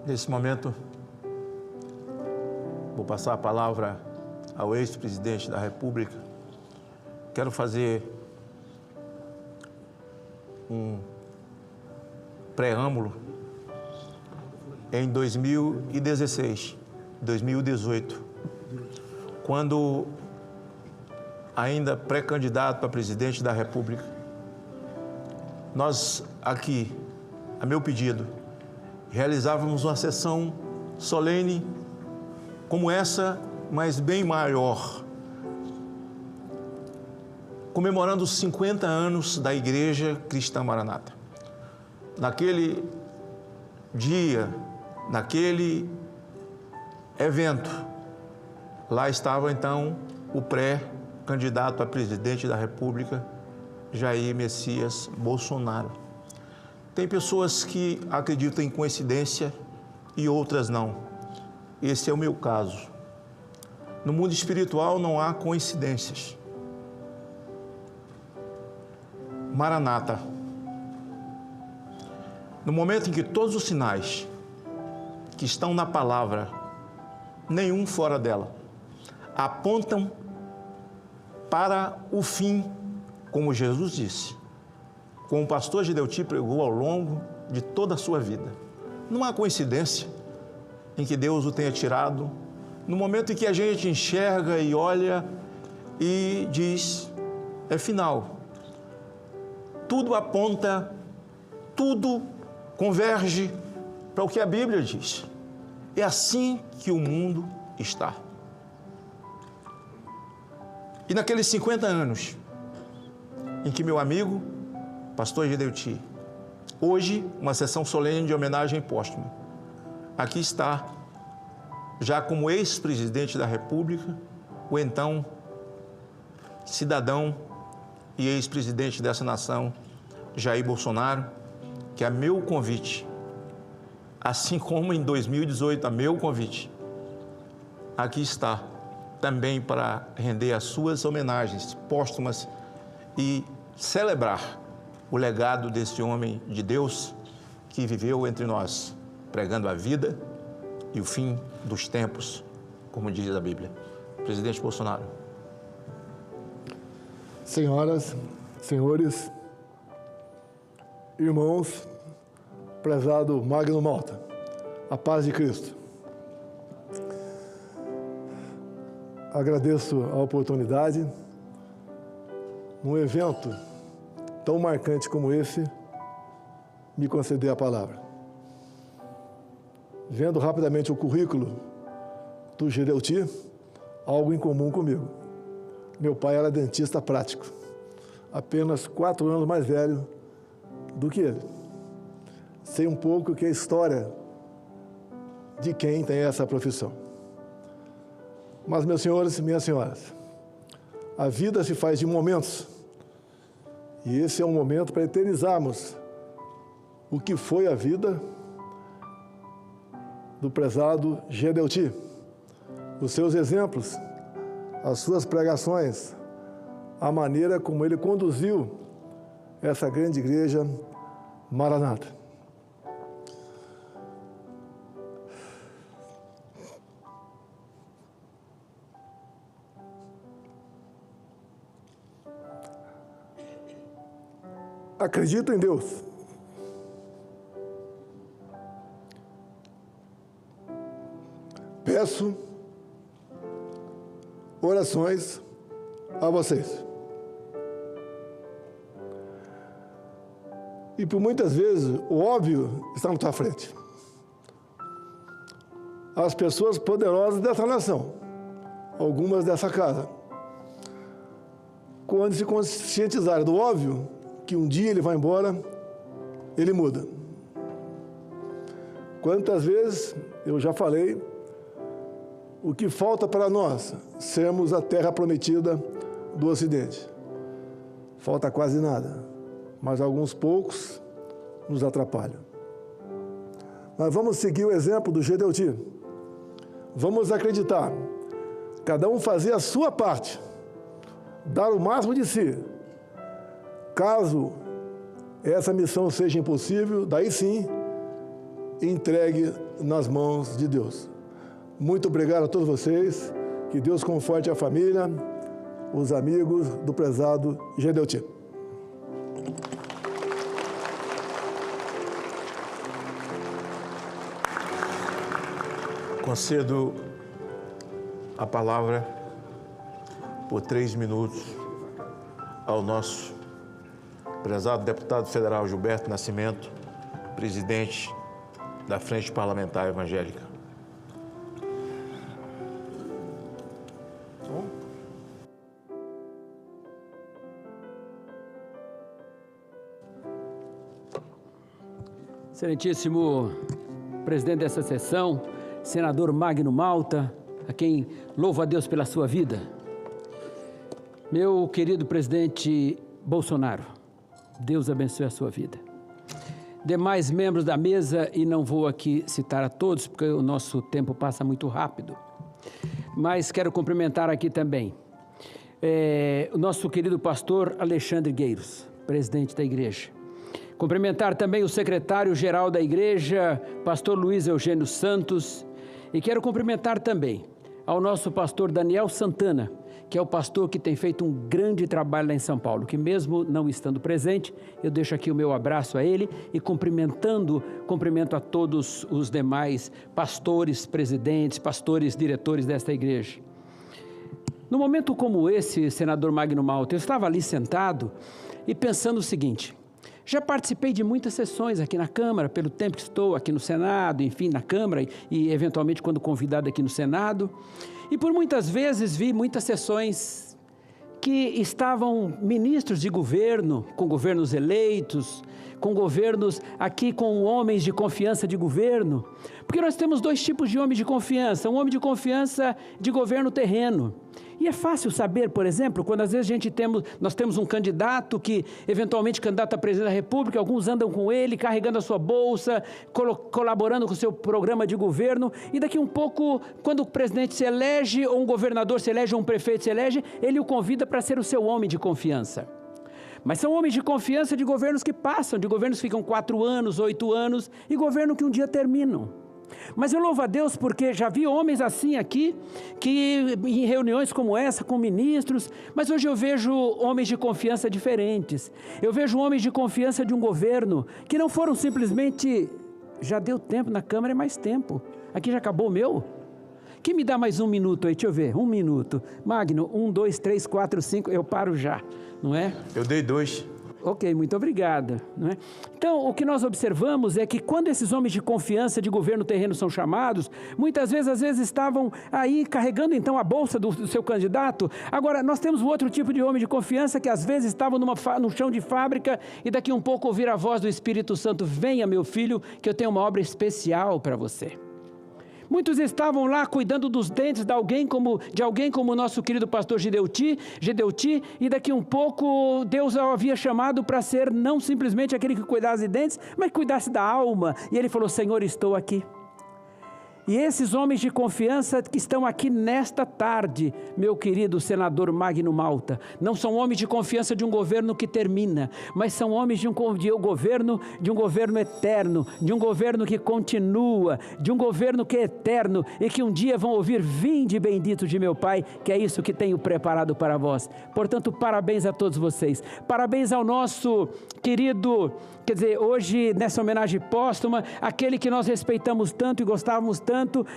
Nesse momento, vou passar a palavra ao ex-presidente da República. Quero fazer um preâmbulo. Em 2016, 2018, quando ainda pré-candidato a presidente da República, nós aqui, a meu pedido, realizávamos uma sessão solene como essa, mas bem maior, comemorando os 50 anos da Igreja Cristã Maranata. Naquele dia, naquele evento, lá estava então o pré-candidato a presidente da República, Jair Messias Bolsonaro. Tem pessoas que acreditam em coincidência e outras não. Esse é o meu caso. No mundo espiritual não há coincidências. Maranata. No momento em que todos os sinais que estão na palavra, nenhum fora dela, apontam para o fim, como Jesus disse, como o pastor Gideuti pregou ao longo de toda a sua vida. Não há coincidência em que Deus o tenha tirado, no momento em que a gente enxerga e olha e diz, é final. Tudo aponta, tudo converge para o que a Bíblia diz. É assim que o mundo está. E naqueles 50 anos em que meu amigo, pastor Gideuti, hoje uma sessão solene de homenagem póstuma, aqui está, já como ex-presidente da República, o então cidadão e ex-presidente dessa nação, Jair Bolsonaro, que a meu convite, assim como em 2018, a meu convite, aqui está também para render as suas homenagens póstumas e celebrar o legado desse homem de Deus que viveu entre nós, pregando a vida e o fim dos tempos, como diz a Bíblia. Presidente Bolsonaro. Senhoras, senhores, irmãos, prezado Magno Malta, a paz de Cristo. Agradeço a oportunidade, num evento tão marcante como esse, me conceder a palavra. Vendo rapidamente o currículo do Gideuti, algo em comum comigo. Meu pai era dentista prático, apenas 4 anos mais velho do que ele. Sei um pouco que é a história de quem tem essa profissão. Mas, meus senhores e minhas senhoras, a vida se faz de momentos. E esse é um momento para eternizarmos o que foi a vida do prezado Gideuti. Os seus exemplos, as suas pregações, a maneira como ele conduziu essa grande igreja Maranata. Acredito em Deus. Peço orações a vocês. E por muitas vezes o óbvio está na tua frente. As pessoas poderosas dessa nação, algumas dessa casa, quando se conscientizarem do óbvio, que um dia ele vai embora, ele muda. Quantas vezes eu já falei, o que falta para nós sermos a terra prometida do Ocidente? Falta quase nada, mas alguns poucos nos atrapalham. Mas vamos seguir o exemplo do Gideuti. Vamos acreditar, cada um fazer a sua parte, dar o máximo de si. Caso essa missão seja impossível, daí sim, entregue nas mãos de Deus. Muito obrigado a todos vocês. Que Deus conforte a família, os amigos do prezado Gedeuti. Concedo a palavra por 3 minutos ao nosso prezado deputado federal Gilberto Nascimento, presidente da Frente Parlamentar Evangélica. Excelentíssimo presidente dessa sessão, senador Magno Malta, a quem louvo a Deus pela sua vida. Meu querido presidente Bolsonaro, Deus abençoe a sua vida. Demais membros da mesa, e não vou aqui citar a todos, porque o nosso tempo passa muito rápido, mas quero cumprimentar aqui também o nosso querido pastor Alexandre Gueiros, presidente da igreja. Cumprimentar também o secretário-geral da igreja, pastor Luiz Eugênio Santos, e quero cumprimentar também ao nosso pastor Daniel Santana, que é o pastor que tem feito um grande trabalho lá em São Paulo, que mesmo não estando presente, eu deixo aqui o meu abraço a ele e cumprimento a todos os demais pastores, presidentes, pastores, diretores desta igreja. No momento como esse, senador Magno Malta, eu estava ali sentado e pensando o seguinte: já participei de muitas sessões aqui na Câmara, pelo tempo que estou aqui no Senado, enfim, na Câmara e eventualmente quando convidado aqui no Senado. E por muitas vezes vi muitas sessões que estavam ministros de governo, com governos eleitos, com governos aqui com homens de confiança de governo. Porque nós temos 2 tipos de homem de confiança. Um homem de confiança de governo terreno. E é fácil saber, por exemplo, quando às vezes nós temos um candidato que, eventualmente, candidato a presidente da República, alguns andam com ele, carregando a sua bolsa, colaborando com o seu programa de governo, e daqui um pouco, quando o presidente se elege, ou um governador se elege, ou um prefeito se elege, ele o convida para ser o seu homem de confiança. Mas são homens de confiança de governos que passam, de governos que ficam 4 anos, 8 anos, e governo que um dia terminam. Mas eu louvo a Deus porque já vi homens assim aqui, que em reuniões como essa, com ministros, mas hoje eu vejo homens de confiança diferentes. Eu vejo homens de confiança de um governo que não foram simplesmente, já deu tempo na Câmara, é mais tempo. Aqui já acabou o meu? Quem me dá mais 1 minuto aí? Deixa eu ver, 1 minuto. Magno, 1, 2, 3, 4, 5, eu paro já, não é? Eu dei 2. Ok, muito obrigada. Não é? Então, o que nós observamos é que quando esses homens de confiança de governo terreno são chamados, muitas vezes, às vezes, estavam aí carregando então a bolsa do seu candidato. Agora, nós temos um outro tipo de homem de confiança que às vezes estavam no chão de fábrica e daqui um pouco ouvir a voz do Espírito Santo: venha, meu filho, que eu tenho uma obra especial para você. Muitos estavam lá cuidando dos dentes de alguém como o nosso querido pastor Gedeuti, e daqui um pouco Deus o havia chamado para ser não simplesmente aquele que cuidasse de dentes, mas que cuidasse da alma. E ele falou: Senhor, estou aqui. E esses homens de confiança que estão aqui nesta tarde, meu querido senador Magno Malta, não são homens de confiança de um governo que termina, mas são homens de um governo eterno, de um governo que continua, de um governo que é eterno e que um dia vão ouvir: vinde bendito de meu Pai, que é isso que tenho preparado para vós. Portanto, parabéns a todos vocês. Parabéns ao nosso querido, hoje nessa homenagem póstuma, aquele que nós respeitamos tanto e gostávamos tanto,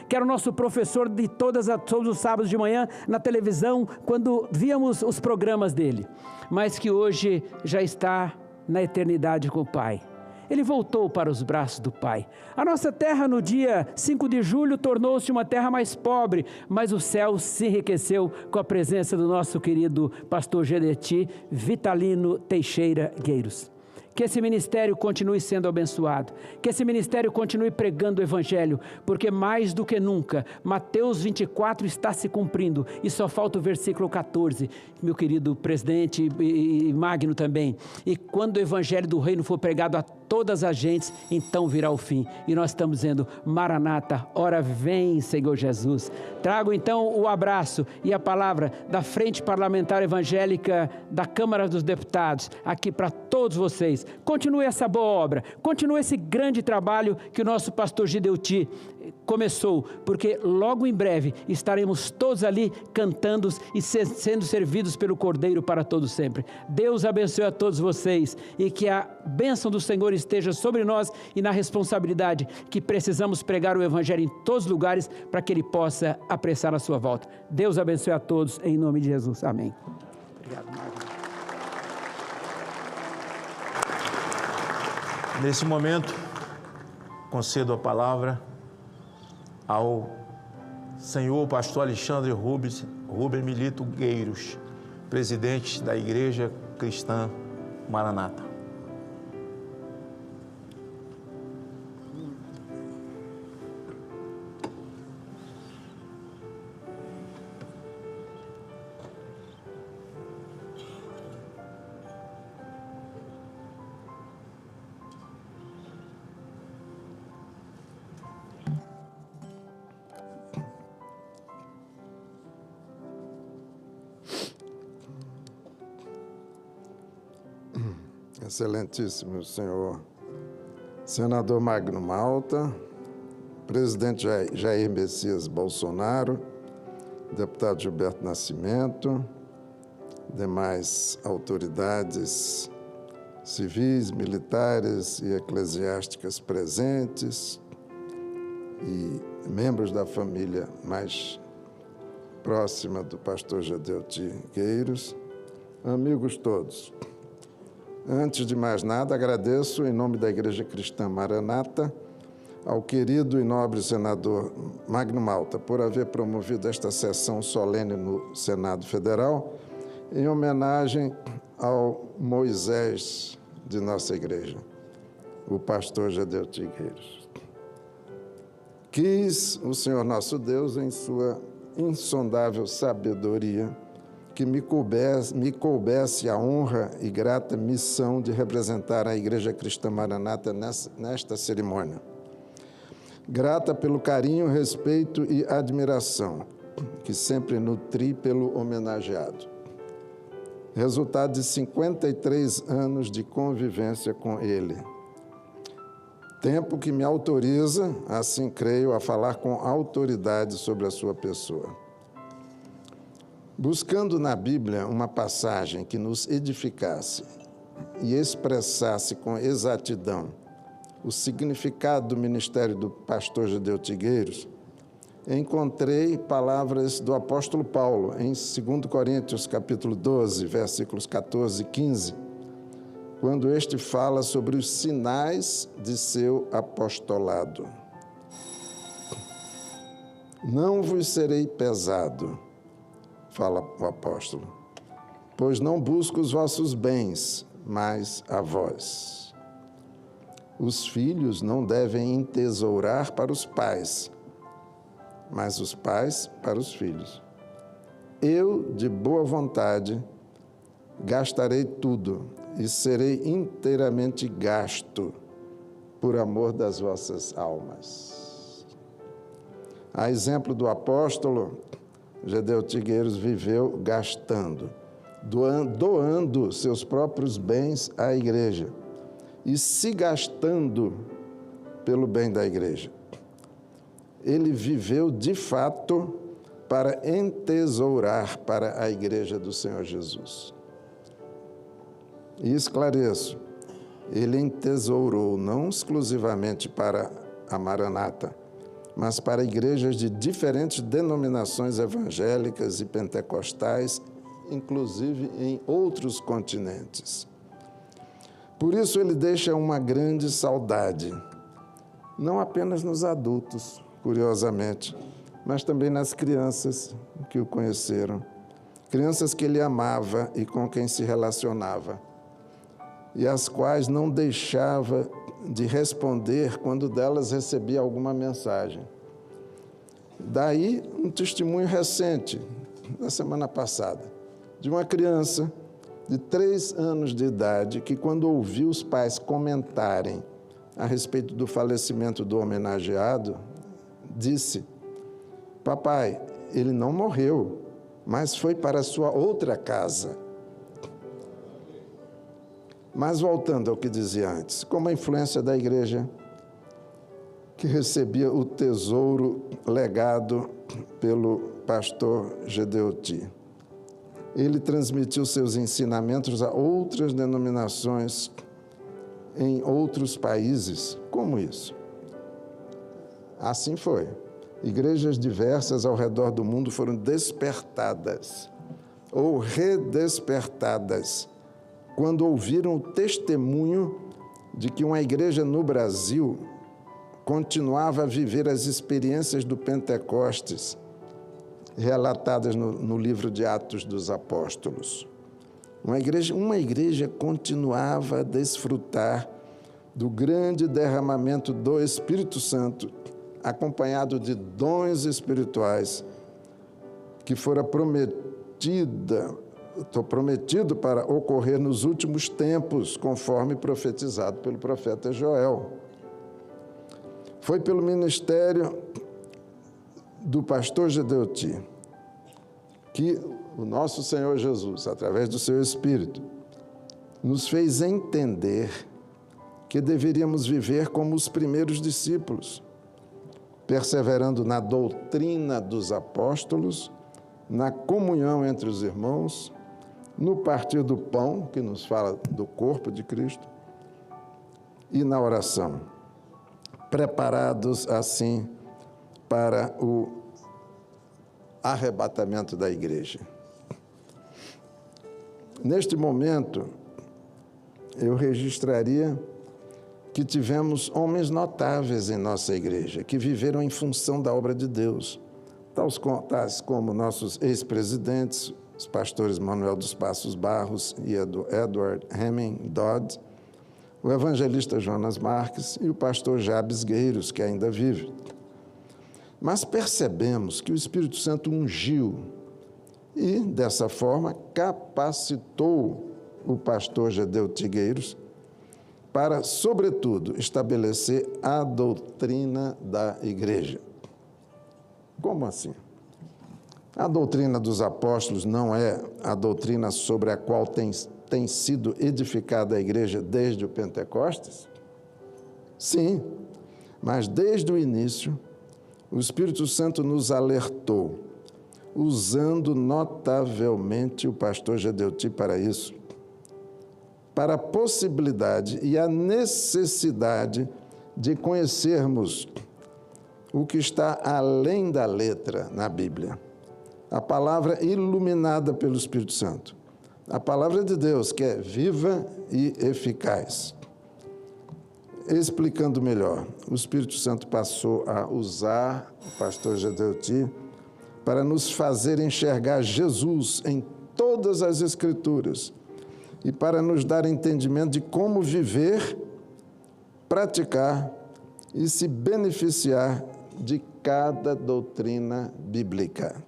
que era o nosso professor de todos os sábados de manhã na televisão, quando víamos os programas dele, mas que hoje já está na eternidade com o Pai. Ele voltou para os braços do Pai. A nossa terra no dia 5 de julho tornou-se uma terra mais pobre, mas o céu se enriqueceu com a presença do nosso querido pastor Gedeuti Vitalino Teixeira Gueiros. Que esse ministério continue sendo abençoado, que esse ministério continue pregando o Evangelho, porque mais do que nunca, Mateus 24 está se cumprindo e só falta o versículo 14, meu querido presidente e Magno também. E quando o Evangelho do Reino for pregado a todas as gentes, então virá o fim. E nós estamos dizendo, Maranata, ora vem, Senhor Jesus. Trago então o abraço e a palavra da Frente Parlamentar Evangélica da Câmara dos Deputados, aqui para todos vocês. Continue essa boa obra, continue esse grande trabalho que o nosso pastor Gideuti começou, porque logo em breve estaremos todos ali cantando e sendo servidos pelo Cordeiro para todos sempre. Deus abençoe a todos vocês e que a bênção do Senhor esteja sobre nós e na responsabilidade que precisamos pregar o Evangelho em todos os lugares para que Ele possa apressar a sua volta. Deus abençoe a todos, em nome de Jesus. Amém. Obrigado, Marcos. Nesse momento, concedo a palavra ao senhor pastor Alexandre Ruben Milito Gueiros, presidente da Igreja Cristã Maranata. Excelentíssimo senhor senador Magno Malta, presidente Jair Messias Bolsonaro, deputado Gilberto Nascimento, demais autoridades civis, militares e eclesiásticas presentes e membros da família mais próxima do pastor Gideuti Gueiros, amigos todos. Antes de mais nada, agradeço, em nome da Igreja Cristã Maranata, ao querido e nobre senador Magno Malta por haver promovido esta sessão solene no Senado Federal, em homenagem ao Moisés de nossa igreja, o pastor Gideuti Gueiros. Quis o Senhor nosso Deus, em sua insondável sabedoria, que me coubesse a honra e grata missão de representar a Igreja Cristã Maranata nesta cerimônia. Grata pelo carinho, respeito e admiração que sempre nutri pelo homenageado. Resultado de 53 anos de convivência com ele. Tempo que me autoriza, assim creio, a falar com autoridade sobre a sua pessoa. Buscando na Bíblia uma passagem que nos edificasse e expressasse com exatidão o significado do ministério do pastor Gideuti Gueiros, encontrei palavras do apóstolo Paulo em 2 Coríntios capítulo 12, versículos 14 e 15, quando este fala sobre os sinais de seu apostolado. Não vos serei pesado, fala o apóstolo, pois não busco os vossos bens, mas a vós. Os filhos não devem entesourar para os pais, mas os pais para os filhos. Eu, de boa vontade, gastarei tudo e serei inteiramente gasto por amor das vossas almas. A exemplo do apóstolo, Gideuti Gueiros viveu gastando, doando seus próprios bens à igreja e se gastando pelo bem da igreja. Ele viveu, de fato, para entesourar para a igreja do Senhor Jesus. E esclareço, ele entesourou não exclusivamente para a Maranata, mas para igrejas de diferentes denominações evangélicas e pentecostais, inclusive em outros continentes. Por isso ele deixa uma grande saudade, não apenas nos adultos, curiosamente, mas também nas crianças que o conheceram, crianças que ele amava e com quem se relacionava, e às quais não deixava de responder quando delas recebia alguma mensagem. Daí um testemunho recente, na semana passada, de uma criança de 3 anos de idade, que quando ouviu os pais comentarem a respeito do falecimento do homenageado, disse: papai, ele não morreu, mas foi para a sua outra casa. Mas voltando ao que dizia antes, como a influência da igreja que recebia o tesouro legado pelo pastor Gedeuti. Ele transmitiu seus ensinamentos a outras denominações em outros países. Como isso? Assim foi. Igrejas diversas ao redor do mundo foram despertadas ou redespertadas quando ouviram o testemunho de que uma igreja no Brasil continuava a viver as experiências do Pentecostes, relatadas no livro de Atos dos Apóstolos. Uma igreja continuava a desfrutar do grande derramamento do Espírito Santo, acompanhado de dons espirituais, que fora prometido para ocorrer nos últimos tempos, conforme profetizado pelo profeta Joel. Foi pelo ministério do pastor Gedeuti que o nosso Senhor Jesus, através do seu Espírito, nos fez entender que deveríamos viver como os primeiros discípulos, perseverando na doutrina dos apóstolos, na comunhão entre os irmãos, no partir do pão, que nos fala do corpo de Cristo, e na oração, preparados assim para o arrebatamento da igreja. Neste momento, eu registraria que tivemos homens notáveis em nossa igreja, que viveram em função da obra de Deus, tais como nossos ex-presidentes, os pastores Manuel dos Passos Barros e Edward Hemming Dodd, o evangelista Jonas Marques e o pastor Jabes Gueiros, que ainda vive. Mas percebemos que o Espírito Santo ungiu e, dessa forma, capacitou o pastor Gedeuti Gueiros para, sobretudo, estabelecer a doutrina da igreja. Como assim? A doutrina dos apóstolos não é a doutrina sobre a qual tem sido edificada a igreja desde o Pentecostes? Sim, mas desde o início, o Espírito Santo nos alertou, usando notavelmente o pastor Gedeuti para isso, para a possibilidade e a necessidade de conhecermos o que está além da letra na Bíblia. A palavra iluminada pelo Espírito Santo. A palavra de Deus, que é viva e eficaz. Explicando melhor, o Espírito Santo passou a usar o pastor Gedeuti para nos fazer enxergar Jesus em todas as Escrituras e para nos dar entendimento de como viver, praticar e se beneficiar de cada doutrina bíblica.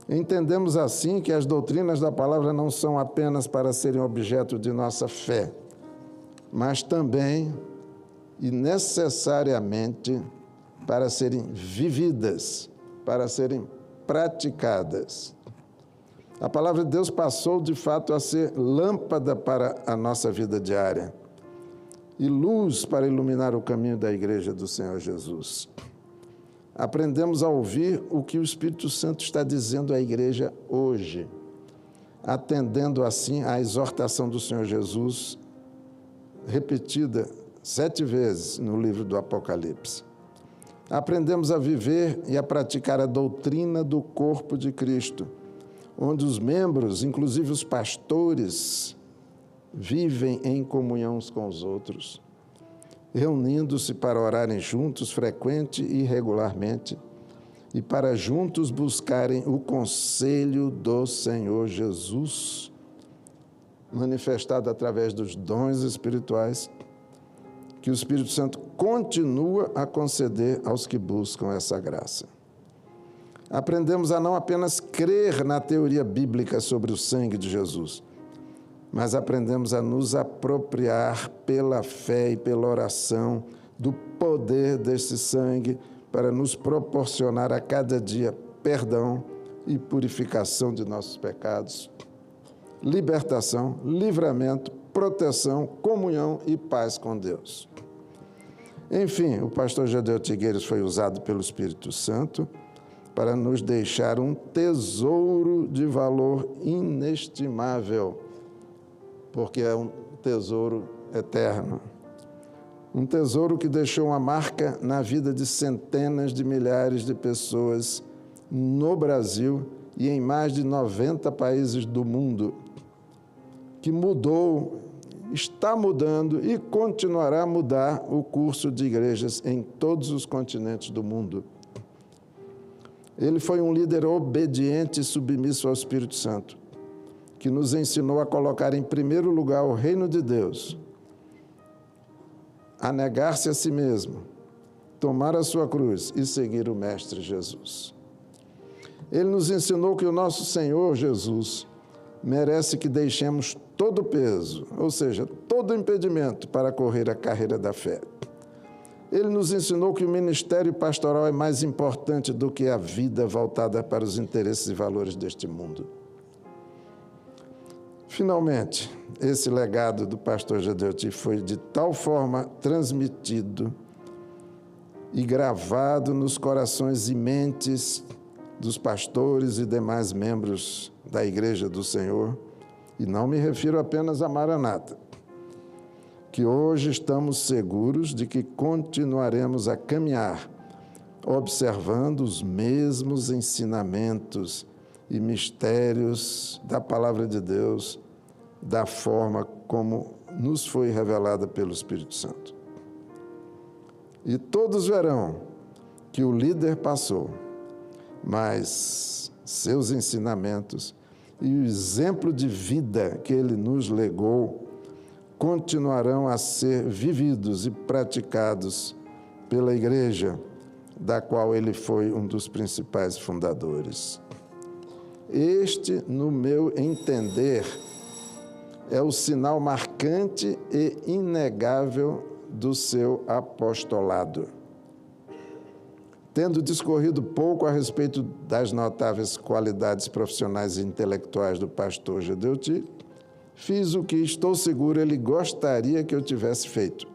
Entendemos assim que as doutrinas da palavra não são apenas para serem objeto de nossa fé, mas também e necessariamente para serem vividas, para serem praticadas. A palavra de Deus passou, de fato, a ser lâmpada para a nossa vida diária e luz para iluminar o caminho da igreja do Senhor Jesus. Aprendemos a ouvir o que o Espírito Santo está dizendo à igreja hoje, atendendo assim à exortação do Senhor Jesus, repetida 7 vezes no livro do Apocalipse. Aprendemos a viver e a praticar a doutrina do corpo de Cristo, onde os membros, inclusive os pastores, vivem em comunhão uns com os outros, reunindo-se para orarem juntos, frequente e regularmente, e para juntos buscarem o conselho do Senhor Jesus, manifestado através dos dons espirituais, que o Espírito Santo continua a conceder aos que buscam essa graça. Aprendemos a não apenas crer na teoria bíblica sobre o sangue de Jesus, mas aprendemos a nos apropriar pela fé e pela oração do poder desse sangue para nos proporcionar a cada dia perdão e purificação de nossos pecados, libertação, livramento, proteção, comunhão e paz com Deus. Enfim, o pastor Gedeu Tigueiros foi usado pelo Espírito Santo para nos deixar um tesouro de valor inestimável, porque é um tesouro eterno. Um tesouro que deixou uma marca na vida de centenas de milhares de pessoas no Brasil e em mais de 90 países do mundo, que mudou, está mudando e continuará a mudar o curso de igrejas em todos os continentes do mundo. Ele foi um líder obediente e submisso ao Espírito Santo, que nos ensinou a colocar em primeiro lugar o reino de Deus, a negar-se a si mesmo, tomar a sua cruz e seguir o Mestre Jesus. Ele nos ensinou que o nosso Senhor Jesus merece que deixemos todo o peso, ou seja, todo o impedimento para correr a carreira da fé. Ele nos ensinou que o ministério pastoral é mais importante do que a vida voltada para os interesses e valores deste mundo. Finalmente, esse legado do pastor Gedeu foi de tal forma transmitido e gravado nos corações e mentes dos pastores e demais membros da Igreja do Senhor, e não me refiro apenas a Maranata, que hoje estamos seguros de que continuaremos a caminhar, observando os mesmos ensinamentos e mistérios da Palavra de Deus, da forma como nos foi revelada pelo Espírito Santo. E todos verão que o líder passou, mas seus ensinamentos e o exemplo de vida que ele nos legou continuarão a ser vividos e praticados pela Igreja, da qual ele foi um dos principais fundadores. Este, no meu entender, é o sinal marcante e inegável do seu apostolado. Tendo discorrido pouco a respeito das notáveis qualidades profissionais e intelectuais do pastor Gedeu, fiz o que estou seguro ele gostaria que eu tivesse feito,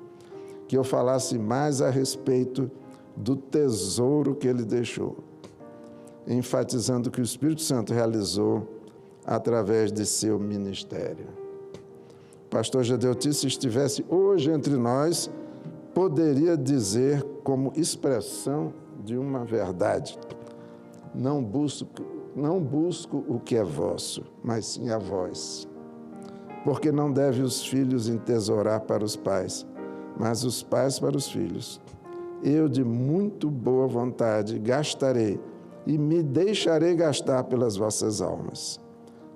que eu falasse mais a respeito do tesouro que ele deixou, enfatizando o que o Espírito Santo realizou através de seu ministério. O pastor Gedeu, se estivesse hoje entre nós, poderia dizer como expressão de uma verdade: não busco o que é vosso, mas sim a vós. Porque não deve os filhos entesourar para os pais, mas os pais para os filhos. Eu, de muito boa vontade, gastarei e me deixarei gastar pelas vossas almas.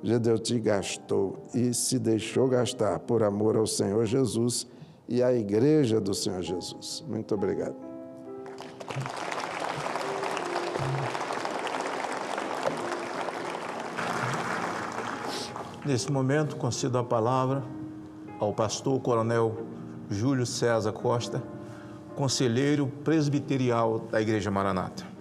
Gedeu gastou e se deixou gastar por amor ao Senhor Jesus e à Igreja do Senhor Jesus. Muito obrigado. Nesse momento, concedo a palavra ao pastor coronel Júlio César Costa, conselheiro presbiterial da Igreja Maranata.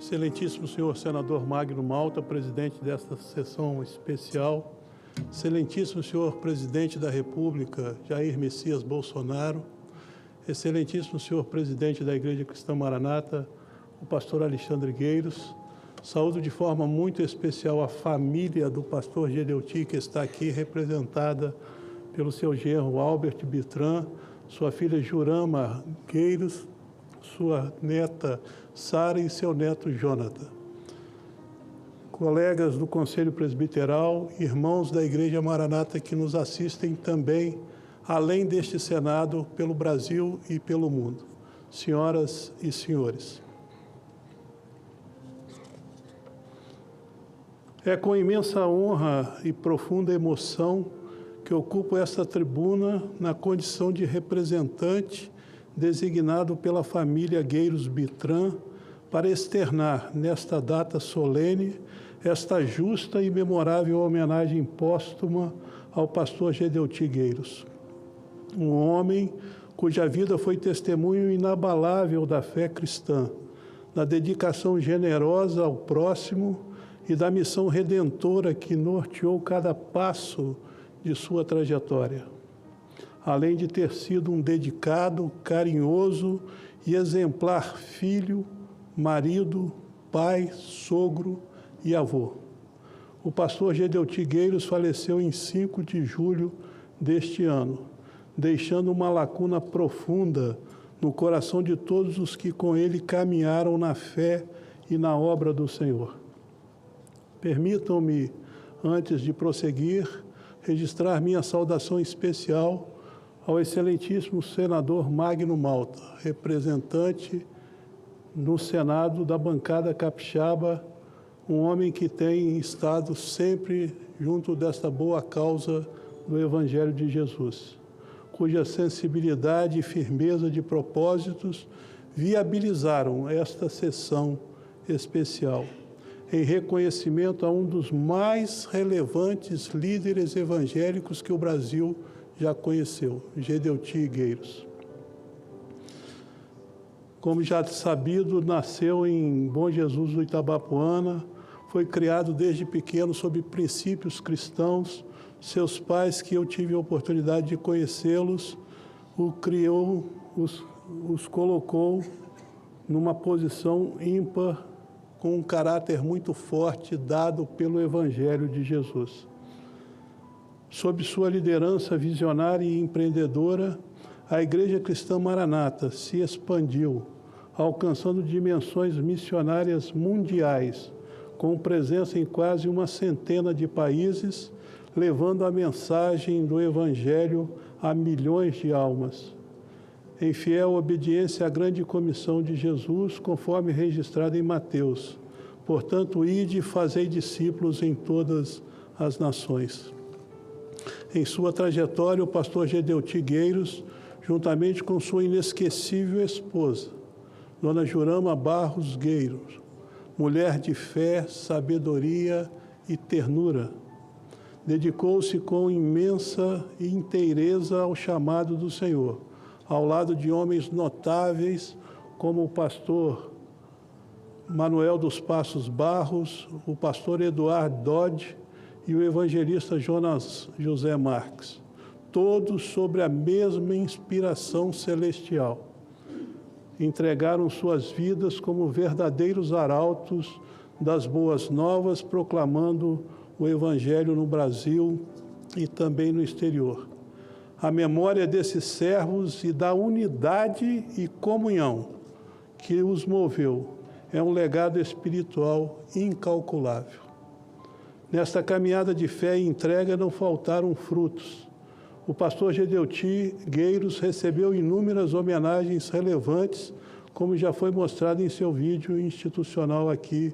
Excelentíssimo senhor senador Magno Malta, presidente desta sessão especial, excelentíssimo senhor presidente da República, Jair Messias Bolsonaro, excelentíssimo senhor presidente da Igreja Cristã Maranata, o pastor Alexandre Gueiros, saúdo de forma muito especial a família do pastor Gedeu, que está aqui representada pelo seu genro Albert Bitran, sua filha Jurama Gueiros, sua neta Sara e seu neto Jonathan. colegas do Conselho Presbiteral, irmãos da Igreja Maranata que nos assistem também, além deste Senado, pelo Brasil e pelo mundo. Senhoras e senhores, é com imensa honra e profunda emoção que ocupo esta tribuna na condição de representante designado pela família Gueiros Bitran para externar, nesta data solene, esta justa e memorável homenagem póstuma ao pastor Gedeuti Gueiros, um homem cuja vida foi testemunho inabalável da fé cristã, da dedicação generosa ao próximo e da missão redentora que norteou cada passo de sua trajetória. Além de ter sido um dedicado, carinhoso e exemplar filho, marido, pai, sogro e avô. O pastor Gedeuti Gueiros faleceu em 5 de julho deste ano, deixando uma lacuna profunda no coração de todos os que com ele caminharam na fé e na obra do Senhor. Permitam-me, antes de prosseguir, registrar minha saudação especial ao excelentíssimo senador Magno Malta, representante no Senado da bancada capixaba, um homem que tem estado sempre junto desta boa causa do Evangelho de Jesus, cuja sensibilidade e firmeza de propósitos viabilizaram esta sessão especial, em reconhecimento a um dos mais relevantes líderes evangélicos que o Brasil já conheceu, Gedeuti Gueiros. Como já sabido, nasceu em Bom Jesus do Itabapoana, foi criado desde pequeno sob princípios cristãos. Seus pais, que eu tive a oportunidade de conhecê-los, o criou, os colocou numa posição ímpar, com um caráter muito forte dado pelo Evangelho de Jesus. Sob sua liderança visionária e empreendedora, a Igreja Cristã Maranata se expandiu, alcançando dimensões missionárias mundiais, com presença em quase 100 de países, levando a mensagem do Evangelho a milhões de almas. Em fiel obediência à grande comissão de Jesus, conforme registrado em Mateus. Portanto, ide e fazei discípulos em todas as nações. Em sua trajetória, o pastor Gedeuti Gueiros, juntamente com sua inesquecível esposa, Dona Jurama Barros Gueiros, mulher de fé, sabedoria e ternura, dedicou-se com imensa inteireza ao chamado do Senhor, ao lado de homens notáveis como o pastor Manuel dos Passos Barros, o pastor Eduardo Dodge e o evangelista Jonas José Marques, todos sobre a mesma inspiração celestial. Entregaram suas vidas como verdadeiros arautos das boas novas, proclamando o Evangelho no Brasil e também no exterior. A memória desses servos e da unidade e comunhão que os moveu é um legado espiritual incalculável. Nesta caminhada de fé e entrega não faltaram frutos. O pastor Gedeuti Gueiros recebeu inúmeras homenagens relevantes, como já foi mostrado em seu vídeo institucional aqui,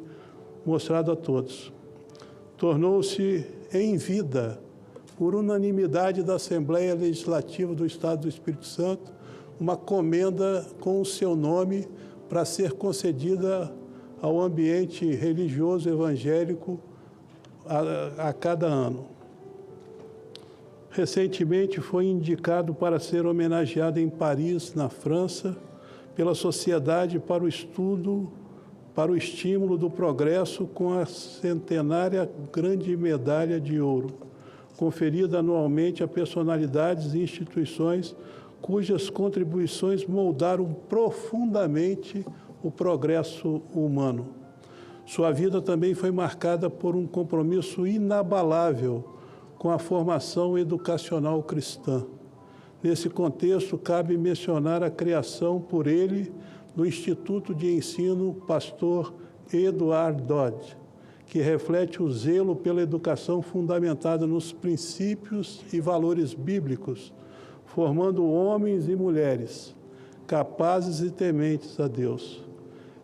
mostrado a todos. Tornou-se em vida, por unanimidade da Assembleia Legislativa do Estado do Espírito Santo, uma comenda com o seu nome para ser concedida ao ambiente religioso evangélico a cada ano. Recentemente foi indicado para ser homenageado em Paris, na França, pela Sociedade para o Estudo, para o Estímulo do Progresso, com a centenária Grande Medalha de Ouro, conferida anualmente a personalidades e instituições cujas contribuições moldaram profundamente o progresso humano. Sua vida também foi marcada por um compromisso inabalável com a formação educacional cristã. Nesse contexto, cabe mencionar a criação por ele do Instituto de Ensino Pastor Eduardo Dodge, que reflete o zelo pela educação fundamentada nos princípios e valores bíblicos, formando homens e mulheres capazes e tementes a Deus.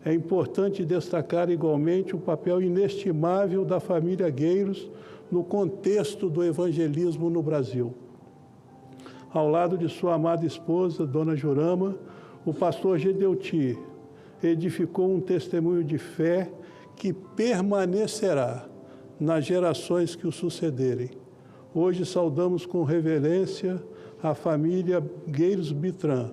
É importante destacar igualmente o papel inestimável da família Gueiros no contexto do evangelismo no Brasil. Ao lado de sua amada esposa, Dona Jurama, o pastor Gedeuti edificou um testemunho de fé que permanecerá nas gerações que o sucederem. Hoje saudamos com reverência a família Gueiros Bitran,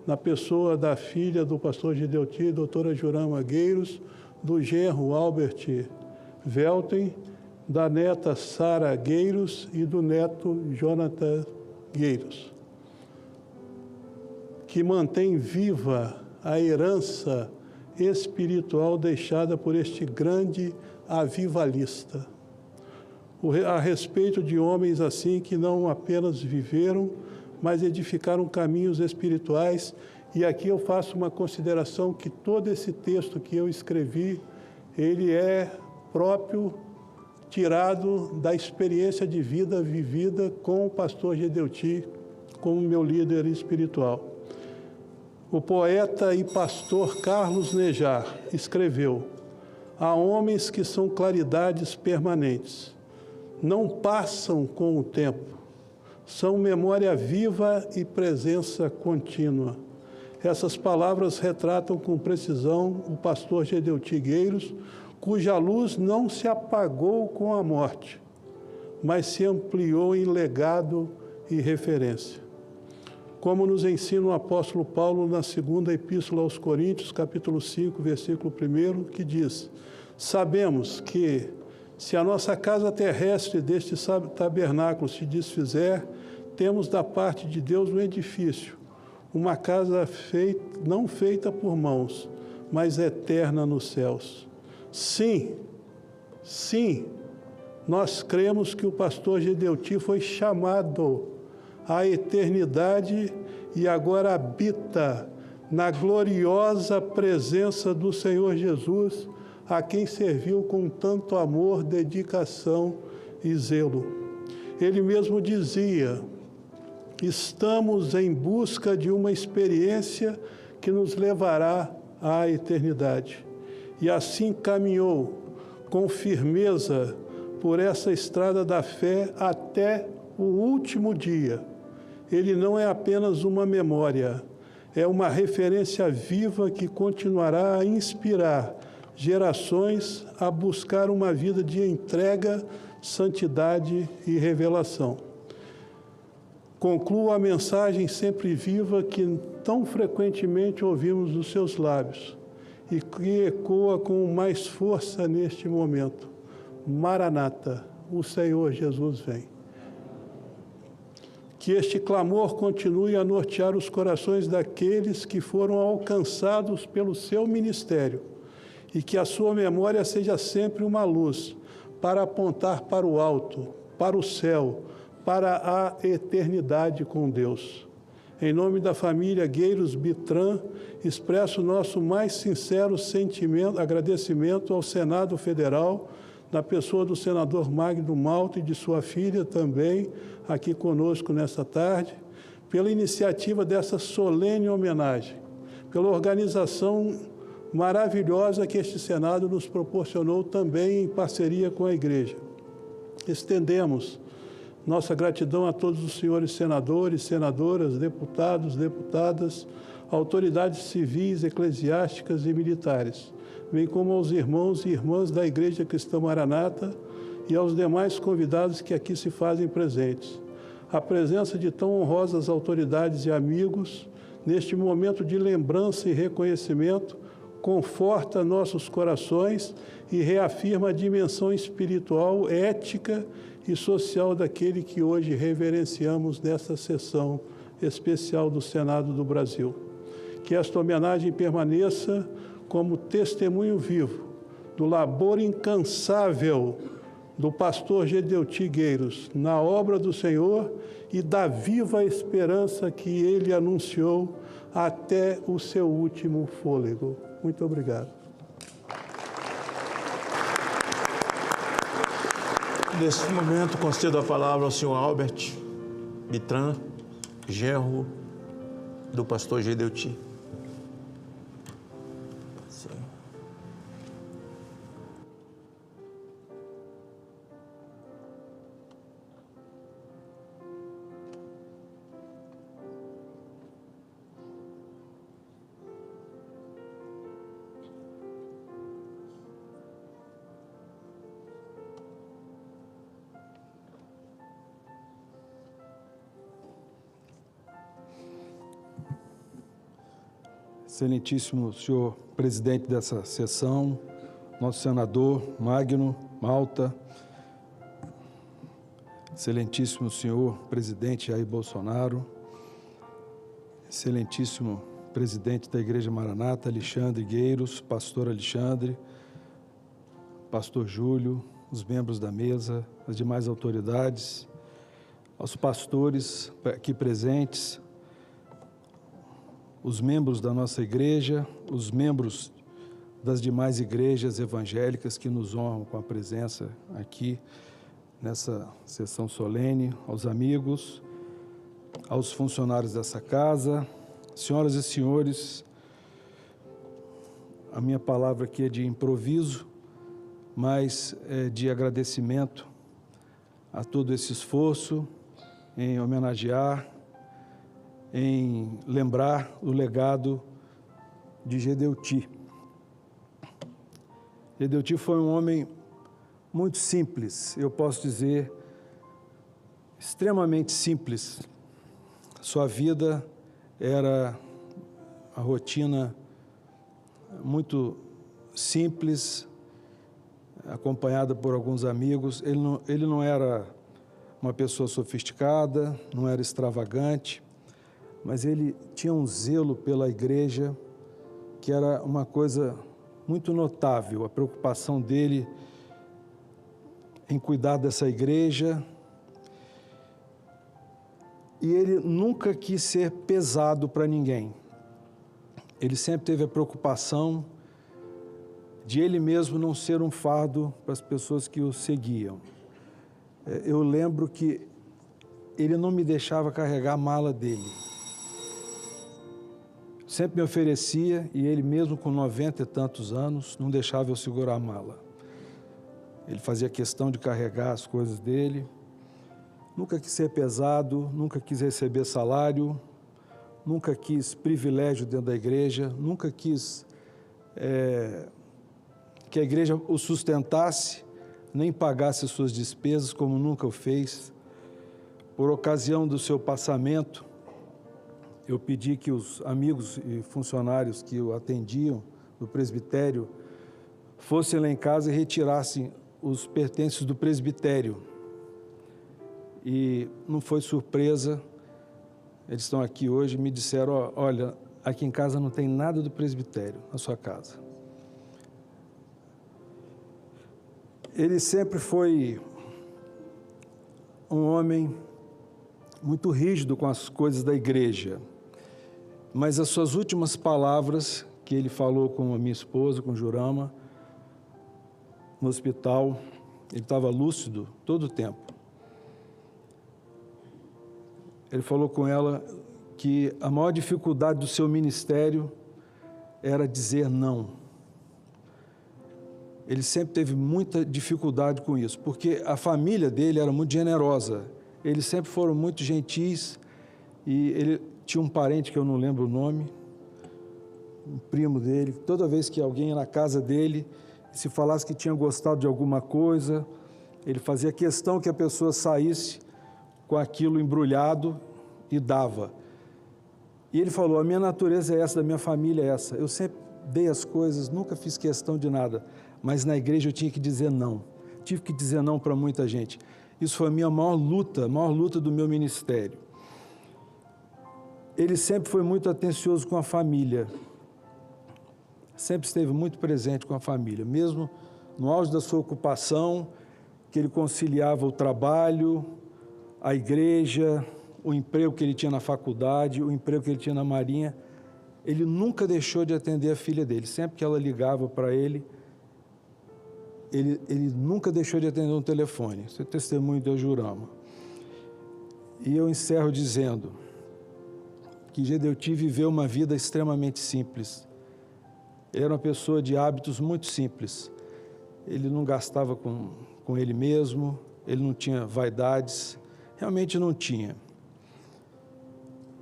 na pessoa da filha do pastor Gedeuti, doutora Jurama Gueiros, do genro Albert Velten, da neta Sara Gueiros e do neto Jonathan Gueiros, que mantém viva a herança espiritual deixada por este grande avivalista. A respeito de homens assim que não apenas viveram, mas edificaram caminhos espirituais. E aqui eu faço uma consideração que todo esse texto que eu escrevi, ele é próprio, tirado da experiência de vida vivida com o pastor Gedeuti como meu líder espiritual. O poeta e pastor Carlos Nejar escreveu: há homens que são claridades permanentes, não passam com o tempo, são memória viva e presença contínua. Essas palavras retratam com precisão o pastor Gedeuti Gueiros, cuja luz não se apagou com a morte, mas se ampliou em legado e referência. Como nos ensina o apóstolo Paulo na segunda epístola aos Coríntios, capítulo 5, versículo 1, que diz: sabemos que, se a nossa casa terrestre deste tabernáculo se desfizer, temos da parte de Deus um edifício, uma casa não feita por mãos, mas eterna nos céus. Sim, nós cremos que o pastor Gedeuti foi chamado à eternidade e agora habita na gloriosa presença do Senhor Jesus, a quem serviu com tanto amor, dedicação e zelo. Ele mesmo dizia: estamos em busca de uma experiência que nos levará à eternidade. E assim caminhou com firmeza por essa estrada da fé até o último dia. Ele não é apenas uma memória, é uma referência viva que continuará a inspirar gerações a buscar uma vida de entrega, santidade e revelação. Concluo a mensagem sempre viva que tão frequentemente ouvimos dos seus lábios e que ecoa com mais força neste momento: Maranata, o Senhor Jesus vem. Que este clamor continue a nortear os corações daqueles que foram alcançados pelo seu ministério e que a sua memória seja sempre uma luz para apontar para o alto, para o céu, para a eternidade com Deus. Em nome da família Gueiros Bitran, expresso nosso mais sincero agradecimento ao Senado Federal, na pessoa do senador Magno Malta e de sua filha também, aqui conosco nesta tarde, pela iniciativa dessa solene homenagem, pela organização maravilhosa que este Senado nos proporcionou também em parceria com a Igreja. Estendemos nossa gratidão a todos os senhores senadores, senadoras, deputados, deputadas, autoridades civis, eclesiásticas e militares, bem como aos irmãos e irmãs da Igreja Cristã Maranata e aos demais convidados que aqui se fazem presentes. A presença de tão honrosas autoridades e amigos, neste momento de lembrança e reconhecimento, conforta nossos corações e reafirma a dimensão espiritual, ética e social daquele que hoje reverenciamos nesta sessão especial do Senado do Brasil. Que esta homenagem permaneça como testemunho vivo do labor incansável do pastor Gedeuti Gueiros na obra do Senhor e da viva esperança que ele anunciou até o seu último fôlego. Muito obrigado. Nesse momento, concedo a palavra ao senhor Albert Bitran, genro do pastor Gedeuti. Excelentíssimo senhor presidente dessa sessão, nosso senador Magno Malta, excelentíssimo senhor presidente Jair Bolsonaro, excelentíssimo presidente da Igreja Maranata, Alexandre Gueiros, pastor Alexandre, pastor Júlio, os membros da mesa, as demais autoridades, aos pastores aqui presentes, os membros da nossa igreja, os membros das demais igrejas evangélicas que nos honram com a presença aqui nessa sessão solene, aos amigos, aos funcionários dessa casa, senhoras e senhores, a minha palavra aqui é de improviso, mas é de agradecimento a todo esse esforço em homenagear, em lembrar o legado de Gedeuti. Gedeuti foi um homem muito simples, eu posso dizer, extremamente simples. Sua vida era a rotina muito simples, acompanhada por alguns amigos. Ele não era uma pessoa sofisticada, não era extravagante, mas ele tinha um zelo pela igreja que era uma coisa muito notável, a preocupação dele em cuidar dessa igreja. E ele nunca quis ser pesado para ninguém. Ele sempre teve a preocupação de ele mesmo não ser um fardo para as pessoas que o seguiam. Eu lembro que ele não me deixava carregar a mala dele. Sempre me oferecia, e ele mesmo com 90 e tantos anos, não deixava eu segurar a mala. Ele fazia questão de carregar as coisas dele. Nunca quis ser pesado, nunca quis receber salário, nunca quis privilégio dentro da igreja, nunca quis que a igreja o sustentasse, nem pagasse suas despesas, como nunca o fez. Por ocasião do seu passamento, eu pedi que os amigos e funcionários que o atendiam do presbitério fossem lá em casa e retirassem os pertences do presbitério. E não foi surpresa, eles estão aqui hoje e me disseram, olha, aqui em casa não tem nada do presbitério, na sua casa. Ele sempre foi um homem muito rígido com as coisas da igreja, mas as suas últimas palavras que ele falou com a minha esposa, com Jurama, no hospital, ele estava lúcido todo o tempo. Ele falou com ela que a maior dificuldade do seu ministério era dizer não. Ele sempre teve muita dificuldade com isso, porque a família dele era muito generosa. Eles sempre foram muito gentis e ele tinha um parente que eu não lembro o nome, um primo dele. Toda vez que alguém ia na casa dele, se falasse que tinha gostado de alguma coisa, ele fazia questão que a pessoa saísse com aquilo embrulhado e dava. E ele falou, a minha natureza é essa, da minha família é essa. Eu sempre dei as coisas, nunca fiz questão de nada, mas na igreja eu tinha que dizer não. Tive que dizer não para muita gente. Isso foi a minha maior luta do meu ministério. Ele sempre foi muito atencioso com a família. Sempre esteve muito presente com a família, mesmo no auge da sua ocupação, que ele conciliava o trabalho, a igreja, o emprego que ele tinha na faculdade, o emprego que ele tinha na Marinha. Ele nunca deixou de atender a filha dele. Sempre que ela ligava para ele, ele nunca deixou de atender um telefone. Isso é testemunho de Jurama. E eu encerro dizendo que Gedeuti viveu uma vida extremamente simples. Ele era uma pessoa de hábitos muito simples. Ele não gastava com ele mesmo, ele não tinha vaidades, realmente não tinha.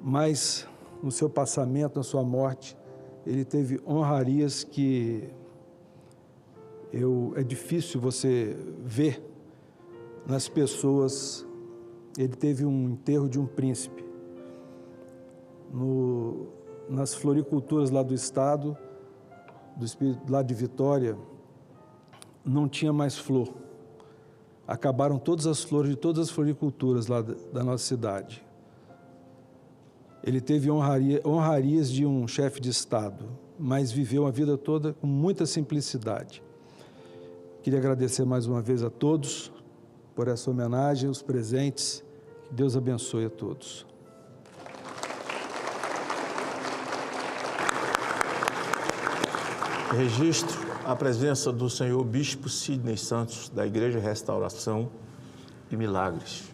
Mas no seu passamento, na sua morte, ele teve honrarias que é difícil você ver nas pessoas. Ele teve um enterro de um príncipe. Nas floriculturas lá do estado, lá de Vitória, não tinha mais flor. Acabaram todas as flores de todas as floriculturas lá da nossa cidade. Ele teve honrarias de um chefe de Estado, mas viveu a vida toda com muita simplicidade. Queria agradecer mais uma vez a todos por essa homenagem, os presentes. Que Deus abençoe a todos. Registro a presença do senhor Bispo Sidney Santos, da Igreja Restauração e Milagres.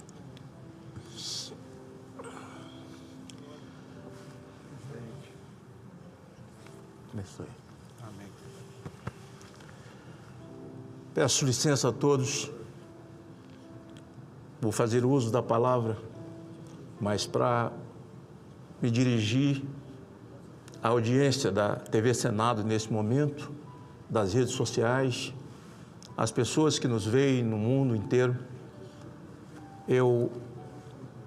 Abençoe. Amém. Peço licença a todos. Vou fazer uso da palavra, mas para me dirigir à audiência da TV Senado nesse momento, das redes sociais, as pessoas que nos veem no mundo inteiro, eu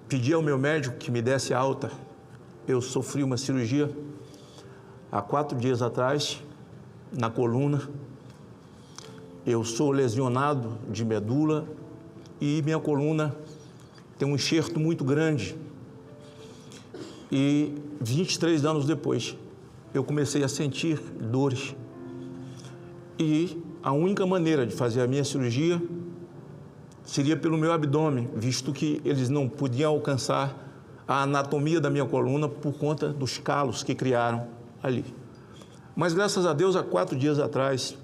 pedi ao meu médico que me desse alta. Eu sofri uma cirurgia há 4 dias atrás, na coluna. Eu sou lesionado de medula e minha coluna tem um enxerto muito grande. E 23 anos depois, eu comecei a sentir dores. E a única maneira de fazer a minha cirurgia seria pelo meu abdômen, visto que eles não podiam alcançar a anatomia da minha coluna por conta dos calos que criaram ali. Mas, graças a Deus, há 4 dias atrás,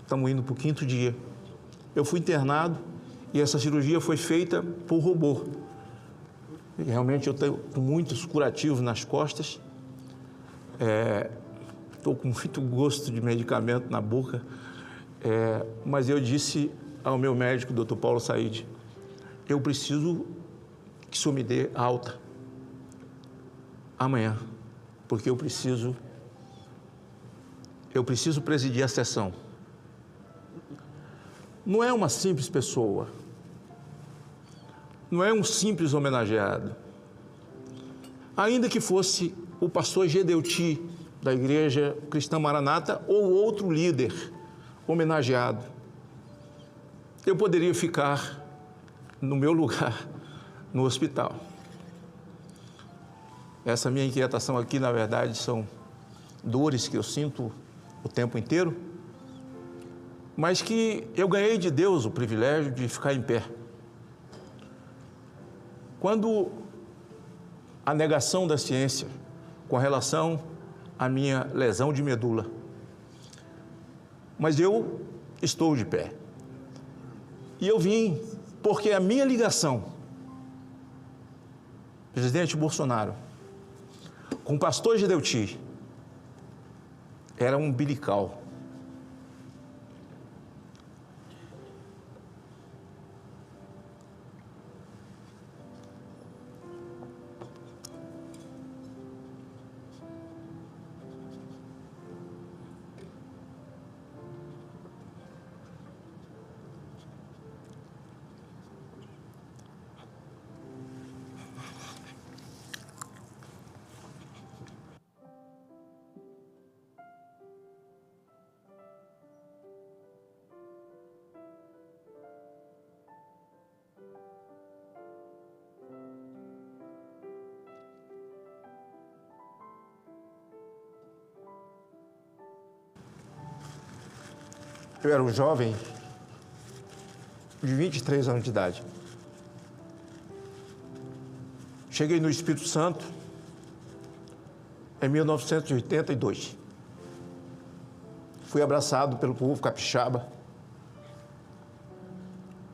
estamos indo para o 5º dia, eu fui internado e essa cirurgia foi feita por robô. E realmente eu estou com muitos curativos nas costas, estou com muito gosto de medicamento na boca, mas eu disse ao meu médico, Dr. Paulo Said, eu preciso que o senhor me dê alta amanhã, porque eu preciso presidir a sessão. Não é uma simples pessoa, não é um simples homenageado. Ainda que fosse o pastor Gedeuti, da Igreja Cristã Maranata, ou outro líder homenageado, eu poderia ficar no meu lugar, no hospital. Essa minha inquietação aqui, na verdade, são dores que eu sinto o tempo inteiro, mas que eu ganhei de Deus o privilégio de ficar em pé. Quando a negação da ciência com relação à minha lesão de medula, mas eu estou de pé. E eu vim porque a minha ligação, presidente Bolsonaro, com o pastor Gedeuti, era umbilical. Eu era um jovem de 23 anos de idade. Cheguei no Espírito Santo em 1982. Fui abraçado pelo povo capixaba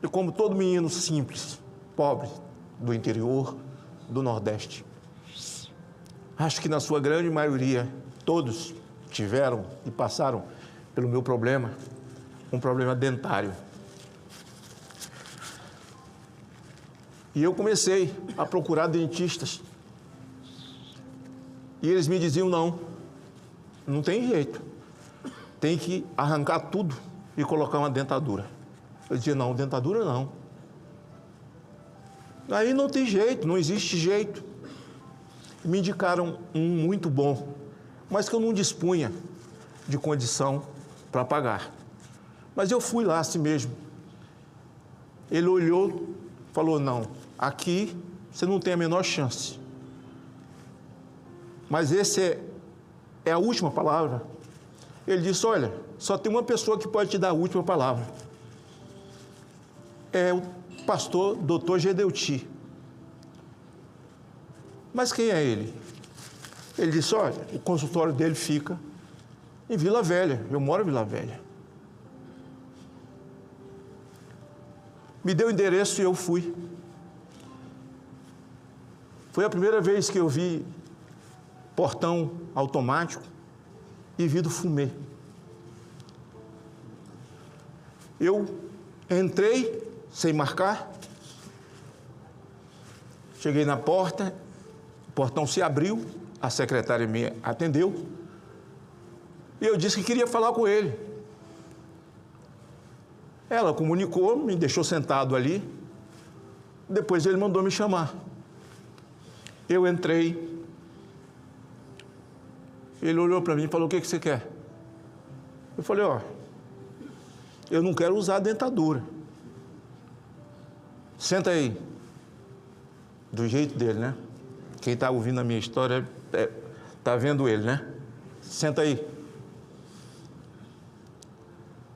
E como todo menino simples, pobre, do interior, do Nordeste. Acho que na sua grande maioria, todos tiveram e passaram pelo meu problema, um problema dentário. E eu comecei a procurar dentistas. E eles me diziam, não tem jeito. Tem que arrancar tudo e colocar uma dentadura. Eu dizia, não, dentadura não. Aí não tem jeito, não existe jeito. Me indicaram um muito bom, mas que eu não dispunha de condição para pagar. Mas eu fui lá assim mesmo. Ele olhou, falou, não, aqui você não tem a menor chance. Mas esse é a última palavra. Ele disse, olha, só tem uma pessoa que pode te dar a última palavra. É o pastor Dr. Gedeuti. Mas quem é ele? Ele disse, olha, o consultório dele fica em Vila Velha. Eu moro em Vila Velha. Me deu o endereço e eu fui. Foi a primeira vez que eu vi portão automático e vidro fumê. Eu entrei sem marcar, cheguei na porta, o portão se abriu, a secretária me atendeu e eu disse que queria falar com ele. Ela comunicou, me deixou sentado ali, depois ele mandou me chamar. Eu entrei, ele olhou para mim e falou, o que você quer? Eu falei, ó, eu não quero usar a dentadura. Senta aí. Do jeito dele, né? Quem está ouvindo a minha história está vendo ele, né? Senta aí.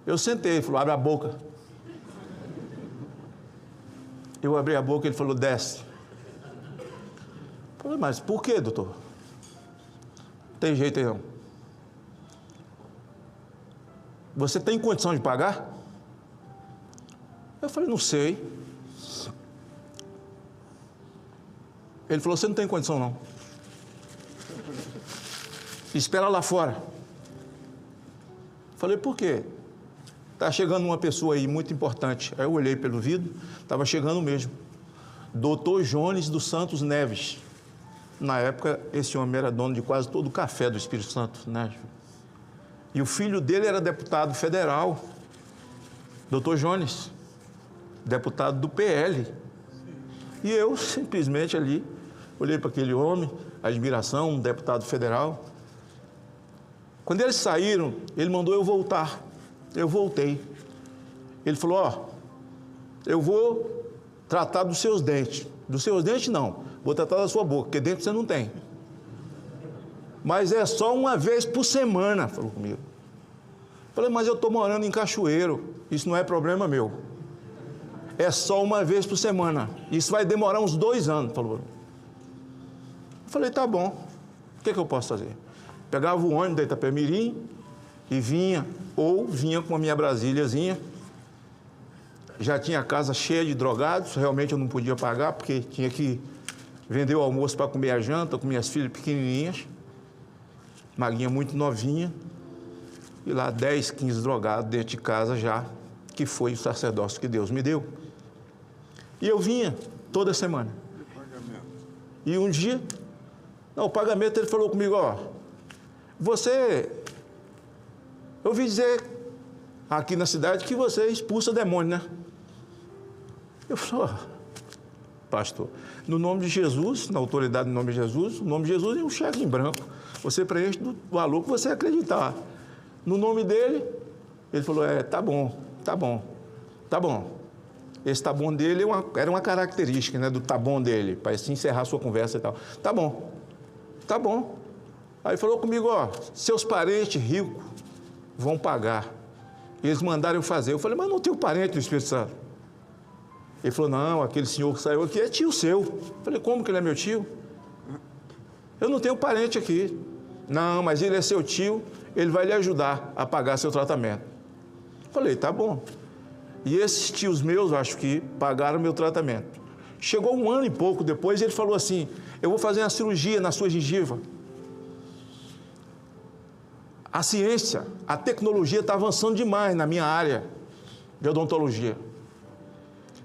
Eu sentei, ele falou, abre a boca. Eu abri a boca, ele falou, desce. Eu falei, mas por quê, doutor? Não tem jeito aí não. Você tem condição de pagar? Eu falei, não sei. Ele falou, você não tem condição não. Espera lá fora. Eu falei, por quê? Está chegando uma pessoa aí muito importante. Aí eu olhei pelo vidro, estava chegando mesmo. Dr. Jones dos Santos Neves. Na época, esse homem era dono de quase todo o café do Espírito Santo, né? E o filho dele era deputado federal, Dr. Jones, deputado do PL. E eu, simplesmente ali, olhei para aquele homem, admiração, um deputado federal. Quando eles saíram, ele mandou eu voltar. Eu voltei. Ele falou, ó, eu vou tratar dos seus dentes. Dos seus dentes, não. Vou tratar da sua boca, porque dente você não tem. Mas é só uma vez por semana, falou comigo. Falei, mas eu estou morando em Cachoeiro, isso não é problema meu. É só uma vez por semana. Isso vai demorar uns 2 anos, falou. Eu falei, tá bom. O que eu posso fazer? Pegava o ônibus da Itapemirim e vinha, ou vinha com a minha Brasíliazinha. Já tinha a casa cheia de drogados, realmente eu não podia pagar, porque tinha que vender o almoço para comer a janta com minhas filhas pequenininhas. Maguinha muito novinha. E lá 10, 15 drogados dentro de casa já, que foi o sacerdócio que Deus me deu. E eu vinha toda semana. E um dia, o pagamento, ele falou comigo, ó, eu ouvi dizer aqui na cidade que você expulsa demônio, né? Eu falei, pastor, no nome de Jesus, na autoridade do nome de Jesus, o nome de Jesus é um cheque em branco. Você preenche do valor que você acreditar. No nome dele, ele falou, tá bom, tá bom, tá bom. Esse tá bom dele era uma característica, né, do tá bom dele, para assim encerrar a sua conversa e tal. Tá bom, tá bom. Aí falou comigo, ó, seus parentes ricos vão pagar. Eles mandaram eu fazer. Eu falei, mas não tenho parente no Espírito Santo. Ele falou, não, aquele senhor que saiu aqui é tio seu. Eu falei, como que ele é meu tio? Eu não tenho parente aqui. Não, mas ele é seu tio, ele vai lhe ajudar a pagar seu tratamento. Eu falei, tá bom. E esses tios meus, acho que pagaram meu tratamento. Chegou 1 ano e pouco depois, ele falou assim, eu vou fazer uma cirurgia na sua gengiva. A ciência, a tecnologia está avançando demais na minha área de odontologia.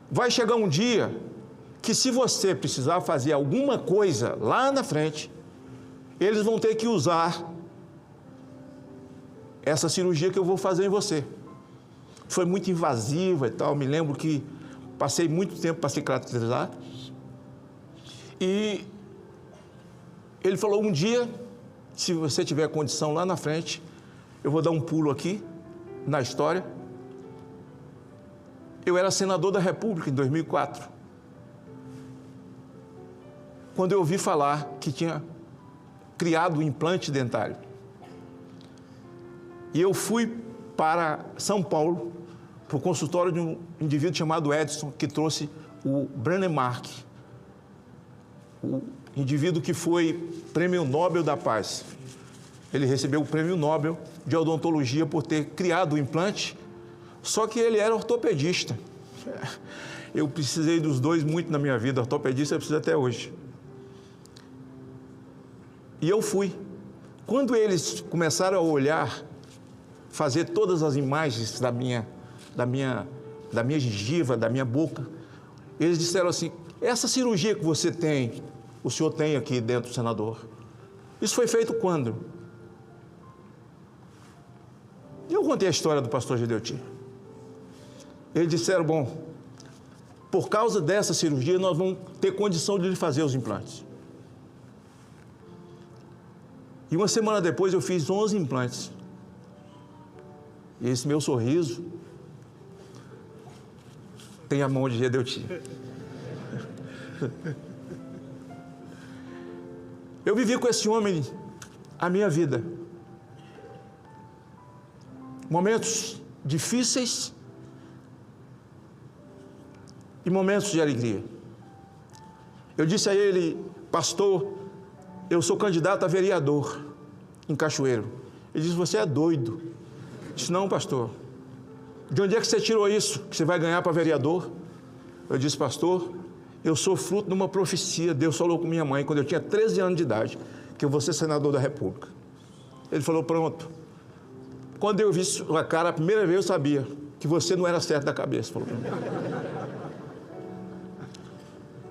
Vai chegar um dia que, se você precisar fazer alguma coisa lá na frente, eles vão ter que usar essa cirurgia que eu vou fazer em você. Foi muito invasiva e tal, me lembro que passei muito tempo para cicatrizar. E ele falou, um dia, se você tiver condição lá na frente, eu vou dar um pulo aqui na história. Eu era senador da República em 2004, quando eu ouvi falar que tinha criado o implante dentário. E eu fui para São Paulo, para o consultório de um indivíduo chamado Edson, que trouxe o Brennemark, o indivíduo que foi Prêmio Nobel da Paz. Ele recebeu o Prêmio Nobel de Odontologia por ter criado o implante, só que ele era ortopedista. Eu precisei dos dois muito na minha vida, ortopedista eu preciso até hoje. E eu fui. Quando eles começaram a olhar, fazer todas as imagens da minha gengiva, da minha boca, eles disseram assim, essa cirurgia que você tem, o senhor tem aqui dentro, senador, isso foi feito quando? E eu contei a história do pastor Gedeuti. Eles disseram, bom, por causa dessa cirurgia, nós vamos ter condição de lhe fazer os implantes. E 1 semana depois eu fiz 11 implantes. E esse meu sorriso tem a mão de Gedeuti. Eu vivi com esse homem a minha vida. Momentos difíceis e momentos de alegria. Eu disse a ele, pastor, eu sou candidato a vereador em Cachoeiro. Ele disse, você é doido. Eu disse, não, pastor. De onde é que você tirou isso, que você vai ganhar para vereador? Eu disse, pastor, eu sou fruto de uma profecia. Deus falou com minha mãe, quando eu tinha 13 anos de idade, que eu vou ser senador da República. Ele falou, pronto. Quando eu vi sua cara a primeira vez, eu sabia que você não era certo da cabeça. Falou para mim.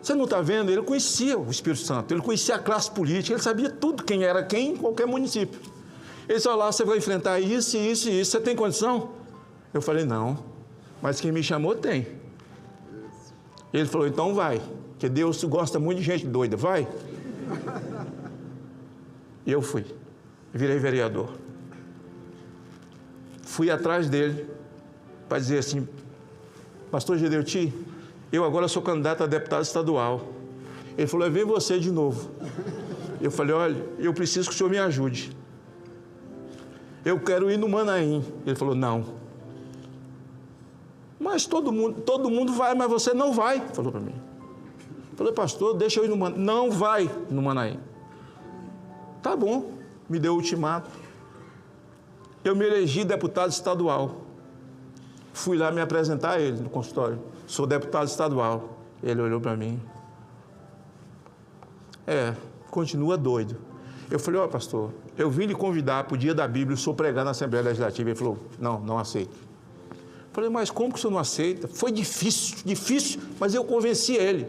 Você não está vendo? Ele conhecia o Espírito Santo, ele conhecia a classe política, ele sabia tudo quem era quem em qualquer município. Ele disse, olha lá, você vai enfrentar isso, isso e isso, você tem condição? Eu falei, não, mas quem me chamou tem. Ele falou, então vai, porque Deus gosta muito de gente doida, vai. E eu fui, virei vereador. Fui atrás dele para dizer assim, pastor Gedeuti, eu agora sou candidato a deputado estadual. Ele falou, vem você de novo. Eu falei, olha, eu preciso que o senhor me ajude. Eu quero ir no Manaim. Ele falou, não. Mas todo mundo vai, mas você não vai, falou para mim. Eu falei, pastor, deixa eu ir no Manaim. Não vai no Manaim. Tá bom, me deu o ultimato. Eu me elegi deputado estadual. Fui lá me apresentar a ele no consultório. Sou deputado estadual. Ele olhou para mim. Continua doido. Eu falei, ó, pastor, eu vim lhe convidar para o dia da Bíblia, o senhor pregar na Assembleia Legislativa. Ele falou, não aceito. Eu falei, mas como que o senhor não aceita? Foi difícil, mas eu convenci ele.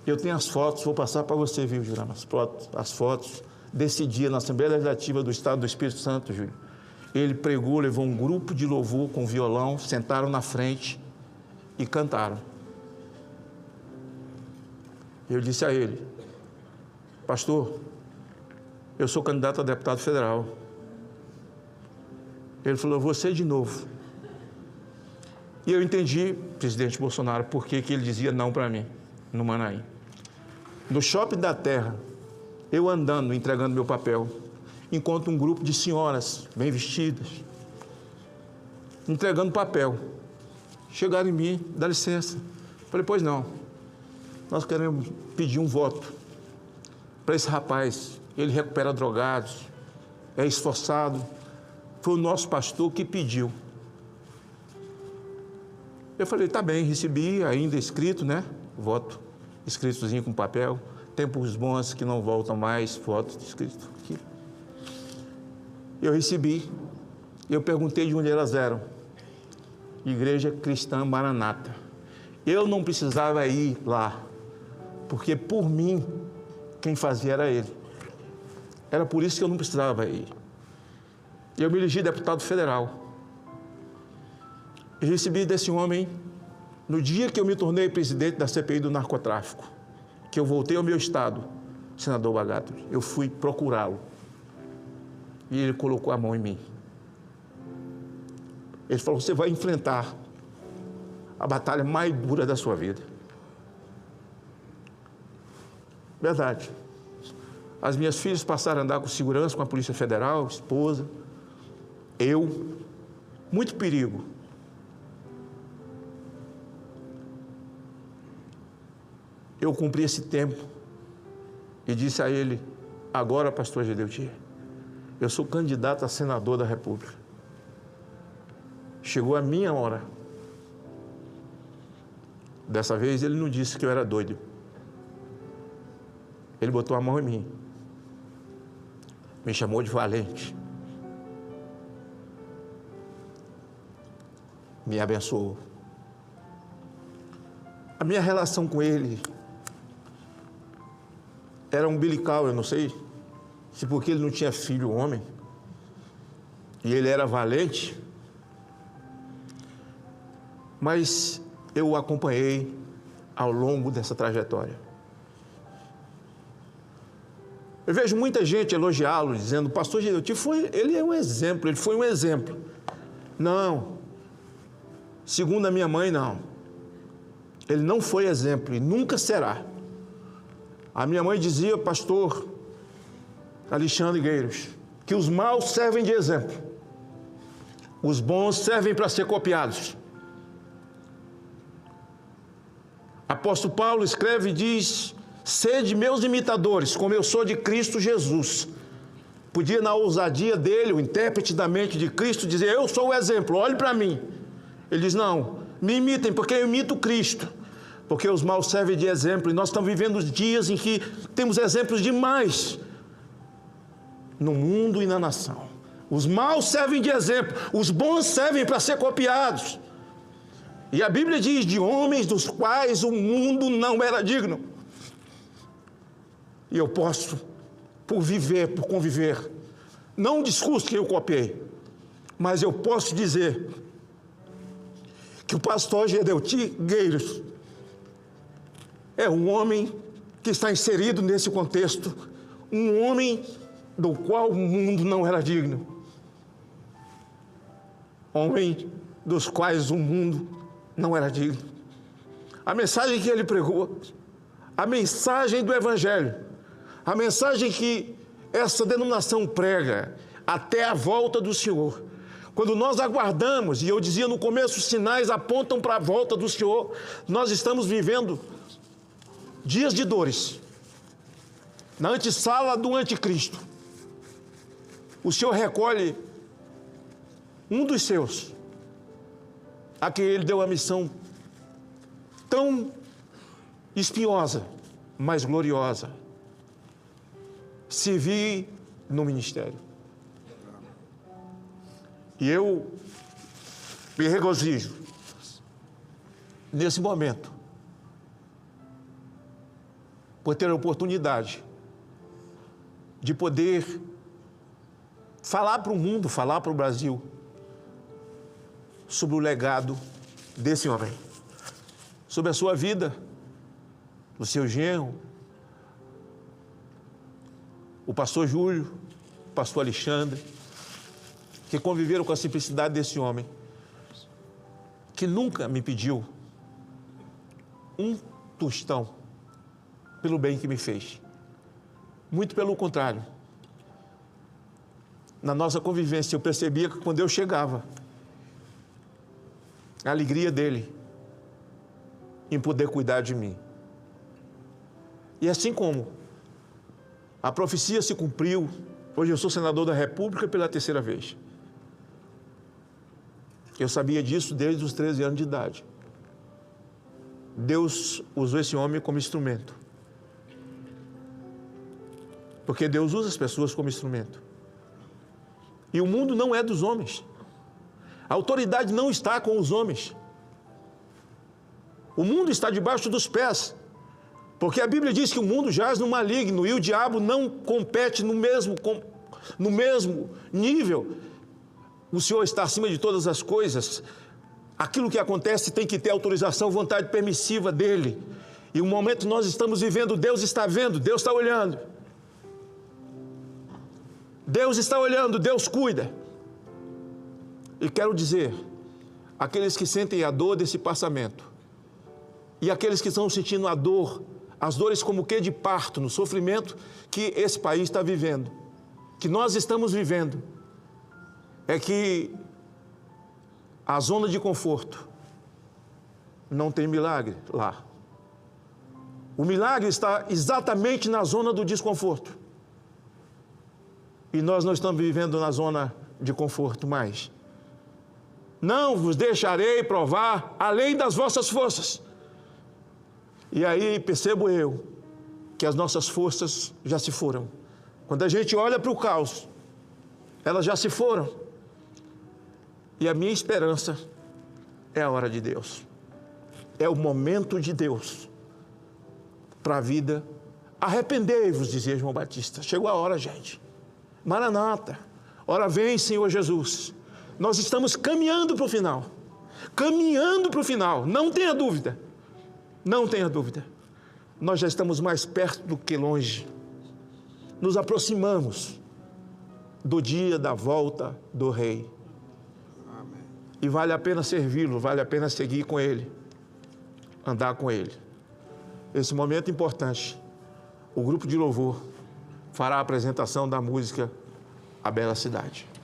Eu tenho as fotos, vou passar para você, viu, Júlio? As fotos desse dia na Assembleia Legislativa do Estado do Espírito Santo, Júlio. Ele pregou, levou um grupo de louvor com violão, sentaram na frente e cantaram. Eu disse a ele, pastor, eu sou candidato a deputado federal. Ele falou, você de novo. E eu entendi, presidente Bolsonaro, por que ele dizia não para mim, no Manaim. No Shopping da Terra, eu andando, entregando meu papel, encontro um grupo de senhoras, bem vestidas, entregando papel. Chegaram em mim, dá licença. Falei, pois não, nós queremos pedir um voto para esse rapaz. Ele recupera drogados, é esforçado. Foi o nosso pastor que pediu. Eu falei, tá bem, recebi, ainda escrito, né? Voto escritozinho com papel. Tempos bons que não voltam mais, voto escrito aqui. Eu recebi. Eu perguntei de onde elas eram. Igreja Cristã Maranata. Eu não precisava ir lá, porque por mim, quem fazia era ele. Era por isso que eu não precisava ir. Eu me elegi deputado federal. E recebi desse homem, no dia que eu me tornei presidente da CPI do narcotráfico, que eu voltei ao meu estado, senador Bagatoli, eu fui procurá-lo. E ele colocou a mão em mim. Ele falou, você vai enfrentar a batalha mais dura da sua vida. Verdade. As minhas filhas passaram a andar com segurança, com a Polícia Federal, esposa, eu, muito perigo. Eu cumpri esse tempo e disse a ele, agora, pastor Gedeuti, eu sou candidato a senador da República. Chegou a minha hora. Dessa vez ele não disse que eu era doido. Ele botou a mão em mim. Me chamou de valente. Me abençoou. A minha relação com ele era umbilical, eu não sei se porque ele não tinha filho homem e ele era valente, mas eu o acompanhei ao longo dessa trajetória. Eu vejo muita gente elogiá-lo, dizendo, pastor Gedeuti, ele é um exemplo, ele foi um exemplo. Não, segundo a minha mãe, não. Ele não foi exemplo e nunca será. A minha mãe dizia, pastor Alexandre Gueiros, que os maus servem de exemplo. Os bons servem para ser copiados. Apóstolo Paulo escreve e diz, sede meus imitadores, como eu sou de Cristo Jesus. Podia, na ousadia dele, o intérprete da mente de Cristo, dizer, eu sou o exemplo, olhe para mim. Ele diz, não, me imitem, porque eu imito Cristo. Porque os maus servem de exemplo, e nós estamos vivendo dias em que temos exemplos demais no mundo e na nação. Os maus servem de exemplo, os bons servem para ser copiados. E a Bíblia diz de homens dos quais o mundo não era digno. E eu posso, por viver, por conviver, não um discurso que eu copiei, mas eu posso dizer que o pastor Gedeuti Gueiros é um homem que está inserido nesse contexto, um homem do qual o mundo não era digno. Homem dos quais o mundo não era digno. A mensagem que ele pregou, a mensagem do Evangelho, a mensagem que essa denominação prega até a volta do Senhor. Quando nós aguardamos, e eu dizia no começo, os sinais apontam para a volta do Senhor, nós estamos vivendo dias de dores, na antessala do anticristo. O Senhor recolhe um dos seus, a quem ele deu a missão tão espinhosa, mas gloriosa, servir no ministério. E eu me regozijo nesse momento por ter a oportunidade de poder falar para o mundo, falar para o Brasil sobre o legado desse homem, sobre a sua vida, do seu genro, o pastor Júlio, o pastor Alexandre, que conviveram com a simplicidade desse homem, que nunca me pediu um tostão pelo bem que me fez. Muito pelo contrário. Na nossa convivência, eu percebia que quando eu chegava, a alegria dele em poder cuidar de mim. E assim como a profecia se cumpriu, hoje eu sou senador da República pela 3ª vez. Eu sabia disso desde os 13 anos de idade. Deus usou esse homem como instrumento. Porque Deus usa as pessoas como instrumento. E o mundo não é dos homens. A autoridade não está com os homens. O mundo está debaixo dos pés. Porque a Bíblia diz que o mundo jaz no maligno e o diabo não compete no mesmo nível. O Senhor está acima de todas as coisas. Aquilo que acontece tem que ter autorização, vontade permissiva dele. E o momento que nós estamos vivendo, Deus está vendo, Deus está olhando. Deus está olhando, Deus cuida. E quero dizer, aqueles que sentem a dor desse passamento, e aqueles que estão sentindo a dor, as dores como que de parto, no sofrimento que esse país está vivendo, que nós estamos vivendo, é que a zona de conforto não tem milagre lá. O milagre está exatamente na zona do desconforto. E nós não estamos vivendo na zona de conforto mais. Não vos deixarei provar além das vossas forças. E aí percebo eu que as nossas forças já se foram. Quando a gente olha para o caos, elas já se foram. E a minha esperança é a hora de Deus. É o momento de Deus para a vida. Arrependei-vos, dizia João Batista. Chegou a hora, gente. Maranata. Ora vem, Senhor Jesus. Nós estamos caminhando para o final. Caminhando para o final. Não tenha dúvida. Não tenha dúvida. Nós já estamos mais perto do que longe. Nos aproximamos do dia da volta do Rei. Amém. E vale a pena servi-lo, vale a pena seguir com Ele, andar com Ele. Esse momento importante, o grupo de louvor fará a apresentação da música A Bela Cidade. Cidade,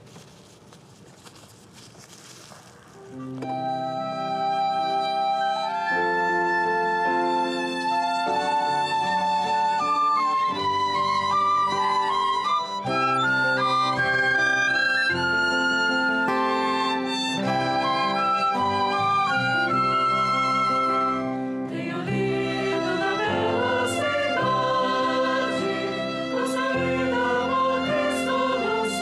nossa vida, amor, Cristo nos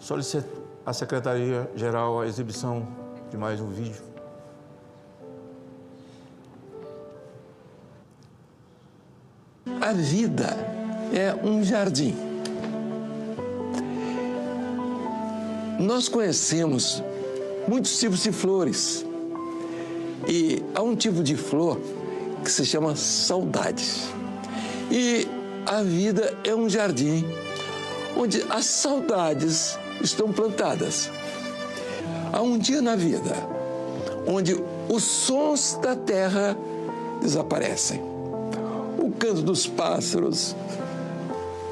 Solicito à Secretaria-Geral a exibição de mais um vídeo. A vida é um jardim. Nós conhecemos muitos tipos de flores. E há um tipo de flor que se chama saudades. E a vida é um jardim onde as saudades estão plantadas. Há um dia na vida onde os sons da terra desaparecem. O canto dos pássaros,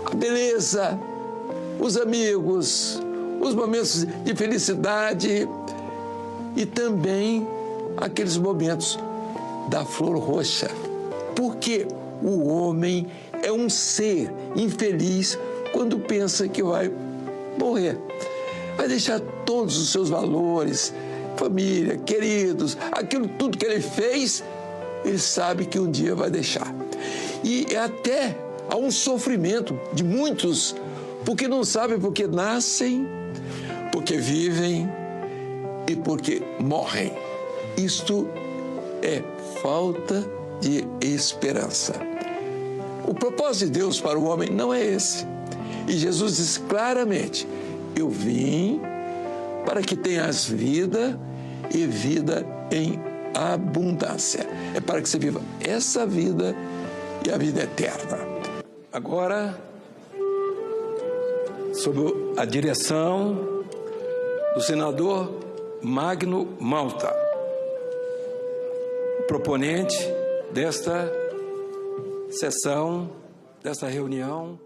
a beleza, os amigos, os momentos de felicidade e também aqueles momentos da flor roxa. Porque o homem é um ser infeliz quando pensa que vai morrer. Vai deixar todos os seus valores, família, queridos, aquilo tudo que ele fez, ele sabe que um dia vai deixar. E até há um sofrimento de muitos, porque não sabem porque nascem, porque vivem e porque morrem. Isto é falta de esperança. O propósito de Deus para o homem não é esse. E Jesus diz claramente: eu vim para que tenhas vida e vida em abundância. É para que você viva essa vida e a vida eterna. Agora, sob a direção do senador Magno Malta, proponente desta sessão, desta reunião.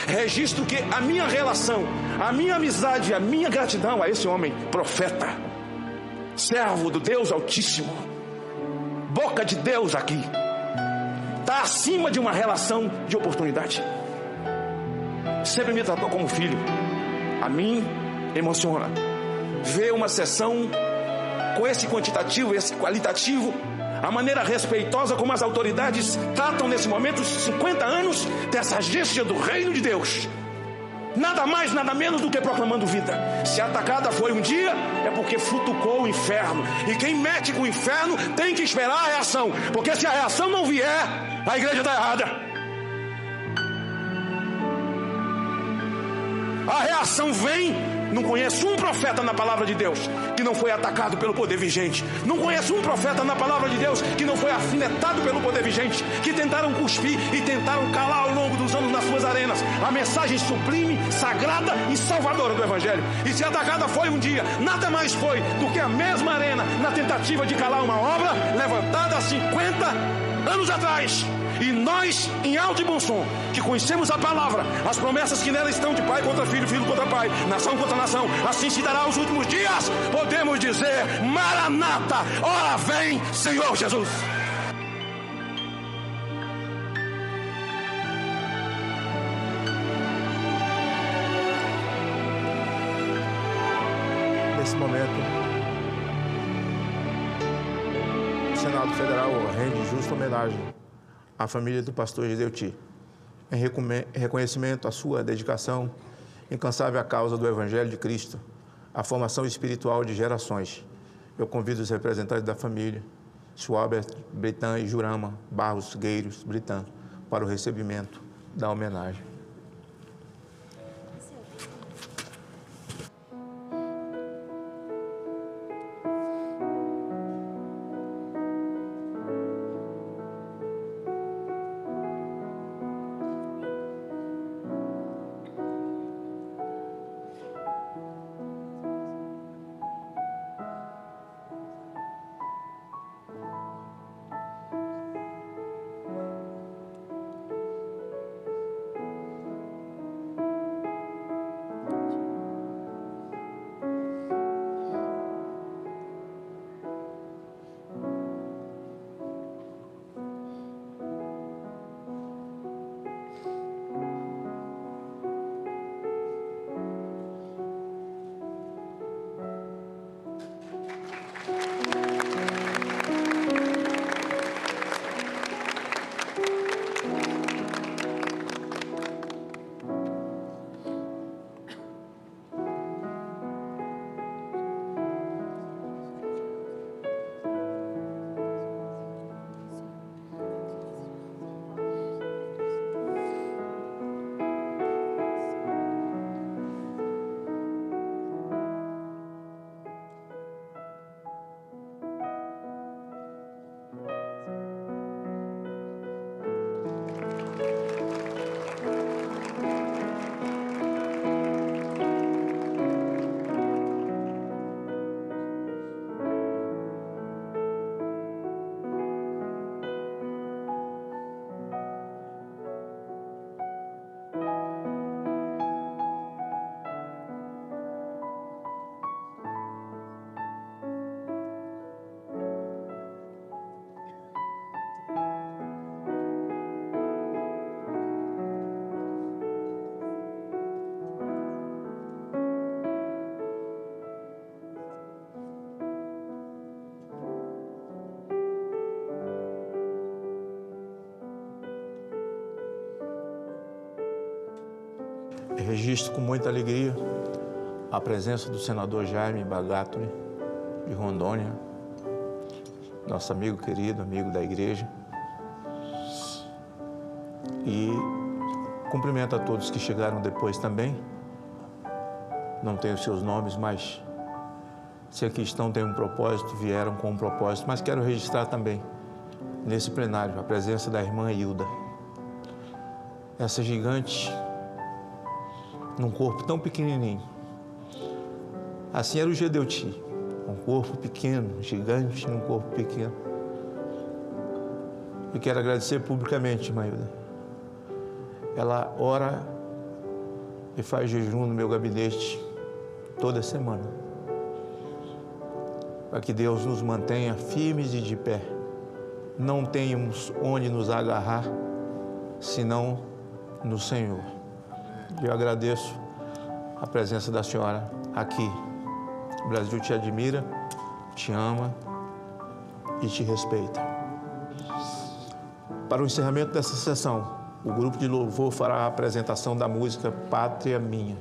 Registro que a minha relação, a minha amizade, a minha gratidão a esse homem, profeta, servo do Deus Altíssimo, boca de Deus aqui, está acima de uma relação de oportunidade. Sempre me tratou como filho. A mim emociona ver uma sessão com esse quantitativo, esse qualitativo, a maneira respeitosa como as autoridades tratam nesse momento os 50 anos dessa agência do reino de Deus. Nada mais, nada menos do que proclamando vida. Se atacada foi um dia, é porque futucou o inferno. E quem mete com o inferno tem que esperar a reação. Porque se a reação não vier, a igreja está errada. A reação vem. Não conheço um profeta na palavra de Deus que não foi atacado pelo poder vigente. Não conheço um profeta na palavra de Deus que não foi afinetado pelo poder vigente, que tentaram cuspir e tentaram calar ao longo dos anos nas suas arenas a mensagem sublime, sagrada e salvadora do Evangelho. E se atacada foi um dia, nada mais foi do que a mesma arena na tentativa de calar uma obra levantada há 50 anos atrás. E nós, em alto e bom som, que conhecemos a palavra, as promessas que nela estão de pai contra filho, filho contra pai, nação contra nação, assim se dará os últimos dias, podemos dizer: Maranata, ora vem, Senhor Jesus. Nesse momento, o Senado Federal rende justa homenagem à família do pastor Gideoti, em reconhecimento à sua dedicação incansável à causa do Evangelho de Cristo, à formação espiritual de gerações. Eu convido os representantes da família, Schwabert, Britan e Jurama Barros Gueiros Britan, para o recebimento da homenagem. Registro com muita alegria a presença do senador Jaime Bagatoli, de Rondônia, nosso amigo querido, amigo da igreja. E cumprimento a todos que chegaram depois também. Não tenho seus nomes, mas se aqui estão, têm um propósito, vieram com um propósito. Mas quero registrar também, nesse plenário, a presença da irmã Hilda. Essa gigante, num corpo tão pequenininho. Assim era o Gedeuti, um corpo pequeno, gigante num corpo pequeno. E quero agradecer publicamente, irmã Hilda. Ela ora e faz jejum no meu gabinete toda semana, para que Deus nos mantenha firmes e de pé. Não tenhamos onde nos agarrar, senão no Senhor. Eu agradeço a presença da senhora aqui. O Brasil te admira, te ama e te respeita. Para o encerramento dessa sessão, o grupo de louvor fará a apresentação da música Pátria Minha.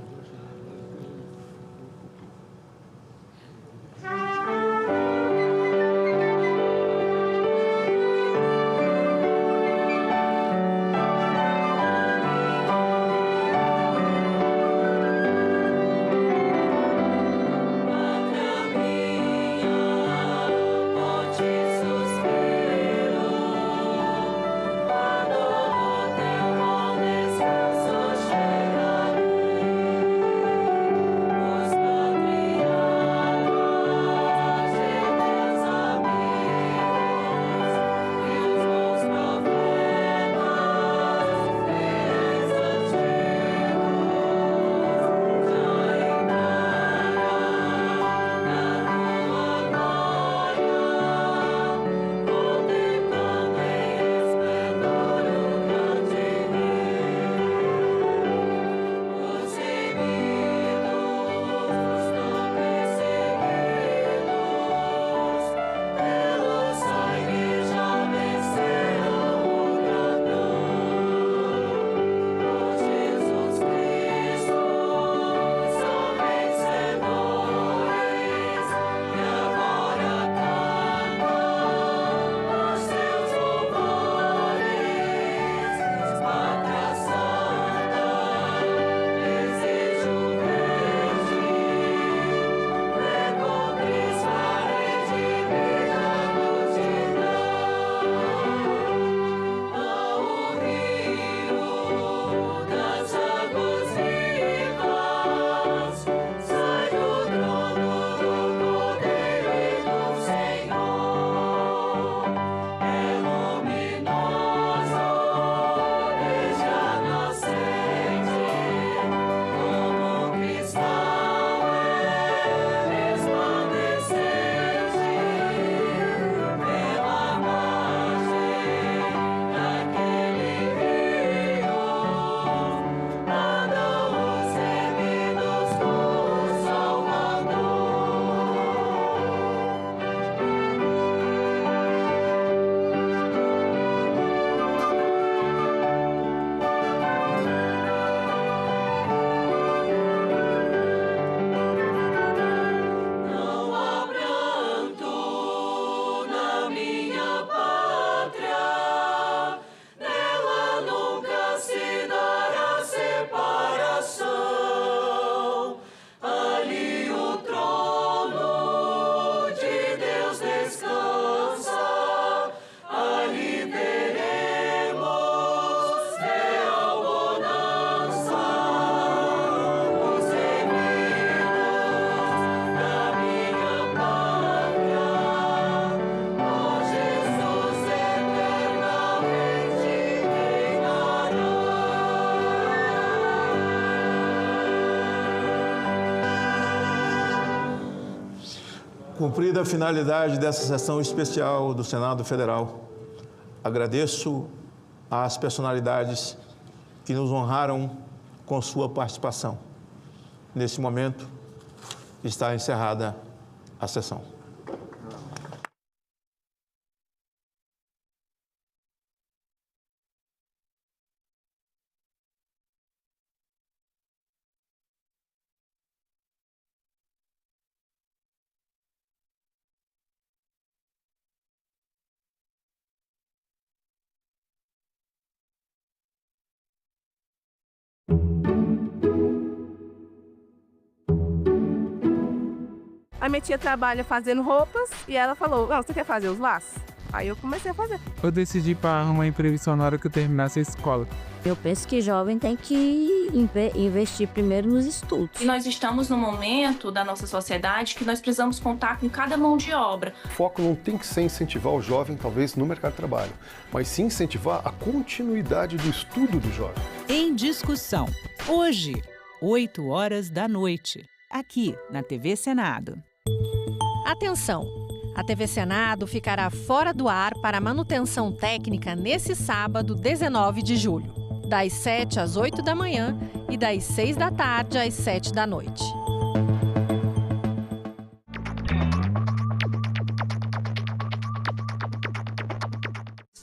Cumprida a finalidade dessa sessão especial do Senado Federal, agradeço às personalidades que nos honraram com sua participação. Nesse momento, está encerrada a sessão. A minha tia trabalha fazendo roupas e ela falou, não, você quer fazer os laços? Aí eu comecei a fazer. Eu decidi para arrumar emprego na hora que eu terminasse a escola. Eu penso que jovem tem que investir primeiro nos estudos. E nós estamos num momento da nossa sociedade que nós precisamos contar com cada mão de obra. O foco não tem que ser incentivar o jovem, talvez, no mercado de trabalho, mas sim incentivar a continuidade do estudo do jovem. Em Discussão, hoje, 20h, aqui na TV Senado. Atenção! A TV Senado ficará fora do ar para manutenção técnica nesse sábado, 19 de julho, das 7 às 8 da manhã e das 6 da tarde às 7 da noite.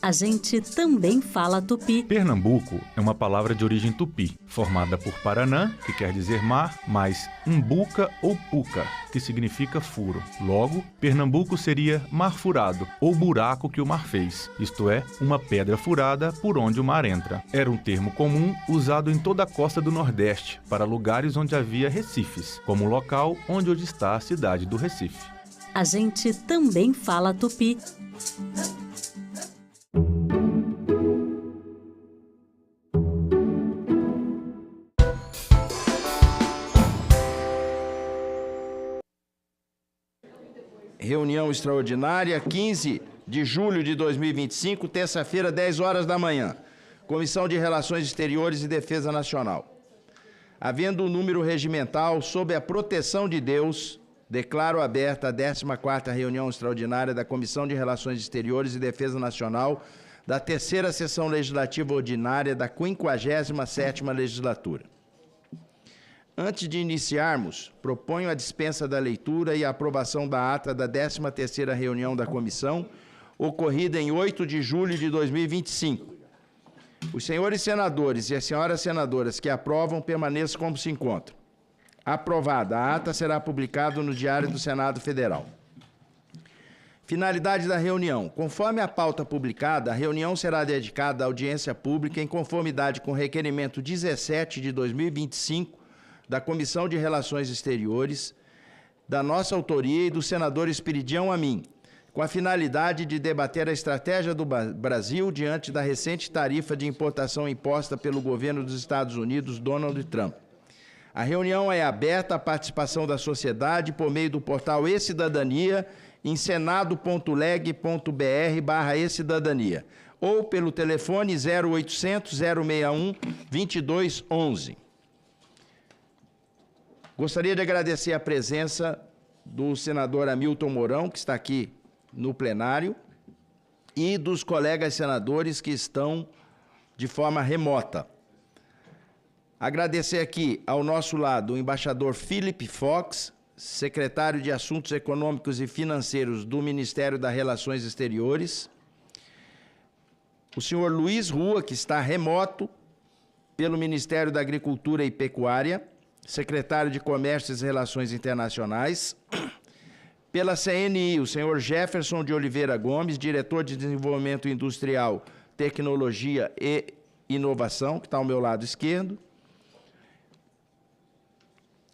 A gente também fala tupi. Pernambuco é uma palavra de origem tupi, formada por Paranã, que quer dizer mar, mais umbuca ou puca, que significa furo. Logo, Pernambuco seria mar furado, ou buraco que o mar fez, isto é, uma pedra furada por onde o mar entra. Era um termo comum usado em toda a costa do Nordeste, para lugares onde havia recifes, como o local onde hoje está a cidade do Recife. A gente também fala tupi. Reunião extraordinária, 15 de julho de 2025, terça-feira, 10 horas da manhã. Comissão de Relações Exteriores e Defesa Nacional. Havendo o número regimental, sob a proteção de Deus, declaro aberta a 14ª reunião extraordinária da Comissão de Relações Exteriores e Defesa Nacional da terceira sessão legislativa ordinária da 57ª legislatura. Antes de iniciarmos, proponho a dispensa da leitura e a aprovação da ata da 13ª reunião da comissão, ocorrida em 8 de julho de 2025. Os senhores senadores e as senhoras senadoras que aprovam permaneçam como se encontram. Aprovada, a ata será publicada no Diário do Senado Federal. Finalidade da reunião. Conforme a pauta publicada, a reunião será dedicada à audiência pública em conformidade com o requerimento 17 de 2025 da Comissão de Relações Exteriores, da nossa autoria e do senador Esperidião Amin, com a finalidade de debater a estratégia do Brasil diante da recente tarifa de importação imposta pelo governo dos Estados Unidos, Donald Trump. A reunião é aberta à participação da sociedade por meio do portal E-Cidadania em senado.leg.br/ecidadania ou pelo telefone 0800 061 2211. Gostaria de agradecer a presença do senador Hamilton Mourão, que está aqui no plenário, e dos colegas senadores que estão de forma remota. Agradecer aqui ao nosso lado o embaixador Philip Fox, secretário de Assuntos Econômicos e Financeiros do Ministério das Relações Exteriores, o senhor Luiz Rua, que está remoto pelo Ministério da Agricultura e Pecuária, secretário de Comércio e Relações Internacionais, pela CNI, o senhor Jefferson de Oliveira Gomes, diretor de Desenvolvimento Industrial, Tecnologia e Inovação, que está ao meu lado esquerdo,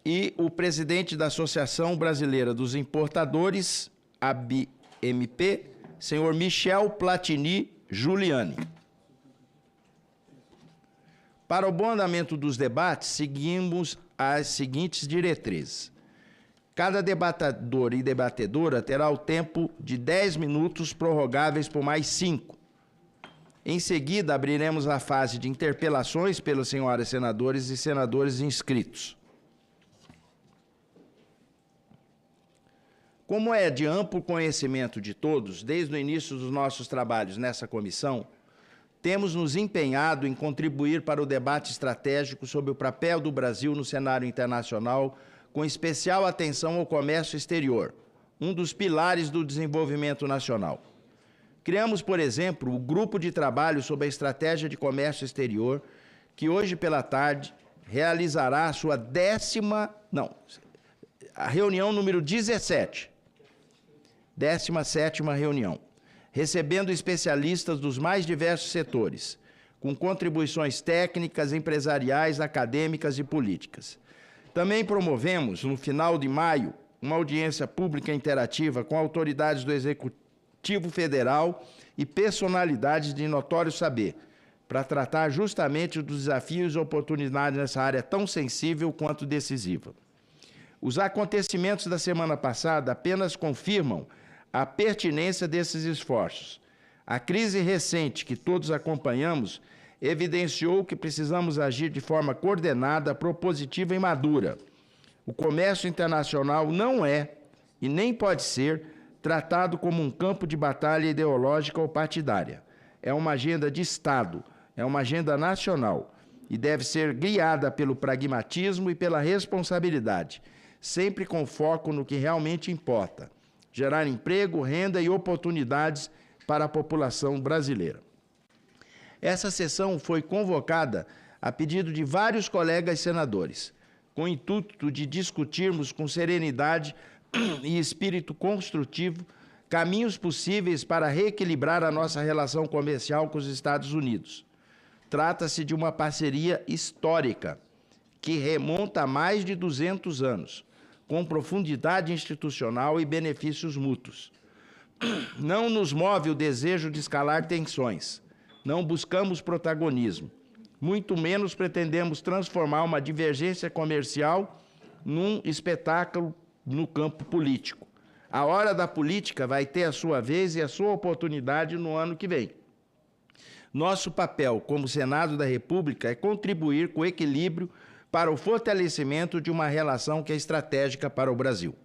e o presidente da Associação Brasileira dos Importadores, ABMP, senhor Michel Platini Giuliani. Para o bom andamento dos debates, seguimos as seguintes diretrizes. Cada debatedor e debatedora terá o tempo de 10 minutos, prorrogáveis por mais 5. Em seguida, abriremos a fase de interpelações pelas senhoras senadores e senadores inscritos. Como é de amplo conhecimento de todos, desde o início dos nossos trabalhos nessa comissão, temos nos empenhado em contribuir para o debate estratégico sobre o papel do Brasil no cenário internacional, com especial atenção ao comércio exterior, um dos pilares do desenvolvimento nacional. Criamos, por exemplo, o Grupo de Trabalho sobre a Estratégia de Comércio Exterior, que hoje pela tarde realizará a sua a reunião número 17, 17ª reunião, recebendo especialistas dos mais diversos setores, com contribuições técnicas, empresariais, acadêmicas e políticas. Também promovemos, no final de maio, uma audiência pública interativa com autoridades do Executivo Federal e personalidades de notório saber, para tratar justamente dos desafios e oportunidades nessa área tão sensível quanto decisiva. Os acontecimentos da semana passada apenas confirmam a pertinência desses esforços. A crise recente que todos acompanhamos evidenciou que precisamos agir de forma coordenada, propositiva e madura. O comércio internacional não é, e nem pode ser, tratado como um campo de batalha ideológica ou partidária. É uma agenda de Estado, é uma agenda nacional e deve ser guiada pelo pragmatismo e pela responsabilidade, sempre com foco no que realmente importa: gerar emprego, renda e oportunidades para a população brasileira. Essa sessão foi convocada a pedido de vários colegas senadores, com o intuito de discutirmos com serenidade e espírito construtivo caminhos possíveis para reequilibrar a nossa relação comercial com os Estados Unidos. Trata-se de uma parceria histórica que remonta a mais de 200 anos, com profundidade institucional e benefícios mútuos. Não nos move o desejo de escalar tensões, não buscamos protagonismo, muito menos pretendemos transformar uma divergência comercial num espetáculo no campo político. A hora da política vai ter a sua vez e a sua oportunidade no ano que vem. Nosso papel como Senado da República é contribuir com equilíbrio para o fortalecimento de uma relação que é estratégica para o Brasil.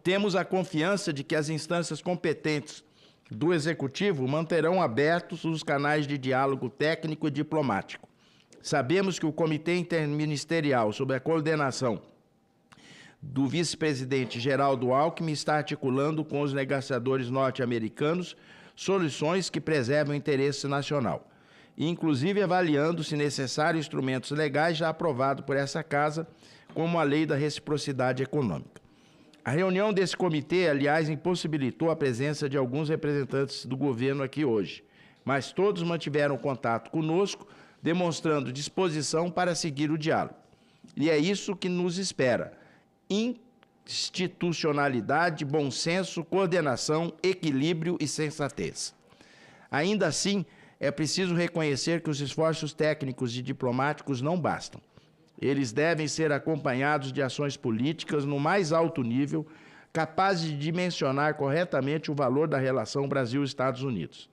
Temos a confiança de que as instâncias competentes do Executivo manterão abertos os canais de diálogo técnico e diplomático. Sabemos que o Comitê Interministerial, sob a coordenação do vice-presidente Geraldo Alckmin, está articulando com os negociadores norte-americanos soluções que preservam o interesse nacional, inclusive avaliando, se necessário, instrumentos legais já aprovados por essa Casa, como a Lei da Reciprocidade Econômica. A reunião desse comitê, aliás, impossibilitou a presença de alguns representantes do governo aqui hoje, mas todos mantiveram contato conosco, demonstrando disposição para seguir o diálogo. E é isso que nos espera: institucionalidade, bom senso, coordenação, equilíbrio e sensatez. Ainda assim, é preciso reconhecer que os esforços técnicos e diplomáticos não bastam. Eles devem ser acompanhados de ações políticas no mais alto nível, capazes de dimensionar corretamente o valor da relação Brasil-Estados Unidos.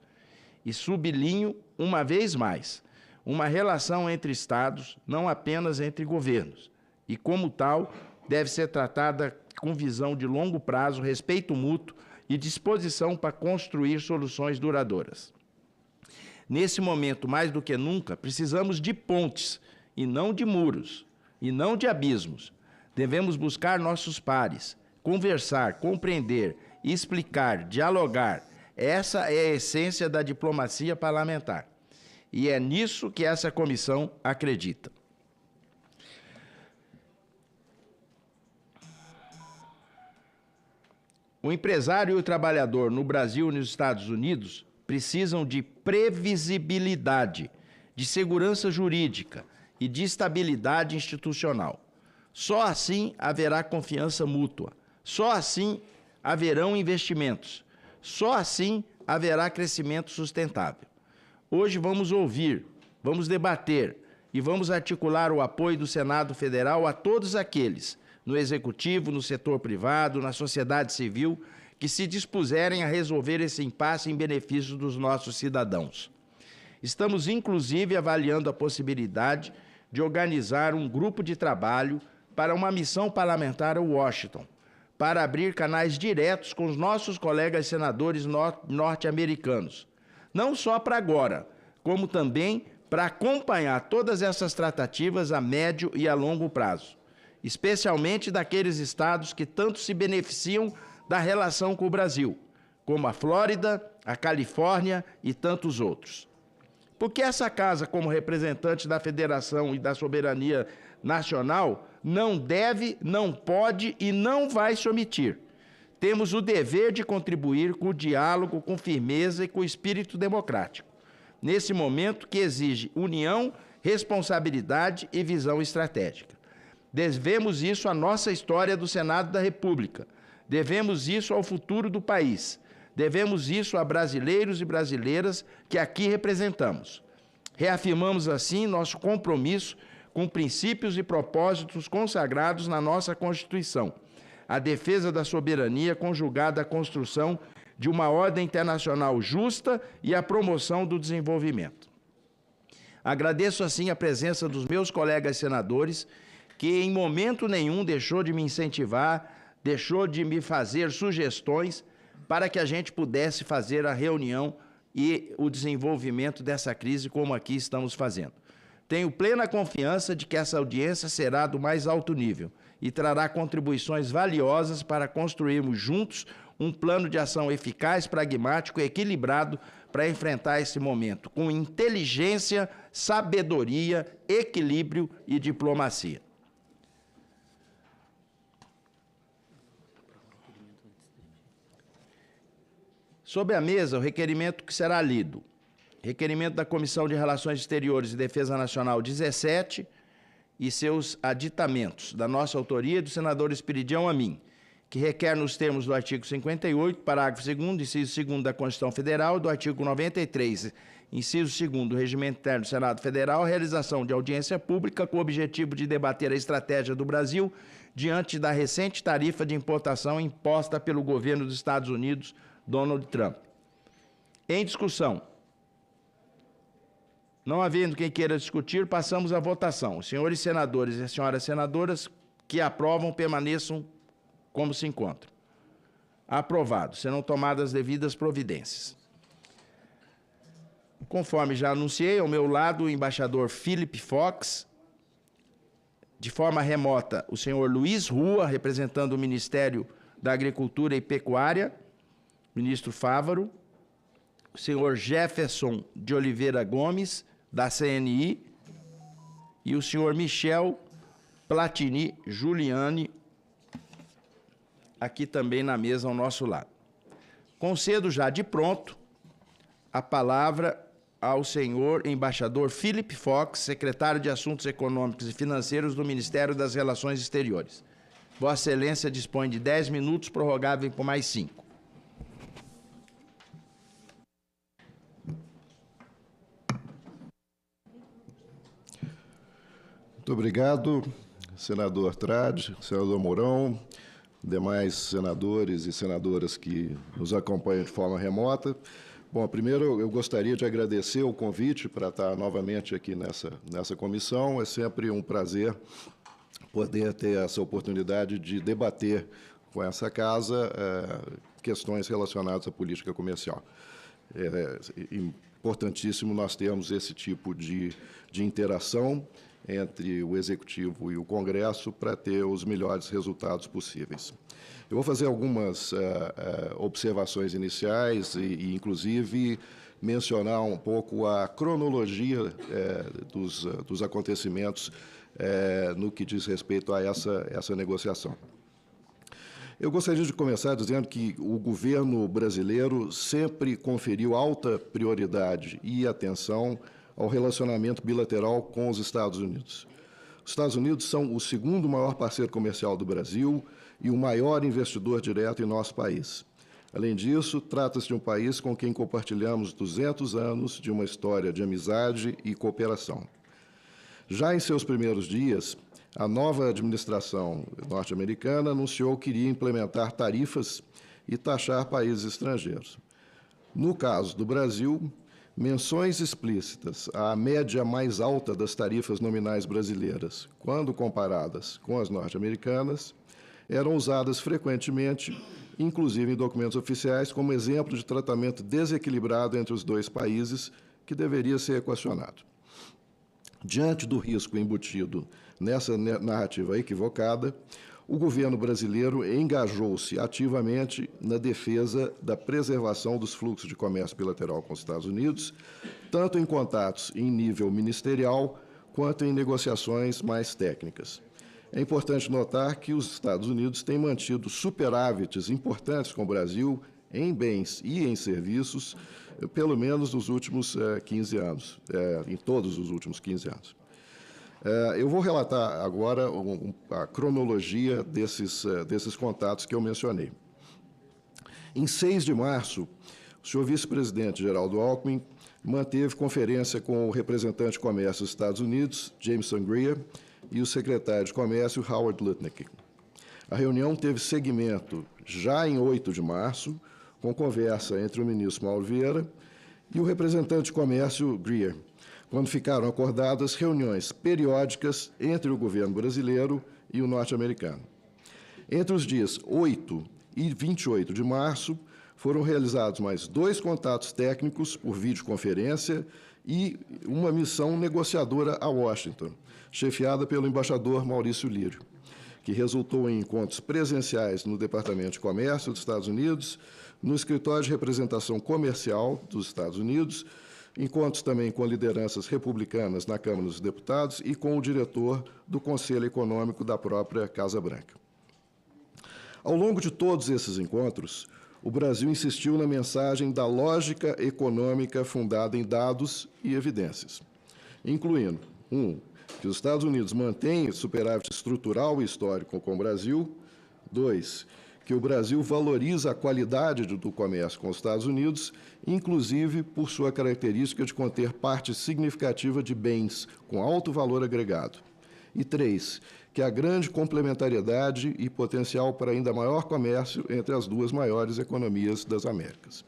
E sublinho, uma vez mais, uma relação entre Estados, não apenas entre governos, e, como tal, deve ser tratada com visão de longo prazo, respeito mútuo e disposição para construir soluções duradouras. Nesse momento, mais do que nunca, precisamos de pontes e não de muros, e não de abismos. Devemos buscar nossos pares, conversar, compreender, explicar, dialogar. Essa é a essência da diplomacia parlamentar. E é nisso que essa comissão acredita. O empresário e o trabalhador no Brasil e nos Estados Unidos precisam de previsibilidade, de segurança jurídica e de estabilidade institucional. Só assim haverá confiança mútua. Só assim haverão investimentos. Só assim haverá crescimento sustentável. Hoje vamos ouvir, vamos debater e vamos articular o apoio do Senado Federal a todos aqueles, no Executivo, no setor privado, na sociedade civil, que se dispuserem a resolver esse impasse em benefício dos nossos cidadãos. Estamos, inclusive, avaliando a possibilidade de organizar um grupo de trabalho para uma missão parlamentar a Washington, para abrir canais diretos com os nossos colegas senadores norte-americanos, não só para agora, como também para acompanhar todas essas tratativas a médio e a longo prazo, especialmente daqueles estados que tanto se beneficiam da relação com o Brasil, como a Flórida, a Califórnia e tantos outros. Porque essa casa, como representante da Federação e da soberania nacional, não deve, não pode e não vai se omitir. temos o dever de contribuir com o diálogo, com firmeza e com espírito democrático, nesse momento que exige união, responsabilidade e visão estratégica. Devemos isso à nossa história do Senado da República, devemos isso ao futuro do país, devemos isso a brasileiros e brasileiras que aqui representamos. Reafirmamos assim nosso compromisso com princípios e propósitos consagrados na nossa Constituição, a defesa da soberania conjugada à construção de uma ordem internacional justa e a promoção do desenvolvimento. Agradeço, assim, a presença dos meus colegas senadores, que em momento nenhum deixou de me incentivar, deixou de me fazer sugestões para que a gente pudesse fazer a reunião e o desenvolvimento dessa crise, como aqui estamos fazendo. Tenho plena confiança de que essa audiência será do mais alto nível e trará contribuições valiosas para construirmos juntos um plano de ação eficaz, pragmático e equilibrado para enfrentar esse momento, com inteligência, sabedoria, equilíbrio e diplomacia. Sobre a mesa, o requerimento que será lido. Requerimento da Comissão de Relações Exteriores e Defesa Nacional 17 e seus aditamentos, da nossa autoria, do senador Esperidião Amin, que requer nos termos do artigo 58, parágrafo 2º, inciso 2º da Constituição Federal, do artigo 93, inciso 2º do Regimento Interno do Senado Federal, a realização de audiência pública com o objetivo de debater a estratégia do Brasil diante da recente tarifa de importação imposta pelo governo dos Estados Unidos, Donald Trump. Em discussão. Não havendo quem queira discutir, passamos à votação. Os senhores senadores e as senhoras senadoras que aprovam permaneçam como se encontram. Aprovado. Serão tomadas as devidas providências. Conforme já anunciei, ao meu lado o embaixador Philip Fox, de forma remota o senhor Luiz Rua, representando o Ministério da Agricultura e Pecuária, ministro Fávaro, o senhor Jefferson de Oliveira Gomes, da CNI, e o senhor Michel Platini Giuliani, aqui também na mesa ao nosso lado. Concedo já de pronto a palavra ao senhor embaixador Philip Fox, secretário de Assuntos Econômicos e Financeiros do Ministério das Relações Exteriores. Vossa Excelência dispõe de 10 minutos, prorrogável por mais 5. Muito obrigado, senador Trade, senador Mourão, demais senadores e senadoras que nos acompanham de forma remota. Bom, primeiro eu gostaria de agradecer o convite para estar novamente aqui nessa comissão. É sempre um prazer poder ter essa oportunidade de debater com essa casa questões relacionadas à política comercial. É importantíssimo nós termos esse tipo de interação entre o Executivo e o Congresso para ter os melhores resultados possíveis. Eu vou fazer algumas observações iniciais e, inclusive, mencionar um pouco a cronologia dos acontecimentos no que diz respeito a essa negociação. Eu gostaria de começar dizendo que o governo brasileiro sempre conferiu alta prioridade e atenção ao relacionamento bilateral com os Estados Unidos. Os Estados Unidos são o segundo maior parceiro comercial do Brasil e o maior investidor direto em nosso país. Além disso, trata-se de um país com quem compartilhamos 200 anos de uma história de amizade e cooperação. Já em seus primeiros dias, a nova administração norte-americana anunciou que iria implementar tarifas e taxar países estrangeiros. No caso do Brasil, menções explícitas à média mais alta das tarifas nominais brasileiras, quando comparadas com as norte-americanas, eram usadas frequentemente, inclusive em documentos oficiais, como exemplo de tratamento desequilibrado entre os dois países, que deveria ser equacionado. Diante do risco embutido nessa narrativa equivocada, o governo brasileiro engajou-se ativamente na defesa da preservação dos fluxos de comércio bilateral com os Estados Unidos, tanto em contatos em nível ministerial quanto em negociações mais técnicas. É importante notar que os Estados Unidos têm mantido superávites importantes com o Brasil em bens e em serviços, pelo menos nos últimos 15 anos, em todos os últimos 15 anos. Eu vou relatar agora a cronologia desses contatos que eu mencionei. Em 6 de março, o senhor vice-presidente Geraldo Alckmin manteve conferência com o representante de comércio dos Estados Unidos, Jameson Greer, e o secretário de comércio, Howard Lutnick. A reunião teve seguimento já em 8 de março, com conversa entre o ministro Mauro Vieira e o representante de comércio, Greer, quando ficaram acordadas reuniões periódicas entre o governo brasileiro e o norte-americano. Entre os dias 8 e 28 de março, foram realizados mais 2 contatos técnicos por videoconferência e uma missão negociadora a Washington, chefiada pelo embaixador Maurício Lírio, que resultou em encontros presenciais no Departamento de Comércio dos Estados Unidos, no Escritório de Representação Comercial dos Estados Unidos, encontros também com lideranças republicanas na Câmara dos Deputados e com o diretor do Conselho Econômico da própria Casa Branca. Ao longo de todos esses encontros, o Brasil insistiu na mensagem da lógica econômica fundada em dados e evidências, incluindo, 1, que os Estados Unidos mantêm superávit estrutural e histórico com o Brasil, 2, que o Brasil valoriza a qualidade do comércio com os Estados Unidos, inclusive por sua característica de conter parte significativa de bens com alto valor agregado, e 3, que há grande complementariedade e potencial para ainda maior comércio entre as 2 maiores economias das Américas.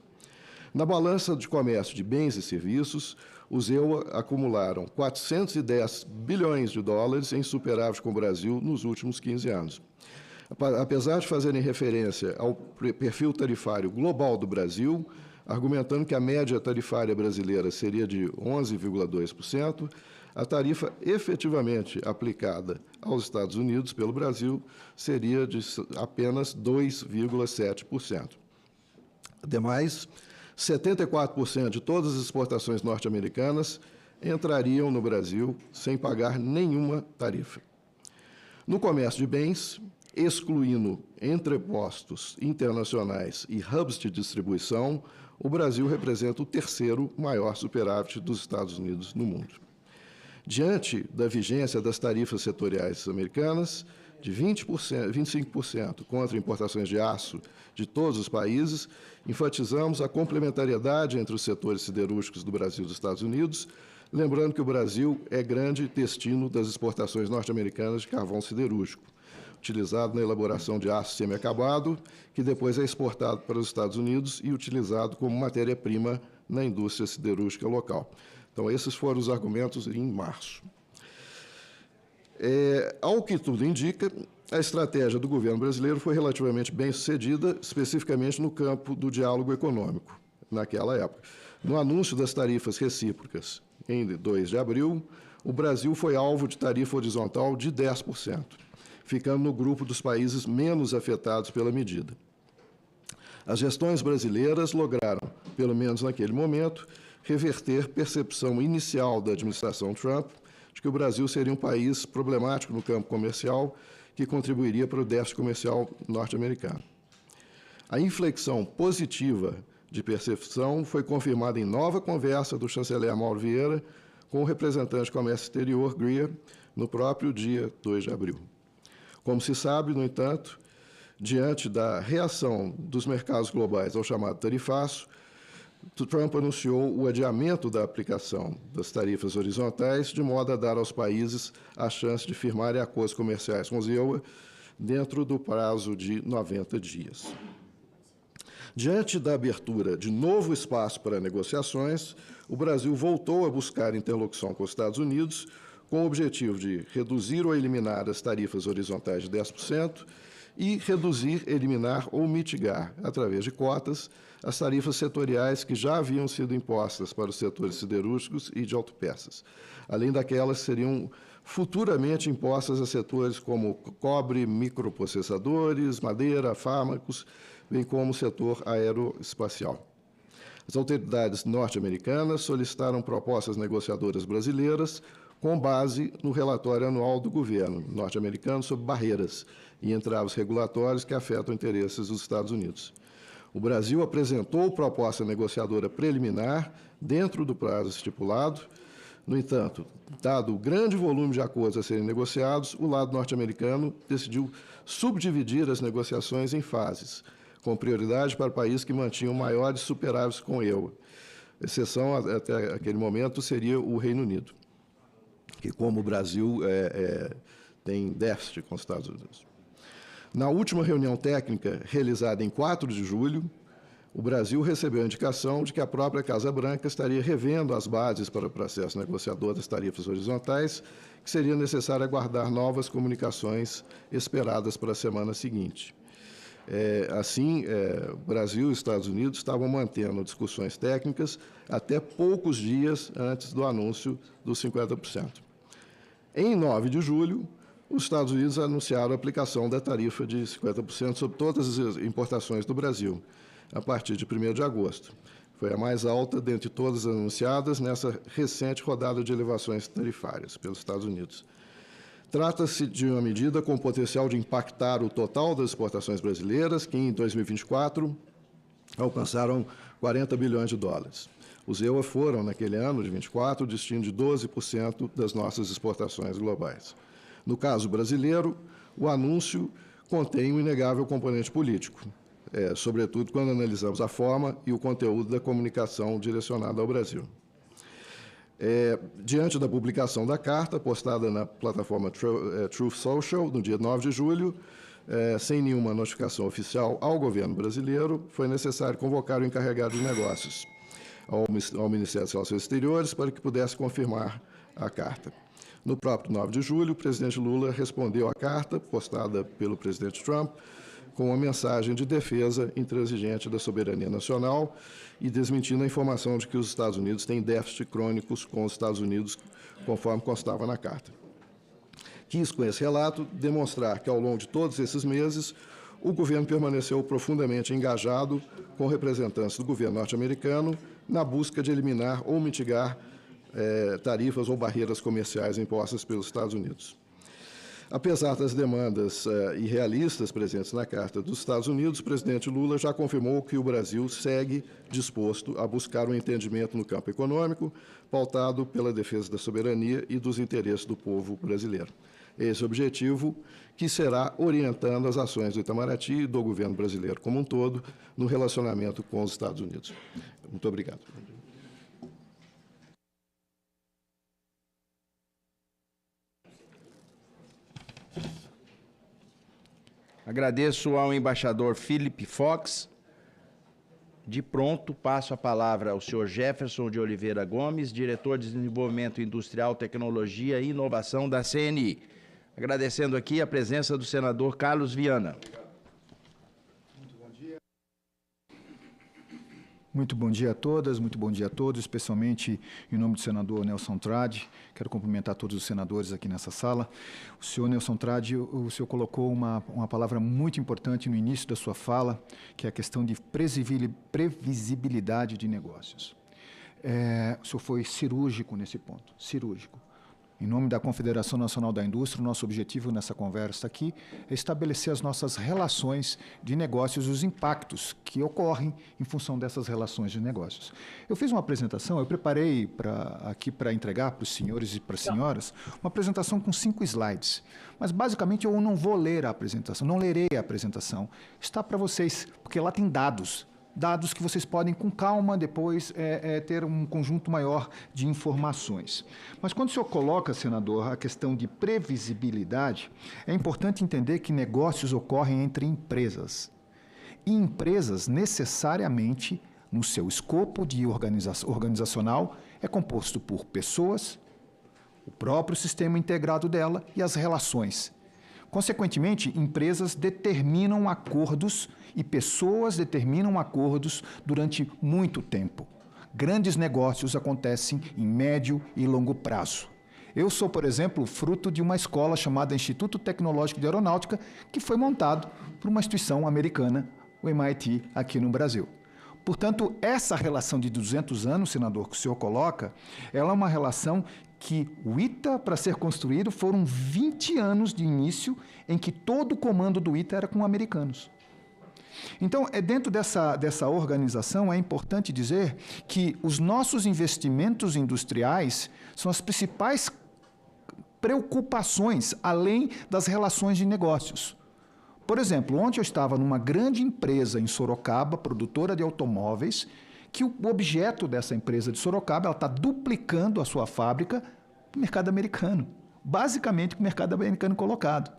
Na balança de comércio de bens e serviços, os EUA acumularam 410 bilhões de dólares em superávit com o Brasil nos últimos 15 anos. Apesar de fazerem referência ao perfil tarifário global do Brasil, argumentando que a média tarifária brasileira seria de 11,2%, a tarifa efetivamente aplicada aos Estados Unidos pelo Brasil seria de apenas 2,7%. Ademais, 74% de todas as exportações norte-americanas entrariam no Brasil sem pagar nenhuma tarifa. No comércio de bens, excluindo entrepostos internacionais e hubs de distribuição, o Brasil representa o 3º maior superávit dos Estados Unidos no mundo. Diante da vigência das tarifas setoriais americanas, de 25% contra importações de aço de todos os países, enfatizamos a complementariedade entre os setores siderúrgicos do Brasil e dos Estados Unidos, lembrando que o Brasil é grande destino das exportações norte-americanas de carvão siderúrgico, utilizado na elaboração de aço semi-acabado, que depois é exportado para os Estados Unidos e utilizado como matéria-prima na indústria siderúrgica local. Então, esses foram os argumentos em março. Ao que tudo indica, a estratégia do governo brasileiro foi relativamente bem sucedida, especificamente no campo do diálogo econômico, naquela época. No anúncio das tarifas recíprocas, em 2 de abril, o Brasil foi alvo de tarifa horizontal de 10%, ficando no grupo dos países menos afetados pela medida. As gestões brasileiras lograram, pelo menos naquele momento, reverter percepção inicial da administração Trump de que o Brasil seria um país problemático no campo comercial que contribuiria para o déficit comercial norte-americano. A inflexão positiva de percepção foi confirmada em nova conversa do chanceler Mauro Vieira com o representante de comércio exterior, Greer, no próprio dia 2 de abril. Como se sabe, no entanto, diante da reação dos mercados globais ao chamado tarifaço, Trump anunciou o adiamento da aplicação das tarifas horizontais, de modo a dar aos países a chance de firmarem acordos comerciais com os EUA dentro do prazo de 90 dias. Diante da abertura de novo espaço para negociações, o Brasil voltou a buscar interlocução com os Estados Unidos, com o objetivo de reduzir ou eliminar as tarifas horizontais de 10% e reduzir, eliminar ou mitigar, através de cotas, as tarifas setoriais que já haviam sido impostas para os setores siderúrgicos e de autopeças, além daquelas que seriam futuramente impostas a setores como cobre, microprocessadores, madeira, fármacos, bem como o setor aeroespacial. As autoridades norte-americanas solicitaram propostas negociadoras brasileiras com base no relatório anual do governo norte-americano sobre barreiras e entraves regulatórios que afetam interesses dos Estados Unidos. O Brasil apresentou proposta negociadora preliminar dentro do prazo estipulado. No entanto, dado o grande volume de acordos a serem negociados, o lado norte-americano decidiu subdividir as negociações em fases, com prioridade para países que mantinham maiores superávites com eu. Exceção, até aquele momento, seria o Reino Unido, que, como o Brasil, tem déficit com os Estados Unidos. Na última reunião técnica, realizada em 4 de julho, o Brasil recebeu a indicação de que a própria Casa Branca estaria revendo as bases para o processo negociador das tarifas horizontais, que seria necessário aguardar novas comunicações esperadas para a semana seguinte. Assim, o Brasil e os Estados Unidos estavam mantendo discussões técnicas até poucos dias antes do anúncio dos 50%. Em 9 de julho, os Estados Unidos anunciaram a aplicação da tarifa de 50% sobre todas as importações do Brasil, a partir de 1º de agosto. Foi a mais alta dentre todas as anunciadas nessa recente rodada de elevações tarifárias pelos Estados Unidos. Trata-se de uma medida com potencial de impactar o total das exportações brasileiras, que em 2024 alcançaram 40 bilhões de dólares. Os EUA foram, naquele ano de 24, destino de 12% das nossas exportações globais. No caso brasileiro, o anúncio contém um inegável componente político, sobretudo quando analisamos a forma e o conteúdo da comunicação direcionada ao Brasil. Diante da publicação da carta, postada na plataforma Truth Social, no dia 9 de julho, sem nenhuma notificação oficial ao governo brasileiro, foi necessário convocar o encarregado de negócios ao Ministério das Relações Exteriores para que pudesse confirmar a carta. No próprio 9 de julho, o presidente Lula respondeu à carta, postada pelo presidente Trump, com uma mensagem de defesa intransigente da soberania nacional e desmentindo a informação de que os Estados Unidos têm déficit crônicos com os Estados Unidos, conforme constava na carta. Quis, com esse relato, demonstrar que, ao longo de todos esses meses, o governo permaneceu profundamente engajado com representantes do governo norte-americano na busca de eliminar ou mitigar tarifas ou barreiras comerciais impostas pelos Estados Unidos. Apesar das demandas irrealistas presentes na Carta dos Estados Unidos, o presidente Lula já confirmou que o Brasil segue disposto a buscar um entendimento no campo econômico, pautado pela defesa da soberania e dos interesses do povo brasileiro. Esse objetivo que será orientando as ações do Itamaraty e do governo brasileiro como um todo no relacionamento com os Estados Unidos. Muito obrigado. Agradeço ao embaixador Philip Fox. De pronto, passo a palavra ao senhor Jefferson de Oliveira Gomes, diretor de Desenvolvimento Industrial, Tecnologia e Inovação da CNI. Agradecendo aqui a presença do senador Carlos Viana. Muito bom dia a todas, muito bom dia a todos, especialmente em nome do senador Nelson Trade. Quero cumprimentar todos os senadores aqui nessa sala. O senhor Nelson Trade, o senhor colocou uma palavra muito importante no início da sua fala, que é a questão de previsibilidade de negócios. O senhor foi cirúrgico nesse ponto, cirúrgico. Em nome da Confederação Nacional da Indústria, o nosso objetivo nessa conversa aqui é estabelecer as nossas relações de negócios e os impactos que ocorrem em função dessas relações de negócios. Eu fiz uma apresentação, eu preparei aqui para entregar para os senhores e para as senhoras, uma apresentação com 5 slides. Mas, basicamente, eu não vou ler a apresentação, não lerei a apresentação. Está para vocês, porque lá tem dados que vocês podem, com calma, depois ter um conjunto maior de informações. Mas quando o senhor coloca, senador, a questão de previsibilidade, é importante entender que negócios ocorrem entre empresas. E empresas, necessariamente, no seu escopo de organizacional, é composto por pessoas, o próprio sistema integrado dela e as relações. Consequentemente, empresas determinam acordos e pessoas determinam acordos durante muito tempo. Grandes negócios acontecem em médio e longo prazo. Eu sou, por exemplo, fruto de uma escola chamada Instituto Tecnológico de Aeronáutica, que foi montado por uma instituição americana, o MIT, aqui no Brasil. Portanto, essa relação de 200 anos, senador, que o senhor coloca, ela é uma relação que o ITA, para ser construído, foram 20 anos de início em que todo o comando do ITA era com americanos. Então, dentro dessa organização, é importante dizer que os nossos investimentos industriais são as principais preocupações, além das relações de negócios. Por exemplo, ontem eu estava numa grande empresa em Sorocaba, produtora de automóveis, que o objeto dessa empresa de Sorocaba, ela está duplicando a sua fábrica para o mercado americano, basicamente com o mercado americano colocado.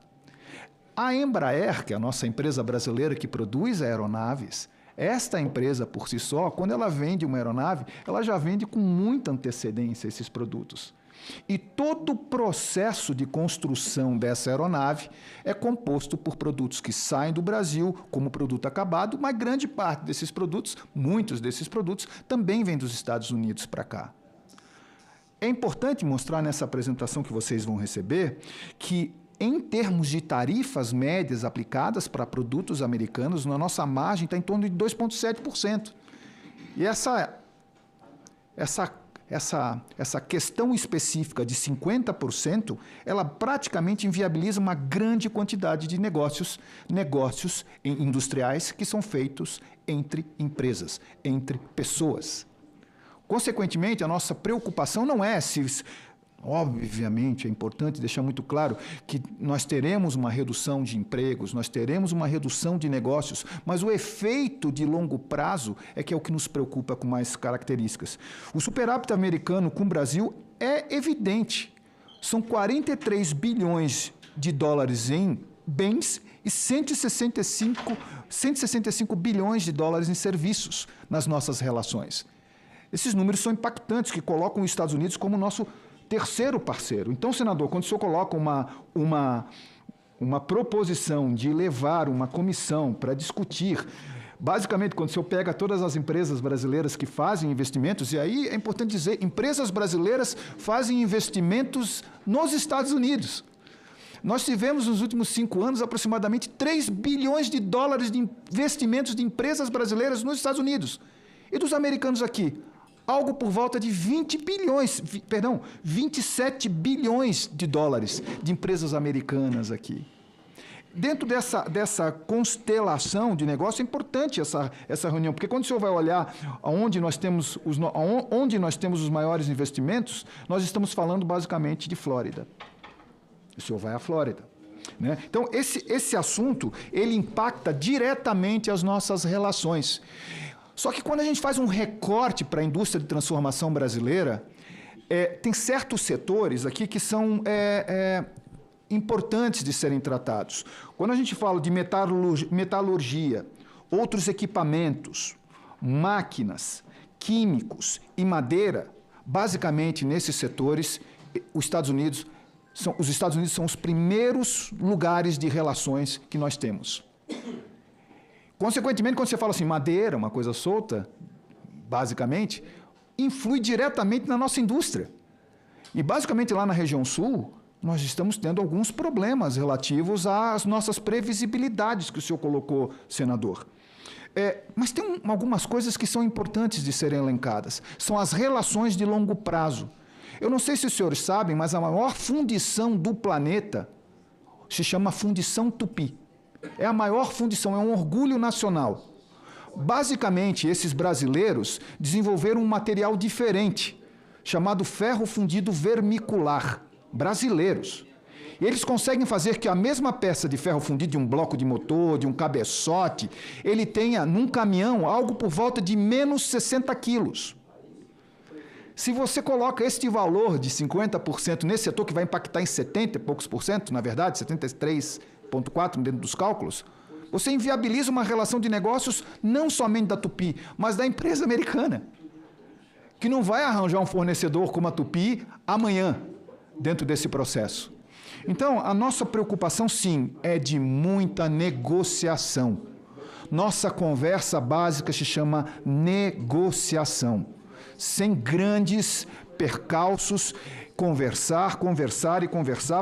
A Embraer, que é a nossa empresa brasileira que produz aeronaves, esta empresa por si só, quando ela vende uma aeronave, ela já vende com muita antecedência esses produtos. E todo o processo de construção dessa aeronave é composto por produtos que saem do Brasil como produto acabado, mas grande parte desses produtos, muitos desses produtos, também vêm dos Estados Unidos para cá. É importante mostrar nessa apresentação que vocês vão receber que, em termos de tarifas médias aplicadas para produtos americanos, a nossa margem está em torno de 2,7%. E essa questão específica de 50%, ela praticamente inviabiliza uma grande quantidade de negócios industriais que são feitos entre empresas, entre pessoas. Consequentemente, a nossa preocupação não é se... Obviamente, é importante deixar muito claro que nós teremos uma redução de empregos, nós teremos uma redução de negócios, mas o efeito de longo prazo é que é o que nos preocupa com mais características. O superávit americano com o Brasil é evidente. São 43 bilhões de dólares em bens e 165 bilhões de dólares em serviços nas nossas relações. Esses números são impactantes, que colocam os Estados Unidos como nosso terceiro parceiro. Então, senador, quando o senhor coloca uma proposição de levar uma comissão para discutir, basicamente, quando o senhor pega todas as empresas brasileiras que fazem investimentos, e aí é importante dizer, empresas brasileiras fazem investimentos nos Estados Unidos. Nós tivemos, nos últimos 5 anos, aproximadamente 3 bilhões de dólares de investimentos de empresas brasileiras nos Estados Unidos. E dos americanos aqui? Algo por volta de 27 bilhões de dólares de empresas americanas aqui. Dentro dessa constelação de negócio, é importante essa reunião, porque quando o senhor vai olhar onde nós temos os maiores investimentos, nós estamos falando basicamente de Flórida. O senhor vai à Flórida. Né? Então, esse assunto, ele impacta diretamente as nossas relações. Só que quando a gente faz um recorte para a indústria de transformação brasileira, tem certos setores aqui que são importantes de serem tratados. Quando a gente fala de metalurgia, outros equipamentos, máquinas, químicos e madeira, basicamente nesses setores, os Estados Unidos são os primeiros lugares de relações que nós temos. Consequentemente, quando você fala assim, madeira, uma coisa solta, basicamente, influi diretamente na nossa indústria. E, basicamente, lá na região sul, nós estamos tendo alguns problemas relativos às nossas previsibilidades que o senhor colocou, senador. Mas tem algumas coisas que são importantes de serem elencadas. São as relações de longo prazo. Eu não sei se os senhores sabem, mas a maior fundição do planeta se chama Fundição Tupi. É a maior fundição, é um orgulho nacional. Basicamente, esses brasileiros desenvolveram um material diferente, chamado ferro fundido vermicular. Brasileiros. E eles conseguem fazer que a mesma peça de ferro fundido de um bloco de motor, de um cabeçote, ele tenha, num caminhão, algo por volta de menos 60 quilos. Se você coloca este valor de 50% nesse setor, que vai impactar em 70 e poucos por cento, na verdade, 73,4% dentro dos cálculos, você inviabiliza uma relação de negócios não somente da Tupi, mas da empresa americana, que não vai arranjar um fornecedor como a Tupi amanhã, dentro desse processo. Então, a nossa preocupação, sim, é de muita negociação. Nossa conversa básica se chama negociação. Sem grandes percalços, conversar,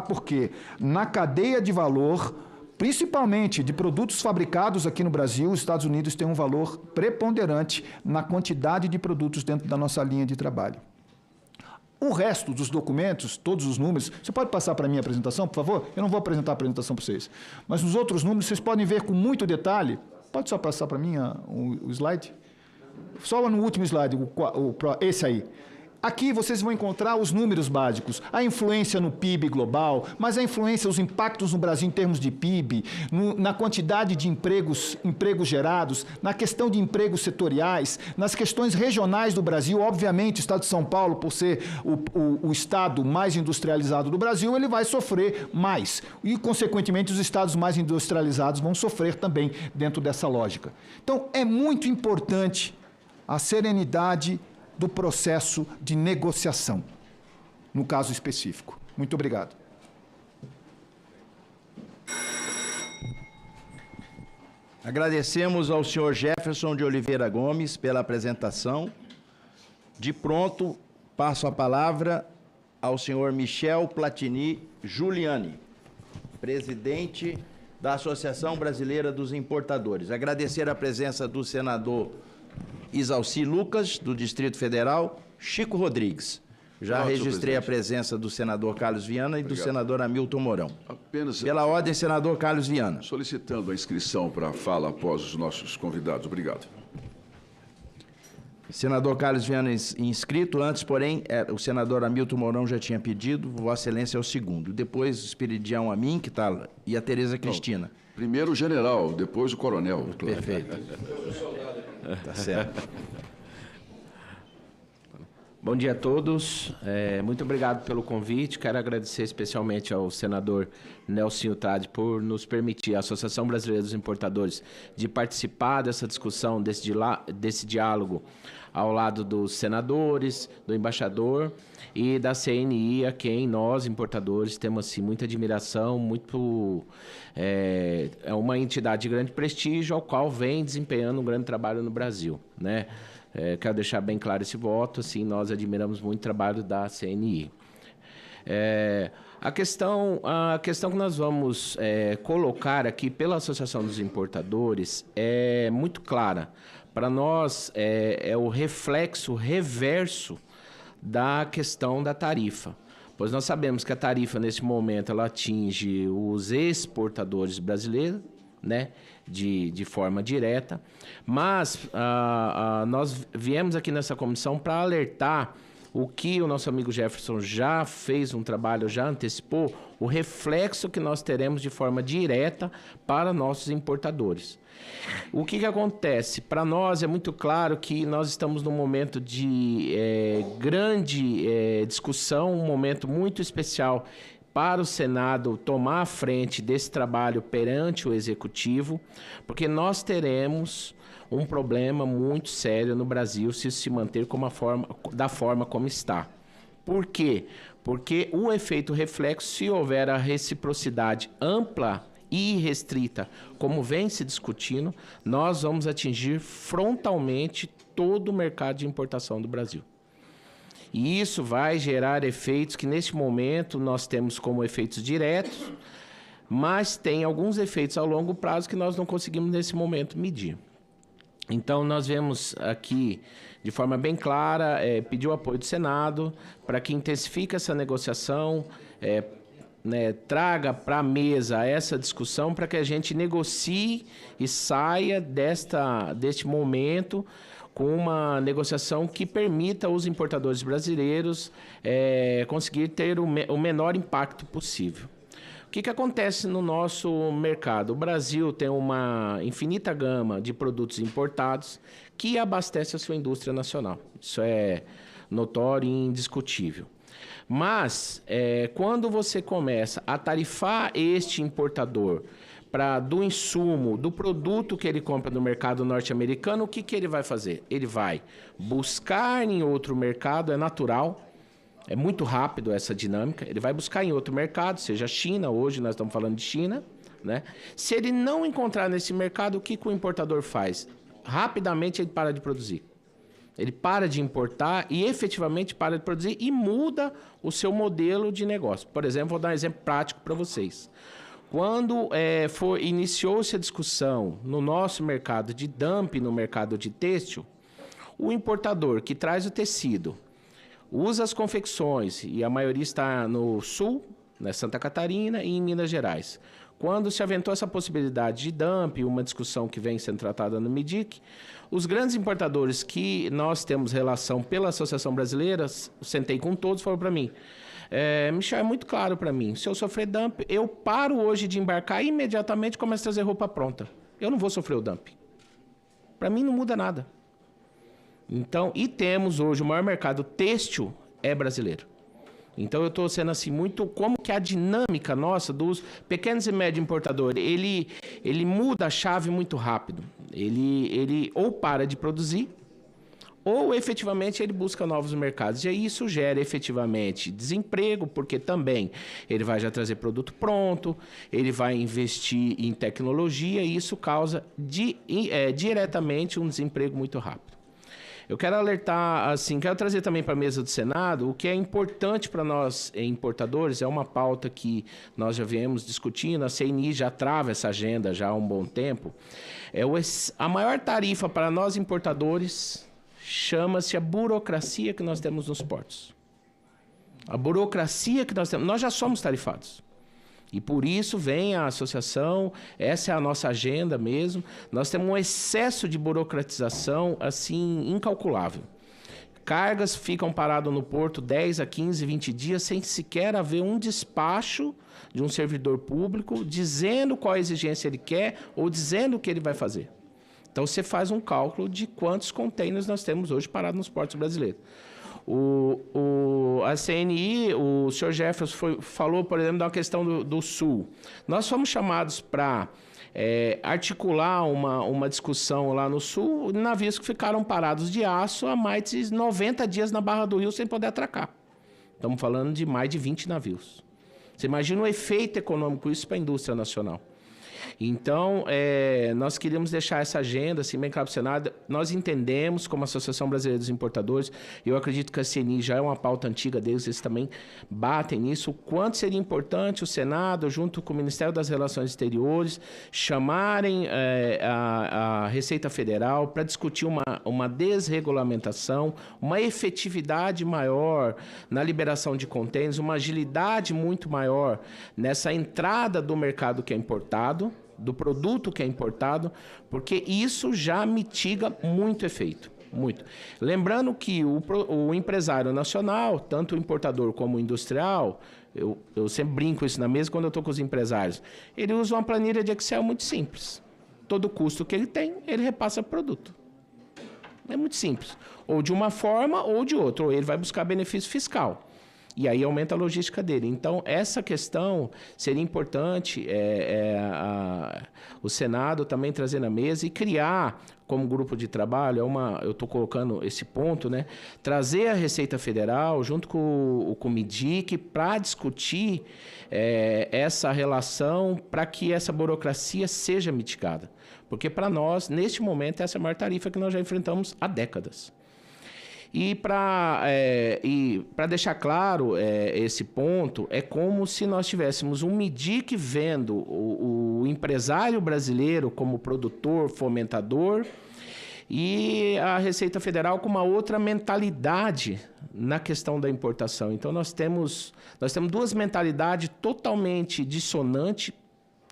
porque na cadeia de valor, principalmente de produtos fabricados aqui no Brasil, os Estados Unidos têm um valor preponderante na quantidade de produtos dentro da nossa linha de trabalho. O resto dos documentos, todos os números, você pode passar para a minha apresentação, por favor? Eu não vou apresentar a apresentação para vocês. Mas nos outros números, vocês podem ver com muito detalhe. Pode só passar para mim o slide? Só no último slide, esse aí. Aqui vocês vão encontrar os números básicos, a influência no PIB global, mas a influência, os impactos no Brasil em termos de PIB, na quantidade de empregos gerados, na questão de empregos setoriais, nas questões regionais do Brasil. Obviamente, o estado de São Paulo, por ser o estado mais industrializado do Brasil, ele vai sofrer mais. E, consequentemente, os estados mais industrializados vão sofrer também dentro dessa lógica. Então, é muito importante a serenidade do processo de negociação, no caso específico. Muito obrigado. Agradecemos ao senhor Jefferson de Oliveira Gomes pela apresentação. De pronto, passo a palavra ao senhor Michel Platini Giuliani, presidente da Associação Brasileira dos Importadores. Agradecer a presença do senador Isalci Lucas, do Distrito Federal, Chico Rodrigues. Já registrei a presença do senador Carlos Viana e do senador Hamilton Mourão. Apenas pela ordem, senador Carlos Viana. Solicitando a inscrição para a fala após os nossos convidados. Obrigado. Senador Carlos Viana inscrito. Antes, porém, o senador Hamilton Mourão já tinha pedido. Vossa Excelência é o segundo. Depois, o Espiridião Amin, que está, e a Tereza Cristina. Não, primeiro o general, depois o coronel. Claro. Perfeito. Tá certo. Bom dia a todos. Muito obrigado pelo convite. Quero agradecer especialmente ao senador Nelson Trade por nos permitir, a Associação Brasileira dos Importadores, de participar dessa discussão, desse diálogo ao lado dos senadores, do embaixador e da CNI, a quem nós, importadores, temos assim, muita admiração, é uma entidade de grande prestígio, ao qual vem desempenhando um grande trabalho no Brasil, né? Quero deixar bem claro esse voto, assim, nós admiramos muito o trabalho da CNI. A questão que nós vamos colocar aqui pela Associação dos Importadores é muito clara. Para nós, é o reflexo reverso da questão da tarifa. Pois nós sabemos que a tarifa, nesse momento, ela atinge os exportadores brasileiros, né, de forma direta, mas nós viemos aqui nessa comissão para alertar o que o nosso amigo Jefferson já fez um trabalho, já antecipou, o reflexo que nós teremos de forma direta para nossos importadores. O que acontece? Para nós é muito claro que nós estamos num momento de grande discussão, um momento muito especial para o Senado tomar a frente desse trabalho perante o Executivo, porque nós teremos um problema muito sério no Brasil se isso se manter da forma como está. Por quê? Porque o efeito reflexo, se houver a reciprocidade ampla e restrita, como vem se discutindo, nós vamos atingir frontalmente todo o mercado de importação do Brasil. E isso vai gerar efeitos que, neste momento, nós temos como efeitos diretos, mas tem alguns efeitos a longo prazo que nós não conseguimos, nesse momento, medir. Então, nós vemos aqui, de forma bem clara, pedir o apoio do Senado para que intensifique essa negociação, traga para a mesa essa discussão para que a gente negocie e saia deste momento com uma negociação que permita aos importadores brasileiros conseguir ter o menor impacto possível. O que acontece no nosso mercado? O Brasil tem uma infinita gama de produtos importados que abastece a sua indústria nacional. Isso é notório e indiscutível. Mas, quando você começa a tarifar este importador do insumo, do produto que ele compra no mercado norte-americano, o que ele vai fazer? Ele vai buscar em outro mercado, é natural, é muito rápido essa dinâmica, ele vai buscar em outro mercado, seja China, hoje nós estamos falando de China, né? Se ele não encontrar nesse mercado, o que o importador faz? Rapidamente ele para de produzir. Ele para de importar e efetivamente para de produzir e muda o seu modelo de negócio. Por exemplo, vou dar um exemplo prático para vocês. Quando iniciou-se a discussão no nosso mercado de dumping, no mercado de têxtil, o importador que traz o tecido, usa as confecções, e a maioria está no Sul, na Santa Catarina e em Minas Gerais. Quando se aventou essa possibilidade de dumping, uma discussão que vem sendo tratada no MIDIC, os grandes importadores que nós temos relação pela Associação Brasileira, sentei com todos e falou para mim, Michel, é muito claro para mim, se eu sofrer dumping, eu paro hoje de embarcar e imediatamente começo a trazer roupa pronta. Eu não vou sofrer o dumping. Para mim não muda nada. Então, e temos hoje o maior mercado têxtil é brasileiro. Então, eu estou sendo assim, muito como que a dinâmica nossa dos pequenos e médios importadores, ele muda a chave muito rápido. Ele ou para de produzir, ou efetivamente ele busca novos mercados. E aí isso gera efetivamente desemprego, porque também ele vai já trazer produto pronto, ele vai investir em tecnologia e isso causa diretamente um desemprego muito rápido. Eu quero alertar, assim, quero trazer também para a mesa do Senado o que é importante para nós importadores, é uma pauta que nós já viemos discutindo, a CNI já trava essa agenda já há um bom tempo. A maior tarifa para nós importadores chama-se a burocracia que nós temos nos portos. A burocracia que nós temos, nós já somos tarifados. E por isso vem a associação, essa é a nossa agenda mesmo. Nós temos um excesso de burocratização, assim, incalculável. Cargas ficam paradas no porto 10 a 15, 20 dias sem sequer haver um despacho de um servidor público dizendo qual a exigência ele quer ou dizendo o que ele vai fazer. Então você faz um cálculo de quantos containers nós temos hoje parados nos portos brasileiros. A CNI, o senhor Jefferson falou, por exemplo, da questão do Sul. Nós fomos chamados para articular uma discussão lá no Sul, navios que ficaram parados de aço há mais de 90 dias na Barra do Rio sem poder atracar. Estamos falando de mais de 20 navios. Você imagina o efeito econômico isso para a indústria nacional. Então, nós queríamos deixar essa agenda assim, bem claro para o Senado. Nós entendemos, como Associação Brasileira dos Importadores, eu acredito que a CNI já é uma pauta antiga deles, eles também batem nisso, o quanto seria importante o Senado, junto com o Ministério das Relações Exteriores, chamarem a Receita Federal para discutir uma desregulamentação, uma efetividade maior na liberação de contêineres, uma agilidade muito maior nessa entrada do mercado que é importado, do produto que é importado, porque isso já mitiga muito efeito, muito. Lembrando que o empresário nacional, tanto o importador como o industrial, eu sempre brinco isso na mesa quando eu estou com os empresários, ele usa uma planilha de Excel muito simples. Todo custo que ele tem, ele repassa para o produto. É muito simples. Ou de uma forma ou de outra, ou ele vai buscar benefício fiscal. E aí aumenta a logística dele. Então, essa questão seria importante o Senado também trazer na mesa e criar, como grupo de trabalho, eu estou colocando esse ponto, né? Trazer a Receita Federal junto com o MIDIC para discutir essa relação para que essa burocracia seja mitigada. Porque para nós, neste momento, essa é a maior tarifa que nós já enfrentamos há décadas. E para deixar claro esse ponto, é como se nós tivéssemos um MIDIC vendo o empresário brasileiro como produtor, fomentador, e a Receita Federal com uma outra mentalidade na questão da importação. Então, nós temos duas mentalidades totalmente dissonantes,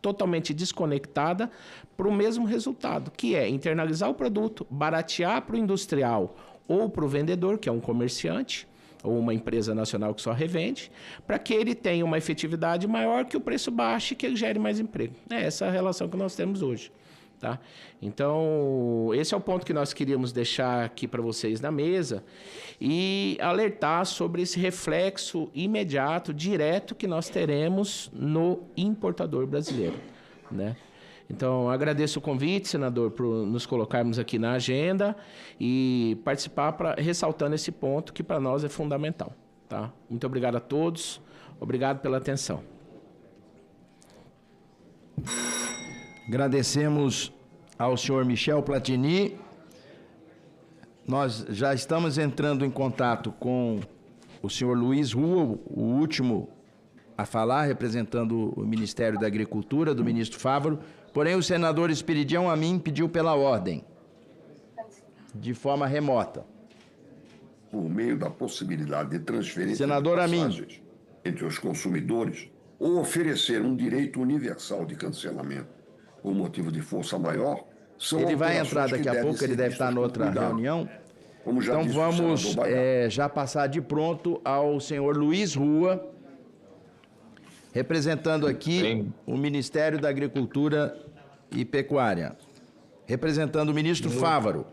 totalmente desconectada para o mesmo resultado, que é internalizar o produto, baratear para o industrial ou para o vendedor, que é um comerciante, ou uma empresa nacional que só revende, para que ele tenha uma efetividade maior, que o preço baixe e que ele gere mais emprego. É essa a relação que nós temos hoje. Tá? Então, esse é o ponto que nós queríamos deixar aqui para vocês na mesa e alertar sobre esse reflexo imediato, direto, que nós teremos no importador brasileiro, né? Então, agradeço o convite, senador, por nos colocarmos aqui na agenda e participar ressaltando esse ponto que para nós é fundamental. Tá? Muito obrigado a todos, obrigado pela atenção. Agradecemos ao senhor Michel Platini. Nós já estamos entrando em contato com o senhor Luiz Rua, o último a falar, representando o Ministério da Agricultura, do ministro Fávaro. Porém, o senador Esperidião Amin pediu pela ordem, de forma remota. por meio da possibilidade de transferência Senador de passagens entre os consumidores, ou oferecer um direito universal de cancelamento por motivo de força maior, são Ele vai alterações entrar daqui que a devem pouco, ele ser deve vistas estar com noutra cuidado. reunião. Como já Então disse o vamos senador Baiar. já passar de pronto ao senhor Luiz Rua, representando aqui o Ministério da Agricultura e Pecuária. Representando o ministro Fávaro.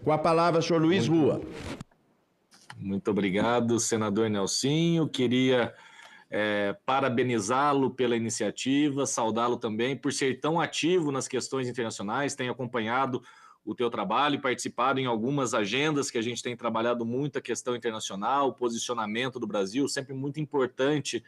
Com a palavra, senhor Luiz Rua. Muito obrigado, senador Nelsinho. Queria parabenizá-lo pela iniciativa, saudá-lo também por ser tão ativo nas questões internacionais, tem acompanhado o teu trabalho e participado em algumas agendas que a gente tem trabalhado muito a questão internacional, o posicionamento do Brasil, sempre muito importante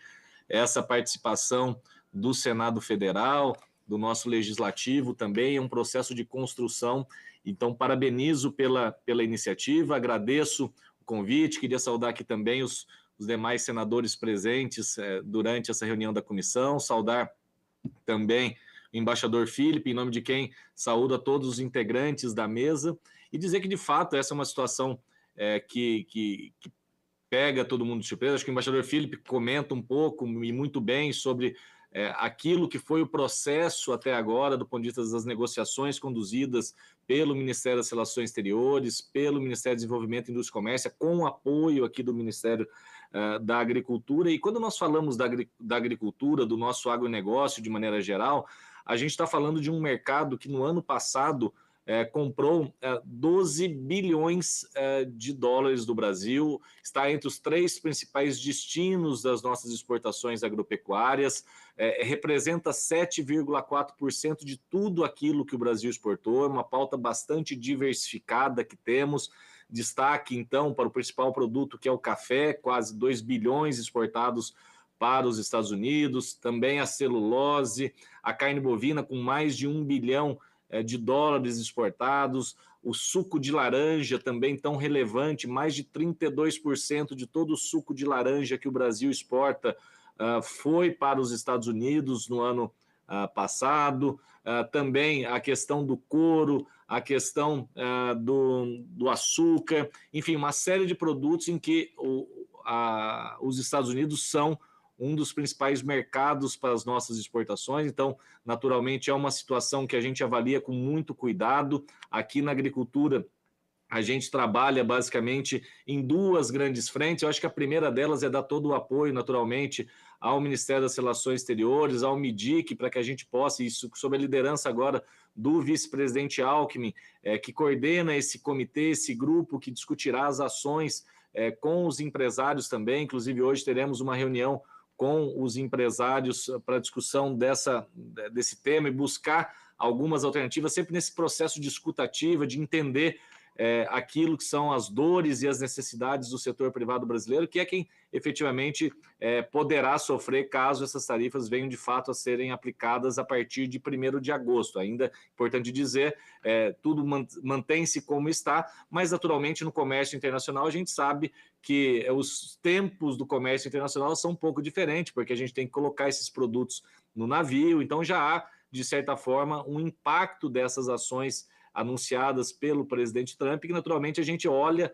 essa participação do Senado Federal, do nosso Legislativo também, é um processo de construção. Então, parabenizo pela iniciativa, agradeço o convite, queria saudar aqui também os demais senadores presentes durante essa reunião da comissão, saudar também o embaixador Filipe, em nome de quem saúdo a todos os integrantes da mesa, e dizer que, de fato, essa é uma situação que pega todo mundo de surpresa. Acho que o embaixador Filipe comenta um pouco e muito bem sobre aquilo que foi o processo até agora, do ponto de vista das negociações conduzidas pelo Ministério das Relações Exteriores, pelo Ministério do Desenvolvimento, Indústria e Comércio, com o apoio aqui do Ministério da Agricultura. E quando nós falamos da agricultura, do nosso agronegócio de maneira geral, a gente está falando de um mercado que no ano passado comprou 12 bilhões de dólares do Brasil, está entre os 3 principais destinos das nossas exportações agropecuárias, representa 7,4% de tudo aquilo que o Brasil exportou, é uma pauta bastante diversificada que temos. Destaque, então, para o principal produto, que é o café, quase 2 bilhões exportados para os Estados Unidos, também a celulose, a carne bovina com mais de 1 bilhão de dólares exportados, o suco de laranja também tão relevante, mais de 32% de todo o suco de laranja que o Brasil exporta foi para os Estados Unidos no ano passado, também a questão do couro, a questão do açúcar, enfim, uma série de produtos em que os Estados Unidos são um dos principais mercados para as nossas exportações. Então, naturalmente, é uma situação que a gente avalia com muito cuidado. Aqui na agricultura, a gente trabalha basicamente em 2 grandes frentes. Eu acho que a primeira delas é dar todo o apoio, naturalmente, ao Ministério das Relações Exteriores, ao MIDIC, para que a gente possa, isso sob a liderança agora do vice-presidente Alckmin, que coordena esse comitê, esse grupo que discutirá as ações com os empresários também. Inclusive, hoje teremos uma reunião com os empresários para discussão desse tema e buscar algumas alternativas, sempre nesse processo de escuta ativa, de entender aquilo que são as dores e as necessidades do setor privado brasileiro, que é quem efetivamente poderá sofrer caso essas tarifas venham de fato a serem aplicadas a partir de 1º de agosto. Ainda é importante dizer, tudo mantém-se como está, mas naturalmente no comércio internacional a gente sabe que os tempos do comércio internacional são um pouco diferentes, porque a gente tem que colocar esses produtos no navio, então já há, de certa forma, um impacto dessas ações anunciadas pelo presidente Trump, que naturalmente a gente olha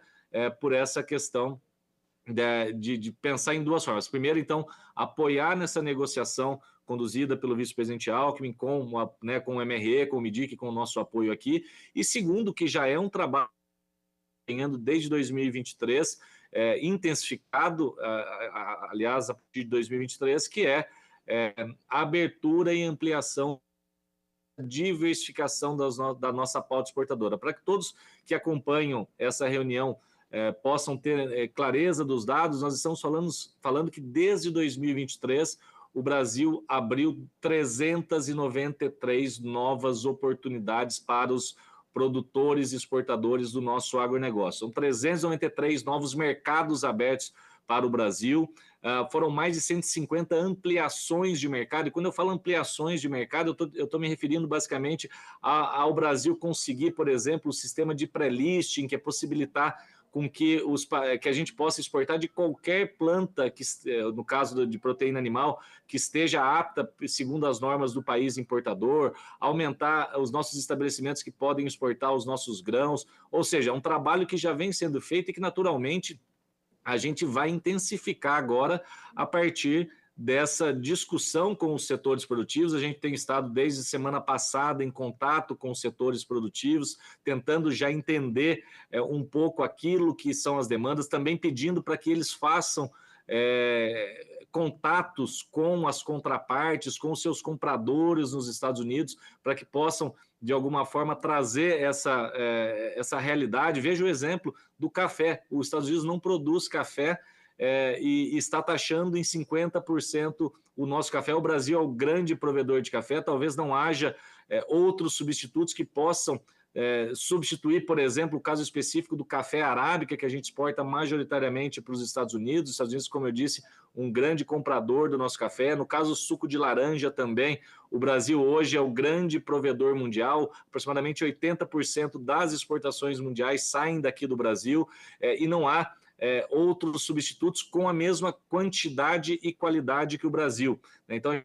por essa questão de pensar em 2 formas. Primeiro, então, apoiar nessa negociação conduzida pelo vice-presidente Alckmin com o MRE, com o MIDIC, com o nosso apoio aqui. E segundo, que já é um trabalho desde 2023, intensificado, aliás, a partir de 2023, que é a abertura e ampliação, diversificação da nossa pauta exportadora, para que todos que acompanham essa reunião possam ter clareza dos dados. Nós estamos falando que desde 2023 o Brasil abriu 393 novas oportunidades para os produtores e exportadores do nosso agronegócio. São 393 novos mercados abertos para o Brasil, foram mais de 150 ampliações de mercado, e quando eu falo ampliações de mercado, eu estou me referindo basicamente ao Brasil conseguir, por exemplo, o sistema de pré-listing, que é possibilitar com que a gente possa exportar de qualquer planta, que, no caso de proteína animal, que esteja apta segundo as normas do país importador, aumentar os nossos estabelecimentos que podem exportar os nossos grãos, ou seja, é um trabalho que já vem sendo feito e que naturalmente a gente vai intensificar agora a partir dessa discussão com os setores produtivos. A gente tem estado desde semana passada em contato com os setores produtivos, tentando já entender um pouco aquilo que são as demandas, também pedindo para que eles façam contatos com as contrapartes, com os seus compradores nos Estados Unidos, para que possam, de alguma forma, trazer essa realidade. Veja o exemplo do café. Os Estados Unidos não produz café, e está taxando em 50% o nosso café. O Brasil é o grande provedor de café, talvez não haja outros substitutos que possam substituir, por exemplo, o caso específico do café arábica, que a gente exporta majoritariamente para os Estados Unidos. Os Estados Unidos, como eu disse, um grande comprador do nosso café. No caso do suco de laranja também, o Brasil hoje é o grande provedor mundial, aproximadamente 80% das exportações mundiais saem daqui do Brasil, e não há outros substitutos com a mesma quantidade e qualidade que o Brasil. Então,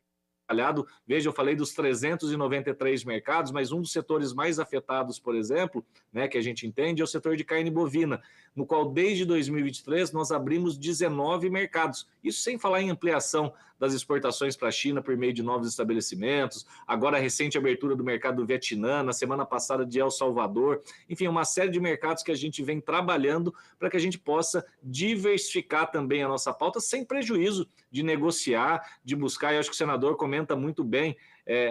veja, eu falei dos 393 mercados, mas um dos setores mais afetados, por exemplo, que a gente entende, é o setor de carne bovina, no qual desde 2023 nós abrimos 19 mercados. Isso sem falar em ampliação das exportações para a China por meio de novos estabelecimentos, agora a recente abertura do mercado do Vietnã, na semana passada de El Salvador, enfim, uma série de mercados que a gente vem trabalhando para que a gente possa diversificar também a nossa pauta sem prejuízo de negociar, de buscar, e acho que o senador comenta muito bem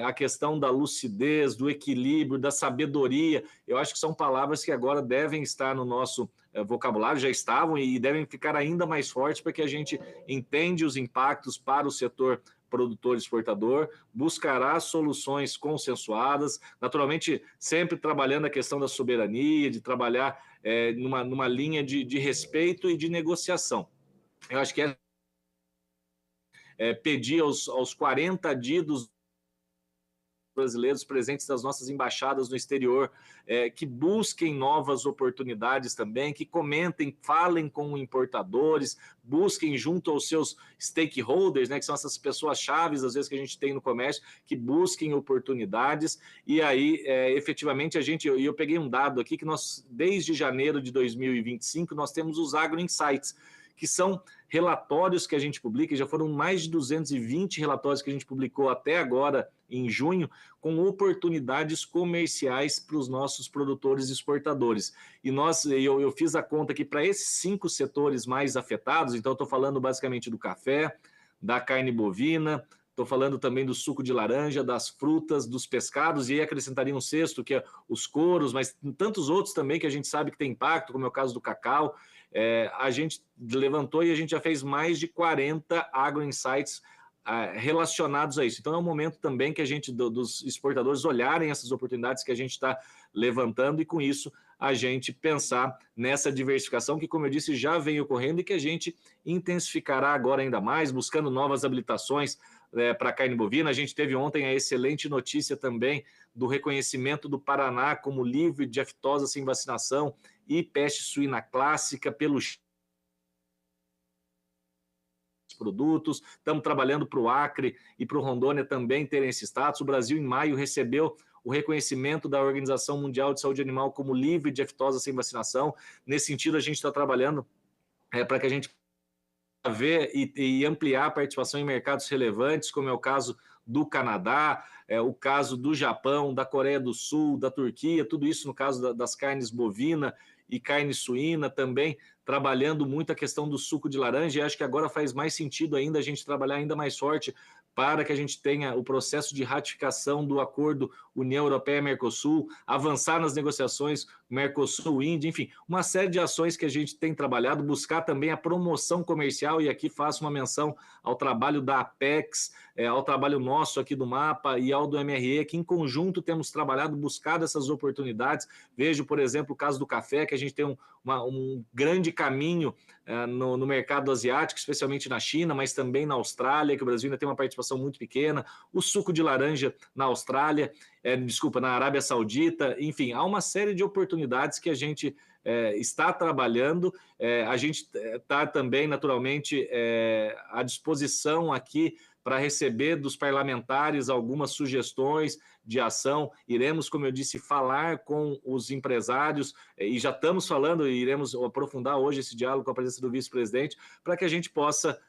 a questão da lucidez, do equilíbrio, da sabedoria. Eu acho que são palavras que agora devem estar no nosso vocabulário, já estavam e devem ficar ainda mais fortes, porque a gente entende os impactos para o setor produtor exportador, buscará soluções consensuadas, naturalmente sempre trabalhando a questão da soberania, de trabalhar numa linha de respeito e de negociação. Eu acho que pedir aos 40 adidos brasileiros presentes das nossas embaixadas no exterior, que busquem novas oportunidades também, que comentem, falem com importadores, busquem junto aos seus stakeholders, que são essas pessoas chaves, às vezes, que a gente tem no comércio, que busquem oportunidades. E aí, efetivamente, eu peguei um dado aqui, que nós, desde janeiro de 2025, nós temos os Agro Insights, que são relatórios que a gente publica, já foram mais de 220 relatórios que a gente publicou até agora, em junho, com oportunidades comerciais para os nossos produtores e exportadores. E eu fiz a conta aqui para esses 5 setores mais afetados, então estou falando basicamente do café, da carne bovina, estou falando também do suco de laranja, das frutas, dos pescados, e aí acrescentaria um sexto, que é os couros, mas tantos outros também que a gente sabe que tem impacto, como é o caso do cacau. A gente levantou e a gente já fez mais de 40 agro-insights relacionados a isso. Então é um momento também que a gente, dos exportadores, olharem essas oportunidades que a gente está levantando e com isso a gente pensar nessa diversificação que, como eu disse, já vem ocorrendo e que a gente intensificará agora ainda mais, buscando novas habilitações para a carne bovina. A gente teve ontem a excelente notícia também do reconhecimento do Paraná como livre de aftosa sem vacinação e peste suína clássica pelos produtos. Estamos trabalhando para o Acre e para o Rondônia também terem esse status. O Brasil, em maio, recebeu o reconhecimento da Organização Mundial de Saúde Animal como livre de aftosa sem vacinação. Nesse sentido, a gente está trabalhando para que a gente ver e ampliar a participação em mercados relevantes, como é o caso do Canadá, o caso do Japão, da Coreia do Sul, da Turquia, tudo isso no caso das carnes bovina e carne suína, também trabalhando muito a questão do suco de laranja, e acho que agora faz mais sentido ainda a gente trabalhar ainda mais forte para que a gente tenha o processo de ratificação do acordo União Europeia-Mercosul, avançar nas negociações Mercosul-Índia, enfim, uma série de ações que a gente tem trabalhado, buscar também a promoção comercial, e aqui faço uma menção ao trabalho da Apex, ao trabalho nosso aqui do MAPA e ao do MRE, que em conjunto temos trabalhado, buscado essas oportunidades. Vejo, por exemplo, o caso do café, que a gente tem um grande caminho no mercado asiático, especialmente na China, mas também na Austrália, que o Brasil ainda tem uma participação muito pequena, o suco de laranja na Austrália. na Arábia Saudita, enfim, há uma série de oportunidades que a gente está trabalhando. A gente está também, naturalmente, à disposição aqui para receber dos parlamentares algumas sugestões de ação. Iremos, como eu disse, falar com os empresários, e já estamos falando, e iremos aprofundar hoje esse diálogo com a presença do vice-presidente, para que a gente possa,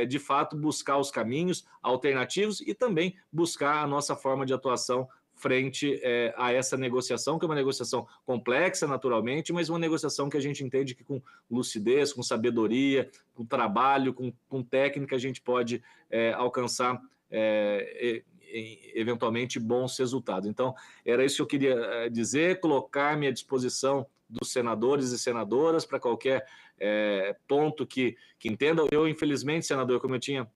de fato, buscar os caminhos alternativos e também buscar a nossa forma de atuação frente a essa negociação, que é uma negociação complexa, naturalmente, mas uma negociação que a gente entende que com lucidez, com sabedoria, com trabalho, com técnica, a gente pode alcançar eventualmente bons resultados. Então, era isso que eu queria dizer, colocar-me à disposição dos senadores e senadoras para qualquer ponto que entendam. Eu, infelizmente, senador, como eu tinha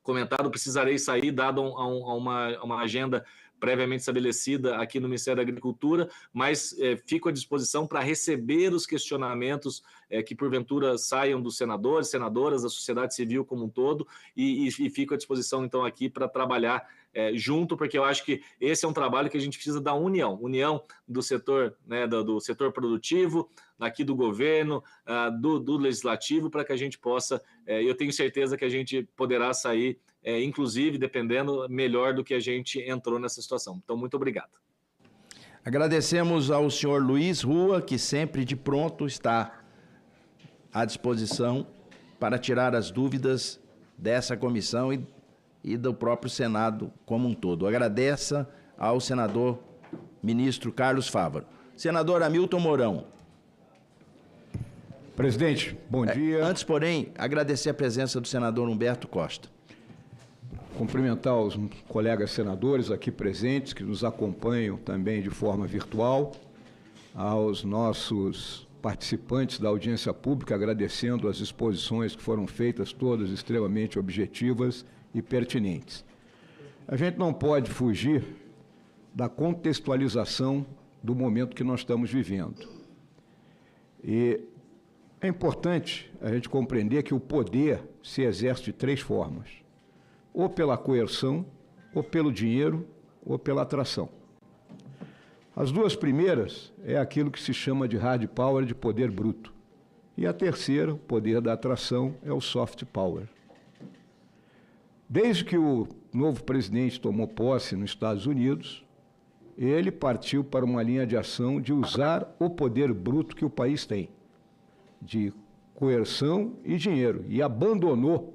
comentado, precisarei sair, dado uma agenda previamente estabelecida aqui no Ministério da Agricultura, mas fico à disposição para receber os questionamentos que porventura saiam dos senadores, senadoras, da sociedade civil como um todo, e fico à disposição então aqui para trabalhar junto, porque eu acho que esse é um trabalho que a gente precisa da união do setor, né, do setor produtivo, aqui do governo, do legislativo, para que a gente possa, eu tenho certeza que a gente poderá sair, inclusive, dependendo, melhor do que a gente entrou nessa situação. Então, muito obrigado. Agradecemos ao senhor Luiz Rua, que sempre de pronto está à disposição para tirar as dúvidas dessa comissão e do próprio Senado como um todo. Agradeça ao senador ministro Carlos Fávaro. Senador Hamilton Mourão. Presidente, bom dia. Antes, porém, agradecer a presença do senador Humberto Costa. Cumprimentar os colegas senadores aqui presentes, que nos acompanham também de forma virtual, aos nossos participantes da audiência pública, agradecendo as exposições que foram feitas, todas extremamente objetivas e pertinentes. A gente não pode fugir da contextualização do momento que nós estamos vivendo. E é importante a gente compreender que o poder se exerce de três formas: ou pela coerção, ou pelo dinheiro, ou pela atração. As duas primeiras é aquilo que se chama de hard power, de poder bruto. E a terceira, o poder da atração, é o soft power. Desde que o novo presidente tomou posse nos Estados Unidos, ele partiu para uma linha de ação de usar o poder bruto que o país tem, de coerção e dinheiro, e abandonou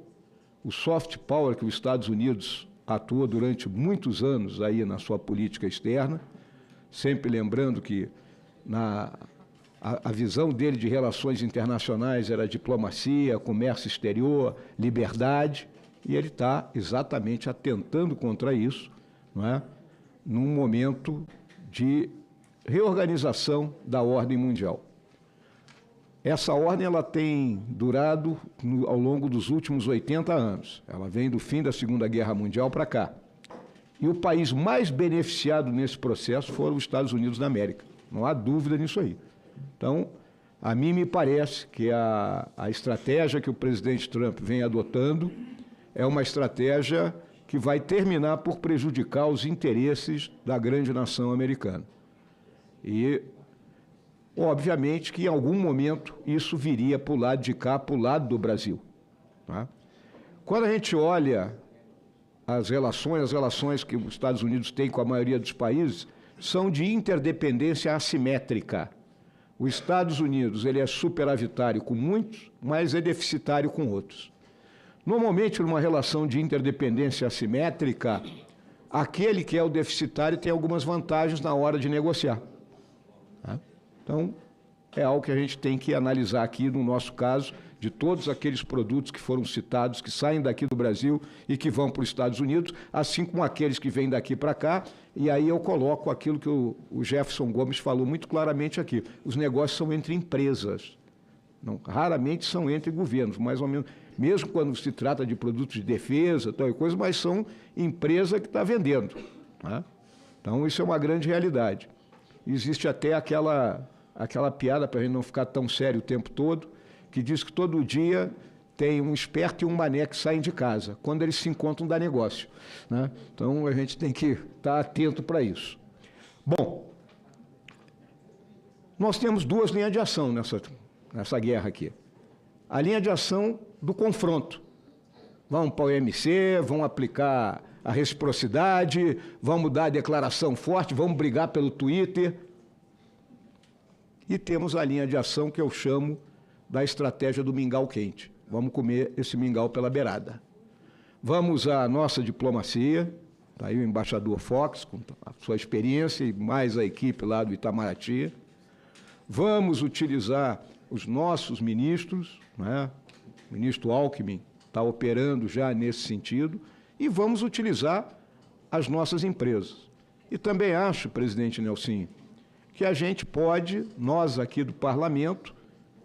o soft power que os Estados Unidos atuou durante muitos anos aí na sua política externa, sempre lembrando que a visão dele de relações internacionais era diplomacia, comércio exterior, liberdade, e ele está exatamente atentando contra isso, não é? Num momento de reorganização da ordem mundial. Essa ordem ela tem durado ao longo dos últimos 80 anos. Ela vem do fim da Segunda Guerra Mundial para cá. E o país mais beneficiado nesse processo foram os Estados Unidos da América. Não há dúvida nisso aí. Então, a mim me parece que a estratégia que o presidente Trump vem adotando é uma estratégia que vai terminar por prejudicar os interesses da grande nação americana. E, obviamente, que em algum momento isso viria para o lado de cá, para o lado do Brasil. Tá? Quando a gente olha as relações que os Estados Unidos têm com a maioria dos países são de interdependência assimétrica. Os Estados Unidos ele é superavitário com muitos, mas é deficitário com outros. Normalmente, numa relação de interdependência assimétrica, aquele que é o deficitário tem algumas vantagens na hora de negociar. Tá? Então, é algo que a gente tem que analisar aqui, no nosso caso, de todos aqueles produtos que foram citados, que saem daqui do Brasil e que vão para os Estados Unidos, assim como aqueles que vêm daqui para cá. E aí eu coloco aquilo que o Jefferson Gomes falou muito claramente aqui. Os negócios são entre empresas, não, raramente são entre governos, mais ou menos, mesmo quando se trata de produtos de defesa, tal e coisa, mas são empresa que está vendendo. Tá? Então, isso é uma grande realidade. Existe até aquela piada, para a gente não ficar tão sério o tempo todo, que diz que todo dia tem um esperto e um mané que saem de casa. Quando eles se encontram, dá negócio. Né? Então, a gente tem que estar atento para isso. Bom, nós temos duas linhas de ação nessa guerra aqui. A linha de ação do confronto. Vamos para o OMC, vamos aplicar a reciprocidade, vamos dar a declaração forte, vamos brigar pelo Twitter. E temos a linha de ação que eu chamo da estratégia do mingau quente. Vamos comer esse mingau pela beirada. Vamos usar a nossa diplomacia, está aí o embaixador Fox, com a sua experiência, e mais a equipe lá do Itamaraty. Vamos utilizar os nossos ministros, né? O ministro Alckmin está operando já nesse sentido, e vamos utilizar as nossas empresas. E também acho, presidente Nelson, que a gente pode, nós aqui do Parlamento,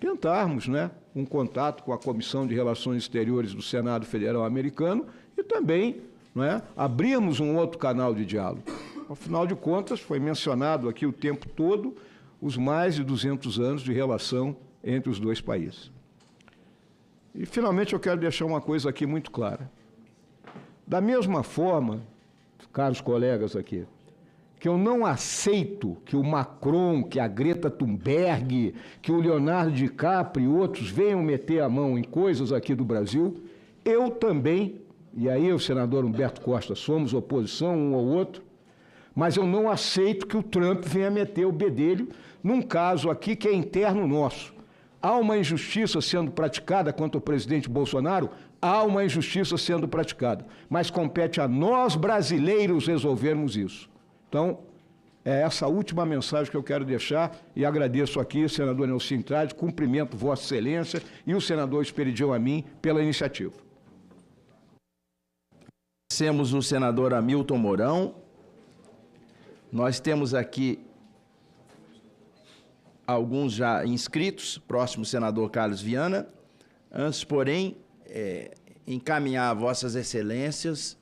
tentarmos, né, um contato com a Comissão de Relações Exteriores do Senado Federal Americano e também, né, abrirmos um outro canal de diálogo. Afinal de contas, foi mencionado aqui o tempo todo os mais de 200 anos de relação entre os dois países. E, finalmente, eu quero deixar uma coisa aqui muito clara. Da mesma forma, caros colegas aqui, que eu não aceito que o Macron, que a Greta Thunberg, que o Leonardo DiCaprio e outros venham meter a mão em coisas aqui do Brasil, eu também, e aí o senador Humberto Costa, somos oposição um ao outro, mas eu não aceito que o Trump venha meter o bedelho num caso aqui que é interno nosso. Há uma injustiça sendo praticada contra o presidente Bolsonaro? Há uma injustiça sendo praticada, mas compete a nós brasileiros resolvermos isso. Então, é essa última mensagem que eu quero deixar e agradeço aqui, senador Nelson Trade, cumprimento Vossa Excelência e o senador Esperidião Amin pela iniciativa. Temos o senador Hamilton Mourão. Nós temos aqui alguns já inscritos, próximo senador Carlos Viana. Antes, porém, encaminhar a Vossas Excelências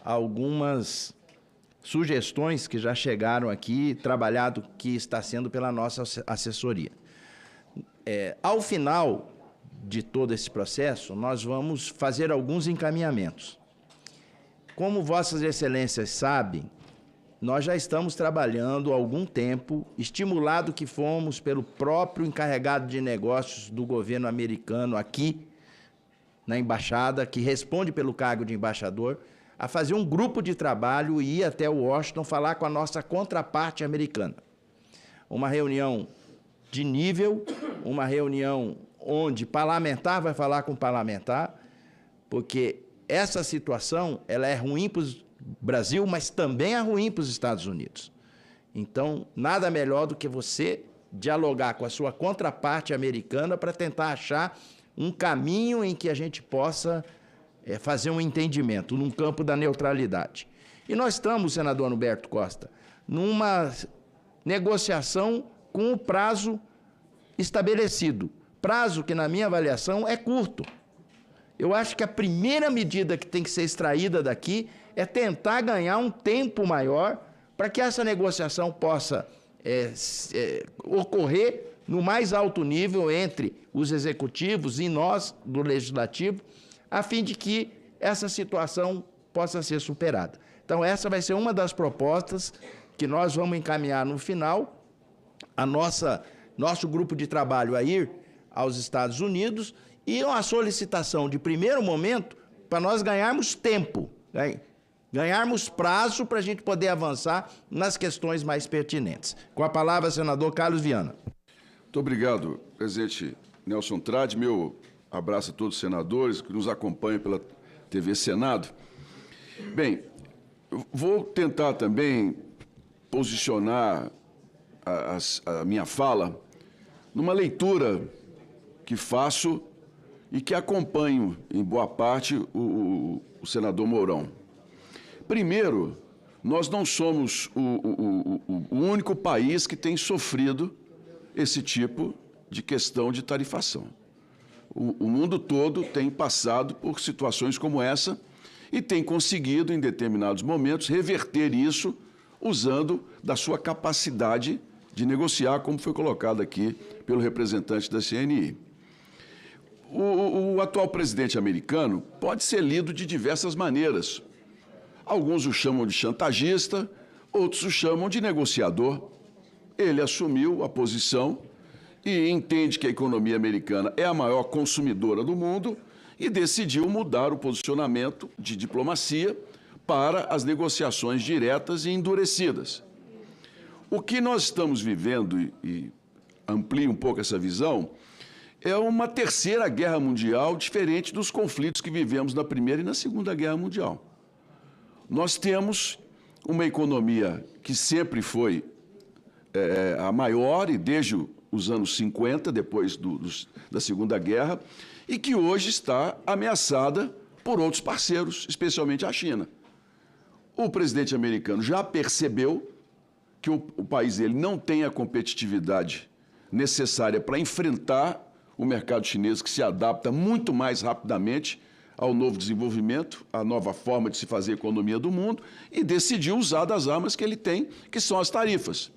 algumas sugestões que já chegaram aqui, trabalhado que está sendo pela nossa assessoria. Ao final de todo esse processo, nós vamos fazer alguns encaminhamentos. Como Vossas Excelências sabem, nós já estamos trabalhando há algum tempo, estimulado que fomos pelo próprio encarregado de negócios do governo americano aqui, na embaixada, que responde pelo cargo de embaixador, a fazer um grupo de trabalho e ir até Washington falar com a nossa contraparte americana. Uma reunião de nível, uma reunião onde parlamentar vai falar com parlamentar, porque essa situação ela é ruim para o Brasil, mas também é ruim para os Estados Unidos. Então, nada melhor do que você dialogar com a sua contraparte americana para tentar achar um caminho em que a gente possa fazer um entendimento num campo da neutralidade. E nós estamos, senador Humberto Costa, numa negociação com o prazo estabelecido. Prazo que, na minha avaliação, é curto. Eu acho que a primeira medida que tem que ser extraída daqui é tentar ganhar um tempo maior para que essa negociação possa ocorrer no mais alto nível entre os executivos e nós, do Legislativo, a fim de que essa situação possa ser superada. Então, essa vai ser uma das propostas que nós vamos encaminhar no final, nosso grupo de trabalho a ir aos Estados Unidos e uma solicitação de primeiro momento para nós ganharmos tempo, né? Ganharmos prazo para a gente poder avançar nas questões mais pertinentes. Com a palavra, senador Carlos Viana. Muito obrigado, presidente Nelson Trade. Meu abraço a todos os senadores que nos acompanham pela TV Senado. Bem, eu vou tentar também posicionar a minha fala numa leitura que faço e que acompanho, em boa parte, o senador Mourão. Primeiro, nós não somos o único país que tem sofrido esse tipo de questão de tarifação. O mundo todo tem passado por situações como essa e tem conseguido, em determinados momentos, reverter isso usando da sua capacidade de negociar, como foi colocado aqui pelo representante da CNI. O atual presidente americano pode ser lido de diversas maneiras. Alguns o chamam de chantagista, outros o chamam de negociador. Ele assumiu a posição e entende que a economia americana é a maior consumidora do mundo e decidiu mudar o posicionamento de diplomacia para as negociações diretas e endurecidas. O que nós estamos vivendo, e amplia um pouco essa visão, é uma terceira guerra mundial diferente dos conflitos que vivemos na Primeira e na Segunda Guerra Mundial. Nós temos uma economia que sempre foi a maior, e desde os anos 50, depois da Segunda Guerra, e que hoje está ameaçada por outros parceiros, especialmente a China. O presidente americano já percebeu que o país dele não tem a competitividade necessária para enfrentar o mercado chinês, que se adapta muito mais rapidamente ao novo desenvolvimento, à nova forma de se fazer economia do mundo, e decidiu usar das armas que ele tem, que são as tarifas.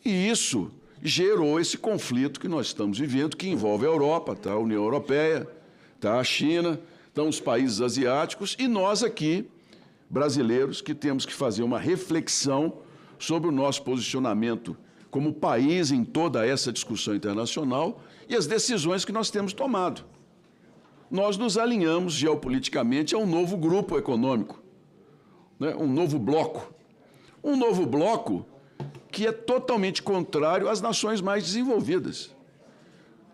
E isso gerou esse conflito que nós estamos vivendo, que envolve a Europa, tá? A União Europeia, tá? A China, estão os países asiáticos, e nós aqui, brasileiros, que temos que fazer uma reflexão sobre o nosso posicionamento como país em toda essa discussão internacional e as decisões que nós temos tomado. Nós nos alinhamos geopoliticamente a um novo grupo econômico, né? Um novo bloco. Um novo bloco que é totalmente contrário às nações mais desenvolvidas.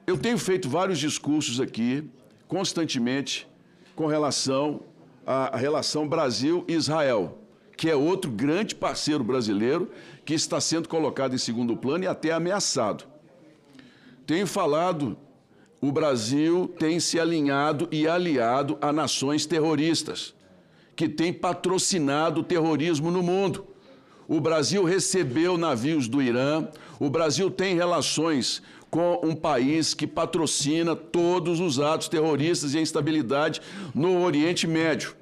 Eu tenho feito vários discursos aqui, constantemente, com relação à relação Brasil e Israel, que é outro grande parceiro brasileiro que está sendo colocado em segundo plano e até ameaçado. Tenho falado, o Brasil tem se alinhado e aliado a nações terroristas, que têm patrocinado o terrorismo no mundo. O Brasil recebeu navios do Irã, o Brasil tem relações com um país que patrocina todos os atos terroristas e a instabilidade no Oriente Médio.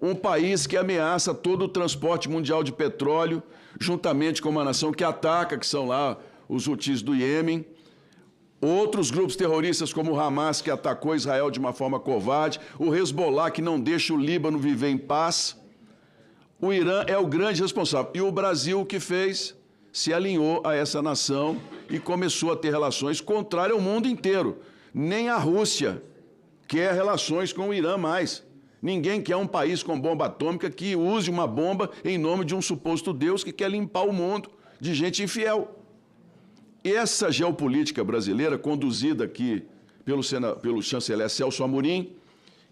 Um país que ameaça todo o transporte mundial de petróleo, juntamente com uma nação que ataca, que são lá os Houthis do Iêmen. Outros grupos terroristas, como o Hamas, que atacou Israel de uma forma covarde, o Hezbollah, que não deixa o Líbano viver em paz. O Irã é o grande responsável. E o Brasil, o que fez? Se alinhou a essa nação e começou a ter relações contrárias ao mundo inteiro. Nem a Rússia quer relações com o Irã mais. Ninguém quer um país com bomba atômica que use uma bomba em nome de um suposto Deus que quer limpar o mundo de gente infiel. Essa geopolítica brasileira, conduzida aqui pelo chanceler Celso Amorim,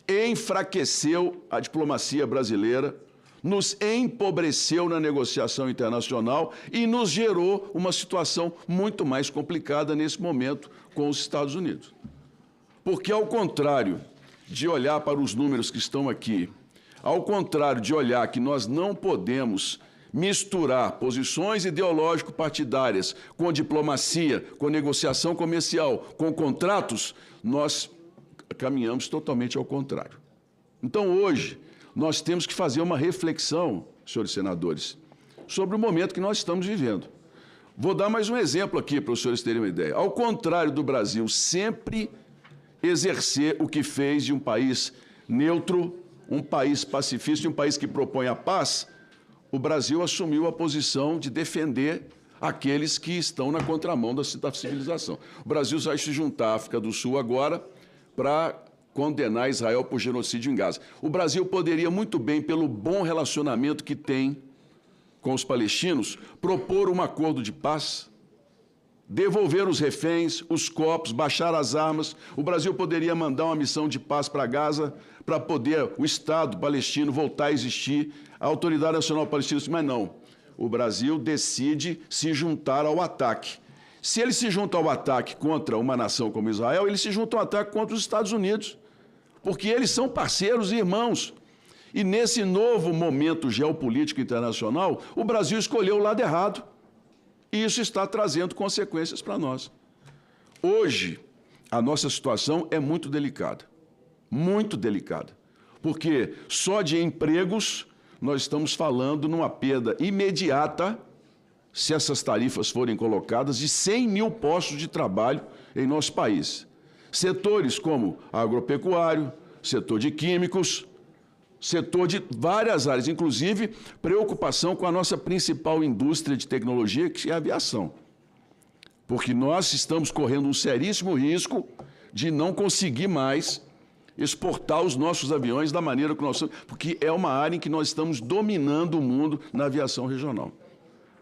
enfraqueceu a diplomacia brasileira, nos empobreceu na negociação internacional e nos gerou uma situação muito mais complicada nesse momento com os Estados Unidos. Porque, ao contrário de olhar para os números que estão aqui, ao contrário de olhar que nós não podemos misturar posições ideológico-partidárias com diplomacia, com negociação comercial, com contratos, nós caminhamos totalmente ao contrário. Então, hoje, nós temos que fazer uma reflexão, senhores senadores, sobre o momento que nós estamos vivendo. Vou dar mais um exemplo aqui para os senhores terem uma ideia. Ao contrário do Brasil sempre exercer o que fez de um país neutro, um país pacifista, um país que propõe a paz, o Brasil assumiu a posição de defender aqueles que estão na contramão da civilização. O Brasil vai se juntar à África do Sul agora para condenar Israel por genocídio em Gaza. O Brasil poderia muito bem, pelo bom relacionamento que tem com os palestinos, propor um acordo de paz, devolver os reféns, os corpos, baixar as armas. O Brasil poderia mandar uma missão de paz para Gaza para poder o Estado palestino voltar a existir, a Autoridade Nacional Palestina, mas não. O Brasil decide se juntar ao ataque. Se ele se junta ao ataque contra uma nação como Israel, ele se junta ao ataque contra os Estados Unidos, porque eles são parceiros e irmãos. E nesse novo momento geopolítico internacional, o Brasil escolheu o lado errado. E isso está trazendo consequências para nós. Hoje, a nossa situação é muito delicada, porque só de empregos nós estamos falando numa perda imediata, se essas tarifas forem colocadas, de 100 mil postos de trabalho em nosso país. Setores como agropecuário, setor de químicos, Setor de várias áreas, inclusive preocupação com a nossa principal indústria de tecnologia, que é a aviação. Porque nós estamos correndo um seríssimo risco de não conseguir mais exportar os nossos aviões da maneira que nós estamos, porque é uma área em que nós estamos dominando o mundo na aviação regional.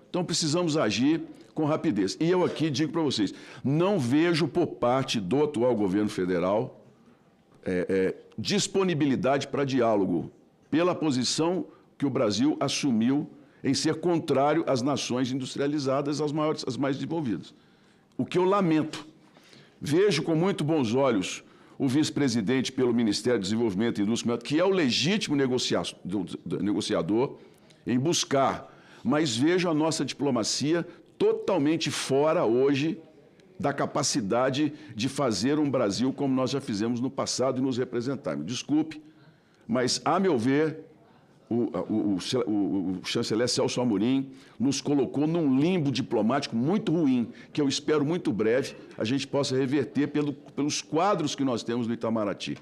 Então precisamos agir com rapidez. E eu aqui digo para vocês, não vejo por parte do atual governo federal disponibilidade para diálogo, pela posição que o Brasil assumiu em ser contrário às nações industrializadas, às maiores, às mais desenvolvidas. O que eu lamento. Vejo com muito bons olhos o vice-presidente pelo Ministério do Desenvolvimento e Indústria, que é o legítimo negociador em buscar, mas vejo a nossa diplomacia totalmente fora hoje da capacidade de fazer um Brasil como nós já fizemos no passado e nos representar. Me desculpe, mas, a meu ver, o chanceler Celso Amorim nos colocou num limbo diplomático muito ruim, que eu espero muito breve a gente possa reverter pelos quadros que nós temos no Itamaraty.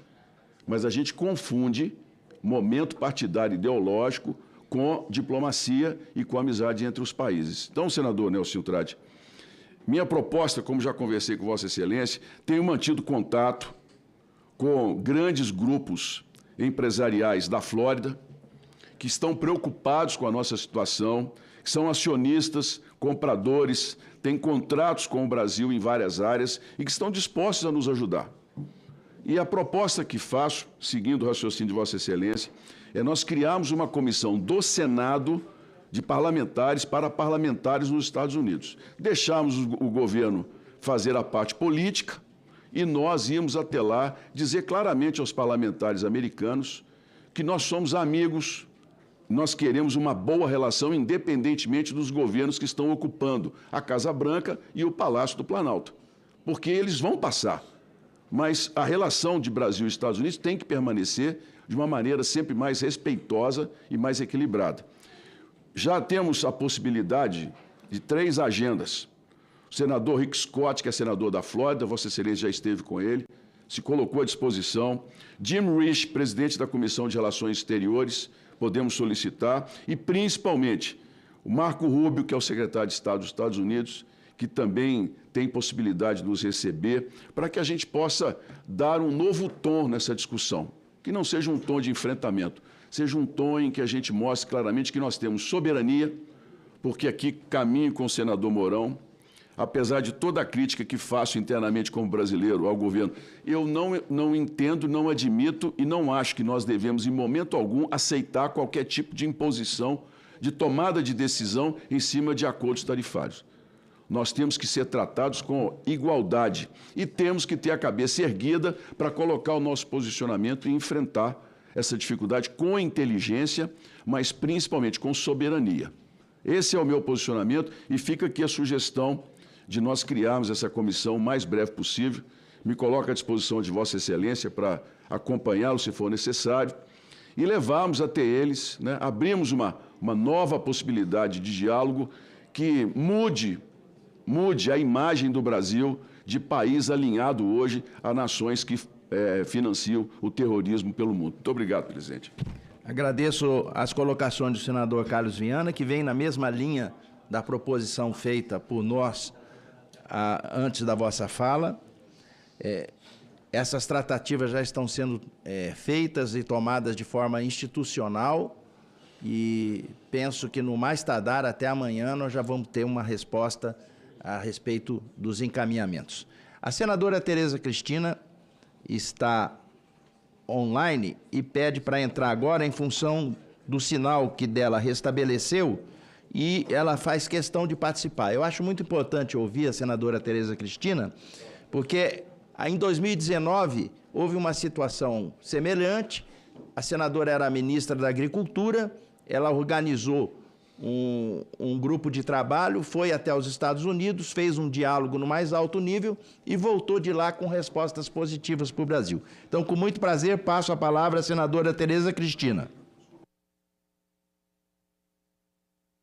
Mas a gente confunde momento partidário ideológico com diplomacia e com amizade entre os países. Então, senador Nelson Trade, minha proposta, como já conversei com Vossa Excelência, tenho mantido contato com grandes grupos empresariais da Flórida, que estão preocupados com a nossa situação, que são acionistas, compradores, têm contratos com o Brasil em várias áreas e que estão dispostos a nos ajudar. E a proposta que faço, seguindo o raciocínio de Vossa Excelência, é nós criarmos uma comissão do Senado de parlamentares para parlamentares nos Estados Unidos. Deixarmos o governo fazer a parte política e nós íamos até lá dizer claramente aos parlamentares americanos que nós somos amigos, nós queremos uma boa relação independentemente dos governos que estão ocupando a Casa Branca e o Palácio do Planalto, porque eles vão passar. Mas a relação de Brasil e Estados Unidos tem que permanecer de uma maneira sempre mais respeitosa e mais equilibrada. Já temos a possibilidade de 3 agendas. O senador Rick Scott, que é senador da Flórida, Vossa Excelência já esteve com ele, se colocou à disposição. Jim Risch, presidente da Comissão de Relações Exteriores, podemos solicitar. E, principalmente, o Marco Rubio, que é o secretário de Estado dos Estados Unidos, que também tem possibilidade de nos receber, para que a gente possa dar um novo tom nessa discussão, que não seja um tom de enfrentamento, seja um tom em que a gente mostre claramente que nós temos soberania, porque aqui caminho com o senador Mourão, apesar de toda a crítica que faço internamente como brasileiro ao governo, eu não entendo, não admito e não acho que nós devemos, em momento algum, aceitar qualquer tipo de imposição, de tomada de decisão em cima de acordos tarifários. Nós temos que ser tratados com igualdade e temos que ter a cabeça erguida para colocar o nosso posicionamento e enfrentar essa dificuldade com inteligência, mas principalmente com soberania. Esse é o meu posicionamento e fica aqui a sugestão de nós criarmos essa comissão o mais breve possível. Me coloco à disposição de Vossa Excelência para acompanhá-lo se for necessário e levarmos até eles, abrirmos uma nova possibilidade de diálogo que mude a imagem do Brasil de país alinhado hoje a nações que financiam o terrorismo pelo mundo. Muito obrigado, presidente. Agradeço as colocações do senador Carlos Viana, que vem na mesma linha da proposição feita por nós antes da vossa fala. Essas tratativas já estão sendo feitas e tomadas de forma institucional e penso que no mais tardar até amanhã nós já vamos ter uma resposta a respeito dos encaminhamentos. A senadora Tereza Cristina está online e pede para entrar agora em função do sinal que dela restabeleceu e ela faz questão de participar. Eu acho muito importante ouvir a senadora Tereza Cristina, porque em 2019 houve uma situação semelhante. A senadora era a ministra da Agricultura, ela organizou um grupo de trabalho, foi até os Estados Unidos, fez um diálogo no mais alto nível e voltou de lá com respostas positivas para o Brasil. Então, com muito prazer, passo a palavra à senadora Tereza Cristina.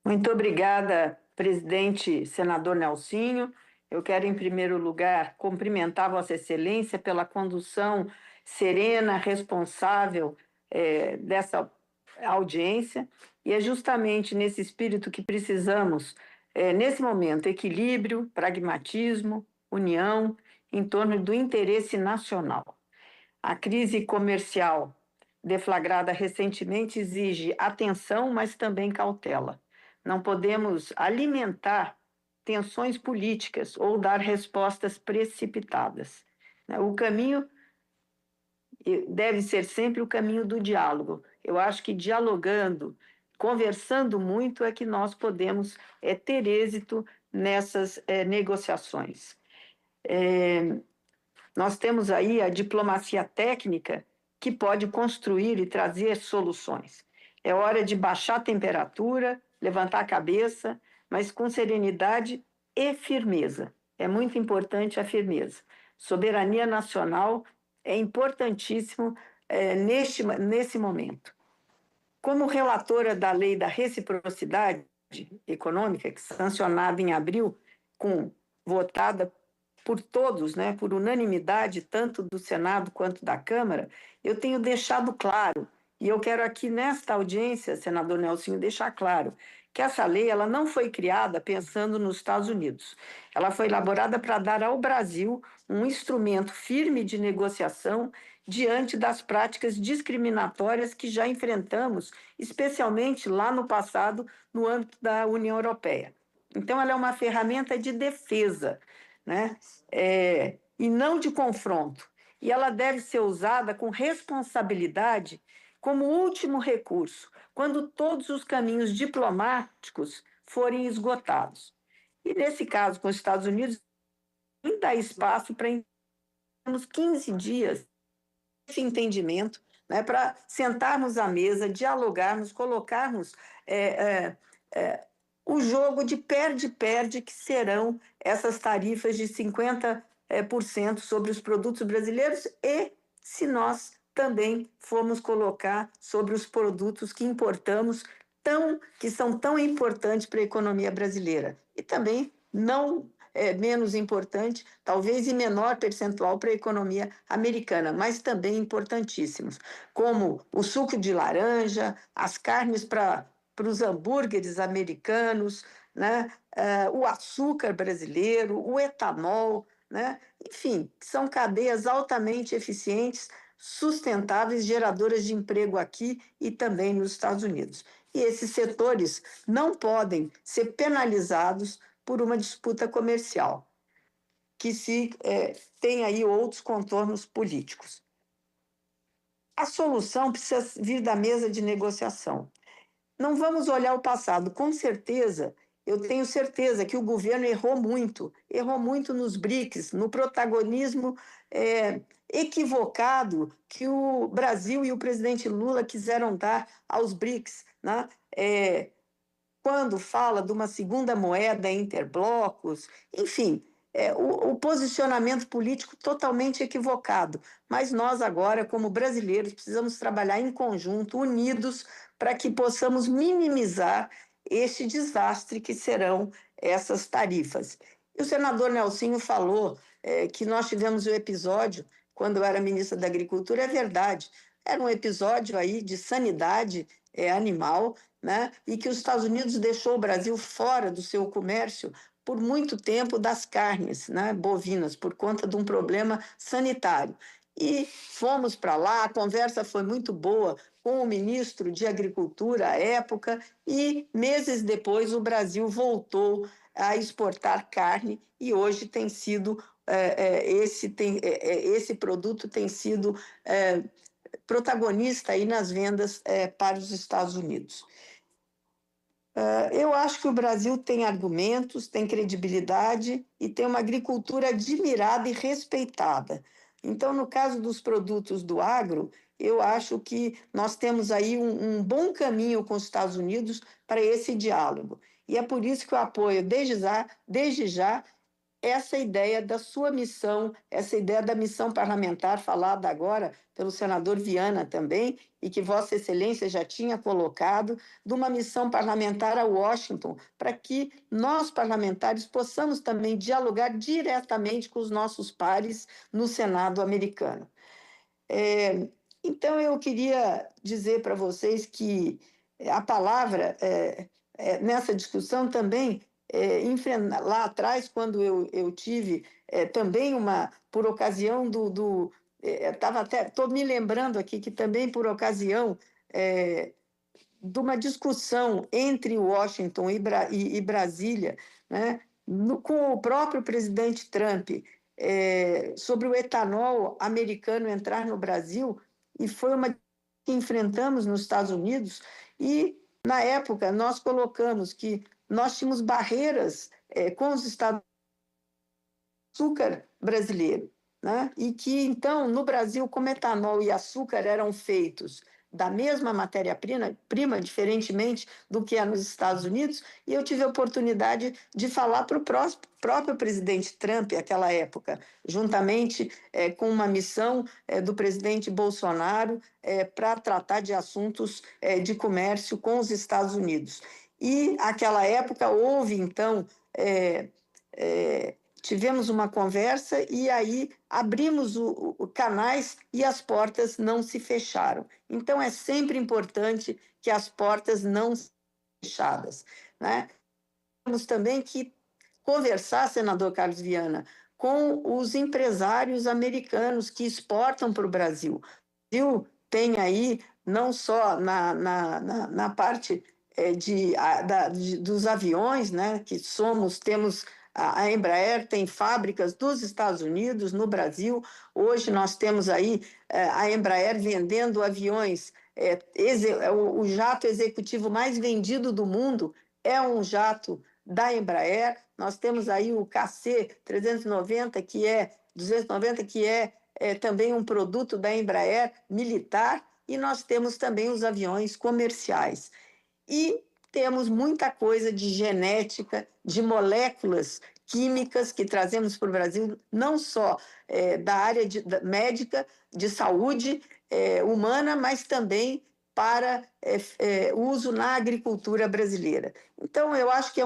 Muito obrigada, presidente senador Nelsinho. Eu quero, em primeiro lugar, cumprimentar Vossa Excelência pela condução serena, responsável dessa audiência, e é justamente nesse espírito que precisamos, nesse momento, equilíbrio, pragmatismo, união em torno do interesse nacional. A crise comercial deflagrada recentemente exige atenção, mas também cautela. Não podemos alimentar tensões políticas ou dar respostas precipitadas. O caminho deve ser sempre o caminho do diálogo. Eu acho que dialogando, conversando muito, é que nós podemos ter êxito nessas negociações. Nós temos aí a diplomacia técnica que pode construir e trazer soluções. É hora de baixar a temperatura, levantar a cabeça, mas com serenidade e firmeza. É muito importante a firmeza. Soberania nacional é importantíssimo nesse momento. Como relatora da Lei da Reciprocidade Econômica, que sancionada em abril, votada por todos, né, por unanimidade, tanto do Senado quanto da Câmara, eu tenho deixado claro, e eu quero aqui nesta audiência, senador Nelsinho, deixar claro, que essa lei ela não foi criada pensando nos Estados Unidos. Ela foi elaborada para dar ao Brasil um instrumento firme de negociação diante das práticas discriminatórias que já enfrentamos, especialmente lá no passado, no âmbito da União Europeia. Então, ela é uma ferramenta de defesa, né? E não de confronto. E ela deve ser usada com responsabilidade como último recurso, quando todos os caminhos diplomáticos forem esgotados. E, nesse caso, com os Estados Unidos, ainda há espaço para uns 15 dias esse entendimento, né, para sentarmos à mesa, dialogarmos, colocarmos o jogo de perde-perde que serão essas tarifas de 50% sobre os produtos brasileiros e se nós também formos colocar sobre os produtos que importamos, que são tão importantes para a economia brasileira. E também não menos importante, talvez em menor percentual para a economia americana, mas também importantíssimos, como o suco de laranja, as carnes para os hambúrgueres americanos, né? O açúcar brasileiro, o etanol, né? Enfim, são cadeias altamente eficientes, sustentáveis, geradoras de emprego aqui e também nos Estados Unidos. E esses setores não podem ser penalizados por uma disputa comercial, que tem aí outros contornos políticos. A solução precisa vir da mesa de negociação. Não vamos olhar o passado. Com certeza, eu tenho certeza que o governo errou muito nos BRICS, no protagonismo equivocado que o Brasil e o presidente Lula quiseram dar aos BRICS, né? Quando fala de uma segunda moeda interblocos, enfim, o posicionamento político totalmente equivocado. Mas nós agora, como brasileiros, precisamos trabalhar em conjunto, unidos, para que possamos minimizar este desastre que serão essas tarifas. E o senador Nelsinho falou que nós tivemos um episódio, quando eu era ministra da Agricultura, é verdade, era um episódio aí de sanidade animal, né? E que os Estados Unidos deixou o Brasil fora do seu comércio por muito tempo das carnes, né, bovinas, por conta de um problema sanitário. E fomos para lá, a conversa foi muito boa com o ministro de Agricultura à época, e meses depois o Brasil voltou a exportar carne e hoje tem sido, esse produto tem sido protagonista aí nas vendas para os Estados Unidos. Eu acho que o Brasil tem argumentos, tem credibilidade e tem uma agricultura admirada e respeitada. Então, no caso dos produtos do agro, eu acho que nós temos aí um bom caminho com os Estados Unidos para esse diálogo. E é por isso que eu apoio, desde já, essa ideia da sua missão, essa ideia da missão parlamentar, falada agora pelo senador Viana também, e que Vossa Excelência já tinha colocado, de uma missão parlamentar a Washington, para que nós, parlamentares, possamos também dialogar diretamente com os nossos pares no Senado americano. Então, eu queria dizer para vocês que a palavra, nessa discussão também, lá atrás, quando eu tive também por ocasião estou me lembrando aqui que também por ocasião de uma discussão entre Washington e Brasília, né, com o próprio presidente Trump, sobre o etanol americano entrar no Brasil, e foi uma que enfrentamos nos Estados Unidos, e, na época, nós colocamos que nós tínhamos barreiras com os Estados Unidos, açúcar brasileiro, né? E que, então, no Brasil, como etanol e açúcar eram feitos da mesma matéria-prima, diferentemente do que é nos Estados Unidos, e eu tive a oportunidade de falar para o próprio presidente Trump, naquela época, juntamente com uma missão do presidente Bolsonaro para tratar de assuntos de comércio com os Estados Unidos. E, naquela época, houve, então, tivemos uma conversa e aí abrimos canais e as portas não se fecharam. Então, é sempre importante que as portas não sejam fechadas, né? Temos também que conversar, senador Carlos Viana, com os empresários americanos que exportam para o Brasil. O Brasil tem aí, não só na parte dos aviões, né, que temos... A Embraer tem fábricas dos Estados Unidos, no Brasil. Hoje nós temos aí a Embraer vendendo aviões. O jato executivo mais vendido do mundo é um jato da Embraer. Nós temos aí o KC-390, que é também um produto da Embraer militar, e nós temos também os aviões comerciais. E temos muita coisa de genética, de moléculas químicas que trazemos para o Brasil, não só da área médica, de saúde humana, mas também para uso na agricultura brasileira. Então, eu acho que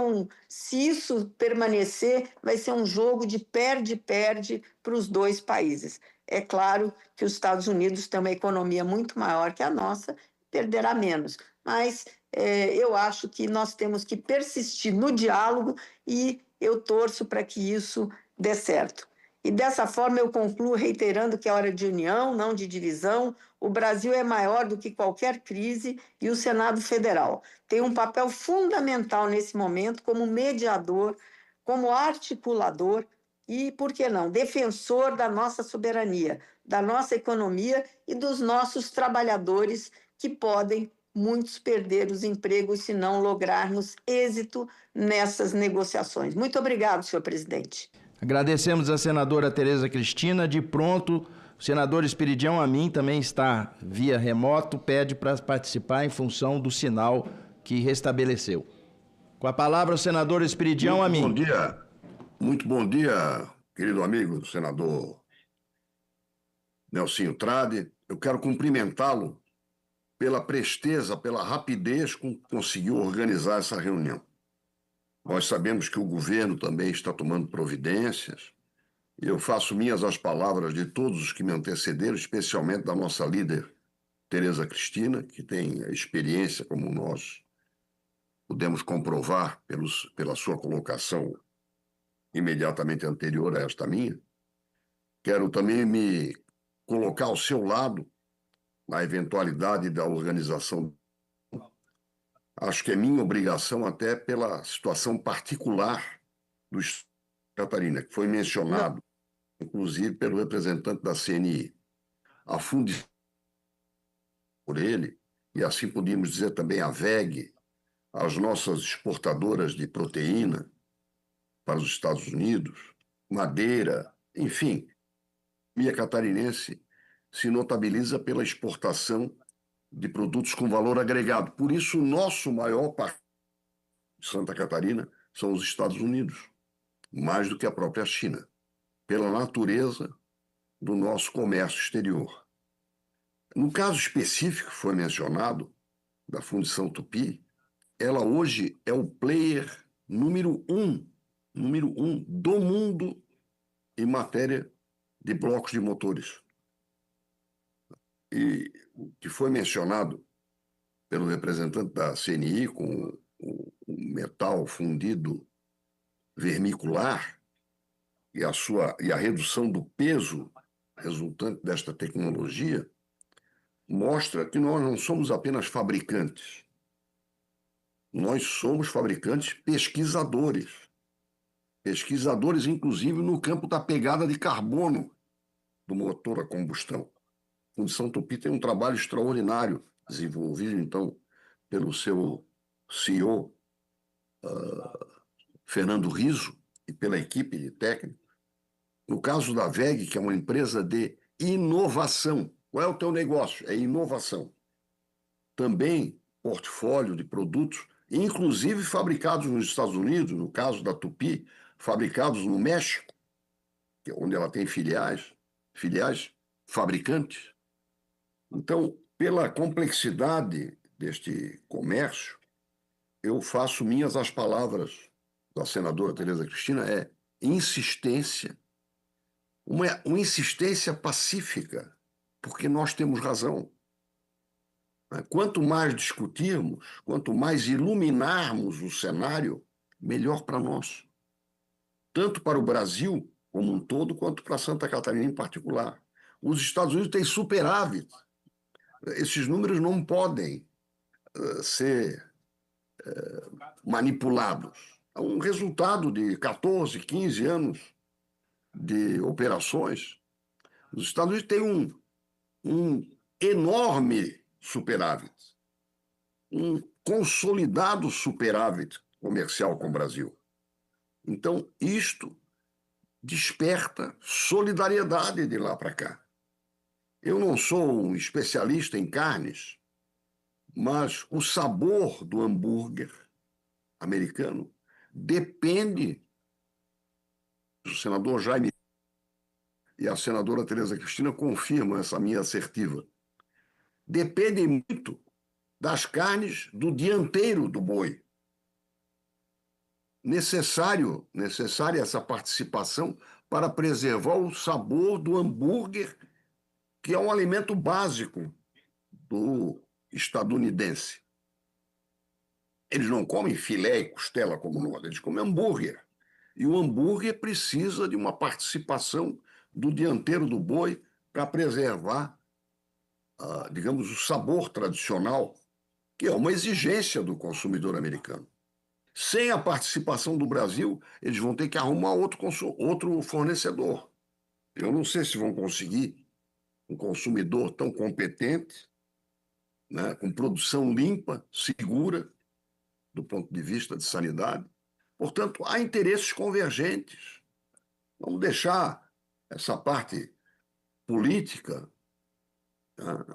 se isso permanecer, vai ser um jogo de perde-perde para os dois países. É claro que os Estados Unidos têm uma economia muito maior que a nossa, perderá menos, mas eu acho que nós temos que persistir no diálogo e eu torço para que isso dê certo. E dessa forma eu concluo reiterando que é hora de união, não de divisão. O Brasil é maior do que qualquer crise e o Senado Federal tem um papel fundamental nesse momento como mediador, como articulador e, por que não, defensor da nossa soberania, da nossa economia e dos nossos trabalhadores que podem muitos perder os empregos se não lograrmos êxito nessas negociações. Muito obrigado, senhor presidente. Agradecemos a senadora Tereza Cristina. De pronto, o senador Esperidião Amin também está via remoto, pede para participar em função do sinal que restabeleceu. Com a palavra, o senador Esperidião Amin. Bom dia. Muito bom dia, querido amigo senador Nelsinho Trade. Eu quero cumprimentá-lo pela presteza, pela rapidez com que conseguiu organizar essa reunião. Nós sabemos que o governo também está tomando providências, e eu faço minhas as palavras de todos os que me antecederam, especialmente da nossa líder, Tereza Cristina, que tem a experiência, como nós pudemos comprovar pela sua colocação imediatamente anterior a esta minha. Quero também me colocar ao seu lado na eventualidade da organização. Acho que é minha obrigação, até pela situação particular do Estado de Catarina, que foi mencionado, inclusive, pelo representante da CNI. A fundição por ele, e assim podíamos dizer também a VEG, as nossas exportadoras de proteína para os Estados Unidos, madeira, enfim, a economia catarinense se notabiliza pela exportação de produtos com valor agregado. Por isso, o nosso maior parceiro de Santa Catarina são os Estados Unidos, mais do que a própria China, pela natureza do nosso comércio exterior. No caso específico que foi mencionado, da Fundição Tupi, ela hoje é o player número um do mundo em matéria de blocos de motores. E o que foi mencionado pelo representante da CNI com o metal fundido vermicular e a redução do peso resultante desta tecnologia mostra que nós não somos apenas fabricantes. Nós somos fabricantes pesquisadores. Pesquisadores, inclusive, no campo da pegada de carbono do motor a combustão. A Fundição Tupi tem um trabalho extraordinário, desenvolvido, então, pelo seu CEO, Fernando Rizzo, e pela equipe de técnicos. No caso da WEG, que é uma empresa de inovação. Qual é o teu negócio? É inovação. Também portfólio de produtos, inclusive fabricados nos Estados Unidos, no caso da Tupi, fabricados no México, que é onde ela tem filiais fabricantes. Então, pela complexidade deste comércio, eu faço minhas as palavras da senadora Tereza Cristina, insistência, uma insistência pacífica, porque nós temos razão. Quanto mais discutirmos, quanto mais iluminarmos o cenário, melhor para nós. Tanto para o Brasil como um todo, quanto para Santa Catarina em particular. Os Estados Unidos têm superávit. Esses números não podem ser manipulados. É um resultado de 14, 15 anos de operações. Os Estados Unidos têm um enorme superávit, um consolidado superávit comercial com o Brasil. Então, isto desperta solidariedade de lá para cá. Eu não sou um especialista em carnes, mas o sabor do hambúrguer americano depende do senador Jaime e a senadora Tereza Cristina confirmam essa minha assertiva. Depende muito das carnes do dianteiro do boi. Necessária essa participação para preservar o sabor do hambúrguer, que é um alimento básico do estadunidense. Eles não comem filé e costela como nós, eles comem hambúrguer. E o hambúrguer precisa de uma participação do dianteiro do boi para preservar, digamos, o sabor tradicional, que é uma exigência do consumidor americano. Sem a participação do Brasil, eles vão ter que arrumar outro fornecedor. Eu não sei se vão conseguir um consumidor tão competente, né, com produção limpa, segura, do ponto de vista de sanidade. Portanto, há interesses convergentes. Vamos deixar essa parte política, né,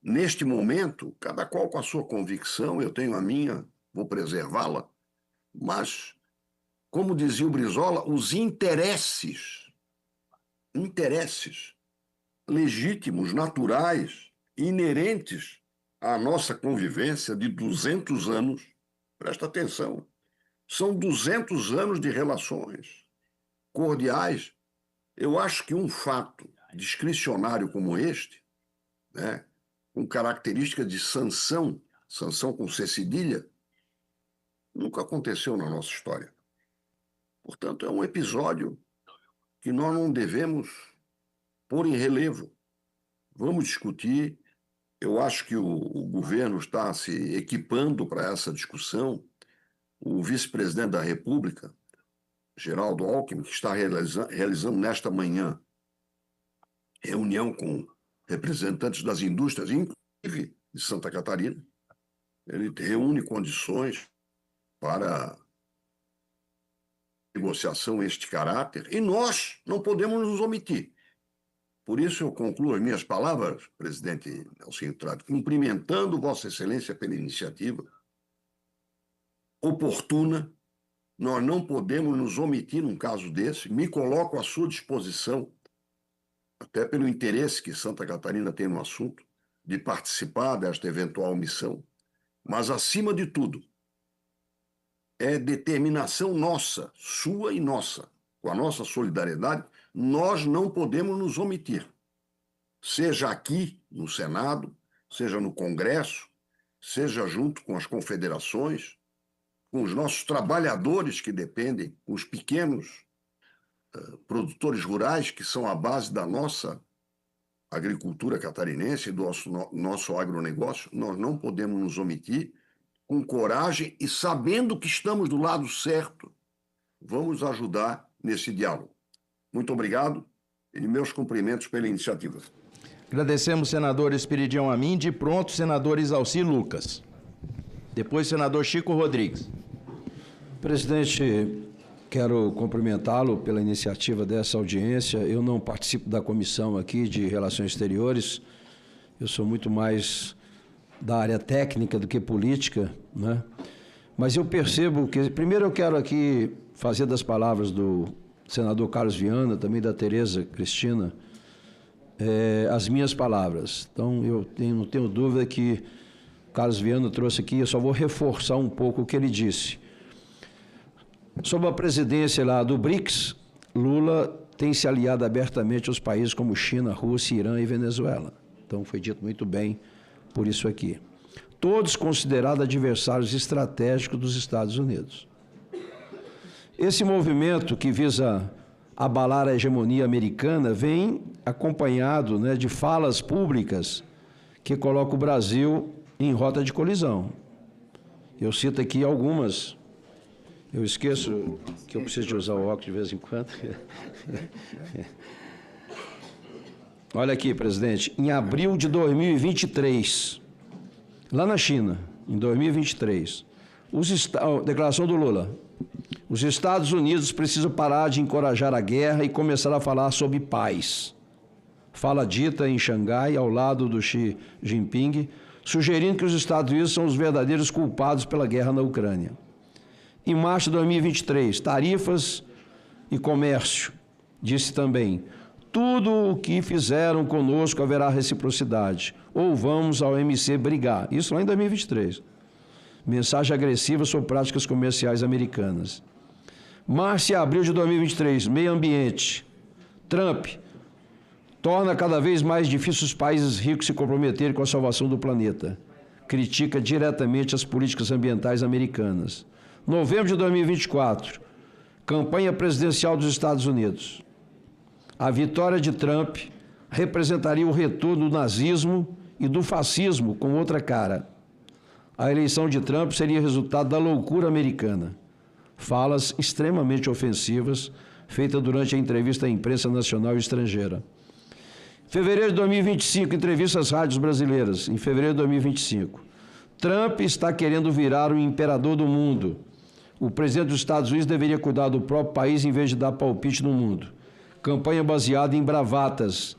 neste momento, cada qual com a sua convicção, eu tenho a minha, vou preservá-la, mas, como dizia o Brizola, os interesses legítimos, naturais, inerentes à nossa convivência de 200 anos, presta atenção, são 200 anos de relações cordiais. Eu acho que um fato discricionário como este, né, com característica de sanção com C cedilha, nunca aconteceu na nossa história. Portanto, é um episódio que nós não devemos pôr em relevo. Vamos discutir. Eu acho que o governo está se equipando para essa discussão. O vice-presidente da República, Geraldo Alckmin, que está realizando nesta manhã reunião com representantes das indústrias, inclusive de Santa Catarina. Ele reúne condições para negociação este caráter, e nós não podemos nos omitir. Por isso eu concluo as minhas palavras, presidente Nelson Trade, cumprimentando Vossa Excelência pela iniciativa oportuna. Nós não podemos nos omitir num caso desse. Me coloco à sua disposição, até pelo interesse que Santa Catarina tem no assunto, de participar desta eventual missão. Mas, acima de tudo, é determinação nossa, sua e nossa, com a nossa solidariedade, nós não podemos nos omitir. seja aqui no Senado, seja no Congresso, seja junto com as confederações, com os nossos trabalhadores que dependem, com os pequenos produtores rurais que são a base da nossa agricultura catarinense e do nosso agronegócio. Nós não podemos nos omitir, com coragem e sabendo que estamos do lado certo, vamos ajudar nesse diálogo. Muito obrigado e meus cumprimentos pela iniciativa. Agradecemos, senador Esperidião Amin. De pronto, senador Isalci Lucas. Depois, senador Chico Rodrigues. Presidente, quero cumprimentá-lo pela iniciativa dessa audiência. Eu não participo da comissão aqui de Relações Exteriores. Eu sou muito mais da área técnica do que política, né? Mas eu percebo que... Primeiro eu quero aqui fazer das palavras do senador Carlos Viana, também da Tereza Cristina, as minhas palavras. Então, não tenho dúvida que Carlos Viana trouxe aqui, eu só vou reforçar um pouco o que ele disse. Sob a presidência lá do BRICS, Lula tem se aliado abertamente aos países como China, Rússia, Irã e Venezuela. Então, foi dito muito bem por isso aqui. Todos considerados adversários estratégicos dos Estados Unidos. Esse movimento que visa abalar a hegemonia americana vem acompanhado, né, de falas públicas que colocam o Brasil em rota de colisão. Eu cito aqui algumas. Eu esqueço que eu preciso de usar o óculos de vez em quando. Olha aqui, presidente, em abril de 2023, lá na China, em 2023, declaração do Lula, os Estados Unidos precisam parar de encorajar a guerra e começar a falar sobre paz. Fala dita em Xangai, ao lado do Xi Jinping, sugerindo que os Estados Unidos são os verdadeiros culpados pela guerra na Ucrânia. Em março de 2023, tarifas e comércio, disse também, tudo o que fizeram conosco haverá reciprocidade, ou vamos ao OMC brigar. Isso lá em 2023. Mensagem agressiva sobre práticas comerciais americanas. Março e abril de 2023, meio ambiente. Trump torna cada vez mais difícil os países ricos se comprometerem com a salvação do planeta. Critica diretamente as políticas ambientais americanas. Novembro de 2024, campanha presidencial dos Estados Unidos. A vitória de Trump representaria o retorno do nazismo e do fascismo com outra cara. A eleição de Trump seria resultado da loucura americana. Falas extremamente ofensivas, feitas durante a entrevista à imprensa nacional e estrangeira. Fevereiro de 2025, entrevista às rádios brasileiras, em fevereiro de 2025. Trump está querendo virar o imperador do mundo. O presidente dos Estados Unidos deveria cuidar do próprio país em vez de dar palpite no mundo. Campanha baseada em bravatas.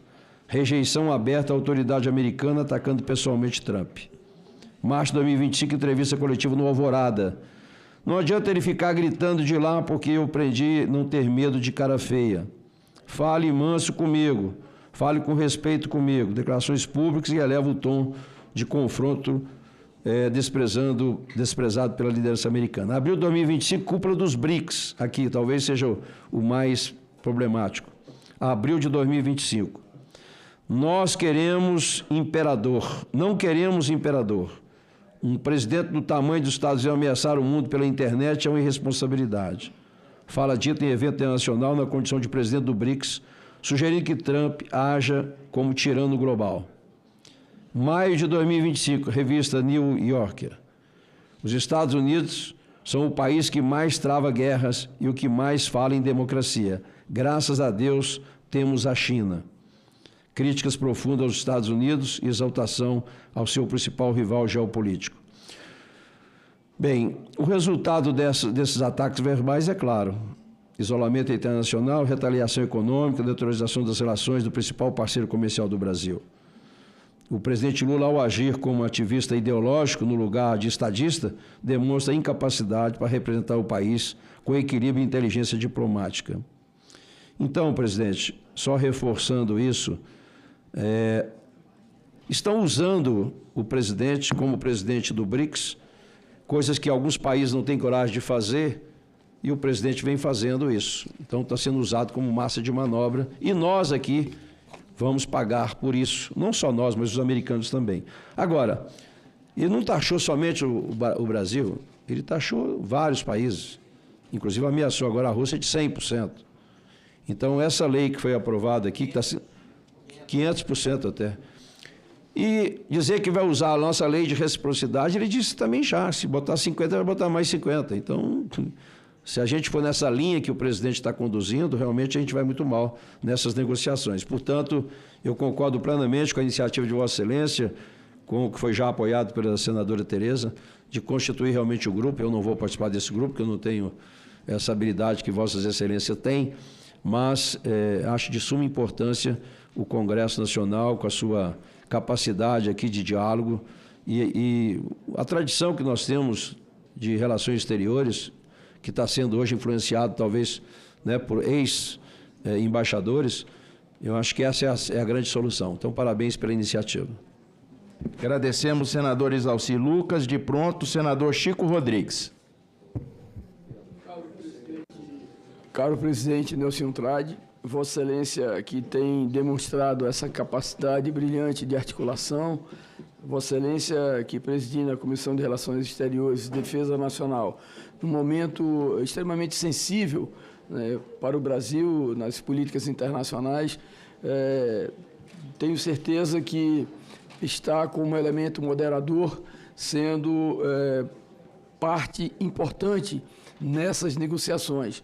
Rejeição aberta à autoridade americana atacando pessoalmente Trump. Março de 2025, entrevista coletiva no Alvorada. Não adianta ele ficar gritando de lá porque eu aprendi não ter medo de cara feia. Fale manso comigo. Fale com respeito comigo. Declarações públicas e eleva o tom de confronto desprezado pela liderança americana. Abril de 2025, cúpula dos BRICS. Aqui, talvez seja o mais problemático. Abril de 2025. Nós queremos imperador. Não queremos imperador. Um presidente do tamanho dos Estados Unidos ameaçar o mundo pela internet é uma irresponsabilidade. Fala dita em evento internacional na condição de presidente do BRICS, sugerindo que Trump haja como tirano global. Maio de 2025, revista New Yorker. Os Estados Unidos são o país que mais trava guerras e o que mais fala em democracia. Graças a Deus, temos a China. Críticas profundas aos Estados Unidos e exaltação ao seu principal rival geopolítico. Bem, o resultado desses ataques verbais é claro. Isolamento internacional, retaliação econômica, neutralização das relações do principal parceiro comercial do Brasil. O presidente Lula, ao agir como ativista ideológico no lugar de estadista, demonstra incapacidade para representar o país com equilíbrio e inteligência diplomática. Então, presidente, só reforçando isso, estão usando o presidente como presidente do BRICS, coisas que alguns países não têm coragem de fazer, e o presidente vem fazendo isso. Então, está sendo usado como massa de manobra. E nós aqui, vamos pagar por isso. Não só nós, mas os americanos também. Agora, ele não taxou somente o Brasil, ele taxou vários países. Inclusive ameaçou agora a Rússia de 100%. Então, essa lei que foi aprovada aqui, que está 500% até. E dizer que vai usar a nossa lei de reciprocidade, ele disse também já, se botar 50, vai botar mais 50. Então, se a gente for nessa linha que o presidente está conduzindo, realmente a gente vai muito mal nessas negociações. Portanto, eu concordo plenamente com a iniciativa de Vossa Excelência, com o que foi já apoiado pela senadora Tereza, de constituir realmente o grupo. Eu não vou participar desse grupo, porque eu não tenho essa habilidade que Vossas Excelências têm, mas acho de suma importância o Congresso Nacional, com a sua capacidade aqui de diálogo e a tradição que nós temos de relações exteriores, que está sendo hoje influenciado talvez, né, por ex-embaixadores, eu acho que essa é a grande solução. Então, parabéns pela iniciativa. Agradecemos, senador Isalci Lucas. De pronto, senador Chico Rodrigues. Caro presidente Nelson Trade, Vossa Excelência que tem demonstrado essa capacidade brilhante de articulação, Vossa Excelência que presidindo a Comissão de Relações Exteriores e Defesa Nacional, num momento extremamente sensível, né, para o Brasil nas políticas internacionais, tenho certeza que está como elemento moderador, sendo parte importante nessas negociações.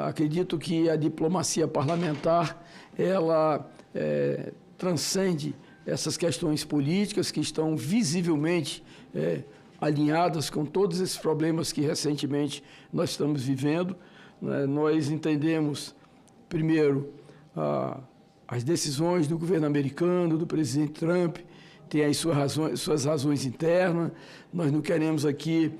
Acredito que a diplomacia parlamentar, ela transcende essas questões políticas que estão visivelmente alinhadas com todos esses problemas que recentemente nós estamos vivendo. Nós entendemos, primeiro, as decisões do governo americano, do presidente Trump, tem as suas razões internas. Nós não queremos aqui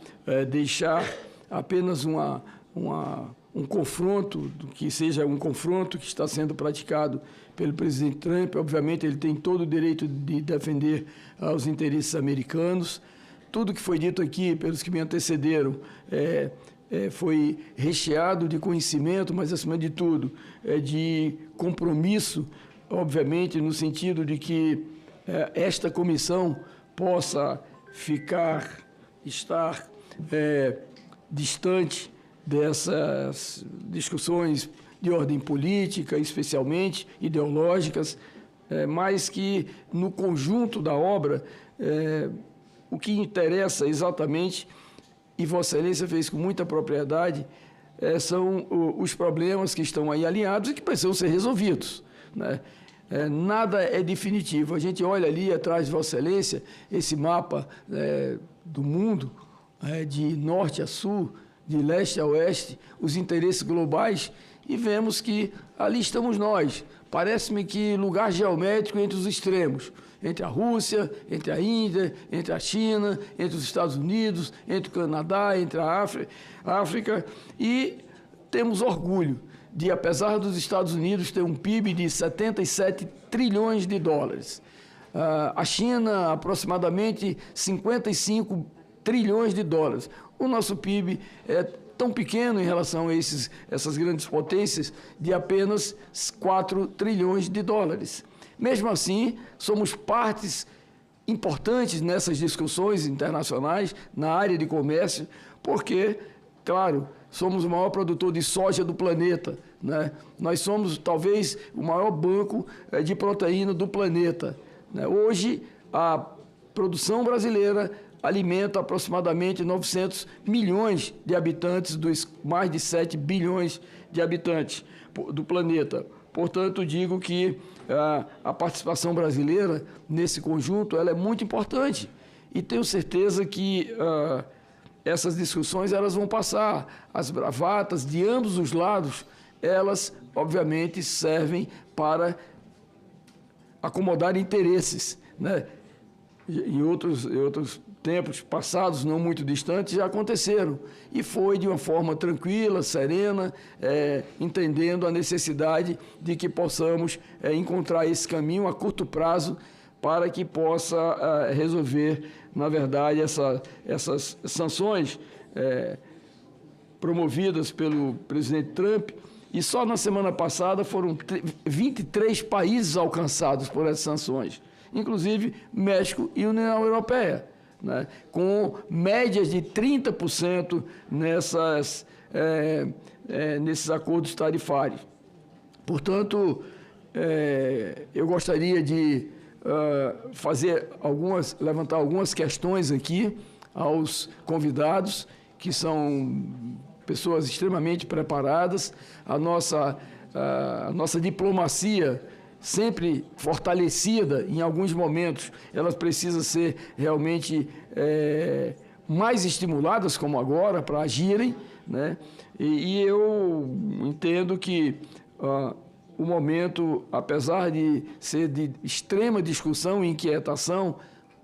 deixar apenas um confronto, que seja um confronto que está sendo praticado pelo presidente Trump. Obviamente, ele tem todo o direito de defender os interesses americanos. Tudo que foi dito aqui pelos que me antecederam foi recheado de conhecimento, mas, acima de tudo, de compromisso, obviamente, no sentido de que esta comissão possa estar distante dessas discussões de ordem política, especialmente ideológicas, mas que, no conjunto da obra, o que interessa exatamente, e Vossa Excelência fez com muita propriedade, são os problemas que estão aí alinhados e que precisam ser resolvidos, né? Nada é definitivo. A gente olha ali atrás de Vossa Excelência, esse mapa do mundo, de norte a sul, de leste a oeste, os interesses globais, e vemos que ali estamos nós. Parece-me que lugar geométrico entre os extremos, entre a Rússia, entre a Índia, entre a China, entre os Estados Unidos, entre o Canadá, entre a África, e temos orgulho de, apesar dos Estados Unidos ter um PIB de 77 trilhões de dólares, a China aproximadamente 55 trilhões de dólares. O nosso PIB é tão pequeno em relação a essas grandes potências, de apenas 4 trilhões de dólares. Mesmo assim, somos partes importantes nessas discussões internacionais, na área de comércio, porque, claro, somos o maior produtor de soja do planeta, né? Nós somos, talvez, o maior banco de proteína do planeta, né? Hoje, a produção brasileira alimenta aproximadamente 900 milhões de habitantes dos mais de 7 bilhões de habitantes do planeta. Portanto, digo que a participação brasileira nesse conjunto ela é muito importante e tenho certeza que essas discussões elas vão passar. As bravatas de ambos os lados, elas, obviamente, servem para acomodar interesses, né? Em outros tempos passados, não muito distantes, já aconteceram. E foi de uma forma tranquila, serena, entendendo a necessidade de que possamos encontrar esse caminho a curto prazo para que possa resolver, na verdade, essas sanções promovidas pelo presidente Trump E só na semana passada foram 23 países alcançados por essas sanções, inclusive México e União Europeia, né, com médias de 30% nesses acordos tarifários. Portanto, eu gostaria de levantar algumas questões aqui aos convidados, que são pessoas extremamente preparadas. A nossa diplomacia, sempre fortalecida em alguns momentos, ela precisa ser realmente mais estimuladas, como agora, para agirem, né? E eu entendo que o momento, apesar de ser de extrema discussão e inquietação,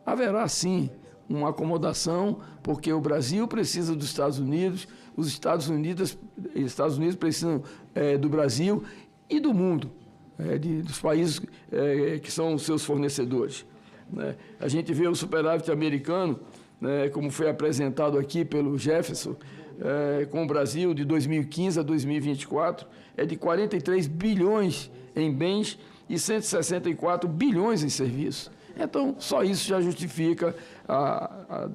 haverá sim uma acomodação, porque o Brasil precisa dos Estados Unidos, os Estados Unidos precisam do Brasil e do mundo, dos países que são os seus fornecedores, né? A gente vê o superávit americano, né, como foi apresentado aqui pelo Jefferson, com o Brasil de 2015 a 2024, é de 43 bilhões em bens e 164 bilhões em serviços. Então, só isso já justifica a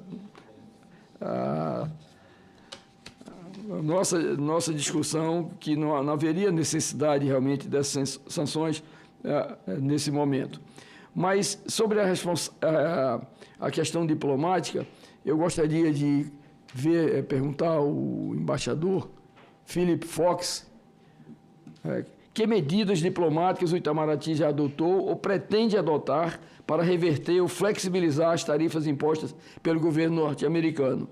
nossa discussão, que não haveria necessidade realmente dessas sanções nesse momento. Mas, sobre a questão diplomática, eu gostaria de perguntar ao embaixador Philip Fox que medidas diplomáticas o Itamaraty já adotou ou pretende adotar para reverter ou flexibilizar as tarifas impostas pelo governo norte-americano.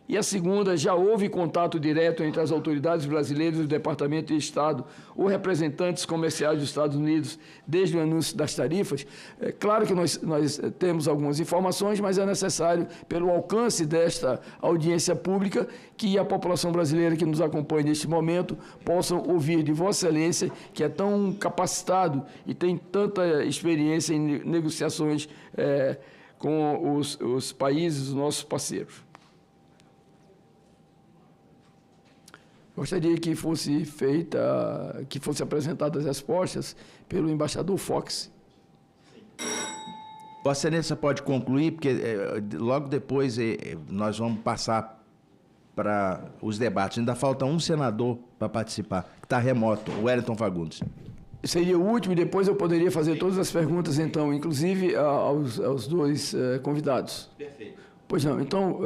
E a segunda, já houve contato direto entre as autoridades brasileiras e o Departamento de Estado ou representantes comerciais dos Estados Unidos desde o anúncio das tarifas? É claro que nós temos algumas informações, mas é necessário, pelo alcance desta audiência pública, que a população brasileira que nos acompanha neste momento possam ouvir de Vossa Excelência, que é tão capacitado e tem tanta experiência em negociações com os países, os nossos parceiros. Gostaria que fosse apresentadas as respostas pelo embaixador Fox. Vossa Excelência pode concluir, porque logo depois nós vamos passar para os debates. Ainda falta um senador para participar, que está remoto, o Wellington Fagundes. Seria o último, e depois eu poderia fazer todas as perguntas, então, inclusive aos dois convidados. Perfeito. Pois não, então...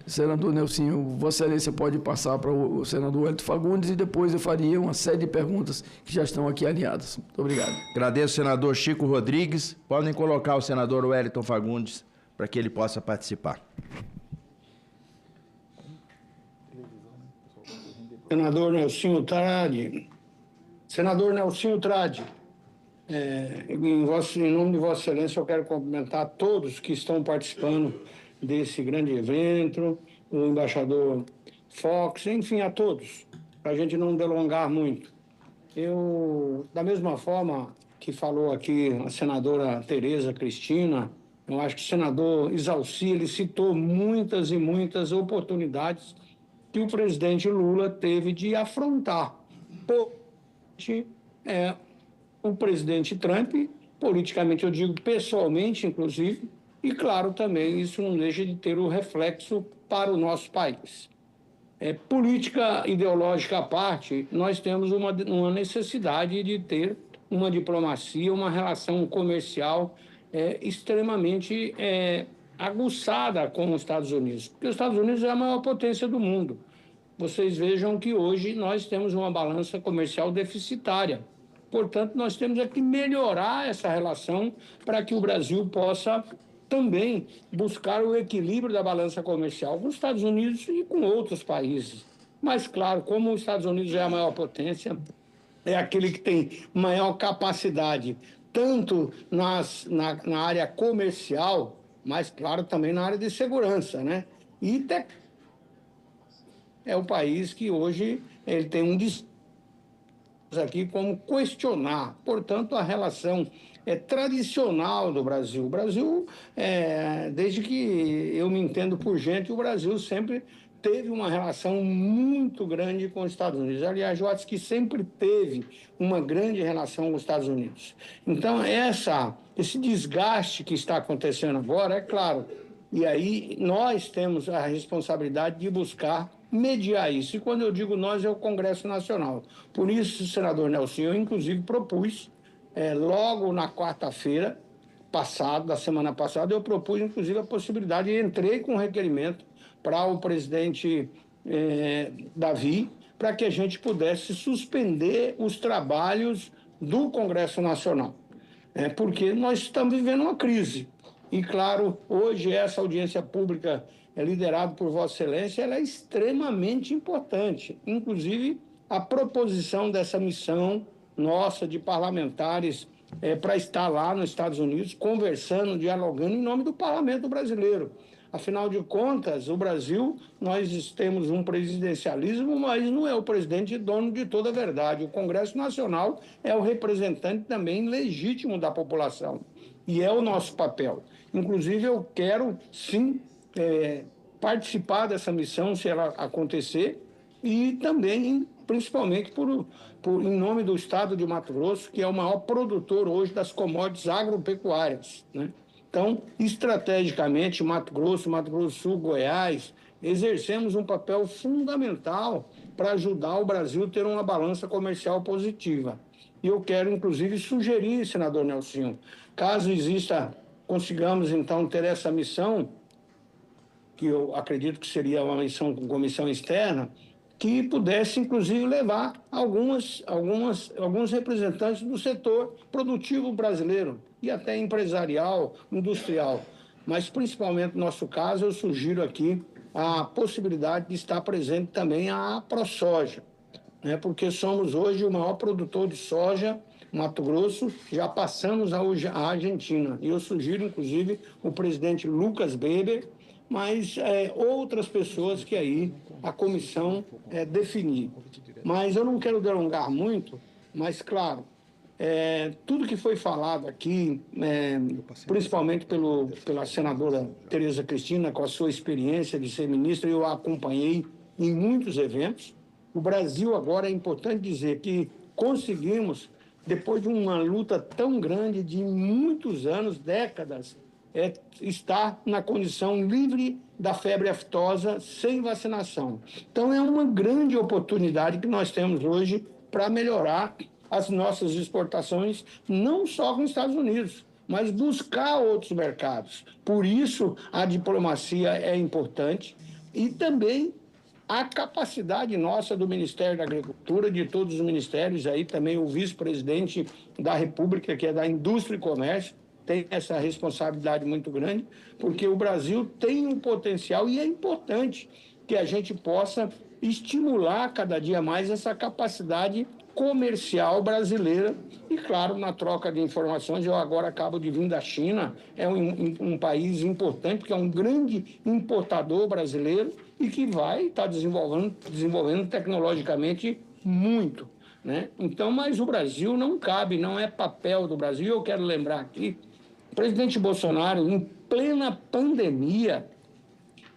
Senador Nelsinho, Vossa Excelência pode passar para o senador Wellington Fagundes e depois eu faria uma série de perguntas que já estão aqui alinhadas. Muito obrigado. Agradeço, senador Chico Rodrigues. Podem colocar o senador Wellington Fagundes para que ele possa participar. Senador Nelsinho Trade. Senador Nelsinho Trade, em nome de Vossa Excelência, eu quero cumprimentar todos que estão participando desse grande evento, o embaixador Fox, enfim, a todos, para a gente não delongar muito. Da mesma forma que falou aqui a senadora Tereza Cristina, eu acho que o senador Isalci, ele citou muitas e muitas oportunidades que o presidente Lula teve de afrontar. O presidente Trump, politicamente eu digo pessoalmente, inclusive, e, claro, também isso não deixa de ter o reflexo para o nosso país. Política ideológica à parte, nós temos uma necessidade de ter uma diplomacia, uma relação comercial extremamente aguçada com os Estados Unidos, porque os Estados Unidos é a maior potência do mundo. Vocês vejam que hoje nós temos uma balança comercial deficitária. Portanto, nós temos que melhorar essa relação para que o Brasil possa também buscar o equilíbrio da balança comercial com os Estados Unidos e com outros países. Mas, claro, como os Estados Unidos é a maior potência, é aquele que tem maior capacidade, tanto na área comercial, mas, claro, também na área de segurança, né? E é o país que hoje ele tem um aqui como questionar. Portanto, a relação tradicional do Brasil. O Brasil, desde que eu me entendo por gente, o Brasil sempre teve uma relação muito grande com os Estados Unidos. Aliás, eu acho que sempre teve uma grande relação com os Estados Unidos. Então, esse desgaste que está acontecendo agora, é claro, e aí nós temos a responsabilidade de buscar mediar isso. E quando eu digo nós, é o Congresso Nacional. Por isso, senador Nelson, eu inclusive propus, logo na quarta-feira da semana passada, eu propus inclusive a possibilidade, e entrei com um requerimento para o presidente Davi, para que a gente pudesse suspender os trabalhos do Congresso Nacional, porque nós estamos vivendo uma crise. E, claro, hoje essa audiência pública liderada por Vossa Excelência, ela é extremamente importante. Inclusive, a proposição dessa missão nossa de parlamentares para estar lá nos Estados Unidos, conversando, dialogando em nome do Parlamento brasileiro. Afinal de contas, o Brasil, nós temos um presidencialismo, mas não é o presidente dono de toda a verdade. O Congresso Nacional é o representante também legítimo da população. E é o nosso papel. Inclusive, eu quero, sim, participar dessa missão, se ela acontecer, e também, principalmente, em nome do Estado de Mato Grosso, que é o maior produtor hoje das commodities agropecuárias, né? Então, estrategicamente, Mato Grosso do Sul, Goiás, exercemos um papel fundamental para ajudar o Brasil a ter uma balança comercial positiva. E eu quero, inclusive, sugerir, senador Nelson, caso consigamos, então, ter essa missão, que eu acredito que seria uma missão com comissão externa, que pudesse, inclusive, levar alguns representantes do setor produtivo brasileiro e até empresarial, industrial. Mas, principalmente no nosso caso, eu sugiro aqui a possibilidade de estar presente também a ProSoja, porque somos hoje o maior produtor de soja, Mato Grosso, já passamos a Argentina. E eu sugiro, inclusive, o presidente Lucas Weber, mas outras pessoas que aí a comissão definir. Mas eu não quero delongar muito, mas, claro, tudo que foi falado aqui, principalmente pela senadora Tereza Cristina, com a sua experiência de ser ministra, eu a acompanhei em muitos eventos. O Brasil agora, é importante dizer que conseguimos, depois de uma luta tão grande de muitos anos, décadas, estar na condição livre da febre aftosa sem vacinação. Então, é uma grande oportunidade que nós temos hoje para melhorar as nossas exportações, não só com os Estados Unidos, mas buscar outros mercados. Por isso, a diplomacia é importante e também a capacidade nossa do Ministério da Agricultura, de todos os ministérios, aí também o vice-presidente da República, que é da Indústria e Comércio, tem essa responsabilidade muito grande, porque o Brasil tem um potencial e é importante que a gente possa estimular cada dia mais essa capacidade comercial brasileira e, claro, na troca de informações. Eu agora acabo de vir da China, é um país importante, porque é um grande importador brasileiro e que vai estar desenvolvendo tecnologicamente muito, né? Então, mas o Brasil não cabe, não é papel do Brasil. Eu quero lembrar aqui, o presidente Bolsonaro, em plena pandemia,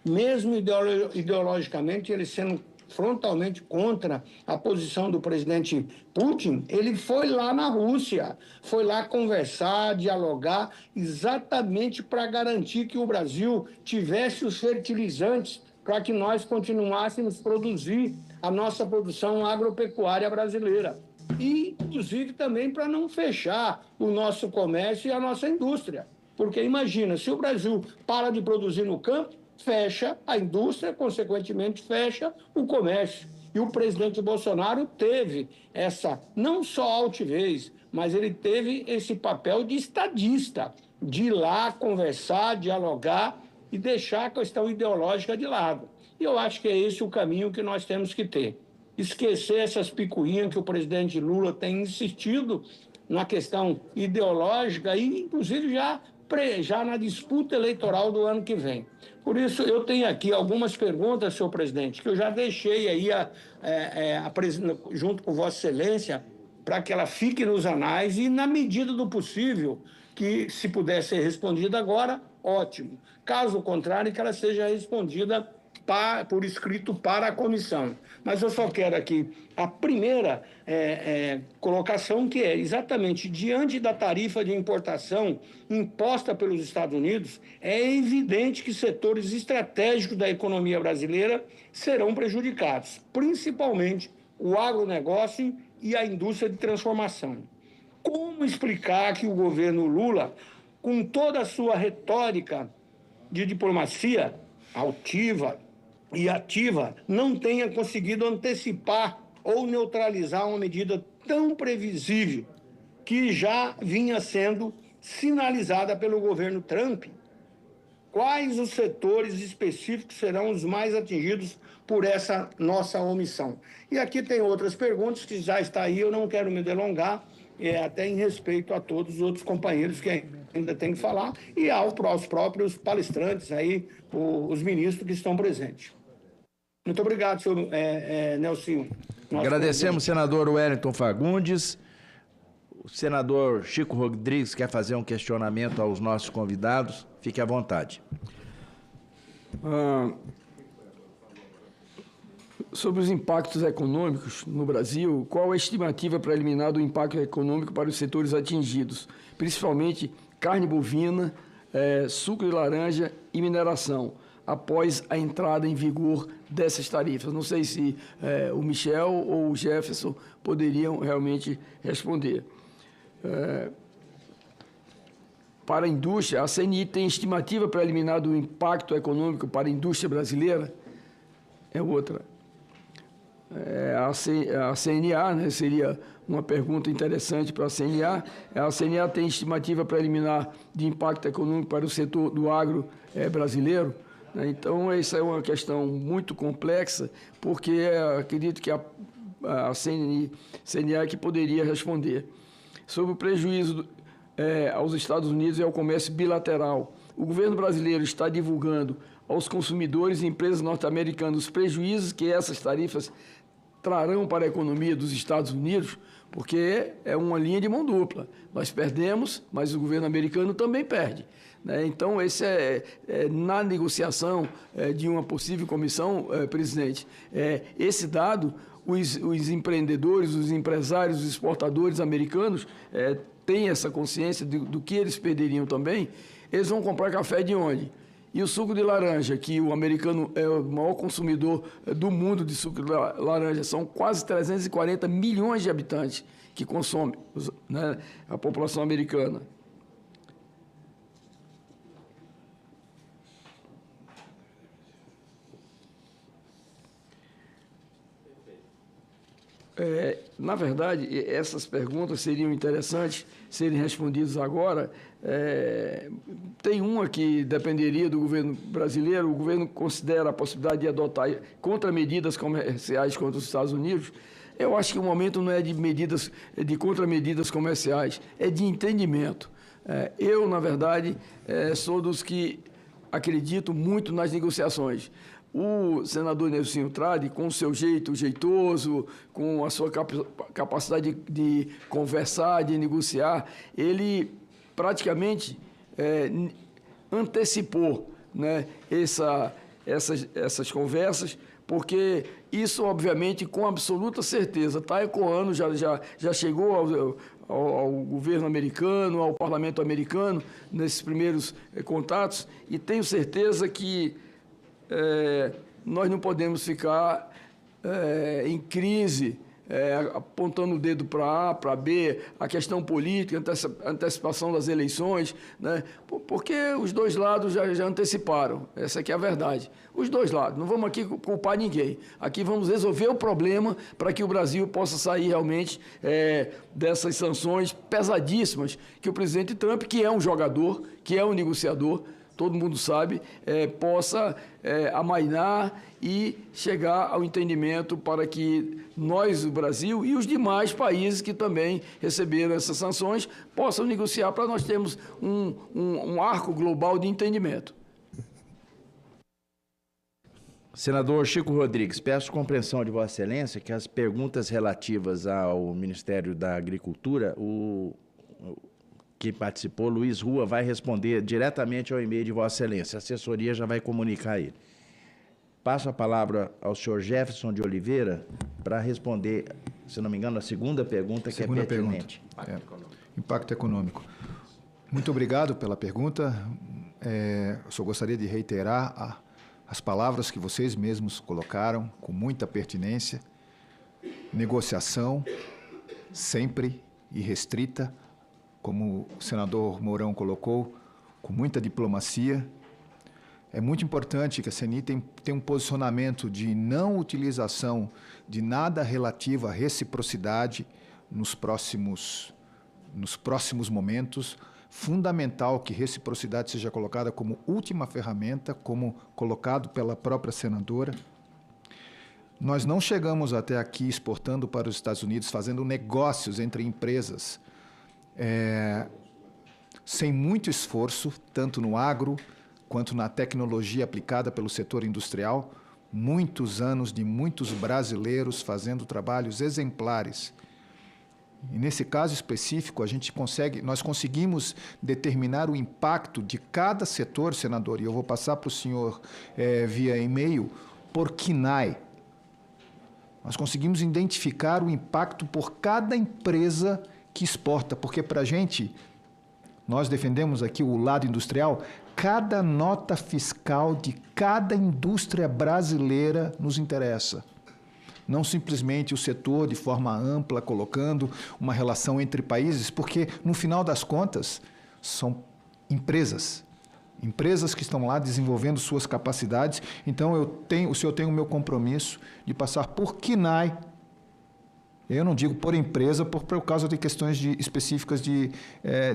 mesmo ideologicamente, ele sendo frontalmente contra a posição do presidente Putin, ele foi lá na Rússia, foi lá conversar, dialogar, exatamente para garantir que o Brasil tivesse os fertilizantes para que nós continuássemos a produzir a nossa produção agropecuária brasileira. E, inclusive, também para não fechar o nosso comércio e a nossa indústria. Porque, imagina, se o Brasil para de produzir no campo, fecha a indústria, consequentemente fecha o comércio. E o presidente Bolsonaro teve essa, não só altivez, mas ele teve esse papel de estadista, de ir lá conversar, dialogar e deixar a questão ideológica de lado. E eu acho que é esse o caminho que nós temos que ter. Esquecer essas picuinhas que o presidente Lula tem insistido na questão ideológica e, inclusive, já na disputa eleitoral do ano que vem. Por isso, eu tenho aqui algumas perguntas, senhor presidente, que eu já deixei aí junto com Vossa Excelência, para que ela fique nos anais e, na medida do possível, que se puder ser respondida agora, ótimo. Caso contrário, que ela seja respondida por escrito para a comissão. Mas eu só quero aqui a primeira colocação, que é exatamente diante da tarifa de importação imposta pelos Estados Unidos, é evidente que setores estratégicos da economia brasileira serão prejudicados, principalmente o agronegócio e a indústria de transformação. Como explicar que o governo Lula, com toda a sua retórica de diplomacia altiva e ativa, não tenha conseguido antecipar ou neutralizar uma medida tão previsível que já vinha sendo sinalizada pelo governo Trump? Quais os setores específicos serão os mais atingidos por essa nossa omissão? E aqui tem outras perguntas que já está aí, eu não quero me delongar, até em respeito a todos os outros companheiros que ainda têm que falar e aos próprios palestrantes aí, os ministros que estão presentes. Muito obrigado, senhor Nelson. Agradecemos, senador Wellington Fagundes. O senador Chico Rodrigues quer fazer um questionamento aos nossos convidados. Fique à vontade. Sobre os impactos econômicos no Brasil, qual a estimativa preliminar do impacto econômico para os setores atingidos, principalmente carne bovina, suco de laranja e mineração, após a entrada em vigor dessas tarifas? Não sei se o Michel ou o Jefferson poderiam realmente responder. Para a indústria, a CNI tem estimativa preliminar do impacto econômico para a indústria brasileira? É outra. A CNA, né, seria uma pergunta interessante para a CNA. A CNA tem estimativa preliminar de impacto econômico para o setor do agro brasileiro, né? Então, essa é uma questão muito complexa, porque acredito que a CNA que poderia responder. Sobre o prejuízo aos Estados Unidos e ao comércio bilateral, o governo brasileiro está divulgando aos consumidores e empresas norte-americanas os prejuízos que essas tarifas trarão para a economia dos Estados Unidos, porque é uma linha de mão dupla. Nós perdemos, mas o governo americano também perde, né? Então, esse na negociação de uma possível comissão, presidente, esse dado, os empreendedores, os empresários, os exportadores americanos têm essa consciência do que eles perderiam também. Eles vão comprar café de onde? E o suco de laranja, que o americano é o maior consumidor do mundo de suco de laranja, são quase 340 milhões de habitantes que consomem, né, a população americana. Na verdade, essas perguntas seriam interessantes serem respondidas agora. Tem uma que dependeria do governo brasileiro. O governo considera a possibilidade de adotar contramedidas comerciais contra os Estados Unidos. Eu acho que o momento não é de contramedidas comerciais, é de entendimento. Eu, na verdade, sou dos que acredito muito nas negociações. O senador Nelson Trade, com o seu jeito jeitoso, com a sua capacidade de conversar, de negociar, ele praticamente antecipou, né, essas conversas, porque isso, obviamente, com absoluta certeza, está ecoando, já chegou ao governo americano, ao parlamento americano, nesses primeiros contatos, e tenho certeza que nós não podemos ficar em crise, apontando o dedo para A, para B, a questão política, antecipação das eleições, né? Porque os dois lados já anteciparam, essa aqui é a verdade. Os dois lados, não vamos aqui culpar ninguém, aqui vamos resolver o problema para que o Brasil possa sair realmente dessas sanções pesadíssimas que o presidente Trump, que é um jogador, que é um negociador, todo mundo sabe, possa amainar e chegar ao entendimento para que nós, o Brasil, e os demais países que também receberam essas sanções, possam negociar para nós termos um arco global de entendimento. Senador Chico Rodrigues, peço compreensão de Vossa Excelência que as perguntas relativas ao Ministério da Agricultura, que participou, Luiz Rua, vai responder diretamente ao e-mail de Vossa Excelência. A assessoria já vai comunicar a ele. Passo a palavra ao senhor Jefferson de Oliveira para responder, se não me engano, a segunda pergunta, que segunda é pertinente. Impacto econômico. Muito obrigado pela pergunta. Eu só gostaria de reiterar as palavras que vocês mesmos colocaram, com muita pertinência. Negociação, sempre irrestrita, como o senador Mourão colocou, com muita diplomacia. É muito importante que a CNI tenha um posicionamento de não utilização de nada relativo à reciprocidade nos próximos momentos. Fundamental que reciprocidade seja colocada como última ferramenta, como colocado pela própria senadora. Nós não chegamos até aqui exportando para os Estados Unidos, fazendo negócios entre empresas, sem muito esforço, tanto no agro, quanto na tecnologia aplicada pelo setor industrial, muitos anos de muitos brasileiros fazendo trabalhos exemplares. E nesse caso específico, nós conseguimos determinar o impacto de cada setor, senador, e eu vou passar para o senhor via e-mail, por KNAI. Nós conseguimos identificar o impacto por cada empresa que exporta, porque para a gente, nós defendemos aqui o lado industrial, cada nota fiscal de cada indústria brasileira nos interessa. Não simplesmente o setor de forma ampla, colocando uma relação entre países, porque, no final das contas, são empresas que estão lá desenvolvendo suas capacidades. Então, o senhor tem o meu compromisso de passar por KNAI. Eu não digo por empresa, por causa de questões específicas de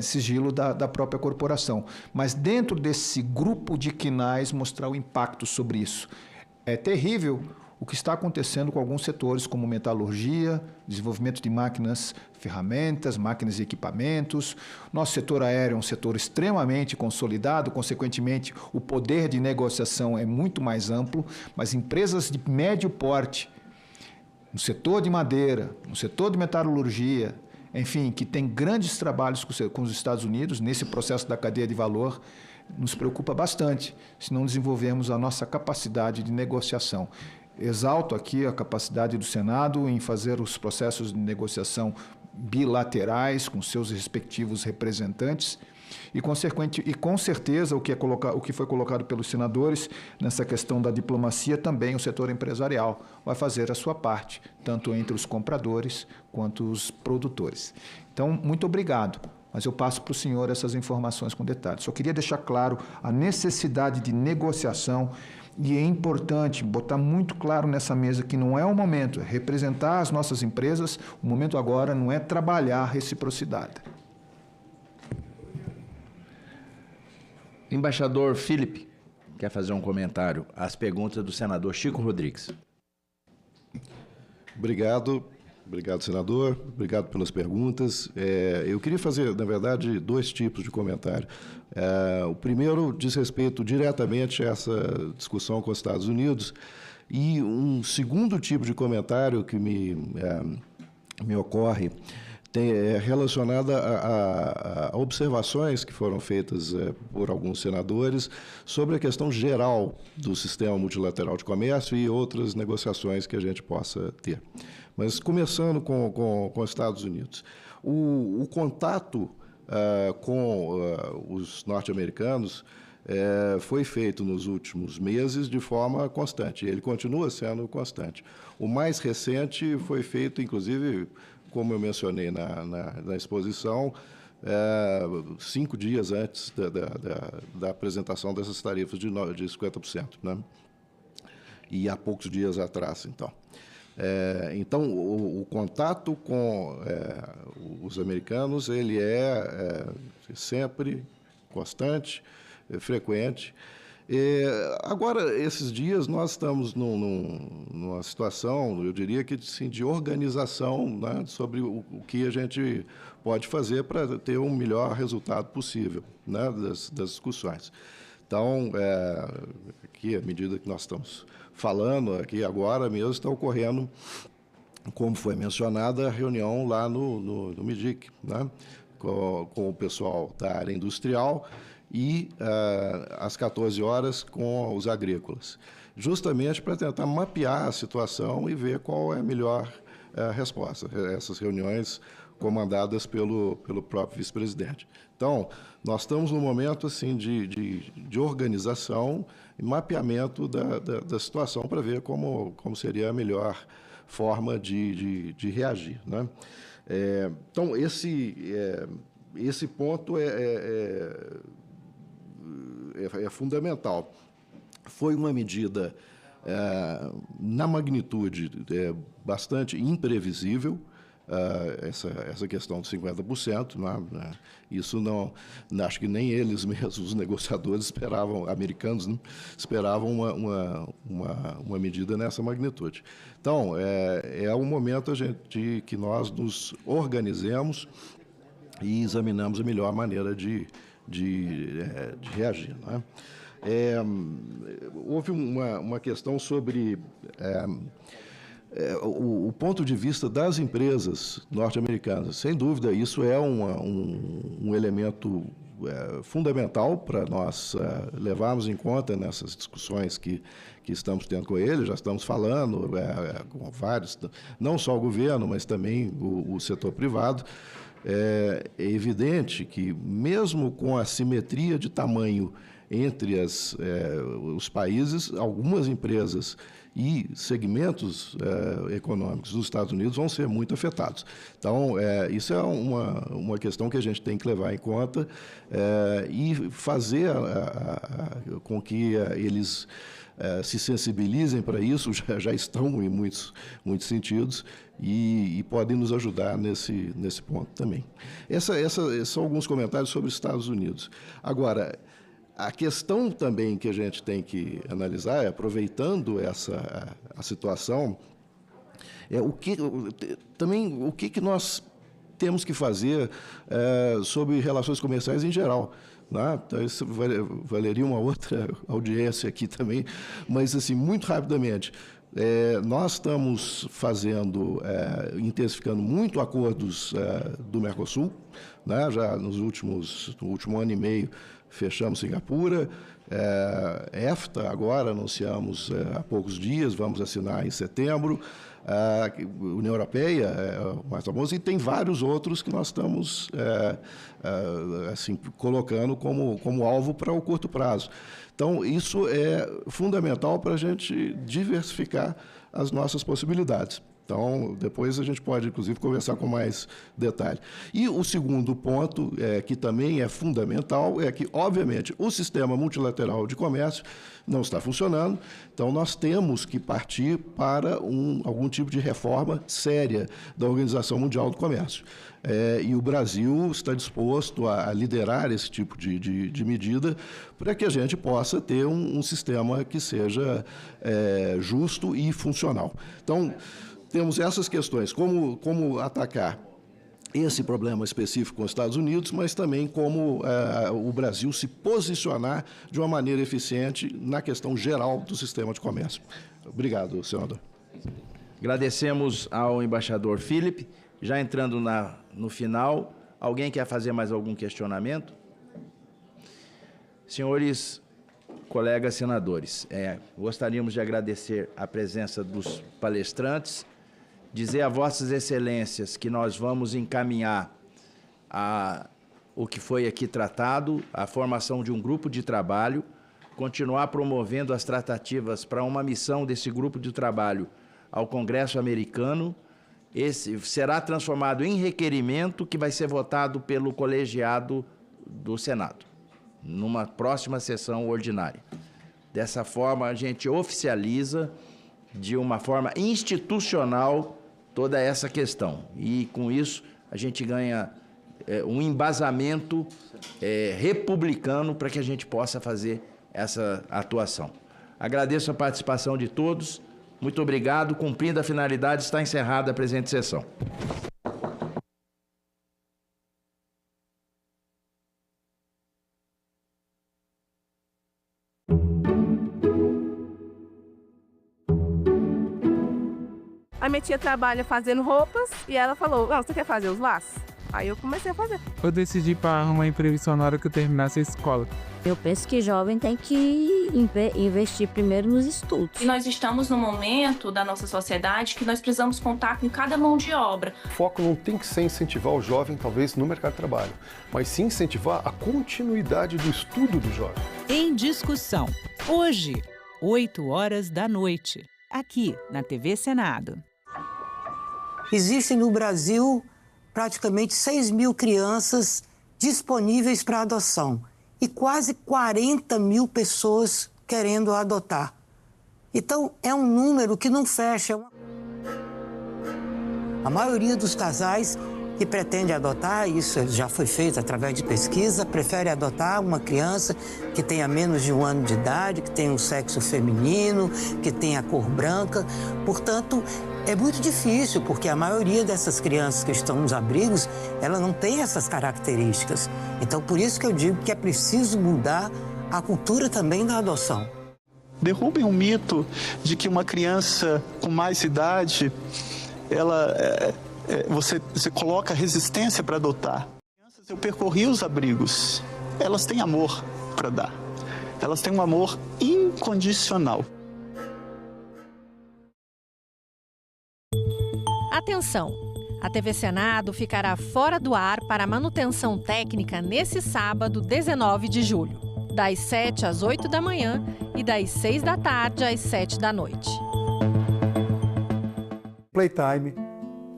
sigilo da própria corporação. Mas dentro desse grupo de KNAIs, mostrar o impacto sobre isso. É terrível o que está acontecendo com alguns setores, como metalurgia, desenvolvimento de máquinas, ferramentas, máquinas e equipamentos. Nosso setor aéreo é um setor extremamente consolidado, consequentemente, o poder de negociação é muito mais amplo, mas empresas de médio porte, no setor de madeira, no setor de metalurgia, enfim, que tem grandes trabalhos com os Estados Unidos nesse processo da cadeia de valor, nos preocupa bastante se não desenvolvermos a nossa capacidade de negociação. Exalto aqui a capacidade do Senado em fazer os processos de negociação bilaterais com seus respectivos representantes e com certeza o que foi colocado pelos senadores nessa questão da diplomacia, também o setor empresarial vai fazer a sua parte, tanto entre os compradores quanto os produtores. Então, muito obrigado. Mas eu passo para o senhor essas informações com detalhes. Só queria deixar claro a necessidade de negociação e é importante botar muito claro nessa mesa que não é o momento, é representar as nossas empresas, o momento agora não é trabalhar reciprocidade. Embaixador Felipe, quer fazer um comentário às perguntas do senador Chico Rodrigues. Obrigado, senador. Obrigado pelas perguntas. Eu queria fazer, na verdade, 2 tipos de comentário. O primeiro diz respeito diretamente a essa discussão com os Estados Unidos e um segundo tipo de comentário que me ocorre relacionada a observações que foram feitas por alguns senadores sobre a questão geral do sistema multilateral de comércio e outras negociações que a gente possa ter. Mas começando com os Estados Unidos, o contato com os norte-americanos foi feito nos últimos meses de forma constante, ele continua sendo constante. O mais recente foi feito, inclusive, como eu mencionei na exposição, 5 dias antes da apresentação dessas tarifas de 50%, né? E há poucos dias atrás, então. Então, o contato com os americanos, ele é sempre constante, frequente. Agora, esses dias, nós estamos numa situação, eu diria que sim, de organização, né, sobre o que a gente pode fazer para ter um melhor resultado possível, né, das discussões. Então, aqui, à medida que nós estamos falando, aqui agora mesmo está ocorrendo, como foi mencionada, a reunião lá no MIDIC, né, com o pessoal da área industrial, e às 14 horas com os agrícolas. justamente para tentar mapear a situação e ver qual é a melhor resposta. Essas reuniões comandadas pelo próprio vice-presidente. Então, nós estamos num momento assim, de organização e mapeamento da situação para ver como seria a melhor forma de reagir, né? Então, esse ponto é fundamental. Foi uma medida, na magnitude, bastante imprevisível, essa questão de 50%, né? Isso não, acho que nem eles mesmos, os negociadores esperavam, americanos, né? Esperavam uma medida nessa magnitude. Então, é um momento que nós nos organizemos e examinamos a melhor maneira de reagir, né? Houve uma questão sobre o ponto de vista das empresas norte-americanas. Sem dúvida, isso é um elemento fundamental para nós levarmos em conta nessas discussões que estamos tendo com eles. Já estamos falando com vários, não só o governo, mas também o setor privado. É evidente que, mesmo com a simetria de tamanho entre os países, algumas empresas e segmentos econômicos dos Estados Unidos vão ser muito afetados. Então, isso é uma questão que a gente tem que levar em conta e fazer com que eles se sensibilizem para isso, já estão em muitos sentidos, e podem nos ajudar nesse ponto também. Esses são alguns comentários sobre os Estados Unidos. Agora, a questão também que a gente tem que analisar, aproveitando a situação, o que nós temos que fazer sobre relações comerciais em geral, né? Então, isso valeria uma outra audiência aqui também, mas, assim, muito rapidamente. Nós estamos intensificando muito acordos do Mercosul, né? Já no último ano e meio, fechamos Singapura, EFTA agora anunciamos há poucos dias, vamos assinar em setembro, a União Europeia é o mais famoso, e tem vários outros que nós estamos assim, colocando como alvo para o curto prazo. Então, isso é fundamental para a gente diversificar as nossas possibilidades. Então, depois a gente pode, inclusive, conversar com mais detalhe. E o segundo ponto, que também é fundamental, é que, obviamente, o sistema multilateral de comércio não está funcionando, então nós temos que partir para algum tipo de reforma séria da Organização Mundial do Comércio. E o Brasil está disposto a liderar esse tipo de medida para que a gente possa ter um sistema que seja justo e funcional. Então, temos essas questões, como atacar esse problema específico com os Estados Unidos, mas também como o Brasil se posicionar de uma maneira eficiente na questão geral do sistema de comércio. Obrigado, senador. Agradecemos ao embaixador Philip. Já entrando no final, alguém quer fazer mais algum questionamento? Senhores colegas senadores, gostaríamos de agradecer a presença dos palestrantes, dizer a vossas excelências que nós vamos encaminhar o que foi aqui tratado, a formação de um grupo de trabalho, continuar promovendo as tratativas para uma missão desse grupo de trabalho ao Congresso americano. Esse será transformado em requerimento que vai ser votado pelo colegiado do Senado, numa próxima sessão ordinária. Dessa forma, a gente oficializa de uma forma institucional toda essa questão. E, com isso, a gente ganha um embasamento republicano para que a gente possa fazer essa atuação. Agradeço a participação de todos. Muito obrigado. Cumprindo a finalidade, está encerrada a presente sessão. A minha tia trabalha fazendo roupas e ela falou, não, você quer fazer os laços? Aí eu comecei a fazer. Eu decidi para arrumar emprego só na hora que eu terminasse a escola. Eu penso que jovem tem que investir primeiro nos estudos. E nós estamos num momento da nossa sociedade que nós precisamos contar com cada mão de obra. O foco não tem que ser incentivar o jovem, talvez, no mercado de trabalho, mas sim incentivar a continuidade do estudo do jovem. Em discussão, hoje, 20h, aqui na TV Senado. Existem no Brasil praticamente 6 mil crianças disponíveis para adoção e quase 40 mil pessoas querendo adotar. Então, é um número que não fecha. A maioria dos casais que pretende adotar, isso já foi feito através de pesquisa, prefere adotar uma criança que tenha menos de 1 ano de idade, que tenha um sexo feminino, que tenha cor branca. Portanto, é muito difícil, porque a maioria dessas crianças que estão nos abrigos, ela não tem essas características. Então, por isso que eu digo que é preciso mudar a cultura também da adoção. Derrubem o mito de que uma criança com mais idade, você coloca resistência para adotar. Eu percorri os abrigos. Elas têm amor para dar. Elas têm um amor incondicional. Atenção! A TV Senado ficará fora do ar para manutenção técnica nesse sábado, 19 de julho, das 7 às 8 da manhã e das 6 da tarde às 7 da noite. Playtime,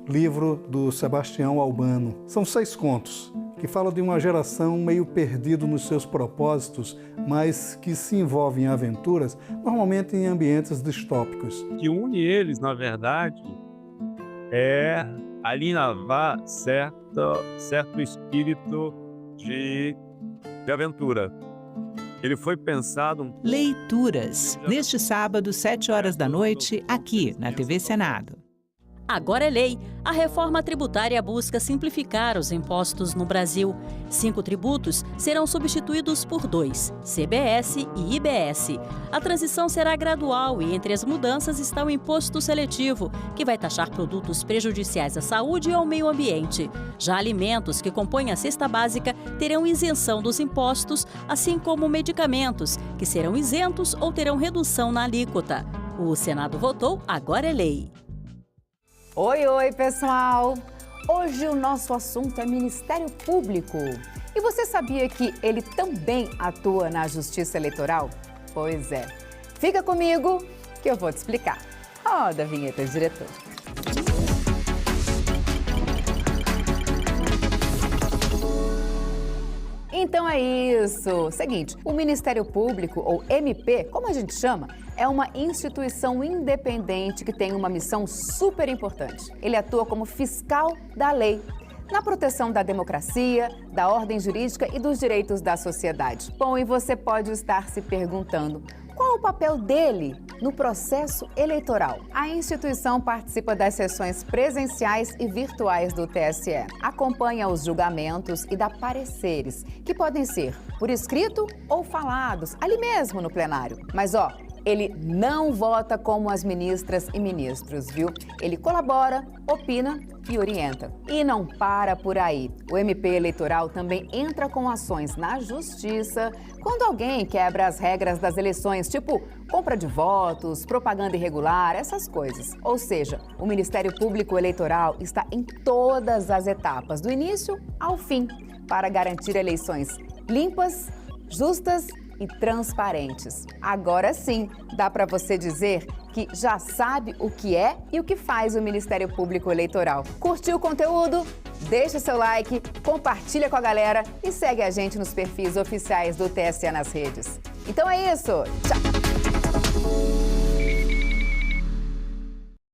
livro do Sebastião Albano. São 6 contos que falam de uma geração meio perdida nos seus propósitos, mas que se envolve em aventuras, normalmente em ambientes distópicos. O que une eles, na verdade, é alinhavar certo espírito de aventura. Ele foi pensado... Leituras, neste sábado, 7h, aqui na TV Senado. Agora é lei. A reforma tributária busca simplificar os impostos no Brasil. 5 tributos serão substituídos por 2, CBS e IBS. A transição será gradual e entre as mudanças está o imposto seletivo, que vai taxar produtos prejudiciais à saúde e ao meio ambiente. Já alimentos que compõem a cesta básica terão isenção dos impostos, assim como medicamentos, que serão isentos ou terão redução na alíquota. O Senado votou, agora é lei. Oi, pessoal! Hoje o nosso assunto é Ministério Público. E você sabia que ele também atua na Justiça Eleitoral? Pois é. Fica comigo que eu vou te explicar. Roda a vinheta, diretor. Então é isso. Seguinte, o Ministério Público, ou MP, como a gente chama, é uma instituição independente que tem uma missão super importante. Ele atua como fiscal da lei, na proteção da democracia, da ordem jurídica e dos direitos da sociedade. Bom, e você pode estar se perguntando, qual o papel dele no processo eleitoral? A instituição participa das sessões presenciais e virtuais do TSE, acompanha os julgamentos e dá pareceres, que podem ser por escrito ou falados, ali mesmo no plenário. Mas ele não vota como as ministras e ministros, viu? Ele colabora, opina e orienta. E não para por aí. O MP eleitoral também entra com ações na justiça quando alguém quebra as regras das eleições, tipo compra de votos, propaganda irregular, essas coisas. Ou seja, o Ministério Público Eleitoral está em todas as etapas, do início ao fim, para garantir eleições limpas, justas e transparentes. Agora sim, dá para você dizer que já sabe o que é e o que faz o Ministério Público Eleitoral. Curtiu o conteúdo? Deixa seu like, compartilha com a galera e segue a gente nos perfis oficiais do TSE nas redes. Então é isso, tchau!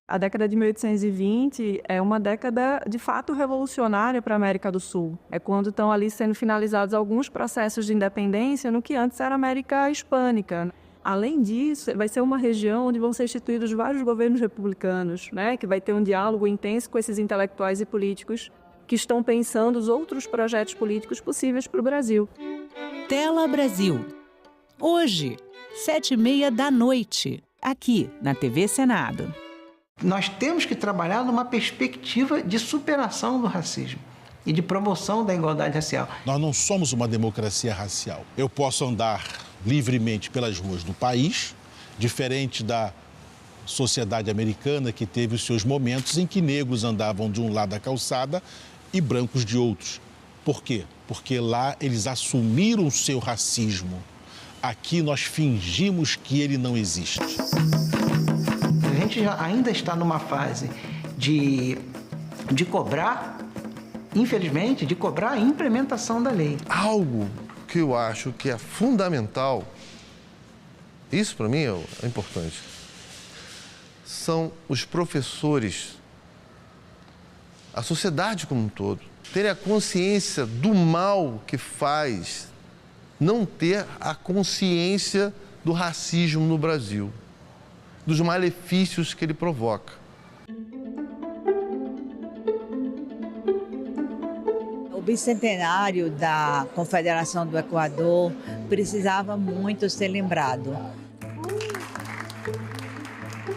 A década de 1820 é uma década, de fato, revolucionária para a América do Sul. É quando estão ali sendo finalizados alguns processos de independência no que antes era América Hispânica. Além disso, vai ser uma região onde vão ser instituídos vários governos republicanos, né? Que vai ter um diálogo intenso com esses intelectuais e políticos que estão pensando os outros projetos políticos possíveis para o Brasil. Tela Brasil. Hoje, 7h30, aqui na TV Senado. Nós temos que trabalhar numa perspectiva de superação do racismo. e de promoção da igualdade racial. Nós não somos uma democracia racial. Eu posso andar livremente pelas ruas do país, diferente da sociedade americana, que teve os seus momentos em que negros andavam de um lado da calçada e brancos de outros. Por quê? Porque lá eles assumiram o seu racismo. Aqui nós fingimos que ele não existe. A gente ainda está numa fase de cobrar, infelizmente, de cobrar a implementação da lei. Algo que eu acho que é fundamental, isso para mim é importante, são os professores, a sociedade como um todo, terem a consciência do mal que faz não ter a consciência do racismo no Brasil, dos malefícios que ele provoca. O bicentenário da Confederação do Equador precisava muito ser lembrado.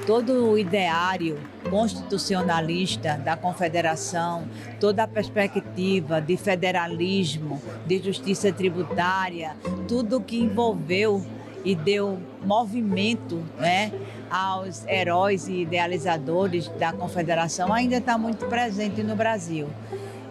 Todo o ideário constitucionalista da Confederação, toda a perspectiva de federalismo, de justiça tributária, tudo que envolveu e deu movimento, né, aos heróis e idealizadores da Confederação ainda está muito presente no Brasil.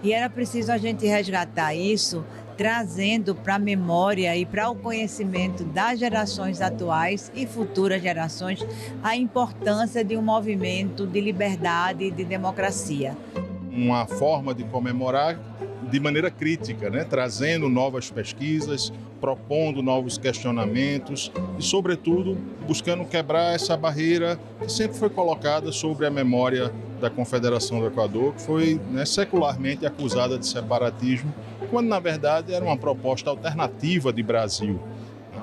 E era preciso a gente resgatar isso, trazendo para a memória e para o conhecimento das gerações atuais e futuras gerações a importância de um movimento de liberdade e de democracia. Uma forma de comemorar de maneira crítica, né? Trazendo novas pesquisas, propondo novos questionamentos e, sobretudo, buscando quebrar essa barreira que sempre foi colocada sobre a memória da Confederação do Equador, que foi, né, secularmente acusada de separatismo, quando, na verdade, era uma proposta alternativa de Brasil.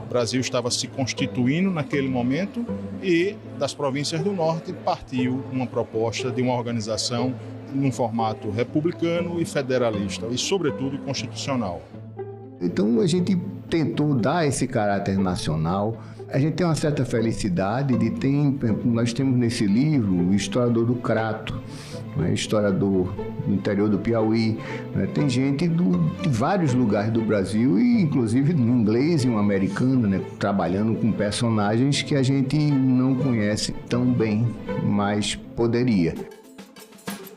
O Brasil estava se constituindo naquele momento e, das províncias do Norte, partiu uma proposta de uma organização num formato republicano e federalista, e, sobretudo, constitucional. Então, a gente tentou dar esse caráter nacional. A gente tem uma certa felicidade de ter, nós temos nesse livro o historiador do Crato, né, historiador do interior do Piauí, né, tem gente de vários lugares do Brasil e inclusive um inglês e um americano, né, trabalhando com personagens que a gente não conhece tão bem, mas poderia.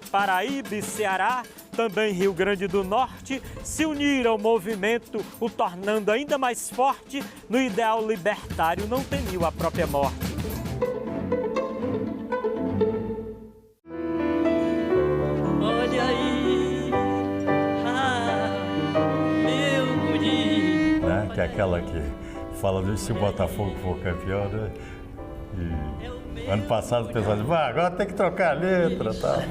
Paraíba e Ceará, também Rio Grande do Norte, se uniram ao movimento, o tornando ainda mais forte no ideal libertário, não temiu a própria morte. Olha aí, meu guri. Né? Que é aquela que fala de se o Botafogo for campeão, né? E ano passado o pessoal disse, agora tem que trocar a letra e tal.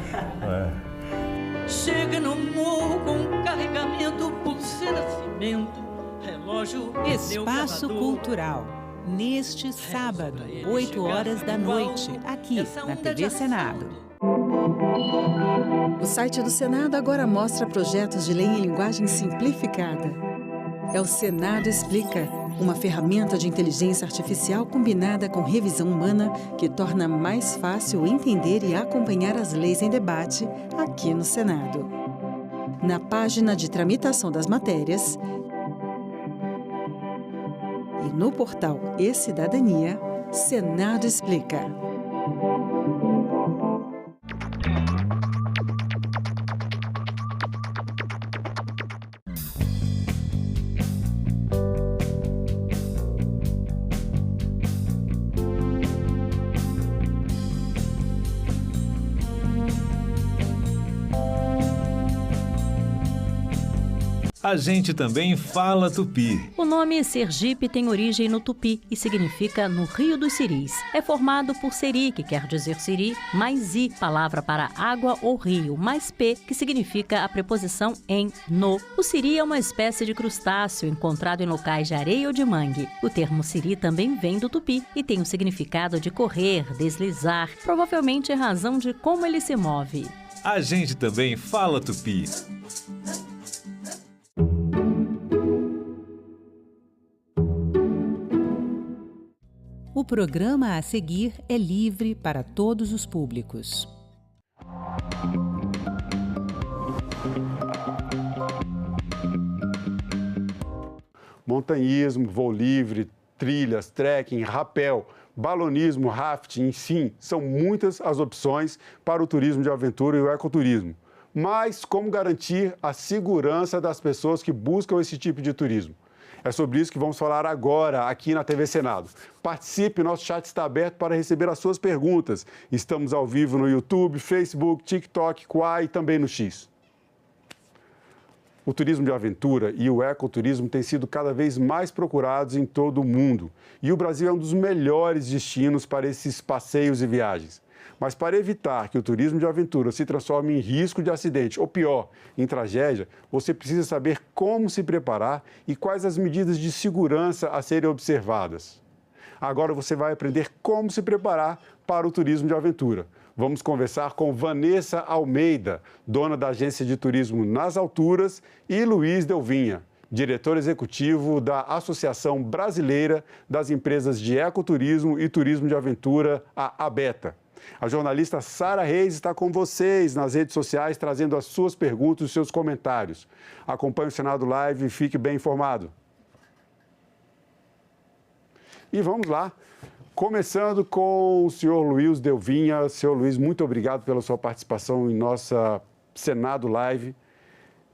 Chega no morro com carregamento, pulseira, cimento, relógio. Espaço Cultural. Neste sábado, 8 horas da noite, aqui na TV Senado. O site do Senado agora mostra projetos de lei em linguagem simplificada. É o Senado Explica, uma ferramenta de inteligência artificial combinada com revisão humana que torna mais fácil entender e acompanhar as leis em debate aqui no Senado. Na página de tramitação das matérias e no portal E-Cidadania, Senado Explica. A gente também fala tupi. O nome Sergipe tem origem no tupi e significa no Rio dos Siris. É formado por seri, que quer dizer siri, mais i, palavra para água ou rio, mais p, que significa a preposição em, no. O siri é uma espécie de crustáceo encontrado em locais de areia ou de mangue. O termo siri também vem do tupi e tem o significado de correr, deslizar, provavelmente em razão de como ele se move. A gente também fala tupi. O programa a seguir é livre para todos os públicos. Montanhismo, voo livre, trilhas, trekking, rapel, balonismo, rafting, enfim, são muitas as opções para o turismo de aventura e o ecoturismo. Mas como garantir a segurança das pessoas que buscam esse tipo de turismo? É sobre isso que vamos falar agora aqui na TV Senado. Participe, nosso chat está aberto para receber as suas perguntas. Estamos ao vivo no YouTube, Facebook, TikTok, Quai e também no X. O turismo de aventura e o ecoturismo têm sido cada vez mais procurados em todo o mundo. E o Brasil é um dos melhores destinos para esses passeios e viagens. Mas para evitar que o turismo de aventura se transforme em risco de acidente, ou pior, em tragédia, você precisa saber como se preparar e quais as medidas de segurança a serem observadas. Agora você vai aprender como se preparar para o turismo de aventura. Vamos conversar com Vanessa Almeida, dona da agência de turismo Nas Alturas, e Luiz Delvinha, diretor executivo da Associação Brasileira das Empresas de Ecoturismo e Turismo de Aventura, a ABETA. A jornalista Sara Reis está com vocês nas redes sociais, trazendo as suas perguntas e seus comentários. Acompanhe o Senado Live e fique bem informado. E vamos lá, começando com o senhor Luiz Delvinha. Senhor Luiz, muito obrigado pela sua participação em nossa Senado Live.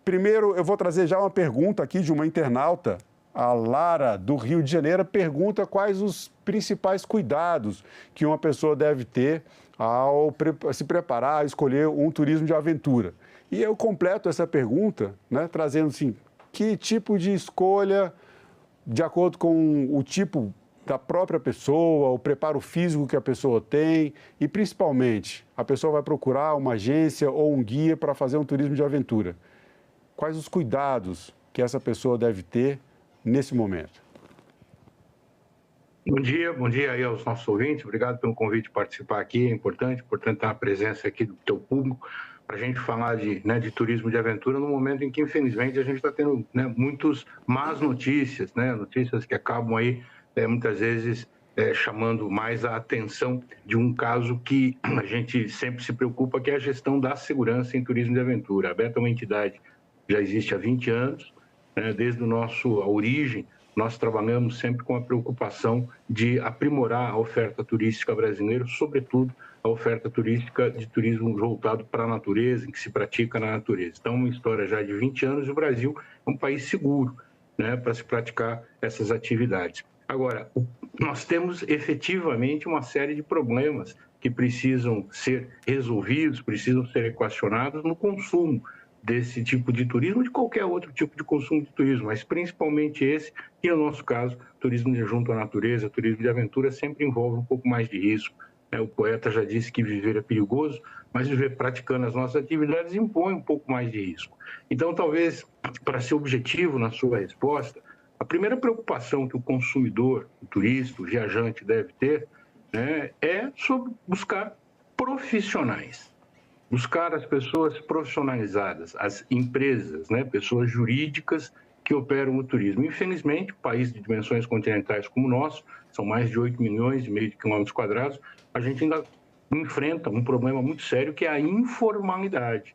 Primeiro, eu vou trazer já uma pergunta aqui de uma internauta. A Lara, do Rio de Janeiro, pergunta quais os principais cuidados que uma pessoa deve ter ao se preparar a escolher um turismo de aventura. E eu completo essa pergunta, né, trazendo assim, que tipo de escolha, de acordo com o tipo da própria pessoa, o preparo físico que a pessoa tem e, principalmente, a pessoa vai procurar uma agência ou um guia para fazer um turismo de aventura. Quais os cuidados que essa pessoa deve ter nesse momento? Bom dia aí aos nossos ouvintes. Obrigado pelo convite de participar aqui. É importante ter a presença aqui do teu público para a gente falar de turismo de aventura no momento em que, infelizmente, a gente está tendo muitas más notícias, notícias que acabam aí, muitas vezes, chamando mais a atenção de um caso que a gente sempre se preocupa, que é a gestão da segurança em turismo de aventura. A ABETA é uma entidade que já existe há 20 anos, desde a origem. Nós trabalhamos sempre com a preocupação de aprimorar a oferta turística brasileira, sobretudo a oferta turística de turismo voltado para a natureza, em que se pratica na natureza. Então, uma história já de 20 anos, e o Brasil é um país seguro para se praticar essas atividades. Agora, nós temos efetivamente uma série de problemas que precisam ser resolvidos, precisam ser equacionados no consumo desse tipo de turismo, de qualquer outro tipo de consumo de turismo, mas principalmente esse, que no nosso caso, turismo junto à natureza, turismo de aventura, sempre envolve um pouco mais de risco. O poeta já disse que viver é perigoso, mas viver praticando as nossas atividades impõe um pouco mais de risco. Então, talvez, para ser objetivo na sua resposta, a primeira preocupação que o consumidor, o turista, o viajante deve ter é sobre buscar profissionais. Buscar as pessoas profissionalizadas, as empresas, pessoas jurídicas que operam o turismo. Infelizmente, um país de dimensões continentais como o nosso, são mais de 8 milhões e meio de quilômetros quadrados, a gente ainda enfrenta um problema muito sério, que é a informalidade.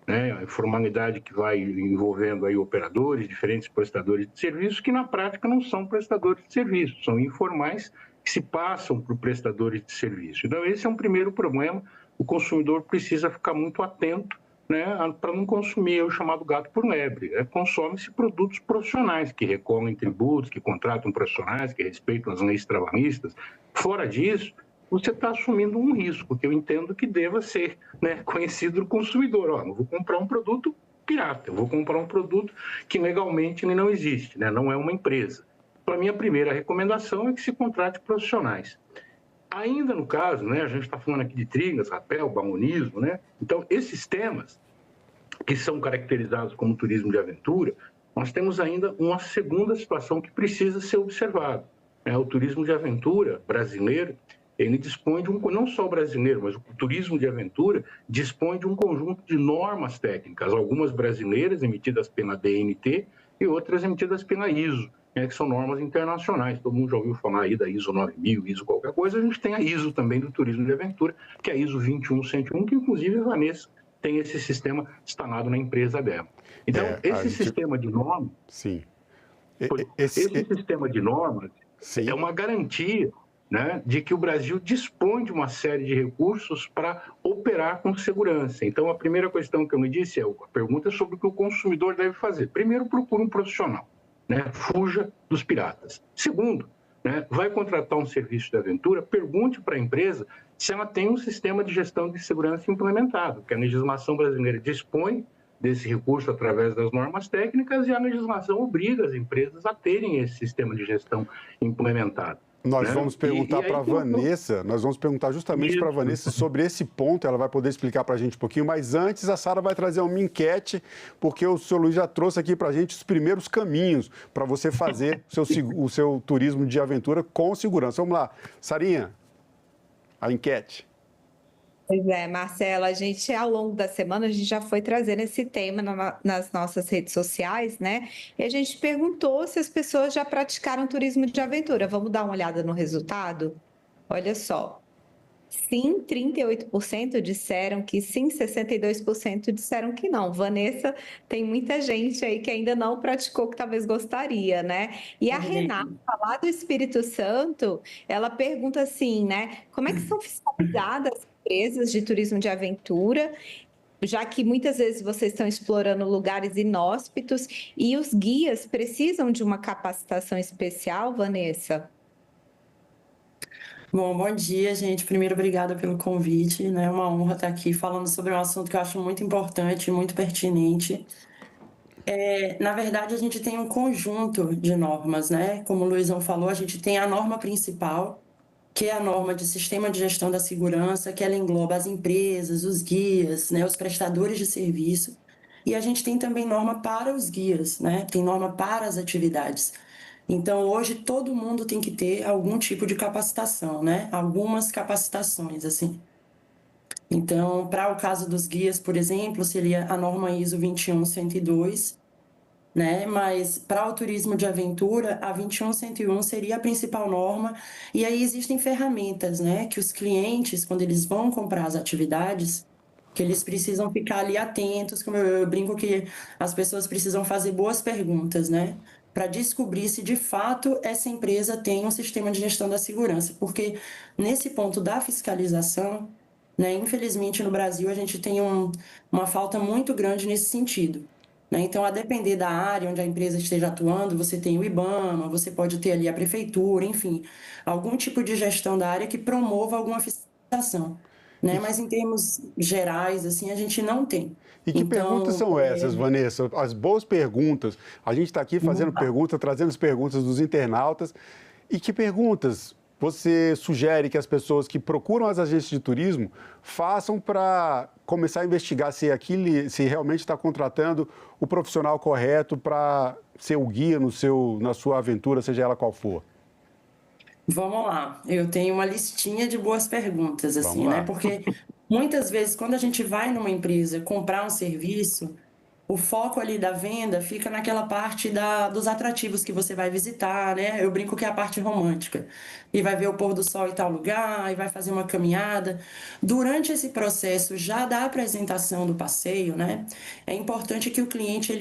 A informalidade que vai envolvendo aí operadores, diferentes prestadores de serviços, que na prática não são prestadores de serviço, são informais que se passam por prestadores de serviço. Então, esse é um primeiro problema. O consumidor precisa ficar muito atento para não consumir o chamado gato por lebre. Consome-se produtos profissionais que recolhem tributos, que contratam profissionais, que respeitam as leis trabalhistas. Fora disso, você está assumindo um risco, que eu entendo que deva ser conhecido do consumidor. Não vou comprar um produto pirata, eu vou comprar um produto que legalmente não existe, não é uma empresa. Para mim, a primeira recomendação é que se contrate profissionais. Ainda no caso, a gente está falando aqui de trilhas, rapel, balonismo, Então, esses temas que são caracterizados como turismo de aventura, nós temos ainda uma segunda situação que precisa ser observada. O turismo de aventura brasileiro, ele dispõe de não só o brasileiro, mas o turismo de aventura dispõe de um conjunto de normas técnicas, algumas brasileiras emitidas pela DNT e outras emitidas pela ISO. Que são normas internacionais, todo mundo já ouviu falar aí da ISO 9000, ISO qualquer coisa, a gente tem a ISO também do turismo de aventura, que é a ISO 21101, que inclusive a Vanessa tem esse sistema instalado na empresa dela. Então, sistema de norma... Sim. Esse sistema de normas é uma garantia, né, de que o Brasil dispõe de uma série de recursos para operar com segurança. Então, a primeira questão que eu me disse a pergunta é sobre o que o consumidor deve fazer. Primeiro, procure um profissional, né, fuja dos piratas. Segundo, né, vai contratar um serviço de aventura, pergunte para a empresa se ela tem um sistema de gestão de segurança implementado, porque a legislação brasileira dispõe desse recurso através das normas técnicas e a legislação obriga as empresas a terem esse sistema de gestão implementado. Nós vamos perguntar para a Vanessa, nós vamos perguntar justamente para a Vanessa sobre esse ponto, ela vai poder explicar para a gente um pouquinho, mas antes a Sara vai trazer uma enquete, porque o senhor Luiz já trouxe aqui para a gente os primeiros caminhos para você fazer o seu turismo de aventura com segurança. Vamos lá, Sarinha, a enquete. Pois é, Marcela, a gente, ao longo da semana, a gente já foi trazendo esse tema nas nossas redes sociais, né? E a gente perguntou se as pessoas já praticaram turismo de aventura. Vamos dar uma olhada no resultado? Olha só. Sim, 38% disseram que sim, 62% disseram que não. Vanessa, tem muita gente aí que ainda não praticou, que talvez gostaria, né? E a Renata, lá do Espírito Santo, ela pergunta assim, né? Como é que são fiscalizadas empresas de turismo de aventura, já que muitas vezes vocês estão explorando lugares inóspitos e os guias precisam de uma capacitação especial, Vanessa? Bom dia, gente. Primeiro, obrigada pelo convite, né? É uma honra estar aqui falando sobre um assunto que eu acho muito importante, muito pertinente. Na verdade, a gente tem um conjunto de normas, né? Como o Luizão falou, a gente tem a norma principal, que é a norma de Sistema de Gestão da Segurança, que ela engloba as empresas, os guias, né, os prestadores de serviço. E a gente tem também norma para os guias, né? Tem norma para as atividades. Então, hoje, todo mundo tem que ter algum tipo de capacitação, né? Algumas capacitações, assim. Então, para o caso dos guias, por exemplo, seria a norma ISO 21102, né? Mas para o turismo de aventura, a 21101 seria a principal norma. E aí existem ferramentas, né? Que os clientes, quando eles vão comprar as atividades, que eles precisam ficar ali atentos, como eu brinco que as pessoas precisam fazer boas perguntas, né? Para descobrir se de fato essa empresa tem um sistema de gestão da segurança, porque nesse ponto da fiscalização, né, infelizmente no Brasil a gente tem uma falta muito grande nesse sentido, né? Então, a depender da área onde a empresa esteja atuando, você tem o IBAMA, você pode ter ali a prefeitura, enfim, algum tipo de gestão da área que promova alguma fiscalização, né? Mas em termos gerais, assim, a gente não tem. E que perguntas são essas, Vanessa? As boas perguntas. A gente está aqui fazendo perguntas, trazendo as perguntas dos internautas. E que perguntas você sugere que as pessoas que procuram as agências de turismo façam para começar a investigar se realmente está contratando o profissional correto para ser o guia na sua aventura, seja ela qual for? Vamos lá. Eu tenho uma listinha de boas perguntas, assim, né? Porque muitas vezes, quando a gente vai numa empresa comprar um serviço, o foco ali da venda fica naquela parte dos atrativos que você vai visitar, né? Eu brinco que é a parte romântica. E vai ver o pôr do sol em tal lugar, e vai fazer uma caminhada. Durante esse processo já da apresentação do passeio, né? É importante que o cliente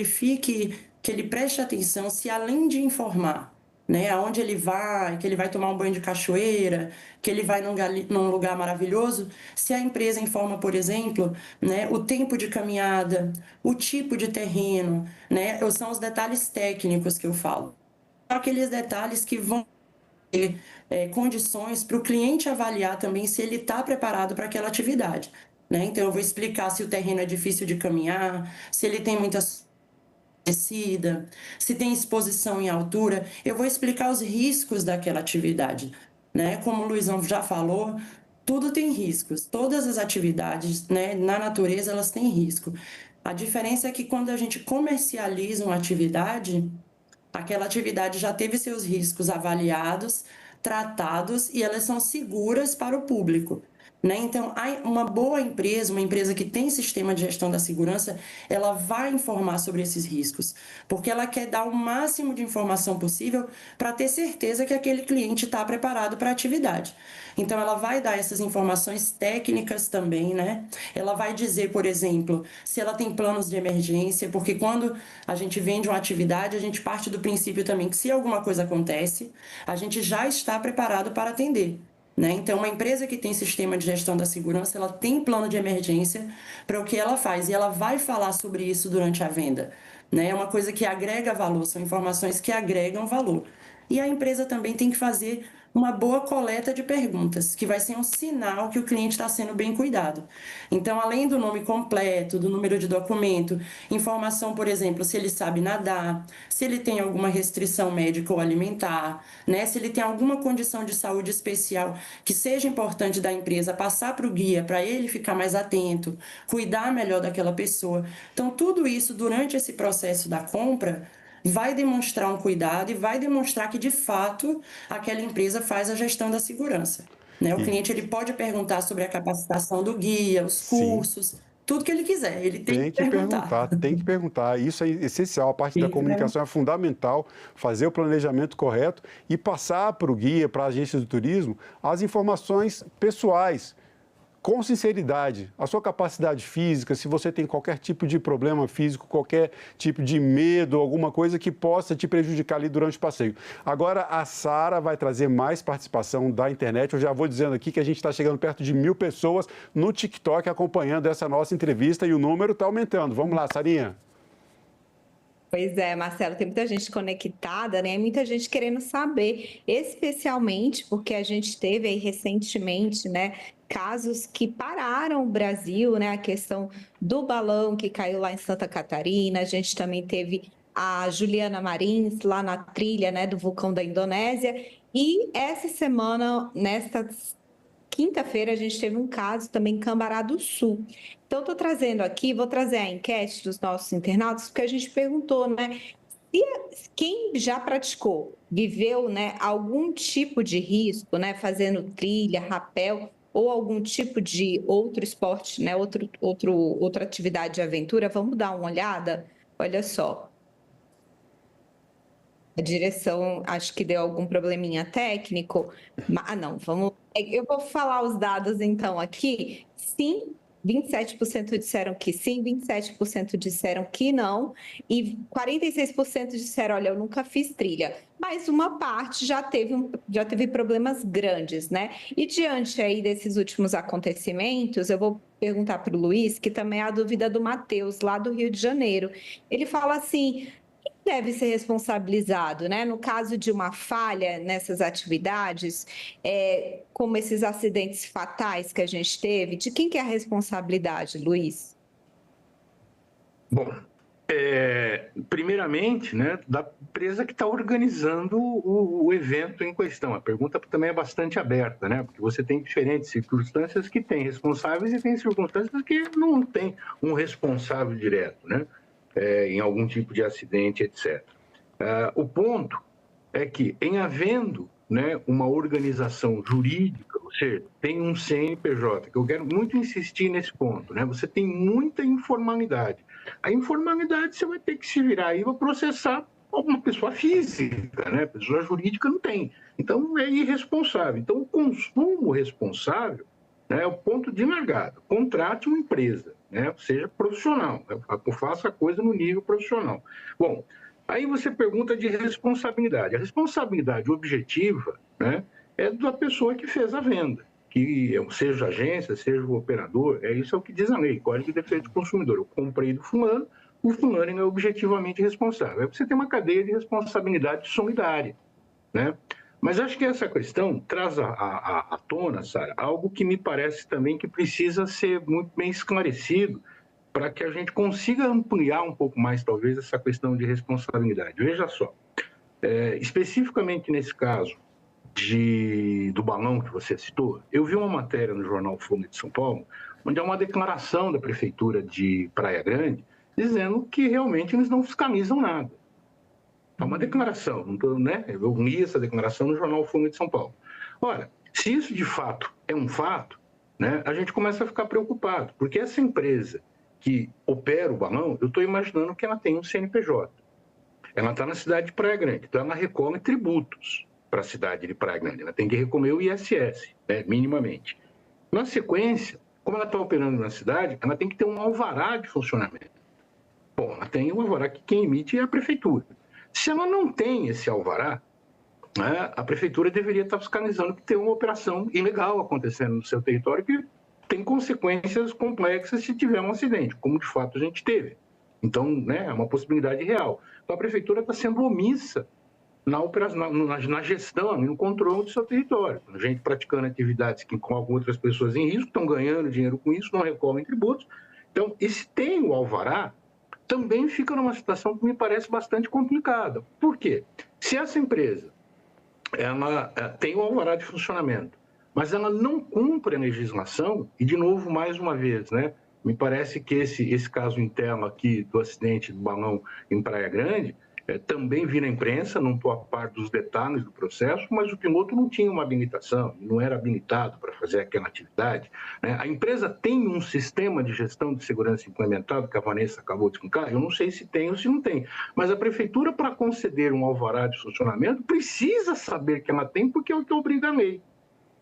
que ele preste atenção se além de informar, né, aonde ele vai, que ele vai tomar um banho de cachoeira, que ele vai num lugar maravilhoso, se a empresa informa, por exemplo, né, o tempo de caminhada, o tipo de terreno, né, são os detalhes técnicos que eu falo. Aqueles detalhes que vão ter condições para o cliente avaliar também se ele está preparado para aquela atividade, né? Então, eu vou explicar se o terreno é difícil de caminhar, se ele tem muitas descida, se tem exposição em altura, eu vou explicar os riscos daquela atividade, né? Como o Luizão já falou, tudo tem riscos, todas as atividades, né, na natureza elas têm risco. A diferença é que quando a gente comercializa uma atividade, aquela atividade já teve seus riscos avaliados, tratados e elas são seguras para o público. Né? Então, uma boa empresa, uma empresa que tem sistema de gestão da segurança, ela vai informar sobre esses riscos, porque ela quer dar o máximo de informação possível para ter certeza que aquele cliente está preparado para a atividade. Então, ela vai dar essas informações técnicas também, né? Ela vai dizer, por exemplo, se ela tem planos de emergência, porque quando a gente vende uma atividade, a gente parte do princípio também que se alguma coisa acontece, a gente já está preparado para atender. Né? Então, uma empresa que tem sistema de gestão da segurança, ela tem plano de emergência para o que ela faz e ela vai falar sobre isso durante a venda. Né? É uma coisa que agrega valor, são informações que agregam valor. E a empresa também tem que fazer uma boa coleta de perguntas, que vai ser um sinal que o cliente está sendo bem cuidado. Então, além do nome completo, do número de documento, informação, por exemplo, se ele sabe nadar, se ele tem alguma restrição médica ou alimentar, né? Se ele tem alguma condição de saúde especial que seja importante da empresa passar para o guia, para ele ficar mais atento, cuidar melhor daquela pessoa. Então, tudo isso durante esse processo da compra vai demonstrar um cuidado e vai demonstrar que, de fato, aquela empresa faz a gestão da segurança. Né? O cliente ele pode perguntar sobre a capacitação do guia, os cursos, tudo que ele quiser. Ele tem que perguntar. Tem que perguntar. Isso é essencial. A parte da comunicação é fundamental. Fazer o planejamento correto e passar para o guia, para a agência do turismo, as informações pessoais. Com sinceridade, a sua capacidade física, se você tem qualquer tipo de problema físico, qualquer tipo de medo, alguma coisa que possa te prejudicar ali durante o passeio. Agora, a Sara vai trazer mais participação da internet. Eu já vou dizendo aqui que a gente está chegando perto de 1.000 pessoas no TikTok acompanhando essa nossa entrevista e o número está aumentando. Vamos lá, Sarinha. Pois é, Marcelo, tem muita gente conectada, né? Muita gente querendo saber, especialmente porque a gente teve aí recentemente, né, casos que pararam o Brasil, né? A questão do balão que caiu lá em Santa Catarina, a gente também teve a Juliana Marins lá na trilha, né, do vulcão da Indonésia, e essa semana, nesta quinta-feira, a gente teve um caso também em Cambará do Sul. Então, estou trazendo aqui, vou trazer a enquete dos nossos internautas, porque a gente perguntou, né, quem já praticou, viveu, né, algum tipo de risco, né, fazendo trilha, rapel, ou algum tipo de outro esporte, né, outra atividade de aventura. Vamos dar uma olhada? Olha só. A direção, acho que deu algum probleminha técnico. Não, vamos... Eu vou falar os dados, então, aqui. Sim, 27% disseram que sim, 27% disseram que não, e 46% disseram, olha, eu nunca fiz trilha. Mas uma parte já teve problemas grandes, né? E diante aí desses últimos acontecimentos, eu vou perguntar para o Luiz, que também é a dúvida do Matheus, lá do Rio de Janeiro. Ele fala assim... deve ser responsabilizado, né? No caso de uma falha nessas atividades, como esses acidentes fatais que a gente teve, de quem que é a responsabilidade, Luiz? Bom, primeiramente, né, da empresa que está organizando o evento em questão. A pergunta também é bastante aberta, né? Porque você tem diferentes circunstâncias que têm responsáveis e tem circunstâncias que não tem um responsável direto, né? Em algum tipo de acidente, etc. O ponto é que, em havendo, né, uma organização jurídica, ou seja, tem um CNPJ, que eu quero muito insistir nesse ponto, né? Você tem muita informalidade. A informalidade você vai ter que se virar aí para processar uma pessoa física, né? Pessoa jurídica não tem. Então, é irresponsável. Então, o consumo responsável, né, é o ponto de largada. Contrate uma empresa, né, seja profissional, faça a coisa no nível profissional. Bom, aí você pergunta de responsabilidade. A responsabilidade objetiva, né, é da pessoa que fez a venda, que seja a agência, seja o operador, isso é o que diz a lei, Código de Defesa do Consumidor. Eu comprei do fulano, o fulano é objetivamente responsável. Aí você tem uma cadeia de responsabilidade solidária, né? Mas acho que essa questão traz à tona, Sara, algo que me parece também que precisa ser muito bem esclarecido para que a gente consiga ampliar um pouco mais, talvez, essa questão de responsabilidade. Veja só, especificamente nesse caso do balão que você citou, eu vi uma matéria no jornal Folha de São Paulo, onde há uma declaração da Prefeitura de Praia Grande dizendo que realmente eles não fiscalizam nada. É uma declaração, né? Eu li essa declaração no jornal Folha de São Paulo. Ora, se isso de fato é um fato, né, a gente começa a ficar preocupado, porque essa empresa que opera o balão, eu estou imaginando que ela tem um CNPJ. Ela está na cidade de Praia Grande, então ela recolhe tributos para a cidade de Praia Grande. Ela tem que recolher o ISS, né, minimamente. Na sequência, como ela está operando na cidade, ela tem que ter um alvará de funcionamento. Bom, ela tem um alvará que quem emite é a prefeitura. Se ela não tem esse alvará, né, a prefeitura deveria estar fiscalizando que tem uma operação ilegal acontecendo no seu território que tem consequências complexas se tiver um acidente, como de fato a gente teve. Então, né, é uma possibilidade real. Então, a prefeitura está sendo omissa na gestão, no controle do seu território. A gente praticando atividades que colocam outras pessoas em risco, estão ganhando dinheiro com isso, não recolhem tributos. Então, e se tem o alvará, também fica numa situação que me parece bastante complicada. Por quê? Se essa empresa ela tem o alvará de funcionamento, mas ela não cumpre a legislação, e de novo, mais uma vez, né, me parece que esse caso em tela aqui do acidente do balão em Praia Grande também vi na imprensa, não estou a par dos detalhes do processo, mas o piloto não tinha uma habilitação, não era habilitado para fazer aquela atividade, né? A empresa tem um sistema de gestão de segurança implementado, que a Vanessa acabou de explicar, eu não sei se tem ou se não tem, mas a prefeitura, para conceder um alvará de funcionamento, precisa saber que ela tem, porque é o que obriga a lei.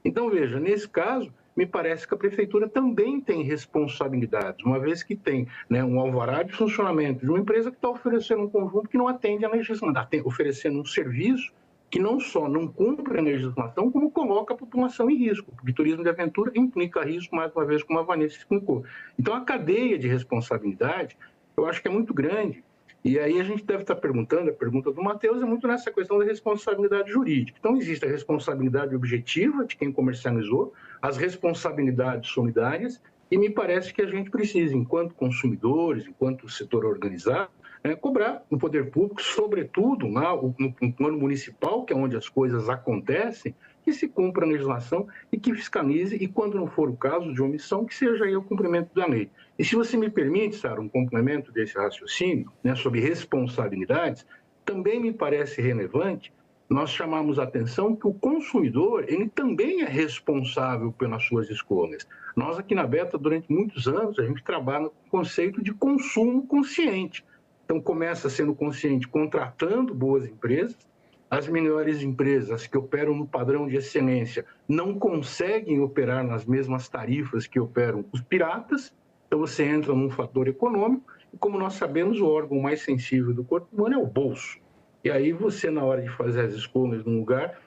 Então, veja, nesse caso, me parece que a prefeitura também tem responsabilidades, uma vez que tem, né, um alvará de funcionamento de uma empresa que está oferecendo um conjunto que não atende à legislação, está oferecendo um serviço que não só não cumpre a legislação, como coloca a população em risco, porque turismo de aventura implica risco, mais uma vez, como a Vanessa explicou. Então, a cadeia de responsabilidade, eu acho que é muito grande. E aí a gente deve estar perguntando, a pergunta do Matheus é muito nessa questão da responsabilidade jurídica. Então, existe a responsabilidade objetiva de quem comercializou, as responsabilidades solidárias, e me parece que a gente precisa, enquanto consumidores, enquanto setor organizado, cobrar no poder público, sobretudo no plano municipal, que é onde as coisas acontecem, que se cumpra a legislação e que fiscalize, e quando não for o caso de omissão, que seja aí o cumprimento da lei. E se você me permite, Sara, um complemento desse raciocínio, né, sobre responsabilidades, também me parece relevante nós chamarmos a atenção que o consumidor, ele também é responsável pelas suas escolhas. Nós aqui na Beta, durante muitos anos, a gente trabalha com o conceito de consumo consciente. Então, começa sendo consciente contratando boas empresas. As melhores empresas que operam no padrão de excelência não conseguem operar nas mesmas tarifas que operam os piratas. Então, você entra num fator econômico e, como nós sabemos, o órgão mais sensível do corpo humano é o bolso. E aí você, na hora de fazer as escolhas num lugar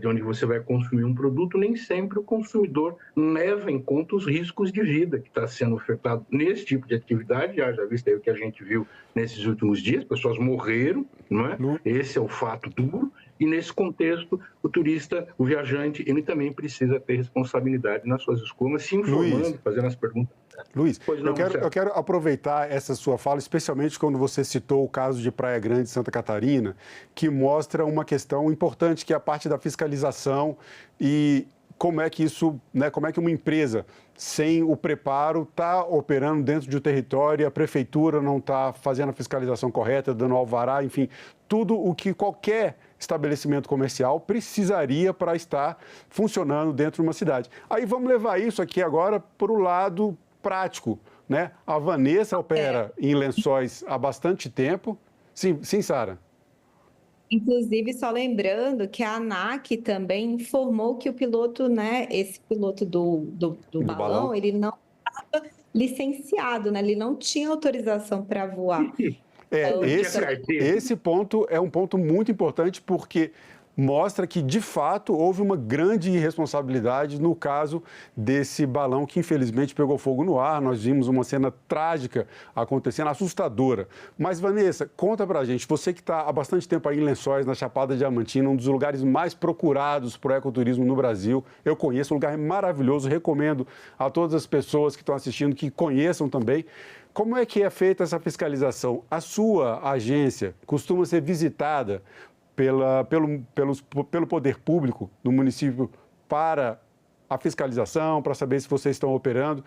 de onde você vai consumir um produto, nem sempre o consumidor leva em conta os riscos de vida que está sendo ofertado nesse tipo de atividade. Já visto aí o que a gente viu nesses últimos dias, pessoas morreram, não é? Esse é o fato duro. E nesse contexto, o turista, o viajante, ele também precisa ter responsabilidade nas suas escolhas, se informando, fazendo as perguntas. Luiz, eu quero aproveitar essa sua fala, especialmente quando você citou o caso de Praia Grande, Santa Catarina, que mostra uma questão importante, que é a parte da fiscalização e como é que isso, né, como é que uma empresa sem o preparo está operando dentro de um território e a prefeitura não está fazendo a fiscalização correta, dando alvará, enfim, tudo o que qualquer estabelecimento comercial precisaria para estar funcionando dentro de uma cidade. Aí vamos levar isso aqui agora para o lado prático, né? A Vanessa opera em Lençóis há bastante tempo. Sim, Sara. Inclusive, só lembrando que a ANAC também informou que o piloto, né, esse piloto do balão, ele não estava licenciado, né? Ele não tinha autorização para voar. Esse ponto é um ponto muito importante, porque mostra que, de fato, houve uma grande irresponsabilidade no caso desse balão que, infelizmente, pegou fogo no ar. Nós vimos uma cena trágica acontecendo, assustadora. Mas, Vanessa, conta pra gente, você que está há bastante tempo aí em Lençóis, na Chapada Diamantina, um dos lugares mais procurados para o ecoturismo no Brasil. Eu conheço, um lugar maravilhoso, recomendo a todas as pessoas que estão assistindo que conheçam também. Como é que é feita essa fiscalização? A sua agência costuma ser visitada pelo poder público do município para a fiscalização, para saber se vocês estão operando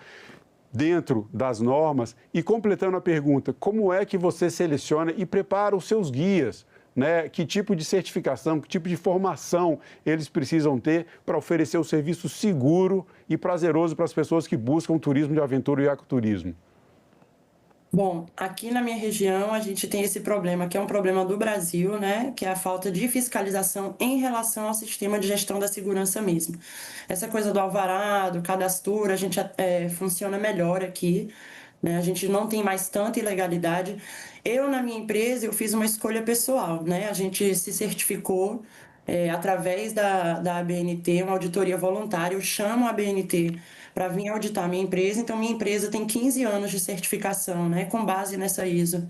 dentro das normas? E completando a pergunta, como é que você seleciona e prepara os seus guias, né? Que tipo de certificação, que tipo de formação eles precisam ter para oferecer um serviço seguro e prazeroso para as pessoas que buscam turismo de aventura e ecoturismo? Bom, aqui na minha região a gente tem esse problema, que é um problema do Brasil, né? Que é a falta de fiscalização em relação ao sistema de gestão da segurança mesmo. Essa coisa do alvará, do cadastro, a gente funciona melhor aqui, né? A gente não tem mais tanta ilegalidade. Eu, na minha empresa, eu fiz uma escolha pessoal, né? A gente se certificou através da ABNT, uma auditoria voluntária. Eu chamo a ABNT para vir auditar a minha empresa. Então, minha empresa tem 15 anos de certificação, né, com base nessa ISO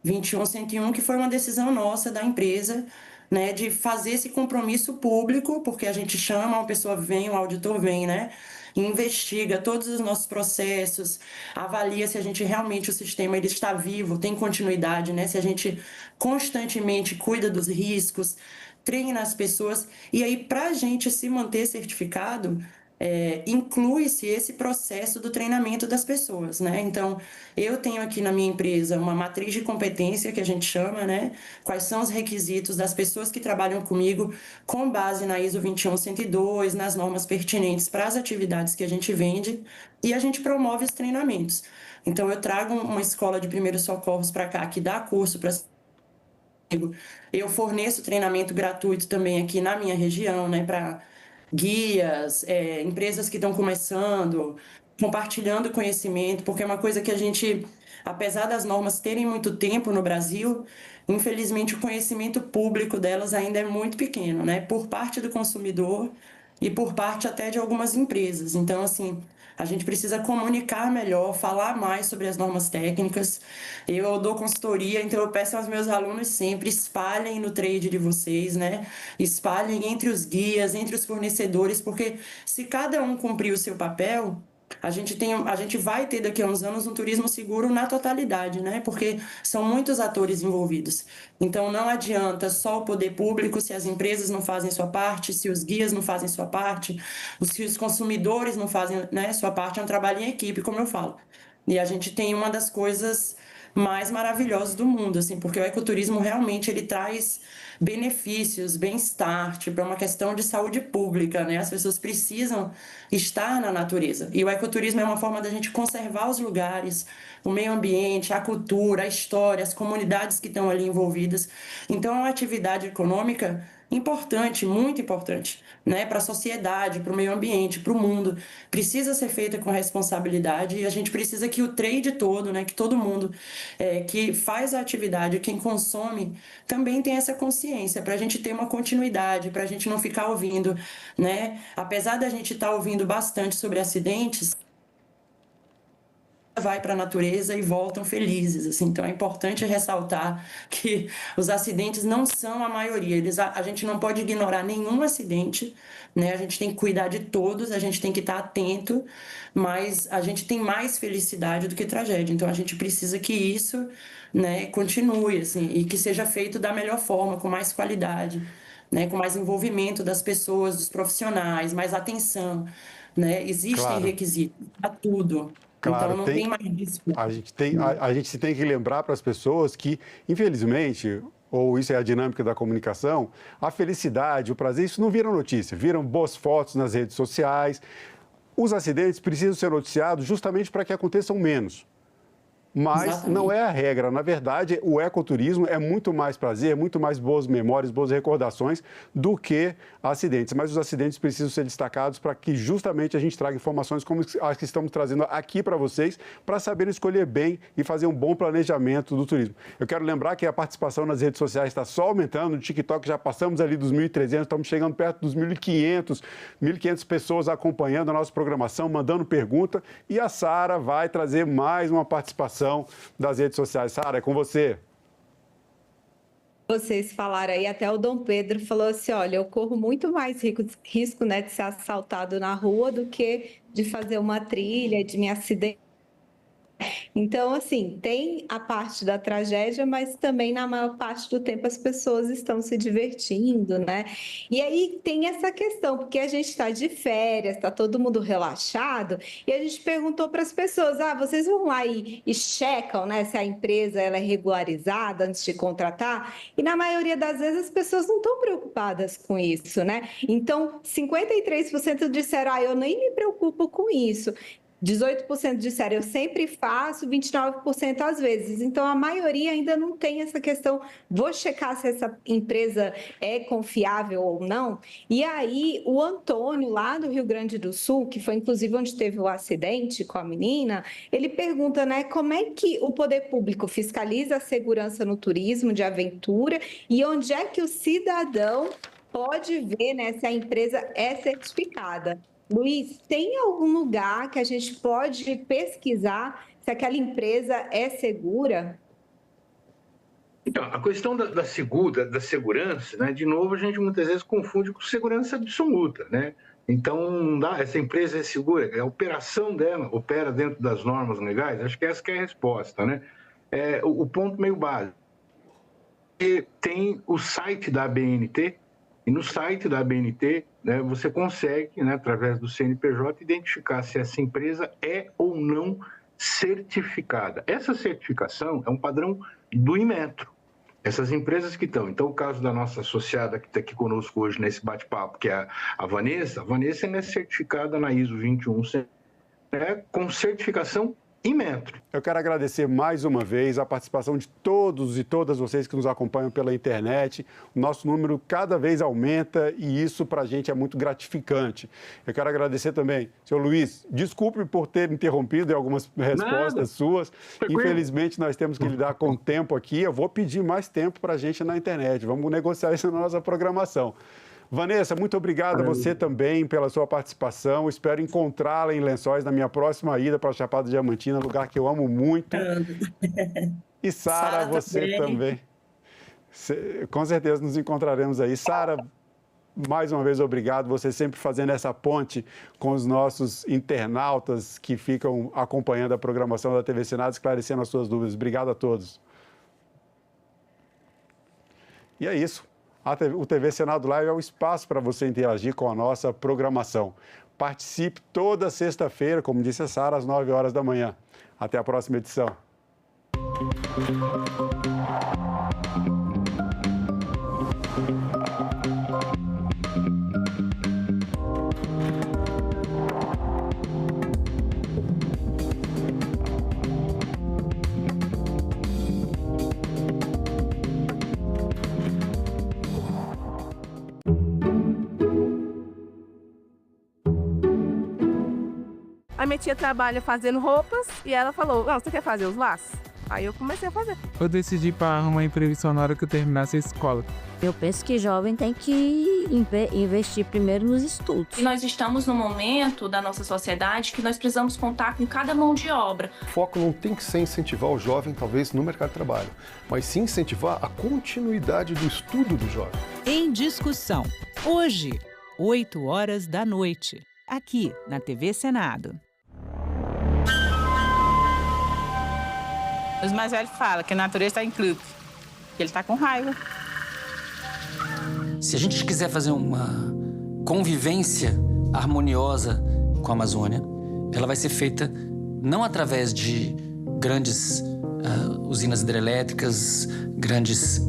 21101, que foi uma decisão nossa da empresa, né, de fazer esse compromisso público, porque a gente chama, uma pessoa vem, um auditor vem, né, e investiga todos os nossos processos, avalia se a gente realmente, o sistema ele está vivo, tem continuidade, né, se a gente constantemente cuida dos riscos, treina as pessoas, e aí para a gente se manter certificado, inclui-se esse processo do treinamento das pessoas, né? Então, eu tenho aqui na minha empresa uma matriz de competência que a gente chama, né? Quais são os requisitos das pessoas que trabalham comigo com base na ISO 21102, nas normas pertinentes para as atividades que a gente vende, e a gente promove os treinamentos. Então, eu trago uma escola de primeiros socorros para cá que dá curso para eu forneço treinamento gratuito também aqui na minha região, né? Para guias, empresas que estão começando, compartilhando conhecimento, porque é uma coisa que a gente, apesar das normas terem muito tempo no Brasil, infelizmente o conhecimento público delas ainda é muito pequeno, né? Por parte do consumidor e por parte até de algumas empresas. Então, assim, a gente precisa comunicar melhor, falar mais sobre as normas técnicas. Eu dou consultoria, então eu peço aos meus alunos sempre, espalhem no trade de vocês, né? Espalhem entre os guias, entre os fornecedores, porque se cada um cumprir o seu papel, a gente vai ter daqui a uns anos um turismo seguro na totalidade, né? Porque são muitos atores envolvidos. Então, não adianta só o poder público se as empresas não fazem sua parte, se os guias não fazem sua parte, se os consumidores não fazem, né, sua parte. É um trabalho em equipe, como eu falo. E a gente tem uma das coisas mais maravilhosas do mundo, assim, porque o ecoturismo realmente ele traz benefícios, bem-estar, tipo, é uma questão de saúde pública, né? As pessoas precisam estar na natureza. E o ecoturismo é uma forma da gente conservar os lugares, o meio ambiente, a cultura, a história, as comunidades que estão ali envolvidas. Então, é uma atividade econômica importante, muito importante, né, para a sociedade, para o meio ambiente, para o mundo. Precisa ser feita com responsabilidade e a gente precisa que o trade todo, né, que todo mundo que faz a atividade, quem consome, também tenha essa consciência, para a gente ter uma continuidade, para a gente não ficar ouvindo, né, apesar da gente estar ouvindo bastante sobre acidentes, vai para a natureza e voltam felizes, assim. Então é importante ressaltar que os acidentes não são a maioria, a gente não pode ignorar nenhum acidente, né? A gente tem que cuidar de todos, a gente tem que estar atento, mas a gente tem mais felicidade do que tragédia, então a gente precisa que isso, né, continue, assim, e que seja feito da melhor forma, com mais qualidade, né, com mais envolvimento das pessoas, dos profissionais, mais atenção, né? Existem requisitos para tudo. Claro, então não tem mais risco. A gente tem que lembrar para as pessoas que, infelizmente, ou isso é a dinâmica da comunicação, a felicidade, o prazer, isso não vira notícia, viram boas fotos nas redes sociais. Os acidentes precisam ser noticiados justamente para que aconteçam menos. Mas exatamente, não é a regra. Na verdade, o ecoturismo é muito mais prazer, muito mais boas memórias, boas recordações do que acidentes. Mas os acidentes precisam ser destacados para que justamente a gente traga informações como as que estamos trazendo aqui para vocês, para saber escolher bem e fazer um bom planejamento do turismo. Eu quero lembrar que a participação nas redes sociais está só aumentando. No TikTok já passamos ali dos 1.300, estamos chegando perto dos 1.500 pessoas acompanhando a nossa programação, mandando pergunta. E a Sara vai trazer mais uma participação das redes sociais. Sara, é com você. Vocês falaram aí, até o Dom Pedro falou assim, olha, eu corro muito mais risco, né, de ser assaltado na rua do que de fazer uma trilha, de me acidentar. Então, assim, tem a parte da tragédia, mas também na maior parte do tempo as pessoas estão se divertindo, né? E aí tem essa questão, porque a gente está de férias, está todo mundo relaxado, e a gente perguntou para as pessoas, vocês vão lá e checam, né, se a empresa ela é regularizada antes de contratar? E na maioria das vezes as pessoas não estão preocupadas com isso, né? Então, 53% disseram, eu nem me preocupo com isso. 18% disseram, eu sempre faço, 29% às vezes. Então, a maioria ainda não tem essa questão, vou checar se essa empresa é confiável ou não. E aí, o Antônio, lá do Rio Grande do Sul, que foi inclusive onde teve o acidente com a menina, ele pergunta, né, como é que o poder público fiscaliza a segurança no turismo de aventura e onde é que o cidadão pode ver, né, se a empresa é certificada. Luiz, tem algum lugar que a gente pode pesquisar se aquela empresa é segura? Então, a questão da segurança, né, de novo, a gente muitas vezes confunde com segurança absoluta, né? Então, não dá, essa empresa é segura, a operação dela opera dentro das normas legais? Acho que essa que é a resposta, né? O ponto meio básico. Tem o site da ABNT, e no site da ABNT, né, você consegue, né, através do CNPJ, identificar se essa empresa é ou não certificada. Essa certificação é um padrão do Inmetro. Essas empresas que estão... Então, o caso da nossa associada que está aqui conosco hoje nesse bate-papo, que é a Vanessa é certificada na ISO 21, com certificação Inmetro. Eu quero agradecer mais uma vez a participação de todos e todas vocês que nos acompanham pela internet. O nosso número cada vez aumenta e isso para a gente é muito gratificante. Eu quero agradecer também, senhor Luiz, desculpe por ter interrompido em algumas respostas suas. Infelizmente, nós temos que lidar com o tempo aqui. Eu vou pedir mais tempo para a gente na internet. Vamos negociar isso na nossa programação. Vanessa, muito obrigado a você também pela sua participação. Espero encontrá-la em Lençóis na minha próxima ida para a Chapada Diamantina, lugar que eu amo muito. E Sara, você também. Com certeza nos encontraremos aí. Sara, mais uma vez, obrigado. Você sempre fazendo essa ponte com os nossos internautas que ficam acompanhando a programação da TV Senado, esclarecendo as suas dúvidas. Obrigado a todos. E é isso. O TV Senado Live é o espaço para você interagir com a nossa programação. Participe toda sexta-feira, como disse a Sara, às 9 horas da manhã. Até a próxima edição. A minha tia trabalha fazendo roupas e ela falou, você quer fazer os laços? Aí eu comecei a fazer. Eu decidi para arrumar emprego só na hora que eu terminasse a escola. Eu penso que jovem tem que investir primeiro nos estudos. E nós estamos num momento da nossa sociedade que nós precisamos contar com cada mão de obra. O foco não tem que ser incentivar o jovem, talvez, no mercado de trabalho, mas sim incentivar a continuidade do estudo do jovem. Em discussão, hoje, 8 horas da noite, aqui na TV Senado. Os mais velhos falam que a natureza está em clube, que ele está com raiva. Se a gente quiser fazer uma convivência harmoniosa com a Amazônia, ela vai ser feita não através de grandes usinas hidrelétricas, grandes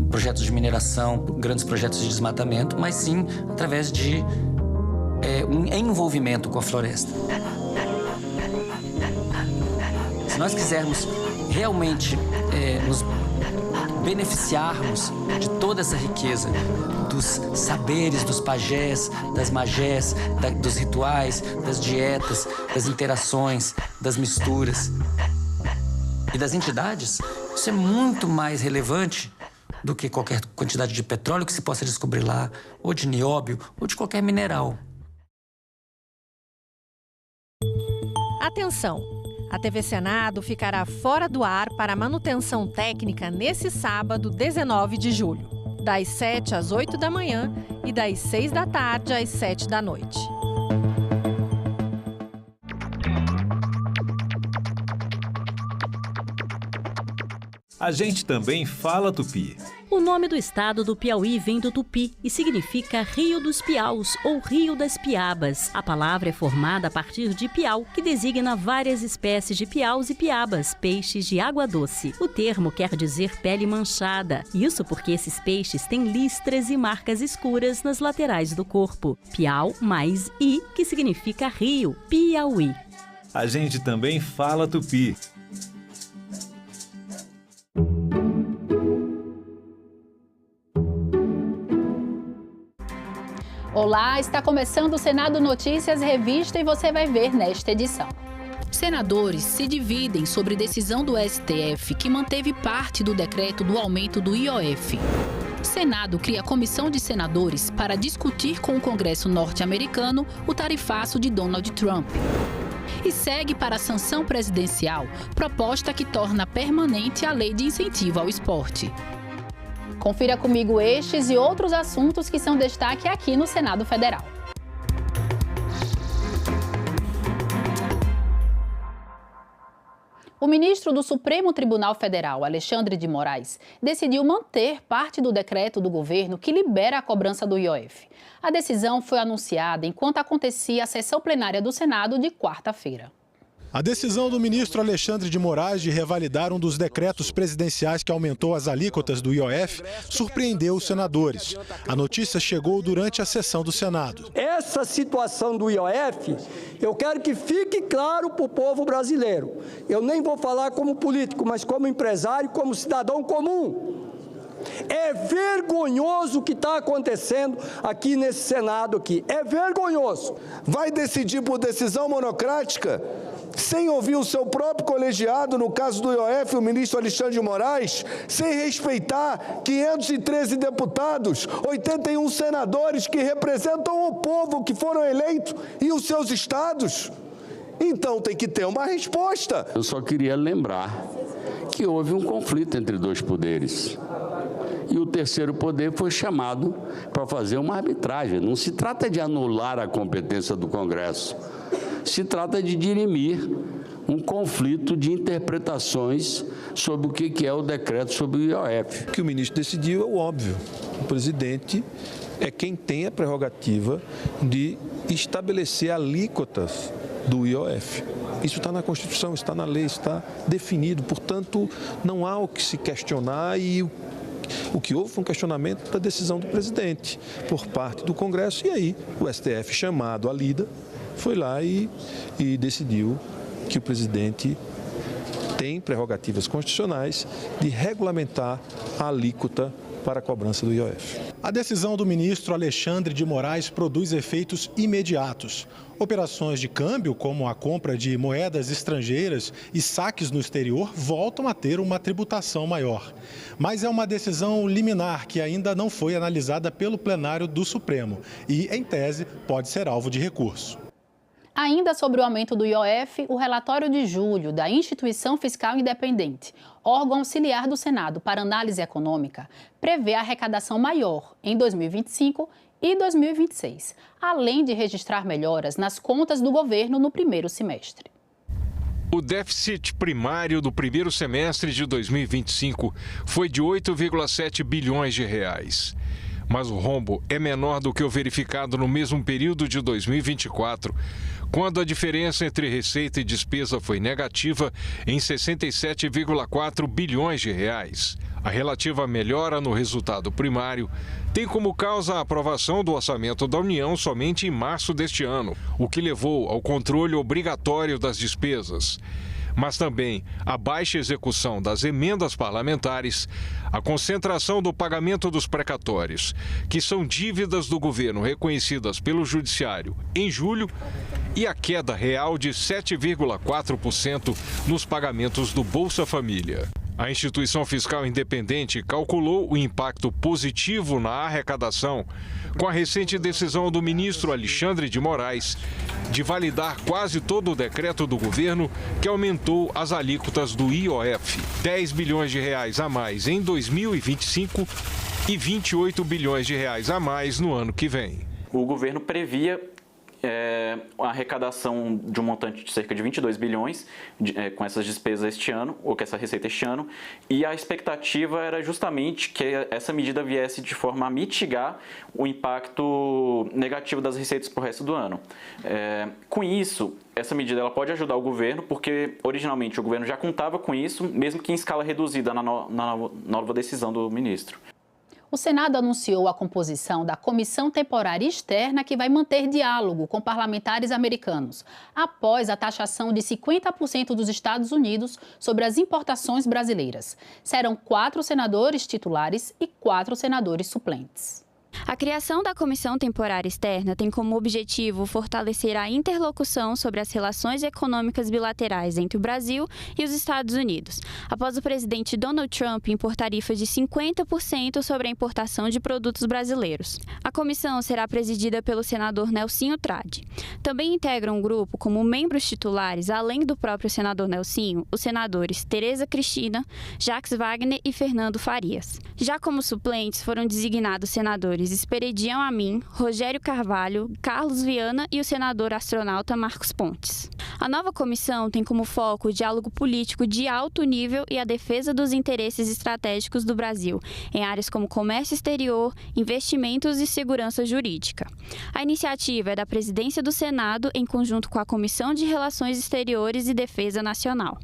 projetos de mineração, grandes projetos de desmatamento, mas sim através de um envolvimento com a floresta. Se nós quisermos realmente nos beneficiarmos de toda essa riqueza, dos saberes dos pajés, das magés, dos rituais, das dietas, das interações, das misturas e das entidades, isso é muito mais relevante do que qualquer quantidade de petróleo que se possa descobrir lá, ou de nióbio, ou de qualquer mineral. Atenção! A TV Senado ficará fora do ar para manutenção técnica nesse sábado, 19 de julho, das 7 às 8 da manhã e das 6 da tarde às 7 da noite. A gente também fala tupi. O nome do estado do Piauí vem do tupi e significa Rio dos Piaus ou Rio das Piabas. A palavra é formada a partir de piau, que designa várias espécies de piaus e piabas, peixes de água doce. O termo quer dizer pele manchada. Isso porque esses peixes têm listras e marcas escuras nas laterais do corpo. Piau mais i, que significa rio, Piauí. A gente também fala tupi. Olá, está começando o Senado Notícias Revista e você vai ver nesta edição. Senadores se dividem sobre decisão do STF que manteve parte do decreto do aumento do IOF. Senado cria comissão de senadores para discutir com o Congresso norte-americano o tarifaço de Donald Trump. E segue para a sanção presidencial proposta que torna permanente a lei de incentivo ao esporte. Confira comigo estes e outros assuntos que são destaque aqui no Senado Federal. O ministro do Supremo Tribunal Federal, Alexandre de Moraes, decidiu manter parte do decreto do governo que libera a cobrança do IOF. A decisão foi anunciada enquanto acontecia a sessão plenária do Senado de quarta-feira. A decisão do ministro Alexandre de Moraes de revalidar um dos decretos presidenciais que aumentou as alíquotas do IOF surpreendeu os senadores. A notícia chegou durante a sessão do Senado. Essa situação do IOF, eu quero que fique claro para o povo brasileiro. Eu nem vou falar como político, mas como empresário, como cidadão comum. É vergonhoso o que está acontecendo aqui nesse Senado aqui. É vergonhoso. Vai decidir por decisão monocrática? Sem ouvir o seu próprio colegiado, no caso do IOF, o ministro Alexandre de Moraes, sem respeitar 513 deputados, 81 senadores que representam o povo que foram eleitos e os seus estados. Então tem que ter uma resposta. Eu só queria lembrar que houve um conflito entre dois poderes. E o terceiro poder foi chamado para fazer uma arbitragem. Não se trata de anular a competência do Congresso. Se trata de dirimir um conflito de interpretações sobre o que é o decreto sobre o IOF. O que o ministro decidiu é o óbvio. O presidente é quem tem a prerrogativa de estabelecer alíquotas do IOF. Isso está na Constituição, está na lei, está definido. Portanto, não há o que se questionar e o que houve foi um questionamento da decisão do presidente por parte do Congresso. E aí o STF, chamado à lida, foi lá e decidiu que o presidente tem prerrogativas constitucionais de regulamentar a alíquota para a cobrança do IOF. A decisão do ministro Alexandre de Moraes produz efeitos imediatos. Operações de câmbio, como a compra de moedas estrangeiras e saques no exterior, voltam a ter uma tributação maior. Mas é uma decisão liminar que ainda não foi analisada pelo plenário do Supremo e, em tese, pode ser alvo de recurso. Ainda sobre o aumento do IOF, o relatório de julho da Instituição Fiscal Independente, órgão auxiliar do Senado para análise econômica, prevê a arrecadação maior em 2025 e 2026, além de registrar melhoras nas contas do governo no primeiro semestre. O déficit primário do primeiro semestre de 2025 foi de 8,7 bilhões de reais. Mas o rombo é menor do que o verificado no mesmo período de 2024, quando a diferença entre receita e despesa foi negativa em 67,4 bilhões de reais. A relativa melhora no resultado primário tem como causa a aprovação do orçamento da União somente em março deste ano, o que levou ao controle obrigatório das despesas. Mas também a baixa execução das emendas parlamentares, a concentração do pagamento dos precatórios, que são dívidas do governo reconhecidas pelo Judiciário em julho, e a queda real de 7,4% nos pagamentos do Bolsa Família. A instituição fiscal independente calculou o impacto positivo na arrecadação com a recente decisão do ministro Alexandre de Moraes de validar quase todo o decreto do governo que aumentou as alíquotas do IOF. 10 bilhões de reais a mais em 2025 e 28 bilhões de reais a mais no ano que vem. O governo previa a arrecadação de um montante de cerca de 22 bilhões com essas despesas este ano, ou com essa receita este ano, e a expectativa era justamente que essa medida viesse de forma a mitigar o impacto negativo das receitas para o resto do ano. Com isso, essa medida ela pode ajudar o governo, porque originalmente o governo já contava com isso, mesmo que em escala reduzida na nova decisão do ministro. O Senado anunciou a composição da Comissão Temporária Externa que vai manter diálogo com parlamentares americanos, após a taxação de 50% dos Estados Unidos sobre as importações brasileiras. Serão 4 senadores titulares e 4 senadores suplentes. A criação da Comissão Temporária Externa tem como objetivo fortalecer a interlocução sobre as relações econômicas bilaterais entre o Brasil e os Estados Unidos, após o presidente Donald Trump impor tarifas de 50% sobre a importação de produtos brasileiros. A comissão será presidida pelo senador Nelsinho Trade. Também integram o grupo como membros titulares, além do próprio senador Nelsinho, os senadores Tereza Cristina, Jacques Wagner e Fernando Farias. Já como suplentes foram designados senadores Esperidião Amin, Rogério Carvalho, Carlos Viana e o senador astronauta Marcos Pontes. A nova comissão tem como foco o diálogo político de alto nível e a defesa dos interesses estratégicos do Brasil, em áreas como comércio exterior, investimentos e segurança jurídica. A iniciativa é da presidência do Senado, em conjunto com a Comissão de Relações Exteriores e Defesa Nacional.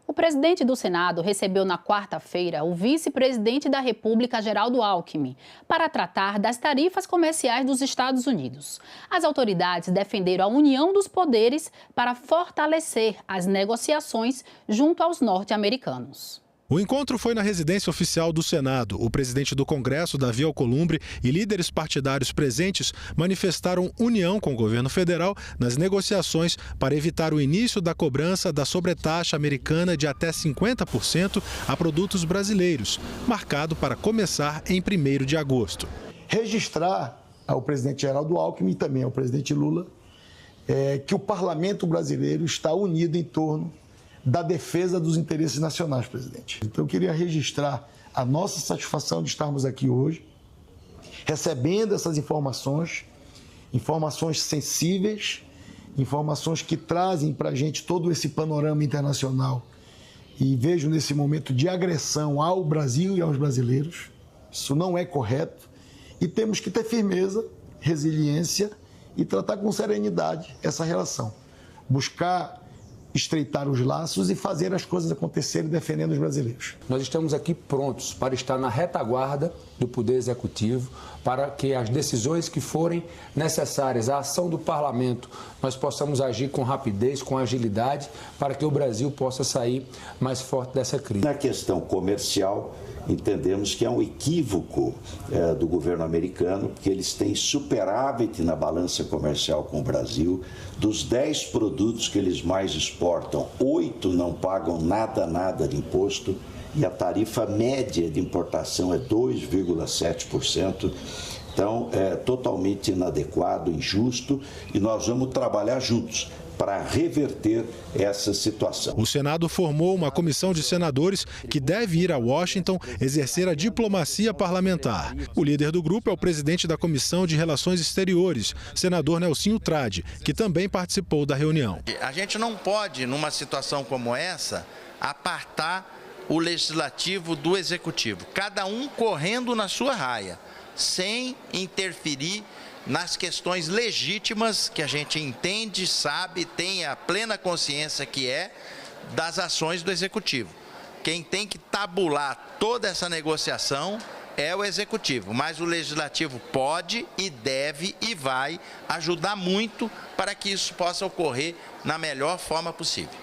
O presidente do Senado recebeu na quarta-feira o vice-presidente da República, Geraldo Alckmin, para tratar das tarifas comerciais dos Estados Unidos. As autoridades defenderam a união dos poderes para fortalecer as negociações junto aos norte-americanos. O encontro foi na residência oficial do Senado. O presidente do Congresso, Davi Alcolumbre, e líderes partidários presentes manifestaram união com o governo federal nas negociações para evitar o início da cobrança da sobretaxa americana de até 50% a produtos brasileiros, marcado para começar em 1º de agosto. Registrar ao presidente Geraldo Alckmin e também ao presidente Lula que o parlamento brasileiro está unido em torno da defesa dos interesses nacionais, presidente. Então, eu queria registrar a nossa satisfação de estarmos aqui hoje, recebendo essas informações sensíveis, informações que trazem para a gente todo esse panorama internacional. E vejo nesse momento de agressão ao Brasil e aos brasileiros. Isso não é correto e temos que ter firmeza, resiliência e tratar com serenidade essa relação. Buscar estreitar os laços e fazer as coisas acontecerem defendendo os brasileiros. Nós estamos aqui prontos para estar na retaguarda do Poder Executivo, para que as decisões que forem necessárias, a ação do Parlamento, nós possamos agir com rapidez, com agilidade, para que o Brasil possa sair mais forte dessa crise. Na questão comercial, entendemos que é um equívoco do governo americano, porque eles têm superávit na balança comercial com o Brasil. Dos 10 produtos que eles mais exportam, 8 não pagam nada de imposto e a tarifa média de importação é 2,7%. Então, é totalmente inadequado, injusto e nós vamos trabalhar juntos para reverter essa situação. O Senado formou uma comissão de senadores que deve ir a Washington exercer a diplomacia parlamentar. O líder do grupo é o presidente da Comissão de Relações Exteriores, senador Nelsinho Trade, que também participou da reunião. A gente não pode, numa situação como essa, apartar o legislativo do executivo, cada um correndo na sua raia, sem interferir nas questões legítimas que a gente entende, sabe, tem a plena consciência que é das ações do Executivo. Quem tem que tabular toda essa negociação é o Executivo, mas o Legislativo pode e deve e vai ajudar muito para que isso possa ocorrer na melhor forma possível.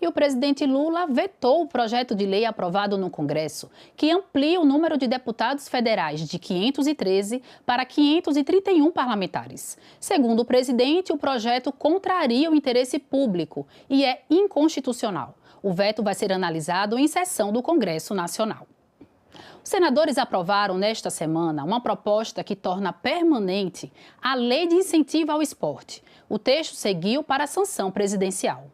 E o presidente Lula vetou o projeto de lei aprovado no Congresso, que amplia o número de deputados federais de 513 para 531 parlamentares. Segundo o presidente, o projeto contraria o interesse público e é inconstitucional. O veto vai ser analisado em sessão do Congresso Nacional. Os senadores aprovaram nesta semana uma proposta que torna permanente a Lei de Incentivo ao Esporte. O texto seguiu para a sanção presidencial.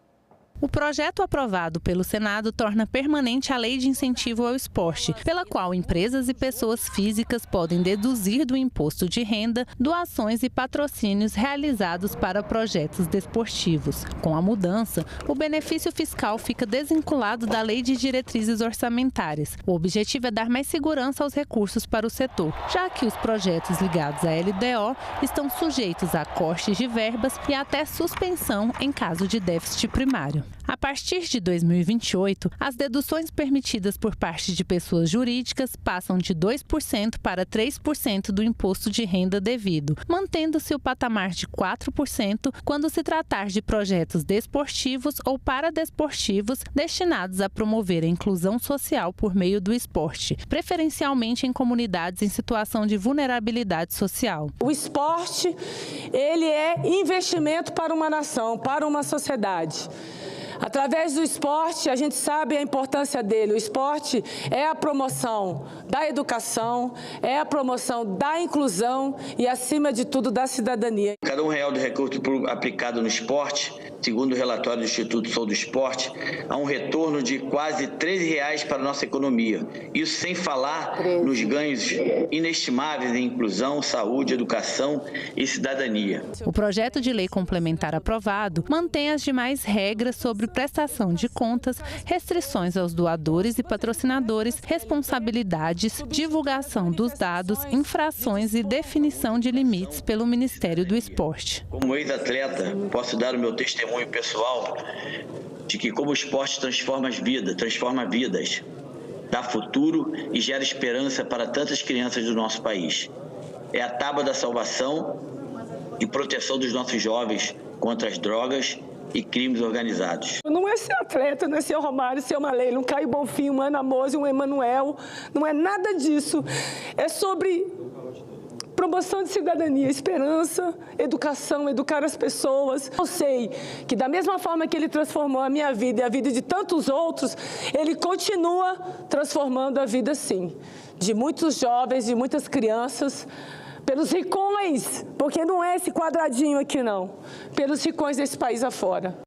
O projeto aprovado pelo Senado torna permanente a Lei de Incentivo ao Esporte, pela qual empresas e pessoas físicas podem deduzir do imposto de renda doações e patrocínios realizados para projetos desportivos. Com a mudança, o benefício fiscal fica desvinculado da Lei de Diretrizes Orçamentárias. O objetivo é dar mais segurança aos recursos para o setor, já que os projetos ligados à LDO estão sujeitos a cortes de verbas e até suspensão em caso de déficit primário. A partir de 2028, as deduções permitidas por parte de pessoas jurídicas passam de 2% para 3% do imposto de renda devido, mantendo-se o patamar de 4% quando se tratar de projetos desportivos ou paradesportivos destinados a promover a inclusão social por meio do esporte, preferencialmente em comunidades em situação de vulnerabilidade social. O esporte, ele é investimento para uma nação, para uma sociedade. Através do esporte, a gente sabe a importância dele. O esporte é a promoção da educação, é a promoção da inclusão e, acima de tudo, da cidadania. Cada R$1 de recurso aplicado no esporte, segundo o relatório do Instituto Sou do Esporte, há um retorno de quase R$13 para a nossa economia. Isso sem falar nos ganhos inestimáveis em inclusão, saúde, educação e cidadania. O projeto de lei complementar aprovado mantém as demais regras sobre prestação de contas, restrições aos doadores e patrocinadores, responsabilidades, divulgação dos dados, infrações e definição de limites pelo Ministério do Esporte. Como ex-atleta, posso dar o meu testemunho pessoal de que como o esporte transforma vidas, dá futuro e gera esperança para tantas crianças do nosso país. É a tábua da salvação e proteção dos nossos jovens contra as drogas e crimes organizados. Não é ser atleta, não é ser Romário, ser uma Leila, um Caio Bonfim, um Ana Mose, um Emanuel, não é nada disso. É sobre promoção de cidadania, esperança, educação, educar as pessoas. Eu sei que da mesma forma que ele transformou a minha vida e a vida de tantos outros, ele continua transformando a vida, sim, de muitos jovens, de muitas crianças, pelos ricões, porque não é esse quadradinho aqui não, pelos ricões desse país afora.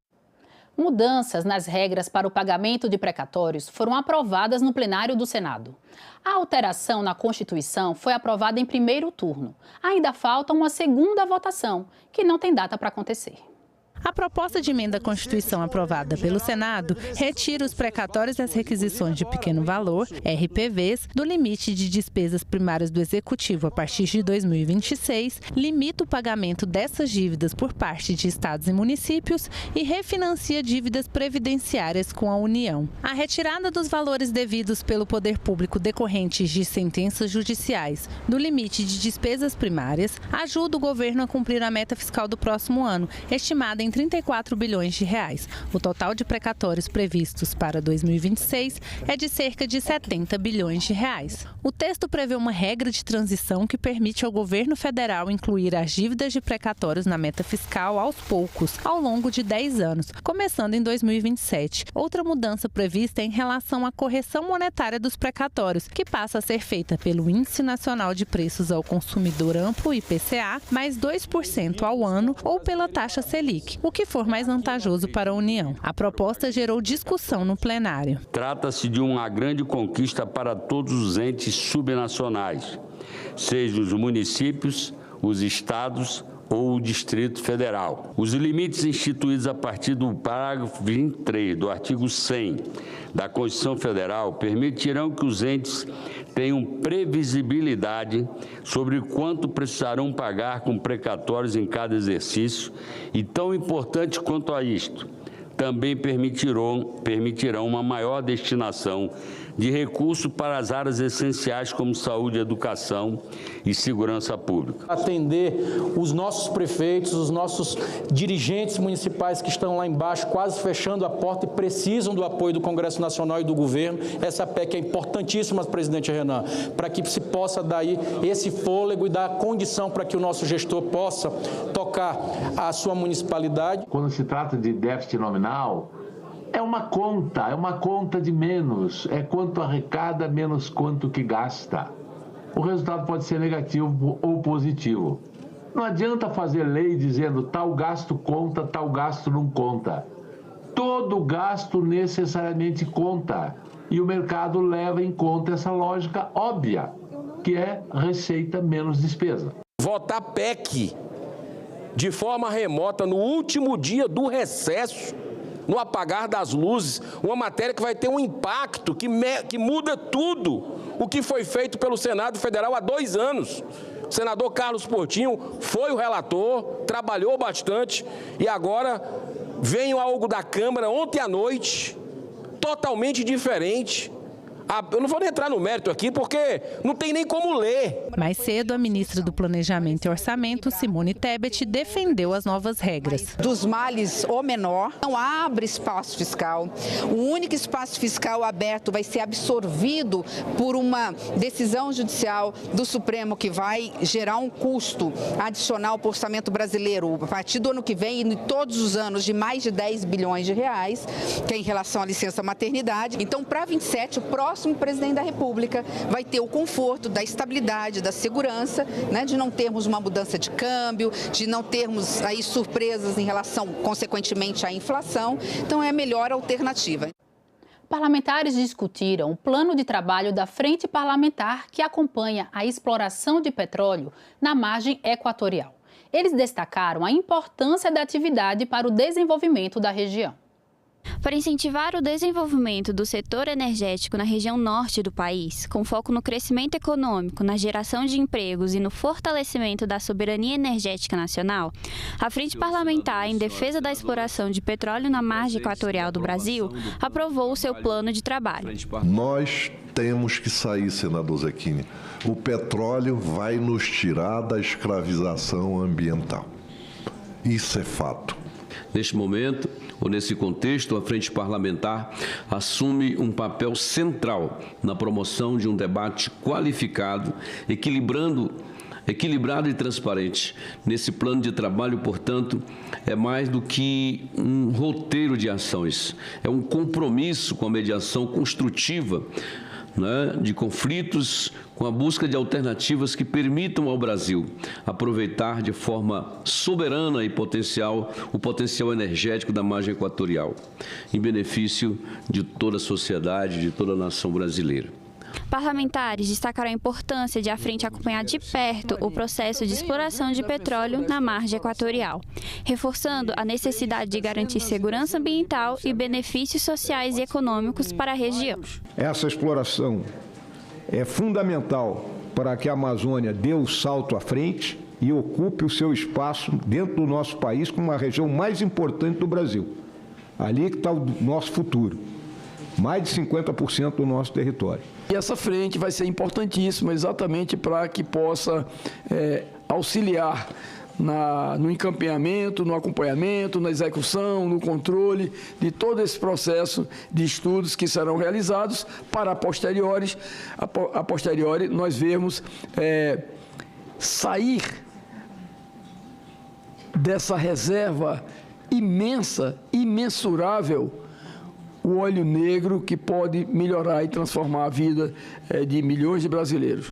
Mudanças nas regras para o pagamento de precatórios foram aprovadas no plenário do Senado. A alteração na Constituição foi aprovada em primeiro turno. Ainda falta uma segunda votação, que não tem data para acontecer. A proposta de emenda à Constituição aprovada pelo Senado retira os precatórios e as requisições de pequeno valor, RPVs, do limite de despesas primárias do Executivo a partir de 2026, limita o pagamento dessas dívidas por parte de estados e municípios e refinancia dívidas previdenciárias com a União. A retirada dos valores devidos pelo poder público decorrentes de sentenças judiciais do limite de despesas primárias ajuda o governo a cumprir a meta fiscal do próximo ano, estimada em 34 bilhões de reais. O total de precatórios previstos para 2026 é de cerca de 70 bilhões de reais. O texto prevê uma regra de transição que permite ao governo federal incluir as dívidas de precatórios na meta fiscal aos poucos, ao longo de 10 anos, começando em 2027. Outra mudança prevista é em relação à correção monetária dos precatórios, que passa a ser feita pelo Índice Nacional de Preços ao Consumidor Amplo, IPCA, mais 2% ao ano ou pela taxa Selic, o que for mais vantajoso para a União. A proposta gerou discussão no plenário. Trata-se de uma grande conquista para todos os entes subnacionais, sejam os municípios, os estados ou o Distrito Federal. Os limites instituídos a partir do parágrafo 23 do artigo 100 da Constituição Federal permitirão que os entes tenham previsibilidade sobre quanto precisarão pagar com precatórios em cada exercício e, tão importante quanto a isto, também permitirão uma maior destinação de recursos para as áreas essenciais como saúde, educação e segurança pública. Atender os nossos prefeitos, os nossos dirigentes municipais que estão lá embaixo, quase fechando a porta e precisam do apoio do Congresso Nacional e do governo. Essa PEC é importantíssima, presidente Renan, para que se possa dar aí esse fôlego e dar condição para que o nosso gestor possa tocar a sua municipalidade. Quando se trata de déficit nominal, é uma conta de menos, é quanto arrecada menos quanto que gasta. O resultado pode ser negativo ou positivo. Não adianta fazer lei dizendo tal gasto conta, tal gasto não conta. todo gasto necessariamente conta. E o mercado leva em conta essa lógica óbvia, que é receita menos despesa. Votar PEC de forma remota no último dia do recesso, no apagar das luzes, uma matéria que vai ter um impacto que muda tudo o que foi feito pelo Senado Federal há 2 anos. O senador Carlos Portinho foi o relator, trabalhou bastante e agora vem algo da Câmara ontem à noite, totalmente diferente. Eu não vou nem entrar no mérito aqui, porque não tem nem como ler. Mais cedo, a ministra do Planejamento e Orçamento, Simone Tebet, defendeu as novas regras. Dos males o menor, não abre espaço fiscal. O único espaço fiscal aberto vai ser absorvido por uma decisão judicial do Supremo que vai gerar um custo adicional para o orçamento brasileiro a partir do ano que vem e todos os anos de mais de 10 bilhões de reais, que é em relação à licença maternidade. Então, para 27, o próximo presidente da República vai ter o conforto da estabilidade, da segurança, né, de não termos uma mudança de câmbio, de não termos aí surpresas em relação, consequentemente, à inflação. Então, é a melhor alternativa. Parlamentares discutiram o plano de trabalho da Frente Parlamentar que acompanha a exploração de petróleo na margem equatorial. Eles destacaram a importância da atividade para o desenvolvimento da região. Para incentivar o desenvolvimento do setor energético na região norte do país, com foco no crescimento econômico, na geração de empregos e no fortalecimento da soberania energética nacional, a Frente Parlamentar em Defesa da Exploração de Petróleo na Margem Equatorial do Brasil aprovou o seu plano de trabalho. Nós temos que sair, senador Zequini. O petróleo vai nos tirar da escravização ambiental. Isso é fato. Neste momento, ou nesse contexto, a Frente Parlamentar assume um papel central na promoção de um debate qualificado, equilibrado e transparente. Nesse plano de trabalho, portanto, é mais do que um roteiro de ações, é um compromisso com a mediação construtiva, né, de conflitos, com a busca de alternativas que permitam ao Brasil aproveitar de forma soberana e o potencial energético da margem equatorial, em benefício de toda a sociedade, de toda a nação brasileira. Parlamentares destacaram a importância de a frente acompanhar de perto o processo de exploração de petróleo na margem equatorial, reforçando a necessidade de garantir segurança ambiental e benefícios sociais e econômicos para a região. Essa exploração é fundamental para que a Amazônia dê o salto à frente e ocupe o seu espaço dentro do nosso país como a região mais importante do Brasil. Ali que está o nosso futuro. Mais de 50% do nosso território. E essa frente vai ser importantíssima exatamente para que possa auxiliar no encaminhamento, no acompanhamento, na execução, no controle de todo esse processo de estudos que serão realizados para a posteriori nós vermos sair dessa reserva imensa, imensurável, o óleo negro que pode melhorar e transformar a vida de milhões de brasileiros.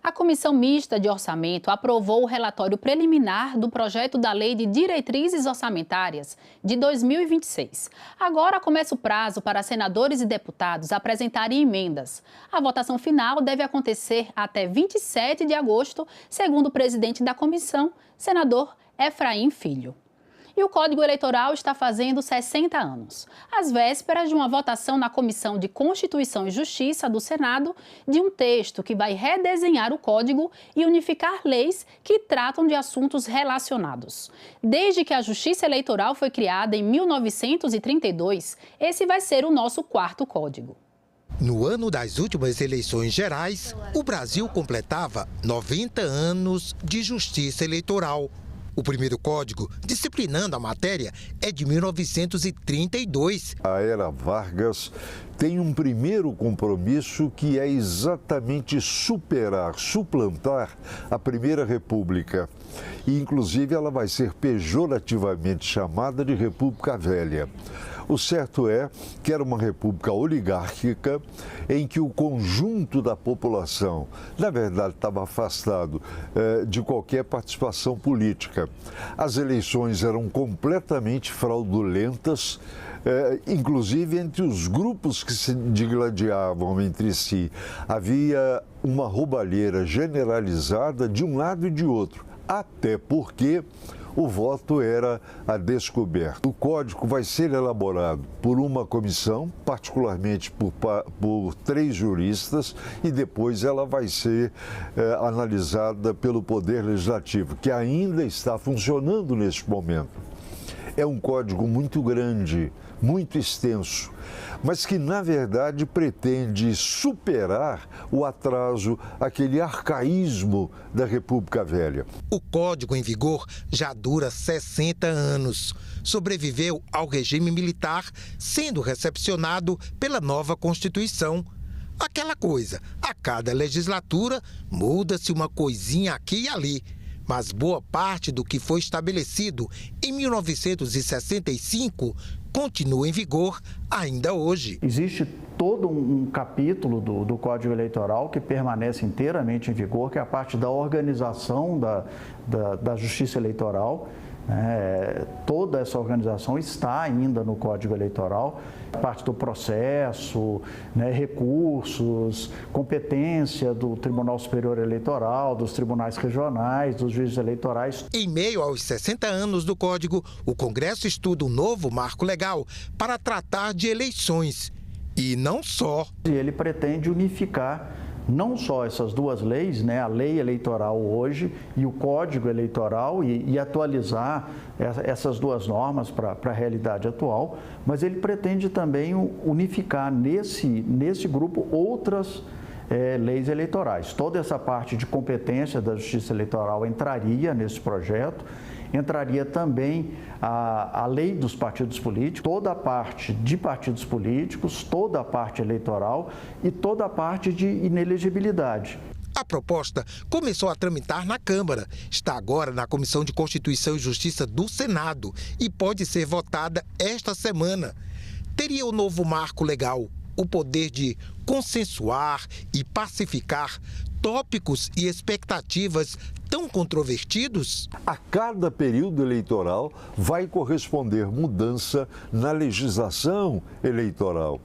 A Comissão Mista de Orçamento aprovou o relatório preliminar do projeto da Lei de Diretrizes Orçamentárias de 2026. Agora começa o prazo para senadores e deputados apresentarem emendas. A votação final deve acontecer até 27 de agosto, segundo o presidente da comissão, senador Efraim Filho. E o Código Eleitoral está fazendo 60 anos, às vésperas de uma votação na Comissão de Constituição e Justiça do Senado de um texto que vai redesenhar o Código e unificar leis que tratam de assuntos relacionados. Desde que a Justiça Eleitoral foi criada em 1932, esse vai ser o nosso 4º Código. No ano das últimas eleições gerais, o Brasil completava 90 anos de justiça eleitoral. O primeiro código, disciplinando a matéria, é de 1932. A era Vargas tem um primeiro compromisso que é exatamente suplantar a Primeira República. E, inclusive, ela vai ser pejorativamente chamada de República Velha. O certo é que era uma república oligárquica em que o conjunto da população, na verdade, estava afastado de qualquer participação política. As eleições eram completamente fraudulentas, inclusive entre os grupos que se digladiavam entre si. Havia uma roubalheira generalizada de um lado e de outro, até porque o voto era a descoberto. O código vai ser elaborado por uma comissão, particularmente por 3 juristas, e depois ela vai ser analisada pelo Poder Legislativo, que ainda está funcionando neste momento. É um código muito grande, muito extenso, mas que, na verdade, pretende superar o atraso, aquele arcaísmo da República Velha. O Código em vigor já dura 60 anos. Sobreviveu ao regime militar, sendo recepcionado pela nova Constituição. Aquela coisa, a cada legislatura muda-se uma coisinha aqui e ali. Mas boa parte do que foi estabelecido em 1965 continua em vigor ainda hoje. Existe todo um capítulo do Código Eleitoral que permanece inteiramente em vigor, que é a parte da organização da Justiça Eleitoral. Toda essa organização está ainda no Código Eleitoral, parte do processo, recursos, competência do Tribunal Superior Eleitoral, dos tribunais regionais, dos juízes eleitorais. Em meio aos 60 anos do Código, o Congresso estuda um novo marco legal para tratar de eleições. E não só. Ele pretende unificar não só essas 2 leis, a lei eleitoral hoje e o Código Eleitoral, e atualizar essas 2 normas para a realidade atual, mas ele pretende também unificar nesse grupo outras leis eleitorais. Toda essa parte de competência da Justiça Eleitoral entraria nesse projeto. Entraria também a lei dos partidos políticos, toda a parte de partidos políticos, toda a parte eleitoral e toda a parte de inelegibilidade. A proposta começou a tramitar na Câmara, está agora na Comissão de Constituição e Justiça do Senado e pode ser votada esta semana. Teria o novo marco legal o poder de consensuar e pacificar tópicos e expectativas tão controvertidos? A cada período eleitoral vai corresponder mudança na legislação eleitoral.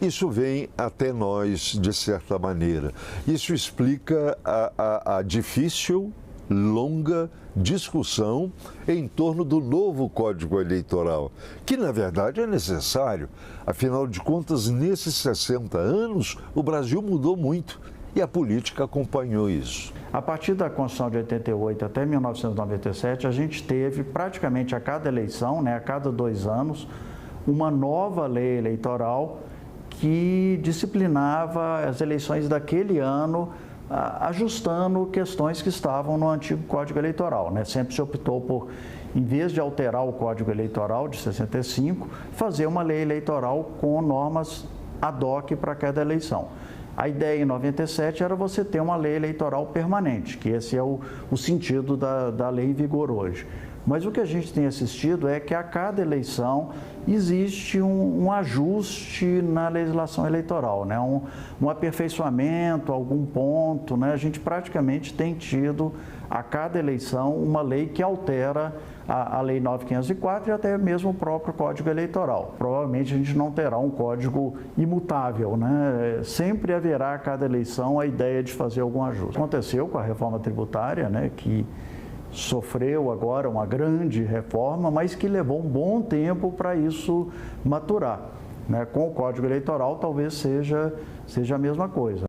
Isso vem até nós, de certa maneira. Isso explica a difícil, longa discussão em torno do novo Código Eleitoral, que na verdade é necessário. Afinal de contas, nesses 60 anos, o Brasil mudou muito. E a política acompanhou isso. A partir da Constituição de 88 até 1997, a gente teve praticamente a cada eleição, a cada 2 anos, uma nova lei eleitoral que disciplinava as eleições daquele ano, ajustando questões que estavam no antigo Código Eleitoral. Sempre se optou por, em vez de alterar o Código Eleitoral de 65, fazer uma lei eleitoral com normas ad hoc para cada eleição. A ideia em 97 era você ter uma lei eleitoral permanente, que esse é o sentido da lei em vigor hoje. Mas o que a gente tem assistido é que a cada eleição existe um ajuste na legislação eleitoral, um aperfeiçoamento, algum ponto. A gente praticamente tem tido a cada eleição uma lei que altera a Lei 9.504 e até mesmo o próprio Código Eleitoral. Provavelmente a gente não terá um código imutável, Sempre haverá a cada eleição a ideia de fazer algum ajuste. Aconteceu com a reforma tributária, que sofreu agora uma grande reforma, mas que levou um bom tempo para isso maturar. Com o Código Eleitoral talvez seja a mesma coisa.